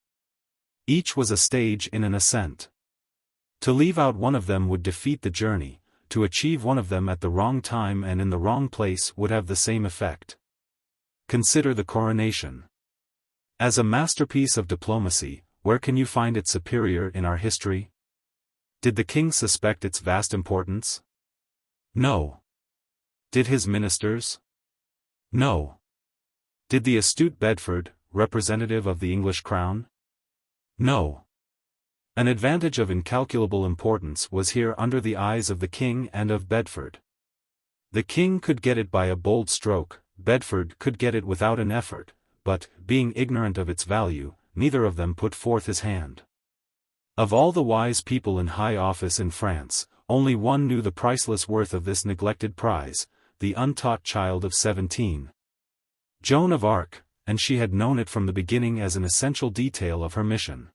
Each was a stage in an ascent. To leave out one of them would defeat the journey, to achieve one of them at the wrong time and in the wrong place would have the same effect. Consider the coronation. As a masterpiece of diplomacy, where can you find it superior in our history? Did the king suspect its vast importance? No. Did his ministers? No. Did the astute Bedford, representative of the English crown? No. An advantage of incalculable importance was here under the eyes of the king and of Bedford. The king could get it by a bold stroke, Bedford could get it without an effort, but, being ignorant of its value, neither of them put forth his hand. Of all the wise people in high office in France, only one knew the priceless worth of this neglected prize, the untaught child of 17. Joan of Arc, and she had known it from the beginning as an essential detail of her mission.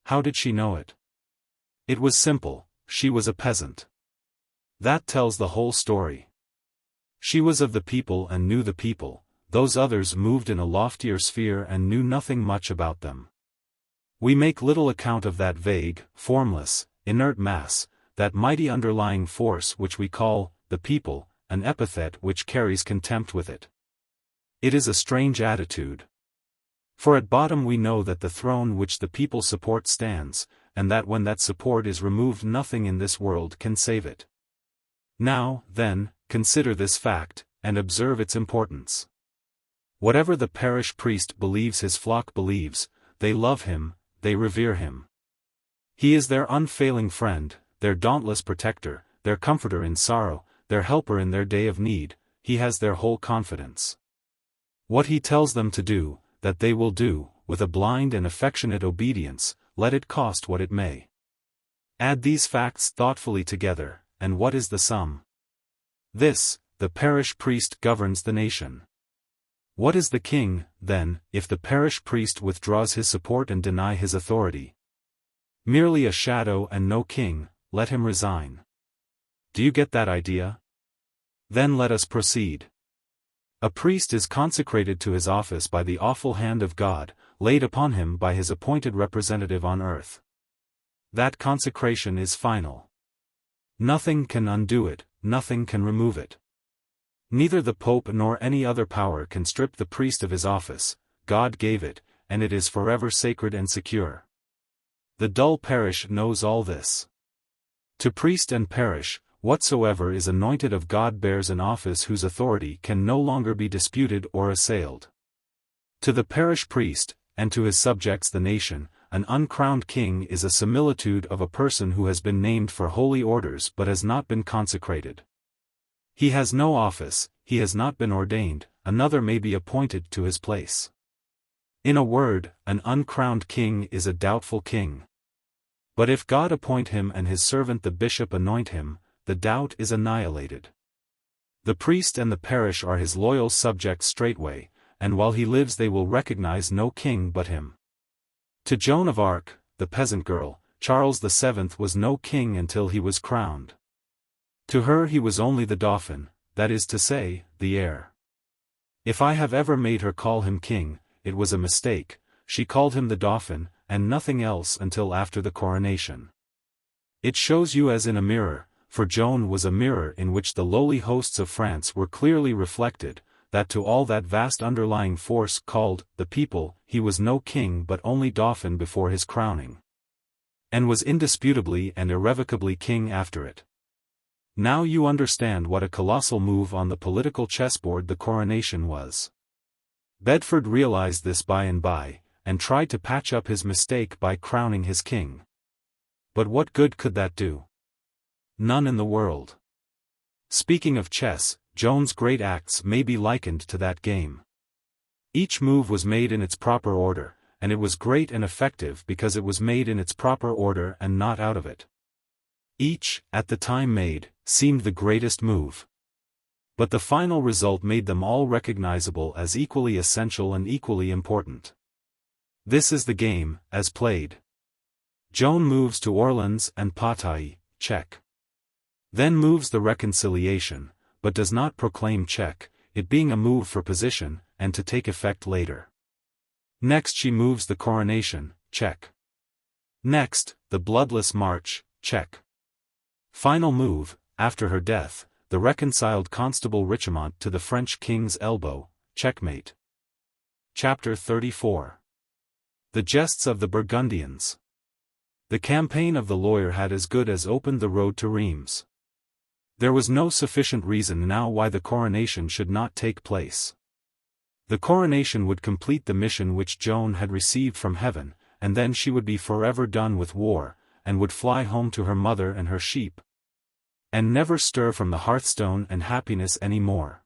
How did she know it? It was simple, she was a peasant. That tells the whole story. She was of the people and knew the people, those others moved in a loftier sphere and knew nothing much about them. We make little account of that vague, formless, inert mass, that mighty underlying force which we call, the people, an epithet which carries contempt with it. It is a strange attitude. For at bottom we know that the throne which the people support stands, and that when that support is removed nothing in this world can save it. Now, then, consider this fact, and observe its importance. Whatever the parish priest believes his flock believes, they love him, they revere him. He is their unfailing friend, their dauntless protector, their comforter in sorrow, their helper in their day of need, he has their whole confidence. What he tells them to do, that they will do, with a blind and affectionate obedience, let it cost what it may. Add these facts thoughtfully together, and what is the sum? This: the parish priest governs the nation. What is the king, then, if the parish priest withdraws his support and deny his authority? Merely a shadow and no king, let him resign. Do you get that idea? Then let us proceed. A priest is consecrated to his office by the awful hand of God, laid upon him by his appointed representative on earth. That consecration is final. Nothing can undo it, nothing can remove it. Neither the Pope nor any other power can strip the priest of his office. God gave it, and it is forever sacred and secure. The dull parish knows all this. To priest and parish, whatsoever is anointed of God bears an office whose authority can no longer be disputed or assailed. To the parish priest, and to his subjects the nation, an uncrowned king is a similitude of a person who has been named for holy orders but has not been consecrated. He has no office, he has not been ordained, another may be appointed to his place. In a word, an uncrowned king is a doubtful king. But if God appoint him and his servant the bishop anoint him, the doubt is annihilated. The priest and the parish are his loyal subjects straightway, and while he lives they will recognize no king but him. To Joan of Arc, the peasant girl, Charles VII was no king until he was crowned. To her he was only the dauphin, that is to say, the heir. If I have ever made her call him king, it was a mistake. She called him the dauphin, and nothing else until after the coronation. It shows you as in a mirror, for Joan was a mirror in which the lowly hosts of France were clearly reflected, that to all that vast underlying force called the people, he was no king but only dauphin before his crowning. And was indisputably and irrevocably king after it. Now you understand what a colossal move on the political chessboard the coronation was. Bedford realized this by and by, and tried to patch up his mistake by crowning his king. But what good could that do? None in the world. Speaking of chess, Joan's great acts may be likened to that game. Each move was made in its proper order, and it was great and effective because it was made in its proper order and not out of it. Each, at the time made, seemed the greatest move. But the final result made them all recognizable as equally essential and equally important. This is the game, as played. Joan moves to Orleans and Patay, check. Then moves the reconciliation, but does not proclaim check, it being a move for position, and to take effect later. Next she moves the coronation, check. Next, the bloodless march, check. Final move, after her death, the reconciled Constable Richemont to the French king's elbow, checkmate. Chapter 34. The Jests of the Burgundians. The campaign of the lawyer had as good as opened the road to Reims. There was no sufficient reason now why the coronation should not take place. The coronation would complete the mission which Joan had received from heaven, and then she would be forever done with war, and would fly home to her mother and her sheep. And never stir from the hearthstone and happiness any more.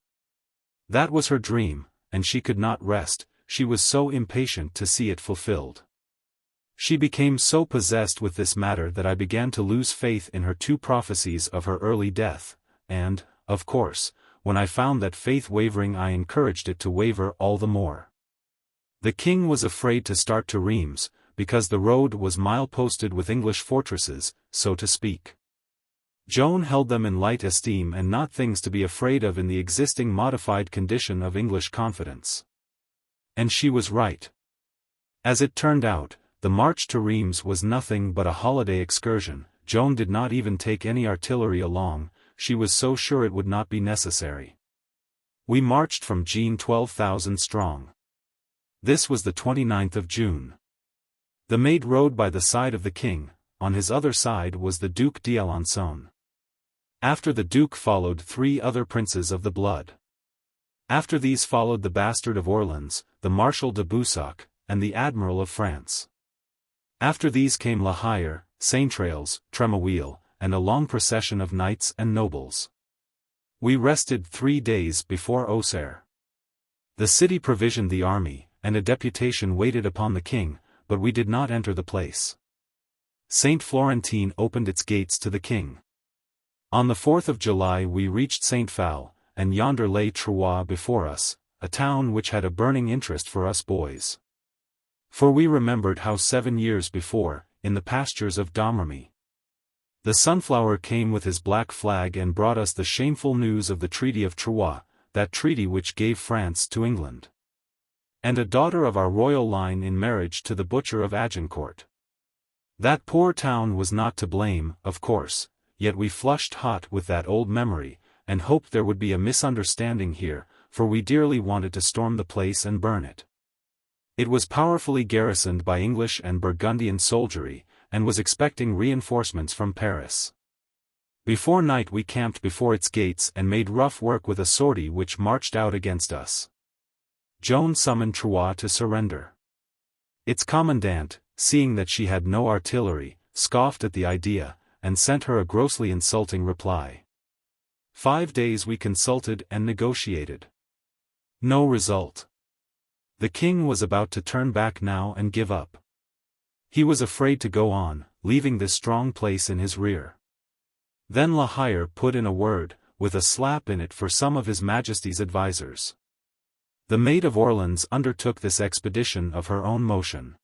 That was her dream, and she could not rest, she was so impatient to see it fulfilled. She became so possessed with this matter that I began to lose faith in her two prophecies of her early death, and, of course, when I found that faith wavering I encouraged it to waver all the more. The king was afraid to start to Reims, because the road was mile-posted with English fortresses, so to speak. Joan held them in light esteem and not things to be afraid of in the existing modified condition of English confidence. And she was right. As it turned out, the march to Reims was nothing but a holiday excursion. Joan did not even take any artillery along, she was so sure it would not be necessary. We marched from Jean 12,000 strong. This was the 29th of June. The Maid rode by the side of the king, on his other side was the Duc d'Alençon. After the Duke followed 3 other princes of the blood. After these followed the Bastard of Orleans, the Marshal de Boussac, and the Admiral of France. After these came La Hire, Saintrailles, Tremouille, and a long procession of knights and nobles. We rested 3 days before Auxerre. The city provisioned the army, and a deputation waited upon the king, but we did not enter the place. Saint Florentin opened its gates to the king. On the 4th of July we reached Saint Phal, and yonder lay Troyes before us, a town which had a burning interest for us boys. For we remembered how 7 years before, in the pastures of Domremy, the Sunflower came with his black flag and brought us the shameful news of the Treaty of Troyes, that treaty which gave France to England, and a daughter of our royal line in marriage to the butcher of Agincourt. That poor town was not to blame, of course, yet we flushed hot with that old memory, and hoped there would be a misunderstanding here, for we dearly wanted to storm the place and burn it. It was powerfully garrisoned by English and Burgundian soldiery, and was expecting reinforcements from Paris. Before night we camped before its gates and made rough work with a sortie which marched out against us. Joan summoned Troyes to surrender. Its commandant, seeing that she had no artillery, scoffed at the idea, and sent her a grossly insulting reply. 5 days we consulted and negotiated. No result. The king was about to turn back now and give up. He was afraid to go on, leaving this strong place in his rear. Then La Hire put in a word, with a slap in it for some of his Majesty's advisers. The Maid of Orleans undertook this expedition of her own motion.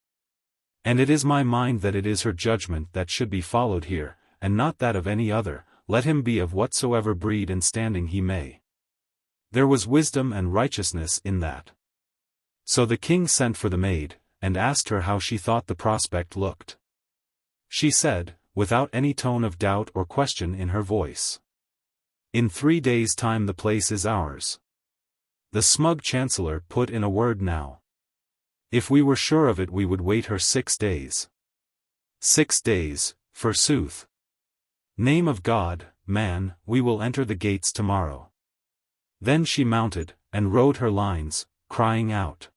And it is my mind that it is her judgment that should be followed here, and not that of any other, let him be of whatsoever breed and standing he may. There was wisdom and righteousness in that. So the king sent for the maid, and asked her how she thought the prospect looked. She said, without any tone of doubt or question in her voice, "In 3 days' time the place is ours." The smug chancellor put in a word now. If we were sure of it we would wait her 6 days. 6 days, forsooth. Name of God, man, we will enter the gates tomorrow. Then she mounted, and rode her lines, crying out,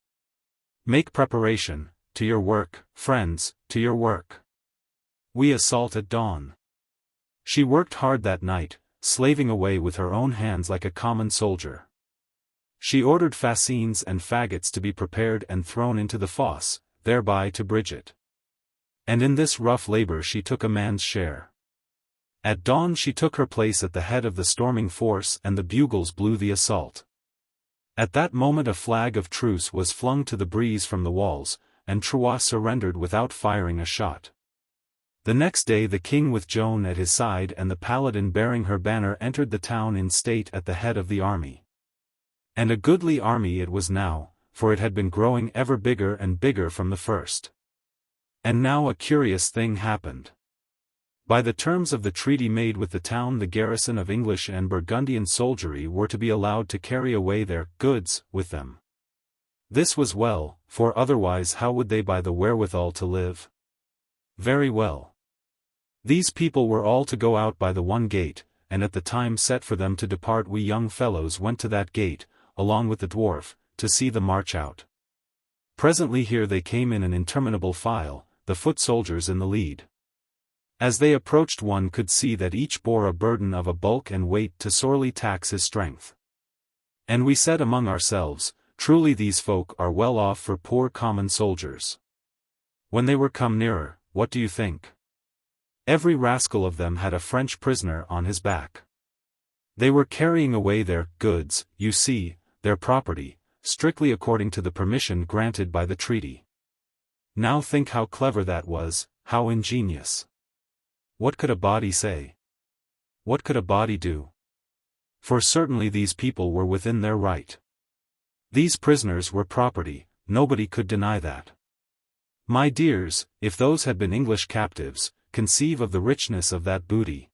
"Make preparation, to your work, friends, to your work. We assault at dawn." She worked hard that night, slaving away with her own hands like a common soldier. She ordered fascines and faggots to be prepared and thrown into the fosse, thereby to bridge it. And in this rough labor she took a man's share. At dawn she took her place at the head of the storming force and the bugles blew the assault. At that moment a flag of truce was flung to the breeze from the walls, and Troyes surrendered without firing a shot. The next day the king with Joan at his side and the Paladin bearing her banner entered the town in state at the head of the army. And a goodly army it was now, for it had been growing ever bigger and bigger from the first. And now a curious thing happened. By the terms of the treaty made with the town the garrison of English and Burgundian soldiery were to be allowed to carry away their goods with them. This was well, for otherwise how would they buy the wherewithal to live? Very well. These people were all to go out by the one gate, and at the time set for them to depart we young fellows went to that gate, along with the dwarf, to see the march out. Presently here they came in an interminable file, the foot soldiers in the lead. As they approached one could see that each bore a burden of a bulk and weight to sorely tax his strength. And we said among ourselves, truly these folk are well off for poor common soldiers. When they were come nearer, what do you think? Every rascal of them had a French prisoner on his back. They were carrying away their goods, you see, their property, strictly according to the permission granted by the treaty. Now think how clever that was, how ingenious. What could a body say? What could a body do? For certainly these people were within their right. These prisoners were property, nobody could deny that. My dears, if those had been English captives, conceive of the richness of that booty.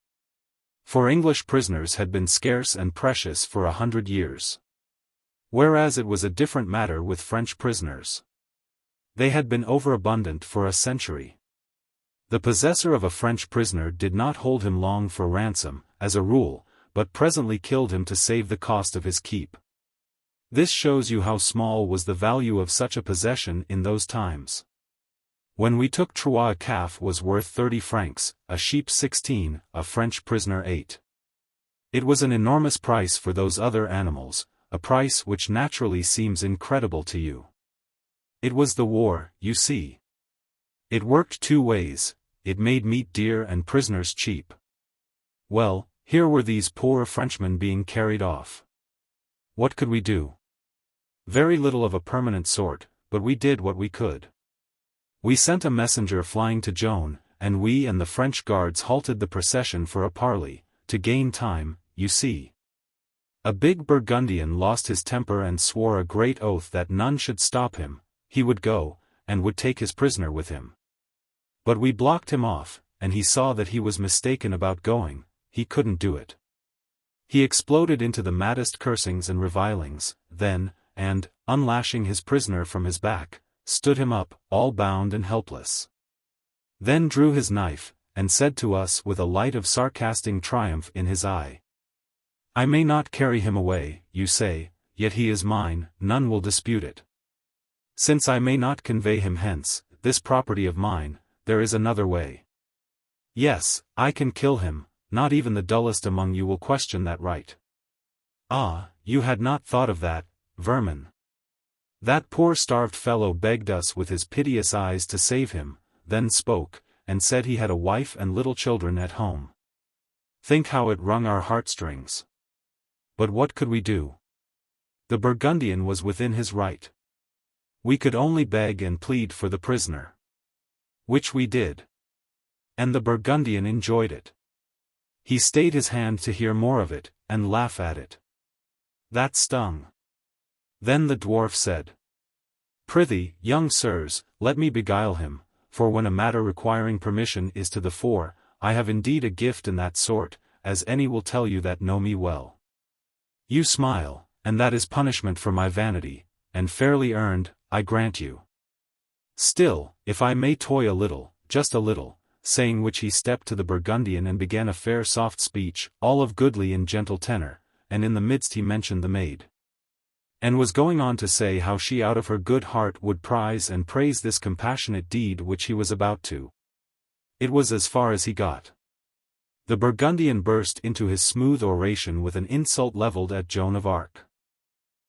For English prisoners had been scarce and precious for 100 years. Whereas it was a different matter with French prisoners. They had been overabundant for a century. The possessor of a French prisoner did not hold him long for ransom, as a rule, but presently killed him to save the cost of his keep. This shows you how small was the value of such a possession in those times. When we took Troyes, a calf was worth 30 francs, a sheep 16, a French prisoner 8. It was an enormous price for those other animals, a price which naturally seems incredible to you. It was the war, you see. It worked two ways, it made meat dear and prisoners cheap. Well, here were these poor Frenchmen being carried off. What could we do? Very little of a permanent sort, but we did what we could. We sent a messenger flying to Joan, and we and the French guards halted the procession for a parley, to gain time, you see. A big Burgundian lost his temper and swore a great oath that none should stop him, he would go, and would take his prisoner with him. But we blocked him off, and he saw that he was mistaken about going, he couldn't do it. He exploded into the maddest cursings and revilings, then, and, unlashing his prisoner from his back, stood him up, all bound and helpless. Then drew his knife, and said to us with a light of sarcastic triumph in his eye. I may not carry him away, you say, yet he is mine, none will dispute it. Since I may not convey him hence, this property of mine, there is another way. Yes, I can kill him, not even the dullest among you will question that right. Ah, you had not thought of that, vermin. That poor starved fellow begged us with his piteous eyes to save him, then spoke, and said he had a wife and little children at home. Think how it wrung our heartstrings. But what could we do? The Burgundian was within his right. We could only beg and plead for the prisoner. Which we did. And the Burgundian enjoyed it. He stayed his hand to hear more of it, and laugh at it. That stung. Then the dwarf said, Prithee, young sirs, let me beguile him, for when a matter requiring permission is to the fore, I have indeed a gift in that sort, as any will tell you that know me well. You smile, and that is punishment for my vanity, and fairly earned, I grant you. Still, if I may toy a little, just a little, saying which he stepped to the Burgundian and began a fair soft speech, all of goodly and gentle tenor, and in the midst he mentioned the maid. And was going on to say how she out of her good heart would prize and praise this compassionate deed which he was about to. It was as far as he got. The Burgundian burst into his smooth oration with an insult levelled at Joan of Arc.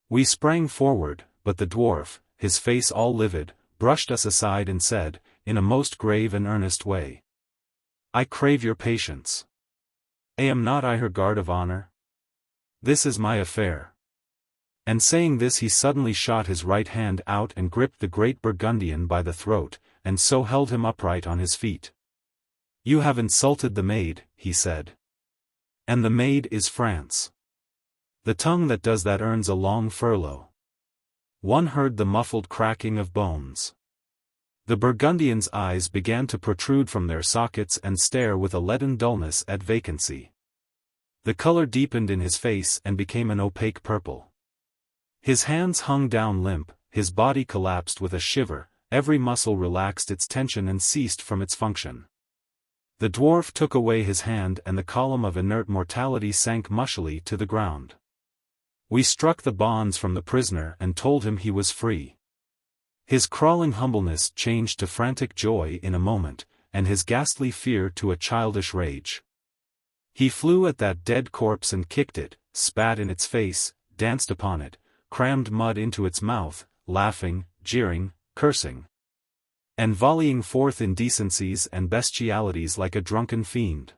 We sprang forward, but the dwarf, his face all livid, brushed us aside and said, in a most grave and earnest way, I crave your patience. Am not I her guard of honor? This is my affair. And saying this he suddenly shot his right hand out and gripped the great Burgundian by the throat, and so held him upright on his feet. You have insulted the maid, he said. And the maid is France. The tongue that does that earns a long furlough. One heard the muffled cracking of bones. The Burgundian's eyes began to protrude from their sockets and stare with a leaden dullness at vacancy. The color deepened in his face and became an opaque purple. His hands hung down limp, his body collapsed with a shiver, every muscle relaxed its tension and ceased from its function. The dwarf took away his hand and the column of inert mortality sank mushily to the ground. We struck the bonds from the prisoner and told him he was free. His crawling humbleness changed to frantic joy in a moment, and his ghastly fear to a childish rage. He flew at that dead corpse and kicked it, spat in its face, danced upon it, crammed mud into its mouth, laughing, jeering, cursing, and volleying forth indecencies and bestialities like a drunken fiend.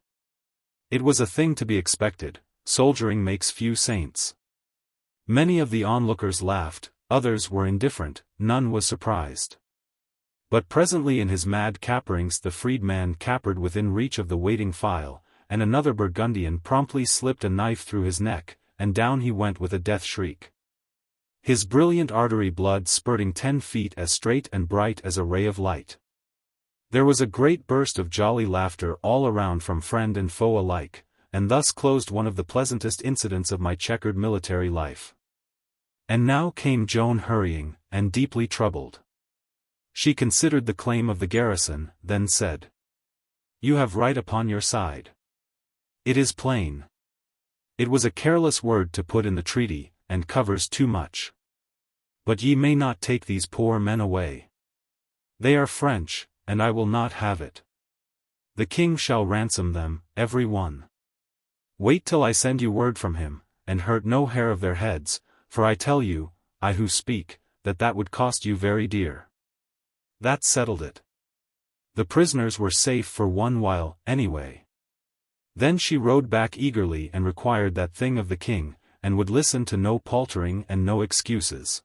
It was a thing to be expected, soldiering makes few saints. Many of the onlookers laughed, others were indifferent, none was surprised. But presently in his mad caperings the freedman capered within reach of the waiting file, and another Burgundian promptly slipped a knife through his neck, and down he went with a death shriek. His brilliant artery blood spurting 10 feet as straight and bright as a ray of light. There was a great burst of jolly laughter all around from friend and foe alike, and thus closed one of the pleasantest incidents of my checkered military life. And now came Joan hurrying, and deeply troubled. She considered the claim of the garrison, then said, "You have right upon your side. It is plain. It was a careless word to put in the treaty, and covers too much. But ye may not take these poor men away. They are French, and I will not have it. The king shall ransom them, every one. Wait till I send you word from him, and hurt no hair of their heads, for I tell you, I who speak, that would cost you very dear." That settled it. The prisoners were safe for one while, anyway. Then she rode back eagerly and required that thing of the king, and would listen to no paltering and no excuses.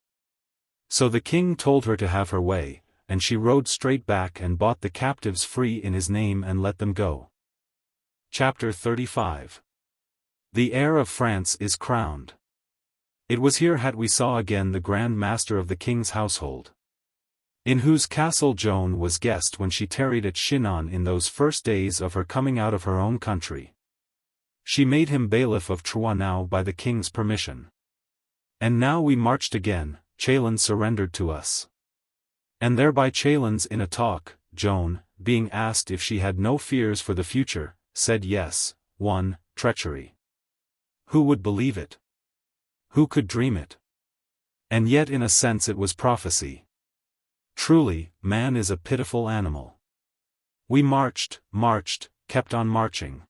So the king told her to have her way, and she rode straight back and bought the captives free in his name and let them go. Chapter 35. The heir of France is crowned. It was here we saw again the Grand Master of the king's household, in whose castle Joan was guest when she tarried at Chinon in those first days of her coming out of her own country. She made him bailiff of Troyes now by the king's permission. And now we marched again, Chalons surrendered to us. And there by Chalons in a talk, Joan, being asked if she had no fears for the future, said yes. 1. Treachery. Who would believe it? Who could dream it? And yet in a sense it was prophecy. Truly, man is a pitiful animal. We marched, kept on marching.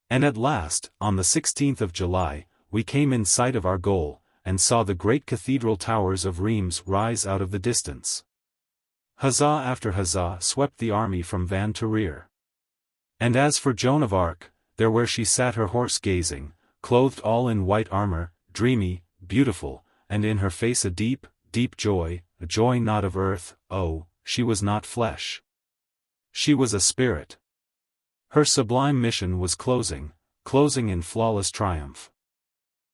And at last, on the 16th of July, we came in sight of our goal, and saw the great cathedral towers of Reims rise out of the distance. Huzzah after huzzah swept the army from van to rear. And as for Joan of Arc, there where she sat her horse gazing, clothed all in white armor, dreamy, beautiful, and in her face a deep, deep joy, a joy not of earth. Oh, she was not flesh. She was a spirit. Her sublime mission was closing in flawless triumph.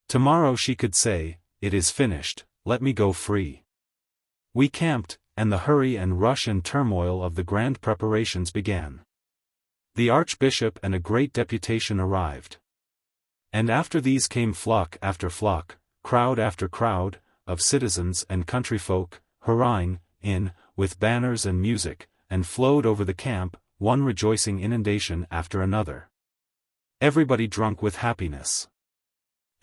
Tomorrow she could say, "It is finished, let me go free." We camped, and the hurry and rush and turmoil of the grand preparations began. The archbishop and a great deputation arrived. And after these came flock after flock, crowd after crowd, of citizens and countryfolk, hurrying in, with banners and music, and flowed over the camp, one rejoicing inundation after another. Everybody drunk with happiness.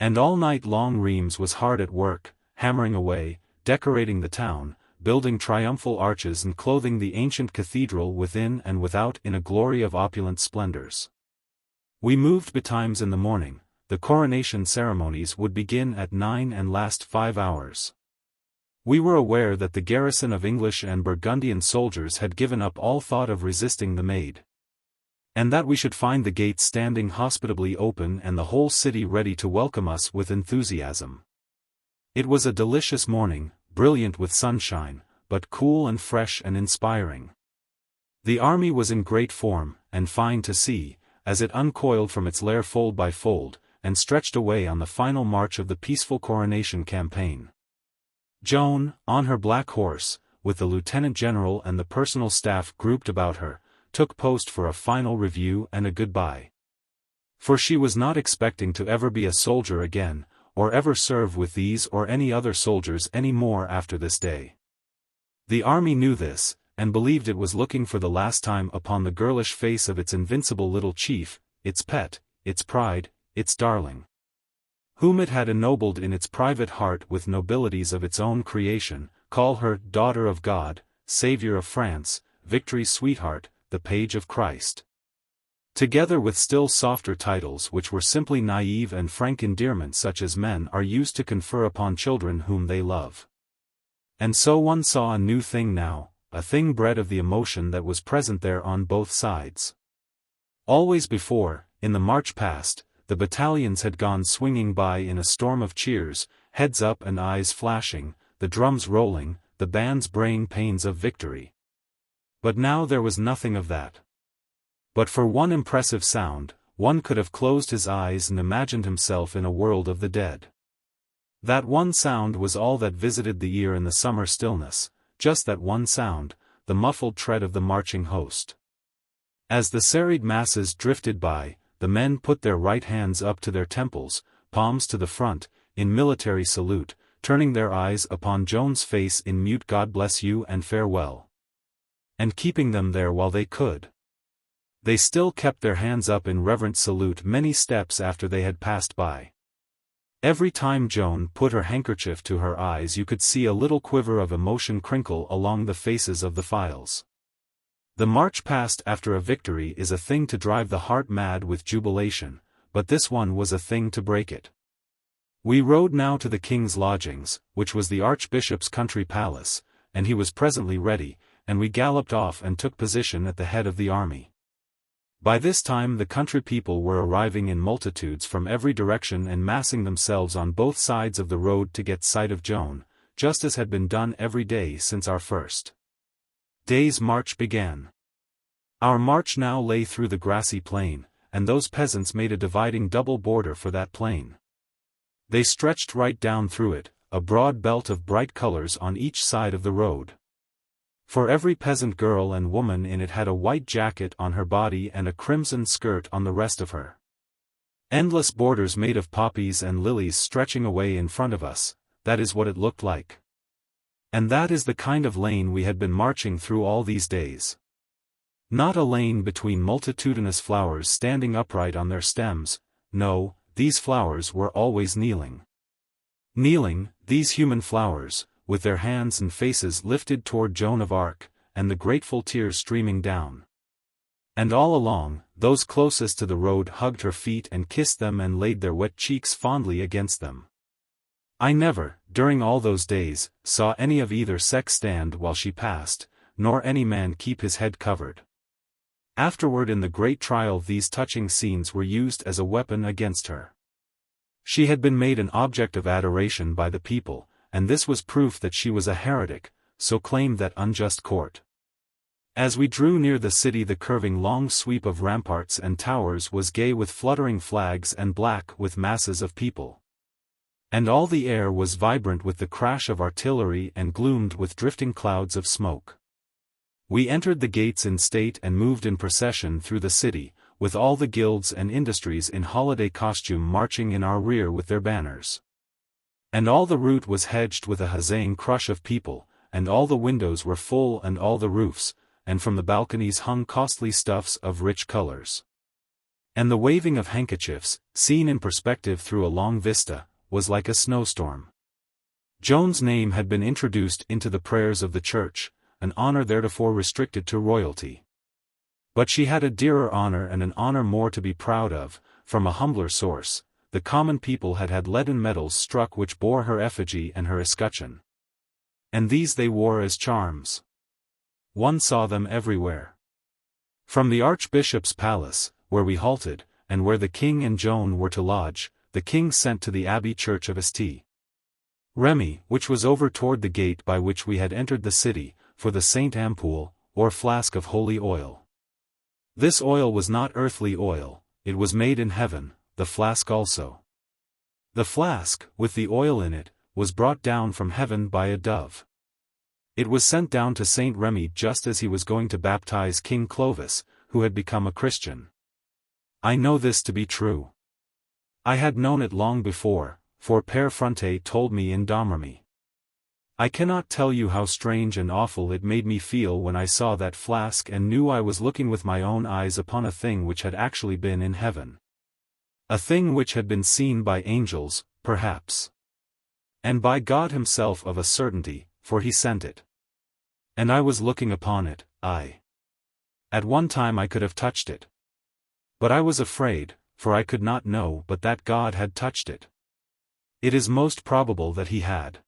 And all night long Reims was hard at work, hammering away, decorating the town, building triumphal arches and clothing the ancient cathedral within and without in a glory of opulent splendors. We moved betimes in the morning. The coronation ceremonies would begin at 9 and last 5 hours. We were aware that the garrison of English and Burgundian soldiers had given up all thought of resisting the Maid. And that we should find the gates standing hospitably open and the whole city ready to welcome us with enthusiasm. It was a delicious morning, brilliant with sunshine, but cool and fresh and inspiring. The army was in great form, and fine to see, as it uncoiled from its lair fold by fold, and stretched away on the final march of the peaceful coronation campaign. Joan, on her black horse, with the lieutenant general and the personal staff grouped about her, took post for a final review and a goodbye. For she was not expecting to ever be a soldier again, or ever serve with these or any other soldiers any more after this day. The army knew this, and believed it was looking for the last time upon the girlish face of its invincible little chief, its pet, its pride, its darling, whom it had ennobled in its private heart with nobilities of its own creation, call her Daughter of God, Savior of France, Victory's Sweetheart, the Page of Christ. Together with still softer titles which were simply naive and frank endearment such as men are used to confer upon children whom they love. And so one saw a new thing now, a thing bred of the emotion that was present there on both sides. Always before, in the march past, the battalions had gone swinging by in a storm of cheers, heads up and eyes flashing, the drums rolling, the bands braying paeans of victory. But now there was nothing of that. But for one impressive sound, one could have closed his eyes and imagined himself in a world of the dead. That one sound was all that visited the ear in the summer stillness, just that one sound, the muffled tread of the marching host. As the serried masses drifted by, the men put their right hands up to their temples, palms to the front, in military salute, turning their eyes upon Joan's face in mute God bless you and farewell. And keeping them there while they could. They still kept their hands up in reverent salute many steps after they had passed by. Every time Joan put her handkerchief to her eyes you could see a little quiver of emotion crinkle along the faces of the files. The march past after a victory is a thing to drive the heart mad with jubilation, but this one was a thing to break it. We rode now to the king's lodgings, which was the archbishop's country palace, and he was presently ready, and we galloped off and took position at the head of the army. By this time the country people were arriving in multitudes from every direction and massing themselves on both sides of the road to get sight of Joan, just as had been done every day since our first day's march began. Our march now lay through the grassy plain, and those peasants made a dividing double border for that plain. They stretched right down through it, a broad belt of bright colors on each side of the road. For every peasant girl and woman in it had a white jacket on her body and a crimson skirt on the rest of her. Endless borders made of poppies and lilies stretching away in front of us, that is what it looked like. And that is the kind of lane we had been marching through all these days. Not a lane between multitudinous flowers standing upright on their stems, no, these flowers were always kneeling. Kneeling, these human flowers, with their hands and faces lifted toward Joan of Arc, and the grateful tears streaming down. And all along, those closest to the road hugged her feet and kissed them and laid their wet cheeks fondly against them. I never, during all those days, saw any of either sex stand while she passed, nor any man keep his head covered. Afterward in the great trial these touching scenes were used as a weapon against her. She had been made an object of adoration by the people, and this was proof that she was a heretic, so claimed that unjust court. As we drew near the city the curving long sweep of ramparts and towers was gay with fluttering flags and black with masses of people. And all the air was vibrant with the crash of artillery and gloomed with drifting clouds of smoke. We entered the gates in state and moved in procession through the city, with all the guilds and industries in holiday costume marching in our rear with their banners. And all the route was hedged with a huzzaing crush of people, and all the windows were full and all the roofs, and from the balconies hung costly stuffs of rich colors. And the waving of handkerchiefs, seen in perspective through a long vista, was like a snowstorm. Joan's name had been introduced into the prayers of the church, an honor theretofore restricted to royalty. But she had a dearer honor and an honor more to be proud of, from a humbler source. The common people had had leaden medals struck which bore her effigy and her escutcheon. And these they wore as charms. One saw them everywhere. From the archbishop's palace, where we halted, and where the king and Joan were to lodge, the king sent to the abbey church of St. Remy, which was over toward the gate by which we had entered the city, for the Saint Ampoule, or flask of holy oil. This oil was not earthly oil, it was made in heaven, the flask also. The flask, with the oil in it, was brought down from heaven by a dove. It was sent down to Saint Remy just as he was going to baptize King Clovis, who had become a Christian. I know this to be true. I had known it long before, for Père Fronte told me in Domremy. I cannot tell you how strange and awful it made me feel when I saw that flask and knew I was looking with my own eyes upon a thing which had actually been in heaven. A thing which had been seen by angels, perhaps. And by God himself of a certainty, for he sent it. And I was looking upon it, At one time I could have touched it. But I was afraid, for I could not know but that God had touched it. It is most probable that he had.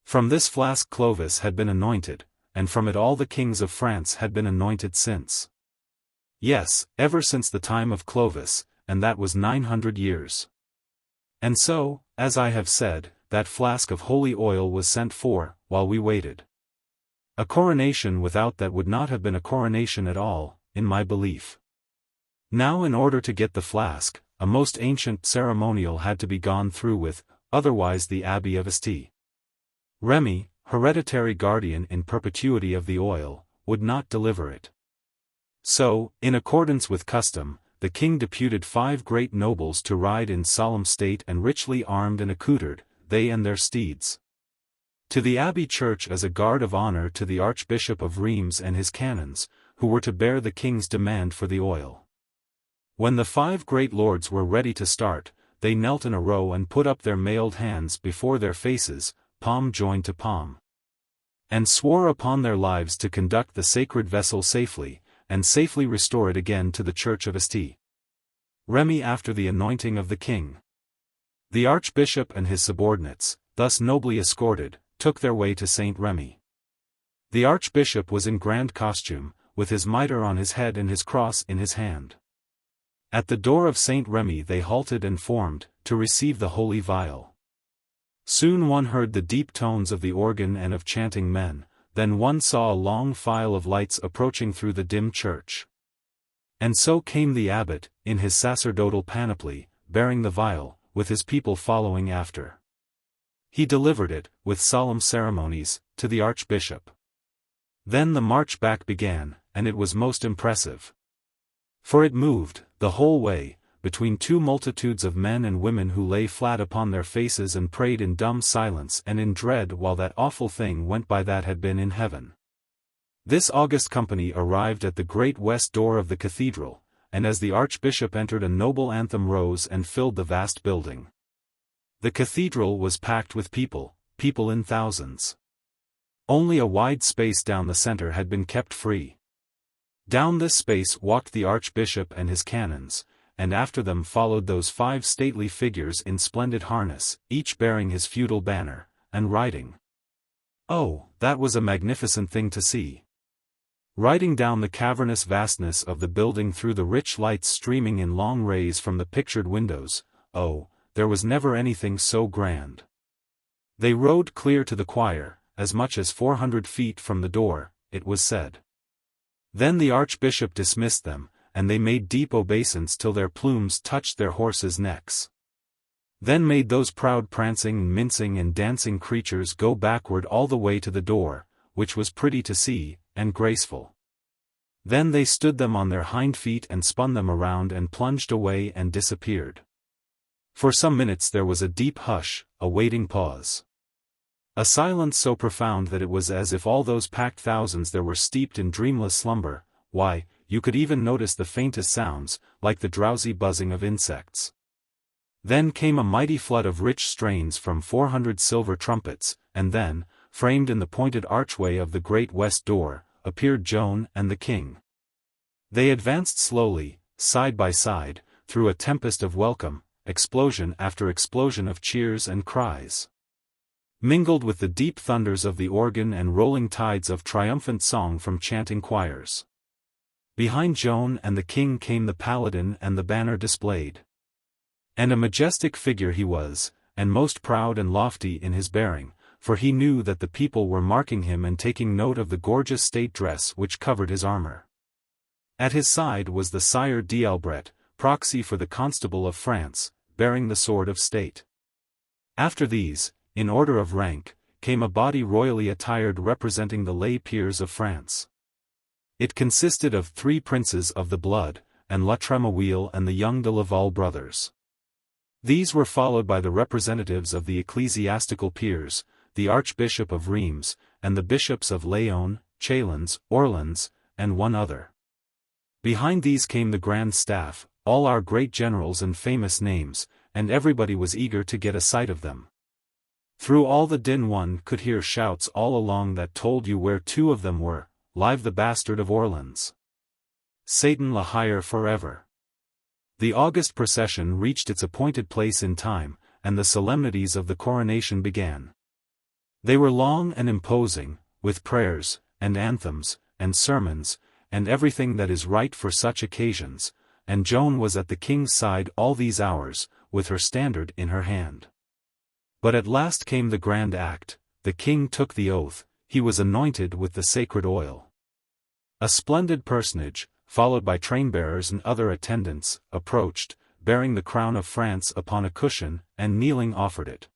From this flask Clovis had been anointed, and from it all the kings of France had been anointed since. Yes, ever since the time of Clovis, and that was 900 years. And so, as I have said, that flask of holy oil was sent for, while we waited. A coronation without that would not have been a coronation at all, in my belief. Now in order to get the flask, a most ancient ceremonial had to be gone through with, otherwise the Abbey of St. Remy, hereditary guardian in perpetuity of the oil, would not deliver it. So, in accordance with custom, the king deputed 5 great nobles to ride in solemn state and richly armed and accoutred, they and their steeds, to the abbey church as a guard of honor to the Archbishop of Reims and his canons, who were to bear the king's demand for the oil. When the 5 great lords were ready to start, they knelt in a row and put up their mailed hands before their faces, palm joined to palm, and swore upon their lives to conduct the sacred vessel safely, and safely restore it again to the church of St. Remy after the anointing of the king. The archbishop and his subordinates, thus nobly escorted, took their way to St. Remy. The archbishop was in grand costume, with his mitre on his head and his cross in his hand. At the door of St. Remy they halted and formed, to receive the holy vial. Soon one heard the deep tones of the organ and of chanting men, then one saw a long file of lights approaching through the dim church. And so came the abbot, in his sacerdotal panoply, bearing the vial, with his people following after. He delivered it, with solemn ceremonies, to the archbishop. Then the march back began, and it was most impressive. For it moved, the whole way, between 2 multitudes of men and women who lay flat upon their faces and prayed in dumb silence and in dread while that awful thing went by that had been in heaven. This august company arrived at the great west door of the cathedral, and as the archbishop entered a noble anthem rose and filled the vast building. The cathedral was packed with people in thousands. Only a wide space down the center had been kept free. Down this space walked the archbishop and his canons, and after them followed those 5 stately figures in splendid harness, each bearing his feudal banner, and riding. Oh, that was a magnificent thing to see. Riding down the cavernous vastness of the building through the rich lights streaming in long rays from the pictured windows, oh, there was never anything so grand. They rode clear to the choir, as much as 400 feet from the door, it was said. Then the archbishop dismissed them, and they made deep obeisance till their plumes touched their horses' necks. Then made those proud prancing, mincing and dancing creatures go backward all the way to the door, which was pretty to see, and graceful. Then they stood them on their hind feet and spun them around and plunged away and disappeared. For some minutes there was a deep hush, a waiting pause. A silence so profound that it was as if all those packed thousands there were steeped in dreamless slumber. Why, you could even notice the faintest sounds, like the drowsy buzzing of insects. Then came a mighty flood of rich strains from 400 silver trumpets, and then, framed in the pointed archway of the great west door, appeared Joan and the king. They advanced slowly, side by side, through a tempest of welcome, explosion after explosion of cheers and cries, mingled with the deep thunders of the organ and rolling tides of triumphant song from chanting choirs. Behind Joan and the king came the Paladin and the banner displayed. And a majestic figure he was, and most proud and lofty in his bearing, for he knew that the people were marking him and taking note of the gorgeous state dress which covered his armor. At his side was the Sire d'Albret, proxy for the Constable of France, bearing the sword of state. After these, in order of rank, came a body royally attired representing the lay peers of France. It consisted of 3 princes of the blood, and La Tremouille and the young de Laval brothers. These were followed by the representatives of the ecclesiastical peers, the Archbishop of Reims, and the bishops of Laon, Chalons, Orleans, and one other. Behind these came the grand staff, all our great generals and famous names, and everybody was eager to get a sight of them. Through all the din one could hear shouts all along that told you where 2 of them were, Live the Bastard of Orleans, Satan la hire forever. The august procession reached its appointed place in time, and the solemnities of the coronation began. They were long and imposing, with prayers, and anthems, and sermons, and everything that is right for such occasions, and Joan was at the king's side all these hours, with her standard in her hand. But at last came the grand act. The king took the oath, he was anointed with the sacred oil. A splendid personage, followed by trainbearers and other attendants, approached, bearing the crown of France upon a cushion, and kneeling offered it.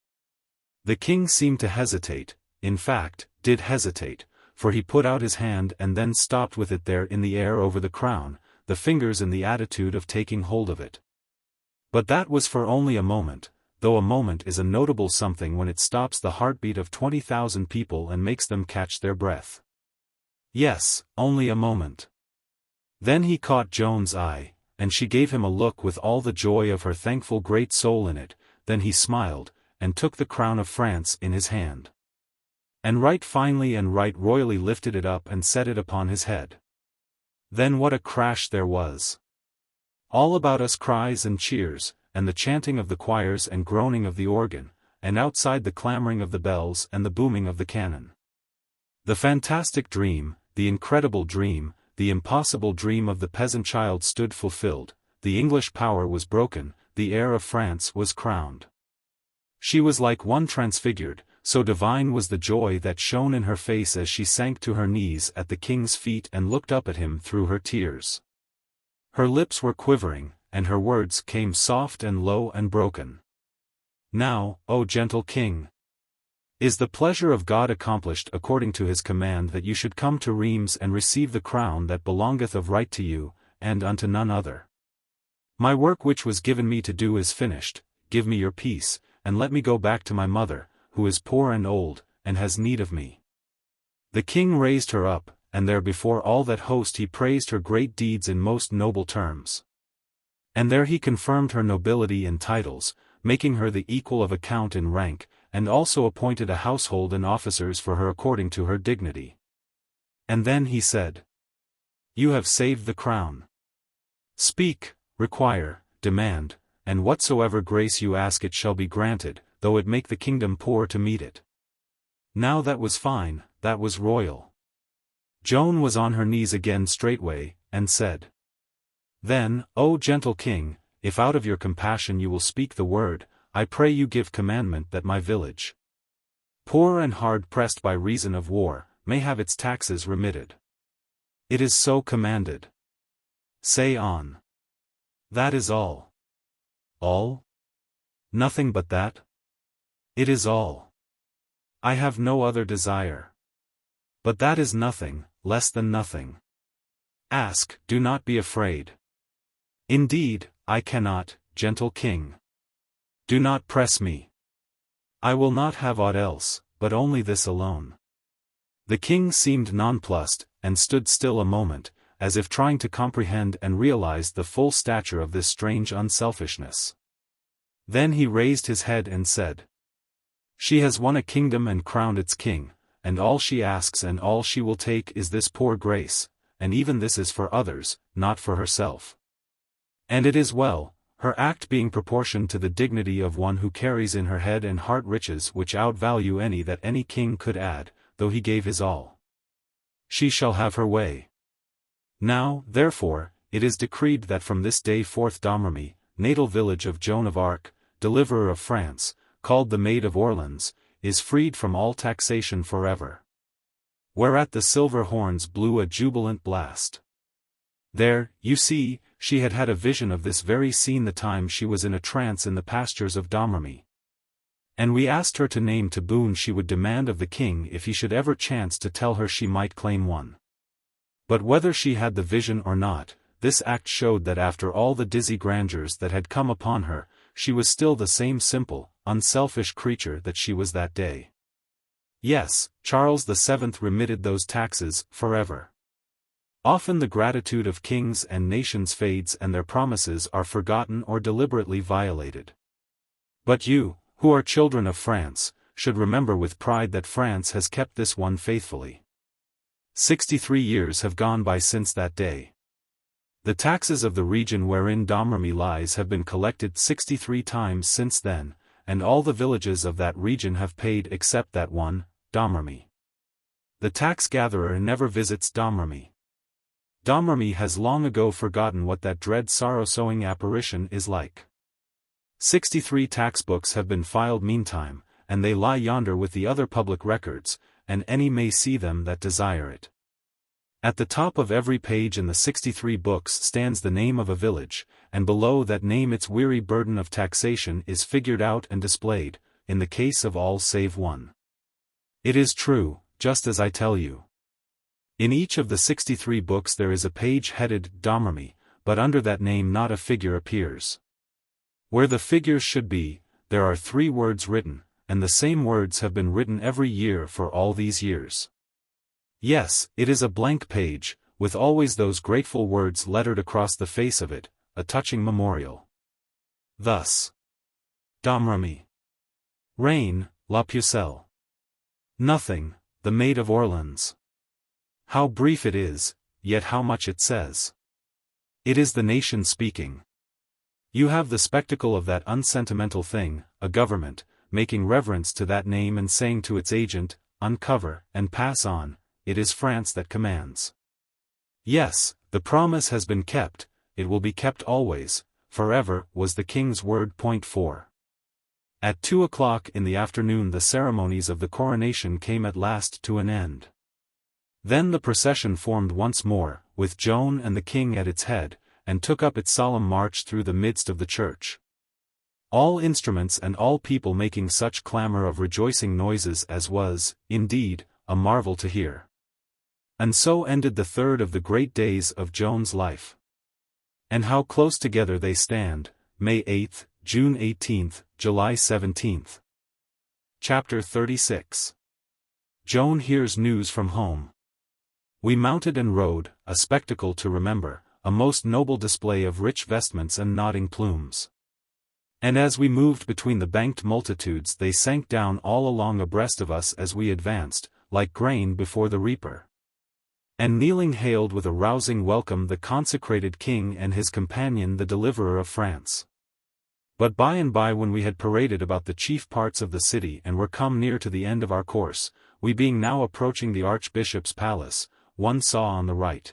The king seemed to hesitate, in fact, did hesitate, for he put out his hand and then stopped with it there in the air over the crown, the fingers in the attitude of taking hold of it. But that was for only a moment, though a moment is a notable something when it stops the heartbeat of 20,000 people and makes them catch their breath. Yes, only a moment. Then he caught Joan's eye, and she gave him a look with all the joy of her thankful great soul in it, then he smiled, and took the crown of France in his hand. And right finely and right royally lifted it up and set it upon his head. Then what a crash there was! All about us cries and cheers, and the chanting of the choirs and groaning of the organ, and outside the clamoring of the bells and the booming of the cannon. The fantastic dream, the incredible dream, the impossible dream of the peasant child stood fulfilled, the English power was broken, the heir of France was crowned. She was like one transfigured, so divine was the joy that shone in her face as she sank to her knees at the king's feet and looked up at him through her tears. Her lips were quivering, and her words came soft and low and broken. Now, O gentle king, is the pleasure of God accomplished according to his command that you should come to Rheims and receive the crown that belongeth of right to you, and unto none other. My work which was given me to do is finished, give me your peace, and let me go back to my mother, who is poor and old, and has need of me. The king raised her up, and there before all that host he praised her great deeds in most noble terms. And there he confirmed her nobility in titles, making her the equal of a count in rank, and also appointed a household and officers for her according to her dignity. And then he said, "You have saved the crown. Speak, require, demand, and whatsoever grace you ask it shall be granted, though it make the kingdom poor to meet it." Now that was fine, that was royal. Joan was on her knees again straightway, and said, "Then, O gentle king, if out of your compassion you will speak the word, I pray you give commandment that my village, poor and hard pressed by reason of war, may have its taxes remitted." It is so commanded. Say on. That is all. All? Nothing but that? It is all. I have no other desire. But that is nothing, less than nothing. Ask, do not be afraid. Indeed, I cannot, gentle king. Do not press me. I will not have aught else, but only this alone. The king seemed nonplussed, and stood still a moment, as if trying to comprehend and realize the full stature of this strange unselfishness. Then he raised his head and said, "She has won a kingdom and crowned its king, and all she asks and all she will take is this poor grace, and even this is for others, not for herself. And it is well, her act being proportioned to the dignity of one who carries in her head and heart riches which outvalue any that any king could add, though he gave his all. She shall have her way. Now, therefore, it is decreed that from this day forth Domremy, natal village of Joan of Arc, deliverer of France, called the Maid of Orleans, is freed from all taxation forever." Whereat the silver horns blew a jubilant blast. There, you see, she had had a vision of this very scene the time she was in a trance in the pastures of Domremy. And we asked her to name to boon she would demand of the king if he should ever chance to tell her she might claim one. But whether she had the vision or not, this act showed that after all the dizzy grandeurs that had come upon her, she was still the same simple, unselfish creature that she was that day. Yes, Charles VII remitted those taxes, forever. Often the gratitude of kings and nations fades and their promises are forgotten or deliberately violated. But you, who are children of France, should remember with pride that France has kept this one faithfully. 63 years have gone by since that day. The taxes of the region wherein Domremy lies have been collected 63 times since then, and all the villages of that region have paid except that one, Domremy. The tax-gatherer never visits Domremy. Domremy has long ago forgotten what that dread sorrow-sowing apparition is like. 63 tax books have been filed meantime, and they lie yonder with the other public records, and any may see them that desire it. At the top of every page in the 63 books stands the name of a village, and below that name its weary burden of taxation is figured out and displayed, in the case of all save one. It is true, just as I tell you. In each of the 63 books there is a page headed Domremy, but under that name not a figure appears. Where the figures should be, there are 3 words written, and the same words have been written every year for all these years. Yes, it is a blank page, with always those grateful words lettered across the face of it, a touching memorial. Thus. Domremy. Reine, la Pucelle. Nothing, the Maid of Orleans. How brief it is, yet how much it says. It is the nation speaking. You have the spectacle of that unsentimental thing, a government, making reverence to that name and saying to its agent, uncover and pass on, it is France that commands. Yes, the promise has been kept, it will be kept always, forever, was the king's word. Point 4. At 2 o'clock in the afternoon the ceremonies of the coronation came at last to an end. Then the procession formed once more, with Joan and the king at its head, and took up its solemn march through the midst of the church. All instruments and all people making such clamor of rejoicing noises as was, indeed, a marvel to hear. And so ended the third of the great days of Joan's life. And how close together they stand, May 8th, June 18th, July 17th. Chapter 36. Joan hears news from home. We mounted and rode, a spectacle to remember, a most noble display of rich vestments and nodding plumes. And as we moved between the banked multitudes they sank down all along abreast of us as we advanced, like grain before the reaper. And kneeling hailed with a rousing welcome the consecrated king and his companion the deliverer of France. But by and by when we had paraded about the chief parts of the city and were come near to the end of our course, we being now approaching the archbishop's palace, one saw on the right,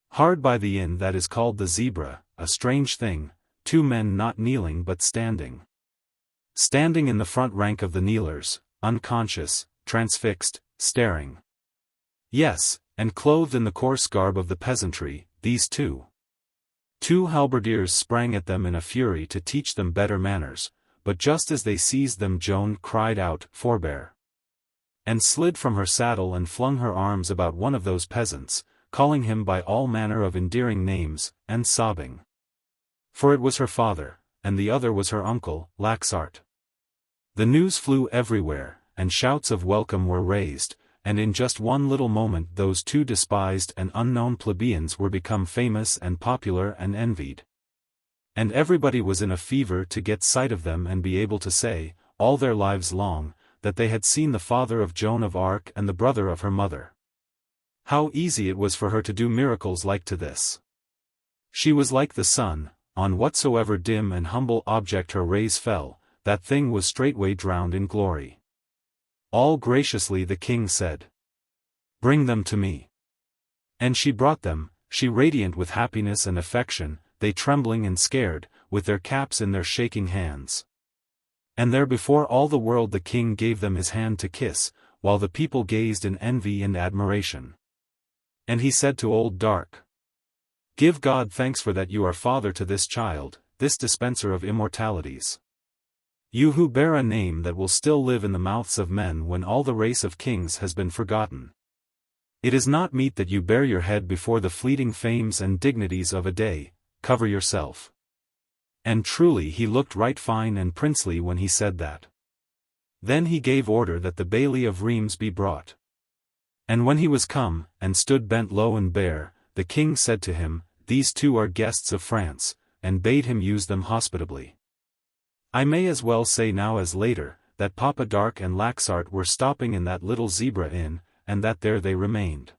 hard by the inn that is called the Zebra, a strange thing, 2 men not kneeling but standing. Standing in the front rank of the kneelers, unconscious, transfixed, staring. Yes, and clothed in the coarse garb of the peasantry, these 2 halberdiers sprang at them in a fury to teach them better manners, but just as they seized them Joan cried out, "Forbear!" and slid from her saddle and flung her arms about one of those peasants, calling him by all manner of endearing names, and sobbing. For it was her father, and the other was her uncle, Laxart. The news flew everywhere, and shouts of welcome were raised, and in just one little moment those 2 despised and unknown plebeians were become famous and popular and envied. And everybody was in a fever to get sight of them and be able to say, all their lives long, that they had seen the father of Joan of Arc and the brother of her mother. How easy it was for her to do miracles like to this. She was like the sun, on whatsoever dim and humble object her rays fell, that thing was straightway drowned in glory. All graciously the king said, "Bring them to me." And she brought them, she radiant with happiness and affection, they trembling and scared, with their caps in their shaking hands. And there before all the world the king gave them his hand to kiss, while the people gazed in envy and admiration. And he said to Old Dark, "Give God thanks for that you are father to this child, this dispenser of immortalities. You who bear a name that will still live in the mouths of men when all the race of kings has been forgotten. It is not meet that you bear your head before the fleeting fames and dignities of a day, cover yourself." And truly he looked right fine and princely when he said that. Then he gave order that the bailey of Reims be brought. And when he was come, and stood bent low and bare, the king said to him, "These 2 are guests of France," and bade him use them hospitably. I may as well say now as later, that Papa Dark and Laxart were stopping in that little Zebra inn, and that there they remained.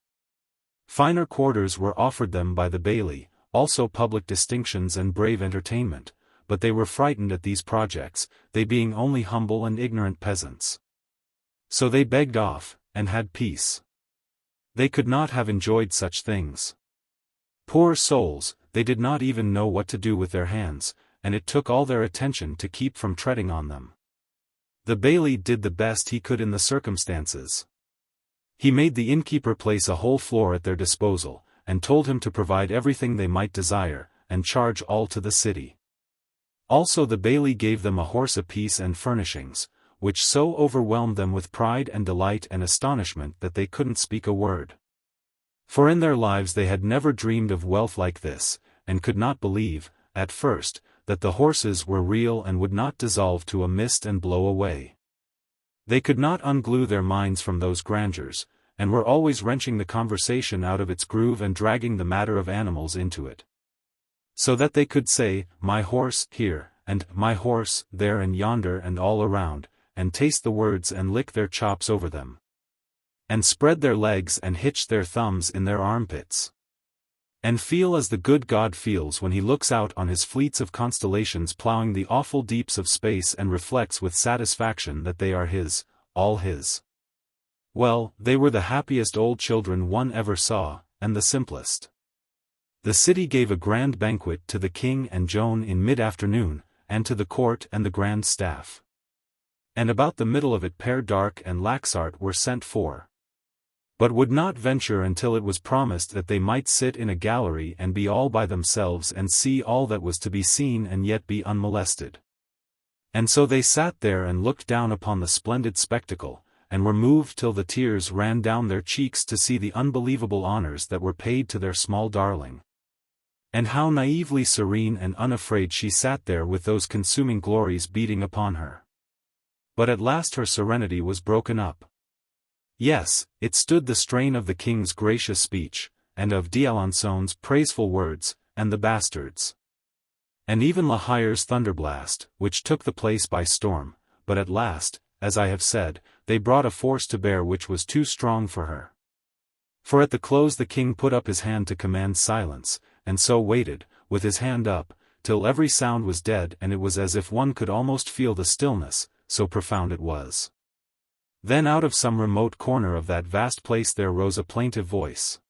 Finer quarters were offered them by the bailey, also public distinctions and brave entertainment, but they were frightened at these projects, they being only humble and ignorant peasants. So they begged off, and had peace. They could not have enjoyed such things. Poor souls, they did not even know what to do with their hands, and it took all their attention to keep from treading on them. The baillie did the best he could in the circumstances. He made the innkeeper place a whole floor at their disposal, and told him to provide everything they might desire, and charge all to the city. Also the baillie gave them a horse apiece and furnishings, which so overwhelmed them with pride and delight and astonishment that they couldn't speak a word. For in their lives they had never dreamed of wealth like this, and could not believe, at first, that the horses were real and would not dissolve to a mist and blow away. They could not unglue their minds from those grandeurs, and were always wrenching the conversation out of its groove and dragging the matter of animals into it. So that they could say, "My horse," here, and "My horse," there and yonder and all around, and taste the words and lick their chops over them. And spread their legs and hitch their thumbs in their armpits. And feel as the good God feels when he looks out on his fleets of constellations ploughing the awful deeps of space and reflects with satisfaction that they are his, all his. Well, they were the happiest old children one ever saw, and the simplest. The city gave a grand banquet to the king and Joan in mid-afternoon, and to the court and the grand staff. And about the middle of it Père d'Arc and Laxart were sent for, but would not venture until it was promised that they might sit in a gallery and be all by themselves and see all that was to be seen and yet be unmolested. And so they sat there and looked down upon the splendid spectacle, and were moved till the tears ran down their cheeks to see the unbelievable honors that were paid to their small darling. And how naively serene and unafraid she sat there with those consuming glories beating upon her. But at last her serenity was broken up. Yes, it stood the strain of the king's gracious speech, and of d'Alençon's praiseful words, and the bastards. And even La Hire's thunderblast, which took the place by storm, but at last, as I have said, they brought a force to bear which was too strong for her. For at the close the king put up his hand to command silence, and so waited, with his hand up, till every sound was dead and it was as if one could almost feel the stillness, so profound it was. Then out of some remote corner of that vast place there rose a plaintive voice.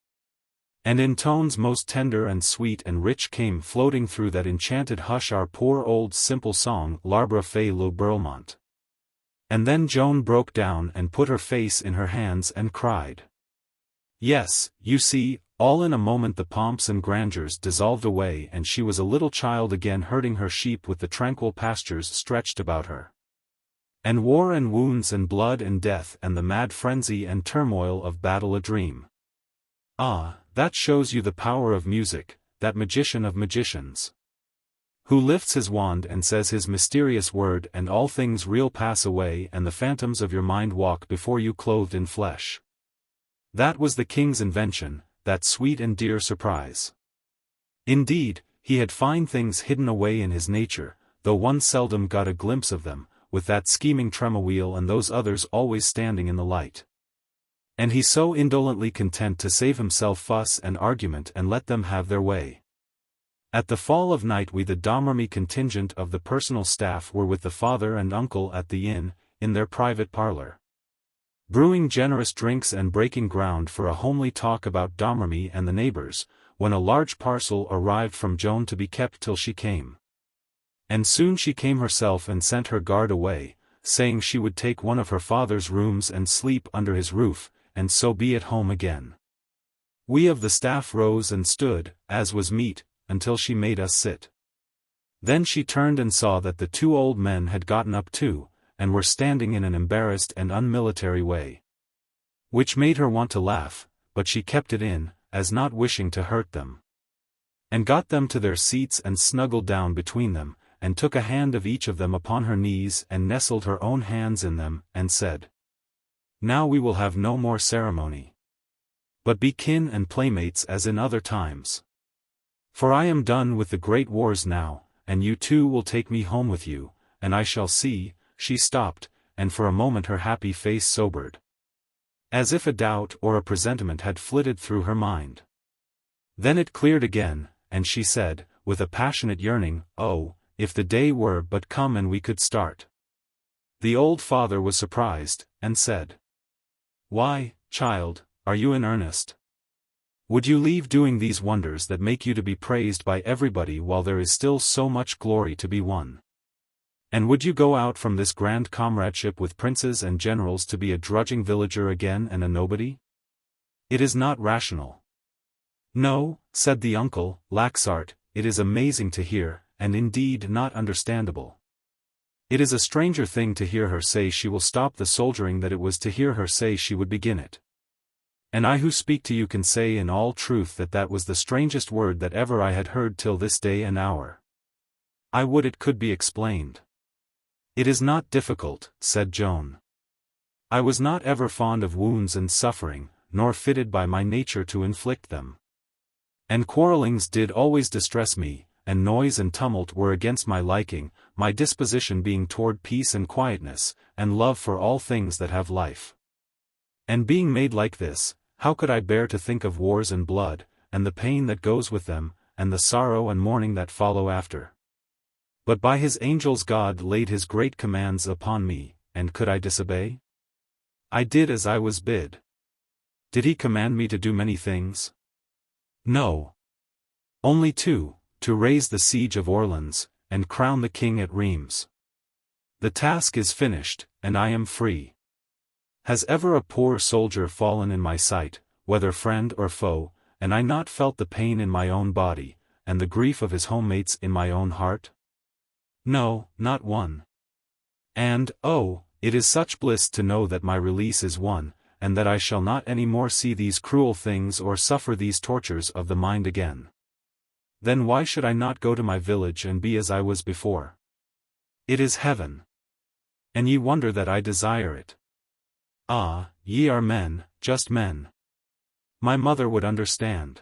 And in tones most tender and sweet and rich came floating through that enchanted hush our poor old simple song, L'Arbre fait le Burlement. And then Joan broke down and put her face in her hands and cried. Yes, you see, all in a moment the pomps and grandeurs dissolved away and she was a little child again herding her sheep with the tranquil pastures stretched about her. And war and wounds and blood and death and the mad frenzy and turmoil of battle a dream. Ah, that shows you the power of music, that magician of magicians, who lifts his wand and says his mysterious word and all things real pass away and the phantoms of your mind walk before you clothed in flesh. That was the king's invention, that sweet and dear surprise. Indeed, he had fine things hidden away in his nature, though one seldom got a glimpse of them, with that scheming tremawheel and those others always standing in the light. And he so indolently content to save himself fuss and argument and let them have their way. At the fall of night we the Domremy contingent of the personal staff were with the father and uncle at the inn, in their private parlour, brewing generous drinks and breaking ground for a homely talk about Domremy and the neighbours, when a large parcel arrived from Joan to be kept till she came. And soon she came herself and sent her guard away, saying she would take one of her father's rooms and sleep under his roof, and so be at home again. We of the staff rose and stood, as was meet, until she made us sit. Then she turned and saw that the two old men had gotten up too, and were standing in an embarrassed and unmilitary way, which made her want to laugh, but she kept it in, as not wishing to hurt them, and got them to their seats and snuggled down between them, and took a hand of each of them upon her knees and nestled her own hands in them, and said, "Now we will have no more ceremony, but be kin and playmates as in other times. For I am done with the great wars now, and you too will take me home with you, and I shall see." She stopped, and for a moment her happy face sobered, as if a doubt or a presentiment had flitted through her mind. Then it cleared again, and she said, with a passionate yearning, "Oh, if the day were but come and we could start." The old father was surprised, and said, "Why, child, are you in earnest?" Would you leave doing these wonders that make you to be praised by everybody while there is still so much glory to be won? And would you go out from this grand comradeship with princes and generals to be a drudging villager again and a nobody? It is not rational. No, said the uncle, Laxart, it is amazing to hear, and indeed not understandable. It is a stranger thing to hear her say she will stop the soldiering than it was to hear her say she would begin it. And I who speak to you can say in all truth that that was the strangest word that ever I had heard till this day and hour. I would it could be explained. It is not difficult, said Joan. I was not ever fond of wounds and suffering, nor fitted by my nature to inflict them. And quarrellings did always distress me, and noise and tumult were against my liking, my disposition being toward peace and quietness, and love for all things that have life. And being made like this, how could I bear to think of wars and blood, and the pain that goes with them, and the sorrow and mourning that follow after? But by his angels God laid his great commands upon me, and could I disobey? I did as I was bid. Did he command me to do many things? No. Only two, to raise the siege of Orleans, and crown the king at Rheims. The task is finished, and I am free. Has ever a poor soldier fallen in my sight, whether friend or foe, and I not felt the pain in my own body, and the grief of his homemates in my own heart? No, not one. And, oh, it is such bliss to know that my release is won, and that I shall not any more see these cruel things or suffer these tortures of the mind again. Then why should I not go to my village and be as I was before? It is heaven. And ye wonder that I desire it. Ah, ye are men, just men. My mother would understand.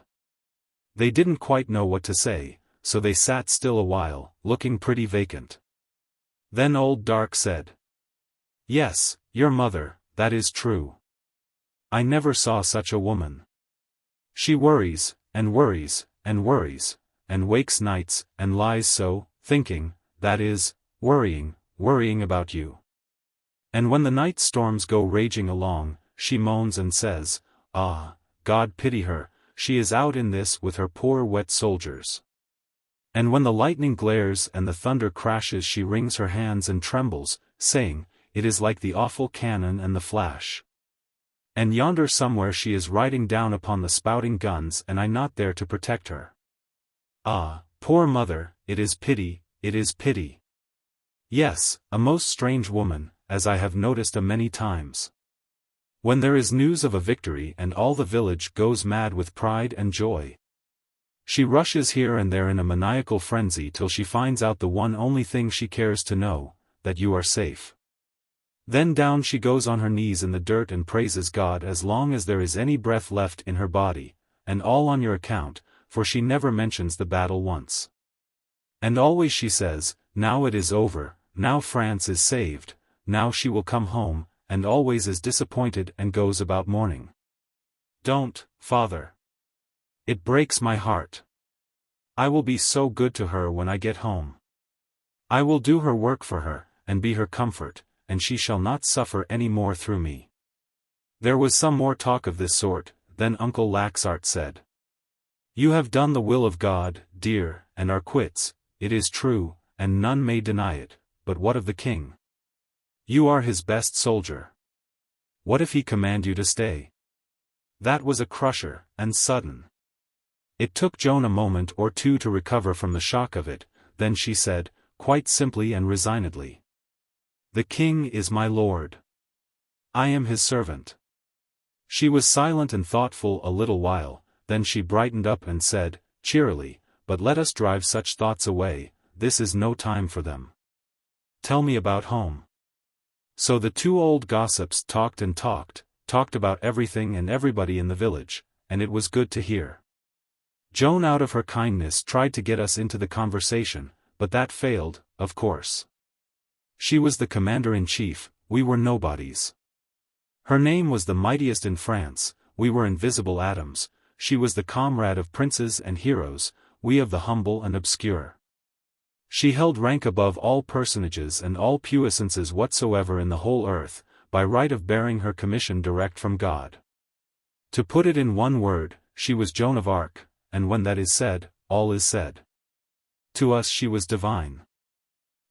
They didn't quite know what to say, so they sat still a while, looking pretty vacant. Then old Dark said, "Yes, your mother, that is true. I never saw such a woman. She worries, and worries, and worries, and wakes nights, and lies so, thinking, that is, worrying about you. And when the night storms go raging along, she moans and says, ah, God pity her, she is out in this with her poor wet soldiers. And when the lightning glares and the thunder crashes she wrings her hands and trembles, saying, it is like the awful cannon and the flash. And yonder somewhere she is riding down upon the spouting guns and I not there to protect her. Ah, poor mother, it is pity, it is pity. Yes, a most strange woman, as I have noticed a many times. When there is news of a victory and all the village goes mad with pride and joy. She rushes here and there in a maniacal frenzy till she finds out the one only thing she cares to know, that you are safe. Then down she goes on her knees in the dirt and praises God as long as there is any breath left in her body, and all on your account, for she never mentions the battle once. And always she says, now it is over, now France is saved, now she will come home, and always is disappointed and goes about mourning. Don't, father. It breaks my heart. I will be so good to her when I get home. I will do her work for her, and be her comfort, and she shall not suffer any more through me. There was some more talk of this sort, then Uncle Laxart said. You have done the will of God, dear, and are quits, it is true, and none may deny it, but what of the king? You are his best soldier. What if he command you to stay? That was a crusher, and sudden. It took Joan a moment or two to recover from the shock of it, then she said, quite simply and resignedly. The king is my lord. I am his servant. She was silent and thoughtful a little while, then she brightened up and said, cheerily, but let us drive such thoughts away, this is no time for them. Tell me about home. So the two old gossips talked and talked about everything and everybody in the village, and it was good to hear. Joan out of her kindness tried to get us into the conversation, but that failed, of course. She was the commander-in-chief, we were nobodies. Her name was the mightiest in France, we were invisible atoms, she was the comrade of princes and heroes, we of the humble and obscure. She held rank above all personages and all puissances whatsoever in the whole earth, by right of bearing her commission direct from God. To put it in one word, she was Joan of Arc, and when that is said, all is said. To us she was divine.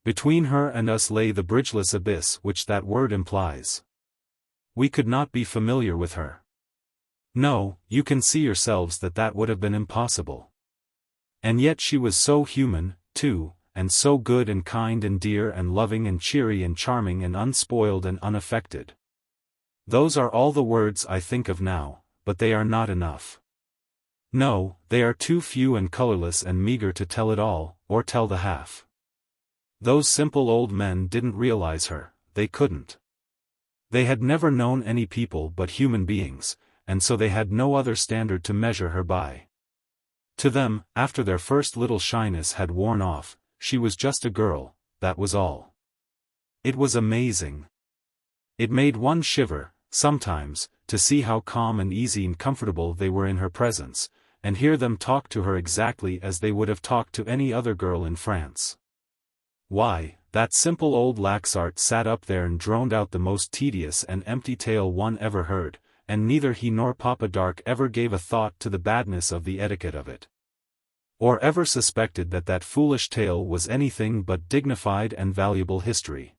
Between her and us lay the bridgeless abyss which that word implies. We could not be familiar with her. No, you can see yourselves that that would have been impossible. And yet she was so human, too, and so good and kind and dear and loving and cheery and charming and unspoiled and unaffected. Those are all the words I think of now, but they are not enough. No, they are too few and colorless and meager to tell it all, or tell the half. Those simple old men didn't realize her, they couldn't. They had never known any people but human beings, and so they had no other standard to measure her by. To them, after their first little shyness had worn off, she was just a girl, that was all. It was amazing. It made one shiver, sometimes, to see how calm and easy and comfortable they were in her presence, and hear them talk to her exactly as they would have talked to any other girl in France. Why, that simple old laxart sat up there and droned out the most tedious and empty tale one ever heard, and neither he nor Papa Dark ever gave a thought to the badness of the etiquette of it. Or ever suspected that that foolish tale was anything but dignified and valuable history.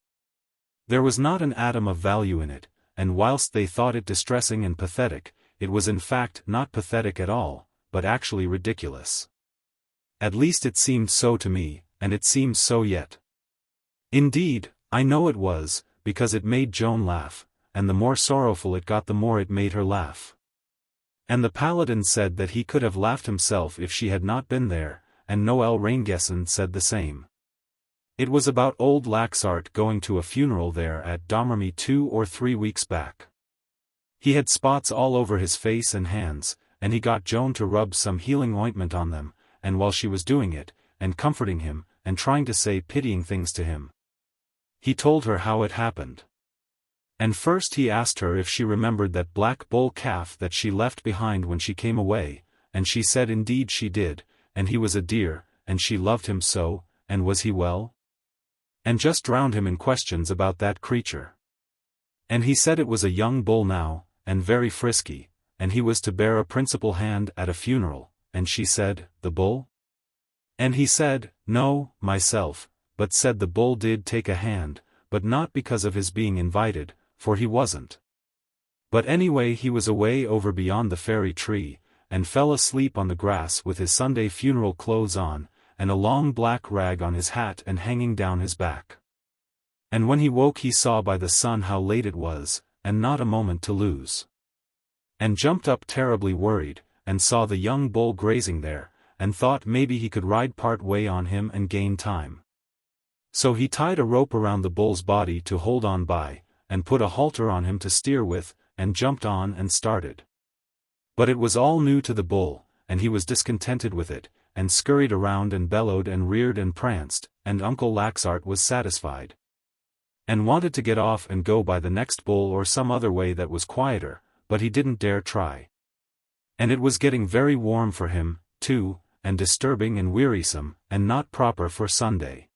There was not an atom of value in it, and whilst they thought it distressing and pathetic, it was in fact not pathetic at all, but actually ridiculous. At least it seemed so to me, and it seems so yet. Indeed, I know it was, because it made Joan laugh, and the more sorrowful it got the more it made her laugh. And the Paladin said that he could have laughed himself if she had not been there, and Noel Raingesson said the same. It was about old Laxart going to a funeral there at Domremy 2 or 3 weeks back. He had spots all over his face and hands, and he got Joan to rub some healing ointment on them, and while she was doing it, and comforting him, and trying to say pitying things to him, he told her how it happened. And first he asked her if she remembered that black bull calf that she left behind when she came away, and she said indeed she did, and he was a dear, and she loved him so, and was he well? And just drowned him in questions about that creature. And he said it was a young bull now, and very frisky, and he was to bear a principal hand at a funeral, and she said, the bull? And he said, no, myself, but said the bull did take a hand, but not because of his being invited, for he wasn't. But anyway he was away over beyond the fairy tree, and fell asleep on the grass with his Sunday funeral clothes on, and a long black rag on his hat and hanging down his back. And when he woke he saw by the sun how late it was, and not a moment to lose. And jumped up terribly worried, and saw the young bull grazing there, and thought maybe he could ride part way on him and gain time. So he tied a rope around the bull's body to hold on by, and put a halter on him to steer with, and jumped on and started. But it was all new to the bull, and he was discontented with it, and scurried around and bellowed and reared and pranced, and Uncle Laxart was satisfied. And wanted to get off and go by the next bull or some other way that was quieter, but he didn't dare try. And it was getting very warm for him, too, and disturbing and wearisome, and not proper for Sunday.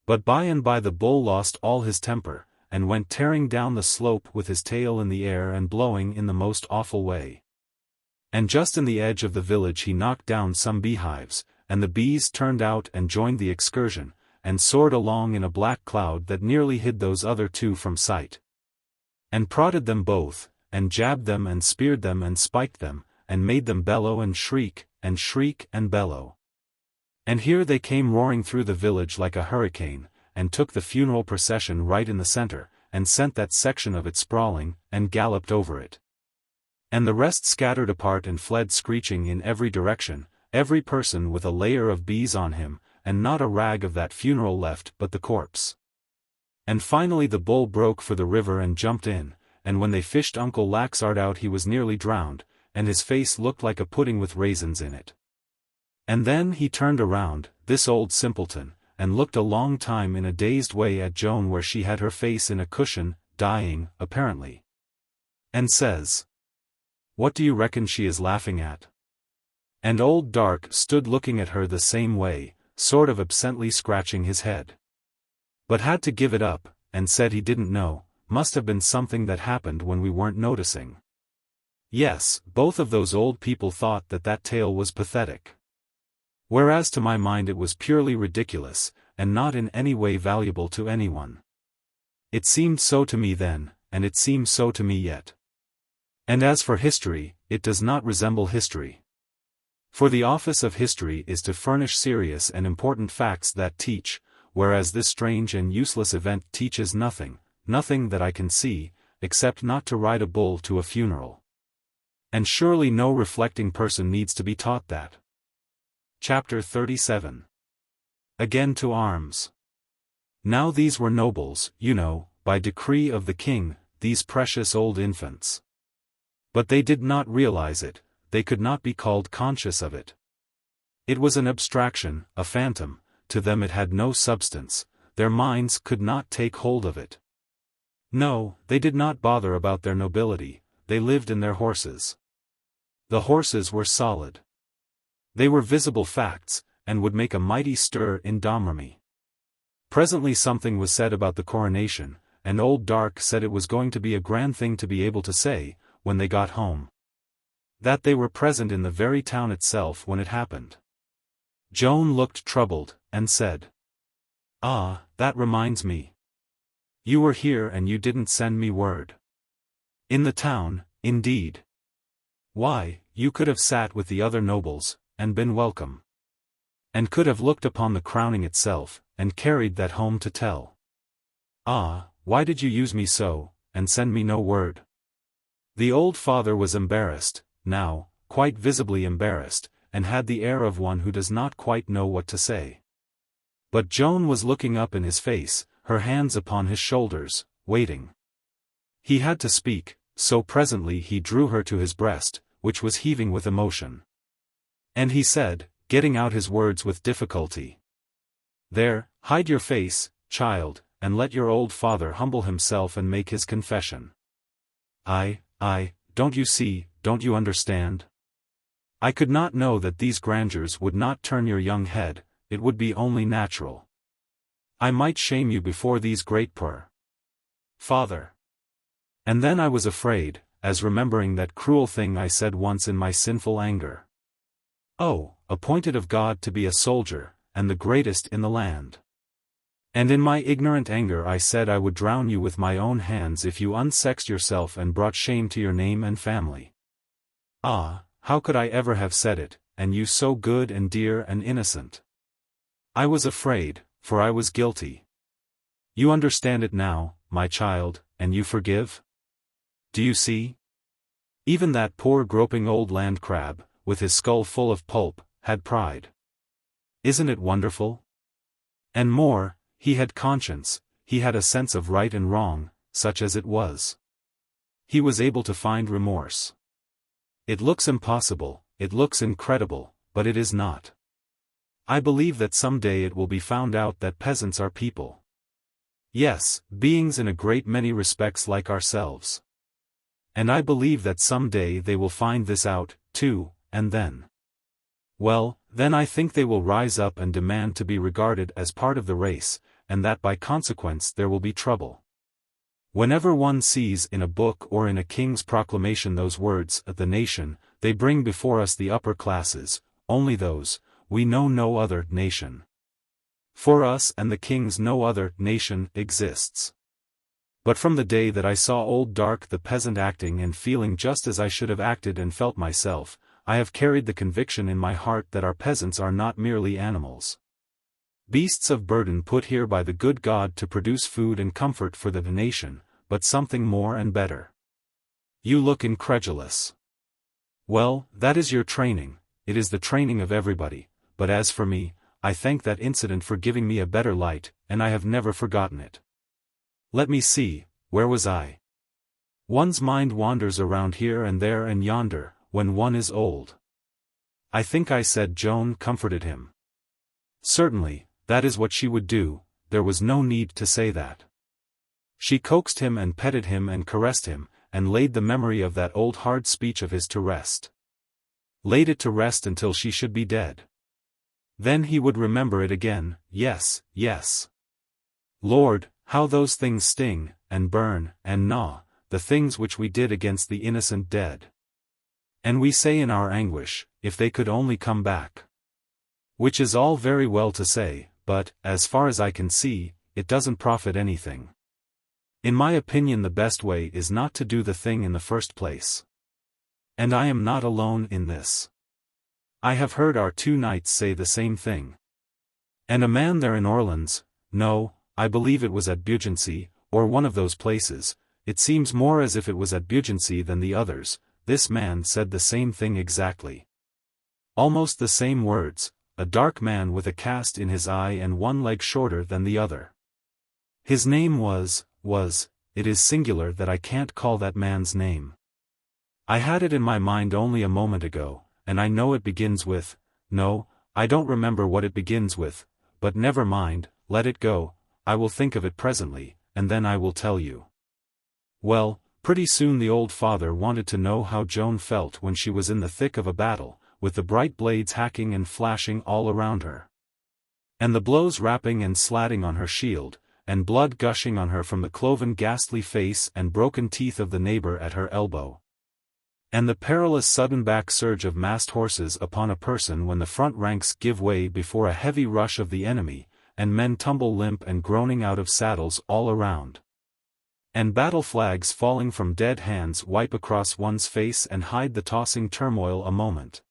But by and by the bull lost all his temper, and went tearing down the slope with his tail in the air and blowing in the most awful way. And just in the edge of the village he knocked down some beehives, and the bees turned out and joined the excursion, and soared along in a black cloud that nearly hid those other two from sight. And prodded them both, and jabbed them and speared them and spiked them, and made them bellow and shriek and bellow. And here they came roaring through the village like a hurricane, and took the funeral procession right in the center, and sent that section of it sprawling, and galloped over it. And the rest scattered apart and fled screeching in every direction, every person with a layer of bees on him, and not a rag of that funeral left but the corpse. And finally the bull broke for the river and jumped in, and when they fished Uncle Laxart out he was nearly drowned, and his face looked like a pudding with raisins in it. And then he turned around, this old simpleton, and looked a long time in a dazed way at Joan where she had her face in a cushion, dying, apparently. And says, "What do you reckon she is laughing at?" And old Dark stood looking at her the same way, sort of absently scratching his head. But had to give it up, and said he didn't know, must have been something that happened when we weren't noticing. Yes, both of those old people thought that that tale was pathetic. Whereas to my mind it was purely ridiculous, and not in any way valuable to anyone. It seemed so to me then, and it seems so to me yet. And as for history, it does not resemble history. For the office of history is to furnish serious and important facts that teach, whereas this strange and useless event teaches nothing, nothing that I can see, except not to ride a bull to a funeral. And surely no reflecting person needs to be taught that. Chapter 37. Again to arms. Now these were nobles, you know, by decree of the king, these precious old infants. But they did not realize it, they could not be called conscious of it. It was an abstraction, a phantom, to them it had no substance, their minds could not take hold of it. No, they did not bother about their nobility, they lived in their horses. The horses were solid. They were visible facts, and would make a mighty stir in Domremy. Presently something was said about the coronation, and old Dark said it was going to be a grand thing to be able to say, when they got home. That they were present in the very town itself when it happened. Joan looked troubled, and said, "Ah, that reminds me. You were here and you didn't send me word." "In the town, indeed. Why, you could have sat with the other nobles, and been welcome. And could have looked upon the crowning itself, and carried that home to tell. Ah, why did you use me so, and send me no word?" The old father was embarrassed, now, quite visibly embarrassed, and had the air of one who does not quite know what to say. But Joan was looking up in his face, her hands upon his shoulders, waiting. He had to speak, so presently he drew her to his breast, which was heaving with emotion. And he said, getting out his words with difficulty, "There, hide your face, child, and let your old father humble himself and make his confession. Don't you see, don't you understand? I could not know that these grandeurs would not turn your young head, it would be only natural. I might shame you before these great father. And then I was afraid, as remembering that cruel thing I said once in my sinful anger. Oh, appointed of God to be a soldier, and the greatest in the land. And in my ignorant anger I said I would drown you with my own hands if you unsexed yourself and brought shame to your name and family. Ah, how could I ever have said it, and you so good and dear and innocent? I was afraid, for I was guilty. You understand it now, my child, and you forgive? Do you see? Even that poor groping old land crab, with his skull full of pulp, had pride. Isn't it wonderful? And more, he had conscience, he had a sense of right and wrong, such as it was. He was able to find remorse. It looks impossible, it looks incredible, but it is not. I believe that some day it will be found out that peasants are people. Yes, beings in a great many respects like ourselves. And I believe that some day they will find this out, too, and then. Well, then I think they will rise up and demand to be regarded as part of the race, and that by consequence there will be trouble. Whenever one sees in a book or in a king's proclamation those words, "the nation," they bring before us the upper classes, only those, we know no other nation. For us and the kings no other nation exists. But from the day that I saw old Dark the peasant acting and feeling just as I should have acted and felt myself, I have carried the conviction in my heart that our peasants are not merely animals. Beasts of burden put here by the good God to produce food and comfort for the nation, but something more and better. You look incredulous. Well, that is your training, it is the training of everybody, but as for me, I thank that incident for giving me a better light, and I have never forgotten it. Let me see, where was I? One's mind wanders around here and there and yonder, when one is old. I think I said Joan comforted him. Certainly, that is what she would do, there was no need to say that. She coaxed him and petted him and caressed him, and laid the memory of that old hard speech of his to rest. Laid it to rest until she should be dead. Then he would remember it again, yes, yes. Lord, how those things sting, and burn, and gnaw, the things which we did against the innocent dead. And we say in our anguish, if they could only come back. Which is all very well to say, but, as far as I can see, it doesn't profit anything. In my opinion, the best way is not to do the thing in the first place. And I am not alone in this. I have heard our two knights say the same thing. And a man there in Orleans, no, I believe it was at Beaugency, or one of those places, it seems more as if it was at Beaugency than the others, this man said the same thing exactly. Almost the same words, a dark man with a cast in his eye and one leg shorter than the other. His name was, it is singular that I can't call that man's name. I had it in my mind only a moment ago, and I know it begins with, no, I don't remember what it begins with, but never mind, let it go, I will think of it presently, and then I will tell you. Well, pretty soon the old father wanted to know how Joan felt when she was in the thick of a battle, with the bright blades hacking and flashing all around her. And the blows rapping and slatting on her shield, and blood gushing on her from the cloven ghastly face and broken teeth of the neighbor at her elbow. And the perilous sudden back surge of massed horses upon a person when the front ranks give way before a heavy rush of the enemy, and men tumble limp and groaning out of saddles all around. And battle flags falling from dead hands wipe across one's face and hide the tossing turmoil a moment.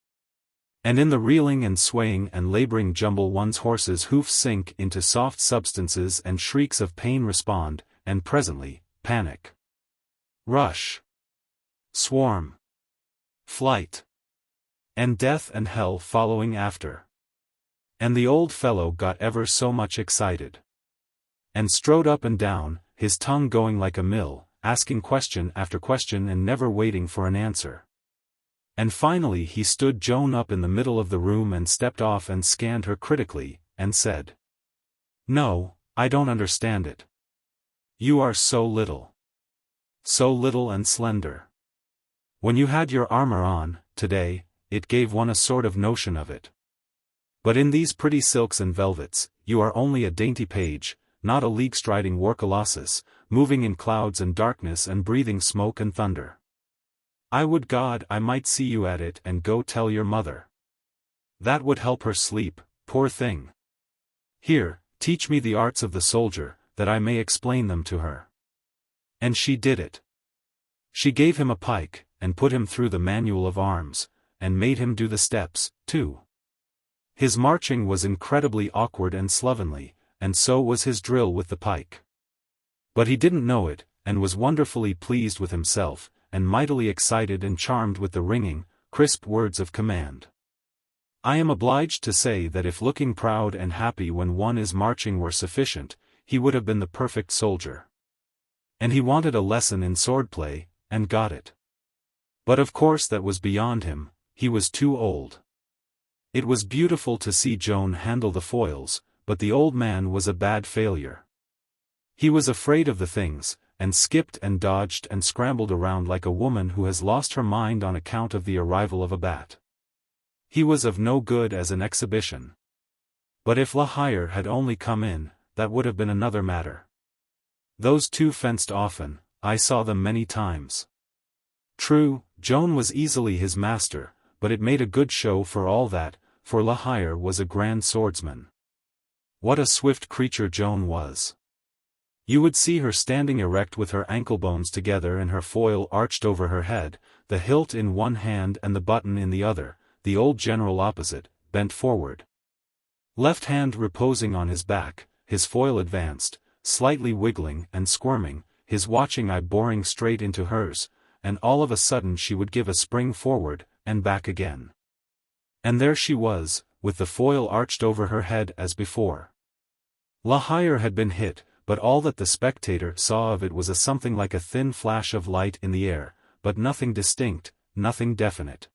And in the reeling and swaying and laboring jumble one's horse's hoofs sink into soft substances and shrieks of pain respond, and presently, panic. Rush. Swarm. Flight. And death and hell following after. And the old fellow got ever so much excited. And strode up and down, his tongue going like a mill, asking question after question and never waiting for an answer. And finally he stood Joan up in the middle of the room and stepped off and scanned her critically, and said, "No, I don't understand it. You are so little. So little and slender. When you had your armor on, today, it gave one a sort of notion of it. But in these pretty silks and velvets, you are only a dainty page, not a league-striding war colossus, moving in clouds and darkness and breathing smoke and thunder. I would God I might see you at it and go tell your mother. That would help her sleep, poor thing. Here, teach me the arts of the soldier, that I may explain them to her." And she did it. She gave him a pike, and put him through the manual of arms, and made him do the steps, too. His marching was incredibly awkward and slovenly, and so was his drill with the pike. But he didn't know it, and was wonderfully pleased with himself, and mightily excited and charmed with the ringing, crisp words of command. I am obliged to say that if looking proud and happy when one is marching were sufficient, he would have been the perfect soldier. And he wanted a lesson in swordplay, and got it. But of course that was beyond him, he was too old. It was beautiful to see Joan handle the foils, but the old man was a bad failure. He was afraid of the things, and skipped and dodged and scrambled around like a woman who has lost her mind on account of the arrival of a bat. He was of no good as an exhibition. But if La Hire had only come in, that would have been another matter. Those two fenced often, I saw them many times. True, Joan was easily his master, but it made a good show for all that, for La Hire was a grand swordsman. What a swift creature Joan was! You would see her standing erect with her ankle bones together and her foil arched over her head, the hilt in one hand and the button in the other, the old general opposite, bent forward. Left hand reposing on his back, his foil advanced, slightly wiggling and squirming, his watching eye boring straight into hers, and all of a sudden she would give a spring forward, and back again. And there she was, with the foil arched over her head as before. La Hire had been hit, but all that the spectator saw of it was something like a thin flash of light in the air, but nothing distinct, nothing definite.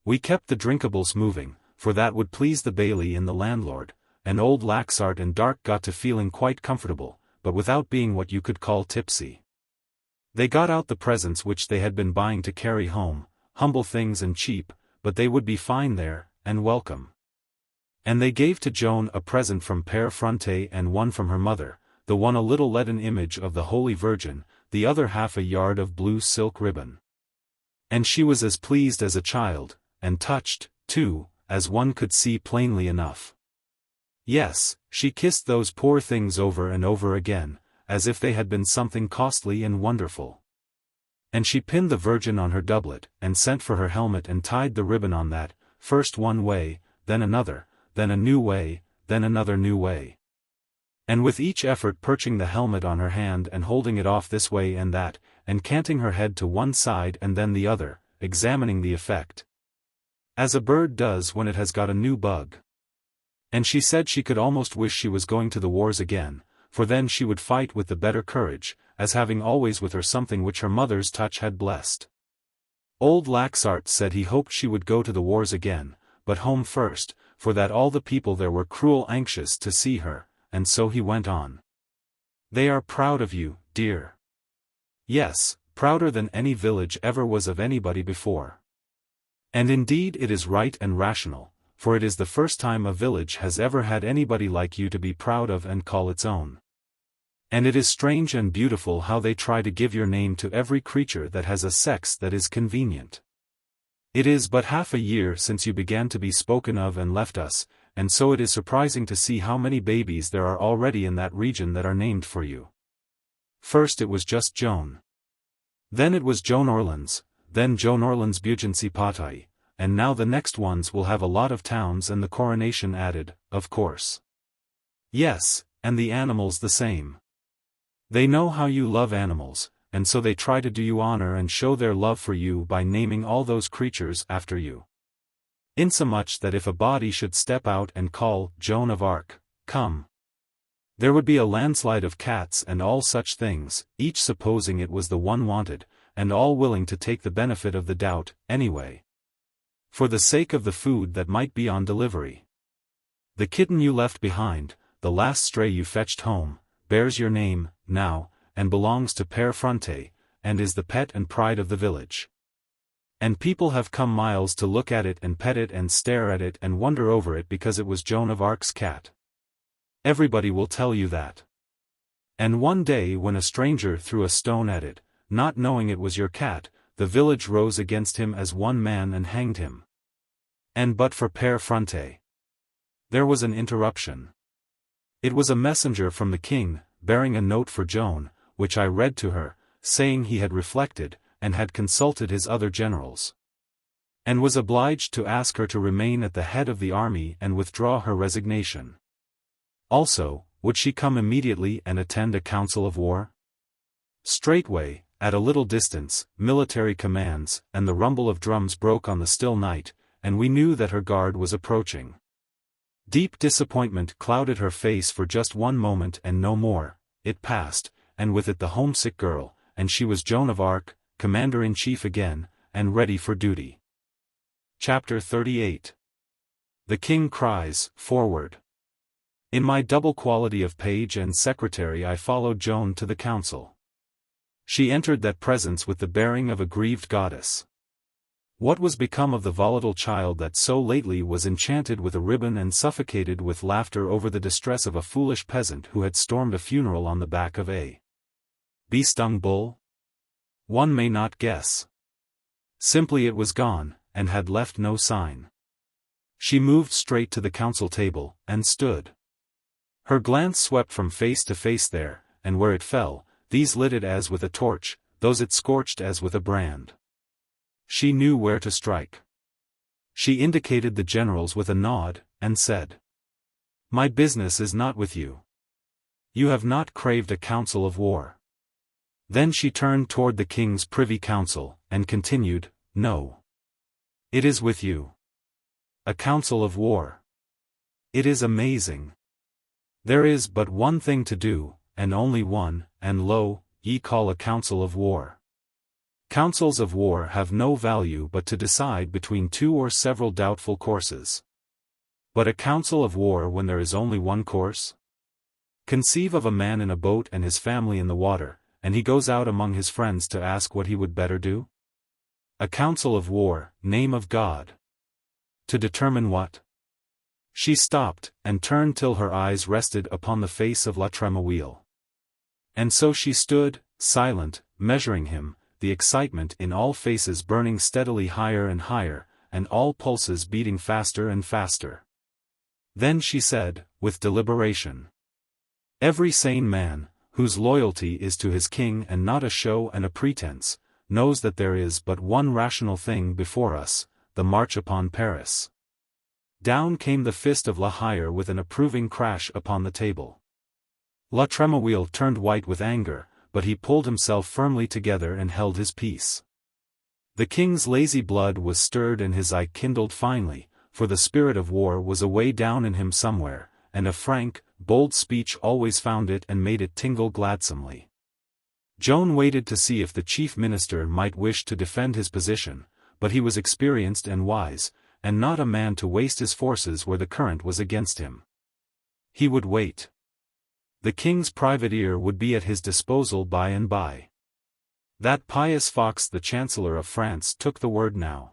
We kept the drinkables moving, for that would please the bailey and the landlord, and old Laxart and Dark got to feeling quite comfortable, but without being what you could call tipsy. They got out the presents which they had been buying to carry home, humble things and cheap, but they would be fine there, and welcome. And they gave to Joan a present from Père Fronte and one from her mother, the one a little leaden image of the Holy Virgin, the other half a yard of blue silk ribbon. And she was as pleased as a child, and touched, too, as one could see plainly enough. Yes, she kissed those poor things over and over again, as if they had been something costly and wonderful. And she pinned the Virgin on her doublet, and sent for her helmet and tied the ribbon on that, first one way, then another, then a new way, then another new way. And with each effort perching the helmet on her hand and holding it off this way and that, and canting her head to one side and then the other, examining the effect. As a bird does when it has got a new bug. And she said she could almost wish she was going to the wars again, for then she would fight with the better courage, as having always with her something which her mother's touch had blessed. Old Laxart said he hoped she would go to the wars again, but home first, for that all the people there were cruel anxious to see her, and so he went on. They are proud of you, dear. Yes, prouder than any village ever was of anybody before. And indeed it is right and rational, for it is the first time a village has ever had anybody like you to be proud of and call its own. And it is strange and beautiful how they try to give your name to every creature that has a sex that is convenient. It is but half a year since you began to be spoken of and left us, and so it is surprising to see how many babies there are already in that region that are named for you. First it was just Joan. Then it was Joan Orleans, then Joan Orleans Bugency Patay, and now the next ones will have a lot of towns and the coronation added, of course. Yes, and the animals the same. They know how you love animals, and so they try to do you honor and show their love for you by naming all those creatures after you. Insomuch that if a body should step out and call Joan of Arc, come, there would be a landslide of cats and all such things, each supposing it was the one wanted, and all willing to take the benefit of the doubt, anyway. For the sake of the food that might be on delivery. The kitten you left behind, the last stray you fetched home, bears your name, now, and belongs to Père Fronte, and is the pet and pride of the village. And people have come miles to look at it and pet it and stare at it and wonder over it because it was Joan of Arc's cat. Everybody will tell you that. And one day when a stranger threw a stone at it, not knowing it was your cat, the village rose against him as one man and hanged him. And but for Père Fronte. There was an interruption. It was a messenger from the king, bearing a note for Joan, which I read to her, saying he had reflected, and had consulted his other generals. And was obliged to ask her to remain at the head of the army and withdraw her resignation. Also, would she come immediately and attend a council of war? Straightway, at a little distance, military commands, and the rumble of drums broke on the still night, and we knew that her guard was approaching. Deep disappointment clouded her face for just one moment and no more. It passed, and with it the homesick girl, and she was Joan of Arc, commander-in-chief again, and ready for duty. Chapter 38. The King cries, Forward. In my double quality of page and secretary I followed Joan to the council. She entered that presence with the bearing of a grieved goddess. What was become of the volatile child that so lately was enchanted with a ribbon and suffocated with laughter over the distress of a foolish peasant who had stormed a funeral on the back of a bee-stung bull? One may not guess. Simply it was gone, and had left no sign. She moved straight to the council table, and stood. Her glance swept from face to face there, and where it fell, these lit it as with a torch, those it scorched as with a brand. She knew where to strike. She indicated the generals with a nod, and said, My business is not with you. You have not craved a council of war. Then she turned toward the king's privy council, and continued, No. It is with you. A council of war. It is amazing. There is but one thing to do, and only one, and lo, ye call a council of war. Councils of war have no value but to decide between two or several doubtful courses. But a council of war when there is only one course? Conceive of a man in a boat and his family in the water, and he goes out among his friends to ask what he would better do? A council of war, name of God. To determine what? She stopped, and turned till her eyes rested upon the face of La Tremouille. And so she stood, silent, measuring him, the excitement in all faces burning steadily higher and higher, and all pulses beating faster and faster. Then she said, with deliberation, "Every sane man, whose loyalty is to his king and not a show and a pretense, knows that there is but one rational thing before us, the march upon Paris." Down came the fist of La Hire with an approving crash upon the table. La Tremouille turned white with anger, but he pulled himself firmly together and held his peace. The king's lazy blood was stirred and his eye kindled finely, for the spirit of war was away down in him somewhere, and a frank, bold speech always found it and made it tingle gladsomely. Joan waited to see if the chief minister might wish to defend his position, but he was experienced and wise, and not a man to waste his forces where the current was against him. He would wait. The king's private ear would be at his disposal by and by. That pious fox the Chancellor of France took the word now.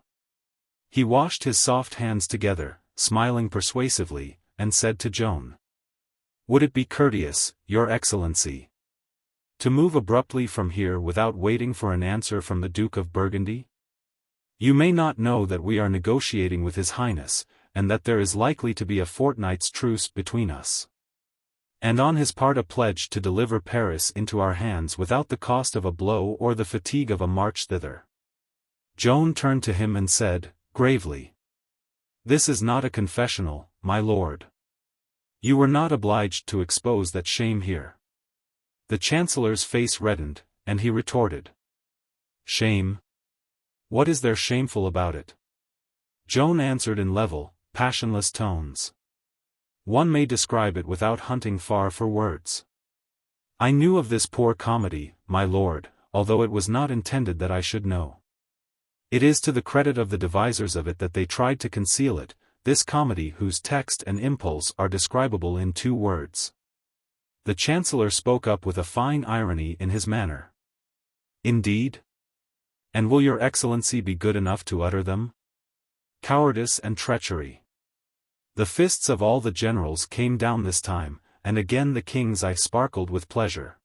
He washed his soft hands together, smiling persuasively, and said to Joan, "Would it be courteous, Your Excellency, to move abruptly from here without waiting for an answer from the Duke of Burgundy? You may not know that we are negotiating with His Highness, and that there is likely to be a fortnight's truce between us. And on his part a pledge to deliver Paris into our hands without the cost of a blow or the fatigue of a march thither." Joan turned to him and said, gravely, "This is not a confessional, my lord. You were not obliged to expose that shame here." The Chancellor's face reddened, and he retorted, "Shame? What is there shameful about it?" Joan answered in level, passionless tones. "One may describe it without hunting far for words. I knew of this poor comedy, my lord, although it was not intended that I should know. It is to the credit of the devisers of it that they tried to conceal it, this comedy whose text and impulse are describable in 2 words. The Chancellor spoke up with a fine irony in his manner. "Indeed? And will your Excellency be good enough to utter them? Cowardice and treachery." The fists of all the generals came down this time, and again the king's eye sparkled with pleasure.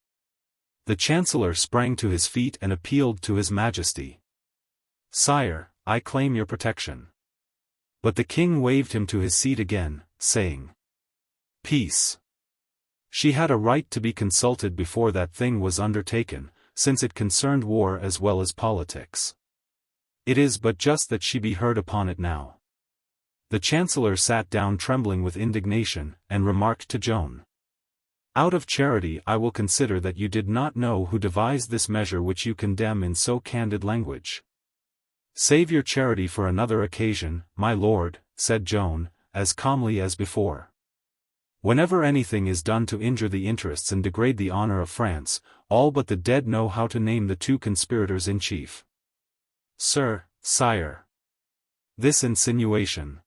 The Chancellor sprang to his feet and appealed to His Majesty. "Sire, I claim your protection." But the king waved him to his seat again, saying, "Peace." She had a right to be consulted before that thing was undertaken, since it concerned war as well as politics. It is but just that she be heard upon it now. The Chancellor sat down trembling with indignation, and remarked to Joan, "Out of charity I will consider that you did not know who devised this measure which you condemn in so candid language." "Save your charity for another occasion, my lord," said Joan, as calmly as before. "Whenever anything is done to injure the interests and degrade the honor of France, all but the dead know how to name the 2 conspirators in chief. Sire. This insinuation—"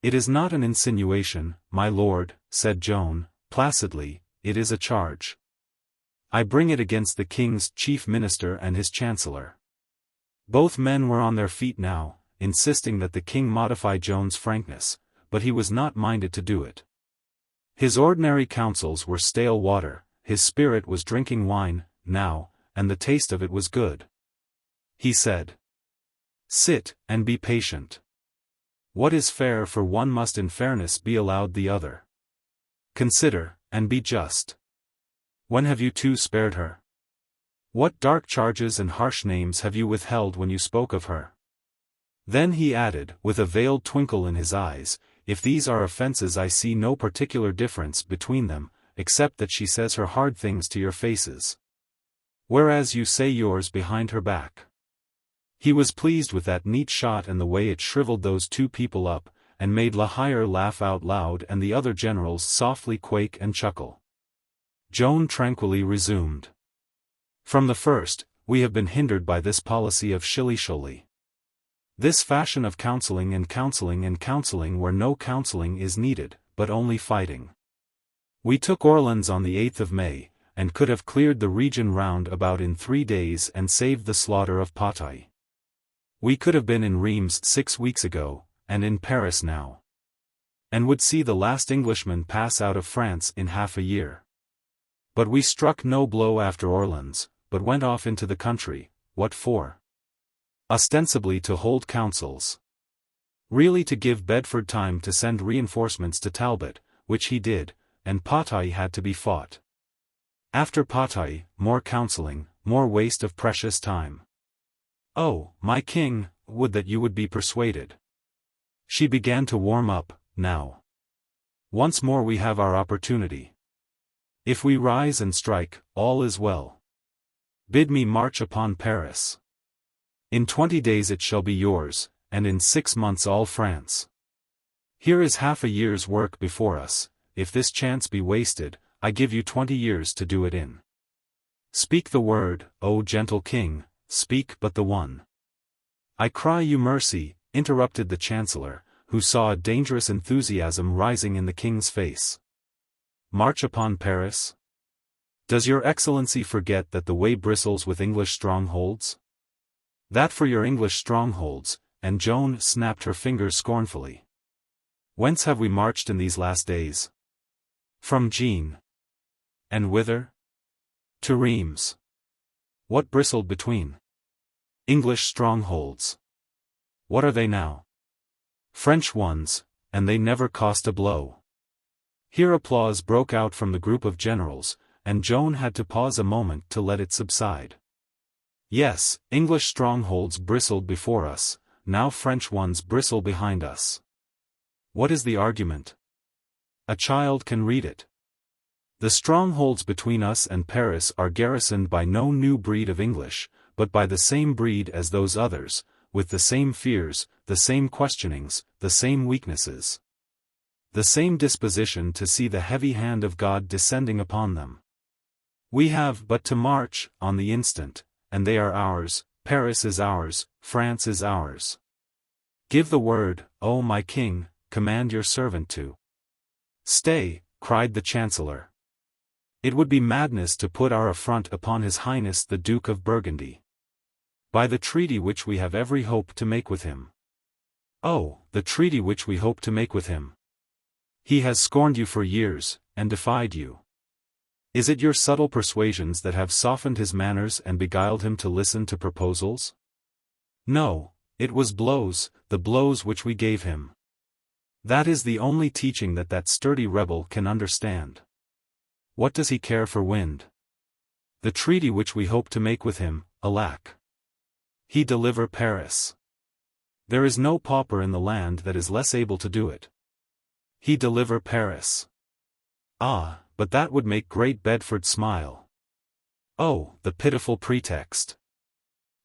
"It is not an insinuation, my lord," said Joan, placidly, "it is a charge. I bring it against the king's chief minister and his chancellor." Both men were on their feet now, insisting that the king modify Joan's frankness, but he was not minded to do it. His ordinary counsels were stale water, his spirit was drinking wine, now, and the taste of it was good. He said, "Sit, and be patient. What is fair for one must in fairness be allowed the other. Consider, and be just. When have you 2 spared her? What dark charges and harsh names have you withheld when you spoke of her?" Then he added, with a veiled twinkle in his eyes, "If these are offenses I see no particular difference between them, except that she says her hard things to your faces, whereas you say yours behind her back." He was pleased with that neat shot and the way it shriveled those 2 people up, and made La Hire laugh out loud and the other generals softly quake and chuckle. Joan tranquilly resumed. "From the first, we have been hindered by this policy of shilly-sholly. This fashion of counseling and counseling and counseling where no counseling is needed, but only fighting. We took Orleans on the 8th of May, and could have cleared the region round about in 3 days and saved the slaughter of Patay. We could have been in Reims 6 weeks ago, and in Paris now. And would see the last Englishman pass out of France in half a year. But we struck no blow after Orleans, but went off into the country, what for? Ostensibly to hold councils. Really to give Bedford time to send reinforcements to Talbot, which he did, and Patay had to be fought. After Patay, more counseling, more waste of precious time. Oh, my king, would that you would be persuaded. She began to warm up, now. Once more we have our opportunity. If we rise and strike, all is well. Bid me march upon Paris. In 20 days it shall be yours, and in 6 months all France. Here is half a year's work before us. If this chance be wasted, I give you 20 years to do it in. Speak the word, O gentle king, speak but the one. I cry you mercy, interrupted the chancellor, who saw a dangerous enthusiasm rising in the king's face. March upon Paris? Does your excellency forget that the way bristles with English strongholds? That for your English strongholds, and Joan snapped her fingers scornfully. Whence have we marched in these last days? From Jean. And whither? To Reims. What bristled between? English strongholds. What are they now? French ones, and they never cost a blow. Here applause broke out from the group of generals, and Joan had to pause a moment to let it subside. Yes, English strongholds bristled before us, now French ones bristle behind us. What is the argument? A child can read it. The strongholds between us and Paris are garrisoned by no new breed of English, but by the same breed as those others, with the same fears, the same questionings, the same weaknesses. The same disposition to see the heavy hand of God descending upon them. We have but to march, on the instant, and they are ours. Paris is ours, France is ours. Give the word, O my king, command your servant to. Stay, cried the chancellor. It would be madness to put our affront upon His Highness the Duke of Burgundy. By the treaty which we have every hope to make with him. Oh, the treaty which we hope to make with him. He has scorned you for years, and defied you. Is it your subtle persuasions that have softened his manners and beguiled him to listen to proposals? No, it was blows, the blows which we gave him. That is the only teaching that sturdy rebel can understand. What does he care for wind? The treaty which we hope to make with him, alack! He deliver Paris. There is no pauper in the land that is less able to do it. He deliver Paris. Ah, but that would make great Bedford smile. Oh, the pitiful pretext.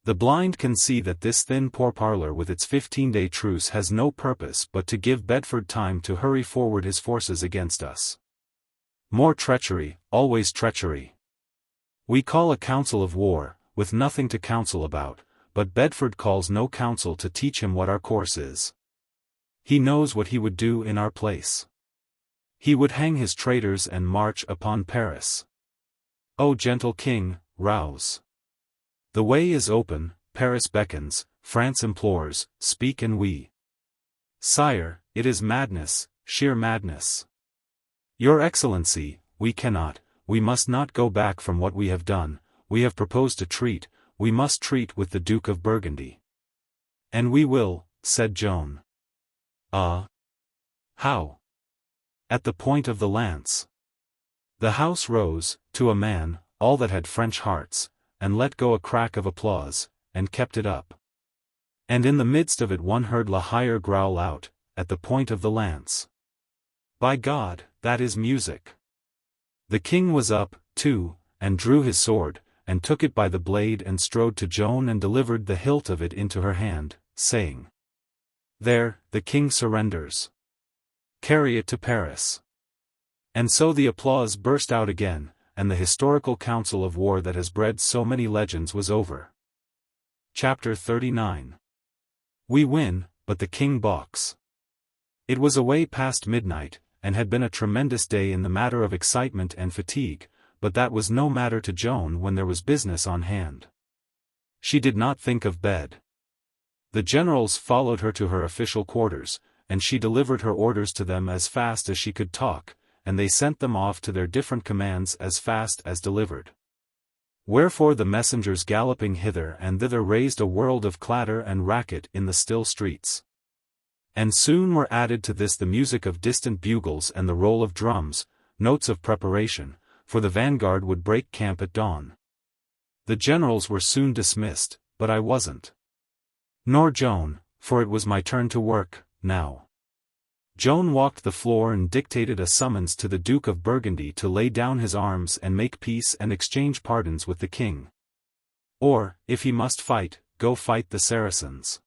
The blind can see that this thin pourparlor with its 15-day truce has no purpose but to give Bedford time to hurry forward his forces against us. More treachery, always treachery. We call a council of war, with nothing to counsel about, but Bedford calls no council to teach him what our course is. He knows what he would do in our place. He would hang his traitors and march upon Paris. O gentle king, rouse. The way is open, Paris beckons, France implores, speak and we. Sire, it is madness, sheer madness. Your Excellency, we cannot, we must not go back from what we have done. We have proposed to treat, we must treat with the Duke of Burgundy. And we will, said Joan. Ah? How? At the point of the lance. The house rose, to a man, all that had French hearts, and let go a crack of applause, and kept it up. And in the midst of it one heard La Hire growl out, at the point of the lance. By God, that is music. The king was up, too, and drew his sword, and took it by the blade and strode to Joan and delivered the hilt of it into her hand, saying, There, the king surrenders. Carry it to Paris. And so the applause burst out again, and the historical council of war that has bred so many legends was over. Chapter 39. We win, but the king balks. It was away past midnight, and had been a tremendous day in the matter of excitement and fatigue, but that was no matter to Joan when there was business on hand. She did not think of bed. The generals followed her to her official quarters, and she delivered her orders to them as fast as she could talk, and they sent them off to their different commands as fast as delivered. Wherefore the messengers galloping hither and thither raised a world of clatter and racket in the still streets. And soon were added to this the music of distant bugles and the roll of drums, notes of preparation, for the vanguard would break camp at dawn. The generals were soon dismissed, but I wasn't. Nor Joan, for it was my turn to work, now. Joan walked the floor and dictated a summons to the Duke of Burgundy to lay down his arms and make peace and exchange pardons with the king. Or, if he must fight, go fight the Saracens.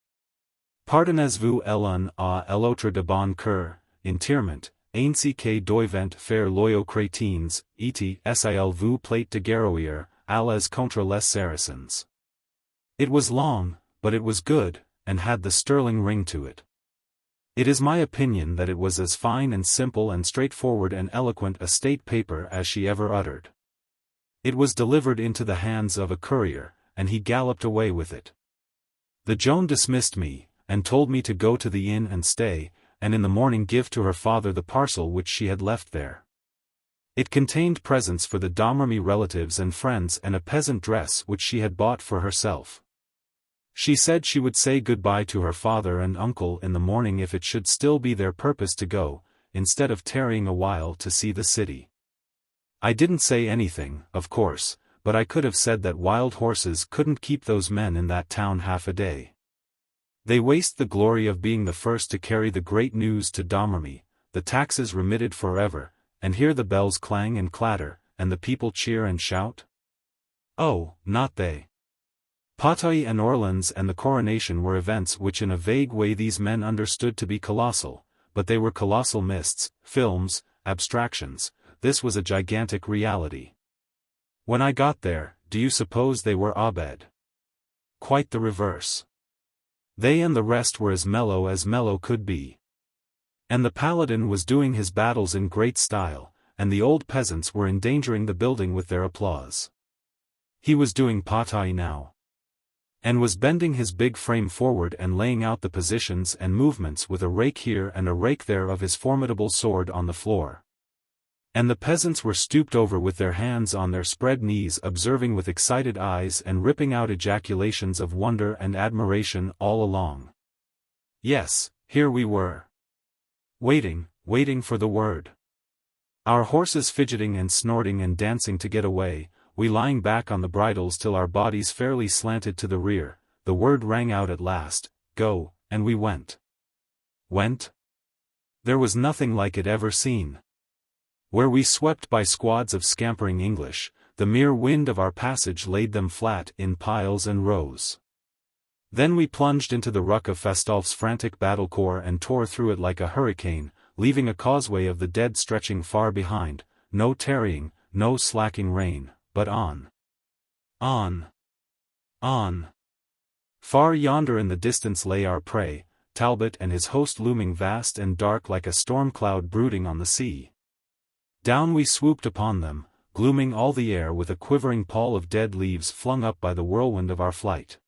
Pardonnez-vous l'un à l'autre de bon cœur, interment, ainsi que doivent faire loyaux chrétiens, et s'il vous plaît de guerroyer, à contre les Saracens. It was long, but it was good, and had the sterling ring to it. It is my opinion that it was as fine and simple and straightforward and eloquent a state paper as she ever uttered. It was delivered into the hands of a courier, and he galloped away with it. The Joan dismissed me, and told me to go to the inn and stay, and in the morning give to her father the parcel which she had left there. It contained presents for the Domremy relatives and friends and a peasant dress which she had bought for herself. She said she would say goodbye to her father and uncle in the morning if it should still be their purpose to go, instead of tarrying a while to see the city. I didn't say anything, of course, but I could have said that wild horses couldn't keep those men in that town half a day. They waste the glory of being the first to carry the great news to Domremy, the taxes remitted forever, and hear the bells clang and clatter, and the people cheer and shout? Oh, not they. Patay and Orleans and the coronation were events which in a vague way these men understood to be colossal, but they were colossal mists, films, abstractions. This was a gigantic reality. When I got there, do you suppose they were abed? Quite the reverse. They and the rest were as mellow could be. And the Paladin was doing his battles in great style, and the old peasants were endangering the building with their applause. He was doing Patay now, and was bending his big frame forward and laying out the positions and movements with a rake here and a rake there of his formidable sword on the floor. And the peasants were stooped over with their hands on their spread knees observing with excited eyes and ripping out ejaculations of wonder and admiration all along. Yes, here we were. Waiting for the word. Our horses fidgeting and snorting and dancing to get away, we lying back on the bridles till our bodies fairly slanted to the rear. The word rang out at last, go, and we went. Went? There was nothing like it ever seen. Where we swept by squads of scampering English, the mere wind of our passage laid them flat in piles and rows. Then we plunged into the ruck of Fastolf's frantic battle corps and tore through it like a hurricane, leaving a causeway of the dead stretching far behind, no tarrying, no slacking rein, but on. On. On. Far yonder in the distance lay our prey, Talbot and his host looming vast and dark like a storm cloud brooding on the sea. Down we swooped upon them, glooming all the air with a quivering pall of dead leaves flung up by the whirlwind of our flight.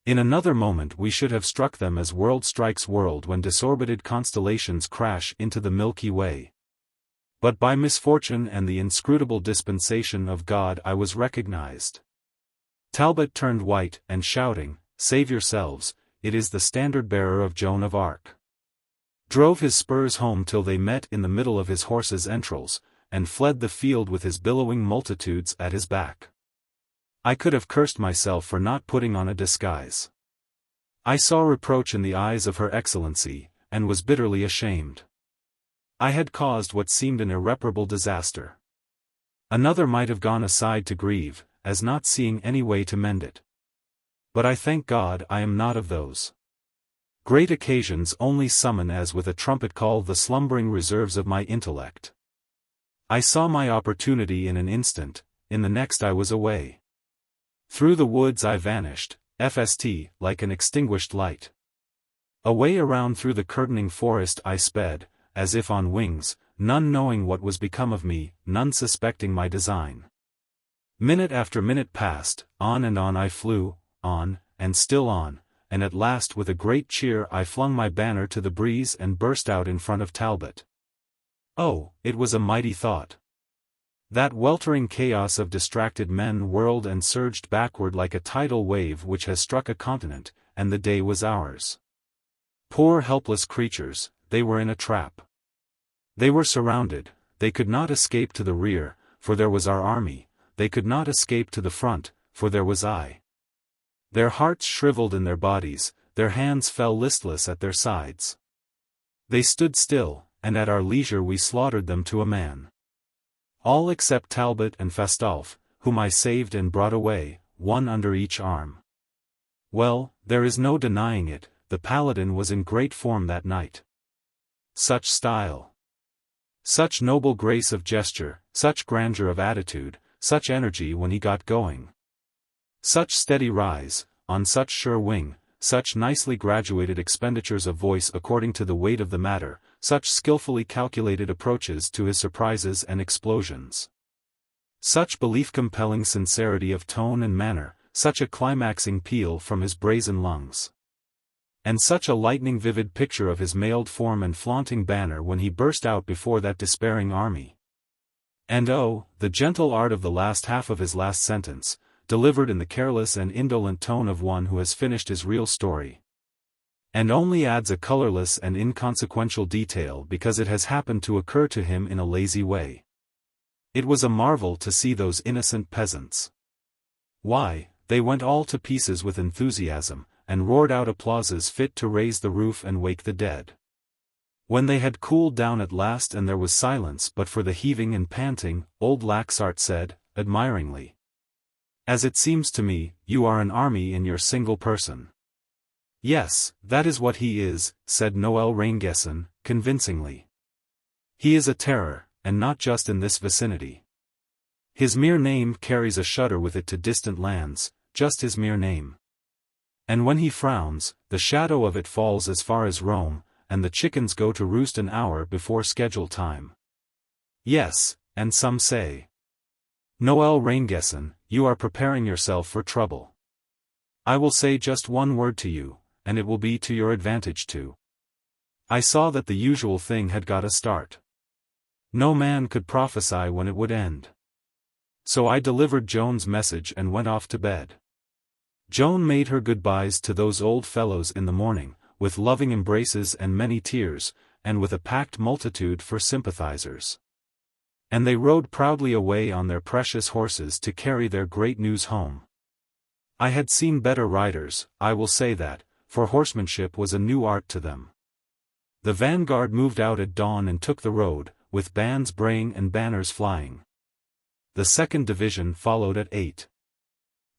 In another moment we should have struck them as world strikes world when disorbited constellations crash into the Milky Way. But by misfortune and the inscrutable dispensation of God I was recognized. Talbot turned white and shouting, "Save yourselves, it is the standard-bearer of Joan of Arc," drove his spurs home till they met in the middle of his horse's entrails, and fled the field with his billowing multitudes at his back. I could have cursed myself for not putting on a disguise. I saw reproach in the eyes of Her Excellency, and was bitterly ashamed. I had caused what seemed an irreparable disaster. Another might have gone aside to grieve, as not seeing any way to mend it. But I thank God I am not of those. Great occasions only summon as with a trumpet call the slumbering reserves of my intellect. I saw my opportunity in an instant, in the next I was away. Through the woods I vanished, like an extinguished light. Away around through the curtaining forest I sped, as if on wings, none knowing what was become of me, none suspecting my design. Minute after minute passed, on and on I flew, on, and still on, and at last with a great cheer I flung my banner to the breeze and burst out in front of Talbot. Oh, it was a mighty thought. That weltering chaos of distracted men whirled and surged backward like a tidal wave which has struck a continent, and the day was ours. Poor helpless creatures, they were in a trap. They were surrounded, they could not escape to the rear, for there was our army, they could not escape to the front, for there was I. Their hearts shriveled in their bodies, their hands fell listless at their sides. They stood still, and at our leisure we slaughtered them to a man. All except Talbot and Fastolfe, whom I saved and brought away, one under each arm. Well, there is no denying it, the Paladin was in great form that night. Such style! Such noble grace of gesture, such grandeur of attitude, such energy when he got going. Such steady rise, on such sure wing, such nicely graduated expenditures of voice according to the weight of the matter, such skillfully calculated approaches to his surprises and explosions. Such belief-compelling sincerity of tone and manner, such a climaxing peal from his brazen lungs. And such a lightning vivid picture of his mailed form and flaunting banner when he burst out before that despairing army. And oh, the gentle art of the last half of his last sentence, delivered in the careless and indolent tone of one who has finished his real story. And only adds a colorless and inconsequential detail because it has happened to occur to him in a lazy way. It was a marvel to see those innocent peasants. Why, they went all to pieces with enthusiasm, and roared out applauses fit to raise the roof and wake the dead. When they had cooled down at last and there was silence but for the heaving and panting, old Laxart said, admiringly, "As it seems to me, you are an army in your single person." "Yes, that is what he is," said Noel Raingesson, convincingly. "He is a terror, and not just in this vicinity. His mere name carries a shudder with it to distant lands, just his mere name. And when he frowns, the shadow of it falls as far as Rome, and the chickens go to roost an hour before schedule time. Yes, and some say, Noel Raingesson, you are preparing yourself for trouble. I will say just one word to you, and it will be to your advantage too. I saw that the usual thing had got a start. No man could prophesy when it would end. So I delivered Joan's message and went off to bed. Joan made her goodbyes to those old fellows in the morning, with loving embraces and many tears, and with a packed multitude for sympathizers. And they rode proudly away on their precious horses to carry their great news home. I had seen better riders, I will say that, for horsemanship was a new art to them. The vanguard moved out at dawn and took the road, with bands braying and banners flying. The second division followed at 8.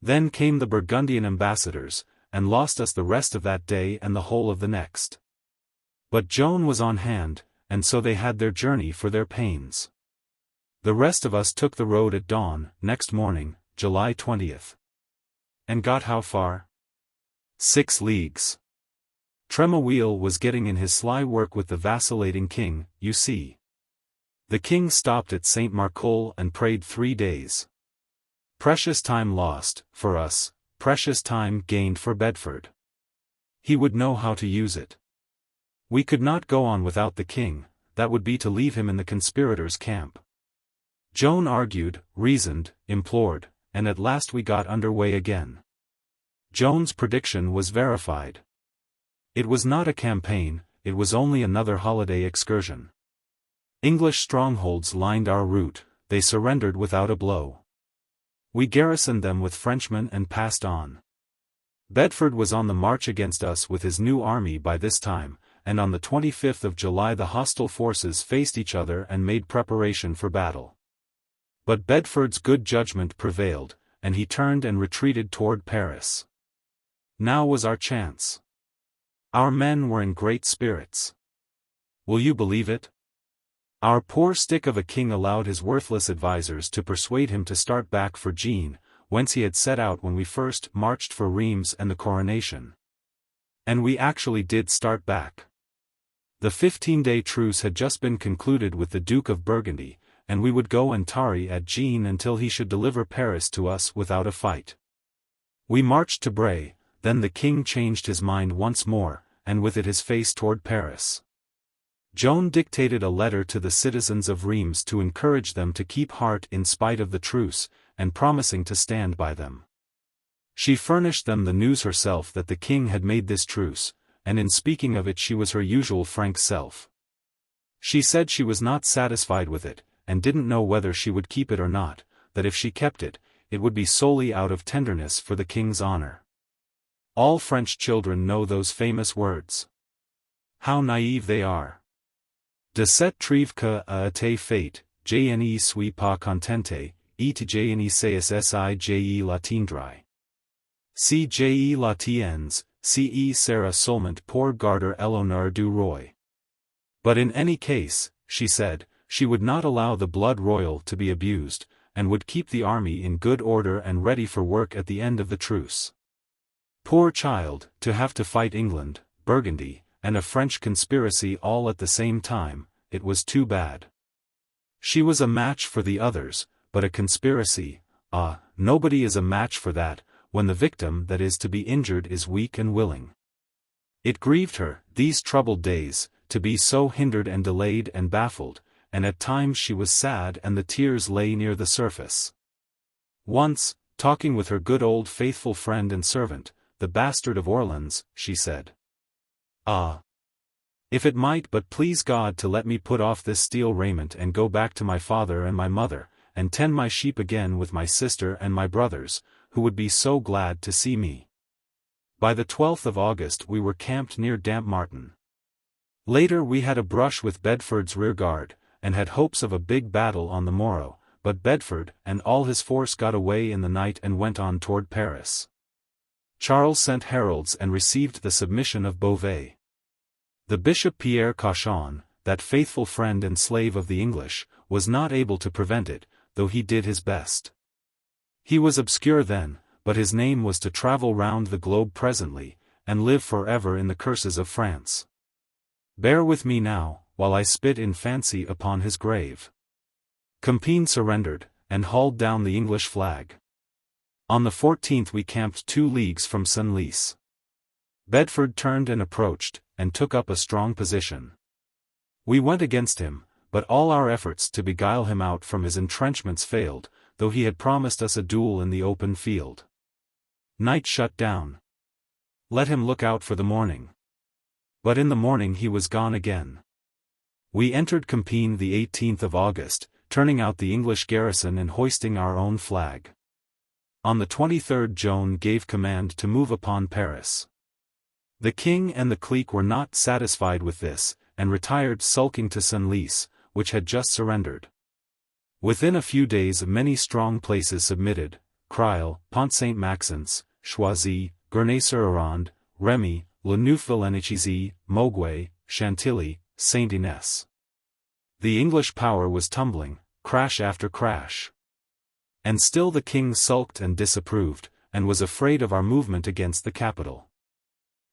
Then came the Burgundian ambassadors, and lost us the rest of that day and the whole of the next. But Joan was on hand, and so they had their journey for their pains. The rest of us took the road at dawn, next morning, July 20th. And got how far? 6 leagues. Tremouille was getting in his sly work with the vacillating king, you see. The king stopped at St. Marcol and prayed 3 days. Precious time lost, for us, precious time gained for Bedford. He would know how to use it. We could not go on without the king, that would be to leave him in the conspirators' camp. Joan argued, reasoned, implored, and at last we got under way again. Joan's prediction was verified. It was not a campaign, it was only another holiday excursion. English strongholds lined our route, they surrendered without a blow. We garrisoned them with Frenchmen and passed on. Bedford was on the march against us with his new army by this time, and on the 25th of July the hostile forces faced each other and made preparation for battle. But Bedford's good judgment prevailed, and he turned and retreated toward Paris. Now was our chance. Our men were in great spirits. Will you believe it? Our poor stick of a king allowed his worthless advisers to persuade him to start back for Jean, whence he had set out when we first marched for Reims and the coronation. And we actually did start back. The 15-day truce had just been concluded with the Duke of Burgundy, and we would go and tarry at Jean until he should deliver Paris to us without a fight. We marched to Bray, then the king changed his mind once more, and with it his face toward Paris. Joan dictated a letter to the citizens of Reims to encourage them to keep heart in spite of the truce, and promising to stand by them. She furnished them the news herself that the king had made this truce, and in speaking of it she was her usual frank self. She said she was not satisfied with it, and didn't know whether she would keep it or not, that if she kept it, it would be solely out of tenderness for the king's honor. All French children know those famous words. How naive they are. De cette trêve que a été faite, je ne suis pas contente, et je ne sais si je la tiendrai. Si je la tiens, ce sera seulement pour garder l'honneur du roi. But in any case, she said, she would not allow the blood royal to be abused, and would keep the army in good order and ready for work at the end of the truce. Poor child, to have to fight England, Burgundy, and a French conspiracy all at the same time, it was too bad. She was a match for the others, but a conspiracy, nobody is a match for that, when the victim that is to be injured is weak and willing. It grieved her, these troubled days, to be so hindered and delayed and baffled, and at times she was sad and the tears lay near the surface. Once, talking with her good old faithful friend and servant, the bastard of Orleans, she said, if it might but please God to let me put off this steel raiment and go back to my father and my mother, and tend my sheep again with my sister and my brothers, who would be so glad to see me. By the 12th of August we were camped near Dampmartin. Later we had a brush with Bedford's rearguard, and had hopes of a big battle on the morrow, but Bedford and all his force got away in the night and went on toward Paris. Charles sent heralds and received the submission of Beauvais. The Bishop Pierre Cauchon, that faithful friend and slave of the English, was not able to prevent it, though he did his best. He was obscure then, but his name was to travel round the globe presently, and live forever in the curses of France. Bear with me now, while I spit in fancy upon his grave. Compiègne surrendered, and hauled down the English flag. On the 14th we camped 2 leagues from Senlis. Bedford turned and approached, and took up a strong position. We went against him, but all our efforts to beguile him out from his entrenchments failed, though he had promised us a duel in the open field. Night shut down. Let him look out for the morning. But in the morning he was gone again. We entered Compiègne the 18th of August, turning out the English garrison and hoisting our own flag. On the 23rd Joan gave command to move upon Paris. The king and the clique were not satisfied with this, and retired sulking to Senlis, which had just surrendered. Within a few days many strong places submitted: Creil, Pont-Saint-Maxence, Choisy, Gournay-sur-Arande, Remy, Le Neuf-Villeneuve, Moguer, Chantilly, Saint-Inès. The English power was tumbling, crash after crash. And still the king sulked and disapproved, and was afraid of our movement against the capital.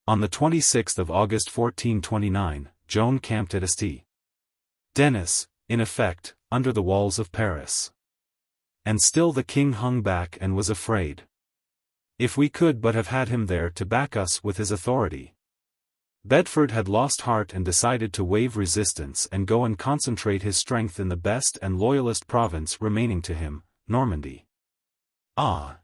On the 26th of August 1429, Joan camped at St. Denis, in effect, under the walls of Paris. And still the king hung back and was afraid. If we could but have had him there to back us with his authority. Bedford had lost heart and decided to waive resistance and go and concentrate his strength in the best and loyalist province remaining to him, Normandy.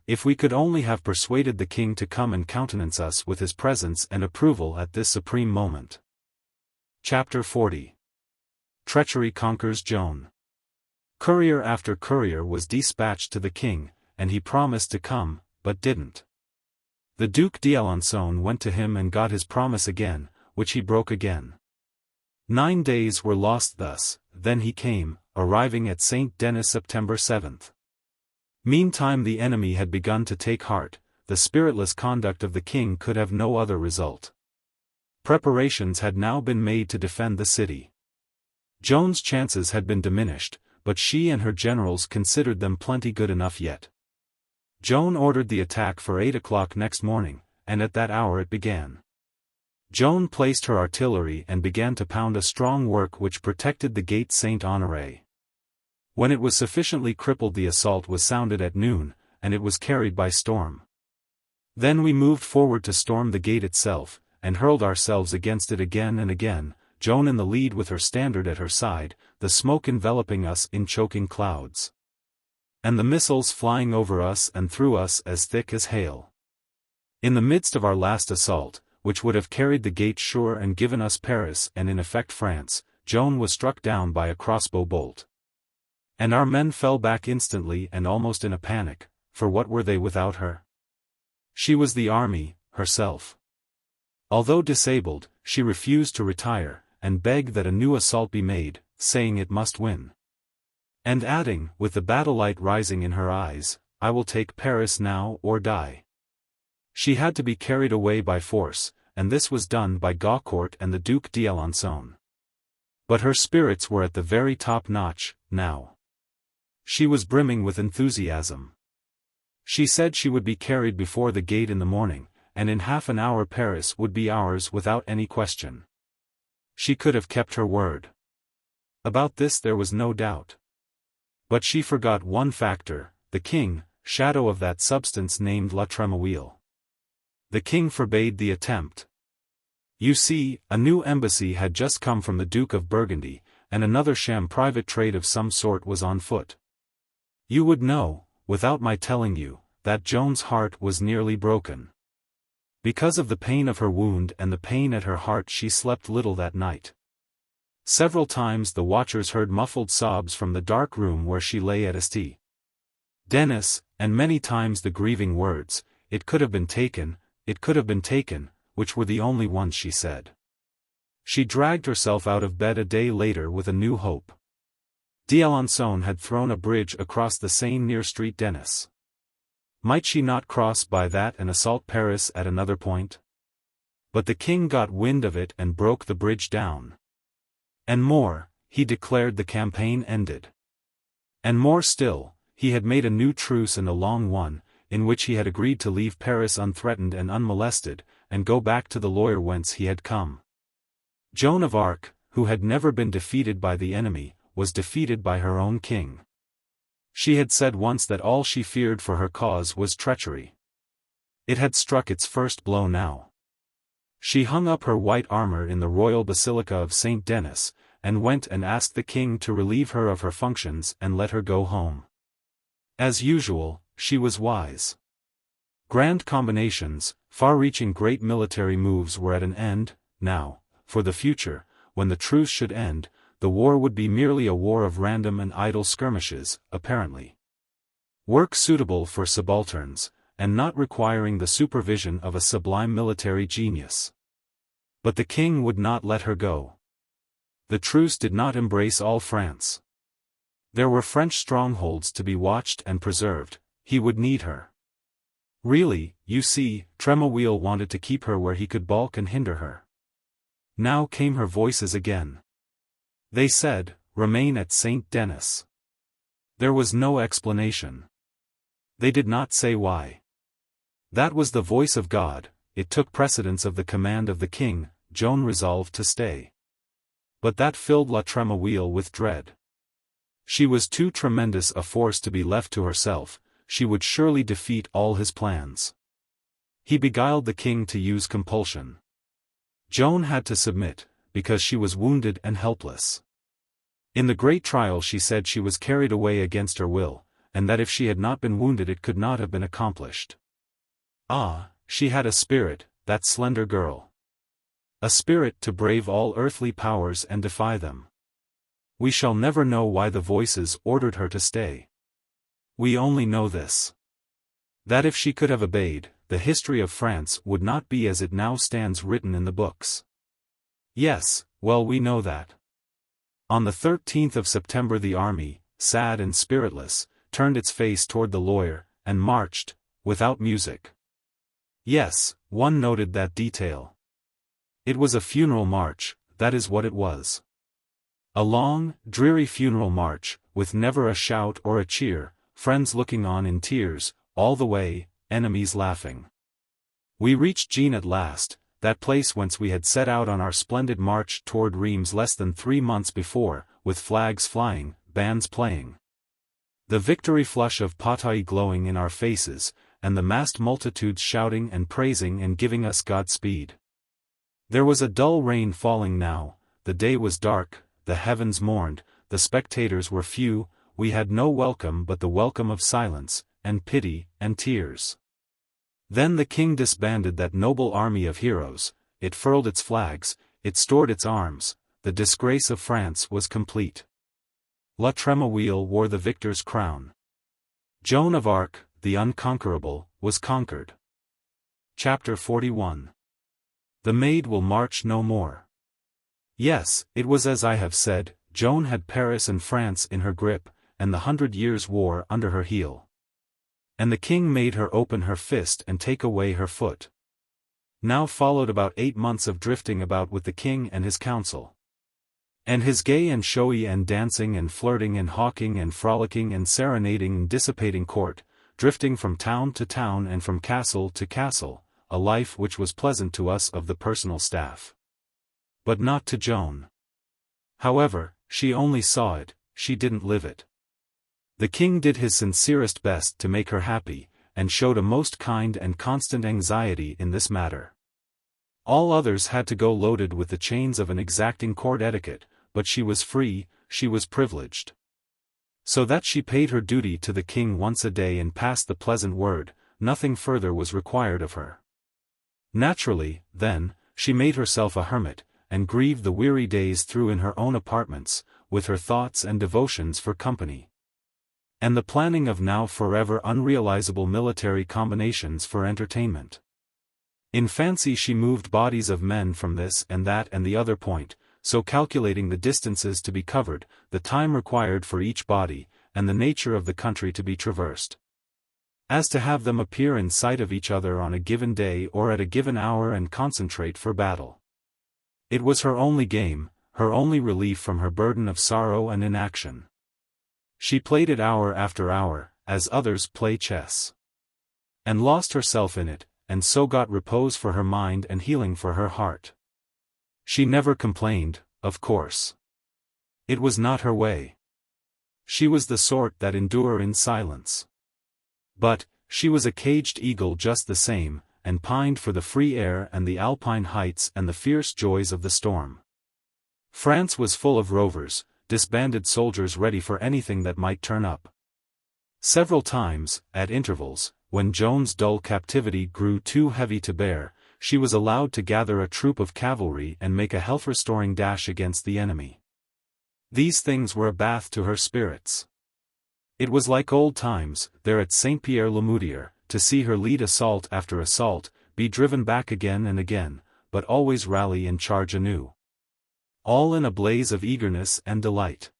If we could only have persuaded the king to come and countenance us with his presence and approval at this supreme moment. Chapter 40. Treachery conquers Joan. Courier after courier was dispatched to the king, and he promised to come, but didn't. The Duc d'Alençon went to him and got his promise again, which he broke again. 9 days were lost thus, then he came, arriving at St. Denis September 7th. Meantime the enemy had begun to take heart, the spiritless conduct of the king could have no other result. Preparations had now been made to defend the city. Joan's chances had been diminished, but she and her generals considered them plenty good enough yet. Joan ordered the attack for 8 o'clock next morning, and at that hour it began. Joan placed her artillery and began to pound a strong work which protected the gate Saint-Honoré. When it was sufficiently crippled the assault was sounded at noon, and it was carried by storm. Then we moved forward to storm the gate itself, and hurled ourselves against it again and again, Joan in the lead with her standard at her side, the smoke enveloping us in choking clouds. And the missiles flying over us and through us as thick as hail. In the midst of our last assault, which would have carried the gate sure and given us Paris and in effect France, Joan was struck down by a crossbow bolt. And our men fell back instantly and almost in a panic, for what were they without her? She was the army, herself. Although disabled, she refused to retire, and begged that a new assault be made, saying it must win. And adding, with the battle light rising in her eyes, I will take Paris now or die. She had to be carried away by force, and this was done by Gaucourt and the Duc d'Alençon. But her spirits were at the very top notch, now. She was brimming with enthusiasm. She said she would be carried before the gate in the morning, and in half an hour Paris would be ours without any question. She could have kept her word. About this there was no doubt. But she forgot one factor, the king, shadow of that substance named La Tremouille. The king forbade the attempt. You see, a new embassy had just come from the Duke of Burgundy, and another sham private trade of some sort was on foot. You would know, without my telling you, that Joan's heart was nearly broken. Because of the pain of her wound and the pain at her heart she slept little that night. Several times the watchers heard muffled sobs from the dark room where she lay at St. Denis, and many times the grieving words, "It could have been taken, it could have been taken," which were the only ones she said. She dragged herself out of bed a day later with a new hope. D'Alençon had thrown a bridge across the Seine near St. Denis. Might she not cross by that and assault Paris at another point? But the king got wind of it and broke the bridge down. And more, he declared the campaign ended. And more still, he had made a new truce and a long one, in which he had agreed to leave Paris unthreatened and unmolested, and go back to the Loire whence he had come. Joan of Arc, who had never been defeated by the enemy, was defeated by her own king. She had said once that all she feared for her cause was treachery. It had struck its first blow now. She hung up her white armor in the royal basilica of St. Denis, and went and asked the king to relieve her of her functions and let her go home. As usual, she was wise. Grand combinations, far-reaching great military moves were at an end. Now, for the future, when the truce should end, the war would be merely a war of random and idle skirmishes, apparently. Work suitable for subalterns, and not requiring the supervision of a sublime military genius. But the king would not let her go. The truce did not embrace all France. There were French strongholds to be watched and preserved. He would need her. Really, you see, Tremouille wanted to keep her where he could balk and hinder her. Now came her voices again. They said, "Remain at St. Denis." There was no explanation. They did not say why. That was the voice of God, it took precedence of the command of the king. Joan resolved to stay. But that filled La Tremouille with dread. She was too tremendous a force to be left to herself, she would surely defeat all his plans. He beguiled the king to use compulsion. Joan had to submit, because she was wounded and helpless. In the great trial she said she was carried away against her will, and that if she had not been wounded it could not have been accomplished. Ah, she had a spirit, that slender girl. A spirit to brave all earthly powers and defy them. We shall never know why the voices ordered her to stay. We only know this. That if she could have obeyed, the history of France would not be as it now stands written in the books. Yes, well we know that. On the 13th of September the army, sad and spiritless, turned its face toward the Loire, and marched, without music. Yes, one noted that detail. It was a funeral march, that is what it was. A long, dreary funeral march, with never a shout or a cheer, friends looking on in tears, all the way, enemies laughing. We reached Jean at last, that place whence we had set out on our splendid march toward Reims less than 3 months before, with flags flying, bands playing. The victory flush of Patay glowing in our faces, and the massed multitudes shouting and praising and giving us Godspeed. There was a dull rain falling now, the day was dark, the heavens mourned, the spectators were few, we had no welcome but the welcome of silence, and pity, and tears. Then the king disbanded that noble army of heroes, it furled its flags, it stored its arms, the disgrace of France was complete. La Tremouille wore the victor's crown. Joan of Arc, the unconquerable, was conquered. Chapter 41. The Maid will march no more. Yes, it was as I have said, Joan had Paris and France in her grip, and the 100 Years' War under her heel. And the king made her open her fist and take away her foot. Now followed about 8 months of drifting about with the king and his council. And his gay and showy and dancing and flirting and hawking and frolicking and serenading and dissipating court, drifting from town to town and from castle to castle, a life which was pleasant to us of the personal staff. But not to Joan. However, she only saw it, she didn't live it. The king did his sincerest best to make her happy, and showed a most kind and constant anxiety in this matter. All others had to go loaded with the chains of an exacting court etiquette, but she was free, she was privileged. So that she paid her duty to the king once a day and passed the pleasant word, nothing further was required of her. Naturally, then, she made herself a hermit, and grieved the weary days through in her own apartments, with her thoughts and devotions for company. And the planning of now forever unrealizable military combinations for entertainment. In fancy she moved bodies of men from this and that and the other point, so calculating the distances to be covered, the time required for each body, and the nature of the country to be traversed, as to have them appear in sight of each other on a given day or at a given hour and concentrate for battle. It was her only game, her only relief from her burden of sorrow and inaction. She played it hour after hour, as others play chess. And lost herself in it, and so got repose for her mind and healing for her heart. She never complained, of course. It was not her way. She was the sort that endure in silence. But, she was a caged eagle just the same, and pined for the free air and the alpine heights and the fierce joys of the storm. France was full of rovers, disbanded soldiers ready for anything that might turn up. Several times, at intervals, when Joan's dull captivity grew too heavy to bear, she was allowed to gather a troop of cavalry and make a health-restoring dash against the enemy. These things were a bath to her spirits. It was like old times, there at Saint-Pierre-le-Moudier, to see her lead assault after assault, be driven back again and again, but always rally and charge anew. All in a blaze of eagerness and delight.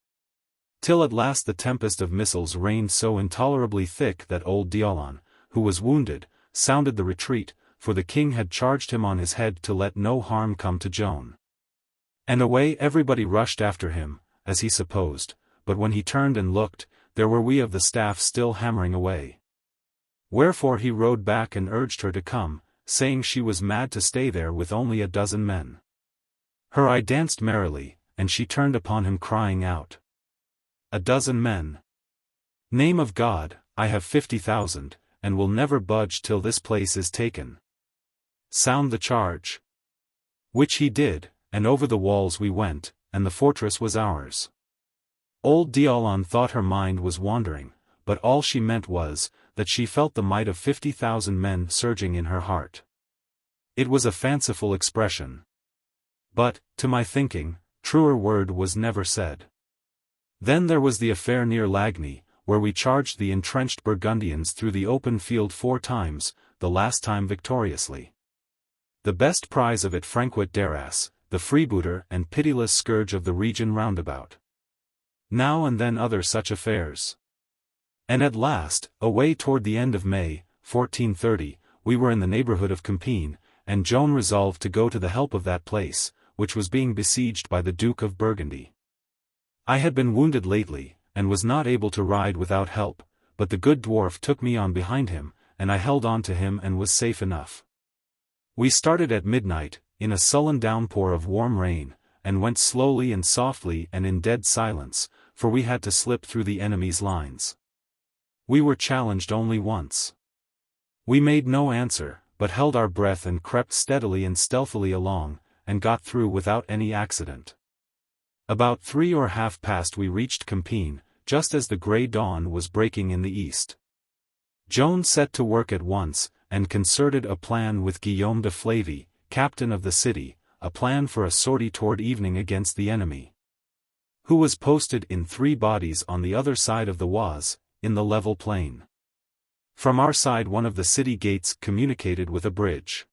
Till at last the tempest of missiles rained so intolerably thick that old D'Aulon, who was wounded, sounded the retreat, for the king had charged him on his head to let no harm come to Joan. And away everybody rushed after him, as he supposed, but when he turned and looked, there were we of the staff still hammering away. Wherefore he rode back and urged her to come, saying she was mad to stay there with only a dozen men. Her eye danced merrily, and she turned upon him crying out. "A dozen men! Name of God, I have 50,000, and will never budge till this place is taken. Sound the charge." Which he did, and over the walls we went, and the fortress was ours. Old D'Aulon thought her mind was wandering, but all she meant was, that she felt the might of 50,000 men surging in her heart. It was a fanciful expression. But, to my thinking, truer word was never said. Then there was the affair near Lagny, where we charged the entrenched Burgundians through the open field 4 times, the last time victoriously. The best prize of it Francois Alden, the freebooter and pitiless scourge of the region roundabout. Now and then other such affairs. And at last, away toward the end of May, 1430, we were in the neighborhood of Compiègne, and Joan resolved to go to the help of that place, which was being besieged by the Duke of Burgundy. I had been wounded lately, and was not able to ride without help, but the good dwarf took me on behind him, and I held on to him and was safe enough. We started at midnight, in a sullen downpour of warm rain, and went slowly and softly and in dead silence, for we had to slip through the enemy's lines. We were challenged only once. We made no answer, but held our breath and crept steadily and stealthily along, and got through without any accident. About 3:30 we reached Compiègne, just as the grey dawn was breaking in the east. Joan set to work at once, and concerted a plan with Guillaume de Flavy, captain of the city, a plan for a sortie toward evening against the enemy, who was posted in 3 bodies on the other side of the Oise, in the level plain. From our side one of the city gates communicated with a bridge.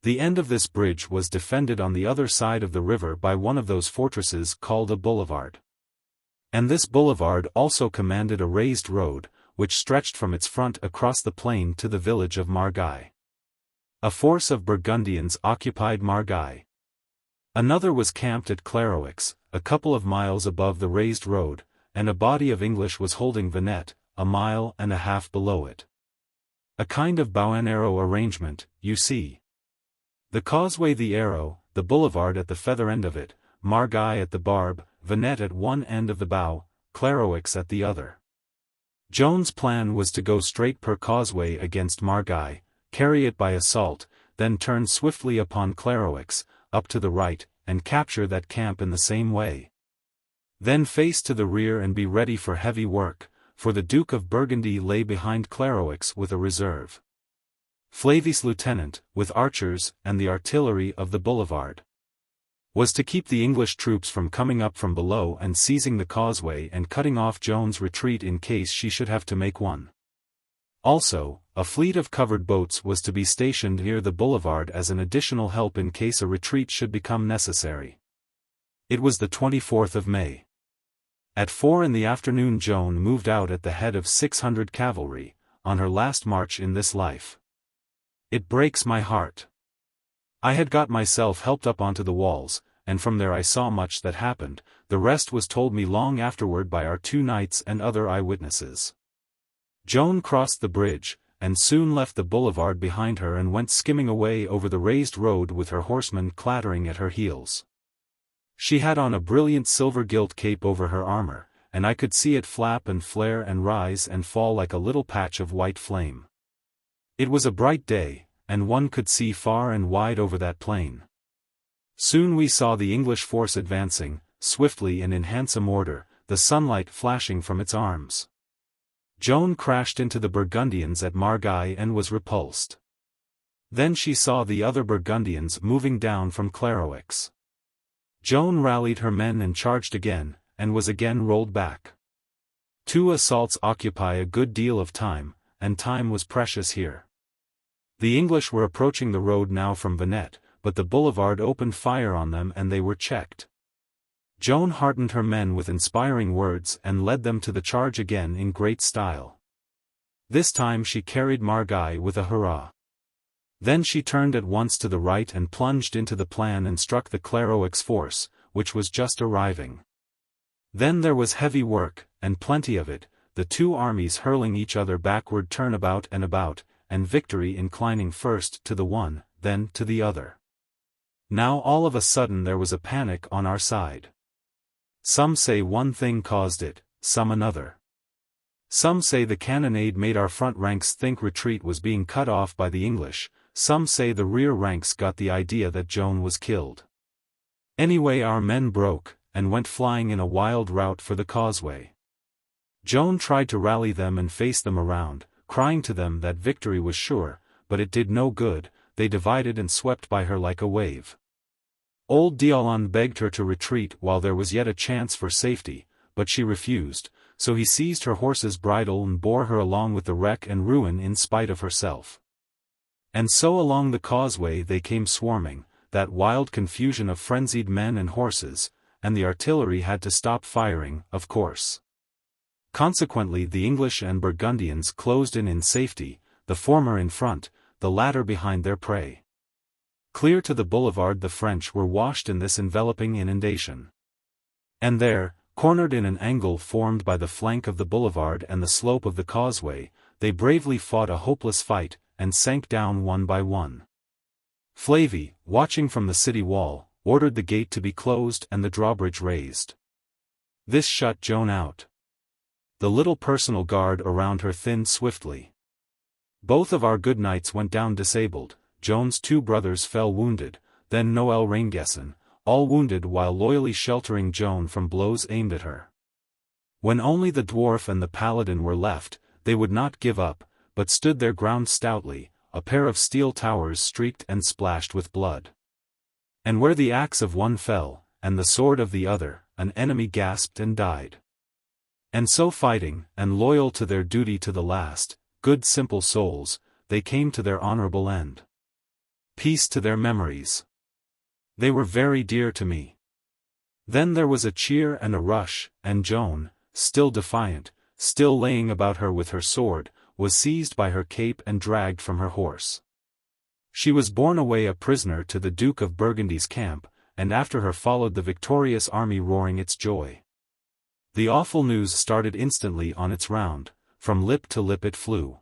The end of this bridge was defended on the other side of the river by one of those fortresses called a boulevard. And this boulevard also commanded a raised road, which stretched from its front across the plain to the village of Margay. A force of Burgundians occupied Margay. Another was camped at Clairvaux, a couple of miles above the raised road, and a body of English was holding Venette, a mile and a half below it. A kind of bow and arrow arrangement, you see. The causeway the arrow, the boulevard at the feather end of it, Margay at the barb, Venette at one end of the bow, Clairvaux at the other. Joan's plan was to go straight per causeway against Margay, carry it by assault, then turn swiftly upon Clairvaux, up to the right, and capture that camp in the same way. Then face to the rear and be ready for heavy work, for the Duke of Burgundy lay behind Clairvaux with a reserve. Flavy's lieutenant, with archers and the artillery of the boulevard, was to keep the English troops from coming up from below and seizing the causeway and cutting off Joan's retreat in case she should have to make one. Also, a fleet of covered boats was to be stationed near the boulevard as an additional help in case a retreat should become necessary. It was the 24th of May. At 4 in the afternoon Joan moved out at the head of 600 cavalry, on her last march in this life. It breaks my heart. I had got myself helped up onto the walls, and from there I saw much that happened, the rest was told me long afterward by our 2 knights and other eyewitnesses. Joan crossed the bridge, and soon left the boulevard behind her and went skimming away over the raised road with her horsemen clattering at her heels. She had on a brilliant silver-gilt cape over her armor, and I could see it flap and flare and rise and fall like a little patch of white flame. It was a bright day, and one could see far and wide over that plain. Soon we saw the English force advancing, swiftly and in handsome order, the sunlight flashing from its arms. Joan crashed into the Burgundians at Margay and was repulsed. Then she saw the other Burgundians moving down from Clairvaux. Joan rallied her men and charged again, and was again rolled back. 2 assaults occupy a good deal of time, and time was precious here. The English were approaching the road now from Venette, but the boulevard opened fire on them and they were checked. Joan heartened her men with inspiring words and led them to the charge again in great style. This time she carried Margay with a hurrah. Then she turned at once to the right and plunged into the plan and struck the Clairvaux force, which was just arriving. Then there was heavy work, and plenty of it, the 2 armies hurling each other backward turnabout, and victory inclining first to the one, then to the other. Now all of a sudden there was a panic on our side. Some say one thing caused it, some another. Some say the cannonade made our front ranks think retreat was being cut off by the English, some say the rear ranks got the idea that Joan was killed. Anyway our men broke, and went flying in a wild rout for the causeway. Joan tried to rally them and face them around, crying to them that victory was sure, but it did no good, they divided and swept by her like a wave. Old d'Aulon begged her to retreat while there was yet a chance for safety, but she refused, so he seized her horse's bridle and bore her along with the wreck and ruin in spite of herself. And so along the causeway they came swarming, that wild confusion of frenzied men and horses, and the artillery had to stop firing, of course. Consequently the English and Burgundians closed in safety, the former in front, the latter behind their prey. Clear to the boulevard the French were washed in this enveloping inundation. And there, cornered in an angle formed by the flank of the boulevard and the slope of the causeway, they bravely fought a hopeless fight, and sank down one by one. Flavy, watching from the city wall, ordered the gate to be closed and the drawbridge raised. This shut Joan out. The little personal guard around her thinned swiftly. Both of our good knights went down disabled, Joan's 2 brothers fell wounded, then Noel Raingesson, all wounded while loyally sheltering Joan from blows aimed at her. When only the dwarf and the paladin were left, they would not give up, but stood their ground stoutly, a pair of steel towers streaked and splashed with blood. And where the axe of one fell, and the sword of the other, an enemy gasped and died. And so fighting, and loyal to their duty to the last, good simple souls, they came to their honorable end. Peace to their memories. They were very dear to me. Then there was a cheer and a rush, and Joan, still defiant, still laying about her with her sword, was seized by her cape and dragged from her horse. She was borne away a prisoner to the Duke of Burgundy's camp, and after her followed the victorious army roaring its joy. The awful news started instantly on its round, from lip to lip it flew.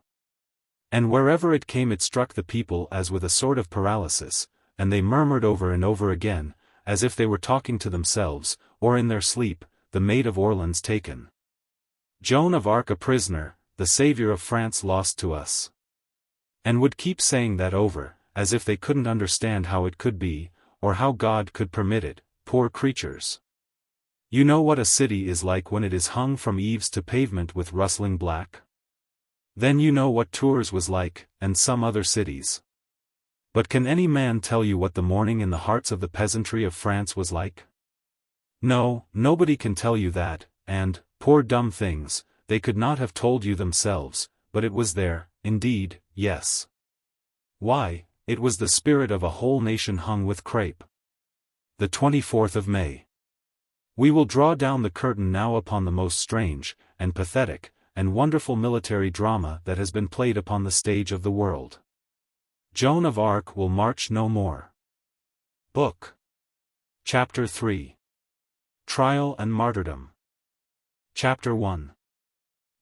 And wherever it came it struck the people as with a sort of paralysis, and they murmured over and over again, as if they were talking to themselves, or in their sleep, the Maid of Orleans taken. Joan of Arc a prisoner, the savior of France lost to us. And would keep saying that over, as if they couldn't understand how it could be, or how God could permit it, poor creatures. You know what a city is like when it is hung from eaves to pavement with rustling black? Then you know what Tours was like, and some other cities. But can any man tell you what the mourning in the hearts of the peasantry of France was like? No, nobody can tell you that, and, poor dumb things, they could not have told you themselves, but it was there, indeed, yes. Why, it was the spirit of a whole nation hung with crape. The 24th of May. We will draw down the curtain now upon the most strange, and pathetic, and wonderful military drama that has been played upon the stage of the world. Joan of Arc will march no more. Book. Chapter 3. Trial and Martyrdom. Chapter 1.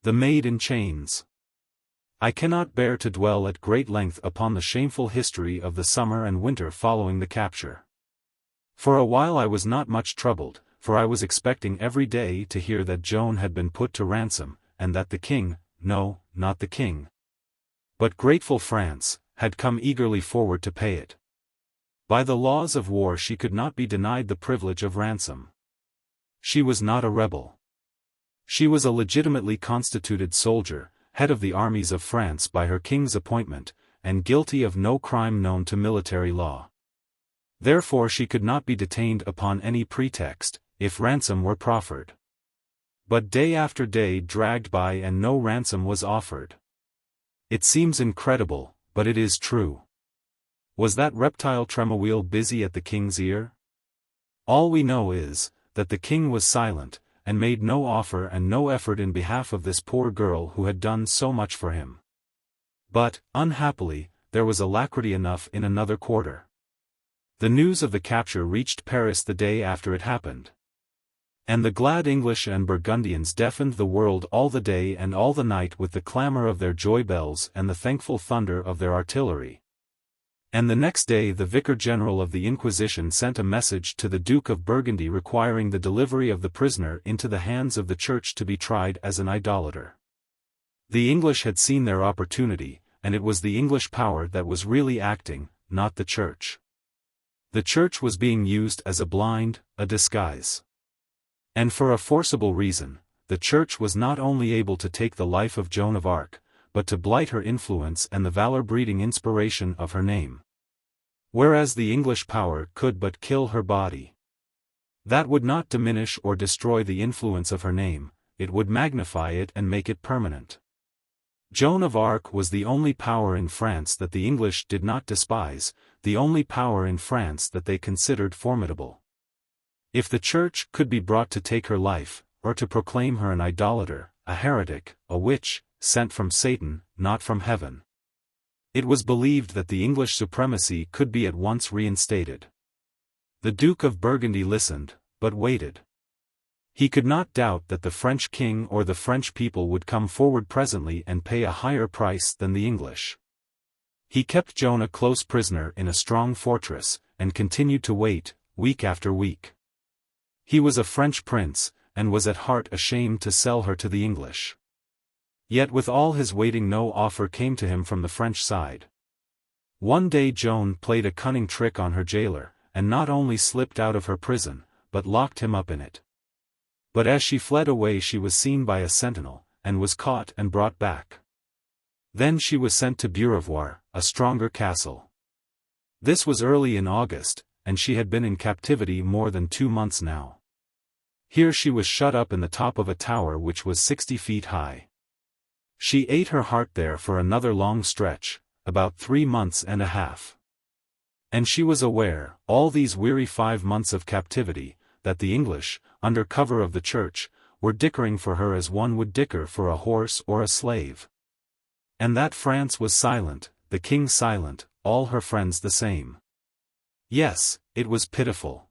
The Maid in Chains. I cannot bear to dwell at great length upon the shameful history of the summer and winter following the capture. For a while I was not much troubled, for I was expecting every day to hear that Joan had been put to ransom, and that the king, no, not the king, but grateful France, had come eagerly forward to pay it. By the laws of war she could not be denied the privilege of ransom. She was not a rebel. She was a legitimately constituted soldier, head of the armies of France by her king's appointment, and guilty of no crime known to military law. Therefore she could not be detained upon any pretext, if ransom were proffered. But day after day dragged by and no ransom was offered. It seems incredible, but it is true. Was that reptile Tremawheel busy at the king's ear? All we know is, that the king was silent, and made no offer and no effort in behalf of this poor girl who had done so much for him. But, unhappily, there was alacrity enough in another quarter. The news of the capture reached Paris the day after it happened. And the glad English and Burgundians deafened the world all the day and all the night with the clamor of their joy bells and the thankful thunder of their artillery. And the next day the Vicar-General of the Inquisition sent a message to the Duke of Burgundy requiring the delivery of the prisoner into the hands of the Church to be tried as an idolater. The English had seen their opportunity, and it was the English power that was really acting, not the Church. The Church was being used as a blind, a disguise. And for a forcible reason, the Church was not only able to take the life of Joan of Arc, but to blight her influence and the valor-breeding inspiration of her name. Whereas the English power could but kill her body. That would not diminish or destroy the influence of her name, it would magnify it and make it permanent. Joan of Arc was the only power in France that the English did not despise, the only power in France that they considered formidable. If the Church could be brought to take her life, or to proclaim her an idolater, a heretic, a witch, sent from Satan, not from heaven, it was believed that the English supremacy could be at once reinstated. The Duke of Burgundy listened, but waited. He could not doubt that the French king or the French people would come forward presently and pay a higher price than the English. He kept Joan a close prisoner in a strong fortress, and continued to wait, week after week. He was a French prince, and was at heart ashamed to sell her to the English. Yet with all his waiting no offer came to him from the French side. One day Joan played a cunning trick on her jailer, and not only slipped out of her prison, but locked him up in it. But as she fled away she was seen by a sentinel, and was caught and brought back. Then she was sent to Beaurevoir, a stronger castle. This was early in August, and she had been in captivity more than 2 months now. Here she was shut up in the top of a tower which was 60 feet high. She ate her heart there for another long stretch, about 3 months and a half. And she was aware, all these weary 5 months of captivity, that the English, under cover of the church, were dickering for her as one would dicker for a horse or a slave. And that France was silent, the king silent, all her friends the same. Yes, it was pitiful.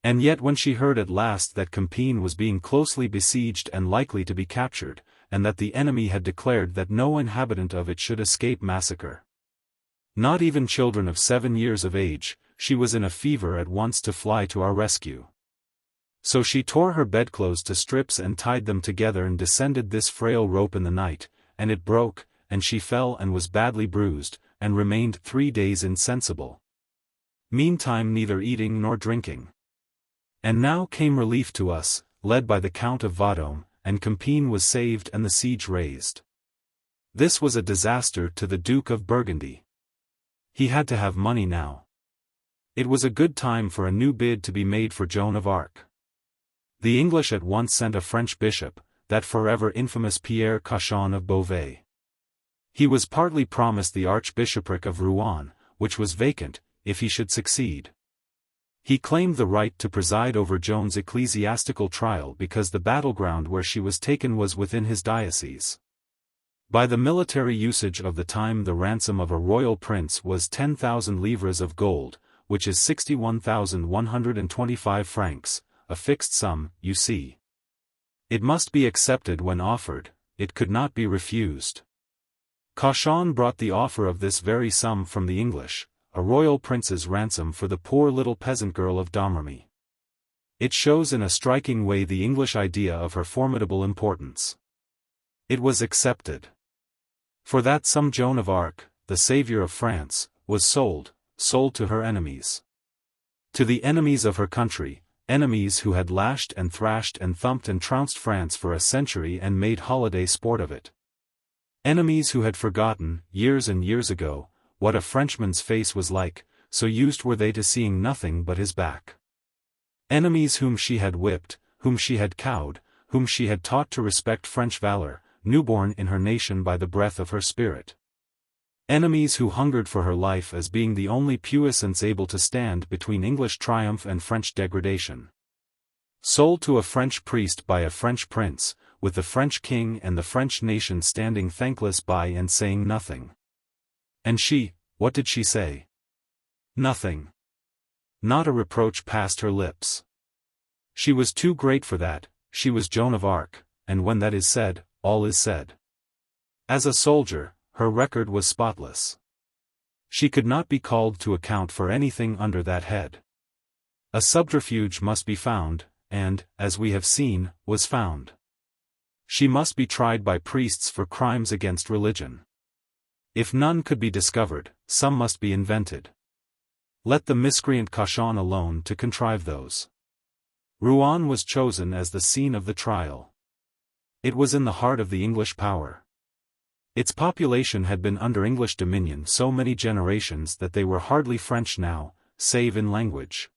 And yet when she heard at last that Compiègne was being closely besieged and likely to be captured, and that the enemy had declared that no inhabitant of it should escape massacre, not even children of 7 years of age, she was in a fever at once to fly to our rescue. So she tore her bedclothes to strips and tied them together and descended this frail rope in the night, and it broke, and she fell and was badly bruised, and remained 3 days insensible. Meantime neither eating nor drinking. And now came relief to us, led by the Count of Vendôme, and Compiègne was saved and the siege raised. This was a disaster to the Duke of Burgundy. He had to have money now. It was a good time for a new bid to be made for Joan of Arc. The English at once sent a French bishop, that forever infamous Pierre Cauchon of Beauvais. He was partly promised the archbishopric of Rouen, which was vacant, if he should succeed. He claimed the right to preside over Joan's ecclesiastical trial because the battleground where she was taken was within his diocese. By the military usage of the time the ransom of a royal prince was 10,000 livres of gold, which is 61,125 francs, a fixed sum, you see. It must be accepted when offered, it could not be refused. Cauchon brought the offer of this very sum from the English, a royal prince's ransom for the poor little peasant girl of Domremy. It shows in a striking way the English idea of her formidable importance. It was accepted. For that sum Joan of Arc, the savior of France, was sold to her enemies. To the enemies of her country, enemies who had lashed and thrashed and thumped and trounced France for a century and made holiday sport of it. Enemies who had forgotten, years and years ago, what a Frenchman's face was like, so used were they to seeing nothing but his back. Enemies whom she had whipped, whom she had cowed, whom she had taught to respect French valor, newborn in her nation by the breath of her spirit. Enemies who hungered for her life as being the only puissance able to stand between English triumph and French degradation. Sold to a French priest by a French prince, with the French king and the French nation standing thankless by and saying nothing. And she, what did she say? Nothing. Not a reproach passed her lips. She was too great for that, she was Joan of Arc, and when that is said, all is said. As a soldier, her record was spotless. She could not be called to account for anything under that head. A subterfuge must be found, and, as we have seen, was found. She must be tried by priests for crimes against religion. If none could be discovered, some must be invented. Let the miscreant Cauchon alone to contrive those. Rouen was chosen as the scene of the trial. It was in the heart of the English power. Its population had been under English dominion so many generations that they were hardly French now, save in language.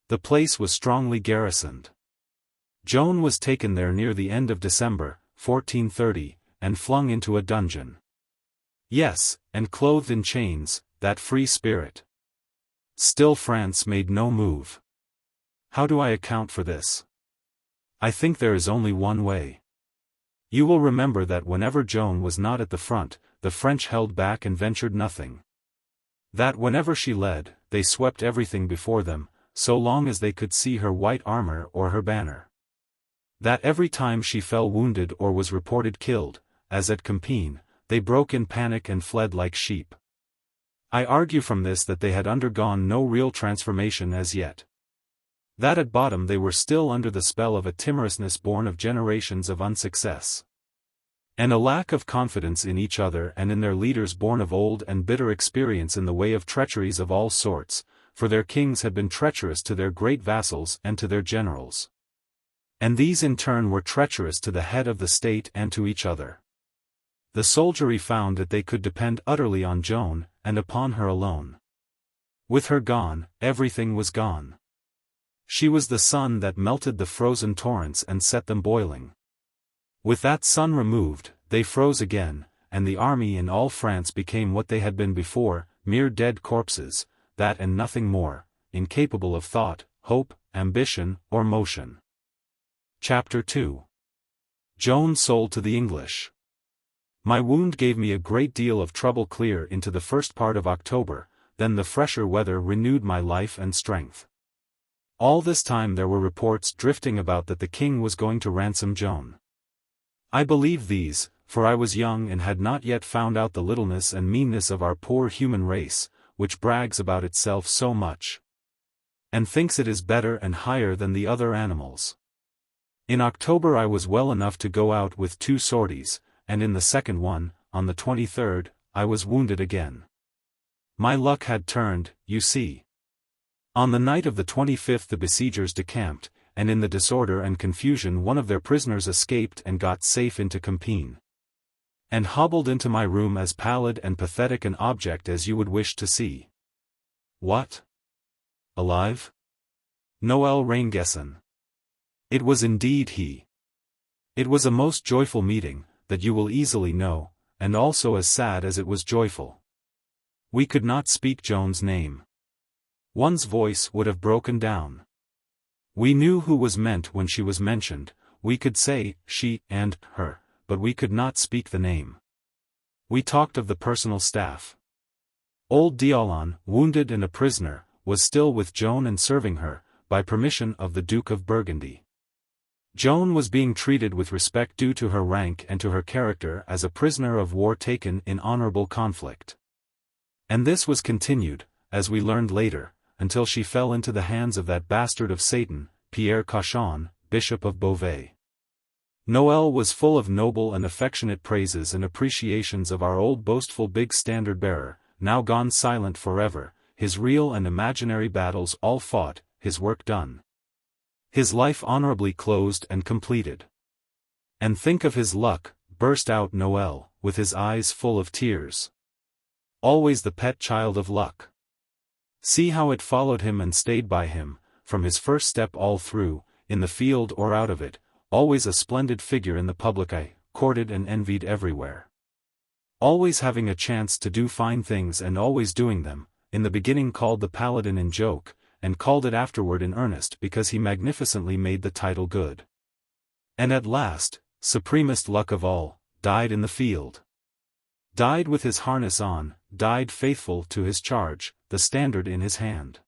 The place was strongly garrisoned. Joan was taken there near the end of December, 1430, and flung into a dungeon. Yes, and clothed in chains, that free spirit. Still France made no move. How do I account for this? I think there is only one way. You will remember that whenever Joan was not at the front, the French held back and ventured nothing. That whenever she led, they swept everything before them, so long as they could see her white armor or her banner. That every time she fell wounded or was reported killed, as at Compiègne, they broke in panic and fled like sheep. I argue from this that they had undergone no real transformation as yet. That at bottom they were still under the spell of a timorousness born of generations of unsuccess. And a lack of confidence in each other and in their leaders born of old and bitter experience in the way of treacheries of all sorts, for their kings had been treacherous to their great vassals and to their generals. And these in turn were treacherous to the head of the state and to each other. The soldiery found that they could depend utterly on Joan, and upon her alone. With her gone, everything was gone. She was the sun that melted the frozen torrents and set them boiling. With that sun removed, they froze again, and the army in all France became what they had been before, mere dead corpses, that and nothing more, incapable of thought, hope, ambition, or motion. Chapter 2. Joan sold to the English. My wound gave me a great deal of trouble clear into the first part of October, then the fresher weather renewed my life and strength. All this time there were reports drifting about that the king was going to ransom Joan. I believed these, for I was young and had not yet found out the littleness and meanness of our poor human race, which brags about itself so much, and thinks it is better and higher than the other animals. In October I was well enough to go out with 2 sorties, and in the second one, on the 23rd, I was wounded again. My luck had turned, you see. On the night of the 25th the besiegers decamped, and in the disorder and confusion one of their prisoners escaped and got safe into Compiègne, and hobbled into my room as pallid and pathetic an object as you would wish to see. What? Alive? Noël Rainguesson. It was indeed he. It was a most joyful meeting, that you will easily know, and also as sad as it was joyful. We could not speak Joan's name. One's voice would have broken down. We knew who was meant when she was mentioned, we could say, she, and, her, but we could not speak the name. We talked of the personal staff. Old d'Aulon, wounded and a prisoner, was still with Joan and serving her, by permission of the Duke of Burgundy. Joan was being treated with respect due to her rank and to her character as a prisoner of war taken in honorable conflict. And this was continued, as we learned later, until she fell into the hands of that bastard of Satan, Pierre Cauchon, Bishop of Beauvais. Noël was full of noble and affectionate praises and appreciations of our old boastful big standard-bearer, now gone silent forever, his real and imaginary battles all fought, his work done. His life honorably closed and completed. And think of his luck, burst out Noël, with his eyes full of tears. Always the pet child of luck. See how it followed him and stayed by him, from his first step all through, in the field or out of it, always a splendid figure in the public eye, courted and envied everywhere. Always having a chance to do fine things and always doing them, in the beginning called the Paladin in joke, and called it afterward in earnest because he magnificently made the title good. And at last, supremest luck of all, died in the field. Died with his harness on, died faithful to his charge, the standard in his hand.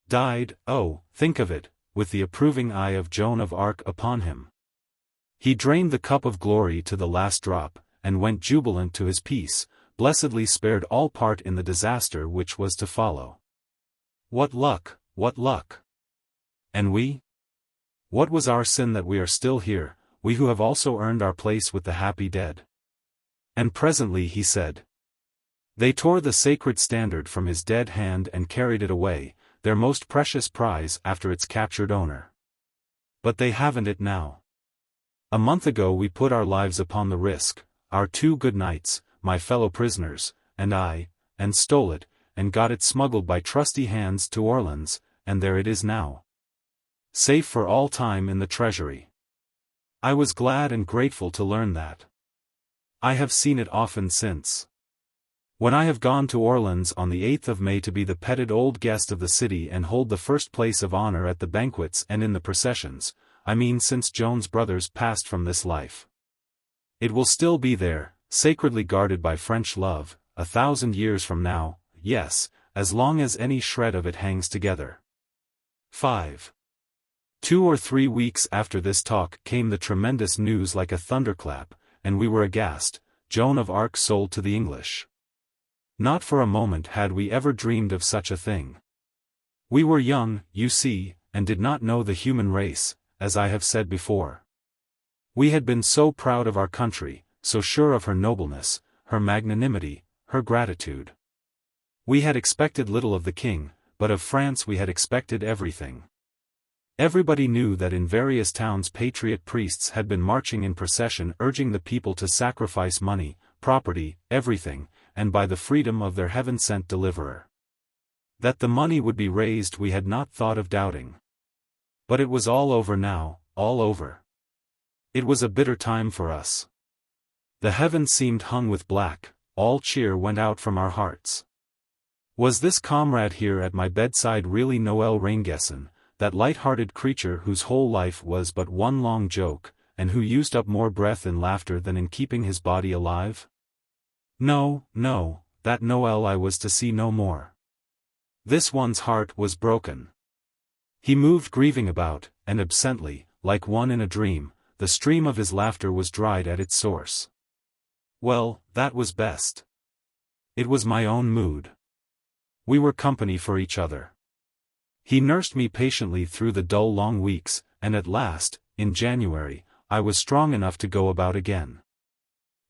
Died, oh, think of it, with the approving eye of Joan of Arc upon him. He drained the cup of glory to the last drop, and went jubilant to his peace, blessedly spared all part in the disaster which was to follow. What luck, what luck! And we? What was our sin that we are still here, we who have also earned our place with the happy dead? And presently he said. They tore the sacred standard from his dead hand and carried it away, their most precious prize after its captured owner. But they haven't it now. A month ago we put our lives upon the risk, our 2 good knights, my fellow prisoners, and I, and stole it, and got it smuggled by trusty hands to Orleans, and there it is now. Safe for all time in the treasury. I was glad and grateful to learn that. I have seen it often since. When I have gone to Orleans on the 8th of May to be the petted old guest of the city and hold the first place of honor at the banquets and in the processions, I mean since Joan's brothers passed from this life. It will still be there, sacredly guarded by French love, 1,000 years from now, yes, as long as any shred of it hangs together. 5. 2 or 3 weeks after this talk came the tremendous news like a thunderclap, and we were aghast, Joan of Arc sold to the English. Not for a moment had we ever dreamed of such a thing. We were young, you see, and did not know the human race, as I have said before. We had been so proud of our country, so sure of her nobleness, her magnanimity, her gratitude. We had expected little of the king, but of France we had expected everything. Everybody knew that in various towns patriot priests had been marching in procession urging the people to sacrifice money, property, everything, and buy the freedom of their heaven-sent deliverer. That the money would be raised we had not thought of doubting. But it was all over now, all over. It was a bitter time for us. The heavens seemed hung with black, all cheer went out from our hearts. Was this comrade here at my bedside really Noel Raingesson, that light-hearted creature whose whole life was but one long joke, and who used up more breath in laughter than in keeping his body alive? No, no, that Noel I was to see no more. This one's heart was broken. He moved grieving about, and absently, like one in a dream, the stream of his laughter was dried at its source. Well, that was best. It was my own mood. We were company for each other. He nursed me patiently through the dull long weeks, and at last, in January, I was strong enough to go about again.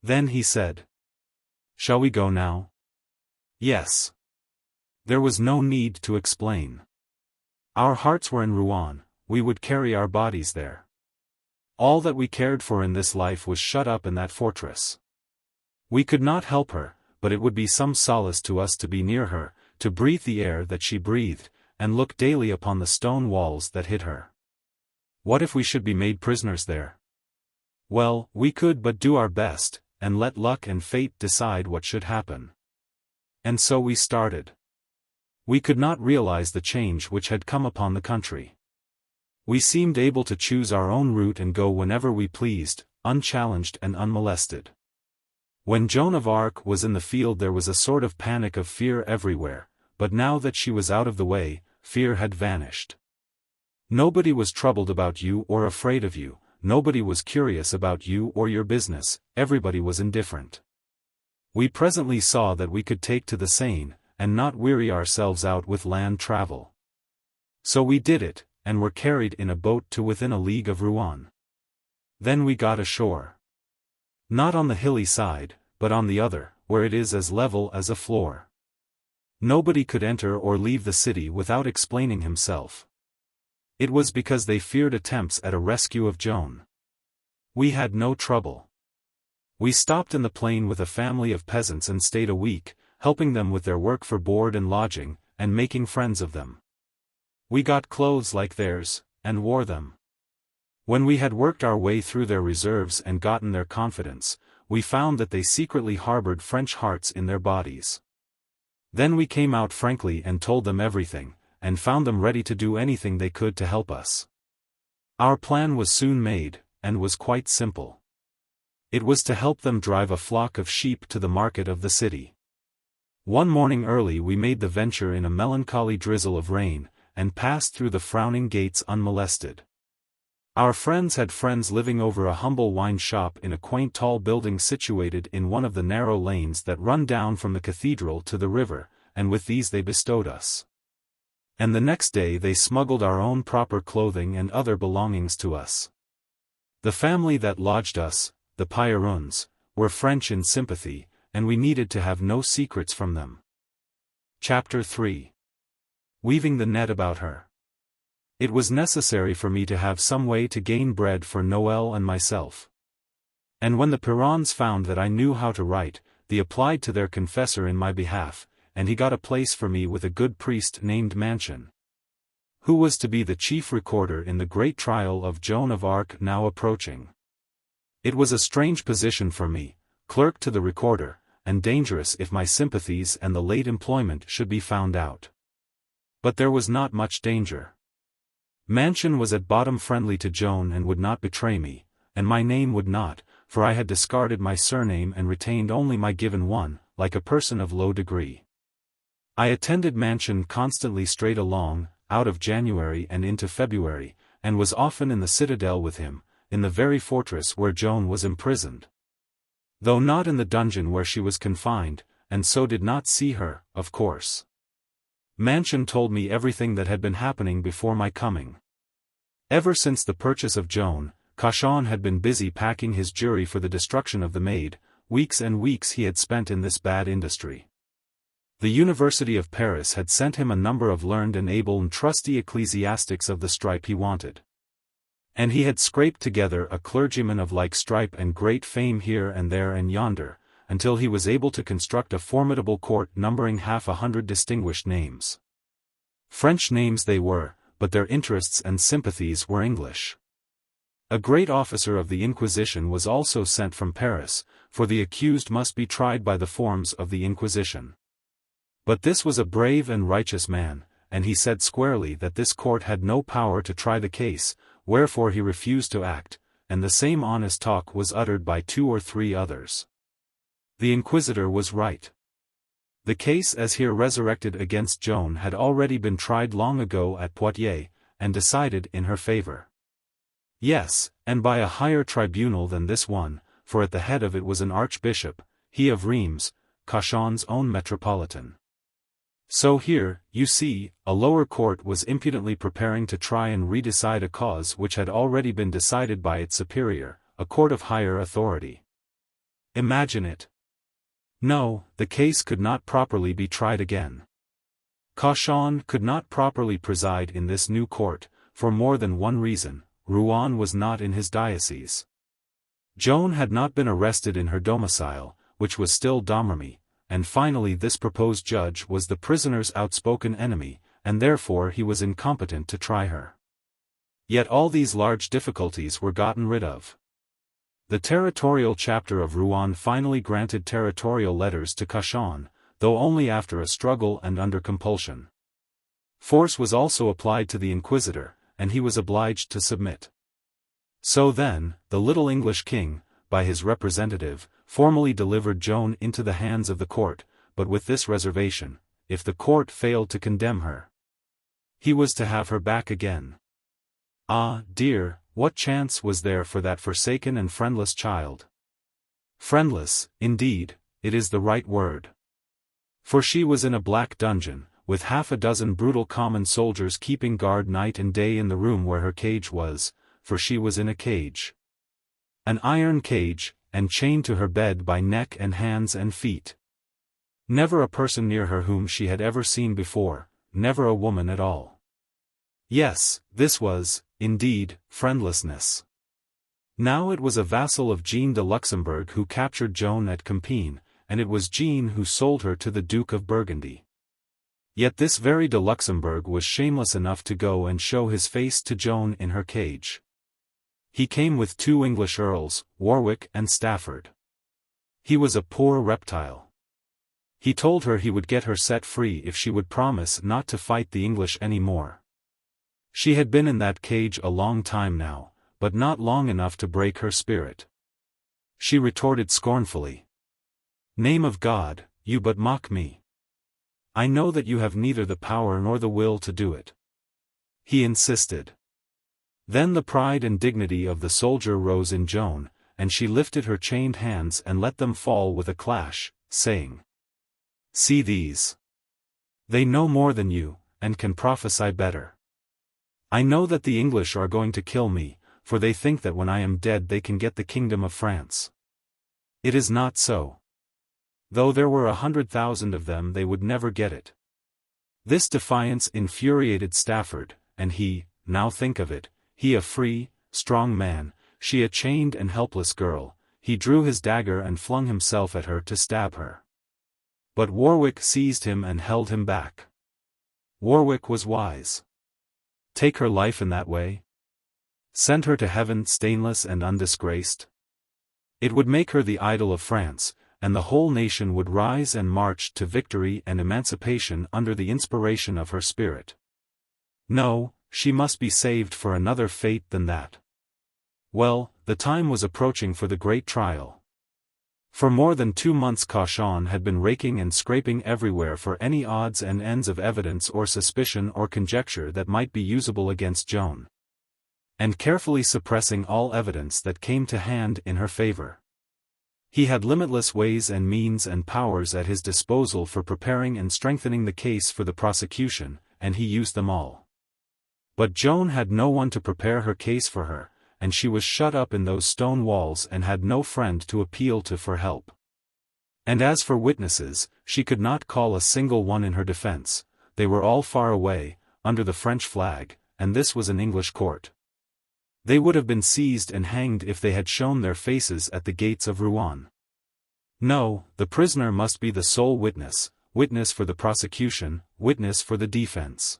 Then he said, "Shall we go now?" Yes. There was no need to explain. Our hearts were in Rouen, we would carry our bodies there. All that we cared for in this life was shut up in that fortress. We could not help her, but it would be some solace to us to be near her, to breathe the air that she breathed, and look daily upon the stone walls that hid her. What if we should be made prisoners there? Well, we could but do our best, and let luck and fate decide what should happen. And so we started. We could not realize the change which had come upon the country. We seemed able to choose our own route and go whenever we pleased, unchallenged and unmolested. When Joan of Arc was in the field there was a sort of panic of fear everywhere, but now that she was out of the way, fear had vanished. Nobody was troubled about you or afraid of you, nobody was curious about you or your business, everybody was indifferent. We presently saw that we could take to the Seine, and not weary ourselves out with land travel. So we did it, and were carried in a boat to within a league of Rouen. Then we got ashore. Not on the hilly side, but on the other, where it is as level as a floor. Nobody could enter or leave the city without explaining himself. It was because they feared attempts at a rescue of Joan. We had no trouble. We stopped in the plain with a family of peasants and stayed a week, helping them with their work for board and lodging, and making friends of them. We got clothes like theirs, and wore them. When we had worked our way through their reserves and gotten their confidence, we found that they secretly harbored French hearts in their bodies. Then we came out frankly and told them everything, and found them ready to do anything they could to help us. Our plan was soon made, and was quite simple. It was to help them drive a flock of sheep to the market of the city. One morning early we made the venture in a melancholy drizzle of rain, and passed through the frowning gates unmolested. Our friends had friends living over a humble wine shop in a quaint tall building situated in one of the narrow lanes that run down from the cathedral to the river, and with these they bestowed us. And the next day they smuggled our own proper clothing and other belongings to us. The family that lodged us, the Pierruns, were French in sympathy, and we needed to have no secrets from them. Chapter 3. Weaving the net about her. It was necessary for me to have some way to gain bread for Noel and myself. And when the Pierruns found that I knew how to write, they applied to their confessor in my behalf, and he got a place for me with a good priest named Mansion, who was to be the chief recorder in the great trial of Joan of Arc now approaching. It was a strange position for me, clerk to the recorder, and dangerous if my sympathies and the late employment should be found out. But there was not much danger. Mansion was at bottom friendly to Joan and would not betray me, and my name would not, for I had discarded my surname and retained only my given one, like a person of low degree. I attended Mansion constantly straight along, out of January and into February, and was often in the citadel with him, in the very fortress where Joan was imprisoned. Though not in the dungeon where she was confined, and so did not see her, of course. Mansion told me everything that had been happening before my coming. Ever since the purchase of Joan, Cauchon had been busy packing his jury for the destruction of the Maid. Weeks and weeks he had spent in this bad industry. The University of Paris had sent him a number of learned and able and trusty ecclesiastics of the stripe he wanted. And he had scraped together a clergyman of like stripe and great fame here and there and yonder, until he was able to construct a formidable court numbering 100 distinguished names. French names they were, but their interests and sympathies were English. A great officer of the Inquisition was also sent from Paris, for the accused must be tried by the forms of the Inquisition. But this was a brave and righteous man, and he said squarely that this court had no power to try the case, wherefore he refused to act, and the same honest talk was uttered by 2 or 3 others. The Inquisitor was right. The case as here resurrected against Joan had already been tried long ago at Poitiers, and decided in her favor. Yes, and by a higher tribunal than this one, for at the head of it was an archbishop, he of Reims, Cauchon's own metropolitan. So here, you see, a lower court was impudently preparing to try and redecide a cause which had already been decided by its superior, a court of higher authority. Imagine it. No, the case could not properly be tried again. Cauchon could not properly preside in this new court, for more than one reason. Rouen was not in his diocese. Joan had not been arrested in her domicile, which was still Domremy, and finally this proposed judge was the prisoner's outspoken enemy, and therefore he was incompetent to try her. Yet all these large difficulties were gotten rid of. The territorial chapter of Rouen finally granted territorial letters to Cauchon, though only after a struggle and under compulsion. Force was also applied to the Inquisitor, and he was obliged to submit. So then, the little English king, by his representative, formally delivered Joan into the hands of the court, but with this reservation: if the court failed to condemn her, he was to have her back again. Ah, dear, what chance was there for that forsaken and friendless child? Friendless, indeed, it is the right word. For she was in a black dungeon, with 6 brutal common soldiers keeping guard night and day in the room where her cage was, for she was in a cage. An iron cage, and chained to her bed by neck and hands and feet. Never a person near her whom she had ever seen before, never a woman at all. Yes, this was, indeed, friendlessness. Now it was a vassal of Jean de Luxembourg who captured Joan at Compiègne, and it was Jean who sold her to the Duke of Burgundy. Yet this very de Luxembourg was shameless enough to go and show his face to Joan in her cage. He came with 2 English earls, Warwick and Stafford. He was a poor reptile. He told her he would get her set free if she would promise not to fight the English any more. She had been in that cage a long time now, but not long enough to break her spirit. She retorted scornfully. "Name of God, you but mock me. I know that you have neither the power nor the will to do it." He insisted. Then the pride and dignity of the soldier rose in Joan, and she lifted her chained hands and let them fall with a clash, saying, "See these. They know more than you, and can prophesy better. I know that the English are going to kill me, for they think that when I am dead they can get the kingdom of France. It is not so. Though there were 100,000 of them they would never get it." This defiance infuriated Stafford, and he, now think of it, he a free, strong man, she a chained and helpless girl, he drew his dagger and flung himself at her to stab her. But Warwick seized him and held him back. Warwick was wise. Take her life in that way? Send her to heaven stainless and undisgraced? It would make her the idol of France, and the whole nation would rise and march to victory and emancipation under the inspiration of her spirit. No, she must be saved for another fate than that. Well, the time was approaching for the great trial. For more than 2 months Cauchon had been raking and scraping everywhere for any odds and ends of evidence or suspicion or conjecture that might be usable against Joan, and carefully suppressing all evidence that came to hand in her favor. He had limitless ways and means and powers at his disposal for preparing and strengthening the case for the prosecution, and he used them all. But Joan had no one to prepare her case for her, and she was shut up in those stone walls and had no friend to appeal to for help. And as for witnesses, she could not call a single one in her defense. They were all far away, under the French flag, and this was an English court. They would have been seized and hanged if they had shown their faces at the gates of Rouen. No, the prisoner must be the sole witness, witness for the prosecution, witness for the defense.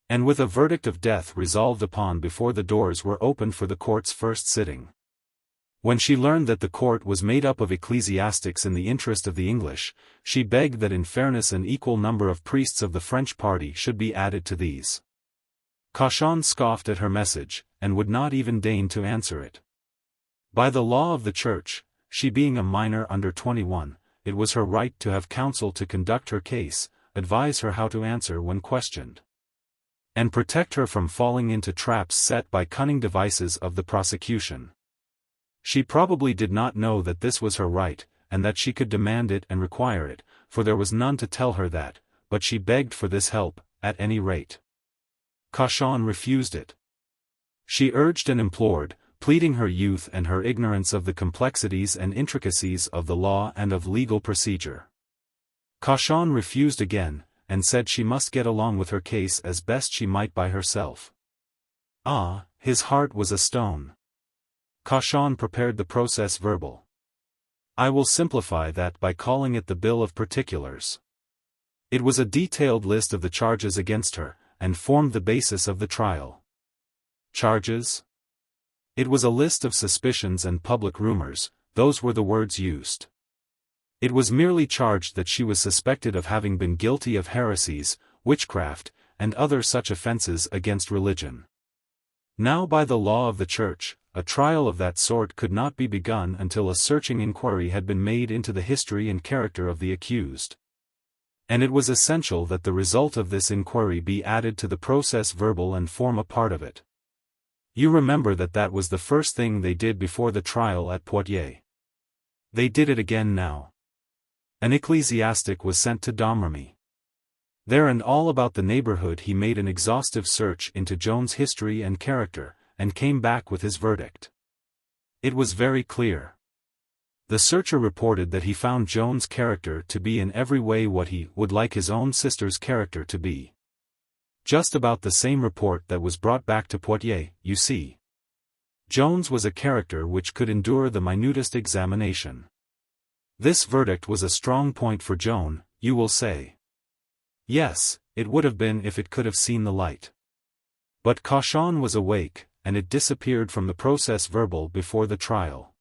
And with a verdict of death resolved upon before the doors were opened for the court's first sitting. When she learned that the court was made up of ecclesiastics in the interest of the English, she begged that in fairness an equal number of priests of the French party should be added to these. Cauchon scoffed at her message, and would not even deign to answer it. By the law of the Church, she being a minor under 21, it was her right to have counsel to conduct her case, advise her how to answer when questioned, and protect her from falling into traps set by cunning devices of the prosecution. She probably did not know that this was her right, and that she could demand it and require it, for there was none to tell her that, but she begged for this help, at any rate. Cauchon refused it. She urged and implored, pleading her youth and her ignorance of the complexities and intricacies of the law and of legal procedure. Cauchon refused again, and said she must get along with her case as best she might by herself. Ah, his heart was a stone. Cauchon prepared the process verbal. I will simplify that by calling it the Bill of Particulars. It was a detailed list of the charges against her, and formed the basis of the trial. Charges? It was a list of suspicions and public rumors, those were the words used. It was merely charged that she was suspected of having been guilty of heresies, witchcraft, and other such offences against religion. Now by the law of the Church, a trial of that sort could not be begun until a searching inquiry had been made into the history and character of the accused. And it was essential that the result of this inquiry be added to the process verbal and form a part of it. You remember that was the first thing they did before the trial at Poitiers. They did it again now. An ecclesiastic was sent to Domremy. There and all about the neighborhood he made an exhaustive search into Joan's history and character, and came back with his verdict. It was very clear. The searcher reported that he found Joan's character to be in every way what he would like his own sister's character to be. Just about the same report that was brought back to Poitiers, you see. Joan's was a character which could endure the minutest examination. This verdict was a strong point for Joan, you will say. Yes, it would have been if it could have seen the light. But Cauchon was awake, and it disappeared from the process verbal before the trial.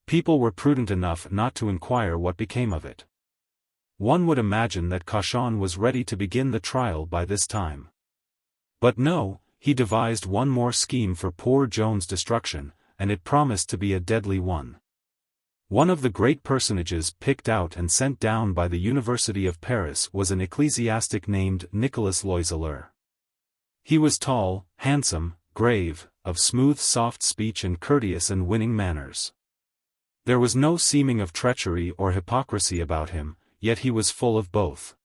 People were prudent enough not to inquire what became of it. One would imagine that Cauchon was ready to begin the trial by this time. But no, he devised one more scheme for poor Joan's destruction, and it promised to be a deadly one. One of the great personages picked out and sent down by the University of Paris was an ecclesiastic named Nicolas Loiseleur. He was tall, handsome, grave, of smooth soft speech and courteous and winning manners. There was no seeming of treachery or hypocrisy about him, yet he was full of both.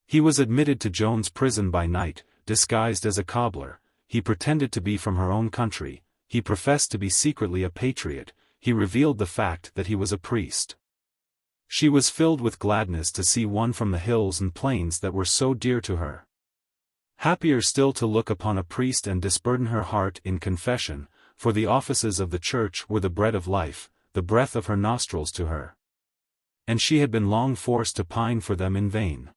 He was admitted to Joan's prison by night, disguised as a cobbler. He pretended to be from her own country, he professed to be secretly a patriot, he revealed the fact that he was a priest. She was filled with gladness to see one from the hills and plains that were so dear to her. Happier still to look upon a priest and disburden her heart in confession, for the offices of the Church were the bread of life, the breath of her nostrils to her. And she had been long forced to pine for them in vain.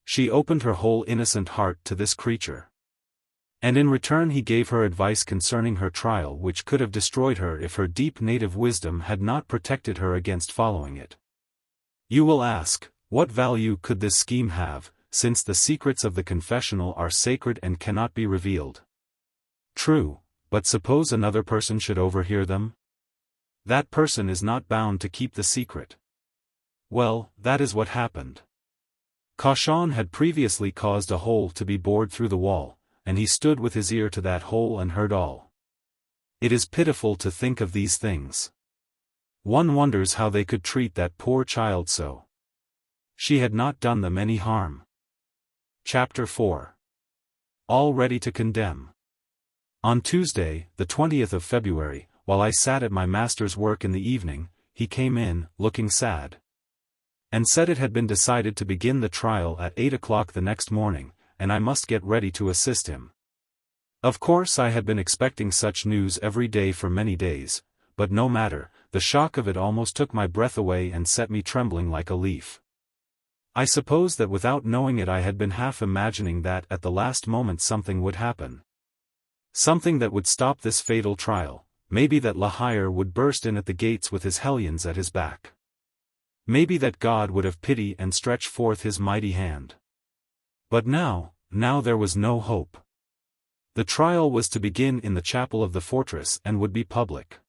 She opened her whole innocent heart to this creature. And in return he gave her advice concerning her trial which could have destroyed her if her deep native wisdom had not protected her against following it. You will ask, what value could this scheme have, since the secrets of the confessional are sacred and cannot be revealed? True, but suppose another person should overhear them? That person is not bound to keep the secret. Well, that is what happened. Cauchon had previously caused a hole to be bored through the wall, and he stood with his ear to that hole and heard all. It is pitiful to think of these things. One wonders how they could treat that poor child so. She had not done them any harm. Chapter 4. All ready to condemn. On Tuesday, the 20th of February, while I sat at my master's work in the evening, he came in, looking sad, and said it had been decided to begin the trial at 8 o'clock the next morning, and I must get ready to assist him. Of course I had been expecting such news every day for many days, but no matter, the shock of it almost took my breath away and set me trembling like a leaf. I suppose that without knowing it I had been half imagining that at the last moment something would happen. Something that would stop this fatal trial, maybe that La Hire would burst in at the gates with his hellions at his back. Maybe that God would have pity and stretch forth his mighty hand. But now there was no hope. The trial was to begin in the chapel of the fortress and would be public.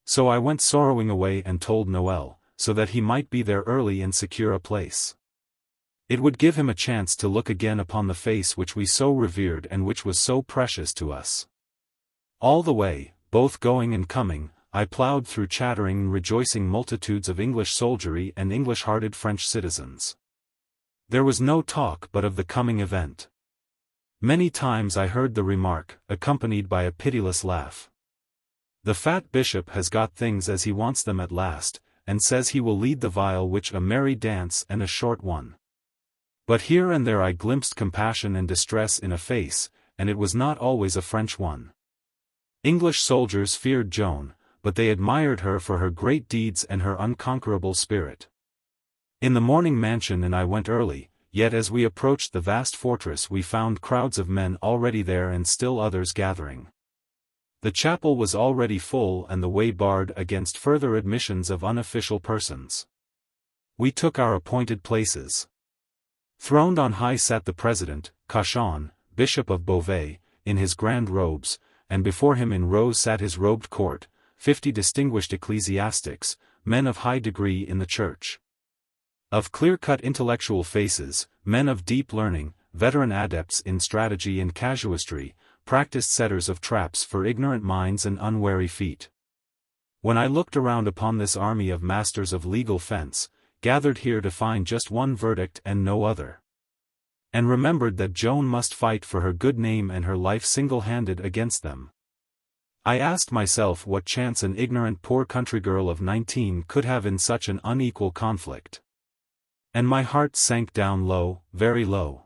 So I went sorrowing away and told Noel, so that he might be there early and secure a place. It would give him a chance to look again upon the face which we so revered and which was so precious to us. All the way, both going and coming, I ploughed through chattering and rejoicing multitudes of English soldiery and English-hearted French citizens. There was no talk but of the coming event. Many times I heard the remark, accompanied by a pitiless laugh. The fat bishop has got things as he wants them at last, and says he will lead the viol which a merry dance and a short one. But here and there I glimpsed compassion and distress in a face, and it was not always a French one. English soldiers feared Joan, but they admired her for her great deeds and her unconquerable spirit. In the morning mansion and I went early, yet as we approached the vast fortress we found crowds of men already there and still others gathering. The chapel was already full and the way barred against further admissions of unofficial persons. We took our appointed places. Throned on high sat the president, Cauchon, Bishop of Beauvais, in his grand robes, and before him in rows sat his robed court, 50 distinguished ecclesiastics, men of high degree in the church. Of clear-cut intellectual faces, men of deep learning, veteran adepts in strategy and casuistry, practiced setters of traps for ignorant minds and unwary feet. When I looked around upon this army of masters of legal fence, gathered here to find just one verdict and no other, and remembered that Joan must fight for her good name and her life single-handed against them, I asked myself what chance an ignorant poor country girl of 19 could have in such an unequal conflict. And my heart sank down low, very low.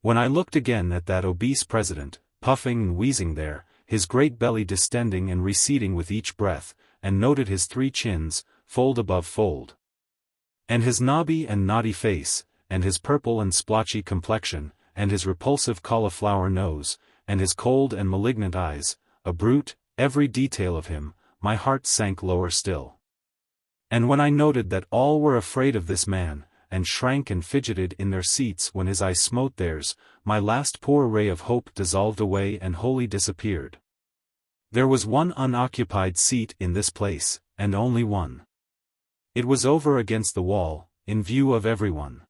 When I looked again at that obese president, puffing and wheezing there, his great belly distending and receding with each breath, and noted his 3 chins, fold above fold, and his knobby and knotty face, and his purple and splotchy complexion, and his repulsive cauliflower nose, and his cold and malignant eyes, a brute, every detail of him, my heart sank lower still. And when I noted that all were afraid of this man, and shrank and fidgeted in their seats when his eye smote theirs, my last poor ray of hope dissolved away and wholly disappeared. There was one unoccupied seat in this place, and only one. It was over against the wall, in view of everyone.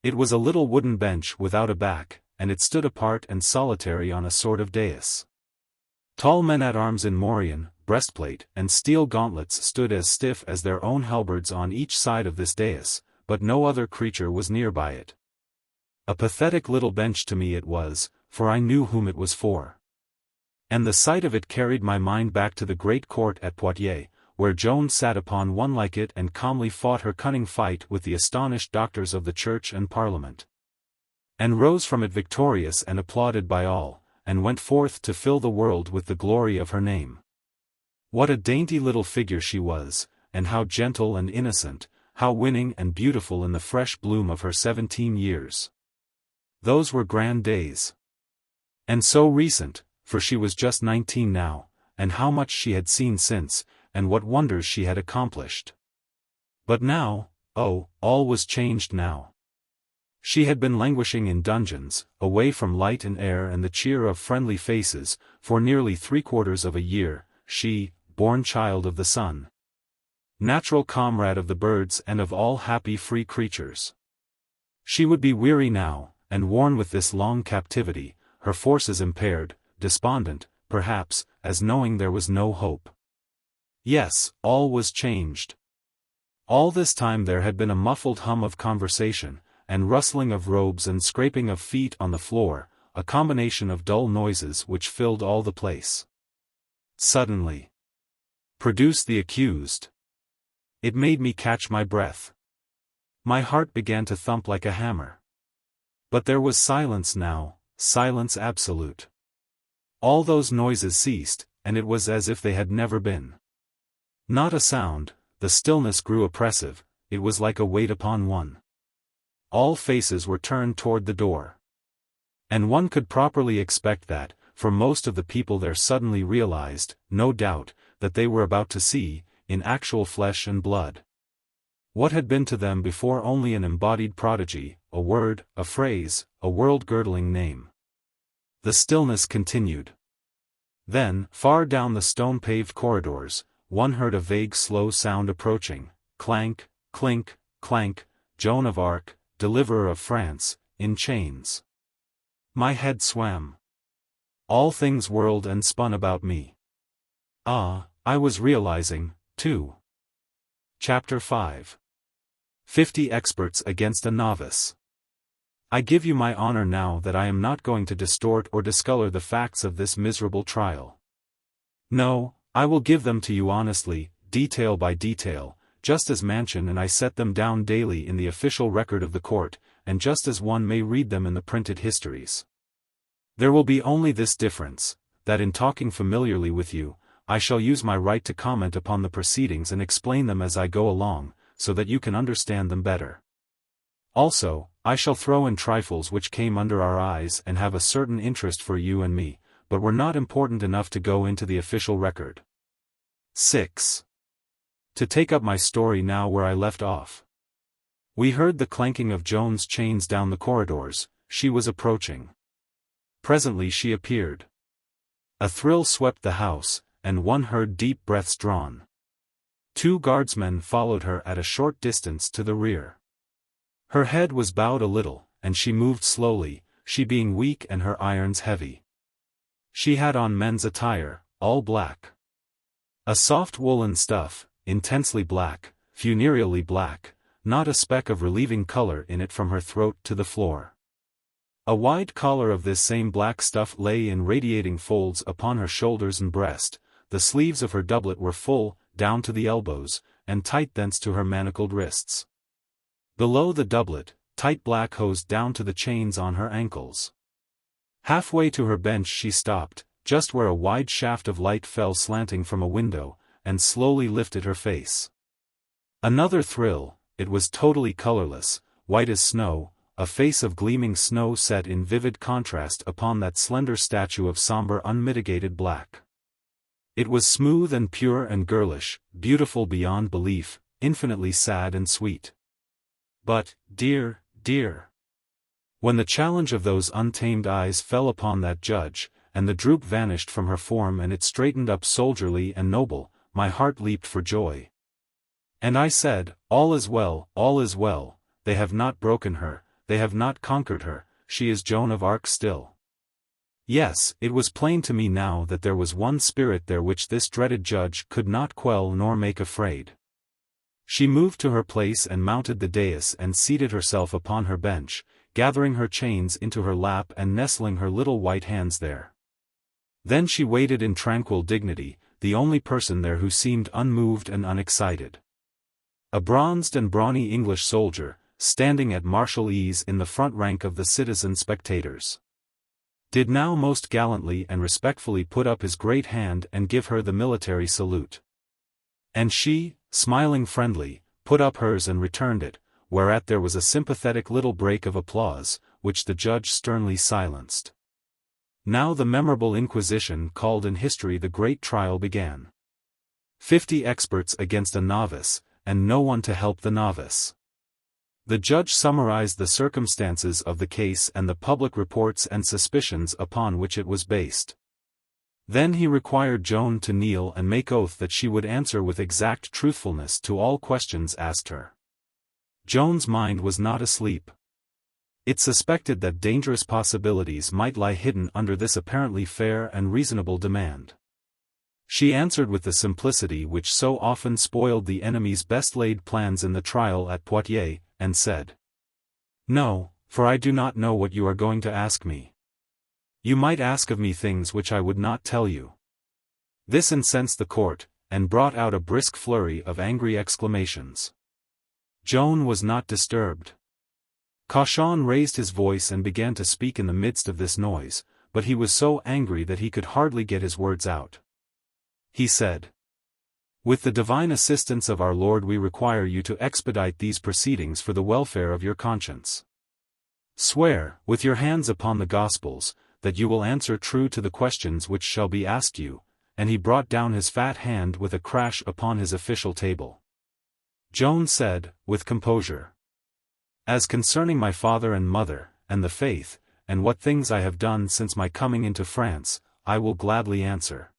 It was a little wooden bench without a back, and it stood apart and solitary on a sort of dais. Tall men-at-arms in morion, breastplate, and steel gauntlets stood as stiff as their own halberds on each side of this dais, but no other creature was near by it. A pathetic little bench to me it was, for I knew whom it was for. And the sight of it carried my mind back to the great court at Poitiers, where Joan sat upon one like it and calmly fought her cunning fight with the astonished doctors of the Church and Parliament, and rose from it victorious and applauded by all, and went forth to fill the world with the glory of her name. What a dainty little figure she was, and how gentle and innocent, how winning and beautiful in the fresh bloom of her 17 years. Those were grand days. And so recent, for she was just 19 now, and how much she had seen since, and what wonders she had accomplished. But now, oh, all was changed now. She had been languishing in dungeons, away from light and air and the cheer of friendly faces, for nearly 3/4 of a year, she, born child of the sun, natural comrade of the birds and of all happy free creatures. She would be weary now, and worn with this long captivity, her forces impaired, despondent, perhaps, as knowing there was no hope. Yes, all was changed. All this time there had been a muffled hum of conversation, and rustling of robes and scraping of feet on the floor, a combination of dull noises which filled all the place. Suddenly, "Produce the accused." It made me catch my breath. My heart began to thump like a hammer. But there was silence now, silence absolute. All those noises ceased, and it was as if they had never been. Not a sound, the stillness grew oppressive, it was like a weight upon one. All faces were turned toward the door. And one could properly expect that, for most of the people there suddenly realized, no doubt, that they were about to see, in actual flesh and blood, what had been to them before only an embodied prodigy, a word, a phrase, a world-girdling name. The stillness continued. Then, far down the stone-paved corridors, one heard a vague slow sound approaching, clank, clink, clank, Joan of Arc, deliverer of France, in chains. My head swam. All things whirled and spun about me. Ah, I was realizing, too. Chapter 5. 50 Experts Against a Novice. I give you my honor now that I am not going to distort or discolor the facts of this miserable trial. No, I will give them to you honestly, detail by detail, just as Mansion and I set them down daily in the official record of the court, and just as one may read them in the printed histories. There will be only this difference, that in talking familiarly with you, I shall use my right to comment upon the proceedings and explain them as I go along, so that you can understand them better. Also, I shall throw in trifles which came under our eyes and have a certain interest for you and me, but were not important enough to go into the official record. 6. To take up my story now where I left off. We heard the clanking of Joan's chains down the corridors, she was approaching. Presently she appeared. A thrill swept the house, and one heard deep breaths drawn. 2 guardsmen followed her at a short distance to the rear. Her head was bowed a little, and she moved slowly, she being weak and her irons heavy. She had on men's attire, all black. A soft woolen stuff, intensely black, funereally black, not a speck of relieving color in it from her throat to the floor. A wide collar of this same black stuff lay in radiating folds upon her shoulders and breast, the sleeves of her doublet were full, down to the elbows, and tight thence to her manacled wrists. Below the doublet, tight black hose down to the chains on her ankles. Halfway to her bench she stopped, just where a wide shaft of light fell slanting from a window, and slowly lifted her face. Another thrill, it was totally colorless, white as snow, a face of gleaming snow set in vivid contrast upon that slender statue of somber unmitigated black. It was smooth and pure and girlish, beautiful beyond belief, infinitely sad and sweet. But, dear, dear. When the challenge of those untamed eyes fell upon that judge, and the droop vanished from her form and it straightened up soldierly and noble, my heart leaped for joy. And I said, all is well, they have not broken her, they have not conquered her, she is Joan of Arc still. Yes, it was plain to me now that there was one spirit there which this dreaded judge could not quell nor make afraid. She moved to her place and mounted the dais and seated herself upon her bench, gathering her chains into her lap and nestling her little white hands there. Then she waited in tranquil dignity, the only person there who seemed unmoved and unexcited. A bronzed and brawny English soldier, standing at martial ease in the front rank of the citizen spectators, did now most gallantly and respectfully put up his great hand and give her the military salute. And she, smiling friendly, put up hers and returned it, whereat there was a sympathetic little break of applause, which the judge sternly silenced. Now the memorable Inquisition called in history the great trial began. 50 experts against a novice, and no one to help the novice. The judge summarized the circumstances of the case and the public reports and suspicions upon which it was based. Then he required Joan to kneel and make oath that she would answer with exact truthfulness to all questions asked her. Joan's mind was not asleep. It suspected that dangerous possibilities might lie hidden under this apparently fair and reasonable demand. She answered with the simplicity which so often spoiled the enemy's best-laid plans in the trial at Poitiers, and said, "No, for I do not know what you are going to ask me. You might ask of me things which I would not tell you." This incensed the court, and brought out a brisk flurry of angry exclamations. Joan was not disturbed. Cauchon raised his voice and began to speak in the midst of this noise, but he was so angry that he could hardly get his words out. He said, "With the divine assistance of our Lord we require you to expedite these proceedings for the welfare of your conscience. Swear, with your hands upon the Gospels, that you will answer true to the questions which shall be asked you," and he brought down his fat hand with a crash upon his official table. Joan said, with composure, "As concerning my father and mother, and the faith, and what things I have done since my coming into France, I will gladly answer.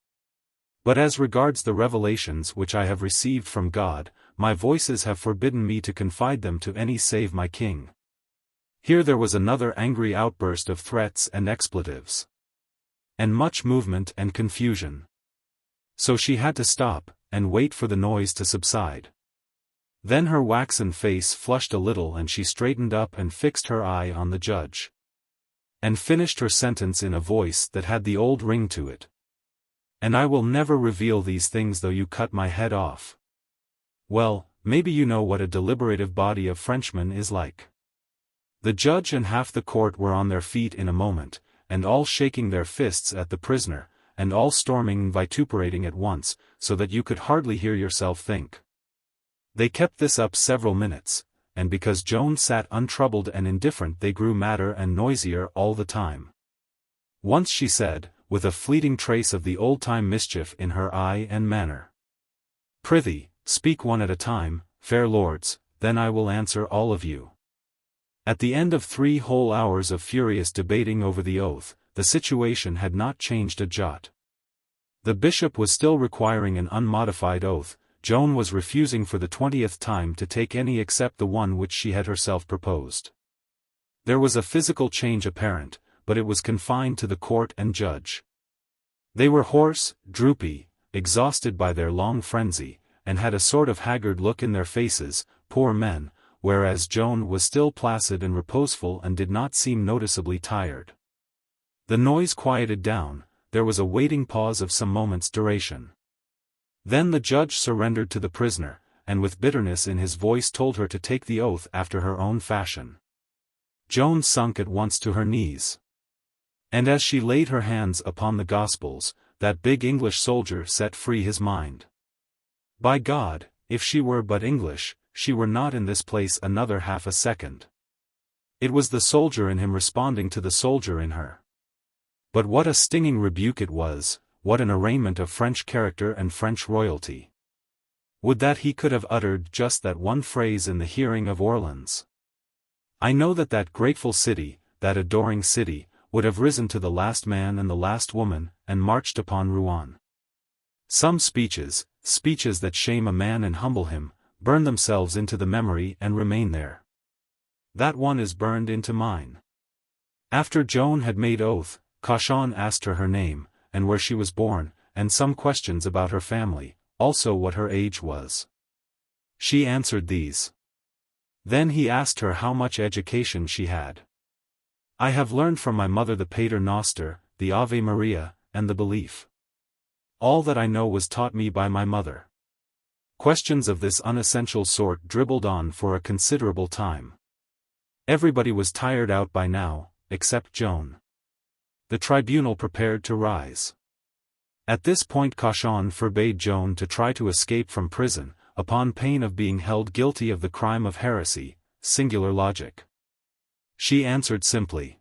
But as regards the revelations which I have received from God, my voices have forbidden me to confide them to any save my king." Here there was another angry outburst of threats and expletives. And much movement and confusion. So she had to stop, and wait for the noise to subside. Then her waxen face flushed a little and she straightened up and fixed her eye on the judge. And finished her sentence in a voice that had the old ring to it. "And I will never reveal these things though you cut my head off." Well, maybe you know what a deliberative body of Frenchmen is like. The judge and half the court were on their feet in a moment, and all shaking their fists at the prisoner, and all storming and vituperating at once, so that you could hardly hear yourself think. They kept this up several minutes, and because Joan sat untroubled and indifferent they grew madder and noisier all the time. Once she said, with a fleeting trace of the old-time mischief in her eye and manner, "Prithee, speak one at a time, fair lords, then I will answer all of you." At the end of 3 whole hours of furious debating over the oath, the situation had not changed a jot. The bishop was still requiring an unmodified oath, Joan was refusing for the 20th time to take any except the one which she had herself proposed. There was a physical change apparent, but it was confined to the court and judge. They were hoarse, droopy, exhausted by their long frenzy, and had a sort of haggard look in their faces, poor men, whereas Joan was still placid and reposeful and did not seem noticeably tired. The noise quieted down, there was a waiting pause of some moments' duration. Then the judge surrendered to the prisoner, and with bitterness in his voice told her to take the oath after her own fashion. Joan sunk at once to her knees. And as she laid her hands upon the Gospels, that big English soldier set free his mind. By God, if she were but English, she were not in this place another half a second. It was the soldier in him responding to the soldier in her. But what a stinging rebuke it was, what an arraignment of French character and French royalty. Would that he could have uttered just that one phrase in the hearing of Orleans. I know that that grateful city, that adoring city, would have risen to the last man and the last woman, and marched upon Rouen. Some speeches that shame a man and humble him, burn themselves into the memory and remain there. That one is burned into mine. After Joan had made oath, Cauchon asked her name, and where she was born, and some questions about her family, also what her age was. She answered these. Then he asked her how much education she had. "I have learned from my mother the Pater Noster, the Ave Maria, and the Belief. All that I know was taught me by my mother." Questions of this unessential sort dribbled on for a considerable time. Everybody was tired out by now, except Joan. The tribunal prepared to rise. At this point Cauchon forbade Joan to try to escape from prison, upon pain of being held guilty of the crime of heresy, singular logic. She answered simply,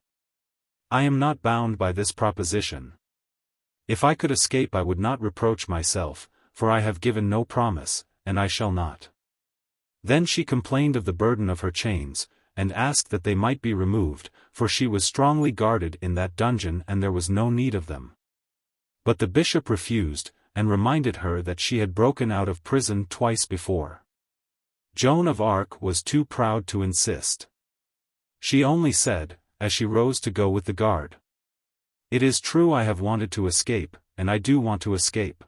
"I am not bound by this proposition. If I could escape I would not reproach myself, for I have given no promise, and I shall not." Then she complained of the burden of her chains, and asked that they might be removed, for she was strongly guarded in that dungeon and there was no need of them. But the bishop refused, and reminded her that she had broken out of prison twice before. Joan of Arc was too proud to insist. She only said, as she rose to go with the guard, "It is true I have wanted to escape, and I do want to escape."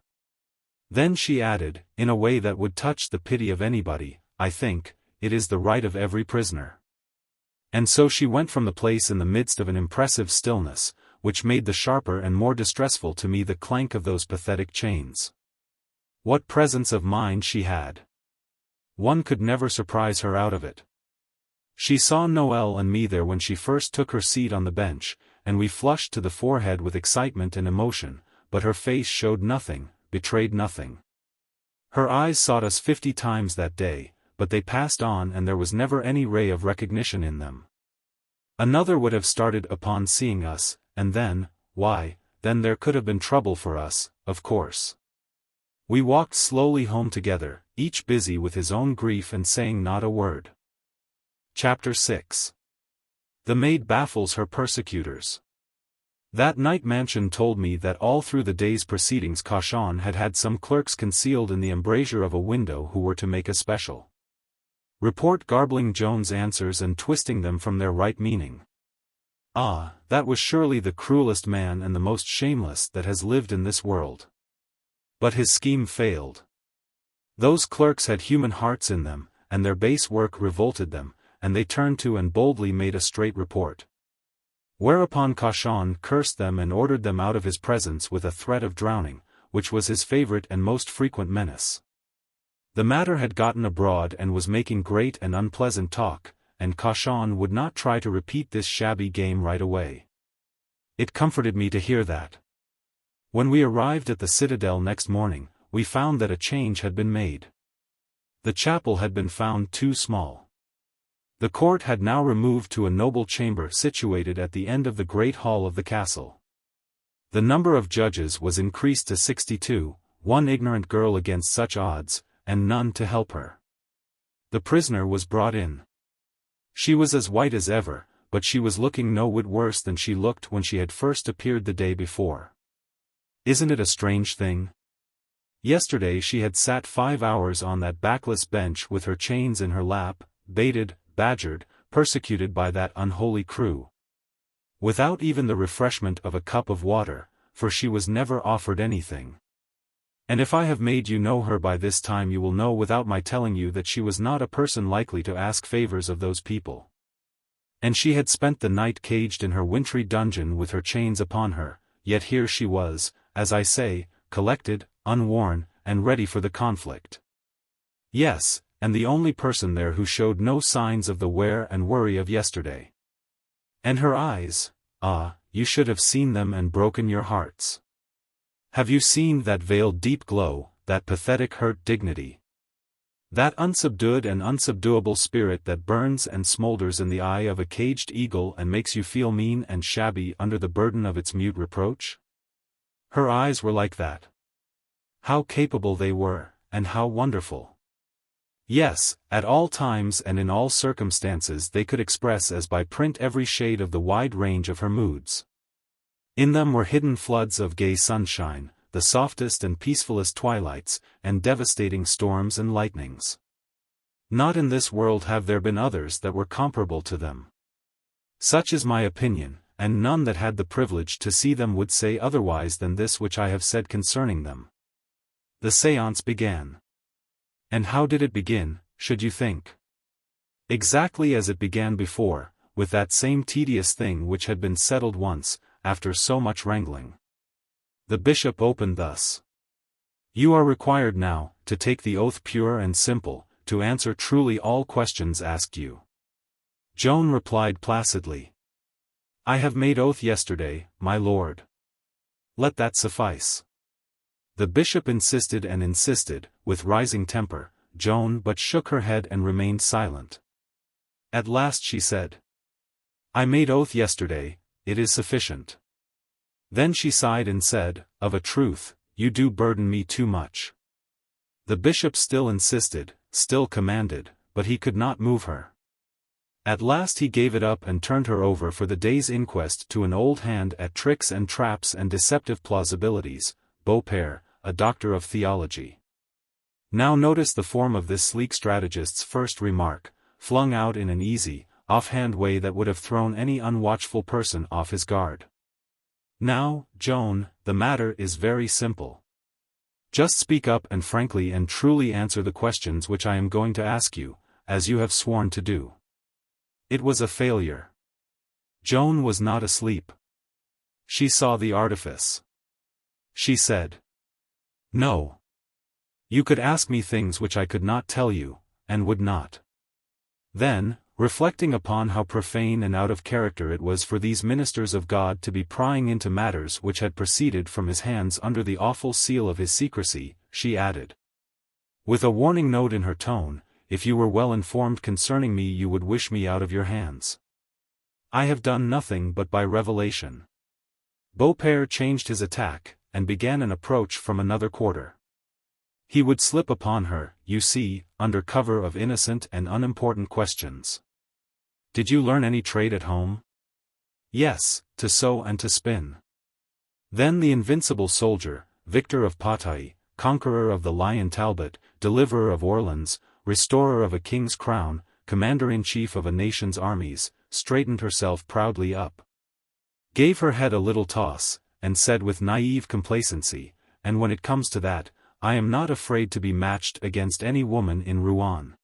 Then she added, in a way that would touch the pity of anybody, "I think, it is the right of every prisoner." And so she went from the place in the midst of an impressive stillness, which made the sharper and more distressful to me the clank of those pathetic chains. What presence of mind she had! One could never surprise her out of it. She saw Noel and me there when she first took her seat on the bench, and we flushed to the forehead with excitement and emotion, but her face showed nothing, betrayed nothing. Her eyes sought us 50 times that day, but they passed on and there was never any ray of recognition in them. Another would have started upon seeing us, and then, why, then there could have been trouble for us, of course. We walked slowly home together, each busy with his own grief and saying not a word. Chapter 6. The maid baffles her persecutors. That night Mansion told me that all through the day's proceedings Cauchon had had some clerks concealed in the embrasure of a window who were to make a special report garbling Joan's answers and twisting them from their right meaning. Ah, that was surely the cruelest man and the most shameless that has lived in this world. But his scheme failed. Those clerks had human hearts in them, and their base work revolted them, and they turned to and boldly made a straight report. Whereupon Cauchon cursed them and ordered them out of his presence with a threat of drowning, which was his favorite and most frequent menace. The matter had gotten abroad and was making great and unpleasant talk, and Cauchon would not try to repeat this shabby game right away. It comforted me to hear that. When we arrived at the citadel next morning, we found that a change had been made. The chapel had been found too small. The court had now removed to a noble chamber situated at the end of the great hall of the castle. The number of judges was increased to 62, one ignorant girl against such odds, and none to help her. The prisoner was brought in. She was as white as ever, but she was looking no whit worse than she looked when she had first appeared the day before. Isn't it a strange thing? Yesterday she had sat 5 hours on that backless bench with her chains in her lap, baited, badgered, persecuted by that unholy crew. Without even the refreshment of a cup of water, for she was never offered anything. And if I have made you know her by this time you will know without my telling you that she was not a person likely to ask favors of those people. And she had spent the night caged in her wintry dungeon with her chains upon her, yet here she was, as I say, collected, unworn, and ready for the conflict. Yes, and the only person there who showed no signs of the wear and worry of yesterday. And her eyes, ah, you should have seen them and broken your hearts. Have you seen that veiled deep glow, that pathetic hurt dignity? That unsubdued and unsubduable spirit that burns and smolders in the eye of a caged eagle and makes you feel mean and shabby under the burden of its mute reproach? Her eyes were like that. How capable they were, and how wonderful. Yes, at all times and in all circumstances they could express as by print every shade of the wide range of her moods. In them were hidden floods of gay sunshine, the softest and peacefulest twilights, and devastating storms and lightnings. Not in this world have there been others that were comparable to them. Such is my opinion, and none that had the privilege to see them would say otherwise than this which I have said concerning them. The séance began. And how did it begin, should you think? Exactly as it began before, with that same tedious thing which had been settled once, after so much wrangling. The bishop opened thus. You are required now, to take the oath pure and simple, to answer truly all questions asked you. Joan replied placidly. I have made oath yesterday, my lord. Let that suffice. The bishop insisted and insisted, with rising temper. Joan but shook her head and remained silent. At last she said, I made oath yesterday, it is sufficient. Then she sighed and said, of a truth, you do burden me too much. The bishop still insisted, still commanded, but he could not move her. At last he gave it up and turned her over for the day's inquest to an old hand at tricks and traps and deceptive plausibilities, Beaupère, a doctor of theology. Now notice the form of this sleek strategist's first remark, flung out in an easy, offhand way that would have thrown any unwatchful person off his guard. Now, Joan, the matter is very simple. Just speak up and frankly and truly answer the questions which I am going to ask you, as you have sworn to do. It was a failure. Joan was not asleep. She saw the artifice. She said, no. You could ask me things which I could not tell you, and would not. Then, reflecting upon how profane and out of character it was for these ministers of God to be prying into matters which had proceeded from his hands under the awful seal of his secrecy, she added, with a warning note in her tone, if you were well informed concerning me you would wish me out of your hands. I have done nothing but by revelation. Beaupère changed his attack, and began an approach from another quarter. He would slip upon her, you see, under cover of innocent and unimportant questions. Did you learn any trade at home? Yes, to sew and to spin. Then the invincible soldier, victor of Patay, conqueror of the Lion Talbot, deliverer of Orleans, restorer of a king's crown, commander-in-chief of a nation's armies, straightened herself proudly up, gave her head a little toss, and said with naive complacency, and when it comes to that, I am not afraid to be matched against any woman in Rouen.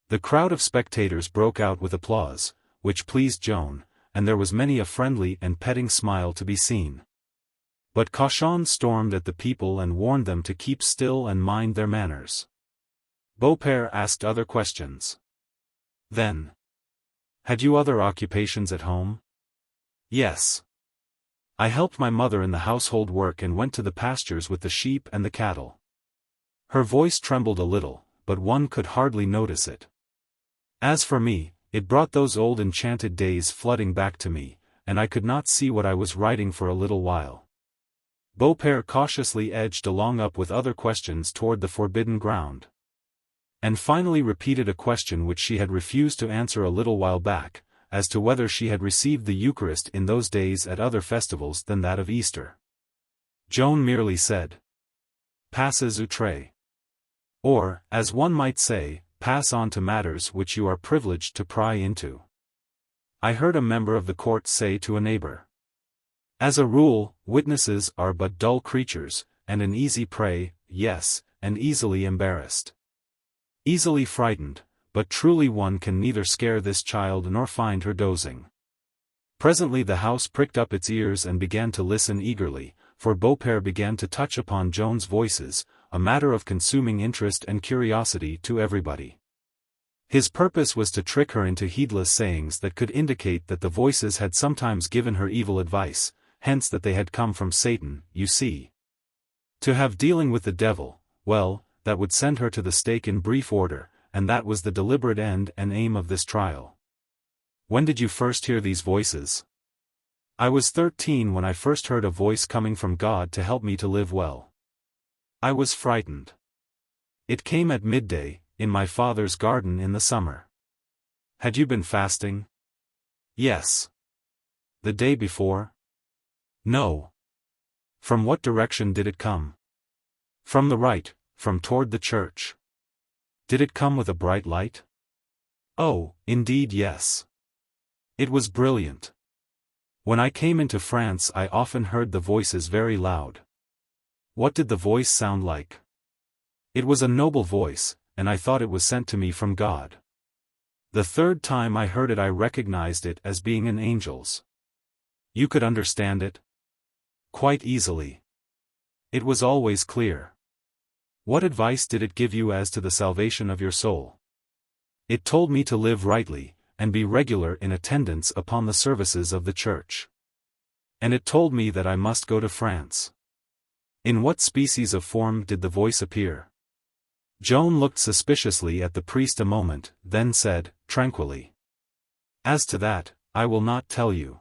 The crowd of spectators broke out with applause, which pleased Joan, and there was many a friendly and petting smile to be seen. But Cauchon stormed at the people and warned them to keep still and mind their manners. Beaupère asked other questions. Then, had you other occupations at home? Yes. I helped my mother in the household work and went to the pastures with the sheep and the cattle. Her voice trembled a little, but one could hardly notice it. As for me, it brought those old enchanted days flooding back to me, and I could not see what I was writing for a little while. Beaupère cautiously edged along up with other questions toward the forbidden ground. And finally repeated a question which she had refused to answer a little while back, as to whether she had received the Eucharist in those days at other festivals than that of Easter. Joan merely said, "Passes outre." Or, as one might say, pass on to matters which you are privileged to pry into. I heard a member of the court say to a neighbor, as a rule, witnesses are but dull creatures, and an easy prey, yes, and easily embarrassed. Easily frightened, but truly one can neither scare this child nor find her dozing. Presently the house pricked up its ears and began to listen eagerly, for Beaupère began to touch upon Joan's voices, a matter of consuming interest and curiosity to everybody. His purpose was to trick her into heedless sayings that could indicate that the voices had sometimes given her evil advice, hence that they had come from Satan, you see. To have dealing with the devil, well, that would send her to the stake in brief order, and that was the deliberate end and aim of this trial. When did you first hear these voices? I was 13 when I first heard a voice coming from God to help me to live well. I was frightened. It came at midday, in my father's garden in the summer. Had you been fasting? Yes. The day before? No. From what direction did it come? From the right, from toward the church. Did it come with a bright light? Oh, indeed yes. It was brilliant. When I came into France I often heard the voices very loud. What did the voice sound like? It was a noble voice, and I thought it was sent to me from God. The third time I heard it I recognized it as being an angel's. You could understand it? Quite easily. It was always clear. What advice did it give you as to the salvation of your soul? It told me to live rightly, and be regular in attendance upon the services of the Church. And it told me that I must go to France. In what species of form did the voice appear? Joan looked suspiciously at the priest a moment, then said, tranquilly, as to that, I will not tell you.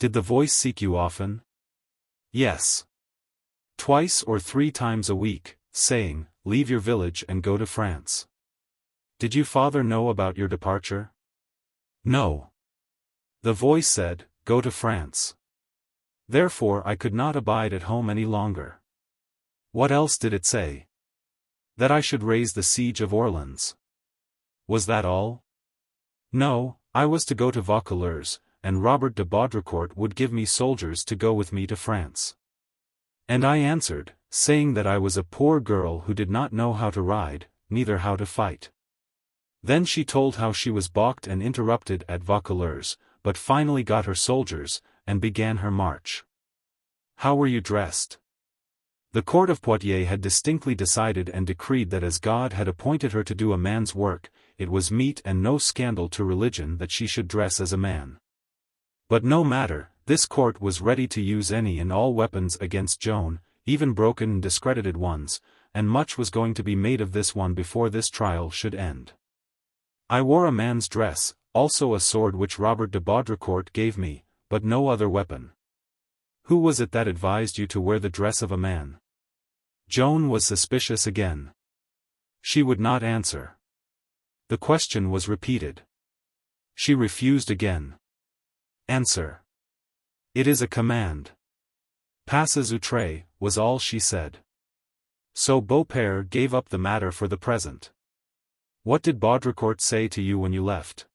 Did the voice seek you often? Yes. 2 or 3 times a week, saying, leave your village and go to France. Did your father know about your departure? No. The voice said, go to France. Therefore I could not abide at home any longer. What else did it say? That I should raise the siege of Orleans. Was that all? No, I was to go to Vaucouleurs, and Robert de Baudricourt would give me soldiers to go with me to France. And I answered, saying that I was a poor girl who did not know how to ride, neither how to fight. Then she told how she was balked and interrupted at Vaucouleurs, but finally got her soldiers, and began her march. How were you dressed? The court of Poitiers had distinctly decided and decreed that as God had appointed her to do a man's work, it was meet and no scandal to religion that she should dress as a man. But no matter, this court was ready to use any and all weapons against Joan, even broken and discredited ones, and much was going to be made of this one before this trial should end. I wore a man's dress, also a sword which Robert de Baudricourt gave me, but no other weapon. Who was it that advised you to wear the dress of a man? Joan was suspicious again. She would not answer. The question was repeated. She refused again. Answer. It is a command. Passes outre, was all she said. So Beaupère gave up the matter for the present. What did Baudricourt say to you when you left?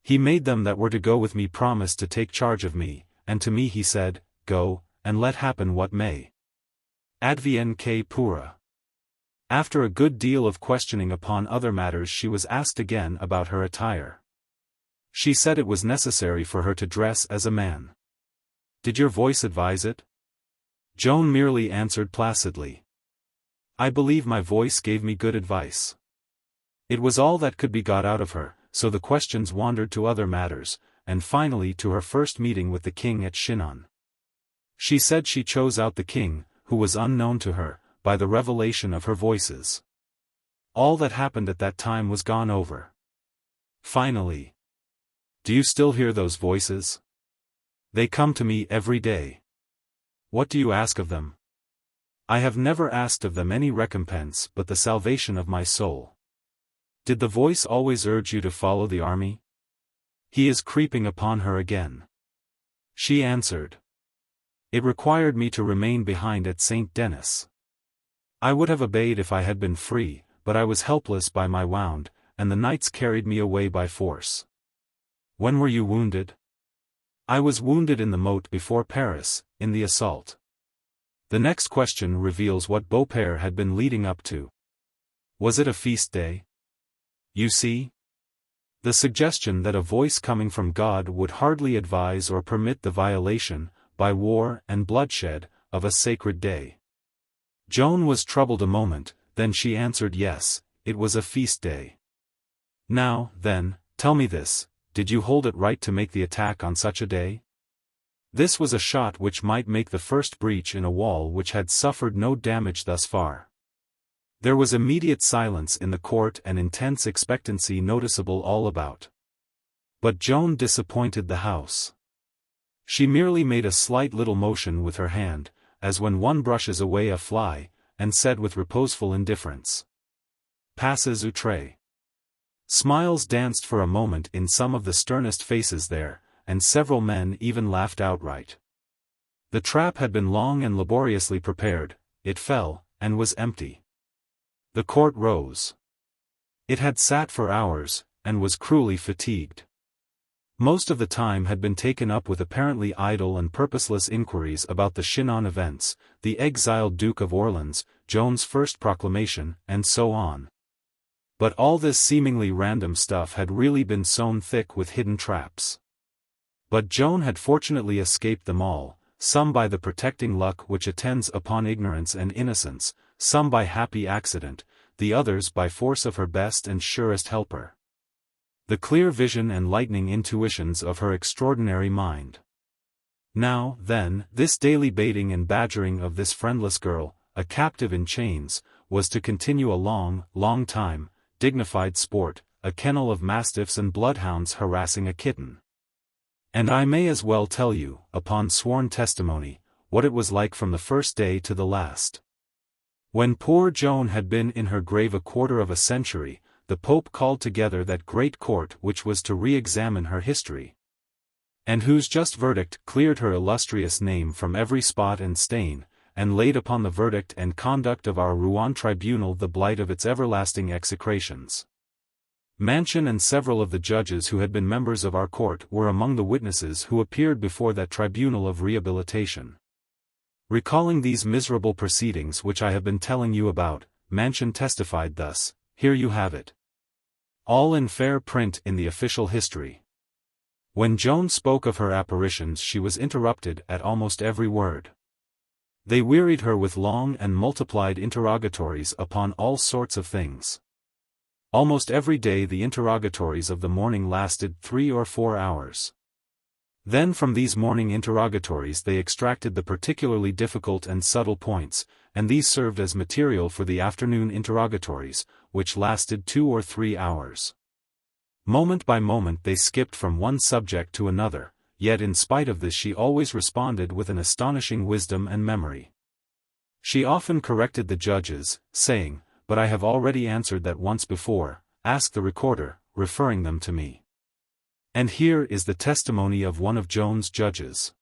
He made them that were to go with me promise to take charge of me, and to me he said, Go, and let happen what may. Advienne que pourra. After a good deal of questioning upon other matters she was asked again about her attire. She said it was necessary for her to dress as a man. Did your voice advise it? Joan merely answered placidly. I believe my voice gave me good advice. It was all that could be got out of her, so the questions wandered to other matters, and finally to her first meeting with the king at Chinon. She said she chose out the king, who was unknown to her, by the revelation of her voices. All that happened at that time was gone over. Finally. Do you still hear those voices? They come to me every day. What do you ask of them? I have never asked of them any recompense but the salvation of my soul. Did the voice always urge you to follow the army? He is creeping upon her again. She answered. It required me to remain behind at Saint Denis. I would have obeyed if I had been free, but I was helpless by my wound, and the knights carried me away by force. When were you wounded? I was wounded in the moat before Paris, in the assault. The next question reveals what Beaupère had been leading up to. Was it a feast day? You see? The suggestion that a voice coming from God would hardly advise or permit the violation, by war and bloodshed, of a sacred day. Joan was troubled a moment, then she answered yes, it was a feast day. Now, then, tell me this, did you hold it right to make the attack on such a day? This was a shot which might make the first breach in a wall which had suffered no damage thus far. There was immediate silence in the court and intense expectancy noticeable all about. But Joan disappointed the house. She merely made a slight little motion with her hand, as when one brushes away a fly, and said with reposeful indifference. Passes outre. Smiles danced for a moment in some of the sternest faces there, and several men even laughed outright. The trap had been long and laboriously prepared, it fell, and was empty. The court rose. It had sat for hours, and was cruelly fatigued. Most of the time had been taken up with apparently idle and purposeless inquiries about the Chinon events, the exiled Duke of Orleans, Joan's first proclamation, and so on. But all this seemingly random stuff had really been sewn thick with hidden traps. But Joan had fortunately escaped them all, some by the protecting luck which attends upon ignorance and innocence, some by happy accident, the others by force of her best and surest helper. The clear vision and lightning intuitions of her extraordinary mind. Now, then, this daily baiting and badgering of this friendless girl, a captive in chains, was to continue a long, long time, dignified sport, a kennel of mastiffs and bloodhounds harassing a kitten. And I may as well tell you, upon sworn testimony, what it was like from the first day to the last. When poor Joan had been in her grave a quarter of a century, the Pope called together that great court which was to re-examine her history, and whose just verdict cleared her illustrious name from every spot and stain, and laid upon the verdict and conduct of our Rouen tribunal the blight of its everlasting execrations. Mansion and several of the judges who had been members of our court were among the witnesses who appeared before that tribunal of rehabilitation. Recalling these miserable proceedings which I have been telling you about, Mansion testified thus, here you have it. All in fair print in the official history. When Joan spoke of her apparitions she was interrupted at almost every word. They wearied her with long and multiplied interrogatories upon all sorts of things. Almost every day the interrogatories of the morning lasted 3 or 4 hours. Then from these morning interrogatories they extracted the particularly difficult and subtle points, and these served as material for the afternoon interrogatories, which lasted 2 or 3 hours. Moment by moment they skipped from one subject to another, yet in spite of this she always responded with an astonishing wisdom and memory. She often corrected the judges, saying, "But I have already answered that once before, ask the recorder," referring them to me. And here is the testimony of one of Joan's judges.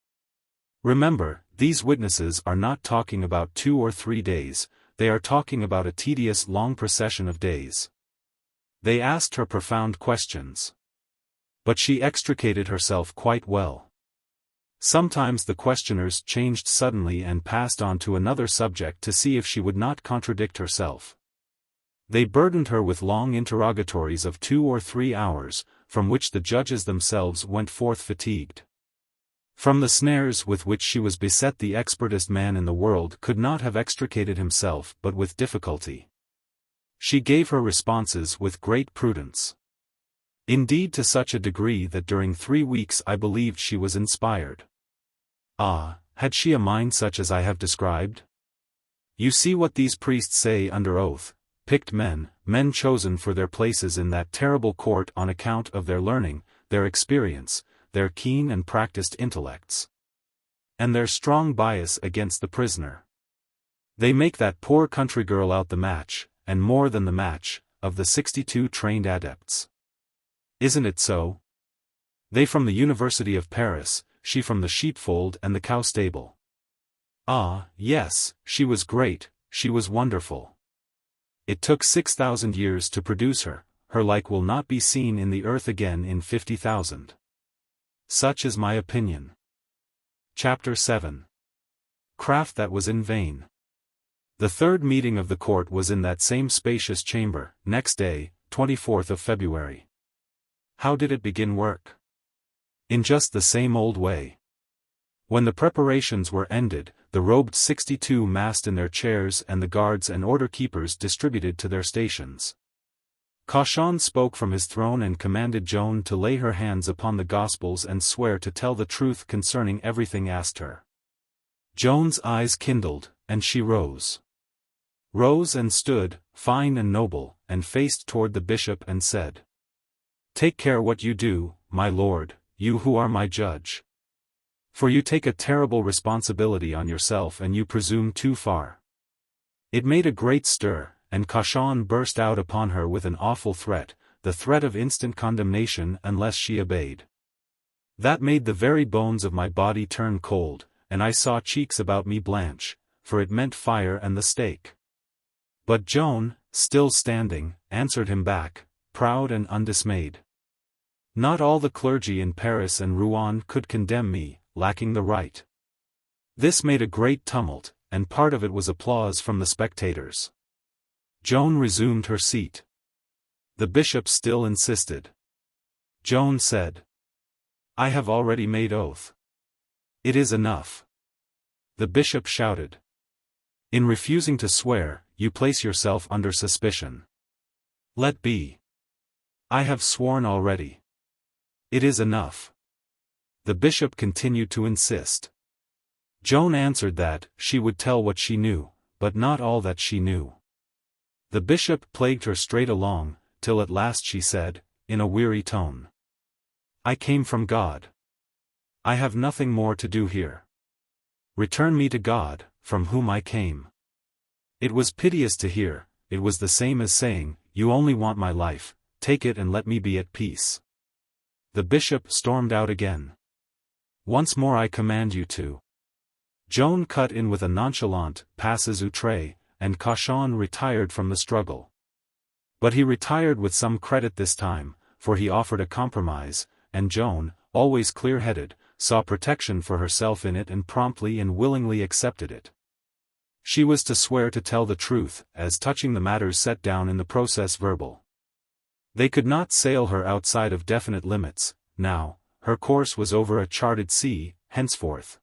Remember, these witnesses are not talking about 2 or 3 days, they are talking about a tedious long procession of days. They asked her profound questions. But she extricated herself quite well. Sometimes the questioners changed suddenly and passed on to another subject to see if she would not contradict herself. They burdened her with long interrogatories of 2 or 3 hours, from which the judges themselves went forth fatigued. From the snares with which she was beset the expertest man in the world could not have extricated himself but with difficulty. She gave her responses with great prudence. Indeed to such a degree that during 3 weeks I believed she was inspired. Ah, had she a mind such as I have described? You see what these priests say under oath, picked men chosen for their places in that terrible court on account of their learning, their experience, their keen and practiced intellects, and their strong bias against the prisoner. They make that poor country girl out the match, and more than the match, of the 62 trained adepts. Isn't it so? They from the University of Paris, she from the sheepfold and the cow stable. Ah, yes, she was great, she was wonderful. It took 6,000 years to produce her, her like will not be seen in the earth again in 50,000. Such is my opinion. Chapter 7. Craft that was in vain. The third meeting of the court was in that same spacious chamber, next day, 24th of February. How did it begin work? In just the same old way. When the preparations were ended, the robed 62 massed in their chairs and the guards and order-keepers distributed to their stations. Cauchon spoke from his throne and commanded Joan to lay her hands upon the Gospels and swear to tell the truth concerning everything asked her. Joan's eyes kindled, and she rose. Rose and stood, fine and noble, and faced toward the bishop and said, "Take care what you do, my lord, you who are my judge. For you take a terrible responsibility on yourself and you presume too far." It made a great stir, and Cauchon burst out upon her with an awful threat, the threat of instant condemnation unless she obeyed. That made the very bones of my body turn cold, and I saw cheeks about me blanch, for it meant fire and the stake. But Joan, still standing, answered him back, proud and undismayed. Not all the clergy in Paris and Rouen could condemn me, lacking the right. This made a great tumult, and part of it was applause from the spectators. Joan resumed her seat. The bishop still insisted. Joan said, "I have already made oath. It is enough." The bishop shouted, "In refusing to swear, you place yourself under suspicion. Let be. I have sworn already. It is enough." The bishop continued to insist. Joan answered that she would tell what she knew, but not all that she knew. The bishop plagued her straight along, till at last she said, in a weary tone, "I came from God. I have nothing more to do here. Return me to God, from whom I came." It was piteous to hear, it was the same as saying, "You only want my life, take it and let me be at peace." The bishop stormed out again. "Once more I command you to." Joan cut in with a nonchalant passes outre, and Cauchon retired from the struggle. But he retired with some credit this time, for he offered a compromise, and Joan, always clear-headed, saw protection for herself in it and promptly and willingly accepted it. She was to swear to tell the truth, as touching the matters set down in the process verbal. They could not sail her outside of definite limits, now, her course was over a charted sea, henceforth.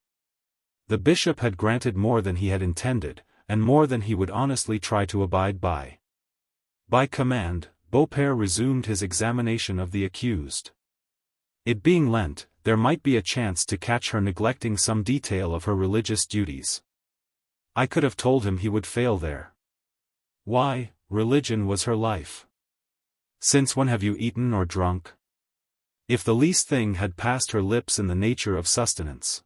The bishop had granted more than he had intended, and more than he would honestly try to abide by. By command, Beaupère resumed his examination of the accused. It being Lent, there might be a chance to catch her neglecting some detail of her religious duties. I could have told him he would fail there. Why, religion was her life. Since when have you eaten or drunk? If the least thing had passed her lips in the nature of sustenance.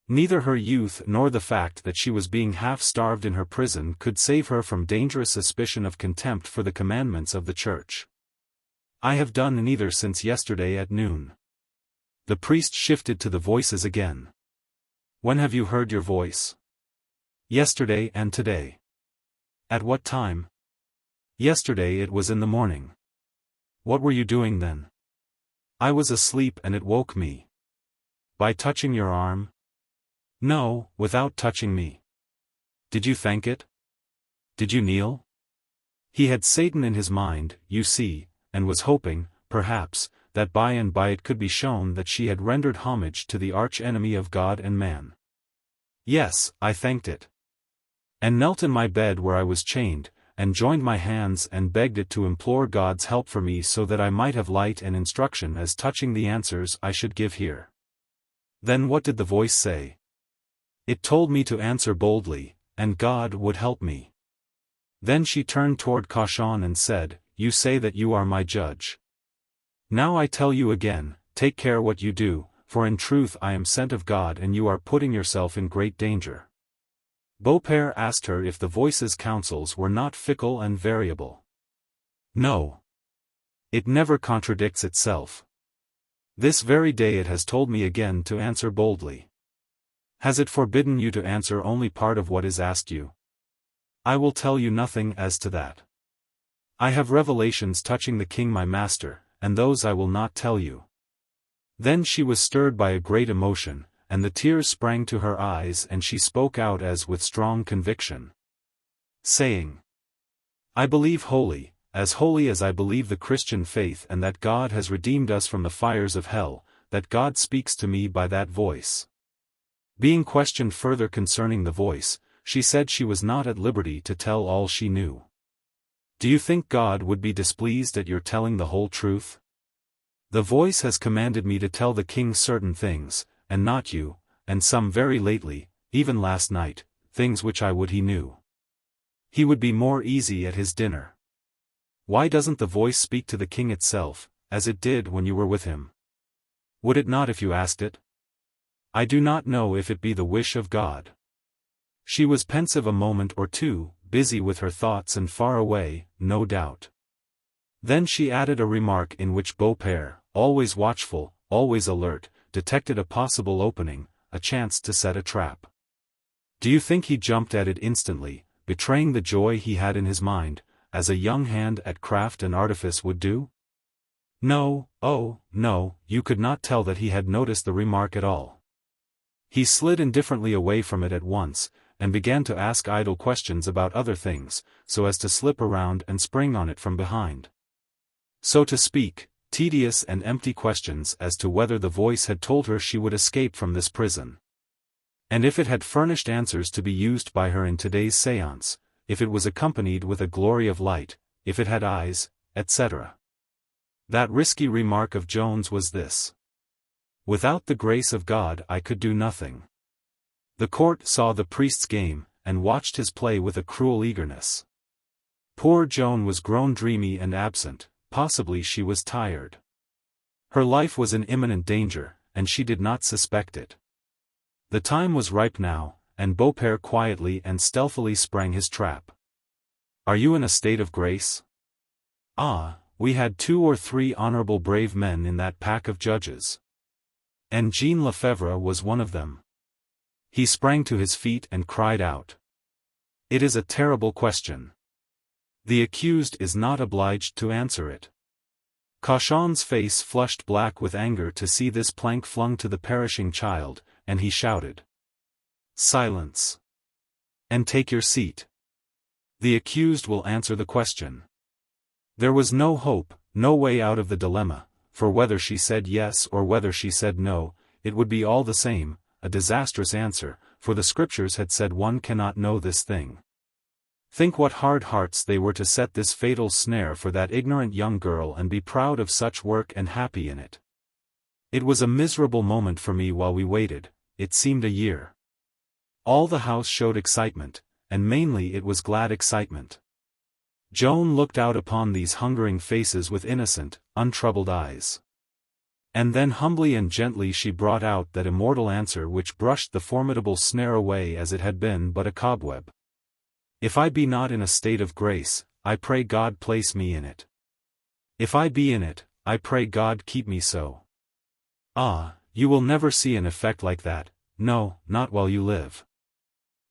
Neither her youth nor the fact that she was being half-starved in her prison could save her from dangerous suspicion of contempt for the commandments of the Church. I have done neither since yesterday at noon. The priest shifted to the voices again. When have you heard your voice? Yesterday and today. At what time? Yesterday it was in the morning. What were you doing then? I was asleep and it woke me. By touching your arm? No, without touching me. Did you thank it? Did you kneel? He had Satan in his mind, you see, and was hoping, perhaps, that by and by it could be shown that she had rendered homage to the arch-enemy of God and man. Yes, I thanked it. And knelt in my bed where I was chained, and joined my hands and begged it to implore God's help for me so that I might have light and instruction as touching the answers I should give here. Then what did the voice say? It told me to answer boldly, and God would help me. Then she turned toward Cauchon and said, You say that you are my judge. Now I tell you again, take care what you do, for in truth I am sent of God and you are putting yourself in great danger. Beaupère asked her if the voice's counsels were not fickle and variable. No. It never contradicts itself. This very day it has told me again to answer boldly. Has it forbidden you to answer only part of what is asked you? I will tell you nothing as to that. I have revelations touching the king my master, and those I will not tell you. Then she was stirred by a great emotion, and the tears sprang to her eyes and she spoke out as with strong conviction. Saying, I believe wholly as I believe the Christian faith and that God has redeemed us from the fires of hell, that God speaks to me by that voice. Being questioned further concerning the voice, she said she was not at liberty to tell all she knew. Do you think God would be displeased at your telling the whole truth? The voice has commanded me to tell the king certain things, and not you, and some very lately, even last night, things which I would he knew. He would be more easy at his dinner. Why doesn't the voice speak to the king itself, as it did when you were with him? Would it not if you asked it? I do not know if it be the wish of God. She was pensive a moment or two, busy with her thoughts and far away, no doubt. Then she added a remark in which Beaupère, always watchful, always alert, detected a possible opening, a chance to set a trap. Do you think he jumped at it instantly, betraying the joy he had in his mind, as a young hand at craft and artifice would do? No, oh, no, you could not tell that he had noticed the remark at all. He slid indifferently away from it at once, and began to ask idle questions about other things, so as to slip around and spring on it from behind. So to speak, tedious and empty questions as to whether the voice had told her she would escape from this prison. And if it had furnished answers to be used by her in today's séance, if it was accompanied with a glory of light, if it had eyes, etc. That risky remark of Joan's was this. Without the grace of God I could do nothing. The court saw the priest's game, and watched his play with a cruel eagerness. Poor Joan was grown dreamy and absent, possibly she was tired. Her life was in imminent danger, and she did not suspect it. The time was ripe now, and Beaupère quietly and stealthily sprang his trap. Are you in a state of grace? Ah, we had 2 or 3 honorable brave men in that pack of judges. And Jean Lefebvre was one of them. He sprang to his feet and cried out. It is a terrible question. The accused is not obliged to answer it. Cauchon's face flushed black with anger to see this plank flung to the perishing child, and he shouted. Silence. And take your seat. The accused will answer the question. There was no hope, no way out of the dilemma, for whether she said yes or whether she said no, it would be all the same, a disastrous answer, for the scriptures had said one cannot know this thing. Think what hard hearts they were to set this fatal snare for that ignorant young girl and be proud of such work and happy in it. It was a miserable moment for me while we waited, it seemed a year. All the house showed excitement, and mainly it was glad excitement. Joan looked out upon these hungering faces with innocent, untroubled eyes. And then humbly and gently she brought out that immortal answer which brushed the formidable snare away as it had been but a cobweb. If I be not in a state of grace, I pray God place me in it. If I be in it, I pray God keep me so. Ah, you will never see an effect like that, no, not while you live.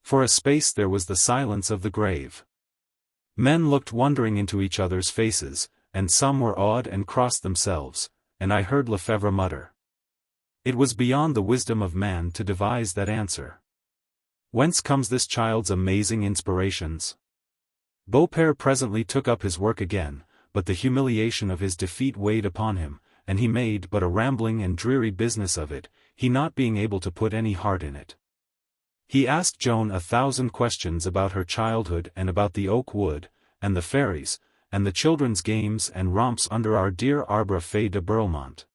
For a space there was the silence of the grave. Men looked wondering into each other's faces, and some were awed and crossed themselves, and I heard Lefebvre mutter. It was beyond the wisdom of man to devise that answer. Whence comes this child's amazing inspirations? Beaupère presently took up his work again, but the humiliation of his defeat weighed upon him, and he made but a rambling and dreary business of it, he not being able to put any heart in it. He asked Joan 1,000 questions about her childhood and about the oak wood, and the fairies, and the children's games and romps under our dear arbre fée de Berlemont.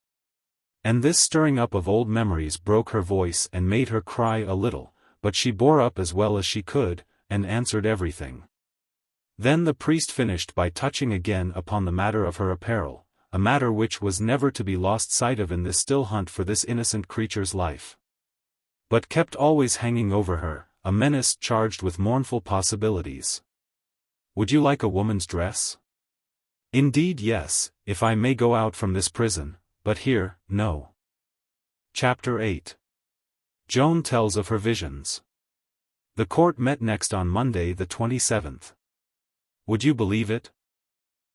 And this stirring up of old memories broke her voice and made her cry a little, but she bore up as well as she could, and answered everything. Then the priest finished by touching again upon the matter of her apparel, a matter which was never to be lost sight of in this still hunt for this innocent creature's life, but kept always hanging over her, a menace charged with mournful possibilities. Would you like a woman's dress? Indeed yes, if I may go out from this prison, but here, no. Chapter 8. Joan tells of her visions. The court met next on Monday the 27th. Would you believe it?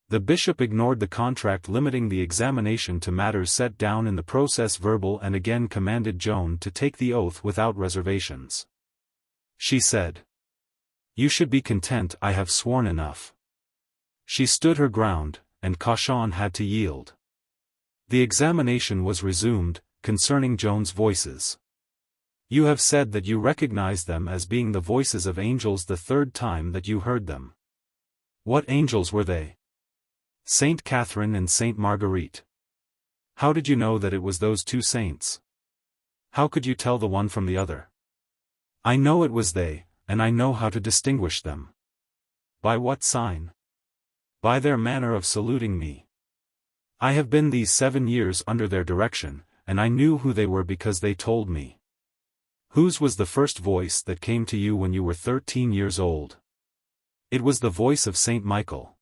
The bishop ignored the contract limiting the examination to matters set down in the procès verbal and again commanded Joan to take the oath without reservations. She said, "You should be content, I have sworn enough." She stood her ground, and Cauchon had to yield. The examination was resumed, concerning Joan's voices. You have said that you recognized them as being the voices of angels the third time that you heard them. What angels were they? Saint Catherine and Saint Marguerite. How did you know that it was those two saints? How could you tell the one from the other? I know it was they, and I know how to distinguish them. By what sign? By their manner of saluting me. I have been these 7 years under their direction, and I knew who they were because they told me. Whose was the first voice that came to you when you were 13 years old? It was the voice of Saint Michael.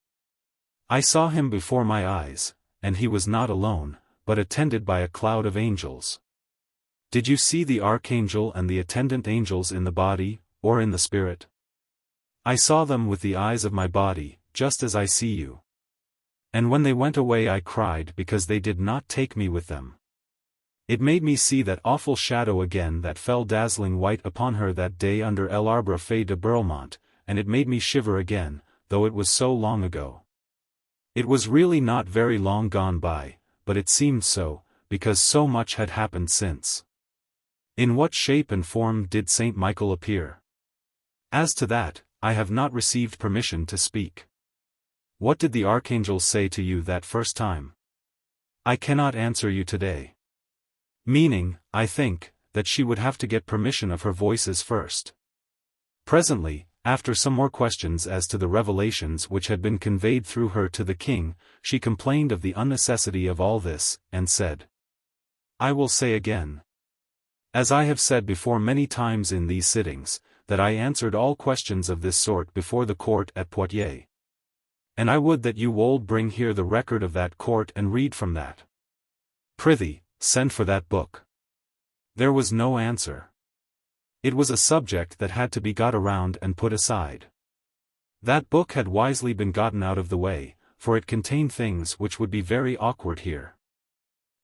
I saw him before my eyes, and he was not alone, but attended by a cloud of angels. Did you see the Archangel and the attendant angels in the body, or in the spirit? I saw them with the eyes of my body, just as I see you. And when they went away I cried because they did not take me with them. It made me see that awful shadow again that fell dazzling white upon her that day under l'Arbre fée de Berlemont, and it made me shiver again, though it was so long ago. It was really not very long gone by, but it seemed so, because so much had happened since. In what shape and form did Saint Michael appear? As to that, I have not received permission to speak. What did the Archangel say to you that first time? I cannot answer you today. Meaning, I think, that she would have to get permission of her voices first. Presently, after some more questions as to the revelations which had been conveyed through her to the king, she complained of the unnecessity of all this, and said, I will say again, as I have said before many times in these sittings, that I answered all questions of this sort before the court at Poitiers. And I would that you wold bring here the record of that court and read from that. Prithee, send for that book. There was no answer. It was a subject that had to be got around and put aside. That book had wisely been gotten out of the way, for it contained things which would be very awkward here.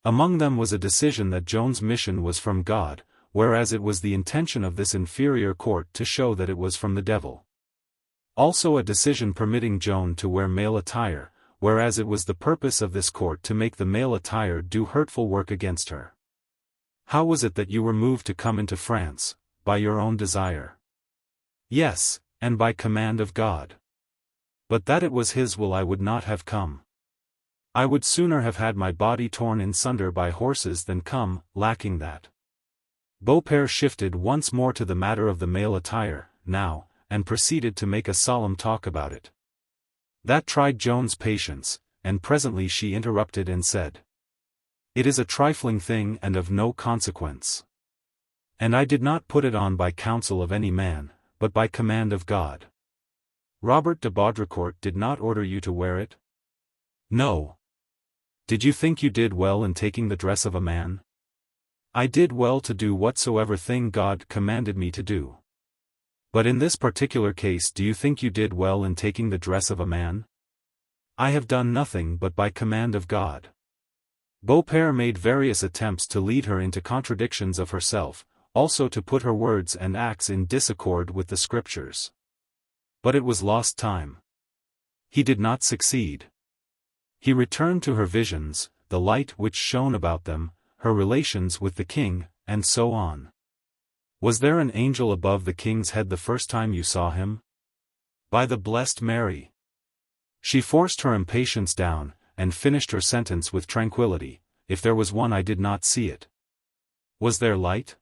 Among them was a decision that Joan's mission was from God, whereas it was the intention of this inferior court to show that it was from the devil. Also a decision permitting Joan to wear male attire, whereas it was the purpose of this court to make the male attire do hurtful work against her. How was it that you were moved to come into France, by your own desire. Yes, and by command of God. But that it was his will I would not have come. I would sooner have had my body torn in sunder by horses than come, lacking that. Beaupère shifted once more to the matter of the male attire, now, and proceeded to make a solemn talk about it. That tried Joan's patience, and presently she interrupted and said, "It is a trifling thing and of no consequence. And I did not put it on by counsel of any man, but by command of God." "Robert de Baudricourt did not order you to wear it?" "No." "Did you think you did well in taking the dress of a man?" "I did well to do whatsoever thing God commanded me to do." "But in this particular case do you think you did well in taking the dress of a man?" "I have done nothing but by command of God." Beaupère made various attempts to lead her into contradictions of herself, also to put her words and acts in disaccord with the Scriptures. But it was lost time. He did not succeed. He returned to her visions, the light which shone about them, her relations with the king, and so on. "Was there an angel above the king's head the first time you saw him?" "By the blessed Mary." She forced her impatience down, and finished her sentence with tranquillity. "If there was one I did not see it." "Was there light?"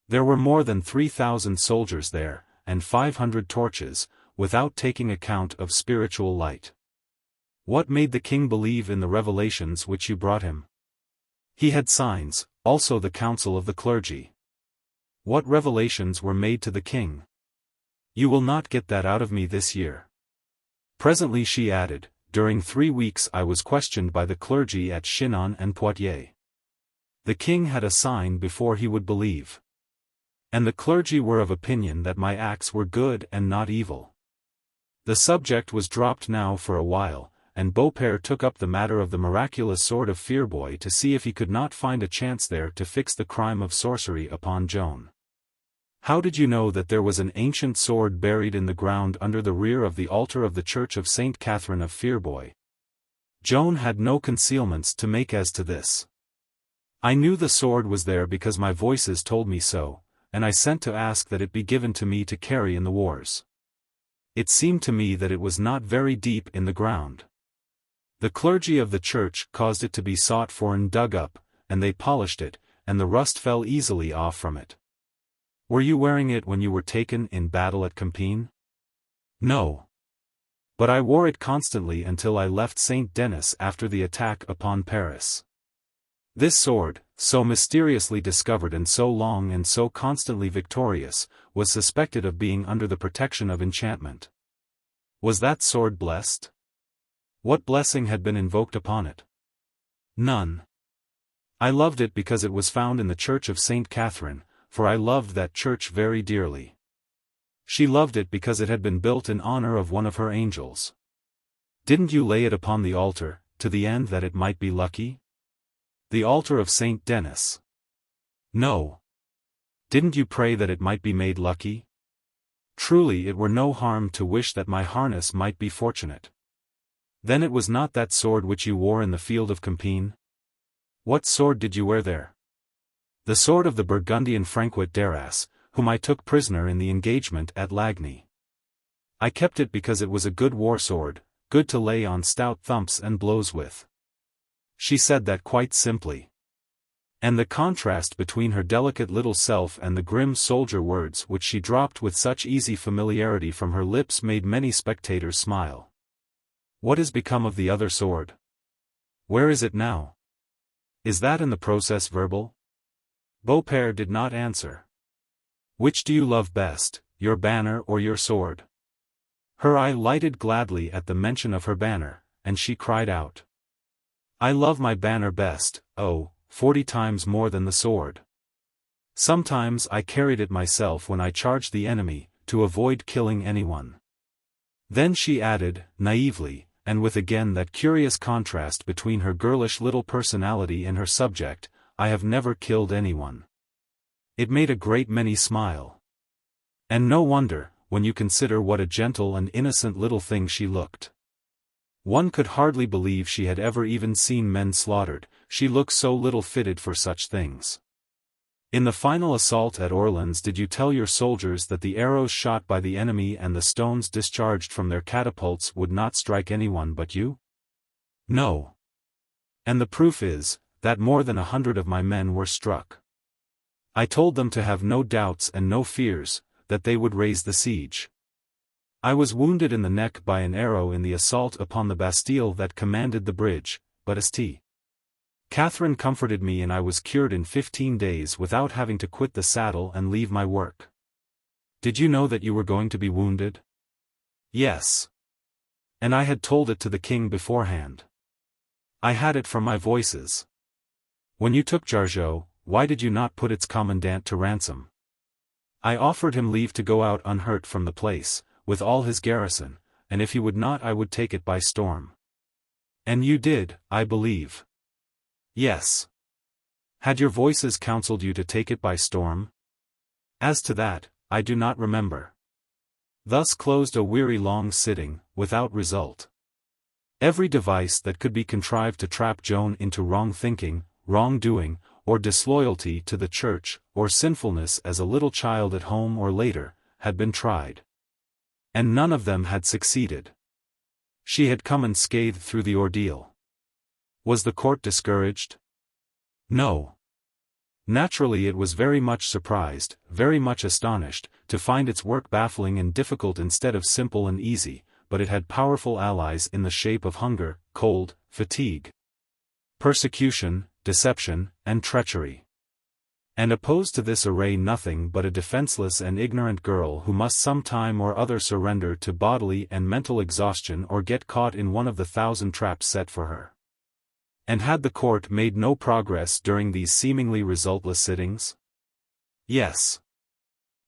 "There were more than 3,000 soldiers there, and 500 torches, without taking account of spiritual light." "What made the king believe in the revelations which you brought him?" "He had signs, also the council of the clergy." "What revelations were made to the king?" "You will not get that out of me this year." Presently she added, "During 3 weeks I was questioned by the clergy at Chinon and Poitiers. The king had a sign before he would believe. And the clergy were of opinion that my acts were good and not evil." The subject was dropped now for a while, and Beaupère took up the matter of the miraculous sword of Fierbois to see if he could not find a chance there to fix the crime of sorcery upon Joan. "How did you know that there was an ancient sword buried in the ground under the rear of the altar of the church of Saint Catherine of Fierbois?" Joan had no concealments to make as to this. "I knew the sword was there because my voices told me so, and I sent to ask that it be given to me to carry in the wars. It seemed to me that it was not very deep in the ground. The clergy of the church caused it to be sought for and dug up, and they polished it, and the rust fell easily off from it." "Were you wearing it when you were taken in battle at Compiègne?" "No. But I wore it constantly until I left Saint Denis after the attack upon Paris." This sword, so mysteriously discovered and so long and so constantly victorious, was suspected of being under the protection of enchantment. Was that sword blessed? What blessing had been invoked upon it? None. I loved it because it was found in the church of Saint Catherine, for I loved that church very dearly. She loved it because it had been built in honor of one of her angels. Didn't you lay it upon the altar, to the end that it might be lucky? The altar of Saint Denis. No. Didn't you pray that it might be made lucky? Truly it were no harm to wish that my harness might be fortunate. Then it was not that sword which you wore in the field of Compiègne? What sword did you wear there? The sword of the Burgundian Francois d'Arras, whom I took prisoner in the engagement at Lagny. I kept it because it was a good war sword, good to lay on stout thumps and blows with. She said that quite simply. And the contrast between her delicate little self and the grim soldier words which she dropped with such easy familiarity from her lips made many spectators smile. What has become of the other sword? Where is it now? Is that in the process verbal? Beaupère did not answer. Which do you love best, your banner or your sword? Her eye lighted gladly at the mention of her banner, and she cried out. I love my banner best, oh, 40 times more than the sword. Sometimes I carried it myself when I charged the enemy, to avoid killing anyone. Then she added, naively, and with again that curious contrast between her girlish little personality and her subject, I have never killed anyone. It made a great many smile. And no wonder, when you consider what a gentle and innocent little thing she looked. One could hardly believe she had ever even seen men slaughtered, she looked so little fitted for such things. In the final assault at Orleans, did you tell your soldiers that the arrows shot by the enemy and the stones discharged from their catapults would not strike anyone but you? No. And the proof is, that more than 100 of my men were struck. I told them to have no doubts and no fears, that they would raise the siege. I was wounded in the neck by an arrow in the assault upon the Bastille that commanded the bridge, but St. Catherine comforted me and I was cured in 15 days without having to quit the saddle and leave my work. Did you know that you were going to be wounded? Yes. And I had told it to the king beforehand. I had it from my voices. When you took Jargeau, why did you not put its commandant to ransom? I offered him leave to go out unhurt from the place, with all his garrison, and if he would not I would take it by storm. And you did, I believe. Yes. Had your voices counseled you to take it by storm? As to that, I do not remember. Thus closed a weary long sitting, without result. Every device that could be contrived to trap Joan into wrong thinking, wrong-doing, or disloyalty to the church, or sinfulness as a little child at home or later, had been tried. And none of them had succeeded. She had come unscathed through the ordeal. Was the court discouraged? No. Naturally it was very much surprised, very much astonished, to find its work baffling and difficult instead of simple and easy, but it had powerful allies in the shape of hunger, cold, fatigue, persecution, deception, and treachery. And opposed to this array nothing but a defenseless and ignorant girl who must some time or other surrender to bodily and mental exhaustion or get caught in one of the 1,000 traps set for her. And had the court made no progress during these seemingly resultless sittings? Yes.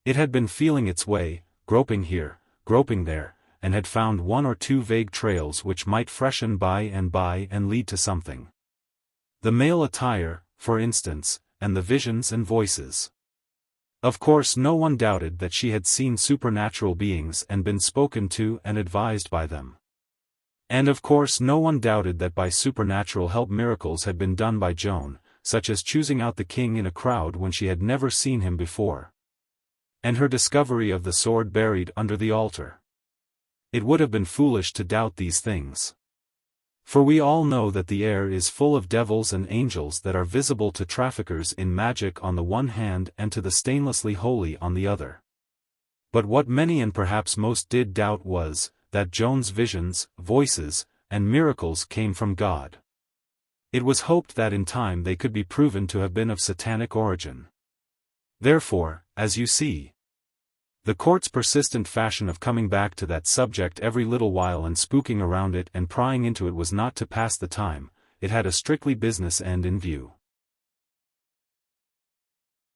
It had been feeling its way, groping here, groping there, and had found one or two vague trails which might freshen by and lead to something. The male attire, for instance, and the visions and voices. Of course no one doubted that she had seen supernatural beings and been spoken to and advised by them. And of course no one doubted that by supernatural help miracles had been done by Joan, such as choosing out the king in a crowd when she had never seen him before. And her discovery of the sword buried under the altar. It would have been foolish to doubt these things. For we all know that the air is full of devils and angels that are visible to traffickers in magic on the one hand and to the stainlessly holy on the other. But what many and perhaps most did doubt was, that Joan's visions, voices, and miracles came from God. It was hoped that in time they could be proven to have been of satanic origin. Therefore, as you see, the court's persistent fashion of coming back to that subject every little while and spooking around it and prying into it was not to pass the time, it had a strictly business end in view.